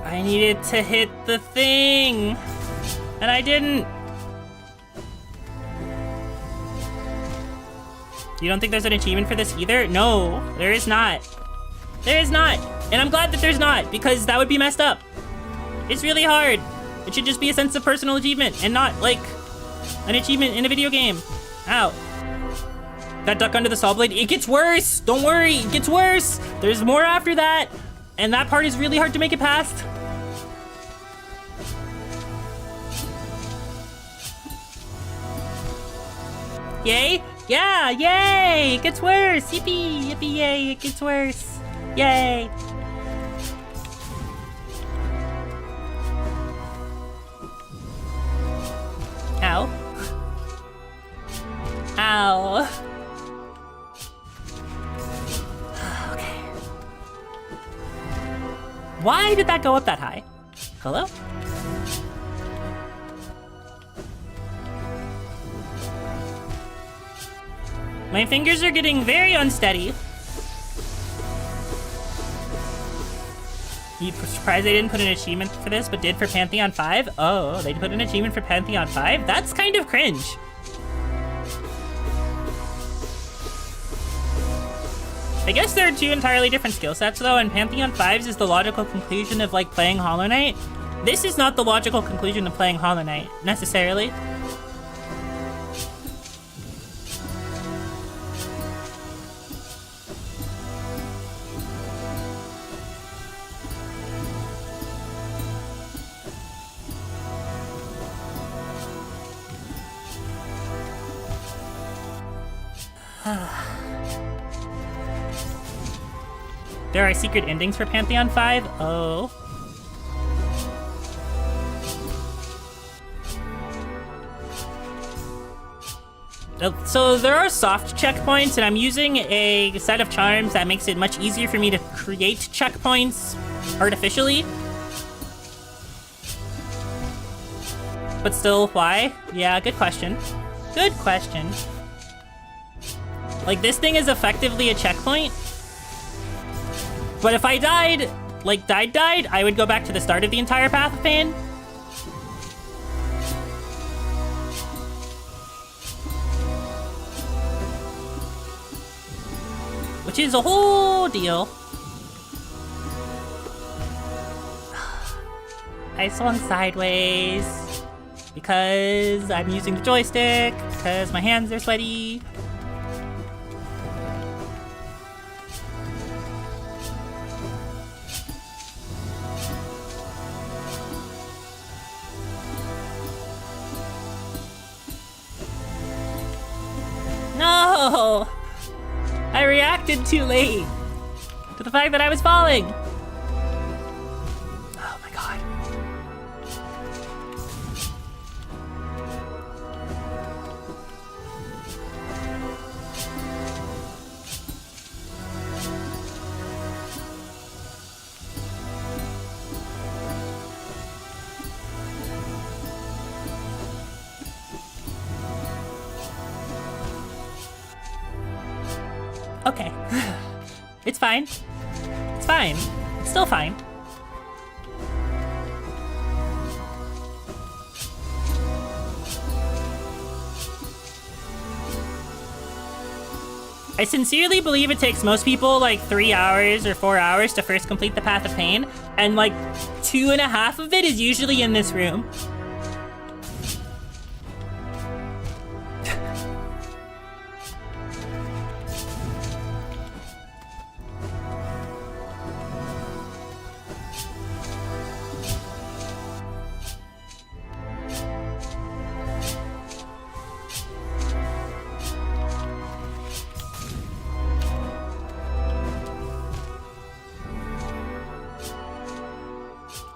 I needed to hit the thing, and I didn't. You don't think there's an achievement for this either? No, there is not. There is not, and I'm glad that there's not, because that would be messed up. It's really hard. It should just be a sense of personal achievement, and not, like, an achievement in a video game. Ow. That duck under the saw blade, it gets worse! Don't worry, it gets worse! There's more after that, and that part is really hard to make it past. Yay? Yeah, yay! It gets worse! Yippee! Yippee yay! It gets worse! Yay! Ow. Ow. Okay. Why did that go up that high? Hello? My fingers are getting very unsteady. You surprised they didn't put an achievement for this, but did for Pantheon 5? Oh, they put an achievement for Pantheon 5? That's kind of cringe. I guess there are 2 entirely different skill sets though, and Pantheon 5's is the logical conclusion of like playing Hollow Knight. This is not the logical conclusion of playing Hollow Knight, necessarily. There are secret endings for Pantheon 5? Oh. So there are soft checkpoints, and I'm using a set of charms that makes it much easier for me to create checkpoints artificially. But still, why? Yeah, good question. Good question. Like, this thing is effectively a checkpoint. But if I died, like, died, I would go back to the start of the entire Path of Pain. Which is a whole deal. I swung sideways because I'm using the joystick, because my hands are sweaty. No! I reacted too late to the fact that I was falling. Oh my god. Okay. It's fine. It's fine. It's still fine. I sincerely believe it takes most people like 3 hours or 4 hours to first complete the Path of Pain, and like 2.5 of it is usually in this room.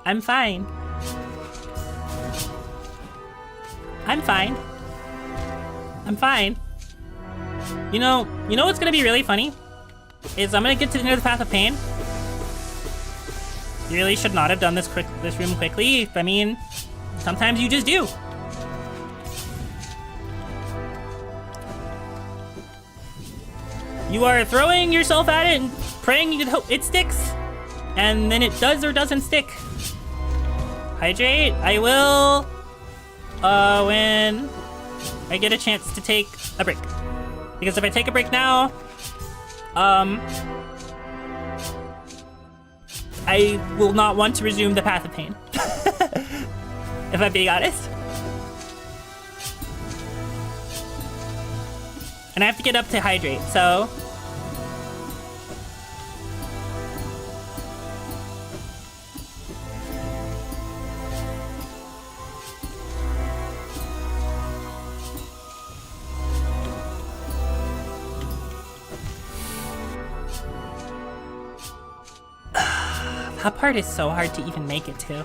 I'm fine. I'm fine. I'm fine. You know what's gonna be really funny? Is I'm gonna get to the end of the Path of Pain. You really should not have done this room quickly. I mean, sometimes you just do. You are throwing yourself at it and praying it sticks. And then it does or doesn't stick. Hydrate. I will when I get a chance to take a break. Because if I take a break now, I will not want to resume the Path of Pain. If I'm being honest. And I have to get up to hydrate, so... That part is so hard to even make it to.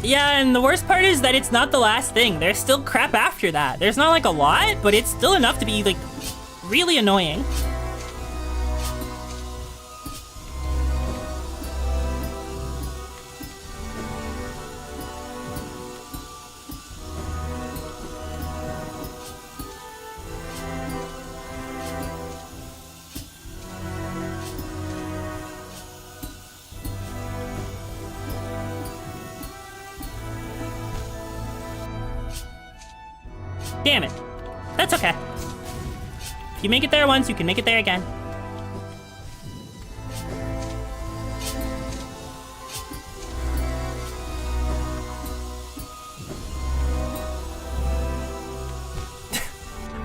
Yeah, and the worst part is that it's not the last thing. There's still crap after that. There's not like a lot, but it's still enough to be like really annoying. Damn it. That's okay. If you make it there once, you can make it there again.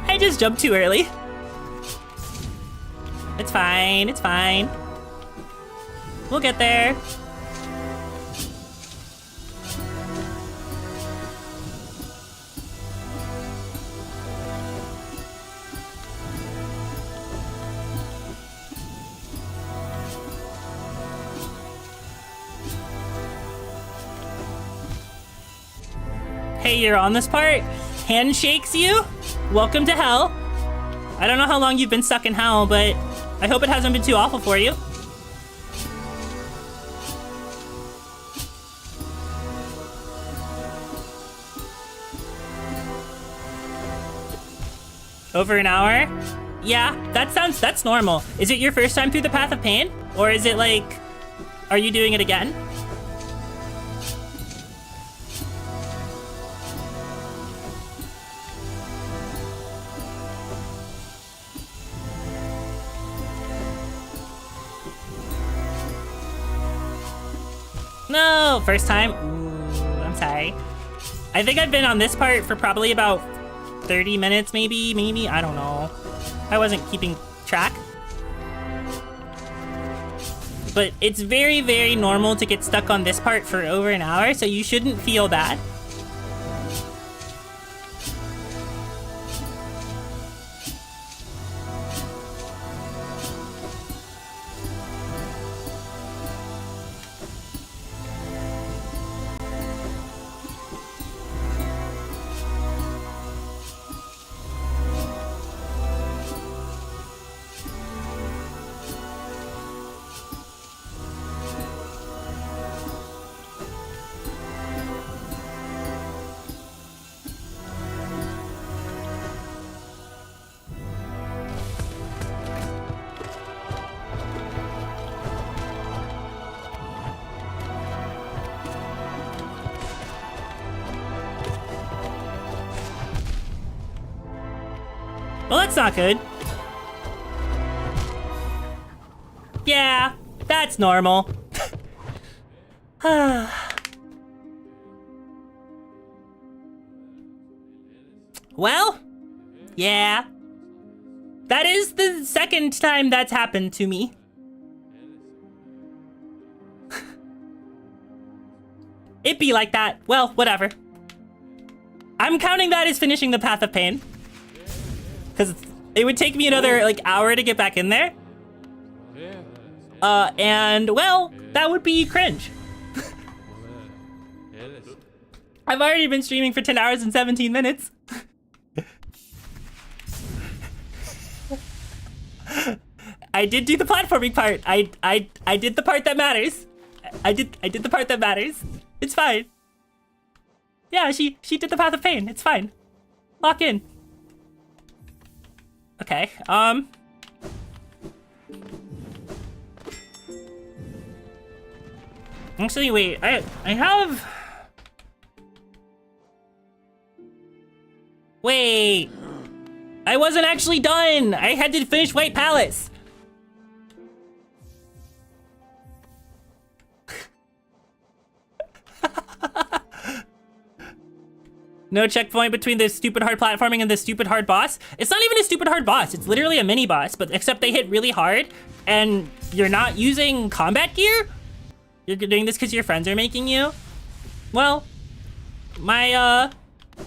I just jumped too early. It's fine, it's fine. We'll get there. Hey, you're on this part? Handshakes you? Welcome to hell. I don't know how long you've been stuck in hell, but I hope it hasn't been too awful for you. Over an hour? Yeah, that's normal. Is it your first time through the Path of Pain? Or is it like, are you doing it again? No, first time? Ooh, I'm sorry. I think I've been on this part for probably about 30 minutes, maybe, I don't know. I wasn't keeping track. But it's very, very normal to get stuck on this part for over an hour, so you shouldn't feel bad. Well, that's not good. Yeah, that's normal. Well, yeah. That is the second time that's happened to me. It be like that. Well, whatever. I'm counting that as finishing the Path of Pain. Because it would take me another, like, hour to get back in there. And, well, that would be cringe. I've already been streaming for 10 hours and 17 minutes. I did do the platforming part. I did the part that matters. I did the part that matters. It's fine. Yeah, she did the Path of Pain. It's fine. Lock in. Okay, actually, wait, I have... Wait! I wasn't actually done! I had to finish White Palace! No checkpoint between the stupid hard platforming and the stupid hard boss. It's not even a stupid hard boss. It's literally a mini boss, but except they hit really hard and you're not using combat gear? You're doing this because your friends are making you? Well, I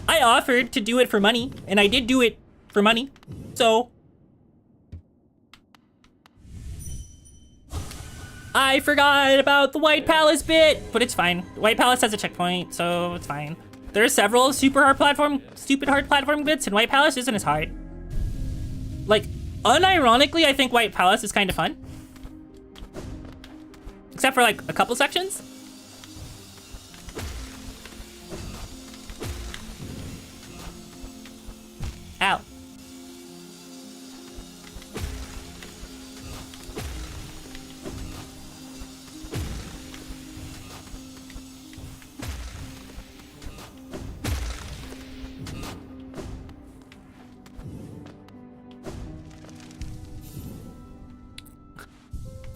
offered to do it for money and I did do it for money. So I forgot about the White Palace bit, but it's fine. White Palace has a checkpoint, so it's fine. There are several stupid hard platform bits, and White Palace isn't as hard. Like, unironically, I think White Palace is kind of fun. Except for, like, a couple sections. Ow.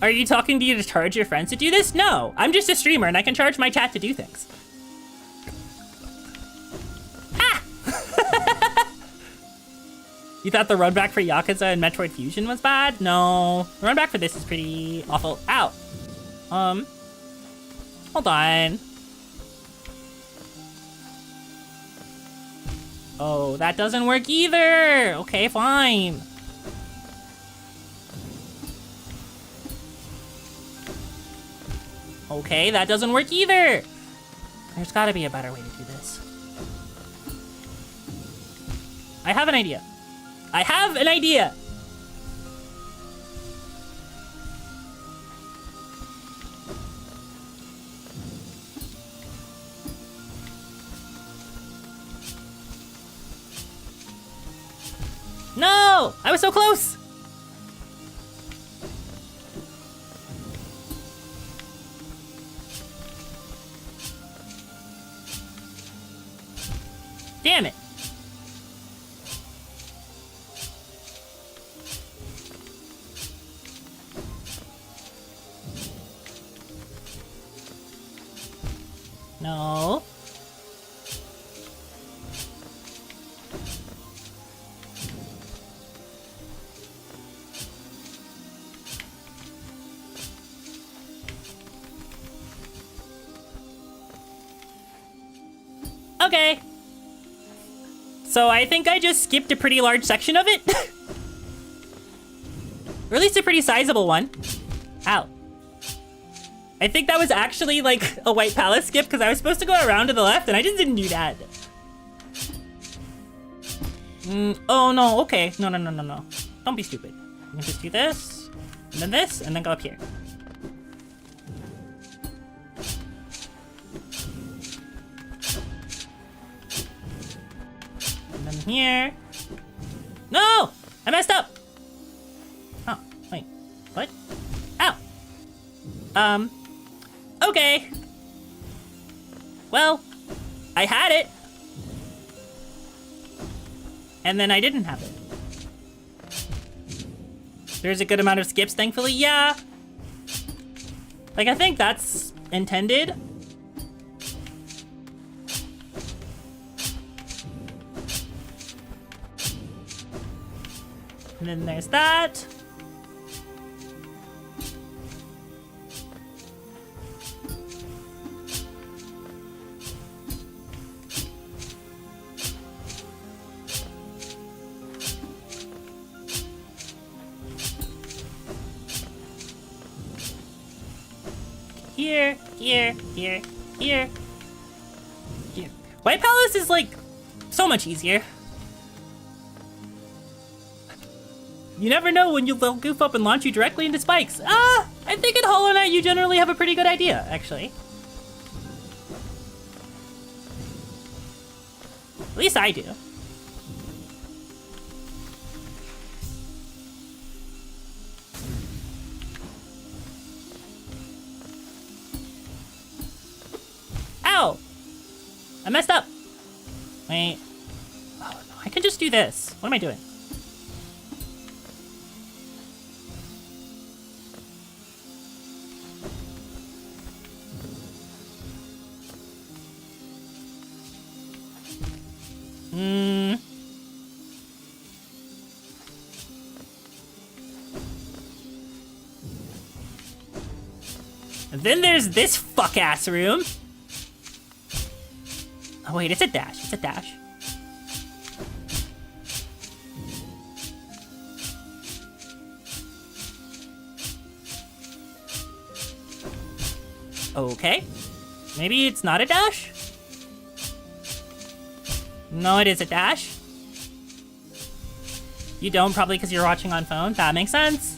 Are you talking to you to charge your friends to do this? No, I'm just a streamer and I can charge my chat to do things. Ah! You thought the run back for Yakuza and Metroid Fusion was bad? No, the run back for this is pretty awful. Ow. Hold on. Oh, that doesn't work either. Okay, fine. Okay, that doesn't work either. There's gotta be a better way to do this. I have an idea. I have an idea! No! I was so close! Damn it. No. Okay. So I think I just skipped a pretty large section of it. Or at least a pretty sizable one. Ow. I think that was actually like a white palace skip because I was supposed to go around to the left and I just didn't do that. Oh no, okay. No. Don't be stupid. You can just do this, and then go up here. And then here. No! I messed up! Oh, wait. What? Ow! Okay. Well, I had it. And then I didn't have it. There's a good amount of skips, thankfully. Yeah. Like, I think that's intended. And then there's that. Here. White Palace is like so much easier. You never know when they'll goof up and launch you directly into spikes. I think in Hollow Knight you generally have a pretty good idea, actually. At least I do. Ow! I messed up. Wait. Oh no, I can just do this. What am I doing? And then there's this fuck-ass room. Oh wait, it's a dash. It's a dash. Okay. Maybe it's not a dash? No, it is a dash. You don't, probably because you're watching on phone. That makes sense.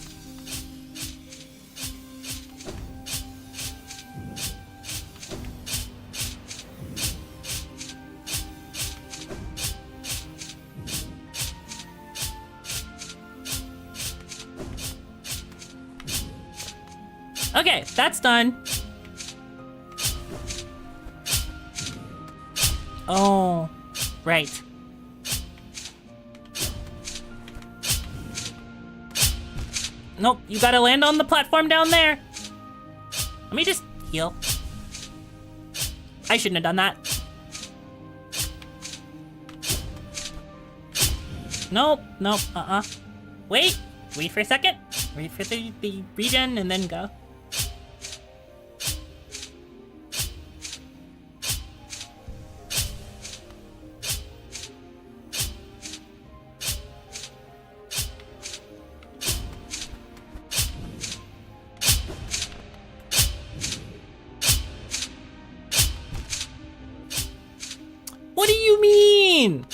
Okay, that's done. Oh, right. Nope, you gotta land on the platform down there. Let me just heal. I shouldn't have done that. Nope, Wait for a second. Wait for the regen and then go. What do you mean?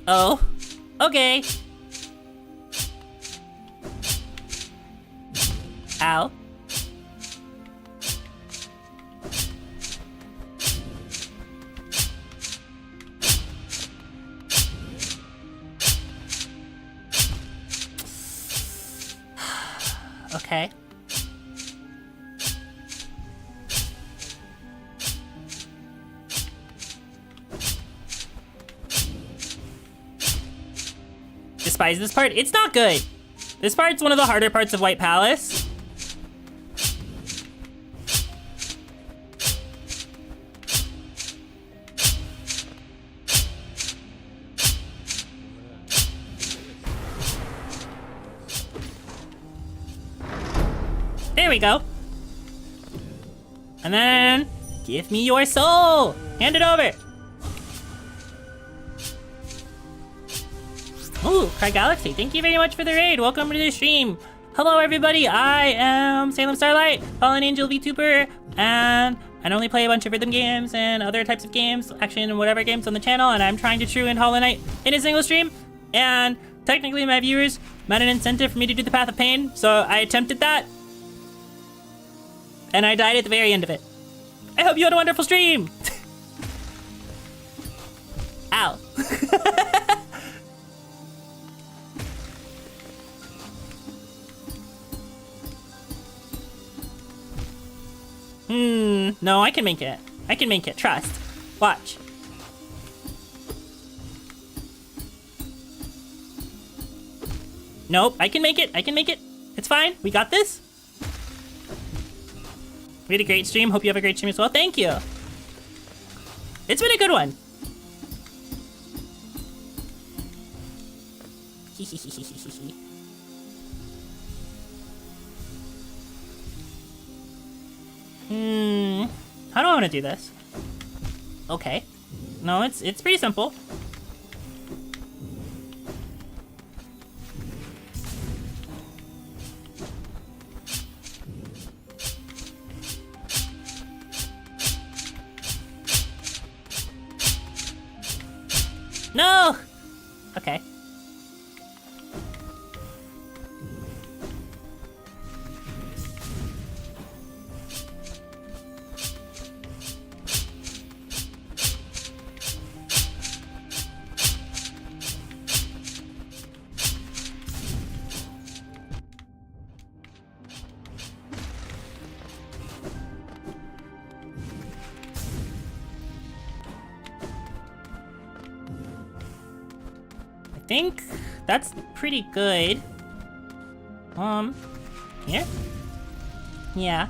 Oh, okay. Ow. Okay. Despise this part. It's not good. This part's one of the harder parts of White Palace. There we go. And then, give me your soul. Hand it over. Ooh, Cry Galaxy, thank you very much for the raid. Welcome to the stream. Hello, everybody. I am Salem Starlight, Fallen Angel VTuber, and I normally play a bunch of rhythm games and other types of games, action and whatever games on the channel, and I'm trying to true in Hollow Knight in a single stream. And technically, my viewers met an incentive for me to do the Path of Pain, so I attempted that. And I died at the very end of it. I hope you had a wonderful stream. Ow. No, I can make it. I can make it, trust. Watch. Nope, I can make it, I can make it. It's fine, we got this. We had a great stream, hope you have a great stream as well. Thank you. It's been a good one. How do I want to do this? Okay. No, it's pretty simple. No! Okay. I think that's pretty good. Here? Yeah.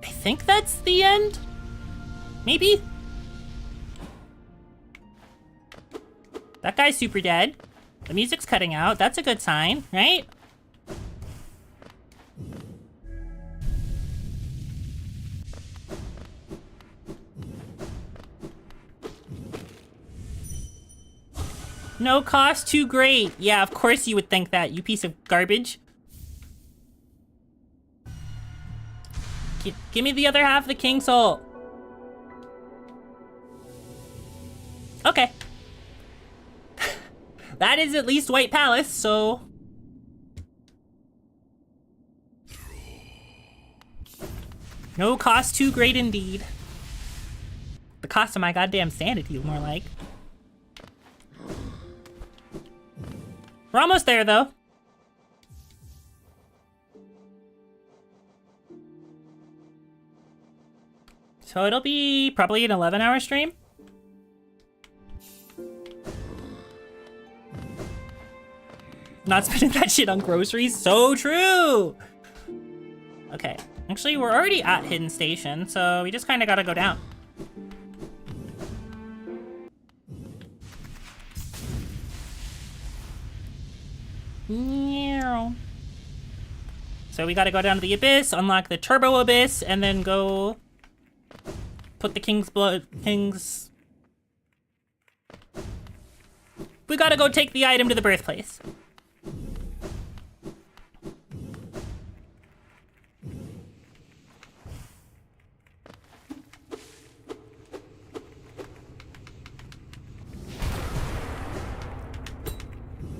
I think that's the end? Maybe? That guy's super dead. The music's cutting out. That's a good sign, right? No cost too great. Yeah, of course you would think that, you piece of garbage. Give me the other half of the king soul. Okay. That is at least White Palace, so... No cost too great indeed. The cost of my goddamn sanity, more like. We're almost there, though. So it'll be probably an 11-hour stream. Not spending that shit on groceries. So true! Okay. Actually, we're already at Hidden Station, so we just kind of gotta go down. So we gotta go down to the Abyss, unlock the Turbo Abyss, and then go put the King's Blood... We gotta go take the item to the birthplace.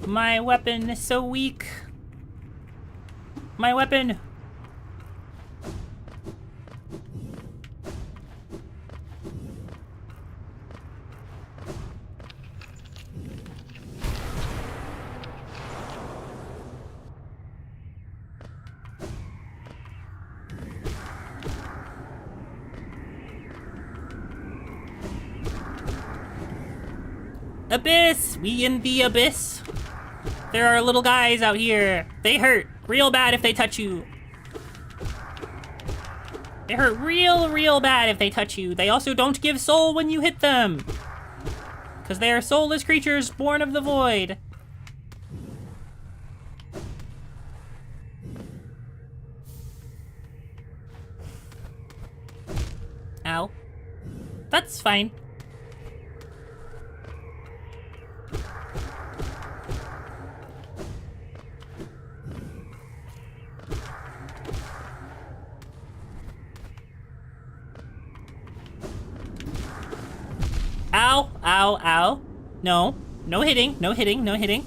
My weapon is so weak. My weapon. Abyss! We in the abyss. There are little guys out here. They hurt real bad if they touch you. They hurt real bad if they touch you. They also don't give soul when you hit them. Because they are soulless creatures born of the void. Ow. That's fine. Ow, ow, ow. No. No hitting, no hitting, no hitting.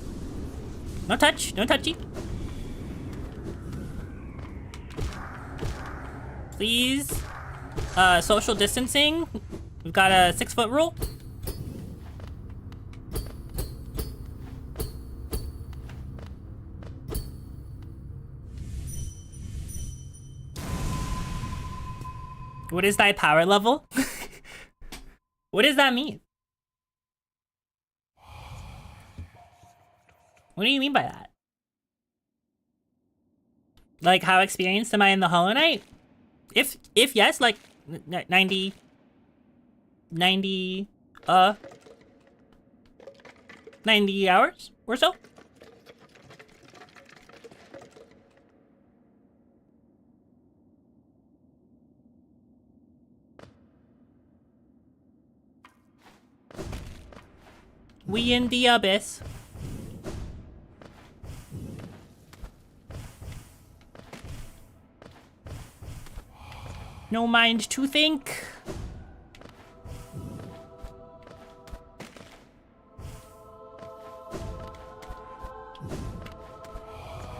No touch, no touchy. Please. Social distancing. We've got a 6-foot rule. What is thy power level? What does that mean? What do you mean by that? Like, how experienced am I in the Hollow Knight? If yes, like 90 hours or so. We in the abyss. No mind to think.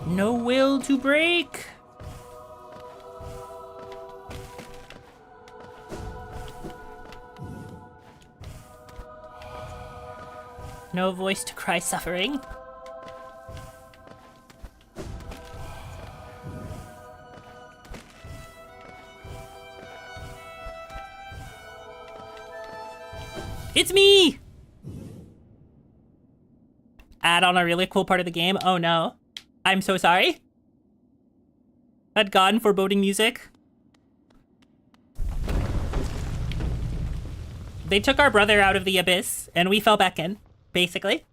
No will to break. No voice to cry suffering. It's me! Add on a really cool part of the game. Oh no. I'm so sorry. Had gone foreboding music. They took our brother out of the abyss, and we fell back in, basically.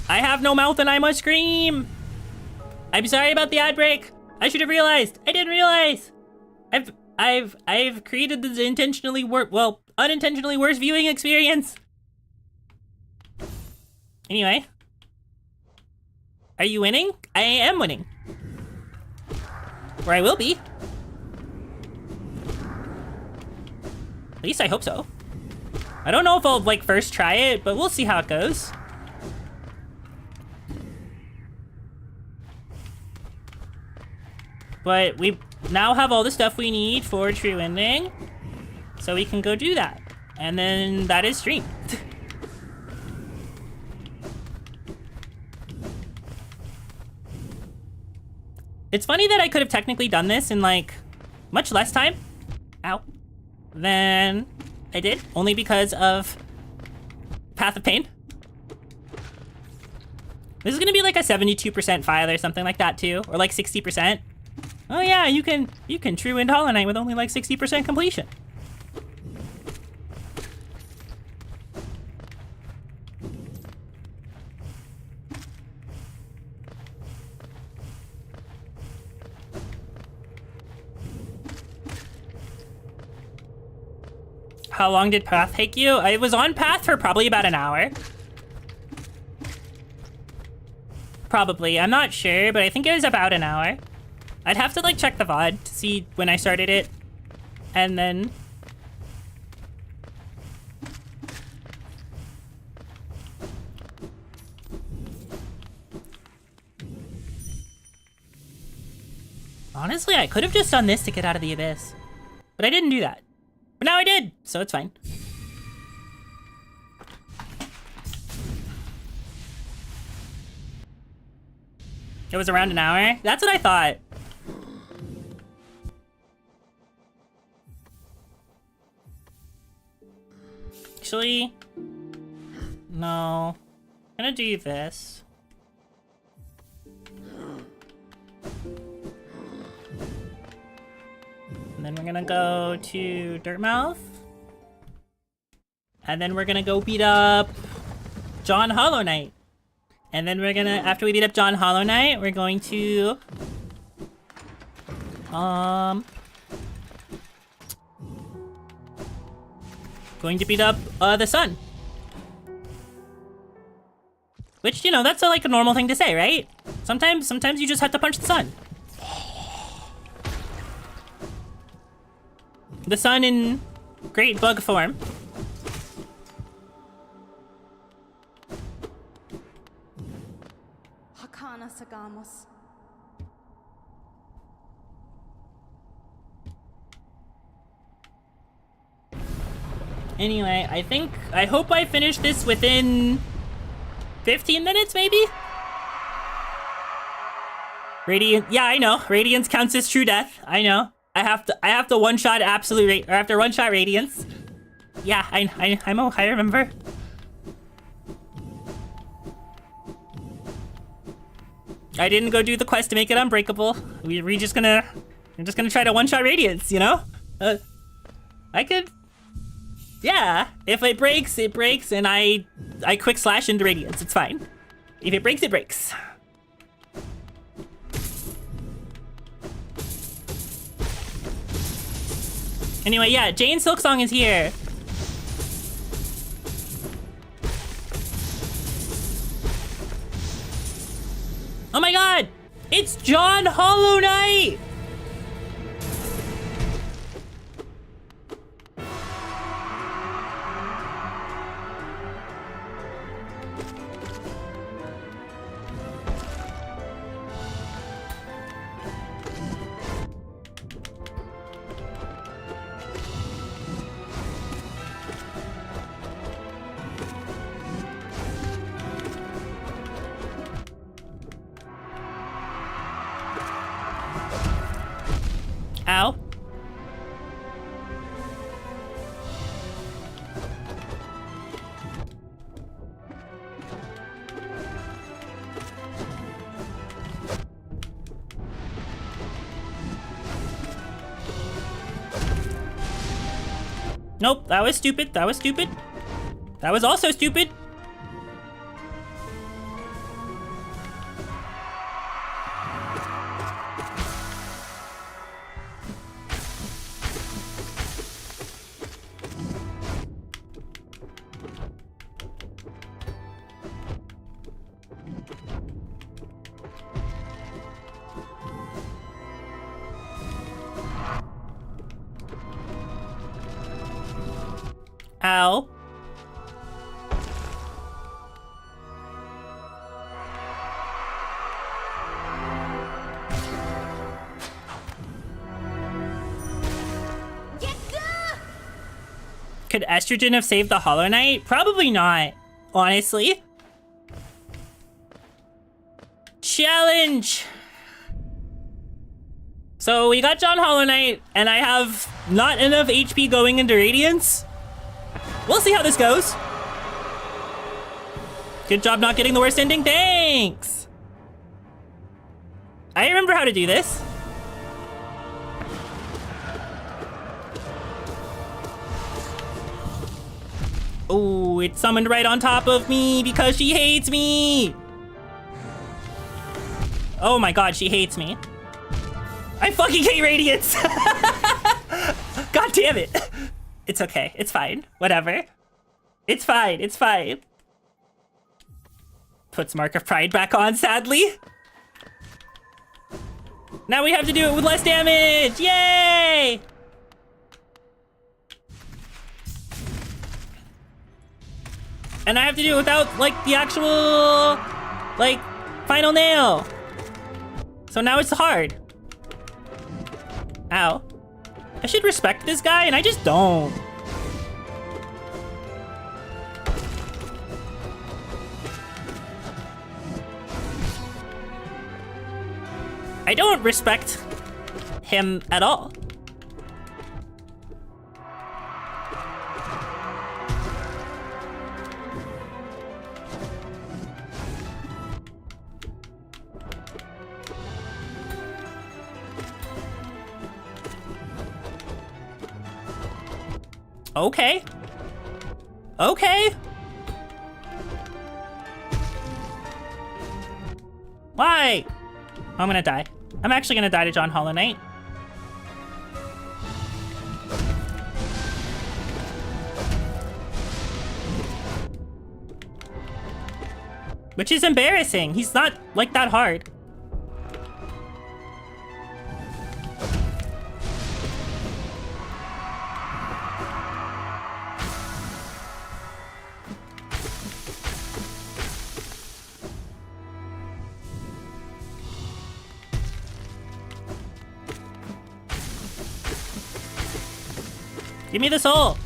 I have no mouth and I must scream! I'm sorry about the ad break. I should have realized. I didn't realize. I've created the unintentionally worse viewing experience. Anyway. Are you winning? I am winning. Or I will be. At least I hope so. I don't know if I'll, like, first try it, but we'll see how it goes. But we now have all the stuff we need for true ending. So we can go do that. And then that is stream. It's funny that I could have technically done this in, like, much less time. Ow. Than I did. Only because of Path of Pain. This is gonna be like a 72% file or something like that too. Or like 60%. Oh yeah, you can true end Hollow Knight with only like 60% completion. How long did Path take you? I was on Path for probably about an hour. Probably, I'm not sure, but I think it was about an hour. I'd have to like check the VOD to see when I started it And then... Honestly, I could have just done this to get out of the abyss. But I didn't do that. But now I did, so it's fine. It was around an hour? That's what I thought. Actually, no. I'm gonna do this. And then we're gonna go to Dirtmouth. And then we're gonna go beat up John Hollow Knight. And then we're gonna, after we beat up John Hollow Knight, we're going to... Going to beat up, the Sun. Which, you know, that's like a normal thing to say, right? Sometimes you just have to punch the Sun. The Sun in great bug form. Hakana Sagamos. Anyway, I hope I finish this within 15 minutes, maybe? Radiant, yeah, I know. Radiance counts as true death. I know. I have to one-shot absolute, or I have to one-shot Radiance. Yeah, I remember. I didn't go do the quest to make it unbreakable. We're just gonna try to one-shot Radiance, you know? I could, yeah. If it breaks, and I quick slash into Radiance. It's fine. If it breaks, it breaks. Anyway, yeah, Jane Silksong is here. Oh my god! It's John Hollow Knight! Ow. Nope, that was stupid. That was stupid. That was also stupid. Ow. Could estrogen have saved the Hollow Knight? Probably not, honestly. Challenge! So we got John Hollow Knight, and I have not enough HP going into Radiance. We'll see how this goes. Good job not getting the worst ending, thanks! I remember how to do this. Oh, it summoned right on top of me because she hates me! Oh my god, she hates me. I fucking hate Radiance! God damn it! It's okay, it's fine, whatever. It's fine, it's fine. Puts Mark of Pride back on, sadly. Now we have to do it with less damage, yay! And I have to do it without, like, the actual, like, final nail. So now it's hard. Ow. I should respect this guy, and I just don't. I don't respect him at all. Okay. Okay. Why? I'm gonna die. I'm actually gonna die to John Hollow Knight. Which is embarrassing. He's not, like, that hard. Give me the soul.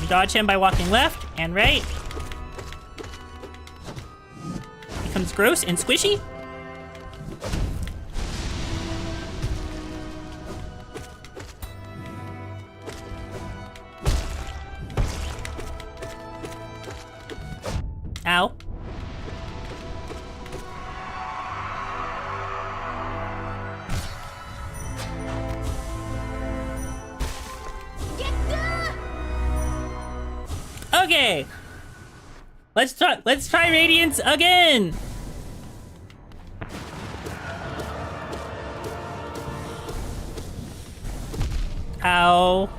You dodge him by walking left and right. Becomes gross and squishy. Ow. Okay. Let's try Radiance again. Ow.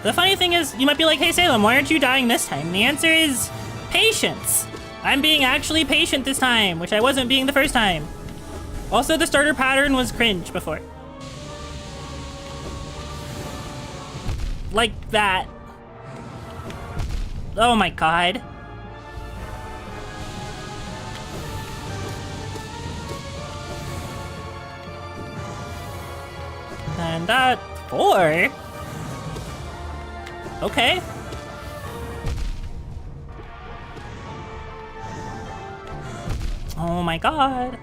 The funny thing is, you might be like, hey Salem, why aren't you dying this time? And the answer is patience. I'm being actually patient this time, which I wasn't being the first time. Also, the starter pattern was cringe before. Like that. Oh my god. And that 4. Okay. Oh my god.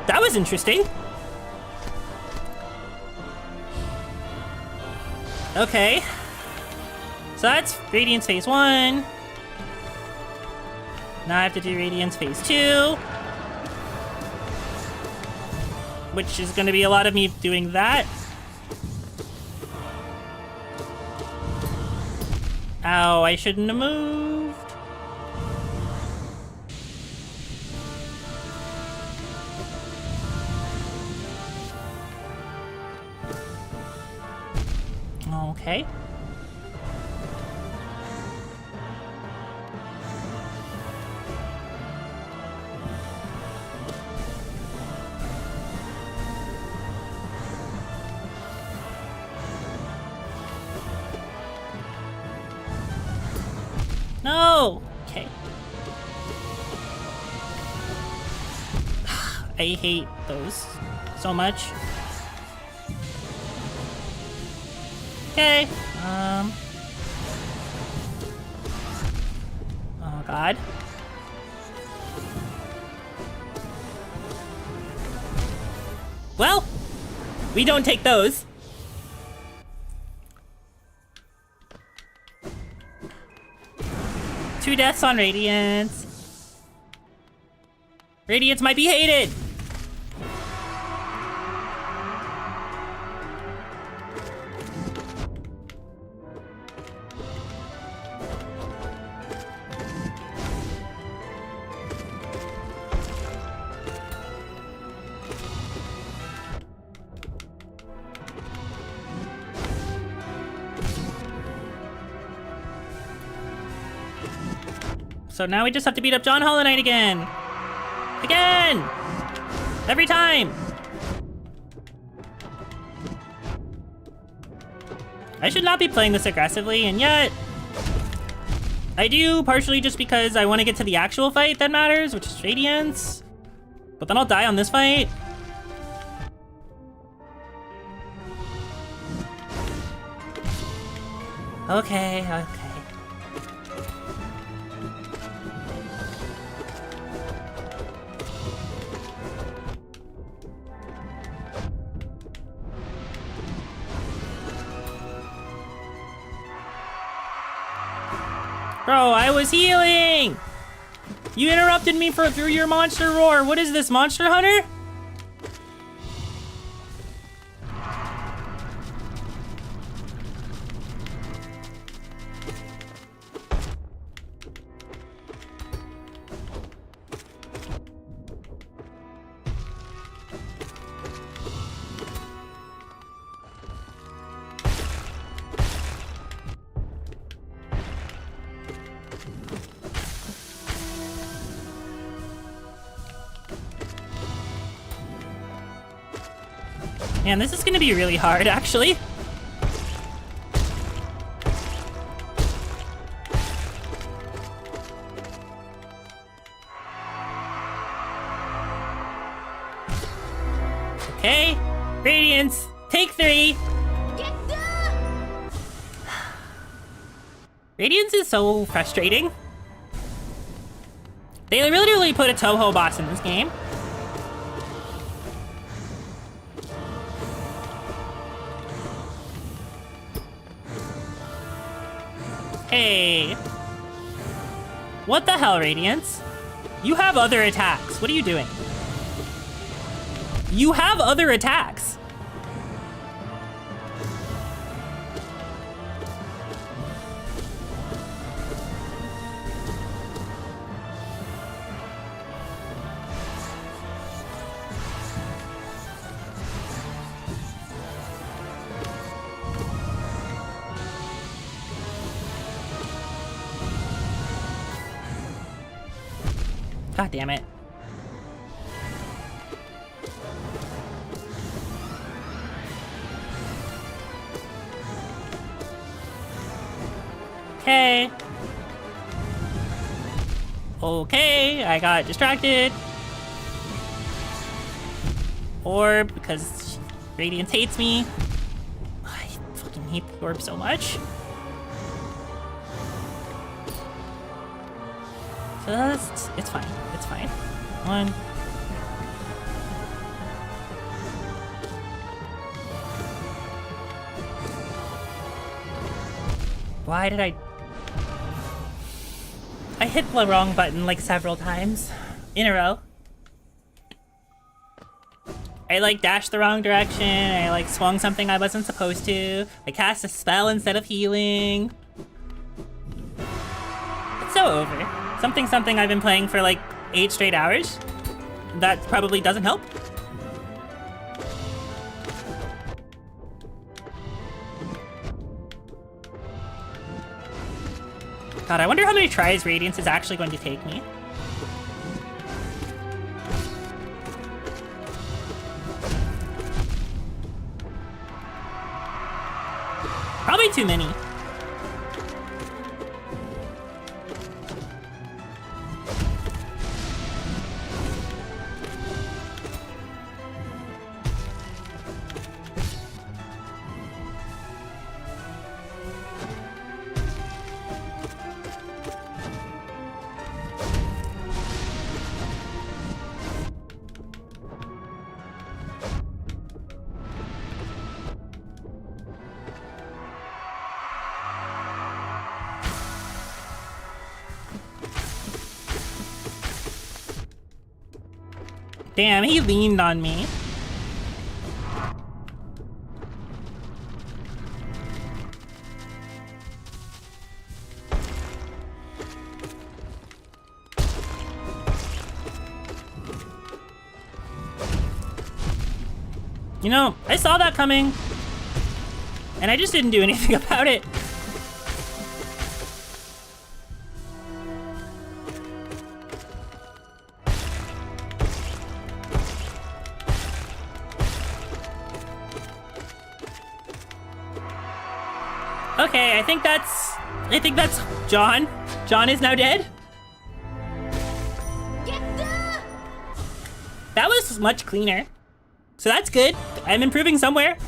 That was interesting. Okay. So that's Radiance Phase 1. Now I have to do Radiance Phase 2. Which is going to be a lot of me doing that. Ow, I shouldn't have moved. Okay. No! Okay. I hate those so much. Okay. Oh god. Well, we don't take those. Two deaths on Radiance. Radiance might be hated. So now we just have to beat up John Hollow Knight again. Again! Every time! I should not be playing this aggressively, and yet... I do, partially just because I want to get to the actual fight that matters, which is Radiance. But then I'll die on this fight. Okay. Bro, I was healing! You interrupted me through your monster roar. What is this, Monster Hunter? Man, this is gonna be really hard, actually. Okay, Radiance, take 3. Radiance is so frustrating. They literally put a Toho boss in this game. Hey. What the hell, Radiance? You have other attacks. What are you doing? You have other attacks. God damn it. Okay. Okay, I got distracted. Orb, because Radiance hates me. I fucking hate the orb so much. So that's, it's fine, it's fine. 1. Why did I hit the wrong button like several times in a row. I like dashed the wrong direction, I like swung something I wasn't supposed to, I cast a spell instead of healing. It's so over. Something I've been playing for like 8 straight hours. That probably doesn't help. God, I wonder how many tries Radiance is actually going to take me. Probably too many. Damn, he leaned on me. You know, I saw that coming, and I just didn't do anything about it. Okay, I think that's John. John is now dead. That was much cleaner. So that's good. I'm improving somewhere.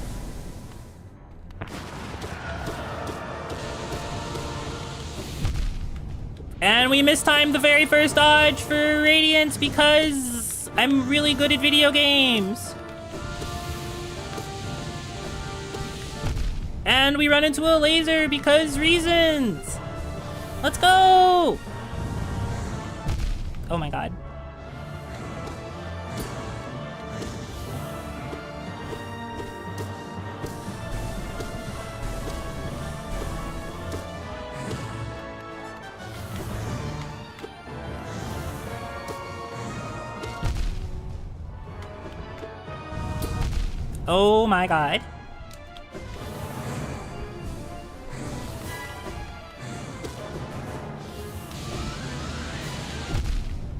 And we mistimed the very first dodge for Radiance because I'm really good at video games. And we run into a laser because reasons. Let's go. Oh my god. Oh my god.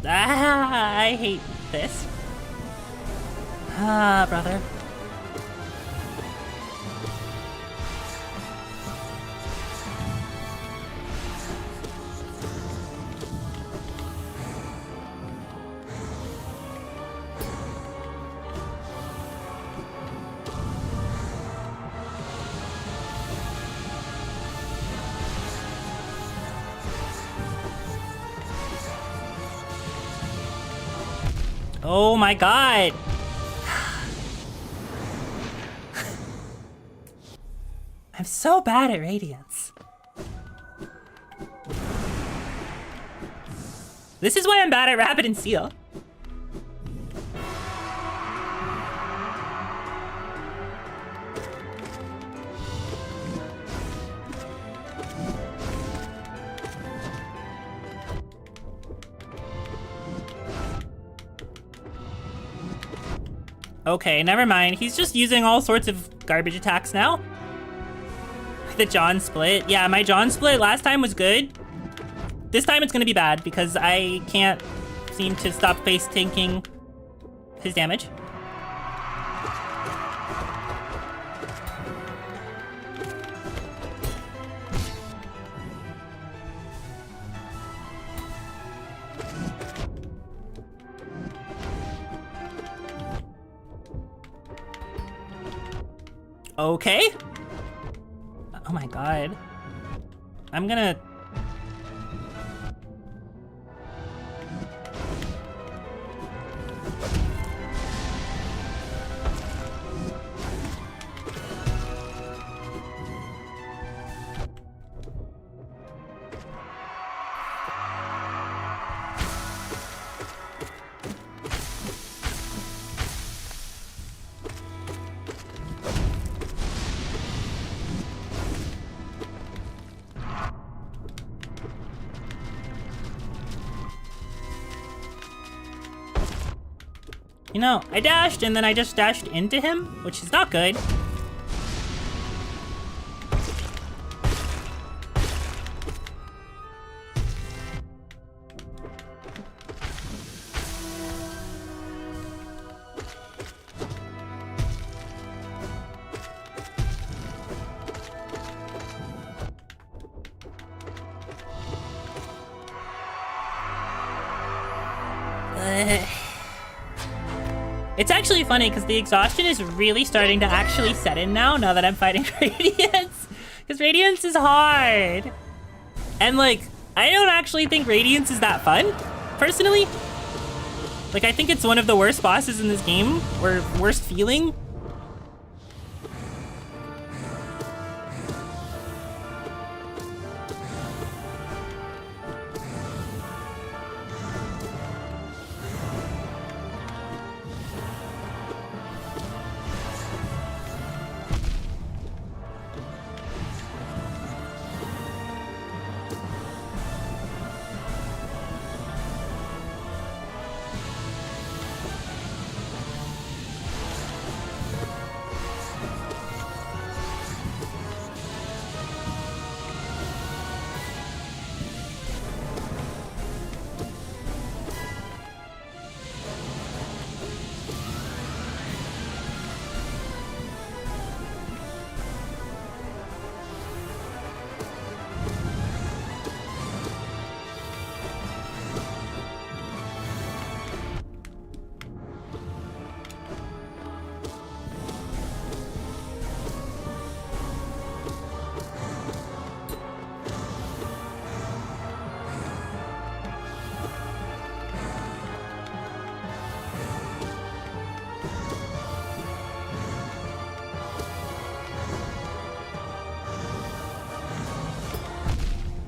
Ah, I hate this. Ah, brother. Oh my god! I'm so bad at Radiance. This is why I'm bad at Rapid and Seal. Okay, never mind. He's just using all sorts of garbage attacks now. The John split. Yeah, my John split last time was good. This time it's gonna be bad because I can't seem to stop face tanking his damage. Okay. Oh my god. I'm gonna... You know, I dashed and then I just dashed into him, which is not good. It's actually funny because the exhaustion is really starting to actually set in now that I'm fighting Radiance. Because Radiance is hard. And like, I don't actually think Radiance is that fun, personally. Like, I think it's one of the worst bosses in this game, or worst feeling.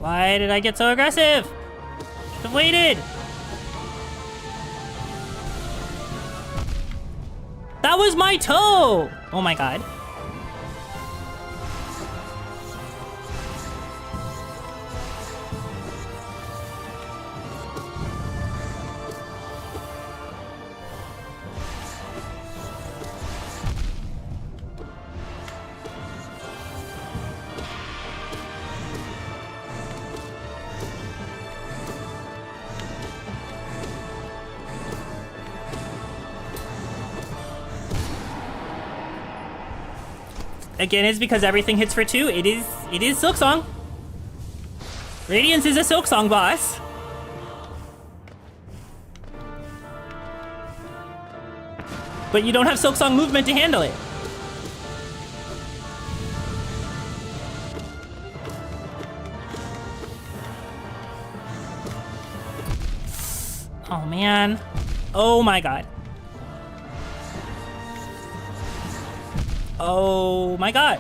Why did I get so aggressive? I've waited. That was my toe! Oh my god. Again, it's because everything hits for 2. It is Silksong. Radiance is a Silksong boss. But you don't have Silksong movement to handle it. Oh man. Oh my god. Oh my god.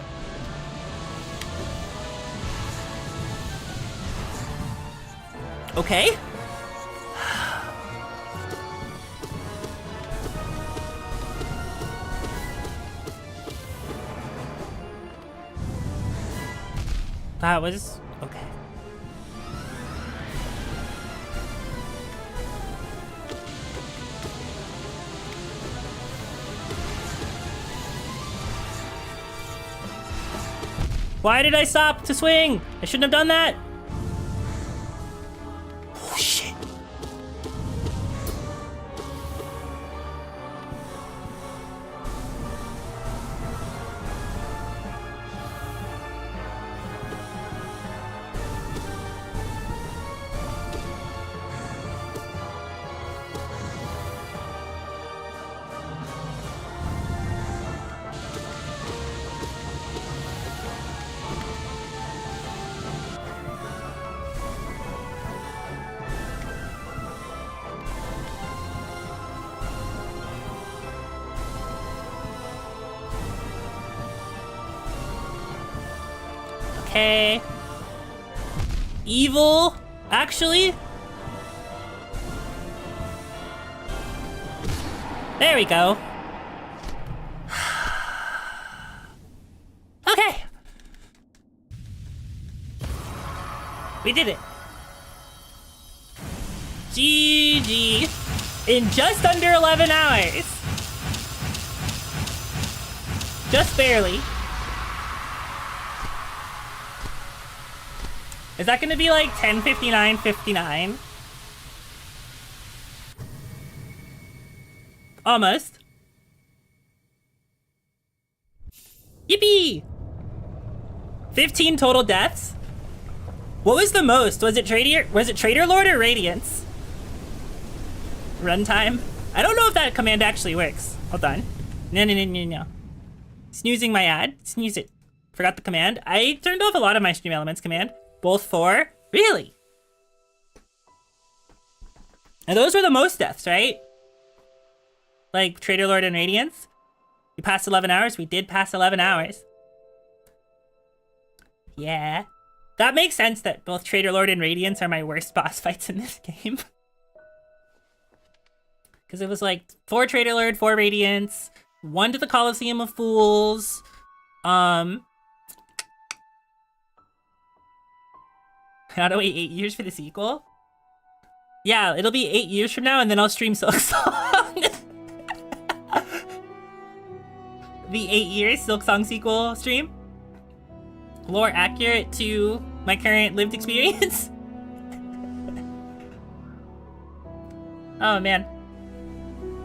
Okay. That was okay. Why did I stop to swing? I shouldn't have done that. Oh shit. Okay. Evil, actually. There we go. Okay. We did it. GG. In just under 11 hours. Just barely. Is that gonna be like 10:59:59? Almost. Yippee! 15 total deaths? What was the most? Was it Trader Lord or Radiance? Runtime? I don't know if that command actually works. Hold on. No. Snoozing my ad. Snooze it. Forgot the command. I turned off a lot of my stream elements command. Both 4? Really? And those were the most deaths, right? Like Trader Lord and Radiance? We passed 11 hours? We did pass 11 hours. Yeah. That makes sense that both Trader Lord and Radiance are my worst boss fights in this game. Because it was like 4 Trader Lord, 4 Radiance, 1 to the Coliseum of Fools, Gotta wait 8 years for the sequel? Yeah, it'll be 8 years from now and then I'll stream Silksong. The 8 years Silksong sequel stream. More accurate to my current lived experience. Oh man.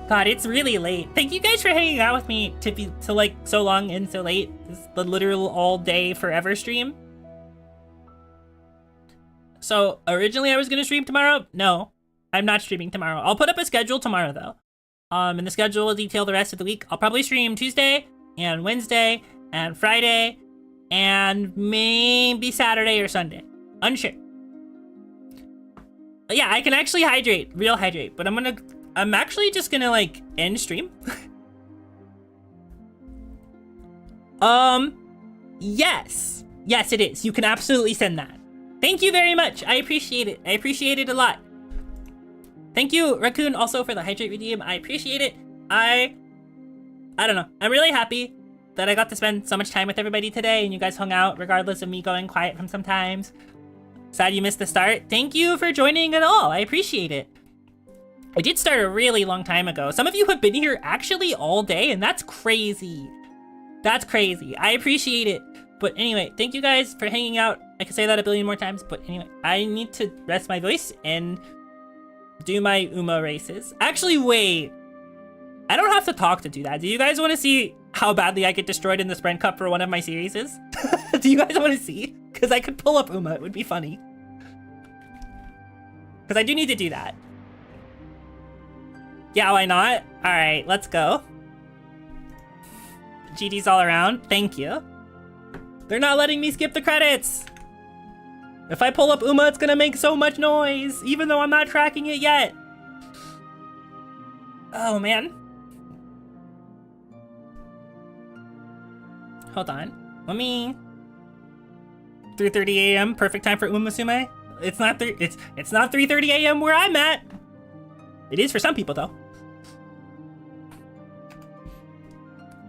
God, it's really late. Thank you guys for hanging out with me to like so long and so late. This is the literal all day forever stream. So originally I was gonna stream tomorrow. No, I'm not streaming tomorrow. I'll put up a schedule tomorrow though. And the schedule will detail the rest of the week. I'll probably stream Tuesday and Wednesday and Friday and maybe Saturday or Sunday. Unsure. But yeah, I can actually real hydrate, but I'm actually just gonna like end stream. Yes. Yes, it is. You can absolutely send that. Thank you very much. I appreciate it. I appreciate it a lot. Thank you, Raccoon, also for the hydrate redeem. I appreciate it. I don't know. I'm really happy that I got to spend so much time with everybody today and you guys hung out regardless of me going quiet from sometimes. Sad you missed the start. Thank you for joining at all. I appreciate it. I did start a really long time ago. Some of you have been here actually all day, and that's crazy. That's crazy. I appreciate it. But anyway, thank you guys for hanging out. I could say that a billion more times, but anyway, I need to rest my voice and do my Uma races. Actually, wait. I don't have to talk to do that. Do you guys want to see how badly I get destroyed in the Sprint Cup for one of my series? Do you guys want to see? Because I could pull up Uma. It would be funny. Because I do need to do that. Yeah, why not? Alright, let's go. GG's all around. Thank you. They're not letting me skip the credits. If I pull up Uma, it's gonna make so much noise, even though I'm not tracking it yet. Oh, man. Hold on. Let me... 3:30 a.m. perfect time for Uma Sume. It's not 3:30 a.m. where I'm at. It is for some people though.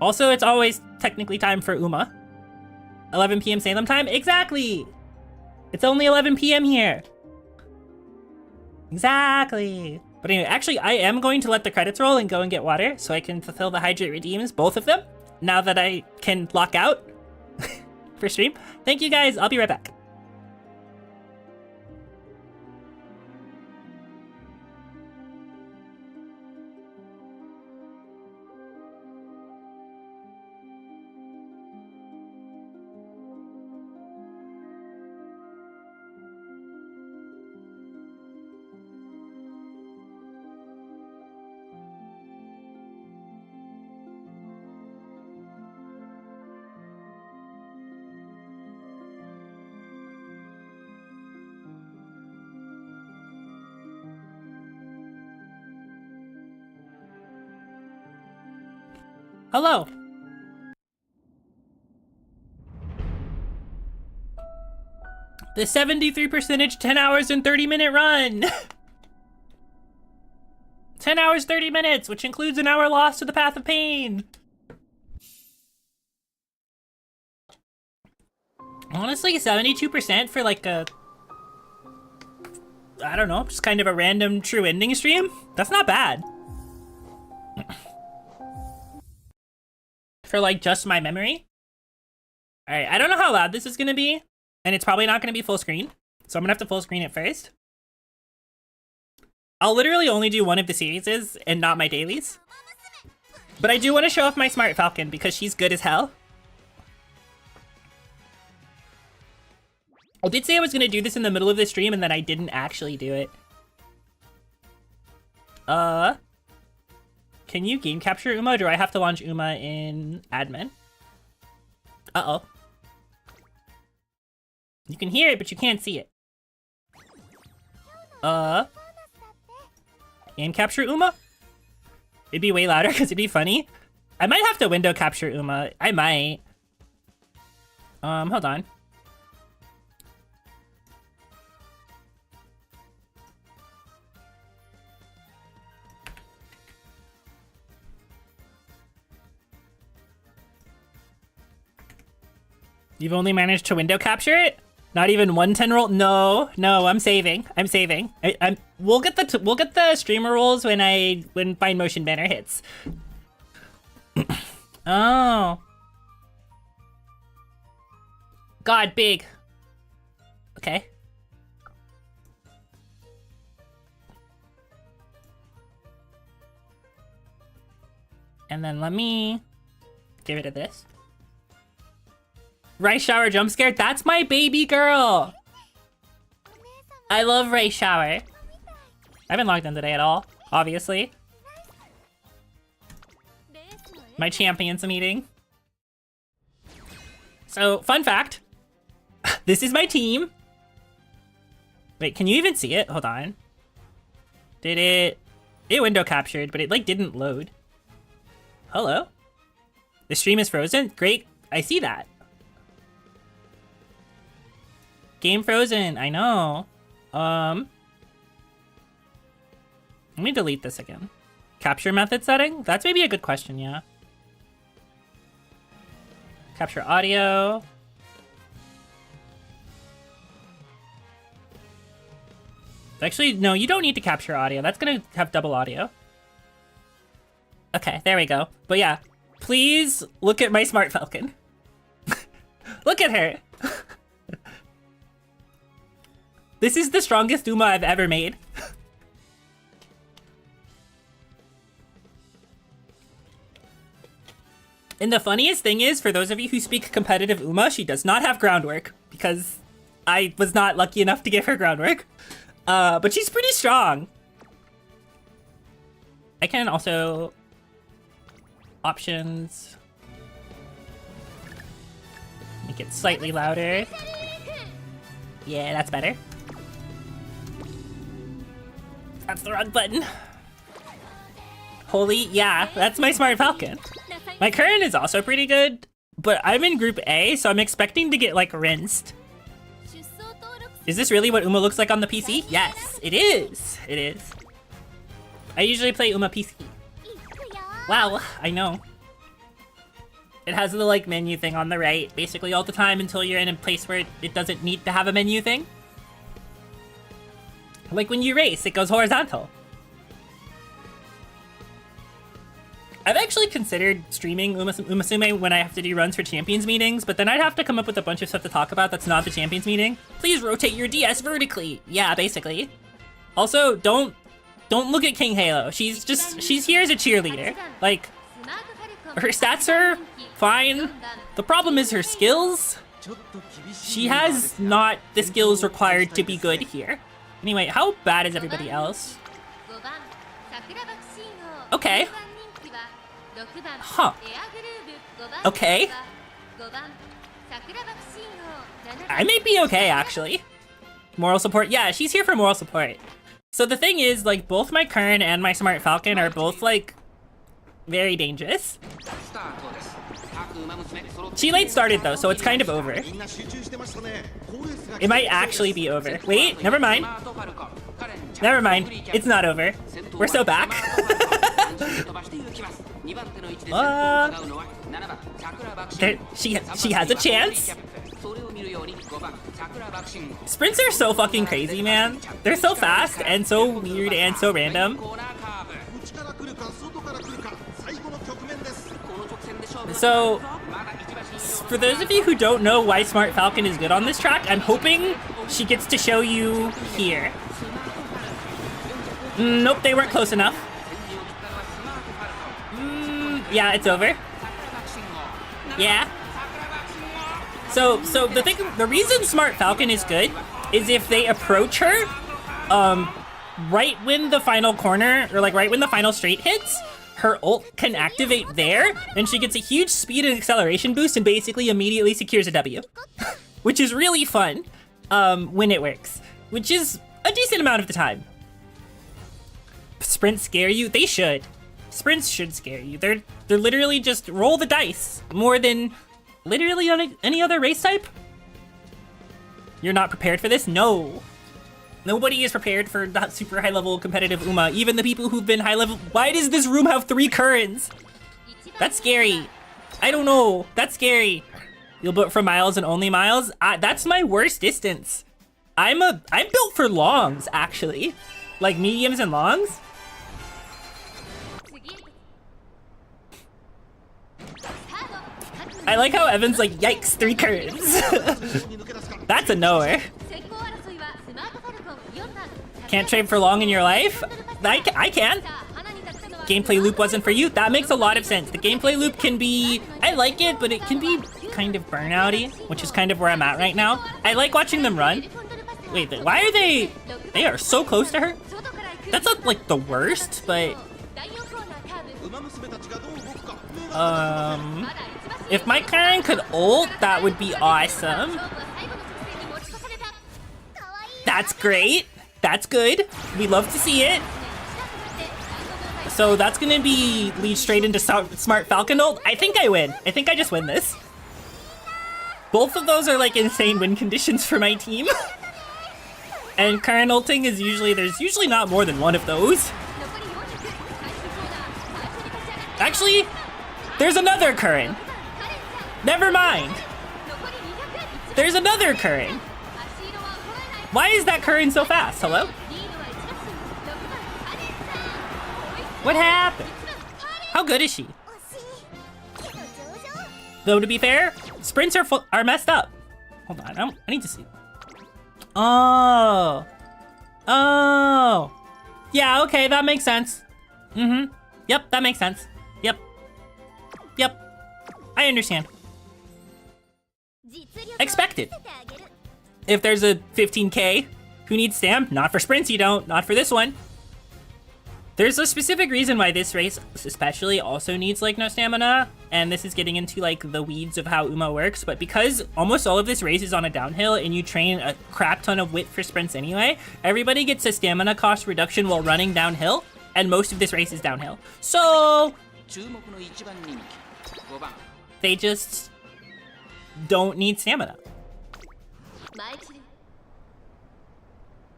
Also, it's always technically time for Uma. 11 p.m. Salem time? Exactly! It's only 11 p.m. here. Exactly. But anyway, actually, I am going to let the credits roll and go and get water so I can fulfill the hydrate redeems, both of them, now that I can lock out for stream. Thank you guys. I'll be right back. Hello. The 73% 10 hours and 30-minute run. 10 hours, 30 minutes, which includes an hour lost to the Path of Pain. Honestly, 72% for like a, I don't know, just kind of a random true ending stream. That's not bad. For like just my memory. All right, I don't know how loud this is gonna be, and it's probably not gonna be full screen, so I'm gonna have to full screen it first. I'll literally only do one of the series and not my dailies. But I do want to show off my Smart Falcon because she's good as hell. I did say I was gonna do this in the middle of the stream and then I didn't actually do it. Can you game capture Uma, or do I have to launch Uma in admin? Uh-oh. You can hear it, but you can't see it. Game capture Uma? It'd be way louder because it'd be funny. I might have to window capture Uma. I might. Hold on. You've only managed to window capture it? Not even 110 roll? No, I'm saving. I'm saving. We'll get the streamer rolls when Find Motion banner hits. Oh. God, big. Okay. And then let me give it a this. Rice shower jump scare? That's my baby girl! I love rice shower. I haven't logged in today at all, obviously. My champions meeting. So, fun fact. This is my team. Wait, can you even see it? Hold on. Did it... It window captured, but it like didn't load. Hello? The stream is frozen? Great, I see that. Game frozen. I know. Let me delete this again. Capture method setting? That's maybe a good question, yeah. Capture audio. Actually, no, you don't need to capture audio. That's gonna have double audio. Okay, there we go. But yeah, please look at my Smart Falcon. Look at her. This is the strongest Uma I've ever made. And the funniest thing is, for those of you who speak competitive Uma, she does not have groundwork, because I was not lucky enough to give her groundwork. But she's pretty strong. I can also... Options. Make it slightly louder. Yeah, that's better. That's the wrong button. Holy, yeah, that's my Smart Falcon. My current is also pretty good, but I'm in Group A, so I'm expecting to get, like, rinsed. Is this really what Uma looks like on the PC? Yes, it is. It is. I usually play Uma PC. Wow, I know. It has the, like, menu thing on the right, basically all the time until you're in a place where it doesn't need to have a menu thing. Like when you race, it goes horizontal. I've actually considered streaming Umasume when I have to do runs for Champions meetings, but then I'd have to come up with a bunch of stuff to talk about that's not the Champions meeting. Please rotate your DS vertically. Yeah, basically. Also, don't look at King Halo. She's here as a cheerleader. Like, her stats are fine. The problem is her skills. She has not the skills required to be good here. Anyway, how bad is everybody else? Okay. Huh. Okay. I may be okay, actually. Moral support? Yeah, she's here for moral support. So the thing is, like, both my Kern and my Smart Falcon are both, like, very dangerous. She late started, though, so it's kind of over. It might actually be over. Wait, never mind. Never mind. It's not over. We're so back. She has a chance. Sprints are so fucking crazy, man. They're so fast and so weird and so random. So, for those of you who don't know why Smart Falcon is good on this track, I'm hoping she gets to show you here. Nope, they weren't close enough. Yeah, it's over. Yeah. So the reason Smart Falcon is good is if they approach her, right when the final corner, or like right when the final straight hits, her ult can activate there, and she gets a huge speed and acceleration boost and basically immediately secures a W. Which is really fun, when it works. Which is a decent amount of the time. Sprints scare you? They should. Sprints should scare you. They're literally just roll the dice more than literally on any other race type. You're not prepared for this? No. Nobody is prepared for that super high level competitive Uma. Even the people who've been high level. Why does this room have 3 Kurens? That's scary. I don't know. That's scary. You'll build for miles and only miles? That's my worst distance. I'm built for longs, actually. Like mediums and longs. I like how Evan's like, yikes, 3 Kurens. That's a knower. Can't trade for long in your life? I can. Gameplay loop wasn't for you? That makes a lot of sense. The gameplay loop can be, I like it, but it can be kind of burnout-y, which is kind of where I'm at right now. I like watching them run. Wait, why are they are so close to her? That's not like the worst, but... If my Karen could ult, that would be awesome. That's great. That's good. We love to see it. So that's gonna lead straight into Smart Falcon ult. I think I win. I think I just win this. Both of those are like insane win conditions for my team. And current ulting is there's usually not more than one of those. Actually, there's another current. Never mind. There's another current. Why is that current so fast? Hello? What happened? How good is she? Though to be fair, sprints are messed up. Hold on, I need to see. Oh. Oh. Yeah, okay, that makes sense. Mm-hmm. Yep, that makes sense. Yep. Yep. I understand. Expected. If there's a 15k, who needs stam? Not for sprints, you don't. Not for this one. There's a specific reason why this race especially also needs like no stamina, and this is getting into like the weeds of how Uma works, but because almost all of this race is on a downhill and you train a crap ton of wit for sprints anyway, everybody gets a stamina cost reduction while running downhill, and most of this race is downhill. So they just don't need stamina.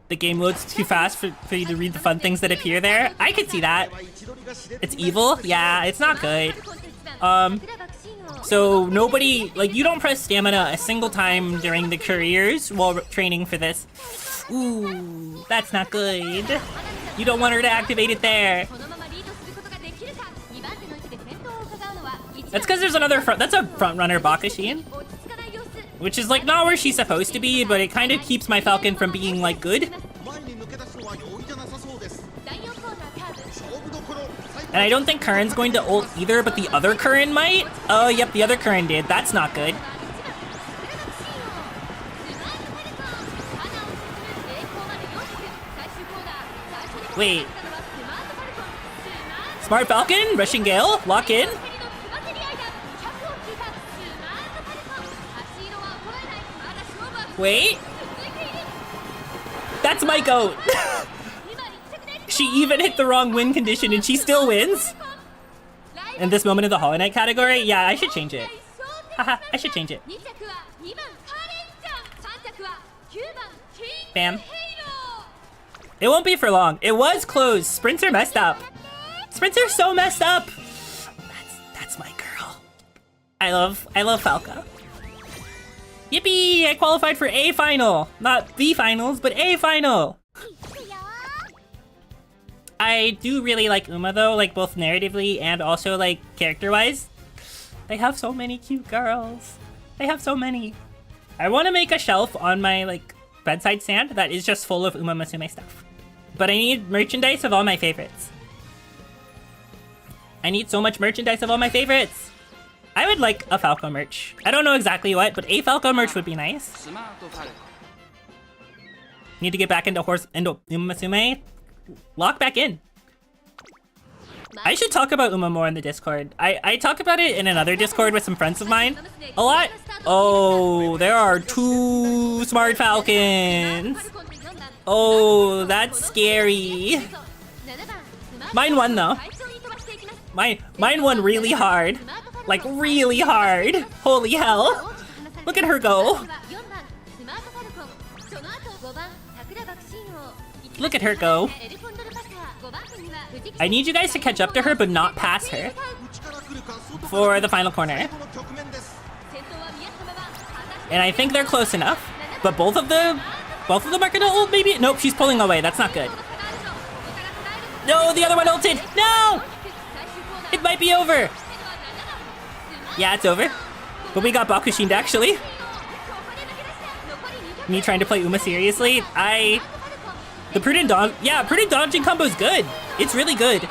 The game loads too fast for you to read the fun things that appear there. I could see that. It's evil? Yeah, it's not good. So nobody, like, you don't press stamina a single time during the careers while training for this. Ooh, that's not good. You don't want her to activate it there. That's because there's another that's a front runner Bakashin. Which is like not where she's supposed to be, but it kind of keeps my Falcon from being like good. And I don't think Curran's going to ult either, but the other Curran might. Oh, yep, the other Curran did. That's not good. Wait. Smart Falcon, Rushing Gale, lock in. Wait. That's my goat. She even hit the wrong win condition and she still wins. In this moment of the Hollow Knight category, yeah, I should change it. Haha, I should change it. Bam. It won't be for long. It was closed. Sprints are messed up. Sprints are so messed up. That's my girl. I love Falca. Yippee! I qualified for A final. Not the finals, but A final. I do really like Uma though, like both narratively and also like character-wise. They have so many cute girls. They have so many. I want to make a shelf on my like bedside stand that is just full of Uma Musume stuff. But I need merchandise of all my favorites. I need so much merchandise of all my favorites. I would like a Falco merch. I don't know exactly what, but a Falco merch would be nice. Need to get back into Uma Musume. Lock back in. I should talk about Uma more in the Discord. I talk about it in another Discord with some friends of mine a lot. Oh, there are 2 smart Falcons. Oh, that's scary. Mine won though. Mine won really hard. Like really hard. Holy hell. Look at her go. Look at her go. I need you guys to catch up to her, but not pass her. For the final corner. And I think they're close enough. But both of them are gonna ult maybe? Nope, she's pulling away. That's not good. No, the other one ulted. No! It might be over. Yeah, it's over. But we got Bakushind actually. Me trying to play Uma seriously. The prudent dodge, yeah, prudent dodging combo is good. It's really good.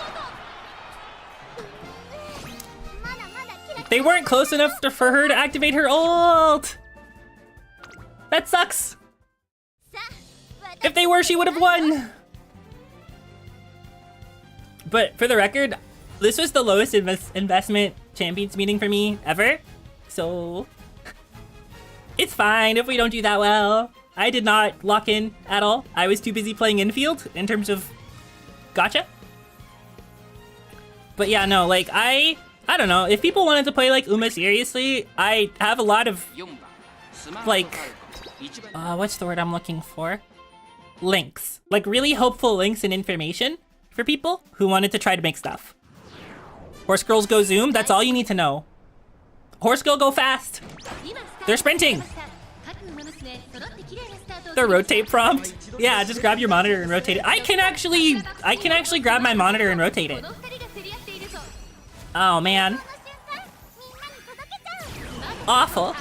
They weren't close enough for her to activate her ult. That sucks. If they were, she would have won. But for the record, this was the lowest investment champions meeting for me ever. So it's fine if we don't do that well. I did not lock in at all. I was too busy playing infield in terms of gotcha. But yeah, no, like I don't know. If people wanted to play like Uma seriously, I have a lot of like, what's the word I'm looking for? Links. Like really helpful links and information for people who wanted to try to make stuff. Horse girls go zoom, that's all you need to know. Horse girl go fast. They're sprinting. The rotate prompt. Yeah, just grab your monitor and rotate it. I can actually grab my monitor and rotate it. Oh man. Awful.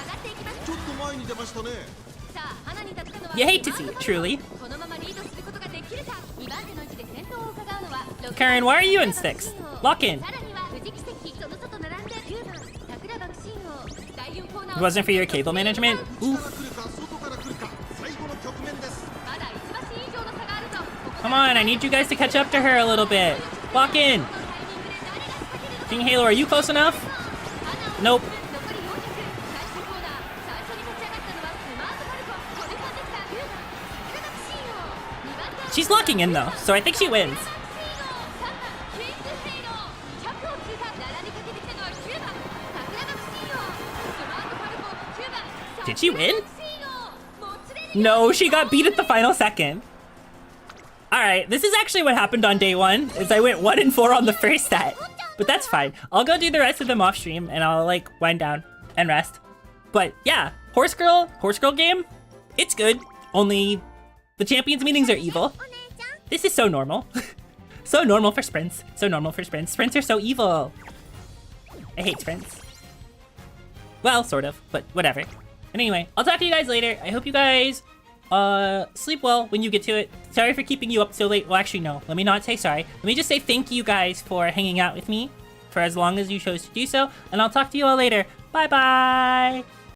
You hate to see it, truly. Karen, why are you in 6th? Lock in. It wasn't for your cable management? Oof. Come on, I need you guys to catch up to her a little bit. Lock in. King Halo, are you close enough? Nope. She's locking in though, so I think she wins. Did she win? No, she got beat at the final second. Alright, this is actually what happened on day 1, is I went 1 and 4 on the first set. But that's fine. I'll go do the rest of them off stream and I'll like wind down and rest. But yeah, horse girl game, it's good. Only the champions meetings are evil. This is so normal. So normal for sprints. So normal for sprints. Sprints are so evil. I hate sprints. Well, sort of, but whatever. And anyway, I'll talk to you guys later. I hope you guys sleep well when you get to it. Sorry for keeping you up so late. Well, actually, no. Let me not say sorry. Let me just say thank you guys for hanging out with me for as long as you chose to do so. And I'll talk to you all later. Bye-bye.